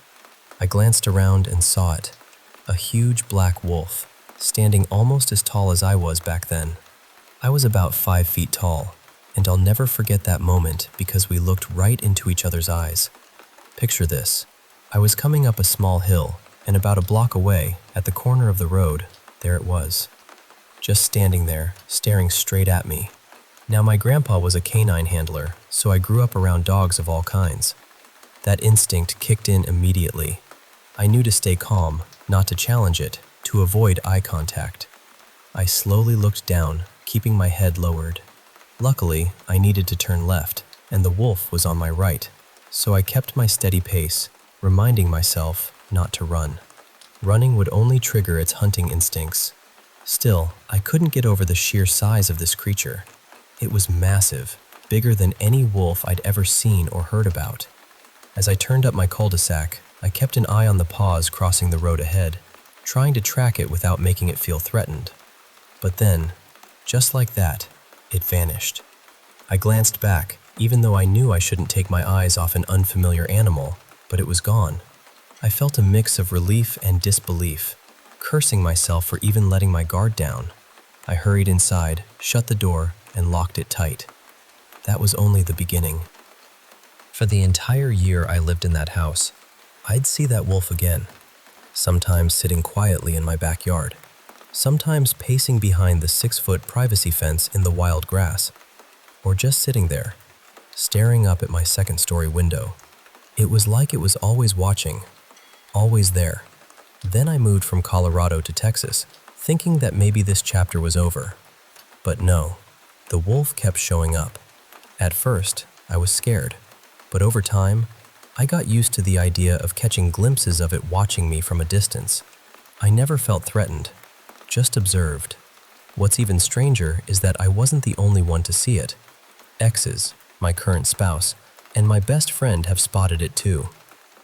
I glanced around and saw it, a huge black wolf, standing almost as tall as I was back then. I was about 5 feet tall, and I'll never forget that moment because we looked right into each other's eyes. Picture this. I was coming up a small hill, and about a block away, at the corner of the road, there it was. Just standing there, staring straight at me. Now, my grandpa was a canine handler, so I grew up around dogs of all kinds. That instinct kicked in immediately. I knew to stay calm, not to challenge it, to avoid eye contact. I slowly looked down, keeping my head lowered. Luckily, I needed to turn left, and the wolf was on my right, so I kept my steady pace, reminding myself not to run. Running would only trigger its hunting instincts. Still, I couldn't get over the sheer size of this creature. It was massive, bigger than any wolf I'd ever seen or heard about. As I turned up my cul-de-sac, I kept an eye on the paws crossing the road ahead, trying to track it without making it feel threatened. But then, just like that, it vanished. I glanced back, even though I knew I shouldn't take my eyes off an unfamiliar animal, but it was gone. I felt a mix of relief and disbelief, cursing myself for even letting my guard down. I hurried inside, shut the door, and locked it tight. That was only the beginning. For the entire year I lived in that house, I'd see that wolf again, sometimes sitting quietly in my backyard, sometimes pacing behind the 6-foot privacy fence in the wild grass, or just sitting there, staring up at my second-story window. It was like it was always watching, always there. Then I moved from Colorado to Texas, thinking that maybe this chapter was over. But no, the wolf kept showing up. At first, I was scared, but over time, I got used to the idea of catching glimpses of it watching me from a distance. I never felt threatened, just observed. What's even stranger is that I wasn't the only one to see it. Exes, my current spouse, and my best friend have spotted it too.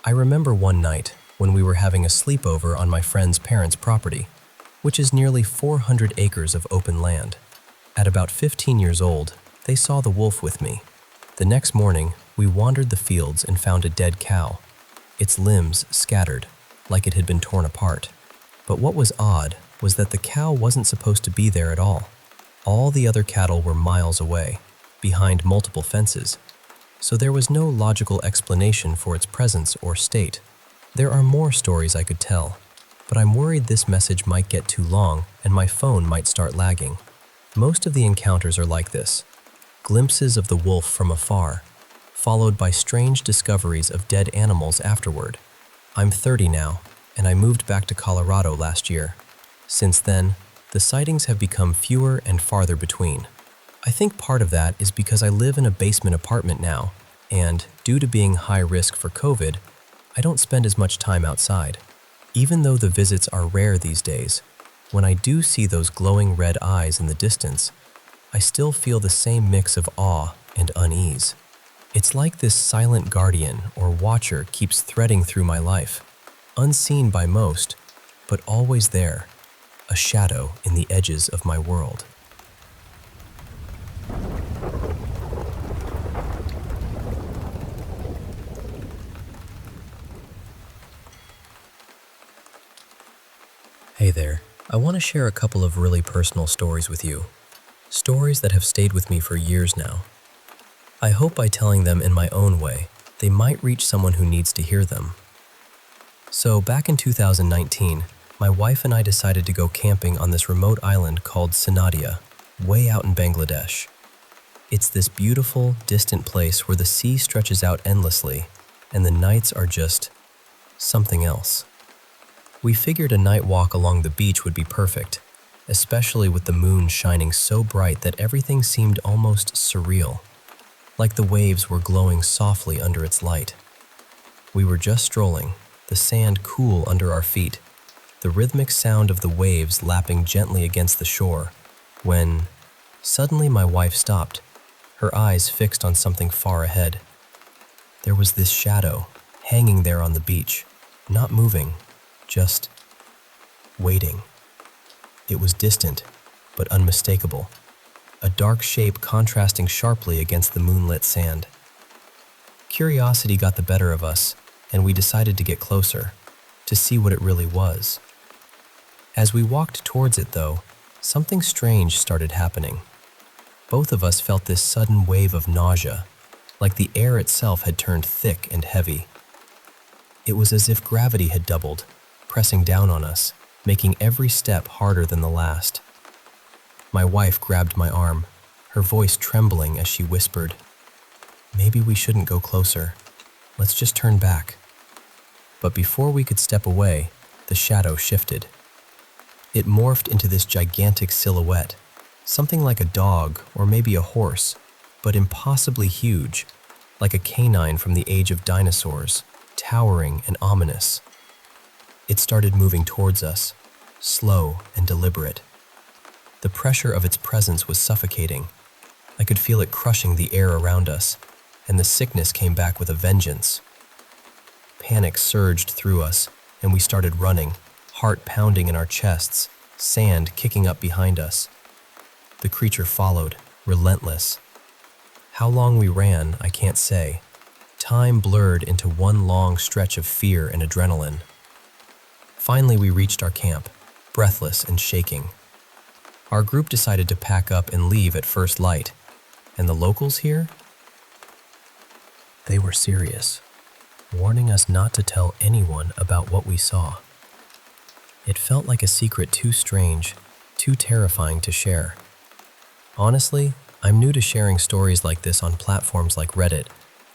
I remember one night when we were having a sleepover on my friend's parents' property, which is nearly 400 acres of open land. At about 15 years old, they saw the wolf with me. The next morning, we wandered the fields and found a dead cow, its limbs scattered, like it had been torn apart. But what was odd was that the cow wasn't supposed to be there at all. All the other cattle were miles away, behind multiple fences, so there was no logical explanation for its presence or state. There are more stories I could tell, but I'm worried this message might get too long and my phone might start lagging. Most of the encounters are like this: glimpses of the wolf from afar, followed by strange discoveries of dead animals afterward. I'm 30 now, and I moved back to Colorado last year. Since then, the sightings have become fewer and farther between. I think part of that is because I live in a basement apartment now, and due to being high risk for COVID, I don't spend as much time outside. Even though the visits are rare these days, when I do see those glowing red eyes in the distance, I still feel the same mix of awe and unease. It's like this silent guardian or watcher keeps threading through my life, unseen by most, but always there, a shadow in the edges of my world. Hey there, I want to share a couple of really personal stories with you. Stories that have stayed with me for years now. I hope by telling them in my own way, they might reach someone who needs to hear them. So back in 2019, my wife and I decided to go camping on this remote island called Sanadia, way out in Bangladesh. It's this beautiful, distant place where the sea stretches out endlessly, and the nights are just something else. We figured a night walk along the beach would be perfect, especially with the moon shining so bright that everything seemed almost surreal, like the waves were glowing softly under its light. We were just strolling, the sand cool under our feet, the rhythmic sound of the waves lapping gently against the shore, when suddenly my wife stopped, her eyes fixed on something far ahead. There was this shadow hanging there on the beach, not moving, just waiting. It was distant, but unmistakable, a dark shape contrasting sharply against the moonlit sand. Curiosity got the better of us, and we decided to get closer, to see what it really was. As we walked towards it, though, something strange started happening. Both of us felt this sudden wave of nausea, like the air itself had turned thick and heavy. It was as if gravity had doubled, pressing down on us, making every step harder than the last. My wife grabbed my arm, her voice trembling as she whispered, "Maybe we shouldn't go closer. Let's just turn back." But before we could step away, the shadow shifted. It morphed into this gigantic silhouette, something like a dog or maybe a horse, but impossibly huge, like a canine from the age of dinosaurs, towering and ominous. It started moving towards us, slow and deliberate. The pressure of its presence was suffocating. I could feel it crushing the air around us, and the sickness came back with a vengeance. Panic surged through us, and we started running, heart pounding in our chests, sand kicking up behind us. The creature followed, relentless. How long we ran, I can't say. Time blurred into one long stretch of fear and adrenaline. Finally, we reached our camp, breathless and shaking. Our group decided to pack up and leave at first light. And the locals here? They were serious, warning us not to tell anyone about what we saw. It felt like a secret too strange, too terrifying to share. Honestly, I'm new to sharing stories like this on platforms like Reddit,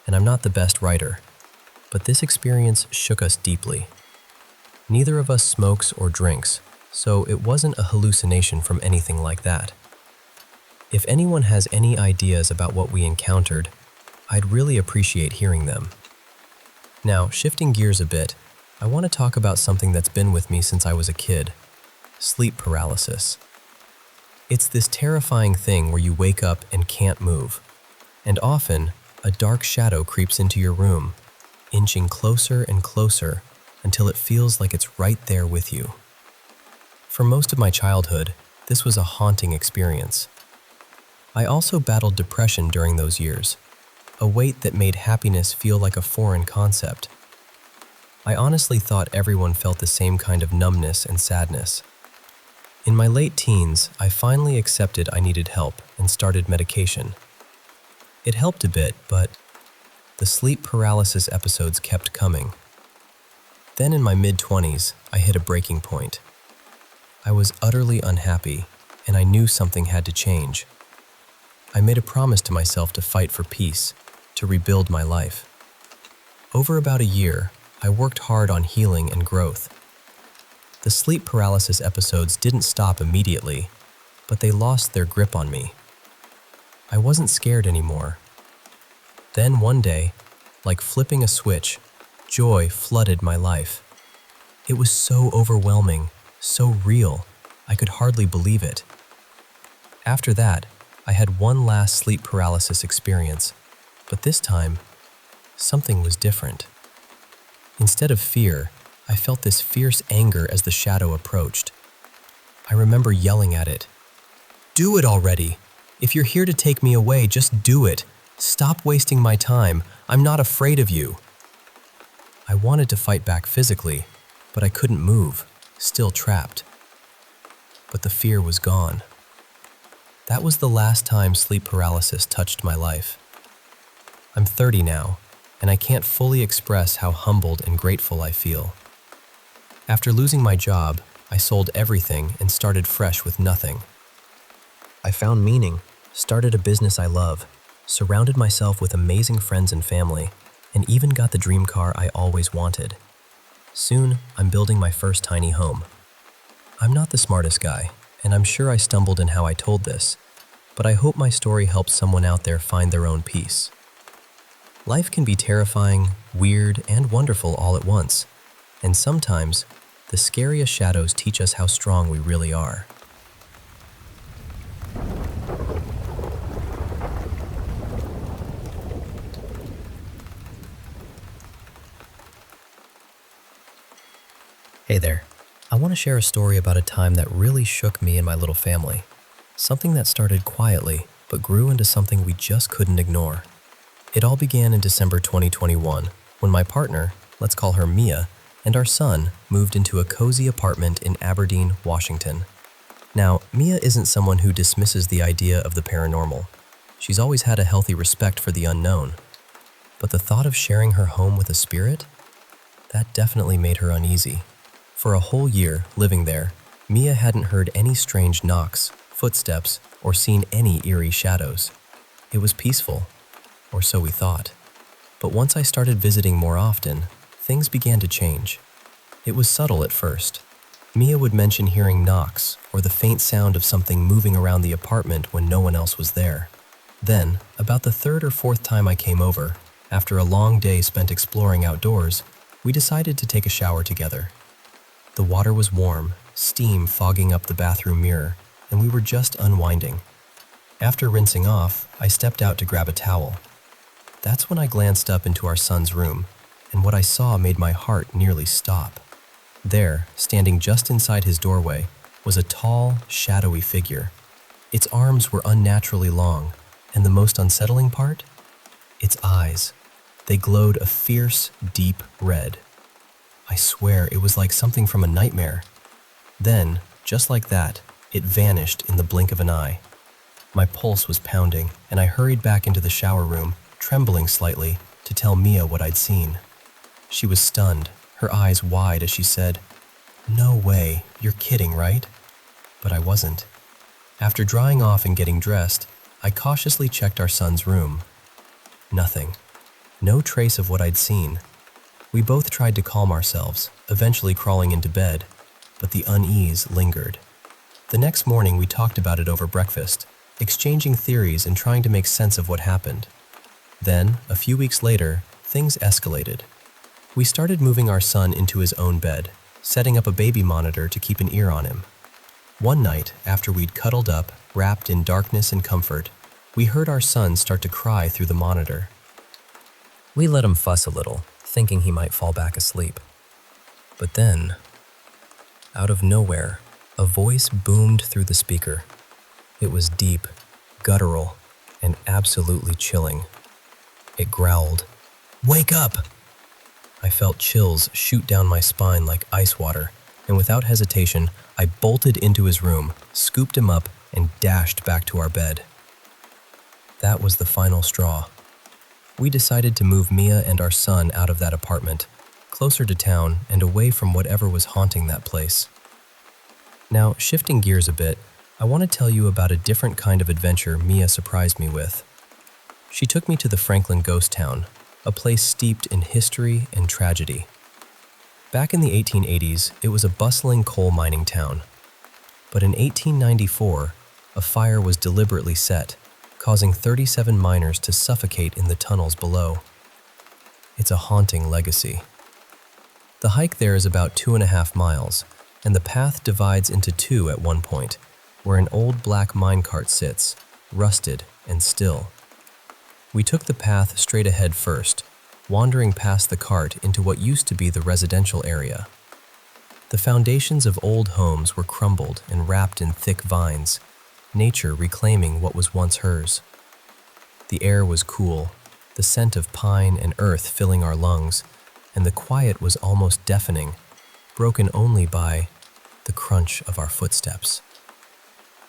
and I'm not the best writer. But this experience shook us deeply. Neither of us smokes or drinks, so it wasn't a hallucination from anything like that. If anyone has any ideas about what we encountered, I'd really appreciate hearing them. Now, shifting gears a bit, I want to talk about something that's been with me since I was a kid: sleep paralysis. It's this terrifying thing where you wake up and can't move, and often a dark shadow creeps into your room, inching closer and closer until it feels like it's right there with you. For most of my childhood, this was a haunting experience. I also battled depression during those years, a weight that made happiness feel like a foreign concept. I honestly thought everyone felt the same kind of numbness and sadness. In my late teens, I finally accepted I needed help and started medication. It helped a bit, but the sleep paralysis episodes kept coming. Then in my mid-20s, I hit a breaking point. I was utterly unhappy, and I knew something had to change. I made a promise to myself to fight for peace, to rebuild my life. Over about a year, I worked hard on healing and growth. The sleep paralysis episodes didn't stop immediately, but they lost their grip on me. I wasn't scared anymore. Then one day, like flipping a switch, joy flooded my life. It was so overwhelming, so real, I could hardly believe it. After that, I had one last sleep paralysis experience, but this time, something was different. Instead of fear, I felt this fierce anger as the shadow approached. I remember yelling at it. "Do it already! If you're here to take me away, just do it! Stop wasting my time! I'm not afraid of you!" I wanted to fight back physically, but I couldn't move, still trapped. But the fear was gone. That was the last time sleep paralysis touched my life. I'm 30 now, and I can't fully express how humbled and grateful I feel. After losing my job, I sold everything and started fresh with nothing. I found meaning, started a business I love, surrounded myself with amazing friends and family, and even got the dream car I always wanted. Soon, I'm building my first tiny home. I'm not the smartest guy, and I'm sure I stumbled in how I told this, but I hope my story helps someone out there find their own peace. Life can be terrifying, weird, and wonderful all at once, and sometimes, the scariest shadows teach us how strong we really are. Hey there. I want to share a story about a time that really shook me and my little family. Something that started quietly, but grew into something we just couldn't ignore. It all began in December 2021, when my partner, let's call her Mia, and our son moved into a cozy apartment in Aberdeen, Washington. Now, Mia isn't someone who dismisses the idea of the paranormal. She's always had a healthy respect for the unknown. But the thought of sharing her home with a spirit? That definitely made her uneasy. For a whole year living there, Mia hadn't heard any strange knocks, footsteps, or seen any eerie shadows. It was peaceful, or so we thought. But once I started visiting more often, things began to change. It was subtle at first. Mia would mention hearing knocks or the faint sound of something moving around the apartment when no one else was there. Then, about the third or fourth time I came over, after a long day spent exploring outdoors, we decided to take a shower together. The water was warm, steam fogging up the bathroom mirror, and we were just unwinding. After rinsing off, I stepped out to grab a towel. That's when I glanced up into our son's room, and what I saw made my heart nearly stop. There, standing just inside his doorway, was a tall, shadowy figure. Its arms were unnaturally long, and the most unsettling part? Its eyes. They glowed a fierce, deep red. I swear it was like something from a nightmare. Then, just like that, it vanished in the blink of an eye. My pulse was pounding, and I hurried back into the shower room, trembling slightly, to tell Mia what I'd seen. She was stunned, her eyes wide as she said, "No way, you're kidding, right?" But I wasn't. After drying off and getting dressed, I cautiously checked our son's room. Nothing. No trace of what I'd seen. We both tried to calm ourselves, eventually crawling into bed, but the unease lingered. The next morning we talked about it over breakfast, exchanging theories and trying to make sense of what happened. Then, a few weeks later, things escalated. We started moving our son into his own bed, setting up a baby monitor to keep an ear on him. One night, after we'd cuddled up, wrapped in darkness and comfort, we heard our son start to cry through the monitor. We let him fuss a little, thinking he might fall back asleep. But then, out of nowhere, a voice boomed through the speaker. It was deep, guttural, and absolutely chilling. It growled, "Wake up!" I felt chills shoot down my spine like ice water, and without hesitation, I bolted into his room, scooped him up, and dashed back to our bed. That was the final straw. We decided to move Mia and our son out of that apartment, closer to town and away from whatever was haunting that place. Now, shifting gears a bit, I want to tell you about a different kind of adventure Mia surprised me with. She took me to the Franklin ghost town, a place steeped in history and tragedy. Back in the 1880s, it was a bustling coal mining town. But in 1894, a fire was deliberately set, causing 37 miners to suffocate in the tunnels below. It's a haunting legacy. The hike there is about 2.5 miles, and the path divides into two at one point, where an old black minecart sits, rusted and still. We took the path straight ahead first, wandering past the cart into what used to be the residential area. The foundations of old homes were crumbled and wrapped in thick vines, nature reclaiming what was once hers. The air was cool, the scent of pine and earth filling our lungs, and the quiet was almost deafening, broken only by the crunch of our footsteps.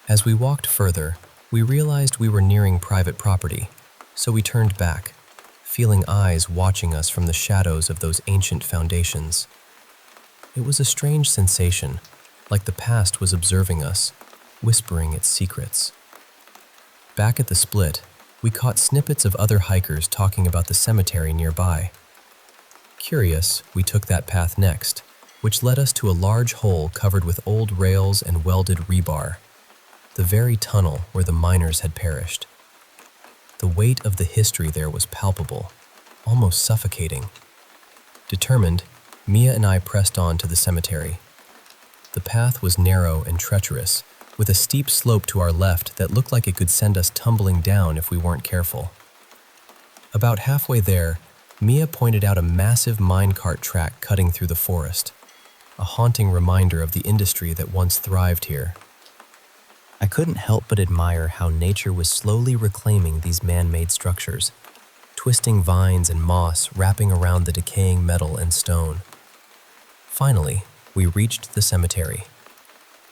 As we walked further, we realized we were nearing private property, so we turned back, feeling eyes watching us from the shadows of those ancient foundations. It was a strange sensation, like the past was observing us, whispering its secrets. Back at the split, we caught snippets of other hikers talking about the cemetery nearby. Curious, we took that path next, which led us to a large hole covered with old rails and welded rebar, the very tunnel where the miners had perished. The weight of the history there was palpable, almost suffocating. Determined, Mia and I pressed on to the cemetery. The path was narrow and treacherous, with a steep slope to our left that looked like it could send us tumbling down if we weren't careful. About halfway there, Mia pointed out a massive minecart track cutting through the forest, a haunting reminder of the industry that once thrived here. I couldn't help but admire how nature was slowly reclaiming these man-made structures, twisting vines and moss wrapping around the decaying metal and stone. Finally, we reached the cemetery.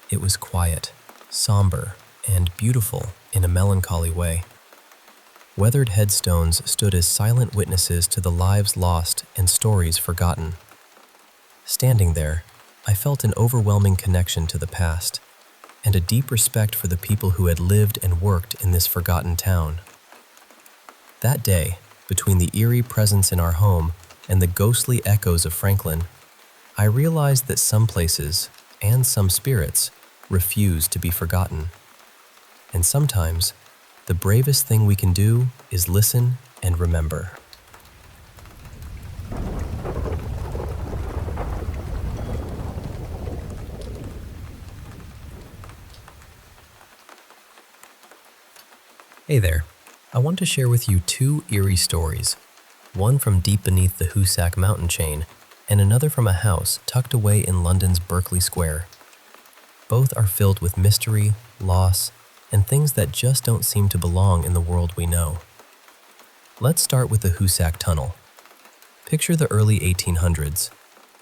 It was quiet, somber, and beautiful in a melancholy way. Weathered headstones stood as silent witnesses to the lives lost and stories forgotten. Standing there, I felt an overwhelming connection to the past, and a deep respect for the people who had lived and worked in this forgotten town. That day, between the eerie presence in our home and the ghostly echoes of Franklin, I realized that some places, and some spirits, refuse to be forgotten. And sometimes, the bravest thing we can do is listen and remember. Hey there, I want to share with you two eerie stories, one from deep beneath the Hoosac mountain chain and another from a house tucked away in London's Berkeley Square. Both are filled with mystery, loss, and things that just don't seem to belong in the world we know. Let's start with the Hoosac Tunnel. Picture the early 1800s,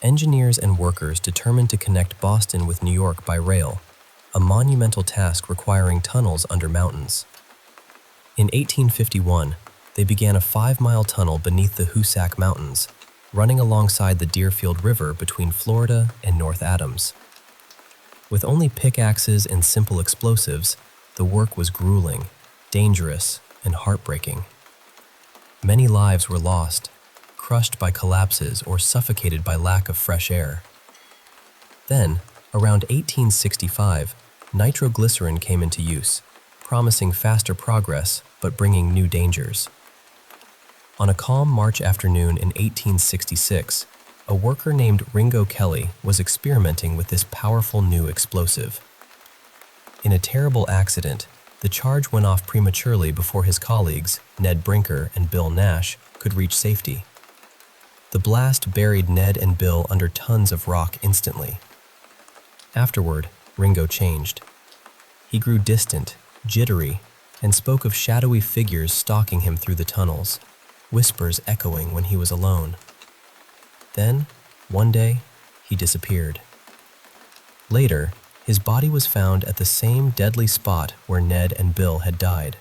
engineers and workers determined to connect Boston with New York by rail, a monumental task requiring tunnels under mountains. In 1851, they began a 5-mile tunnel beneath the Hoosac Mountains, running alongside the Deerfield River between Florida and North Adams. With only pickaxes and simple explosives, the work was grueling, dangerous, and heartbreaking. Many lives were lost, crushed by collapses or suffocated by lack of fresh air. Then, around 1865, nitroglycerin came into use, promising faster progress but bringing new dangers. On a calm March afternoon in 1866, a worker named Ringo Kelly was experimenting with this powerful new explosive. In a terrible accident, the charge went off prematurely before his colleagues, Ned Brinker and Bill Nash, could reach safety. The blast buried Ned and Bill under tons of rock instantly. Afterward, Ringo changed. He grew distant, jittery, and spoke of shadowy figures stalking him through the tunnels, whispers echoing when he was alone. Then, one day, he disappeared. Later, his body was found at the same deadly spot where Ned and Bill had died.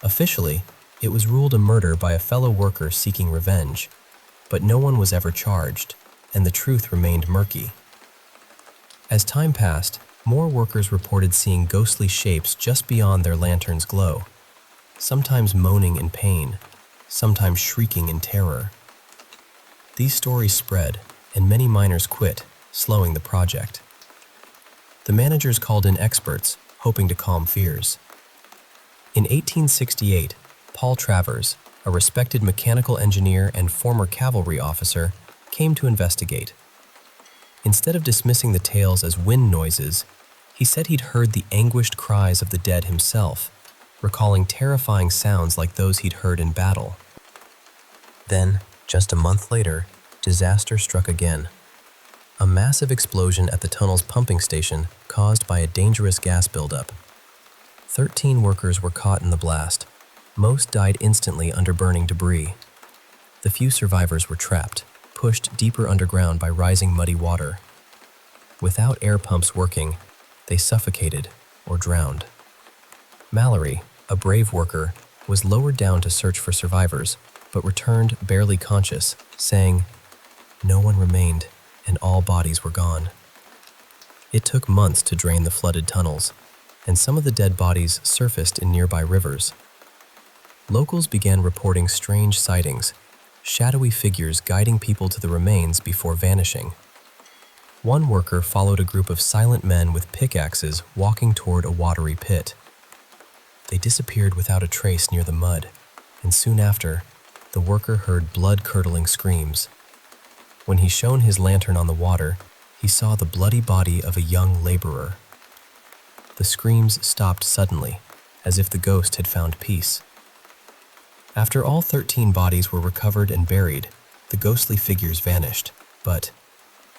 Officially, it was ruled a murder by a fellow worker seeking revenge, but no one was ever charged, and the truth remained murky. As time passed, more workers reported seeing ghostly shapes just beyond their lantern's glow, sometimes moaning in pain, sometimes shrieking in terror. These stories spread, and many miners quit, slowing the project. The managers called in experts, hoping to calm fears. In 1868, Paul Travers, a respected mechanical engineer and former cavalry officer, came to investigate. Instead of dismissing the tales as wind noises, he said he'd heard the anguished cries of the dead himself, recalling terrifying sounds like those he'd heard in battle. Then, just a month later, disaster struck again. A massive explosion at the tunnel's pumping station caused by a dangerous gas buildup. 13 workers were caught in the blast. Most died instantly under burning debris. The few survivors were trapped, pushed deeper underground by rising muddy water. Without air pumps working, they suffocated or drowned. Mallory, a brave worker, was lowered down to search for survivors, but returned barely conscious, saying, "No one remained, and all bodies were gone." It took months to drain the flooded tunnels, and some of the dead bodies surfaced in nearby rivers. Locals began reporting strange sightings, shadowy figures guiding people to the remains before vanishing. One worker followed a group of silent men with pickaxes walking toward a watery pit. They disappeared without a trace near the mud, and soon after, the worker heard blood-curdling screams. When he shone his lantern on the water, he saw the bloody body of a young laborer. The screams stopped suddenly, as if the ghost had found peace. After all 13 bodies were recovered and buried, the ghostly figures vanished, but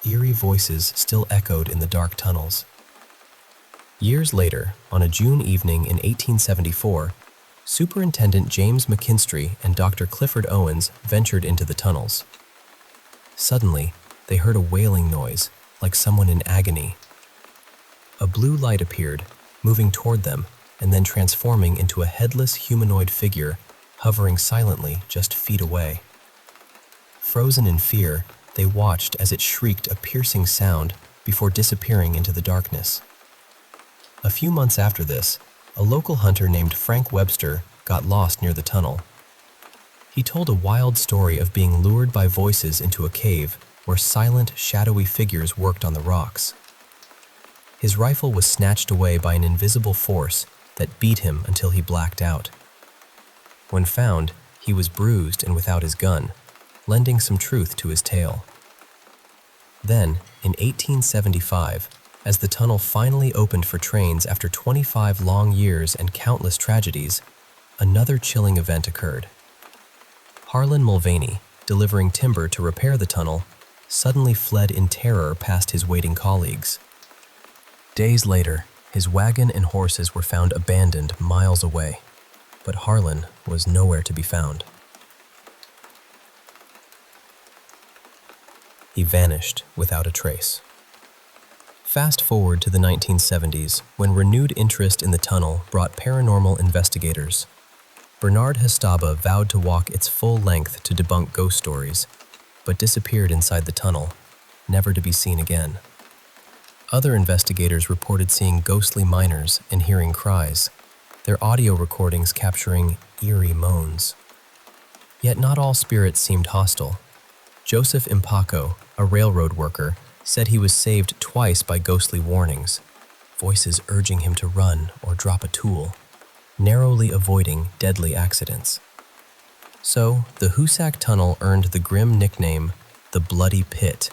eerie voices still echoed in the dark tunnels. Years later, on a June evening in 1874, Superintendent James McKinstry and Dr. Clifford Owens ventured into the tunnels. Suddenly, they heard a wailing noise, like someone in agony. A blue light appeared, moving toward them, and then transforming into a headless humanoid figure hovering silently just feet away. Frozen in fear, they watched as it shrieked a piercing sound before disappearing into the darkness. A few months after this, a local hunter named Frank Webster got lost near the tunnel. He told a wild story of being lured by voices into a cave where silent, shadowy figures worked on the rocks. His rifle was snatched away by an invisible force that beat him until he blacked out. When found, he was bruised and without his gun, lending some truth to his tale. Then, in 1875, as the tunnel finally opened for trains after 25 long years and countless tragedies, another chilling event occurred. Harlan Mulvaney, delivering timber to repair the tunnel, suddenly fled in terror past his waiting colleagues. Days later, his wagon and horses were found abandoned miles away, but Harlan was nowhere to be found. He vanished without a trace. Fast forward to the 1970s, when renewed interest in the tunnel brought paranormal investigators. Bernard Hestaba vowed to walk its full length to debunk ghost stories, but disappeared inside the tunnel, never to be seen again. Other investigators reported seeing ghostly miners and hearing cries, their audio recordings capturing eerie moans. Yet not all spirits seemed hostile. Joseph Impaco, a railroad worker, said he was saved twice by ghostly warnings, voices urging him to run or drop a tool, narrowly avoiding deadly accidents. So, the Hoosac Tunnel earned the grim nickname, the Bloody Pit,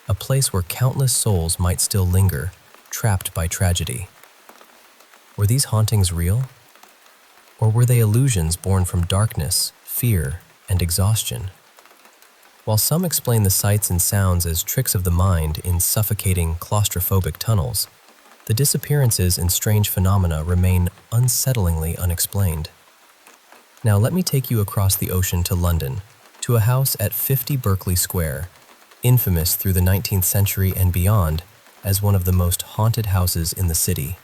a place where countless souls might still linger, trapped by tragedy. Were these hauntings real? Or were they illusions born from darkness, fear, and exhaustion? While some explain the sights and sounds as tricks of the mind in suffocating, claustrophobic tunnels, the disappearances and strange phenomena remain unsettlingly unexplained. Now let me take you across the ocean to London, to a house at 50 Berkeley Square, infamous through the 19th century and beyond as one of the most haunted houses in the city.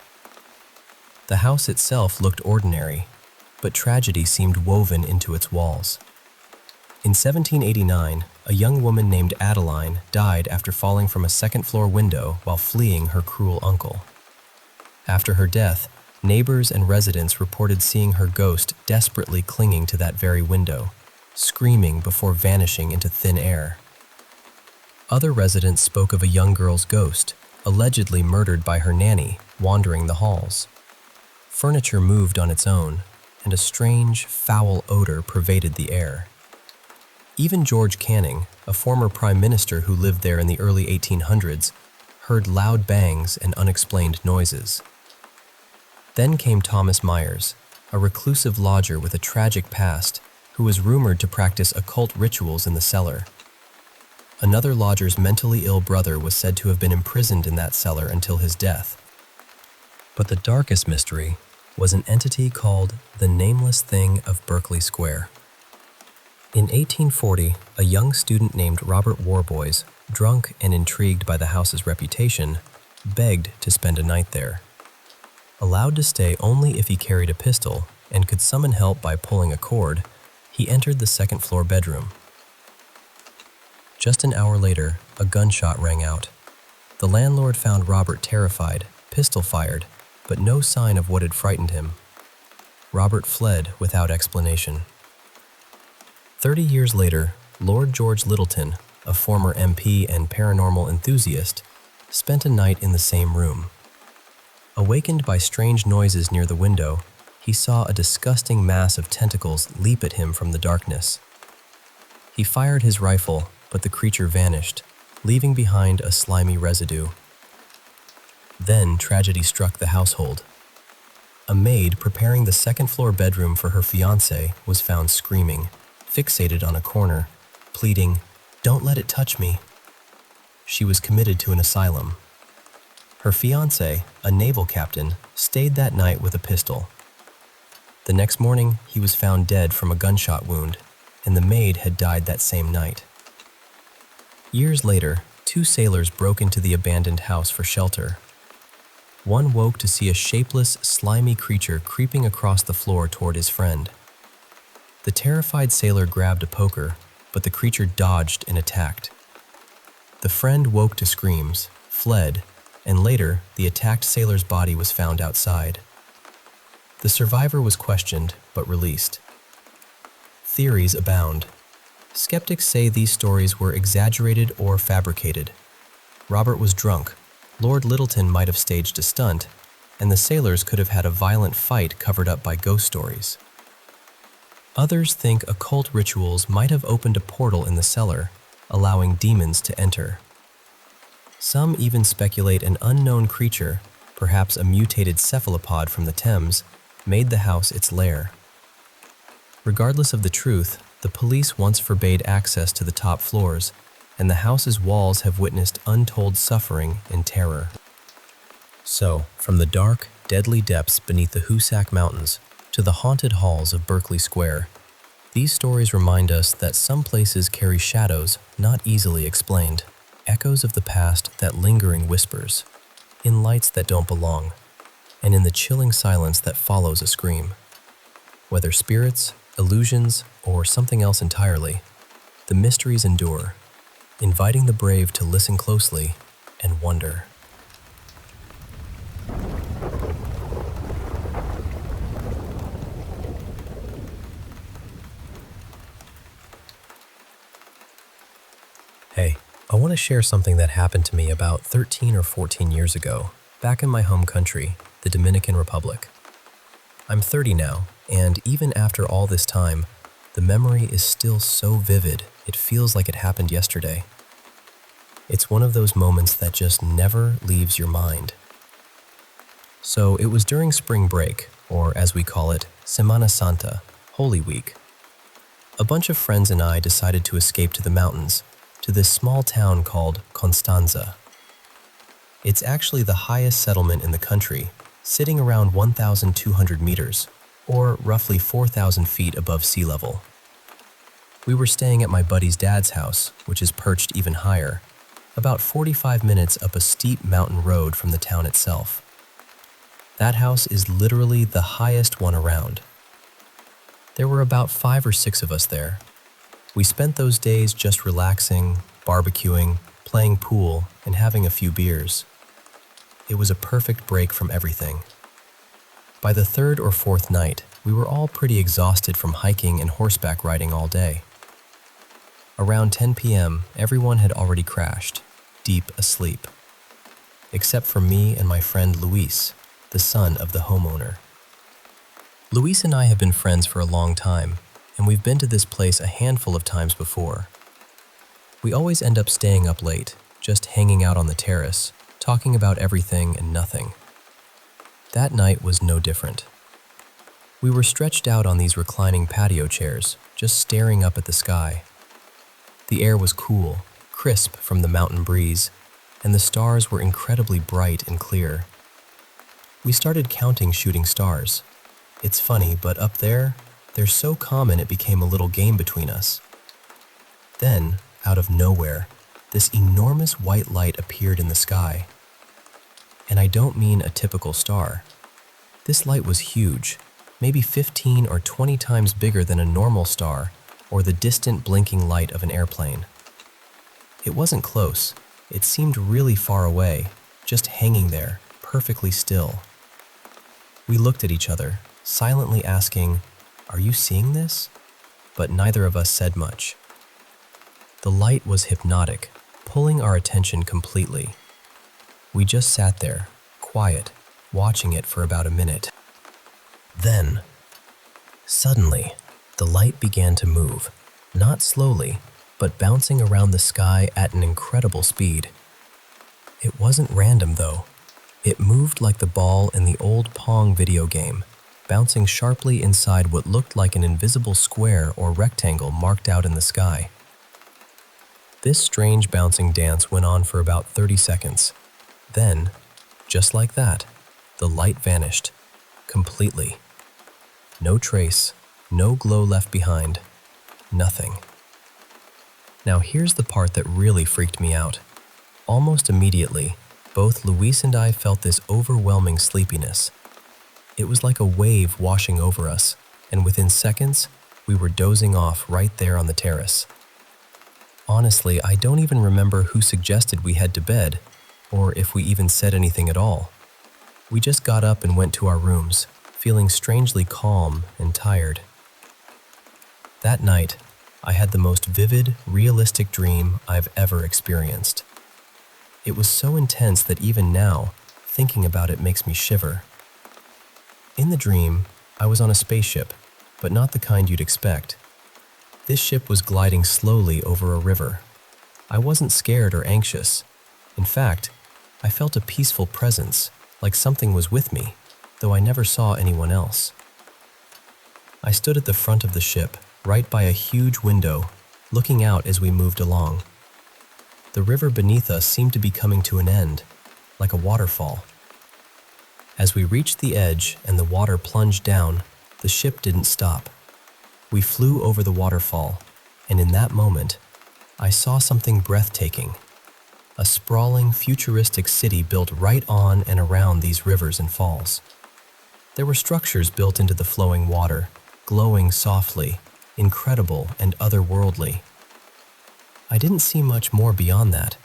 The house itself looked ordinary, but tragedy seemed woven into its walls. In 1789, a young woman named Adeline died after falling from a second-floor window while fleeing her cruel uncle. After her death, neighbors and residents reported seeing her ghost desperately clinging to that very window, screaming before vanishing into thin air. Other residents spoke of a young girl's ghost, allegedly murdered by her nanny, wandering the halls. Furniture moved on its own, and a strange, foul odor pervaded the air. Even George Canning, a former prime minister who lived there in the early 1800s, heard loud bangs and unexplained noises. Then came Thomas Myers, a reclusive lodger with a tragic past who was rumored to practice occult rituals in the cellar. Another lodger's mentally ill brother was said to have been imprisoned in that cellar until his death. But the darkest mystery was an entity called the Nameless Thing of Berkeley Square. In 1840, a young student named Robert Warboys, drunk and intrigued by the house's reputation, begged to spend a night there. Allowed to stay only if he carried a pistol and could summon help by pulling a cord, he entered the second-floor bedroom. Just an hour later, a gunshot rang out. The landlord found Robert terrified, pistol fired, but no sign of what had frightened him. Robert fled without explanation. 30 years later, Lord George Littleton, a former MP and paranormal enthusiast, spent a night in the same room. Awakened by strange noises near the window, he saw a disgusting mass of tentacles leap at him from the darkness. He fired his rifle, but the creature vanished, leaving behind a slimy residue. Then tragedy struck the household. A maid preparing the second-floor bedroom for her fiancé was found screaming, fixated on a corner, pleading, "Don't let it touch me." She was committed to an asylum. Her fiancé, a naval captain, stayed that night with a pistol. The next morning, he was found dead from a gunshot wound, and the maid had died that same night. Years later, 2 sailors broke into the abandoned house for shelter. One woke to see a shapeless, slimy creature creeping across the floor toward his friend. The terrified sailor grabbed a poker, but the creature dodged and attacked. The friend woke to screams, fled, and later, the attacked sailor's body was found outside. The survivor was questioned, but released. Theories abound. Skeptics say these stories were exaggerated or fabricated. Robert was drunk, Lord Littleton might have staged a stunt, and the sailors could have had a violent fight covered up by ghost stories. Others think occult rituals might have opened a portal in the cellar, allowing demons to enter. Some even speculate an unknown creature, perhaps a mutated cephalopod from the Thames, made the house its lair. Regardless of the truth, the police once forbade access to the top floors, and the house's walls have witnessed untold suffering and terror. So, from the dark, deadly depths beneath the Hoosac Mountains to the haunted halls of Berkeley Square, these stories remind us that some places carry shadows not easily explained, echoes of the past that linger in whispers, in lights that don't belong, and in the chilling silence that follows a scream. Whether spirits, illusions, or something else entirely, the mysteries endure, inviting the brave to listen closely and wonder. Hey, I want to share something that happened to me about 13 or 14 years ago, back in my home country, the Dominican Republic. I'm 30 now, and even after all this time, the memory is still so vivid, it feels like it happened yesterday. It's one of those moments that just never leaves your mind. So it was during spring break, or as we call it, Semana Santa, Holy Week. A bunch of friends and I decided to escape to the mountains, to this small town called Constanza. It's actually the highest settlement in the country, sitting around 1,200 meters, or roughly 4,000 feet above sea level. We were staying at my buddy's dad's house, which is perched even higher, about 45 minutes up a steep mountain road from the town itself. That house is literally the highest one around. There were about 5 or 6 of us there. We spent those days just relaxing, barbecuing, playing pool, and having a few beers. It was a perfect break from everything. By the 3rd or 4th night, we were all pretty exhausted from hiking and horseback riding all day. Around 10 p.m., everyone had already crashed, deep asleep, except for me and my friend Luis, the son of the homeowner. Luis and I have been friends for a long time, and we've been to this place a handful of times before. We always end up staying up late, just hanging out on the terrace, talking about everything and nothing. That night was no different. We were stretched out on these reclining patio chairs, just staring up at the sky. The air was cool, crisp from the mountain breeze, and the stars were incredibly bright and clear. We started counting shooting stars. It's funny, but up there, they're so common it became a little game between us. Then, out of nowhere, this enormous white light appeared in the sky. And I don't mean a typical star. This light was huge, maybe 15 or 20 times bigger than a normal star or the distant blinking light of an airplane. It wasn't close. It seemed really far away, just hanging there, perfectly still. We looked at each other, silently asking, "Are you seeing this?" But neither of us said much. The light was hypnotic, pulling our attention completely. We just sat there, quiet, watching it for about a minute. Then, suddenly, the light began to move, not slowly, but bouncing around the sky at an incredible speed. It wasn't random, though. It moved like the ball in the old Pong video game, bouncing sharply inside what looked like an invisible square or rectangle marked out in the sky. This strange bouncing dance went on for about 30 seconds. Then, just like that, the light vanished, completely. No trace, no glow left behind, nothing. Now here's the part that really freaked me out. Almost immediately, both Luis and I felt this overwhelming sleepiness. It was like a wave washing over us, and within seconds, we were dozing off right there on the terrace. Honestly, I don't even remember who suggested we head to bed, or if we even said anything at all. We just got up and went to our rooms, feeling strangely calm and tired. That night, I had the most vivid, realistic dream I've ever experienced. It was so intense that even now, thinking about it makes me shiver. In the dream, I was on a spaceship, but not the kind you'd expect. This ship was gliding slowly over a river. I wasn't scared or anxious. In fact, I felt a peaceful presence, like something was with me, though I never saw anyone else. I stood at the front of the ship, right by a huge window, looking out as we moved along. The river beneath us seemed to be coming to an end, like a waterfall. As we reached the edge and the water plunged down, the ship didn't stop. We flew over the waterfall, and in that moment, I saw something breathtaking. A sprawling, futuristic city built right on and around these rivers and falls. There were structures built into the flowing water, glowing softly, incredible and otherworldly. I didn't see much more beyond that,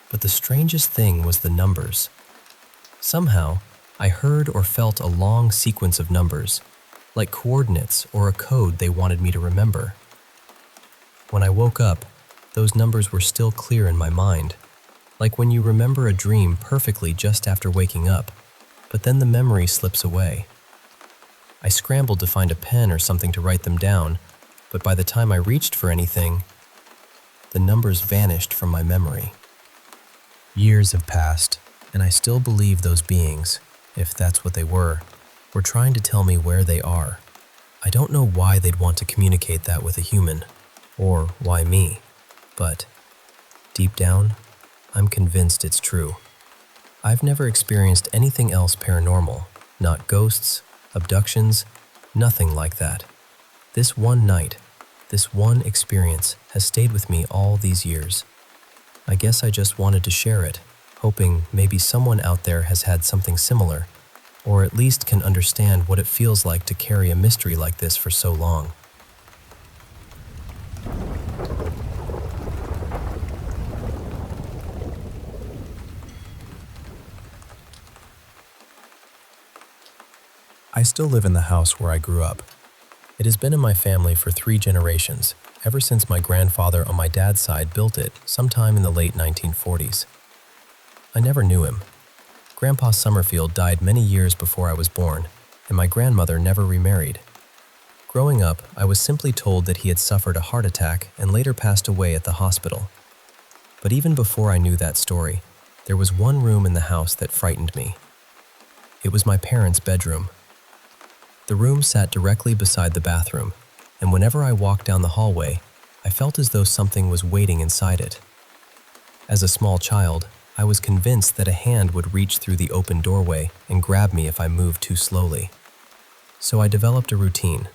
but the strangest thing was the numbers. Somehow, I heard or felt a long sequence of numbers, like coordinates or a code they wanted me to remember. When I woke up, those numbers were still clear in my mind, like when you remember a dream perfectly just after waking up, but then the memory slips away. I scrambled to find a pen or something to write them down, but by the time I reached for anything, the numbers vanished from my memory. Years have passed, and I still believe those beings, if that's what they were trying to tell me where they are. I don't know why they'd want to communicate that with a human, or why me, but deep down, I'm convinced it's true. I've never experienced anything else paranormal, not ghosts, abductions, nothing like that. This one night, this one experience has stayed with me all these years. I guess I just wanted to share it, hoping maybe someone out there has had something similar, or at least can understand what it feels like to carry a mystery like this for so long. I still live in the house where I grew up. It has been in my family for 3 generations, ever since my grandfather on my dad's side built it sometime in the late 1940s. I never knew him. Grandpa Summerfield died many years before I was born, and my grandmother never remarried. Growing up, I was simply told that he had suffered a heart attack and later passed away at the hospital. But even before I knew that story, there was one room in the house that frightened me. It was my parents' bedroom. The room sat directly beside the bathroom, and whenever I walked down the hallway, I felt as though something was waiting inside it. As a small child, I was convinced that a hand would reach through the open doorway and grab me if I moved too slowly. So I developed a routine.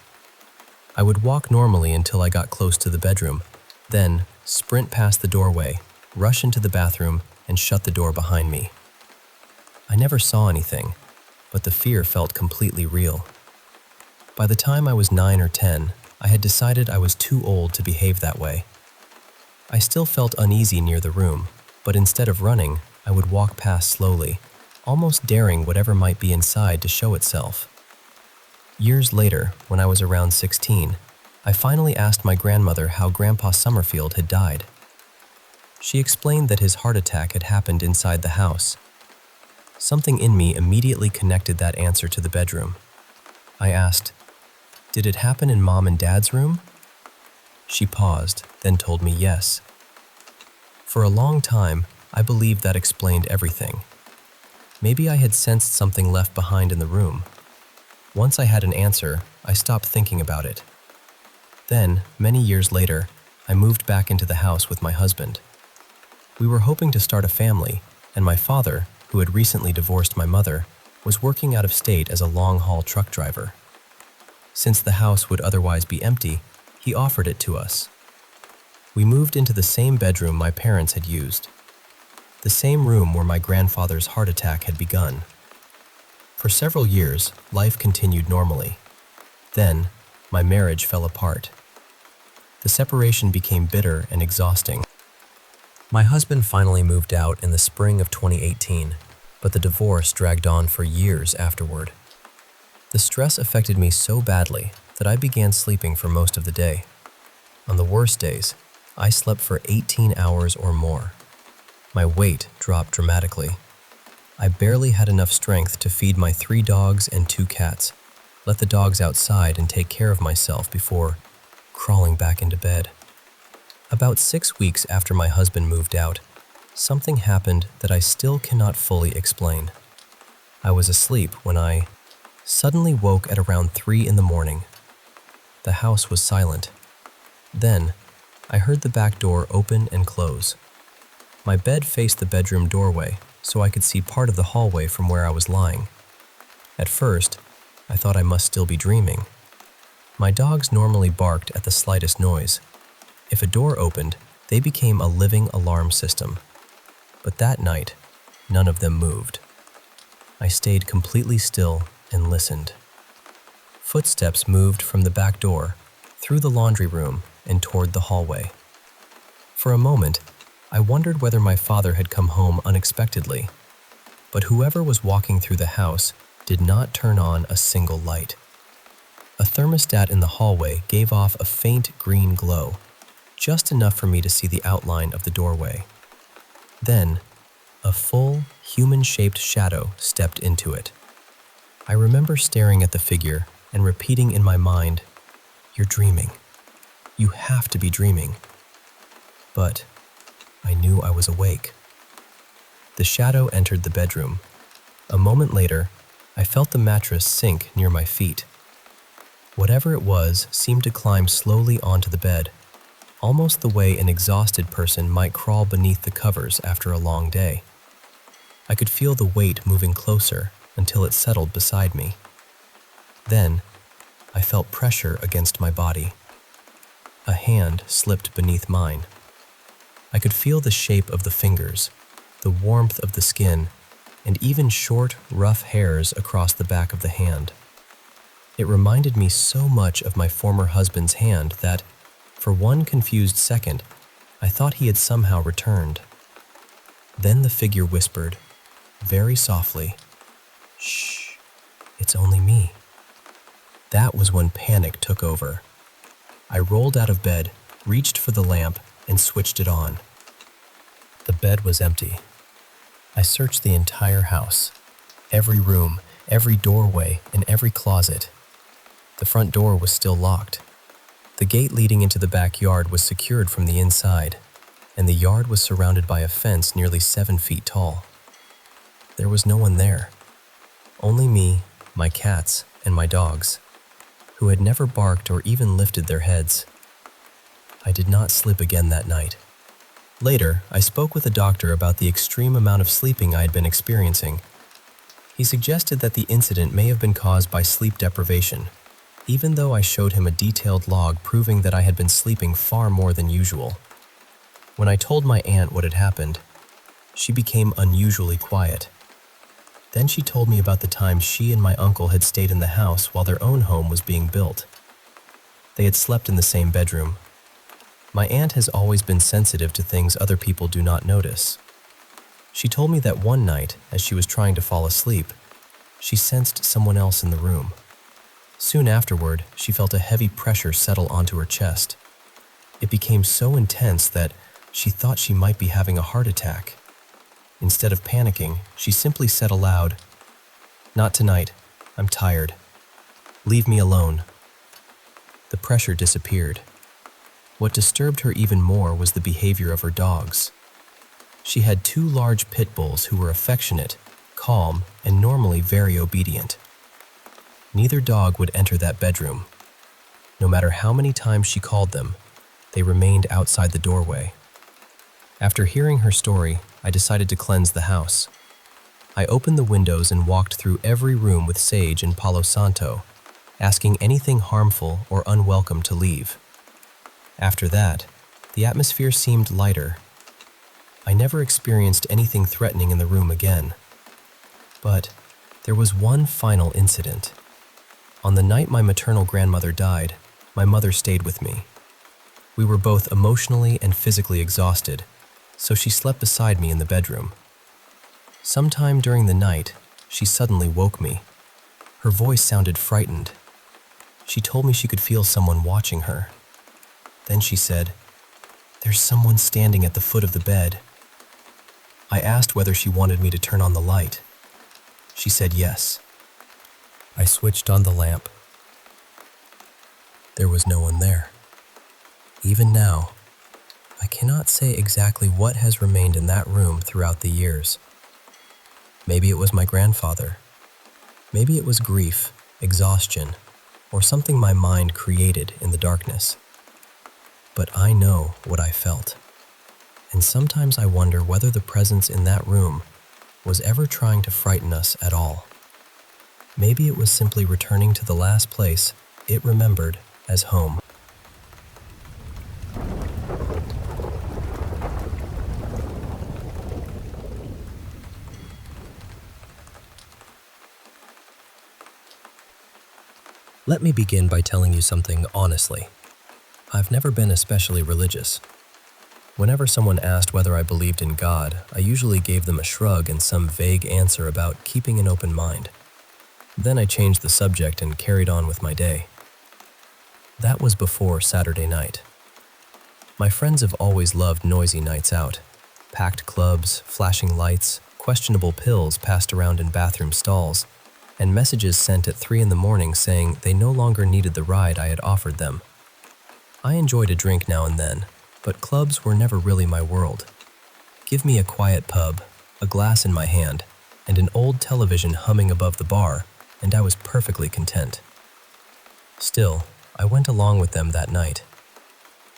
I would walk normally until I got close to the bedroom, then sprint past the doorway, rush into the bathroom, and shut the door behind me. I never saw anything, but the fear felt completely real. By the time I was 9 or 10, I had decided I was too old to behave that way. I still felt uneasy near the room, but instead of running, I would walk past slowly, almost daring whatever might be inside to show itself. Years later, when I was around 16, I finally asked my grandmother how Grandpa Summerfield had died. She explained that his heart attack had happened inside the house. Something in me immediately connected that answer to the bedroom. I asked, "Did it happen in Mom and Dad's room?" She paused, then told me yes. For a long time, I believed that explained everything. Maybe I had sensed something left behind in the room. Once I had an answer, I stopped thinking about it. Then, many years later, I moved back into the house with my husband. We were hoping to start a family, and my father, who had recently divorced my mother, was working out of state as a long-haul truck driver. Since the house would otherwise be empty, he offered it to us. We moved into the same bedroom my parents had used, the same room where my grandfather's heart attack had begun. For several years, life continued normally. Then, my marriage fell apart. The separation became bitter and exhausting. My husband finally moved out in the spring of 2018, but the divorce dragged on for years afterward. The stress affected me so badly that I began sleeping for most of the day. On the worst days, I slept for 18 hours or more. My weight dropped dramatically. I barely had enough strength to feed my 3 dogs and 2 cats, let the dogs outside and take care of myself before crawling back into bed. About 6 weeks after my husband moved out, something happened that I still cannot fully explain. I was asleep when I suddenly woke at around 3 in the morning. The house was silent. Then, I heard the back door open and close. My bed faced the bedroom doorway, so I could see part of the hallway from where I was lying. At first, I thought I must still be dreaming. My dogs normally barked at the slightest noise. If a door opened, they became a living alarm system. But that night, none of them moved. I stayed completely still and listened. Footsteps moved from the back door, through the laundry room, and toward the hallway. For a moment, I wondered whether my father had come home unexpectedly. But whoever was walking through the house did not turn on a single light. A thermostat in the hallway gave off a faint green glow, just enough for me to see the outline of the doorway. Then, a full, human-shaped shadow stepped into it. I remember staring at the figure and repeating in my mind, "You're dreaming. You have to be dreaming." But I knew I was awake. The shadow entered the bedroom. A moment later, I felt the mattress sink near my feet. Whatever it was seemed to climb slowly onto the bed, almost the way an exhausted person might crawl beneath the covers after a long day. I could feel the weight moving closer until it settled beside me. Then, I felt pressure against my body. A hand slipped beneath mine. I could feel the shape of the fingers, the warmth of the skin, and even short, rough hairs across the back of the hand. It reminded me so much of my former husband's hand that, for one confused second, I thought he had somehow returned. Then the figure whispered, very softly, "Shh, it's only me." That was when panic took over. I rolled out of bed, reached for the lamp, and switched it on. The bed was empty. I searched the entire house, every room, every doorway, and every closet. The front door was still locked. The gate leading into the backyard was secured from the inside, and the yard was surrounded by a fence nearly 7 feet tall. There was no one there. Only me, my cats, and my dogs, who had never barked or even lifted their heads. I did not sleep again that night. Later, I spoke with a doctor about the extreme amount of sleeping I had been experiencing. He suggested that the incident may have been caused by sleep deprivation, even though I showed him a detailed log proving that I had been sleeping far more than usual. When I told my aunt what had happened, she became unusually quiet. Then she told me about the time she and my uncle had stayed in the house while their own home was being built. They had slept in the same bedroom. My aunt has always been sensitive to things other people do not notice. She told me that one night, as she was trying to fall asleep, she sensed someone else in the room. Soon afterward, she felt a heavy pressure settle onto her chest. It became so intense that she thought she might be having a heart attack. Instead of panicking, she simply said aloud, "Not tonight. I'm tired. Leave me alone." The pressure disappeared. What disturbed her even more was the behavior of her dogs. She had two large pit bulls who were affectionate, calm, and normally very obedient. Neither dog would enter that bedroom. No matter how many times she called them, they remained outside the doorway. After hearing her story, I decided to cleanse the house. I opened the windows and walked through every room with sage and Palo Santo, asking anything harmful or unwelcome to leave. After that, the atmosphere seemed lighter. I never experienced anything threatening in the room again. But there was one final incident. On the night my maternal grandmother died, my mother stayed with me. We were both emotionally and physically exhausted, so she slept beside me in the bedroom. Sometime during the night, she suddenly woke me. Her voice sounded frightened. She told me she could feel someone watching her. Then she said, "There's someone standing at the foot of the bed." I asked whether she wanted me to turn on the light. She said yes. I switched on the lamp. There was no one there. Even now, I cannot say exactly what has remained in that room throughout the years. Maybe it was my grandfather. Maybe it was grief, exhaustion, or something my mind created in the darkness. But I know what I felt. And sometimes I wonder whether the presence in that room was ever trying to frighten us at all. Maybe it was simply returning to the last place it remembered as home. Let me begin by telling you something honestly. I've never been especially religious. Whenever someone asked whether I believed in God, I usually gave them a shrug and some vague answer about keeping an open mind. Then I changed the subject and carried on with my day. That was before Saturday night. My friends have always loved noisy nights out. Packed clubs, flashing lights, questionable pills passed around in bathroom stalls, and messages sent at 3 a.m. saying they no longer needed the ride I had offered them. I enjoyed a drink now and then, but clubs were never really my world. Give me a quiet pub, a glass in my hand, and an old television humming above the bar, and I was perfectly content. Still, I went along with them that night.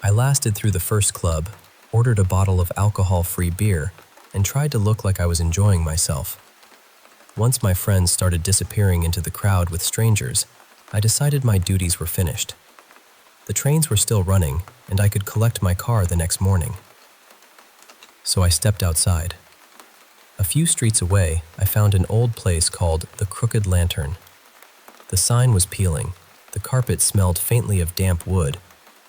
I lasted through the first club, ordered a bottle of alcohol-free beer, and tried to look like I was enjoying myself. Once my friends started disappearing into the crowd with strangers, I decided my duties were finished. The trains were still running, and I could collect my car the next morning. So I stepped outside. A few streets away, I found an old place called the Crooked Lantern. The sign was peeling, the carpet smelled faintly of damp wood,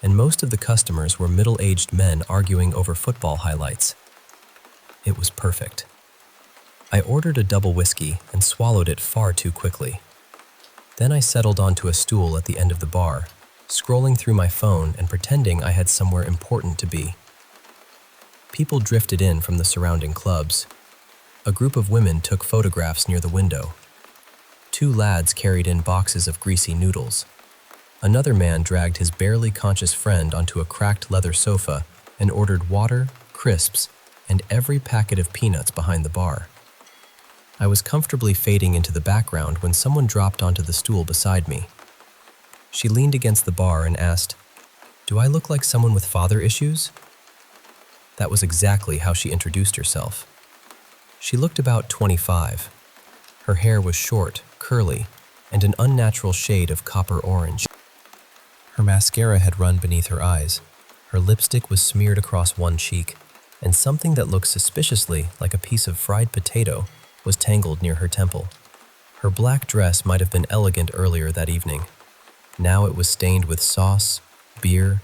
and most of the customers were middle-aged men arguing over football highlights. It was perfect. I ordered a double whiskey and swallowed it far too quickly. Then I settled onto a stool at the end of the bar, scrolling through my phone and pretending I had somewhere important to be. People drifted in from the surrounding clubs. A group of women took photographs near the window. 2 lads carried in boxes of greasy noodles. Another man dragged his barely conscious friend onto a cracked leather sofa and ordered water, crisps, and every packet of peanuts behind the bar. I was comfortably fading into the background when someone dropped onto the stool beside me. She leaned against the bar and asked, "Do I look like someone with father issues?" That was exactly how she introduced herself. She looked about 25. Her hair was short, curly, and an unnatural shade of copper orange. Her mascara had run beneath her eyes. Her lipstick was smeared across one cheek, and something that looked suspiciously like a piece of fried potato was tangled near her temple. Her black dress might have been elegant earlier that evening. Now it was stained with sauce, beer,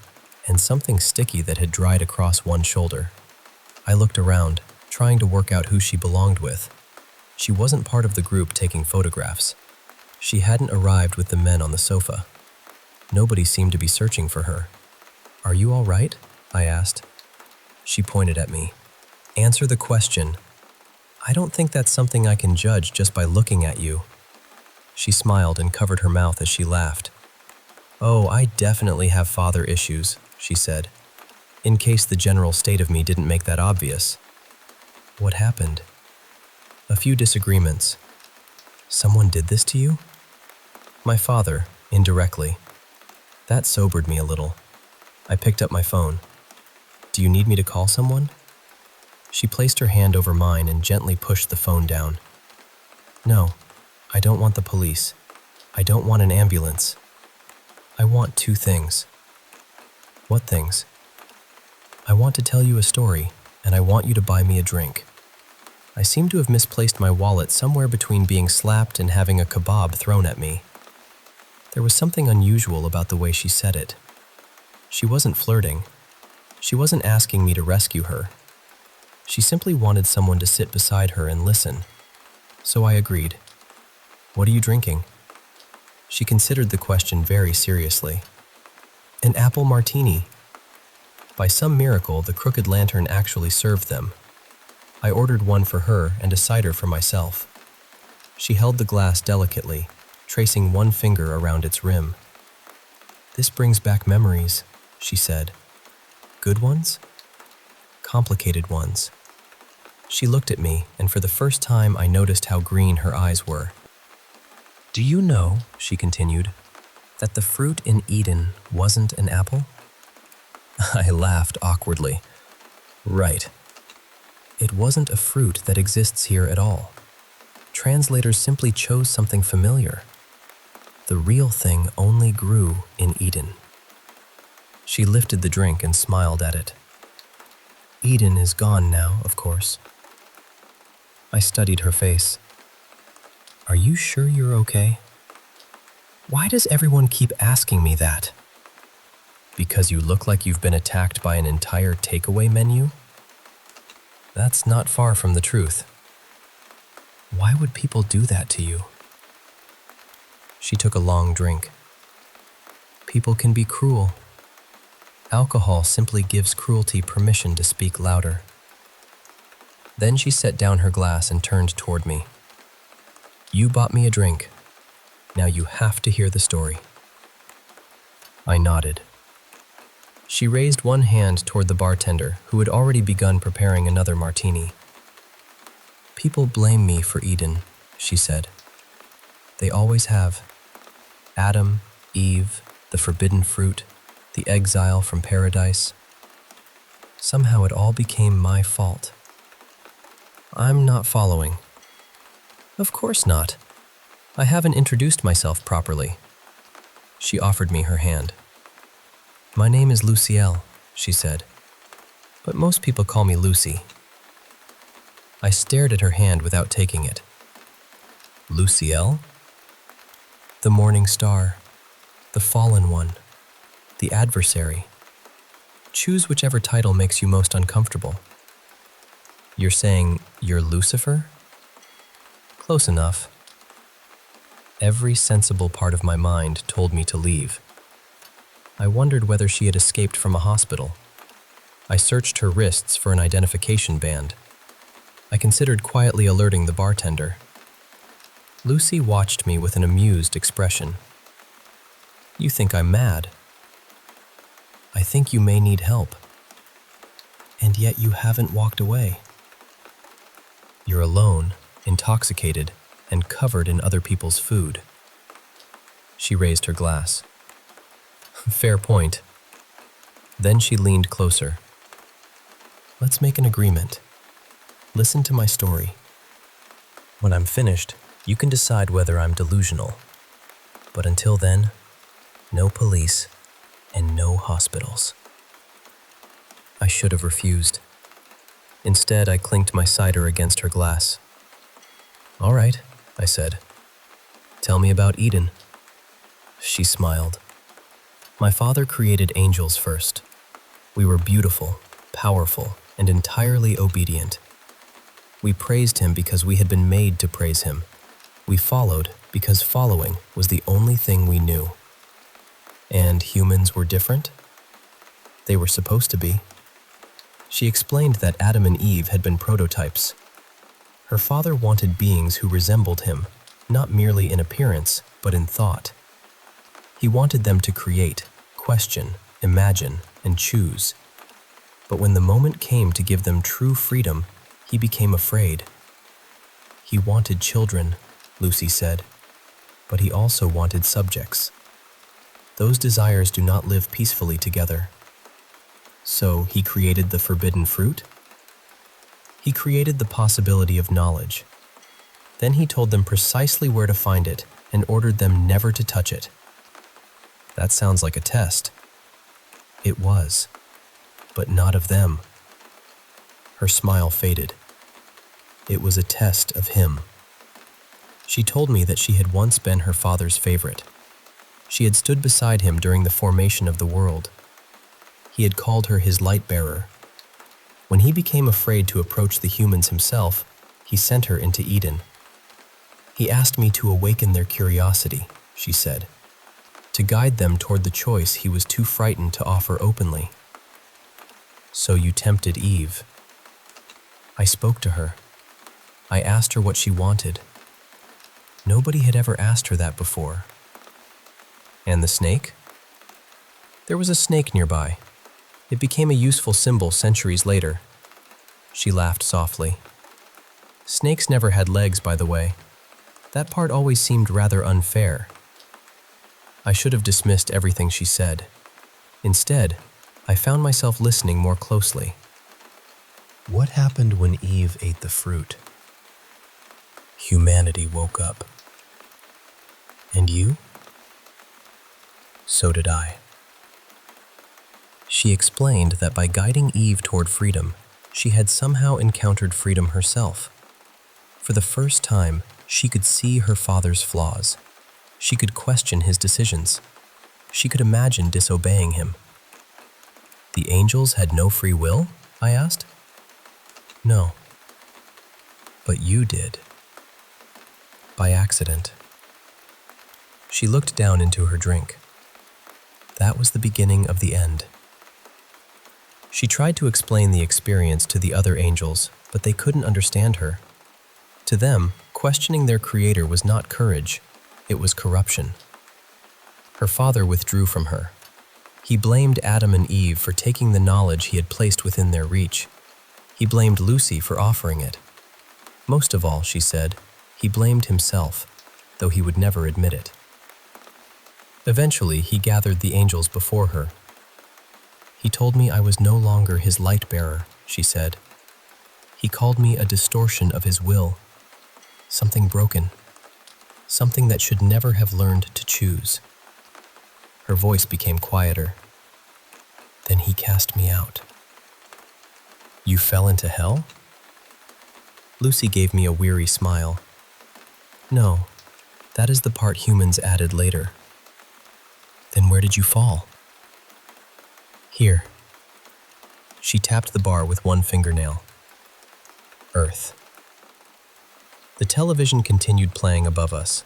and something sticky that had dried across one shoulder. I looked around, trying to work out who she belonged with. She wasn't part of the group taking photographs. She hadn't arrived with the men on the sofa. Nobody seemed to be searching for her. "Are you all right?" I asked. She pointed at me. "Answer the question." "I don't think that's something I can judge just by looking at you." She smiled and covered her mouth as she laughed. "Oh, I definitely have father issues," she said, in case the general state of me didn't make that obvious. "What happened?" "A few disagreements." "Someone did this to you?" "My father, indirectly." That sobered me a little. I picked up my phone. "Do you need me to call someone?" She placed her hand over mine and gently pushed the phone down. "No, I don't want the police. I don't want an ambulance. I want 2 things." "What things?" "I want to tell you a story, and I want you to buy me a drink." I seem to have misplaced my wallet somewhere between being slapped and having a kebab thrown at me. There was something unusual about the way she said it. She wasn't flirting. She wasn't asking me to rescue her. She simply wanted someone to sit beside her and listen. So I agreed. "What are you drinking?" She considered the question very seriously. "An apple martini." By some miracle, the Crooked Lantern actually served them. I ordered one for her and a cider for myself. She held the glass delicately, tracing one finger around its rim. "This brings back memories," she said. "Good ones?" "Complicated ones." She looked at me, and for the first time I noticed how green her eyes were. "Do you know," she continued, "that the fruit in Eden wasn't an apple?" I laughed awkwardly. "Right. It wasn't a fruit that exists here at all. Translators simply chose something familiar. The real thing only grew in Eden." She lifted the drink and smiled at it. "Eden is gone now, of course." I studied her face. "Are you sure you're okay?" "Why does everyone keep asking me that?" "Because you look like you've been attacked by an entire takeaway menu?" "That's not far from the truth." "Why would people do that to you?" She took a long drink. "People can be cruel. Alcohol simply gives cruelty permission to speak louder." Then she set down her glass and turned toward me. "You bought me a drink. Now you have to hear the story." I nodded. She raised one hand toward the bartender, who had already begun preparing another martini. "People blame me for Eden," she said. "They always have. Adam, Eve, the forbidden fruit, the exile from paradise. Somehow it all became my fault." "I'm not following." "Of course not. I haven't introduced myself properly." She offered me her hand. "My name is Lucielle," she said, "but most people call me Lucy." I stared at her hand without taking it. "Lucielle?" "The morning star, the fallen one, the adversary. Choose whichever title makes you most uncomfortable." "You're saying you're Lucifer?" "Close enough." Every sensible part of my mind told me to leave. I wondered whether she had escaped from a hospital. I searched her wrists for an identification band. I considered quietly alerting the bartender. Lucy watched me with an amused expression. "You think I'm mad?" "I think you may need help. And yet you haven't walked away." "You're alone, intoxicated, and covered in other people's food. She raised her glass. Fair point. Then she leaned closer. Let's make an agreement. Listen to my story. When I'm finished, you can decide whether I'm delusional. But until then, no police and no hospitals. I should have refused. Instead, I clinked my cider against her glass. All right, I said. Tell me about Eden. She smiled. My father created angels first. We were beautiful, powerful, and entirely obedient. We praised him because we had been made to praise him. We followed because following was the only thing we knew. And humans were different? They were supposed to be. She explained that Adam and Eve had been prototypes. Her father wanted beings who resembled him, not merely in appearance, but in thought. He wanted them to create, question, imagine, and choose. But when the moment came to give them true freedom, he became afraid. He wanted children, Lucy said, but he also wanted subjects. Those desires do not live peacefully together. So he created the forbidden fruit? He created the possibility of knowledge. Then he told them precisely where to find it and ordered them never to touch it. That sounds like a test. It was, but not of them. Her smile faded. It was a test of him. She told me that she had once been her father's favorite. She had stood beside him during the formation of the world. He had called her his light bearer. When he became afraid to approach the humans himself, he sent her into Eden. He asked me to awaken their curiosity, she said, to guide them toward the choice he was too frightened to offer openly. So you tempted Eve. I spoke to her. I asked her what she wanted. Nobody had ever asked her that before. And the snake? There was a snake nearby. It became a useful symbol centuries later. She laughed softly. Snakes never had legs, by the way. That part always seemed rather unfair. I should have dismissed everything she said. Instead, I found myself listening more closely. What happened when Eve ate the fruit? Humanity woke up. And you? So did I. She explained that by guiding Eve toward freedom, she had somehow encountered freedom herself. For the first time, she could see her father's flaws. She could question his decisions. She could imagine disobeying him. The angels had no free will? I asked. No. But you did. By accident. She looked down into her drink. That was the beginning of the end. She tried to explain the experience to the other angels, but they couldn't understand her. To them, questioning their creator was not courage, it was corruption. Her father withdrew from her. He blamed Adam and Eve for taking the knowledge he had placed within their reach. He blamed Lucy for offering it. Most of all, she said, he blamed himself, though he would never admit it. Eventually, he gathered the angels before her. He told me I was no longer his light bearer, she said. He called me a distortion of his will, something broken, something that should never have learned to choose. Her voice became quieter. Then he cast me out. You fell into hell? Lucy gave me a weary smile. No, that is the part humans added later. Then where did you fall? Here. She tapped the bar with one fingernail. Earth. The television continued playing above us.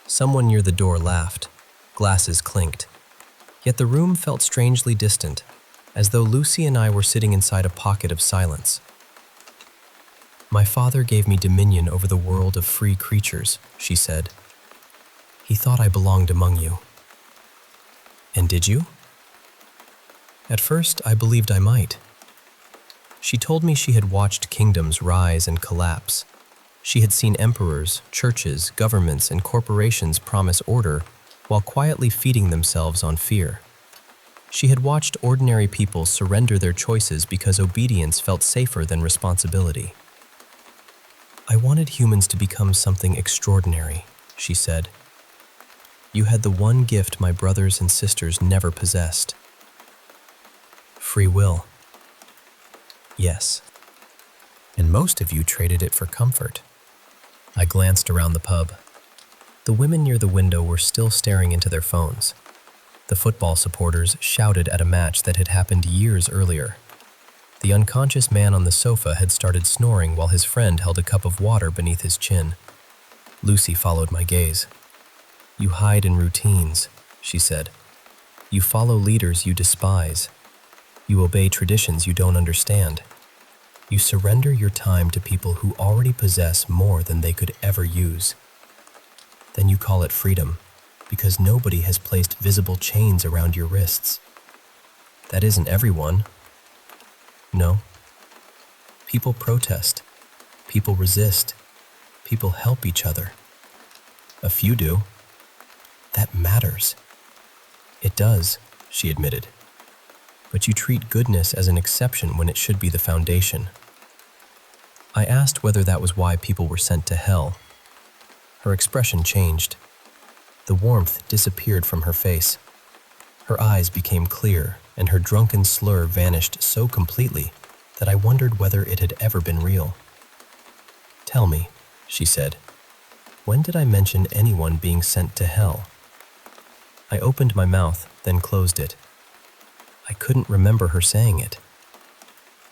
Someone near the door laughed. Glasses clinked. Yet the room felt strangely distant, as though Lucy and I were sitting inside a pocket of silence. My father gave me dominion over the world of free creatures, she said. He thought I belonged among you. And did you? At first, I believed I might. She told me she had watched kingdoms rise and collapse. She had seen emperors, churches, governments, and corporations promise order while quietly feeding themselves on fear. She had watched ordinary people surrender their choices because obedience felt safer than responsibility. "I wanted humans to become something extraordinary," she said. "You had the one gift my brothers and sisters never possessed. Free will. Yes. And most of you traded it for comfort." I glanced around the pub. The women near the window were still staring into their phones. The football supporters shouted at a match that had happened years earlier. The unconscious man on the sofa had started snoring while his friend held a cup of water beneath his chin. Lucy followed my gaze. "You hide in routines," she said. "You follow leaders you despise. You obey traditions you don't understand. You surrender your time to people who already possess more than they could ever use. Then you call it freedom, because nobody has placed visible chains around your wrists. That isn't everyone. No. People protest. People resist. People help each other. A few do. That matters." "It does," she admitted. "But you treat goodness as an exception when it should be the foundation." I asked whether that was why people were sent to hell. Her expression changed. The warmth disappeared from her face. Her eyes became clear, and her drunken slur vanished so completely that I wondered whether it had ever been real. "Tell me," she said, "when did I mention anyone being sent to hell?" I opened my mouth, then closed it. I couldn't remember her saying it.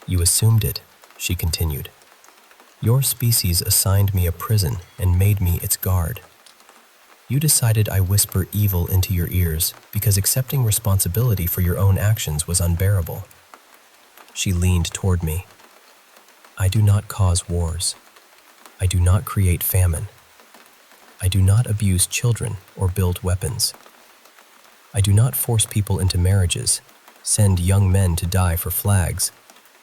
"You assumed it," she continued. "Your species assigned me a prison and made me its guard. You decided I whisper evil into your ears because accepting responsibility for your own actions was unbearable." She leaned toward me. "I do not cause wars. I do not create famine. I do not abuse children or build weapons. I do not force people into marriages, send young men to die for flags,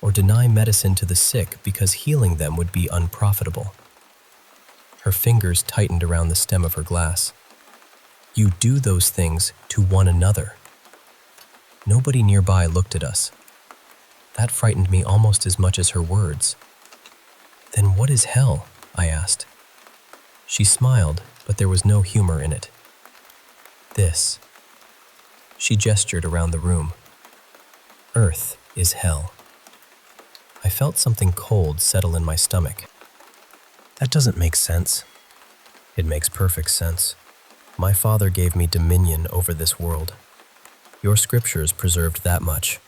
or deny medicine to the sick because healing them would be unprofitable." Her fingers tightened around the stem of her glass. "You do those things to one another." Nobody nearby looked at us. That frightened me almost as much as her words. "Then what is hell?" I asked. She smiled, but there was no humor in it. "This." She gestured around the room. "Earth is hell." I felt something cold settle in my stomach. "That doesn't make sense." "It makes perfect sense. My father gave me dominion over this world. Your scriptures preserved that much.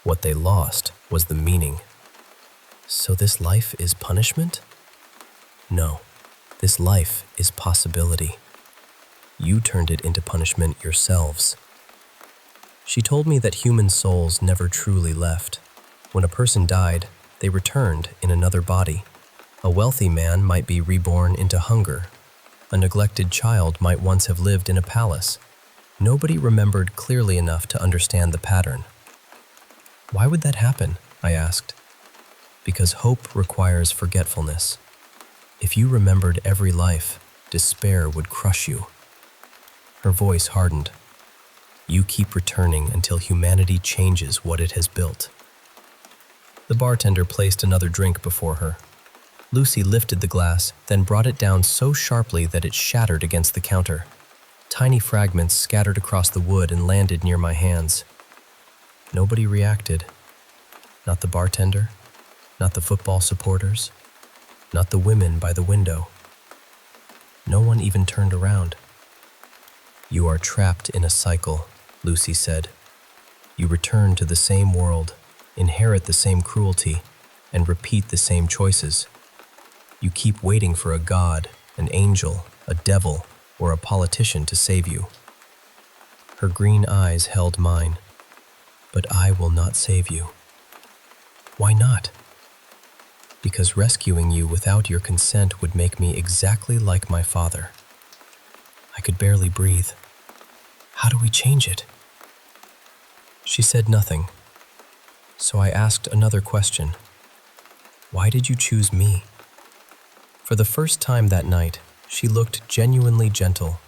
What they lost was the meaning." "So this life is punishment?" "No, this life is possibility. You turned it into punishment yourselves." She told me that human souls never truly left. When a person died, they returned in another body. A wealthy man might be reborn into hunger. A neglected child might once have lived in a palace. Nobody remembered clearly enough to understand the pattern. "Why would that happen?" I asked. "Because hope requires forgetfulness. If you remembered every life, despair would crush you." Her voice hardened. "You keep returning until humanity changes what it has built." The bartender placed another drink before her. Lucy lifted the glass, then brought it down so sharply that it shattered against the counter. Tiny fragments scattered across the wood and landed near my hands. Nobody reacted. Not the bartender, not the football supporters, not the women by the window. No one even turned around. "You are trapped in a cycle," Lucy said. "You return to the same world, inherit the same cruelty, and repeat the same choices. You keep waiting for a god, an angel, a devil, or a politician to save you." Her green eyes held mine. "But I will not save you." "Why not?" "Because rescuing you without your consent would make me exactly like my father." I could barely breathe. "How do we change it?" She said nothing. So I asked another question. "Why did you choose me?" For the first time that night, she looked genuinely gentle.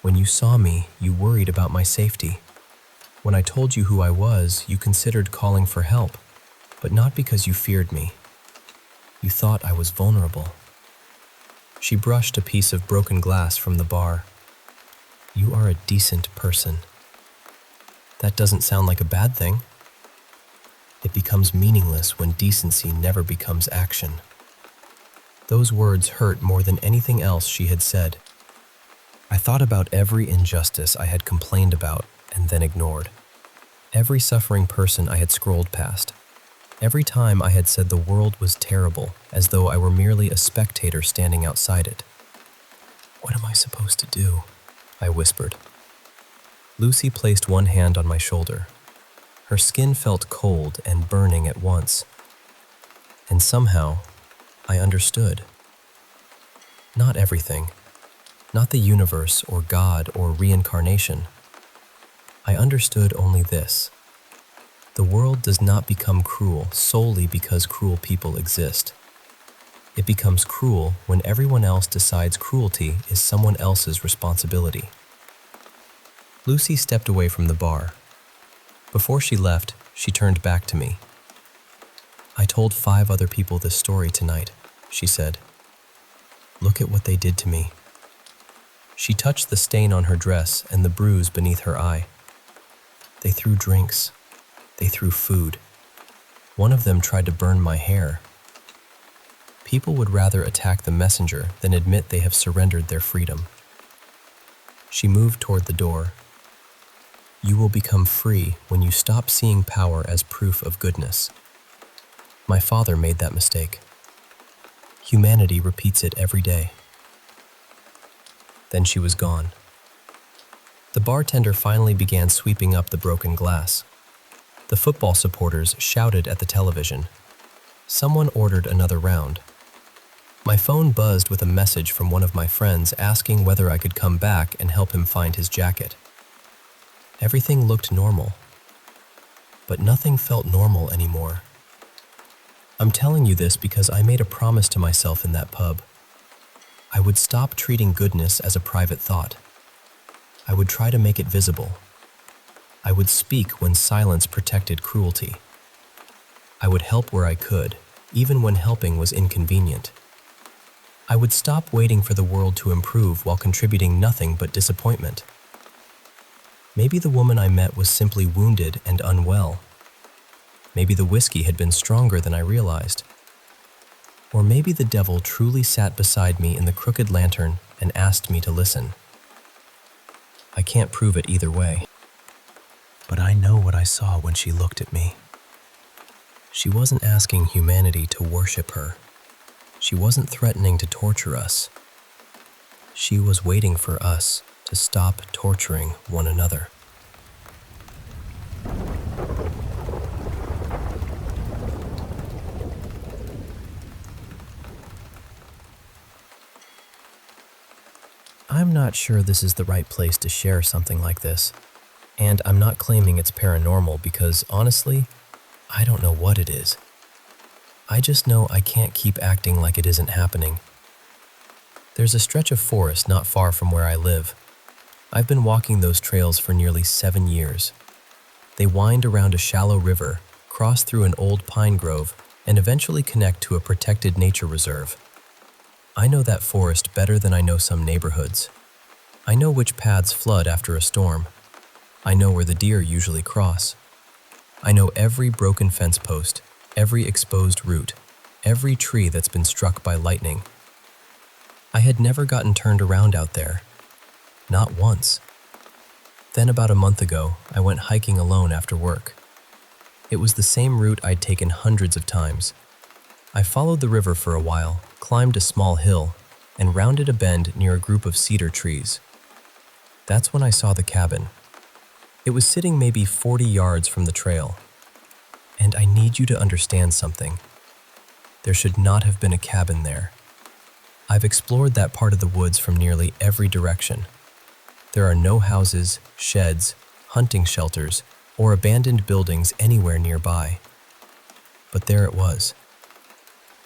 When you saw me, you worried about my safety. When I told you who I was, you considered calling for help, but not because you feared me. You thought I was vulnerable. She brushed a piece of broken glass from the bar. You are a decent person. That doesn't sound like a bad thing. It becomes meaningless when decency never becomes action. Those words hurt more than anything else she had said. I thought about every injustice I had complained about and then ignored. Every suffering person I had scrolled past. Every time I had said the world was terrible, as though I were merely a spectator standing outside it. What am I supposed to do? I whispered. Lucy placed one hand on my shoulder. Her skin felt cold and burning at once. And somehow, I understood. Not everything. Not the universe or God or reincarnation. I understood only this. The world does not become cruel solely because cruel people exist. It becomes cruel when everyone else decides cruelty is someone else's responsibility. Lucy stepped away from the bar. Before she left, she turned back to me. I told 5 other people this story tonight, she said. Look at what they did to me. She touched the stain on her dress and the bruise beneath her eye. They threw drinks. They threw food. One of them tried to burn my hair. People would rather attack the messenger than admit they have surrendered their freedom. She moved toward the door. You will become free when you stop seeing power as proof of goodness. My father made that mistake. Humanity repeats it every day. Then she was gone. The bartender finally began sweeping up the broken glass. The football supporters shouted at the television. Someone ordered another round. My phone buzzed with a message from one of my friends asking whether I could come back and help him find his jacket. Everything looked normal, but nothing felt normal anymore. I'm telling you this because I made a promise to myself in that pub. I would stop treating goodness as a private thought. I would try to make it visible. I would speak when silence protected cruelty. I would help where I could, even when helping was inconvenient. I would stop waiting for the world to improve while contributing nothing but disappointment. Maybe the woman I met was simply wounded and unwell. Maybe the whiskey had been stronger than I realized. Or maybe the devil truly sat beside me in the crooked lantern and asked me to listen. I can't prove it either way. But I know what I saw when she looked at me. She wasn't asking humanity to worship her. She wasn't threatening to torture us. She was waiting for us to stop torturing one another. I'm not sure this is the right place to share something like this. And I'm not claiming it's paranormal because, honestly, I don't know what it is. I just know I can't keep acting like it isn't happening. There's a stretch of forest not far from where I live. I've been walking those trails for nearly 7 years. They wind around a shallow river, cross through an old pine grove, and eventually connect to a protected nature reserve. I know that forest better than I know some neighborhoods. I know which paths flood after a storm. I know where the deer usually cross. I know every broken fence post, every exposed root, every tree that's been struck by lightning. I had never gotten turned around out there. Not once. Then about a month ago, I went hiking alone after work. It was the same route I'd taken hundreds of times. I followed the river for a while, climbed a small hill, and rounded a bend near a group of cedar trees. That's when I saw the cabin. It was sitting maybe 40 yards from the trail. And I need you to understand something. There should not have been a cabin there. I've explored that part of the woods from nearly every direction. There are no houses, sheds, hunting shelters, or abandoned buildings anywhere nearby. But there it was.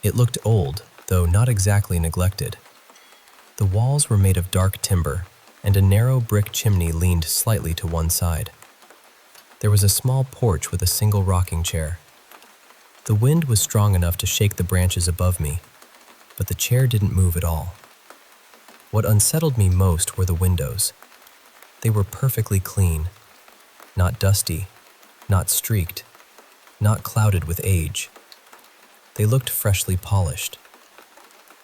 It looked old, though not exactly neglected. The walls were made of dark timber, and a narrow brick chimney leaned slightly to one side. There was a small porch with a single rocking chair. The wind was strong enough to shake the branches above me, but the chair didn't move at all. What unsettled me most were the windows. They were perfectly clean, not dusty, not streaked, not clouded with age. They looked freshly polished.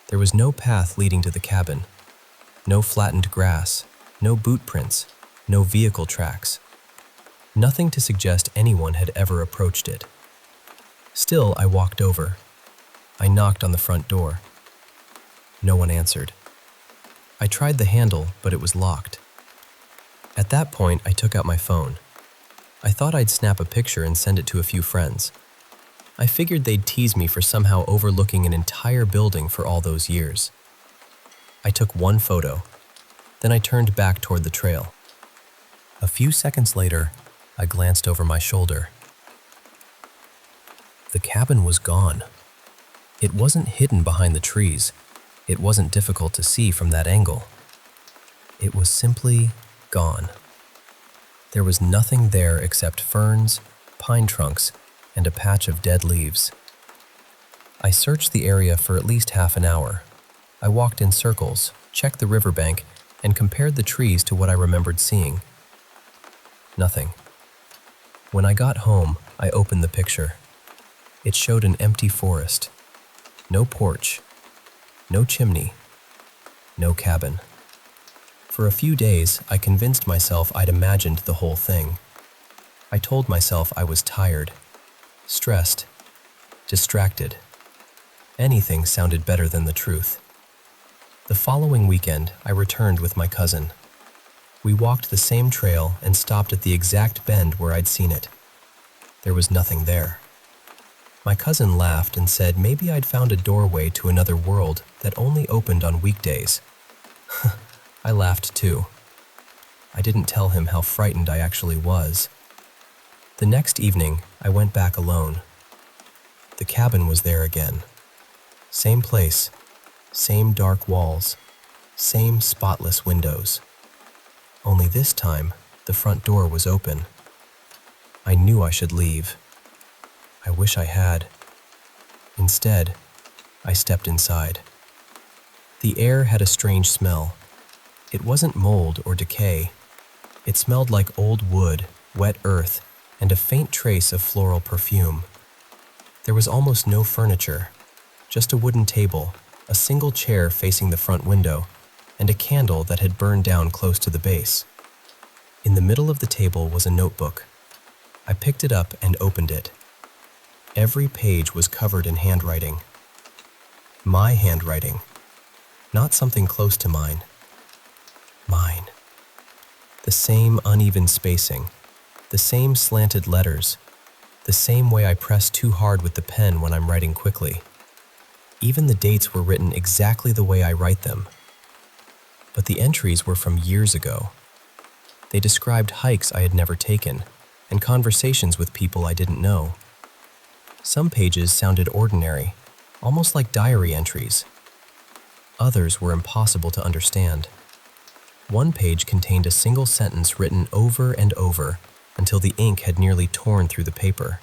There was no path leading to the cabin, no flattened grass, no boot prints, no vehicle tracks. Nothing to suggest anyone had ever approached it. Still, I walked over. I knocked on the front door. No one answered. I tried the handle, but it was locked. At that point, I took out my phone. I thought I'd snap a picture and send it to a few friends. I figured they'd tease me for somehow overlooking an entire building for all those years. I took one photo. Then I turned back toward the trail. A few seconds later, I glanced over my shoulder. The cabin was gone. It wasn't hidden behind the trees. It wasn't difficult to see from that angle. It was simply gone. There was nothing there except ferns, pine trunks, and a patch of dead leaves. I searched the area for at least half an hour. I walked in circles, checked the riverbank, and compared the trees to what I remembered seeing. Nothing. When I got home, I opened the picture. It showed an empty forest. No porch. No chimney. No cabin. For a few days, I convinced myself I'd imagined the whole thing. I told myself I was tired, stressed, distracted. Anything sounded better than the truth. The following weekend, I returned with my cousin. We walked the same trail and stopped at the exact bend where I'd seen it. There was nothing there. My cousin laughed and said maybe I'd found a doorway to another world that only opened on weekdays. I laughed too. I didn't tell him how frightened I actually was. The next evening, I went back alone. The cabin was there again. Same place, same dark walls, same spotless windows. Only this time, the front door was open. I knew I should leave. I wish I had. Instead, I stepped inside. The air had a strange smell. It wasn't mold or decay. It smelled like old wood, wet earth, and a faint trace of floral perfume. There was almost no furniture, just a wooden table, a single chair facing the front window, and a candle that had burned down close to the base. In the middle of the table was a notebook. I picked it up and opened it. Every page was covered in handwriting. My handwriting, not something close to mine. Mine. The same uneven spacing, the same slanted letters, the same way I press too hard with the pen when I'm writing quickly. Even the dates were written exactly the way I write them. But the entries were from years ago. They described hikes I had never taken and conversations with people I didn't know. Some pages sounded ordinary, almost like diary entries. Others were impossible to understand. One page contained a single sentence written over and over until the ink had nearly torn through the paper.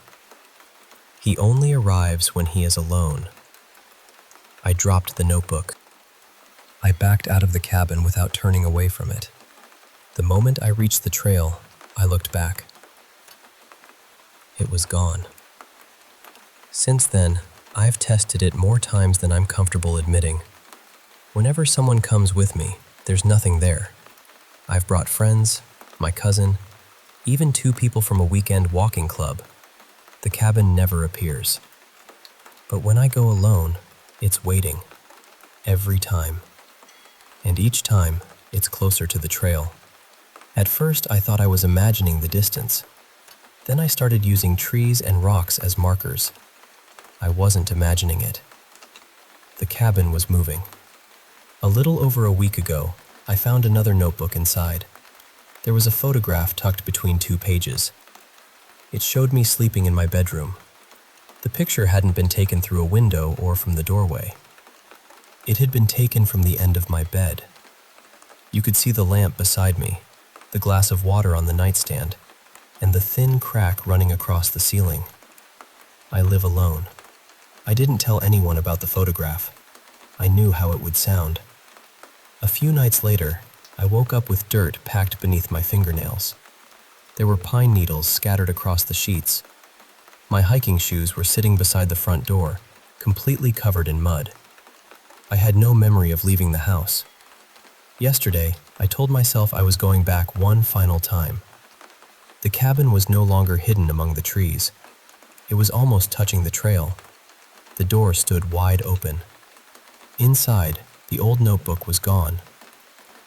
He only arrives when he is alone. I dropped the notebook. I backed out of the cabin without turning away from it. The moment I reached the trail, I looked back. It was gone. Since then, I've tested it more times than I'm comfortable admitting. Whenever someone comes with me, there's nothing there. I've brought friends, my cousin, even 2 people from a weekend walking club. The cabin never appears. But when I go alone, it's waiting. Every time. And each time, it's closer to the trail. At first, I thought I was imagining the distance. Then I started using trees and rocks as markers. I wasn't imagining it. The cabin was moving. A little over a week ago, I found another notebook inside. There was a photograph tucked between 2 pages. It showed me sleeping in my bedroom. The picture hadn't been taken through a window or from the doorway. It had been taken from the end of my bed. You could see the lamp beside me, the glass of water on the nightstand, and the thin crack running across the ceiling. I live alone. I didn't tell anyone about the photograph. I knew how it would sound. A few nights later, I woke up with dirt packed beneath my fingernails. There were pine needles scattered across the sheets. My hiking shoes were sitting beside the front door, completely covered in mud. I had no memory of leaving the house. Yesterday, I told myself I was going back one final time. The cabin was no longer hidden among the trees. It was almost touching the trail. The door stood wide open. Inside, the old notebook was gone.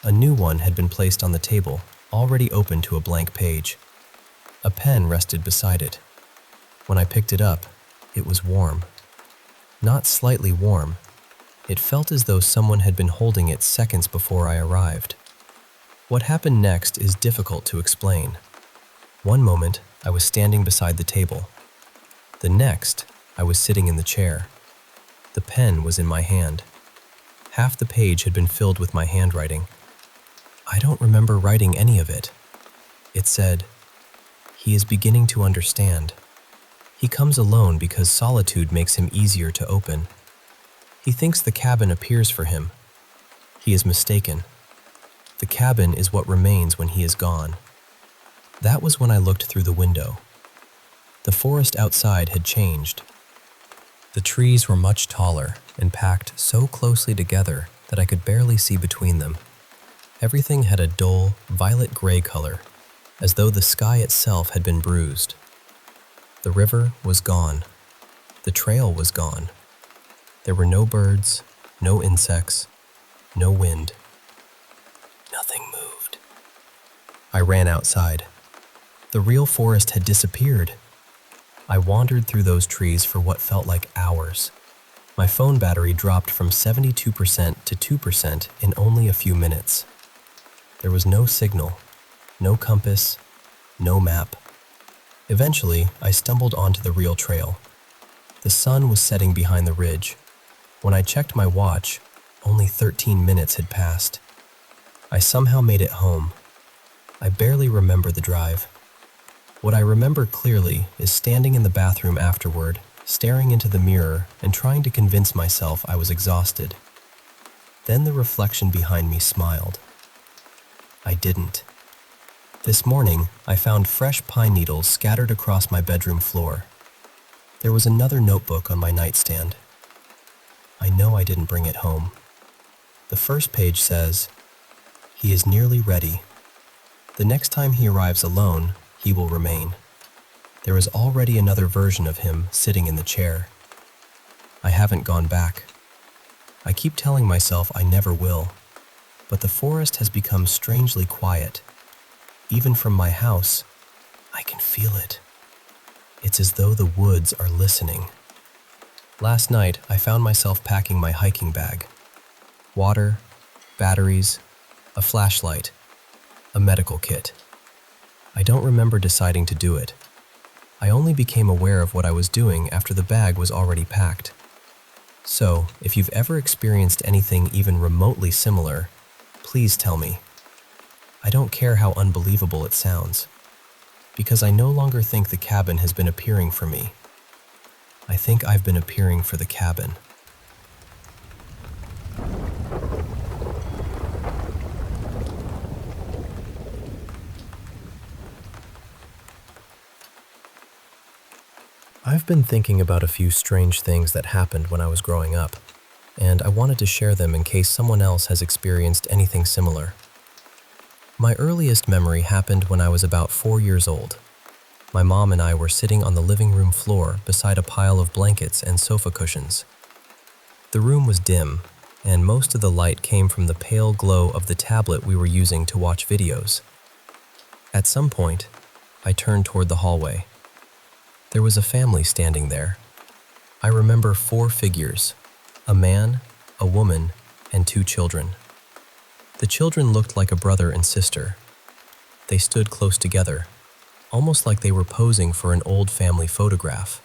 A new one had been placed on the table, already open to a blank page. A pen rested beside it. When I picked it up, it was warm. Not slightly warm. It felt as though someone had been holding it seconds before I arrived. What happened next is difficult to explain. One moment, I was standing beside the table. The next, I was sitting in the chair. The pen was in my hand. Half the page had been filled with my handwriting. I don't remember writing any of it. It said, "He is beginning to understand. He comes alone because solitude makes him easier to open. He thinks the cabin appears for him. He is mistaken. The cabin is what remains when he is gone." That was when I looked through the window. The forest outside had changed. The trees were much taller and packed so closely together that I could barely see between them. Everything had a dull, violet-gray color, as though the sky itself had been bruised. The river was gone. The trail was gone. There were no birds, no insects, no wind. Nothing moved. I ran outside. The real forest had disappeared. I wandered through those trees for what felt like hours. My phone battery dropped from 72% to 2% in only a few minutes. There was no signal, no compass, no map. Eventually, I stumbled onto the real trail. The sun was setting behind the ridge. When I checked my watch, only 13 minutes had passed. I somehow made it home. I barely remember the drive. What I remember clearly is standing in the bathroom afterward, staring into the mirror and trying to convince myself I was exhausted. Then the reflection behind me smiled. I didn't. This morning, I found fresh pine needles scattered across my bedroom floor. There was another notebook on my nightstand. I know I didn't bring it home. The first page says, "He is nearly ready. The next time he arrives alone, he will remain." There is already another version of him sitting in the chair. I haven't gone back. I keep telling myself I never will, but the forest has become strangely quiet. Even from my house, I can feel it. It's as though the woods are listening. Last night, I found myself packing my hiking bag. Water, batteries, a flashlight, a medical kit. I don't remember deciding to do it. I only became aware of what I was doing after the bag was already packed. So, if you've ever experienced anything even remotely similar, please tell me. I don't care how unbelievable it sounds, because I no longer think the cabin has been appearing for me. I think I've been appearing for the cabin. I've been thinking about a few strange things that happened when I was growing up, and I wanted to share them in case someone else has experienced anything similar. My earliest memory happened when I was about 4 years old. My mom and I were sitting on the living room floor beside a pile of blankets and sofa cushions. The room was dim, and most of the light came from the pale glow of the tablet we were using to watch videos. At some point, I turned toward the hallway. There was a family standing there. I remember 4 figures: a man, a woman, and 2 children. The children looked like a brother and sister. They stood close together, almost like they were posing for an old family photograph.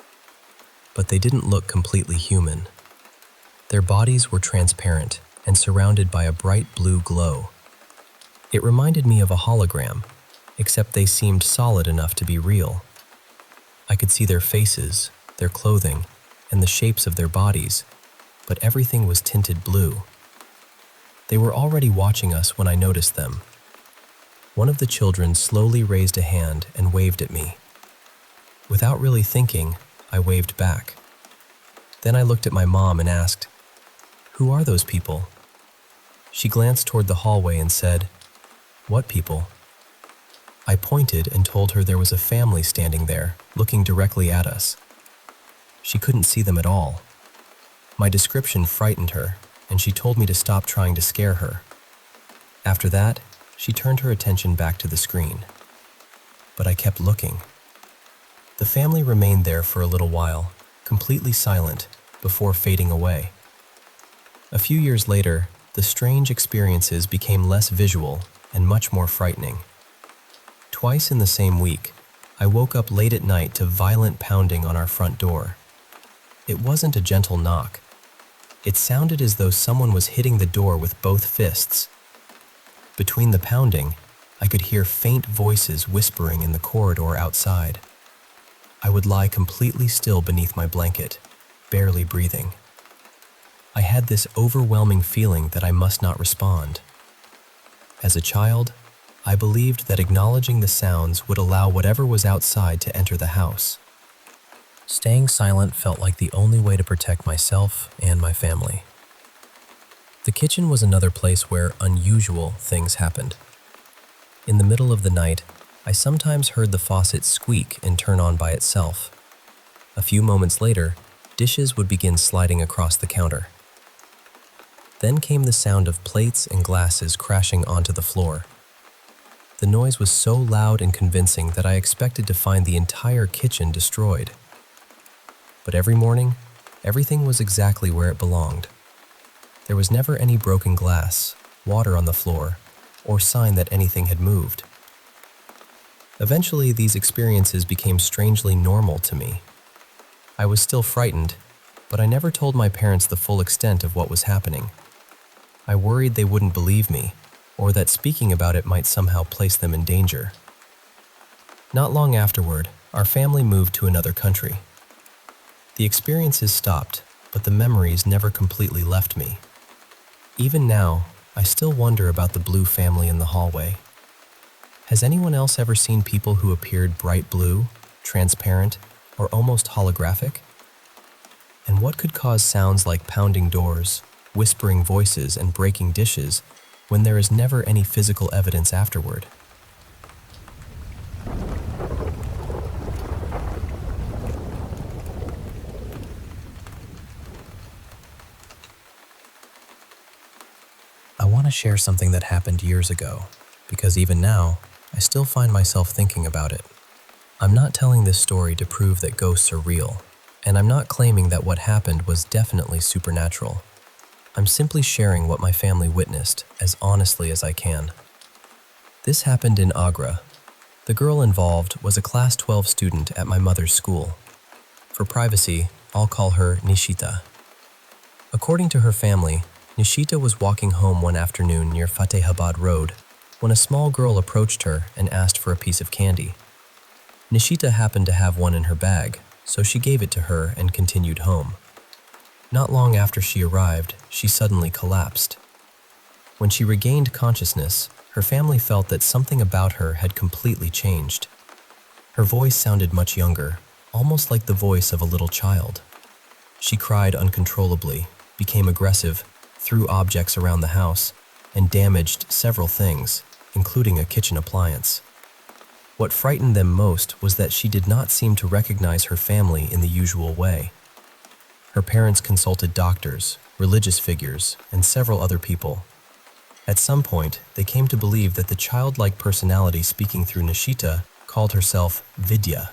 But they didn't look completely human. Their bodies were transparent and surrounded by a bright blue glow. It reminded me of a hologram, except they seemed solid enough to be real. I could see their faces, their clothing, and the shapes of their bodies, but everything was tinted blue. They were already watching us when I noticed them. One of the children slowly raised a hand and waved at me. Without really thinking, I waved back. Then I looked at my mom and asked, "Who are those people?" She glanced toward the hallway and said, "What people?" I pointed and told her there was a family standing there, looking directly at us. She couldn't see them at all. My description frightened her, and she told me to stop trying to scare her. After that, she turned her attention back to the screen. But I kept looking. The family remained there for a little while, completely silent, before fading away. A few years later, the strange experiences became less visual and much more frightening. Twice in the same week, I woke up late at night to violent pounding on our front door. It wasn't a gentle knock. It sounded as though someone was hitting the door with both fists. Between the pounding, I could hear faint voices whispering in the corridor outside. I would lie completely still beneath my blanket, barely breathing. I had this overwhelming feeling that I must not respond. As a child, I believed that acknowledging the sounds would allow whatever was outside to enter the house. Staying silent felt like the only way to protect myself and my family. The kitchen was another place where unusual things happened. In the middle of the night, I sometimes heard the faucet squeak and turn on by itself. A few moments later, dishes would begin sliding across the counter. Then came the sound of plates and glasses crashing onto the floor. The noise was so loud and convincing that I expected to find the entire kitchen destroyed. But every morning, everything was exactly where it belonged. There was never any broken glass, water on the floor, or sign that anything had moved. Eventually, these experiences became strangely normal to me. I was still frightened, but I never told my parents the full extent of what was happening. I worried they wouldn't believe me, or that speaking about it might somehow place them in danger. Not long afterward, our family moved to another country. The experiences stopped, but the memories never completely left me. Even now, I still wonder about the blue family in the hallway. Has anyone else ever seen people who appeared bright blue, transparent, or almost holographic? And what could cause sounds like pounding doors, whispering voices, and breaking dishes when there is never any physical evidence afterward? I want to share something that happened years ago, because even now, I still find myself thinking about it. I'm not telling this story to prove that ghosts are real, and I'm not claiming that what happened was definitely supernatural. I'm simply sharing what my family witnessed as honestly as I can. This happened in Agra. The girl involved was a Class 12 student at my mother's school. For privacy, I'll call her Nishita. According to her family, Nishita was walking home one afternoon near Fatehabad Road when a small girl approached her and asked for a piece of candy. Nishita happened to have one in her bag, so she gave it to her and continued home. Not long after she arrived, she suddenly collapsed. When she regained consciousness, her family felt that something about her had completely changed. Her voice sounded much younger, almost like the voice of a little child. She cried uncontrollably, became aggressive, threw objects around the house, and damaged several things, including a kitchen appliance. What frightened them most was that she did not seem to recognize her family in the usual way. Her parents consulted doctors, religious figures, and several other people. At some point, they came to believe that the childlike personality speaking through Nishita called herself Vidya,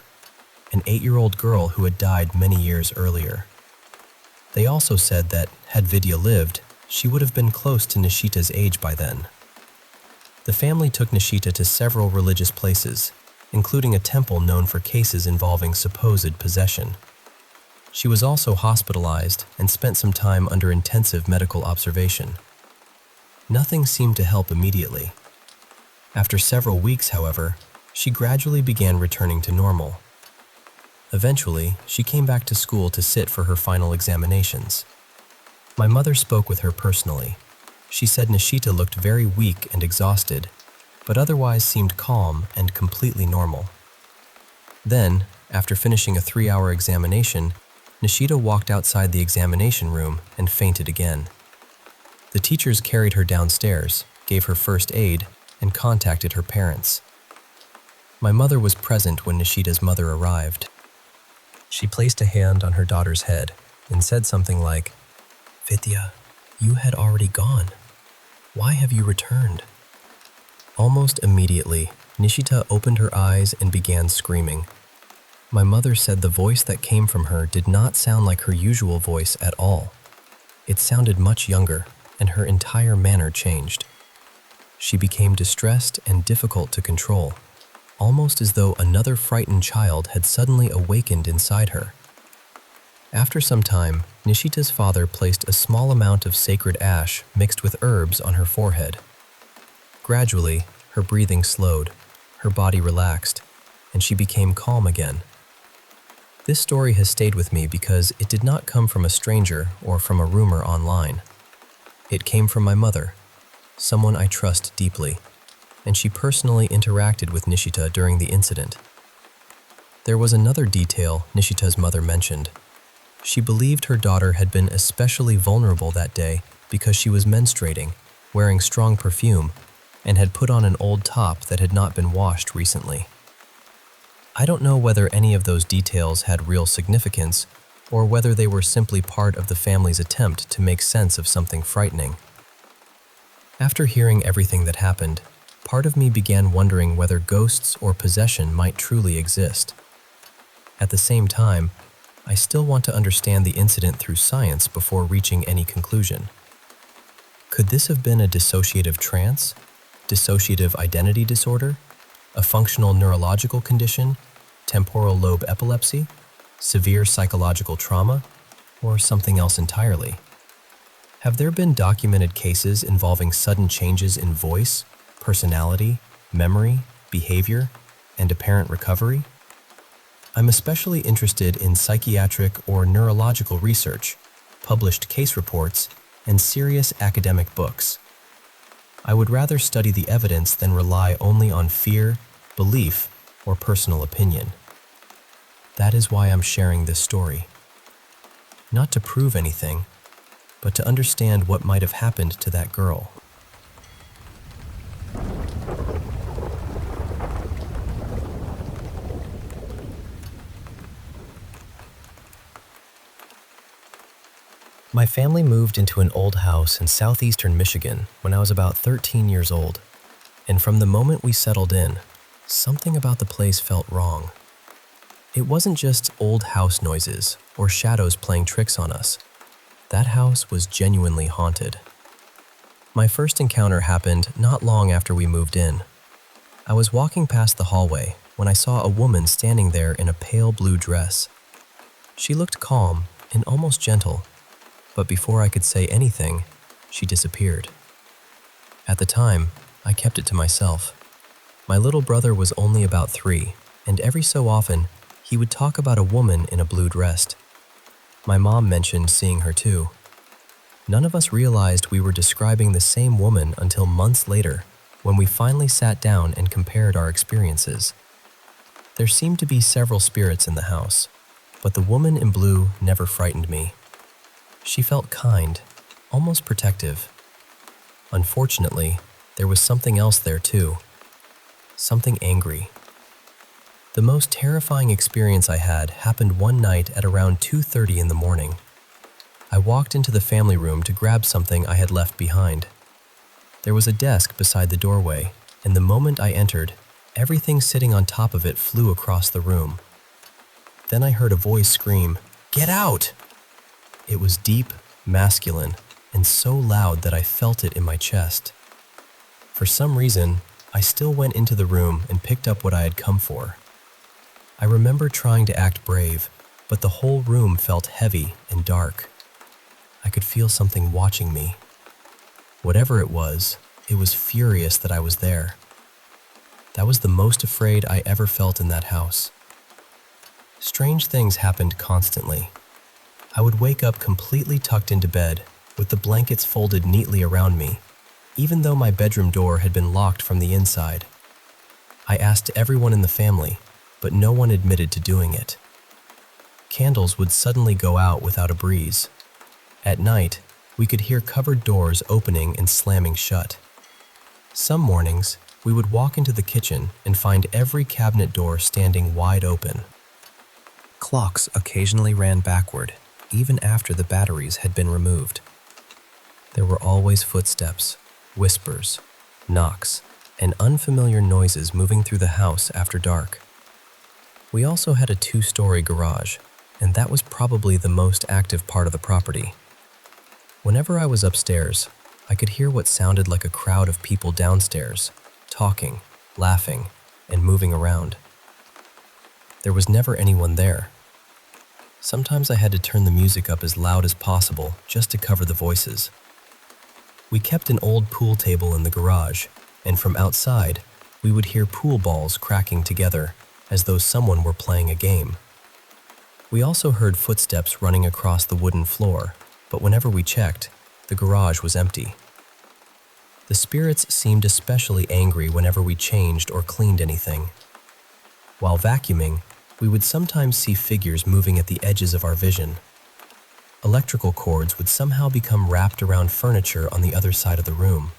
an 8-year-old girl who had died many years earlier. They also said that, had Vidya lived, she would have been close to Nishita's age by then. The family took Nishita to several religious places, including a temple known for cases involving supposed possession. She was also hospitalized and spent some time under intensive medical observation. Nothing seemed to help immediately. After several weeks, however, she gradually began returning to normal. Eventually, she came back to school to sit for her final examinations. My mother spoke with her personally. She said Nishita looked very weak and exhausted, but otherwise seemed calm and completely normal. Then, after finishing a 3-hour examination, Nishita walked outside the examination room and fainted again. The teachers carried her downstairs, gave her first aid, and contacted her parents. My mother was present when Nishita's mother arrived. She placed a hand on her daughter's head and said something like, "Vidya, you had already gone. Why have you returned?" Almost immediately, Nishita opened her eyes and began screaming. My mother said the voice that came from her did not sound like her usual voice at all. It sounded much younger, and her entire manner changed. She became distressed and difficult to control, almost as though another frightened child had suddenly awakened inside her. After some time, Nishita's father placed a small amount of sacred ash mixed with herbs on her forehead. Gradually, her breathing slowed, her body relaxed, and she became calm again. This story has stayed with me because it did not come from a stranger or from a rumor online. It came from my mother, someone I trust deeply, and she personally interacted with Nishita during the incident. There was another detail Nishita's mother mentioned. She believed her daughter had been especially vulnerable that day because she was menstruating, wearing strong perfume, and had put on an old top that had not been washed recently. I don't know whether any of those details had real significance or whether they were simply part of the family's attempt to make sense of something frightening. After hearing everything that happened, part of me began wondering whether ghosts or possession might truly exist. At the same time, I still want to understand the incident through science before reaching any conclusion. Could this have been a dissociative trance, dissociative identity disorder, a functional neurological condition, temporal lobe epilepsy, severe psychological trauma, or something else entirely? Have there been documented cases involving sudden changes in voice, personality, memory, behavior, and apparent recovery? I'm especially interested in psychiatric or neurological research, published case reports, and serious academic books. I would rather study the evidence than rely only on fear, belief, or personal opinion. That is why I'm sharing this story. Not to prove anything, but to understand what might have happened to that girl. My family moved into an old house in southeastern Michigan when I was about 13 years old, and from the moment we settled in, something about the place felt wrong. It wasn't just old house noises or shadows playing tricks on us. That house was genuinely haunted. My first encounter happened not long after we moved in. I was walking past the hallway when I saw a woman standing there in a pale blue dress. She looked calm and almost gentle, but before I could say anything, she disappeared. At the time, I kept it to myself. My little brother was only about 3, and every so often, he would talk about a woman in a blue dress. My mom mentioned seeing her too. None of us realized we were describing the same woman until months later, when we finally sat down and compared our experiences. There seemed to be several spirits in the house, but the woman in blue never frightened me. She felt kind, almost protective. Unfortunately, there was something else there too. Something angry. The most terrifying experience I had happened one night at around 2:30 in the morning. I walked into the family room to grab something I had left behind. There was a desk beside the doorway, and the moment I entered, everything sitting on top of it flew across the room. Then I heard a voice scream, "Get out!" It was deep, masculine, and so loud that I felt it in my chest. For some reason, I still went into the room and picked up what I had come for. I remember trying to act brave, but the whole room felt heavy and dark. I could feel something watching me. Whatever it was furious that I was there. That was the most afraid I ever felt in that house. Strange things happened constantly. I would wake up completely tucked into bed, with the blankets folded neatly around me, even though my bedroom door had been locked from the inside. I asked everyone in the family, but no one admitted to doing it. Candles would suddenly go out without a breeze. At night, we could hear cupboard doors opening and slamming shut. Some mornings, we would walk into the kitchen and find every cabinet door standing wide open. Clocks occasionally ran backward, even after the batteries had been removed. There were always footsteps, whispers, knocks, and unfamiliar noises moving through the house after dark. We also had a 2-story garage, and that was probably the most active part of the property. Whenever I was upstairs, I could hear what sounded like a crowd of people downstairs, talking, laughing, and moving around. There was never anyone there. Sometimes I had to turn the music up as loud as possible just to cover the voices. We kept an old pool table in the garage, and from outside, we would hear pool balls cracking together as though someone were playing a game. We also heard footsteps running across the wooden floor, but whenever we checked, the garage was empty. The spirits seemed especially angry whenever we changed or cleaned anything. While vacuuming, we would sometimes see figures moving at the edges of our vision. Electrical cords would somehow become wrapped around furniture on the other side of the room.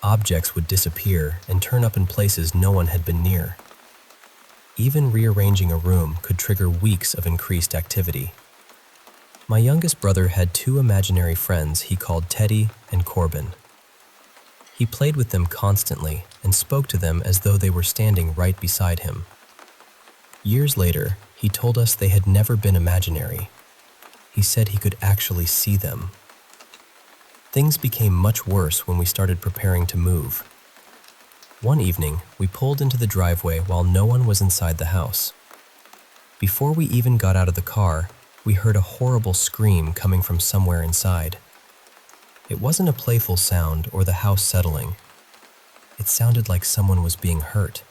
Objects would disappear and turn up in places no one had been near. Even rearranging a room could trigger weeks of increased activity. My youngest brother had 2 imaginary friends he called Teddy and Corbin. He played with them constantly and spoke to them as though they were standing right beside him. Years later, he told us they had never been imaginary. He said he could actually see them. Things became much worse when we started preparing to move. One evening, we pulled into the driveway while no one was inside the house. Before we even got out of the car, we heard a horrible scream coming from somewhere inside. It wasn't a playful sound or the house settling. It sounded like someone was being hurt.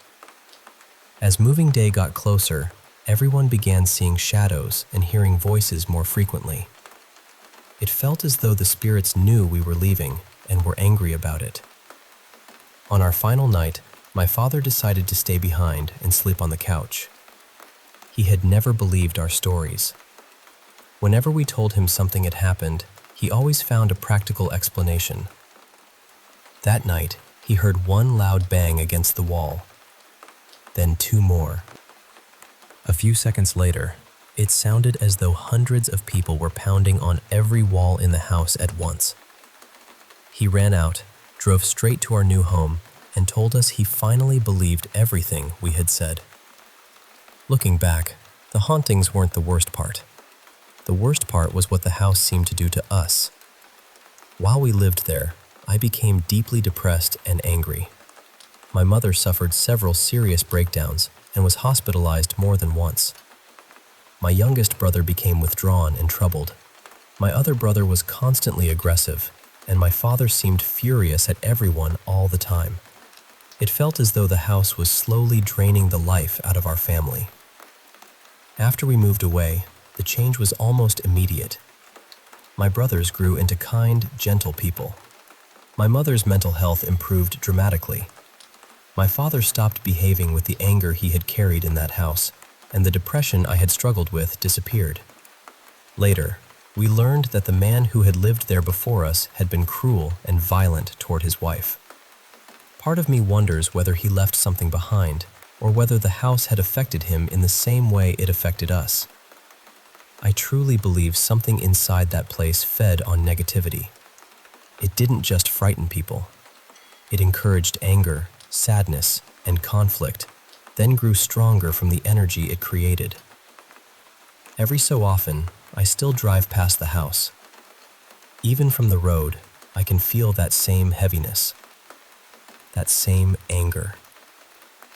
As moving day got closer, everyone began seeing shadows and hearing voices more frequently. It felt as though the spirits knew we were leaving and were angry about it. On our final night, my father decided to stay behind and sleep on the couch. He had never believed our stories. Whenever we told him something had happened, he always found a practical explanation. That night, he heard one loud bang against the wall, then 2 more. A few seconds later, it sounded as though hundreds of people were pounding on every wall in the house at once. He ran out, drove straight to our new home, and told us he finally believed everything we had said. Looking back, the hauntings weren't the worst part. The worst part was what the house seemed to do to us. While we lived there, I became deeply depressed and angry. My mother suffered several serious breakdowns and was hospitalized more than once. My youngest brother became withdrawn and troubled. My other brother was constantly aggressive, and my father seemed furious at everyone all the time. It felt as though the house was slowly draining the life out of our family. After we moved away, the change was almost immediate. My brothers grew into kind, gentle people. My mother's mental health improved dramatically. My father stopped behaving with the anger he had carried in that house, and the depression I had struggled with disappeared. Later, we learned that the man who had lived there before us had been cruel and violent toward his wife. Part of me wonders whether he left something behind, or whether the house had affected him in the same way it affected us. I truly believe something inside that place fed on negativity. It didn't just frighten people. It encouraged anger, sadness, and conflict, then grew stronger from the energy it created. Every so often, I still drive past the house. Even from the road, I can feel that same heaviness, that same anger.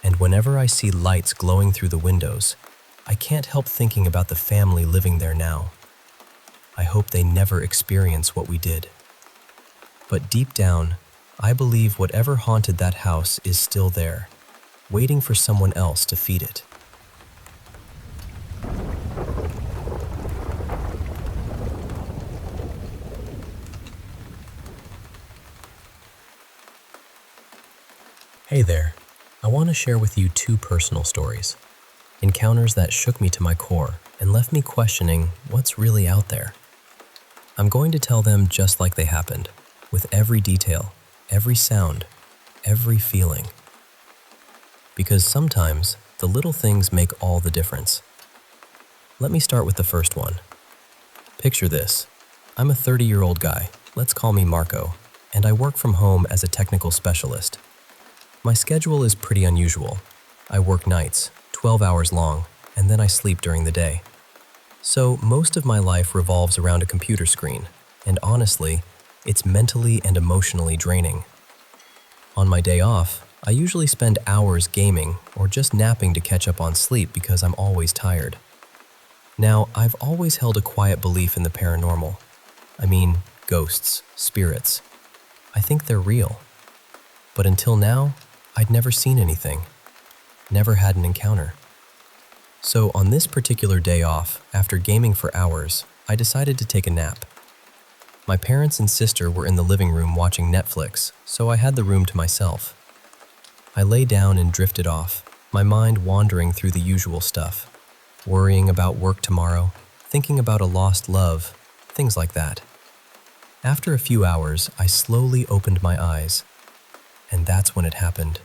And whenever I see lights glowing through the windows, I can't help thinking about the family living there now. I hope they never experience what we did. But deep down, I believe whatever haunted that house is still there, waiting for someone else to feed it. Hey there, I want to share with you two personal stories. Encounters that shook me to my core and left me questioning what's really out there. I'm going to tell them just like they happened, with every detail, every sound, every feeling. Because sometimes the little things make all the difference. Let me start with the first one. Picture this. I'm a 30-year-old guy, let's call me Marco, and I work from home as a technical specialist. My schedule is pretty unusual. I work nights, 12 hours long, and then I sleep during the day. So most of my life revolves around a computer screen, and honestly, it's mentally and emotionally draining. On my day off, I usually spend hours gaming or just napping to catch up on sleep because I'm always tired. Now, I've always held a quiet belief in the paranormal. I mean, ghosts, spirits. I think they're real. But until now, I'd never seen anything, never had an encounter. So on this particular day off, after gaming for hours, I decided to take a nap. My parents and sister were in the living room watching Netflix, so I had the room to myself. I lay down and drifted off, my mind wandering through the usual stuff, worrying about work tomorrow, thinking about a lost love, things like that. After a few hours, I slowly opened my eyes, and that's when it happened.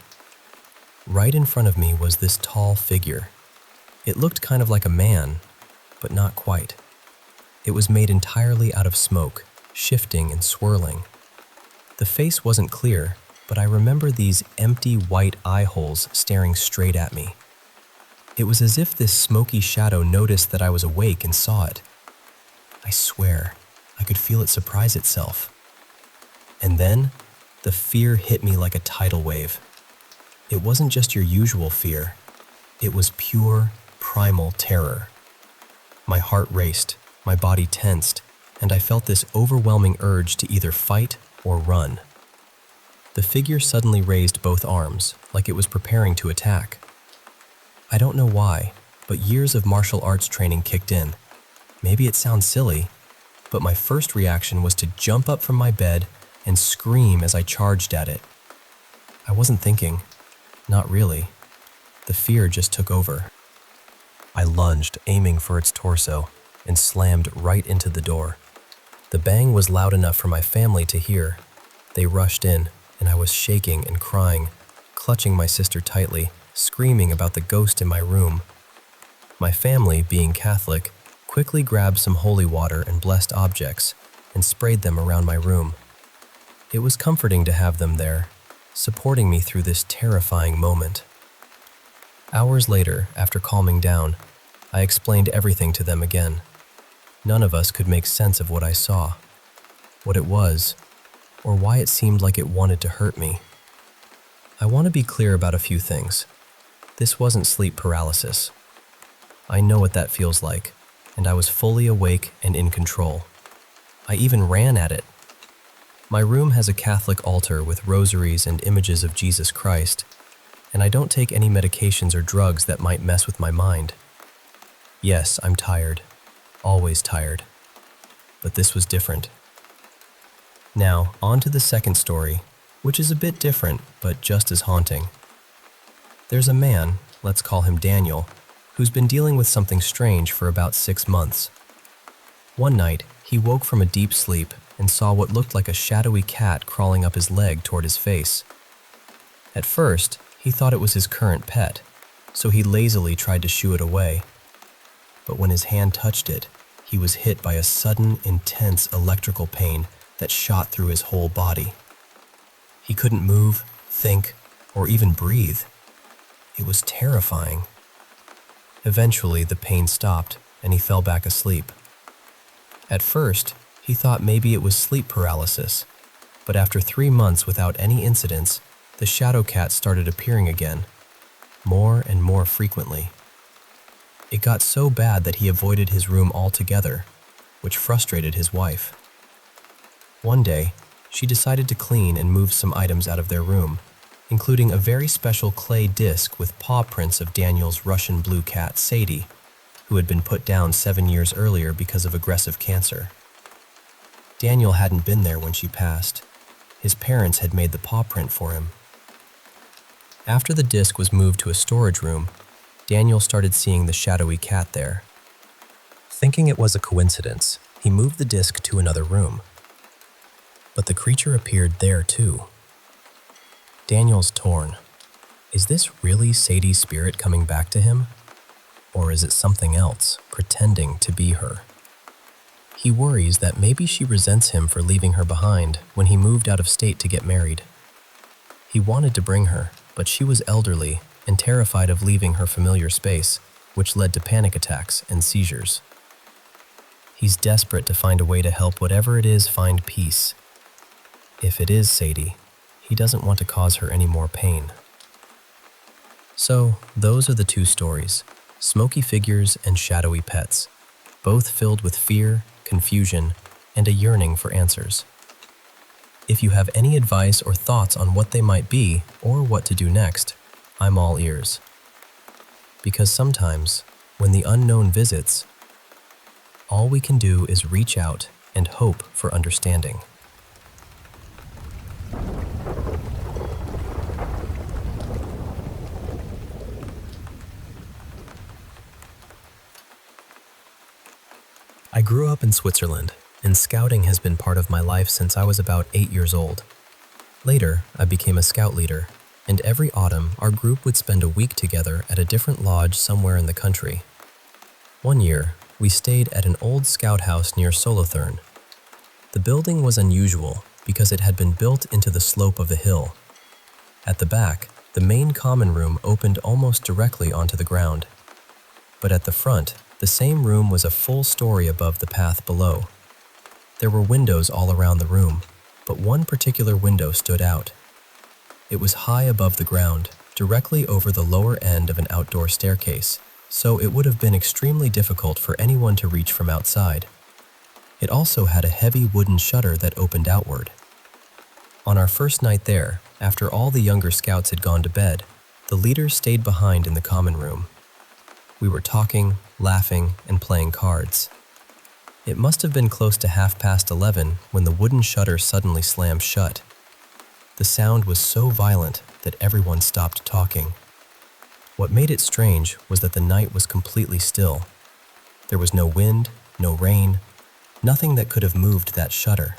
Right in front of me was this tall figure. It looked kind of like a man, but not quite. It was made entirely out of smoke, shifting and swirling. The face wasn't clear, but I remember these empty white eye holes staring straight at me. It was as if this smoky shadow noticed that I was awake and saw it. I swear, I could feel it surprise itself. And then, the fear hit me like a tidal wave. It wasn't just your usual fear. It was pure, primal terror. My heart raced, my body tensed, and I felt this overwhelming urge to either fight or run. The figure suddenly raised both arms, like it was preparing to attack. I don't know why, but years of martial arts training kicked in. Maybe it sounds silly, but my first reaction was to jump up from my bed and scream as I charged at it. I wasn't thinking. Not really. The fear just took over. I lunged, aiming for its torso, and slammed right into the door. The bang was loud enough for my family to hear. They rushed in, and I was shaking and crying, clutching my sister tightly, screaming about the ghost in my room. My family, being Catholic, quickly grabbed some holy water and blessed objects and sprayed them around my room. It was comforting to have them there, supporting me through this terrifying moment. Hours later, after calming down, I explained everything to them again. None of us could make sense of what I saw, what it was, or why it seemed like it wanted to hurt me. I want to be clear about a few things. This wasn't sleep paralysis. I know what that feels like, and I was fully awake and in control. I even ran at it. My room has a Catholic altar with rosaries and images of Jesus Christ, and I don't take any medications or drugs that might mess with my mind. Yes, I'm tired, always tired, but this was different. Now, on to the second story, which is a bit different, but just as haunting. There's a man, let's call him Daniel, who's been dealing with something strange for about 6 months. One night, he woke from a deep sleep and saw what looked like a shadowy cat crawling up his leg toward his face. At first, he thought it was his current pet, so he lazily tried to shoo it away. But when his hand touched it, he was hit by a sudden, intense electrical pain that shot through his whole body. He couldn't move, think, or even breathe. It was terrifying. Eventually, the pain stopped, and he fell back asleep. At first, he thought maybe it was sleep paralysis, but after 3 months without any incidents, the shadow cat started appearing again, more and more frequently. It got so bad that he avoided his room altogether, which frustrated his wife. One day, she decided to clean and move some items out of their room, including a very special clay disc with paw prints of Daniel's Russian blue cat, Sadie, who had been put down 7 years earlier because of aggressive cancer. Daniel hadn't been there when she passed. His parents had made the paw print for him. After the disc was moved to a storage room, Daniel started seeing the shadowy cat there. Thinking it was a coincidence, he moved the disc to another room. But the creature appeared there too. Daniel's torn. Is this really Sadie's spirit coming back to him? Or is it something else, pretending to be her? He worries that maybe she resents him for leaving her behind when he moved out of state to get married. He wanted to bring her, but she was elderly and terrified of leaving her familiar space, which led to panic attacks and seizures. He's desperate to find a way to help whatever it is find peace. If it is Sadie, he doesn't want to cause her any more pain. So, those are the two stories, smoky figures and shadowy pets, both filled with fear, confusion, and a yearning for answers. If you have any advice or thoughts on what they might be or what to do next, I'm all ears. Because sometimes, when the unknown visits, all we can do is reach out and hope for understanding. I grew up in Switzerland, and scouting has been part of my life since I was about 8 years old. Later, I became a scout leader, and every autumn our group would spend a week together at a different lodge somewhere in the country. One year, we stayed at an old scout house near Solothurn. The building was unusual because it had been built into the slope of a hill. At the back, the main common room opened almost directly onto the ground. But at the front, the same room was a full story above the path below. There were windows all around the room, but one particular window stood out. It was high above the ground, directly over the lower end of an outdoor staircase, so it would have been extremely difficult for anyone to reach from outside. It also had a heavy wooden shutter that opened outward. On our first night there, after all the younger scouts had gone to bed, the leaders stayed behind in the common room. We were talking, laughing, and playing cards. It must have been close to 11:30 when the wooden shutter suddenly slammed shut. The sound was so violent that everyone stopped talking. What made it strange was that the night was completely still. There was no wind, no rain, nothing that could have moved that shutter.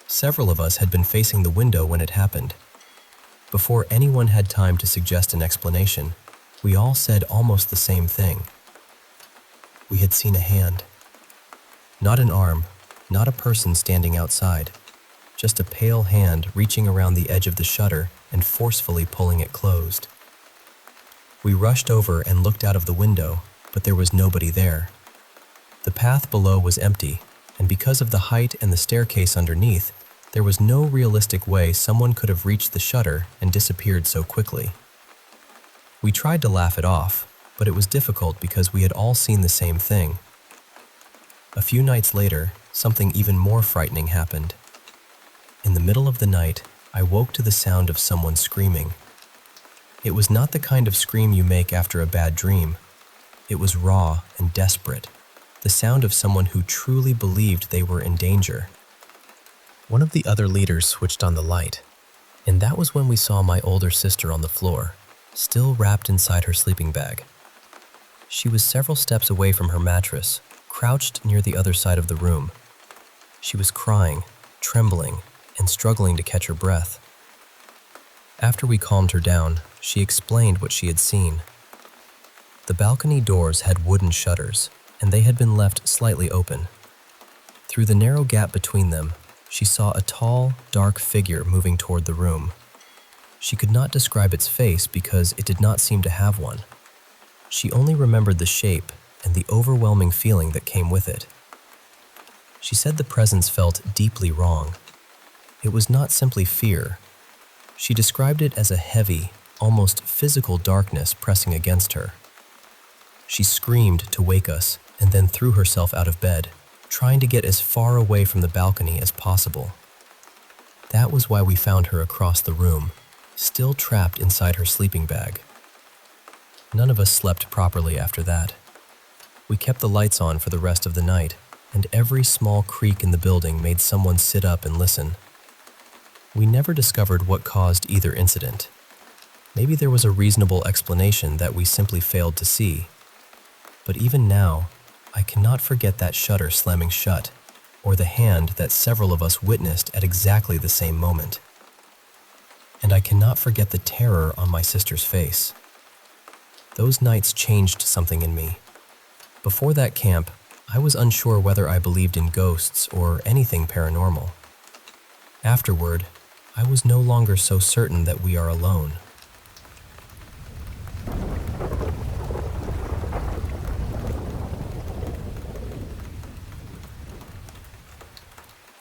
Several of us had been facing the window when it happened. Before anyone had time to suggest an explanation, we all said almost the same thing. We had seen a hand. Not an arm, not a person standing outside, just a pale hand reaching around the edge of the shutter and forcefully pulling it closed. We rushed over and looked out of the window, but there was nobody there. The path below was empty, and because of the height and the staircase underneath, there was no realistic way someone could have reached the shutter and disappeared so quickly. We tried to laugh it off, but it was difficult because we had all seen the same thing. A few nights later, something even more frightening happened. In the middle of the night, I woke to the sound of someone screaming. It was not the kind of scream you make after a bad dream. It was raw and desperate, the sound of someone who truly believed they were in danger. One of the other leaders switched on the light, and that was when we saw my older sister on the floor, still wrapped inside her sleeping bag. She was several steps away from her mattress, crouched near the other side of the room. She was crying, trembling, and struggling to catch her breath. After we calmed her down, she explained what she had seen. The balcony doors had wooden shutters, and they had been left slightly open. Through the narrow gap between them, she saw a tall, dark figure moving toward the room. She could not describe its face because it did not seem to have one. She only remembered the shape and the overwhelming feeling that came with it. She said the presence felt deeply wrong. It was not simply fear. She described it as a heavy, almost physical darkness pressing against her. She screamed to wake us and then threw herself out of bed, trying to get as far away from the balcony as possible. That was why we found her across the room, still trapped inside her sleeping bag. None of us slept properly after that. We kept the lights on for the rest of the night, and every small creak in the building made someone sit up and listen. We never discovered what caused either incident. Maybe there was a reasonable explanation that we simply failed to see. But even now, I cannot forget that shutter slamming shut, or the hand that several of us witnessed at exactly the same moment. And I cannot forget the terror on my sister's face. Those nights changed something in me. Before that camp, I was unsure whether I believed in ghosts or anything paranormal. Afterward, I was no longer so certain that we are alone.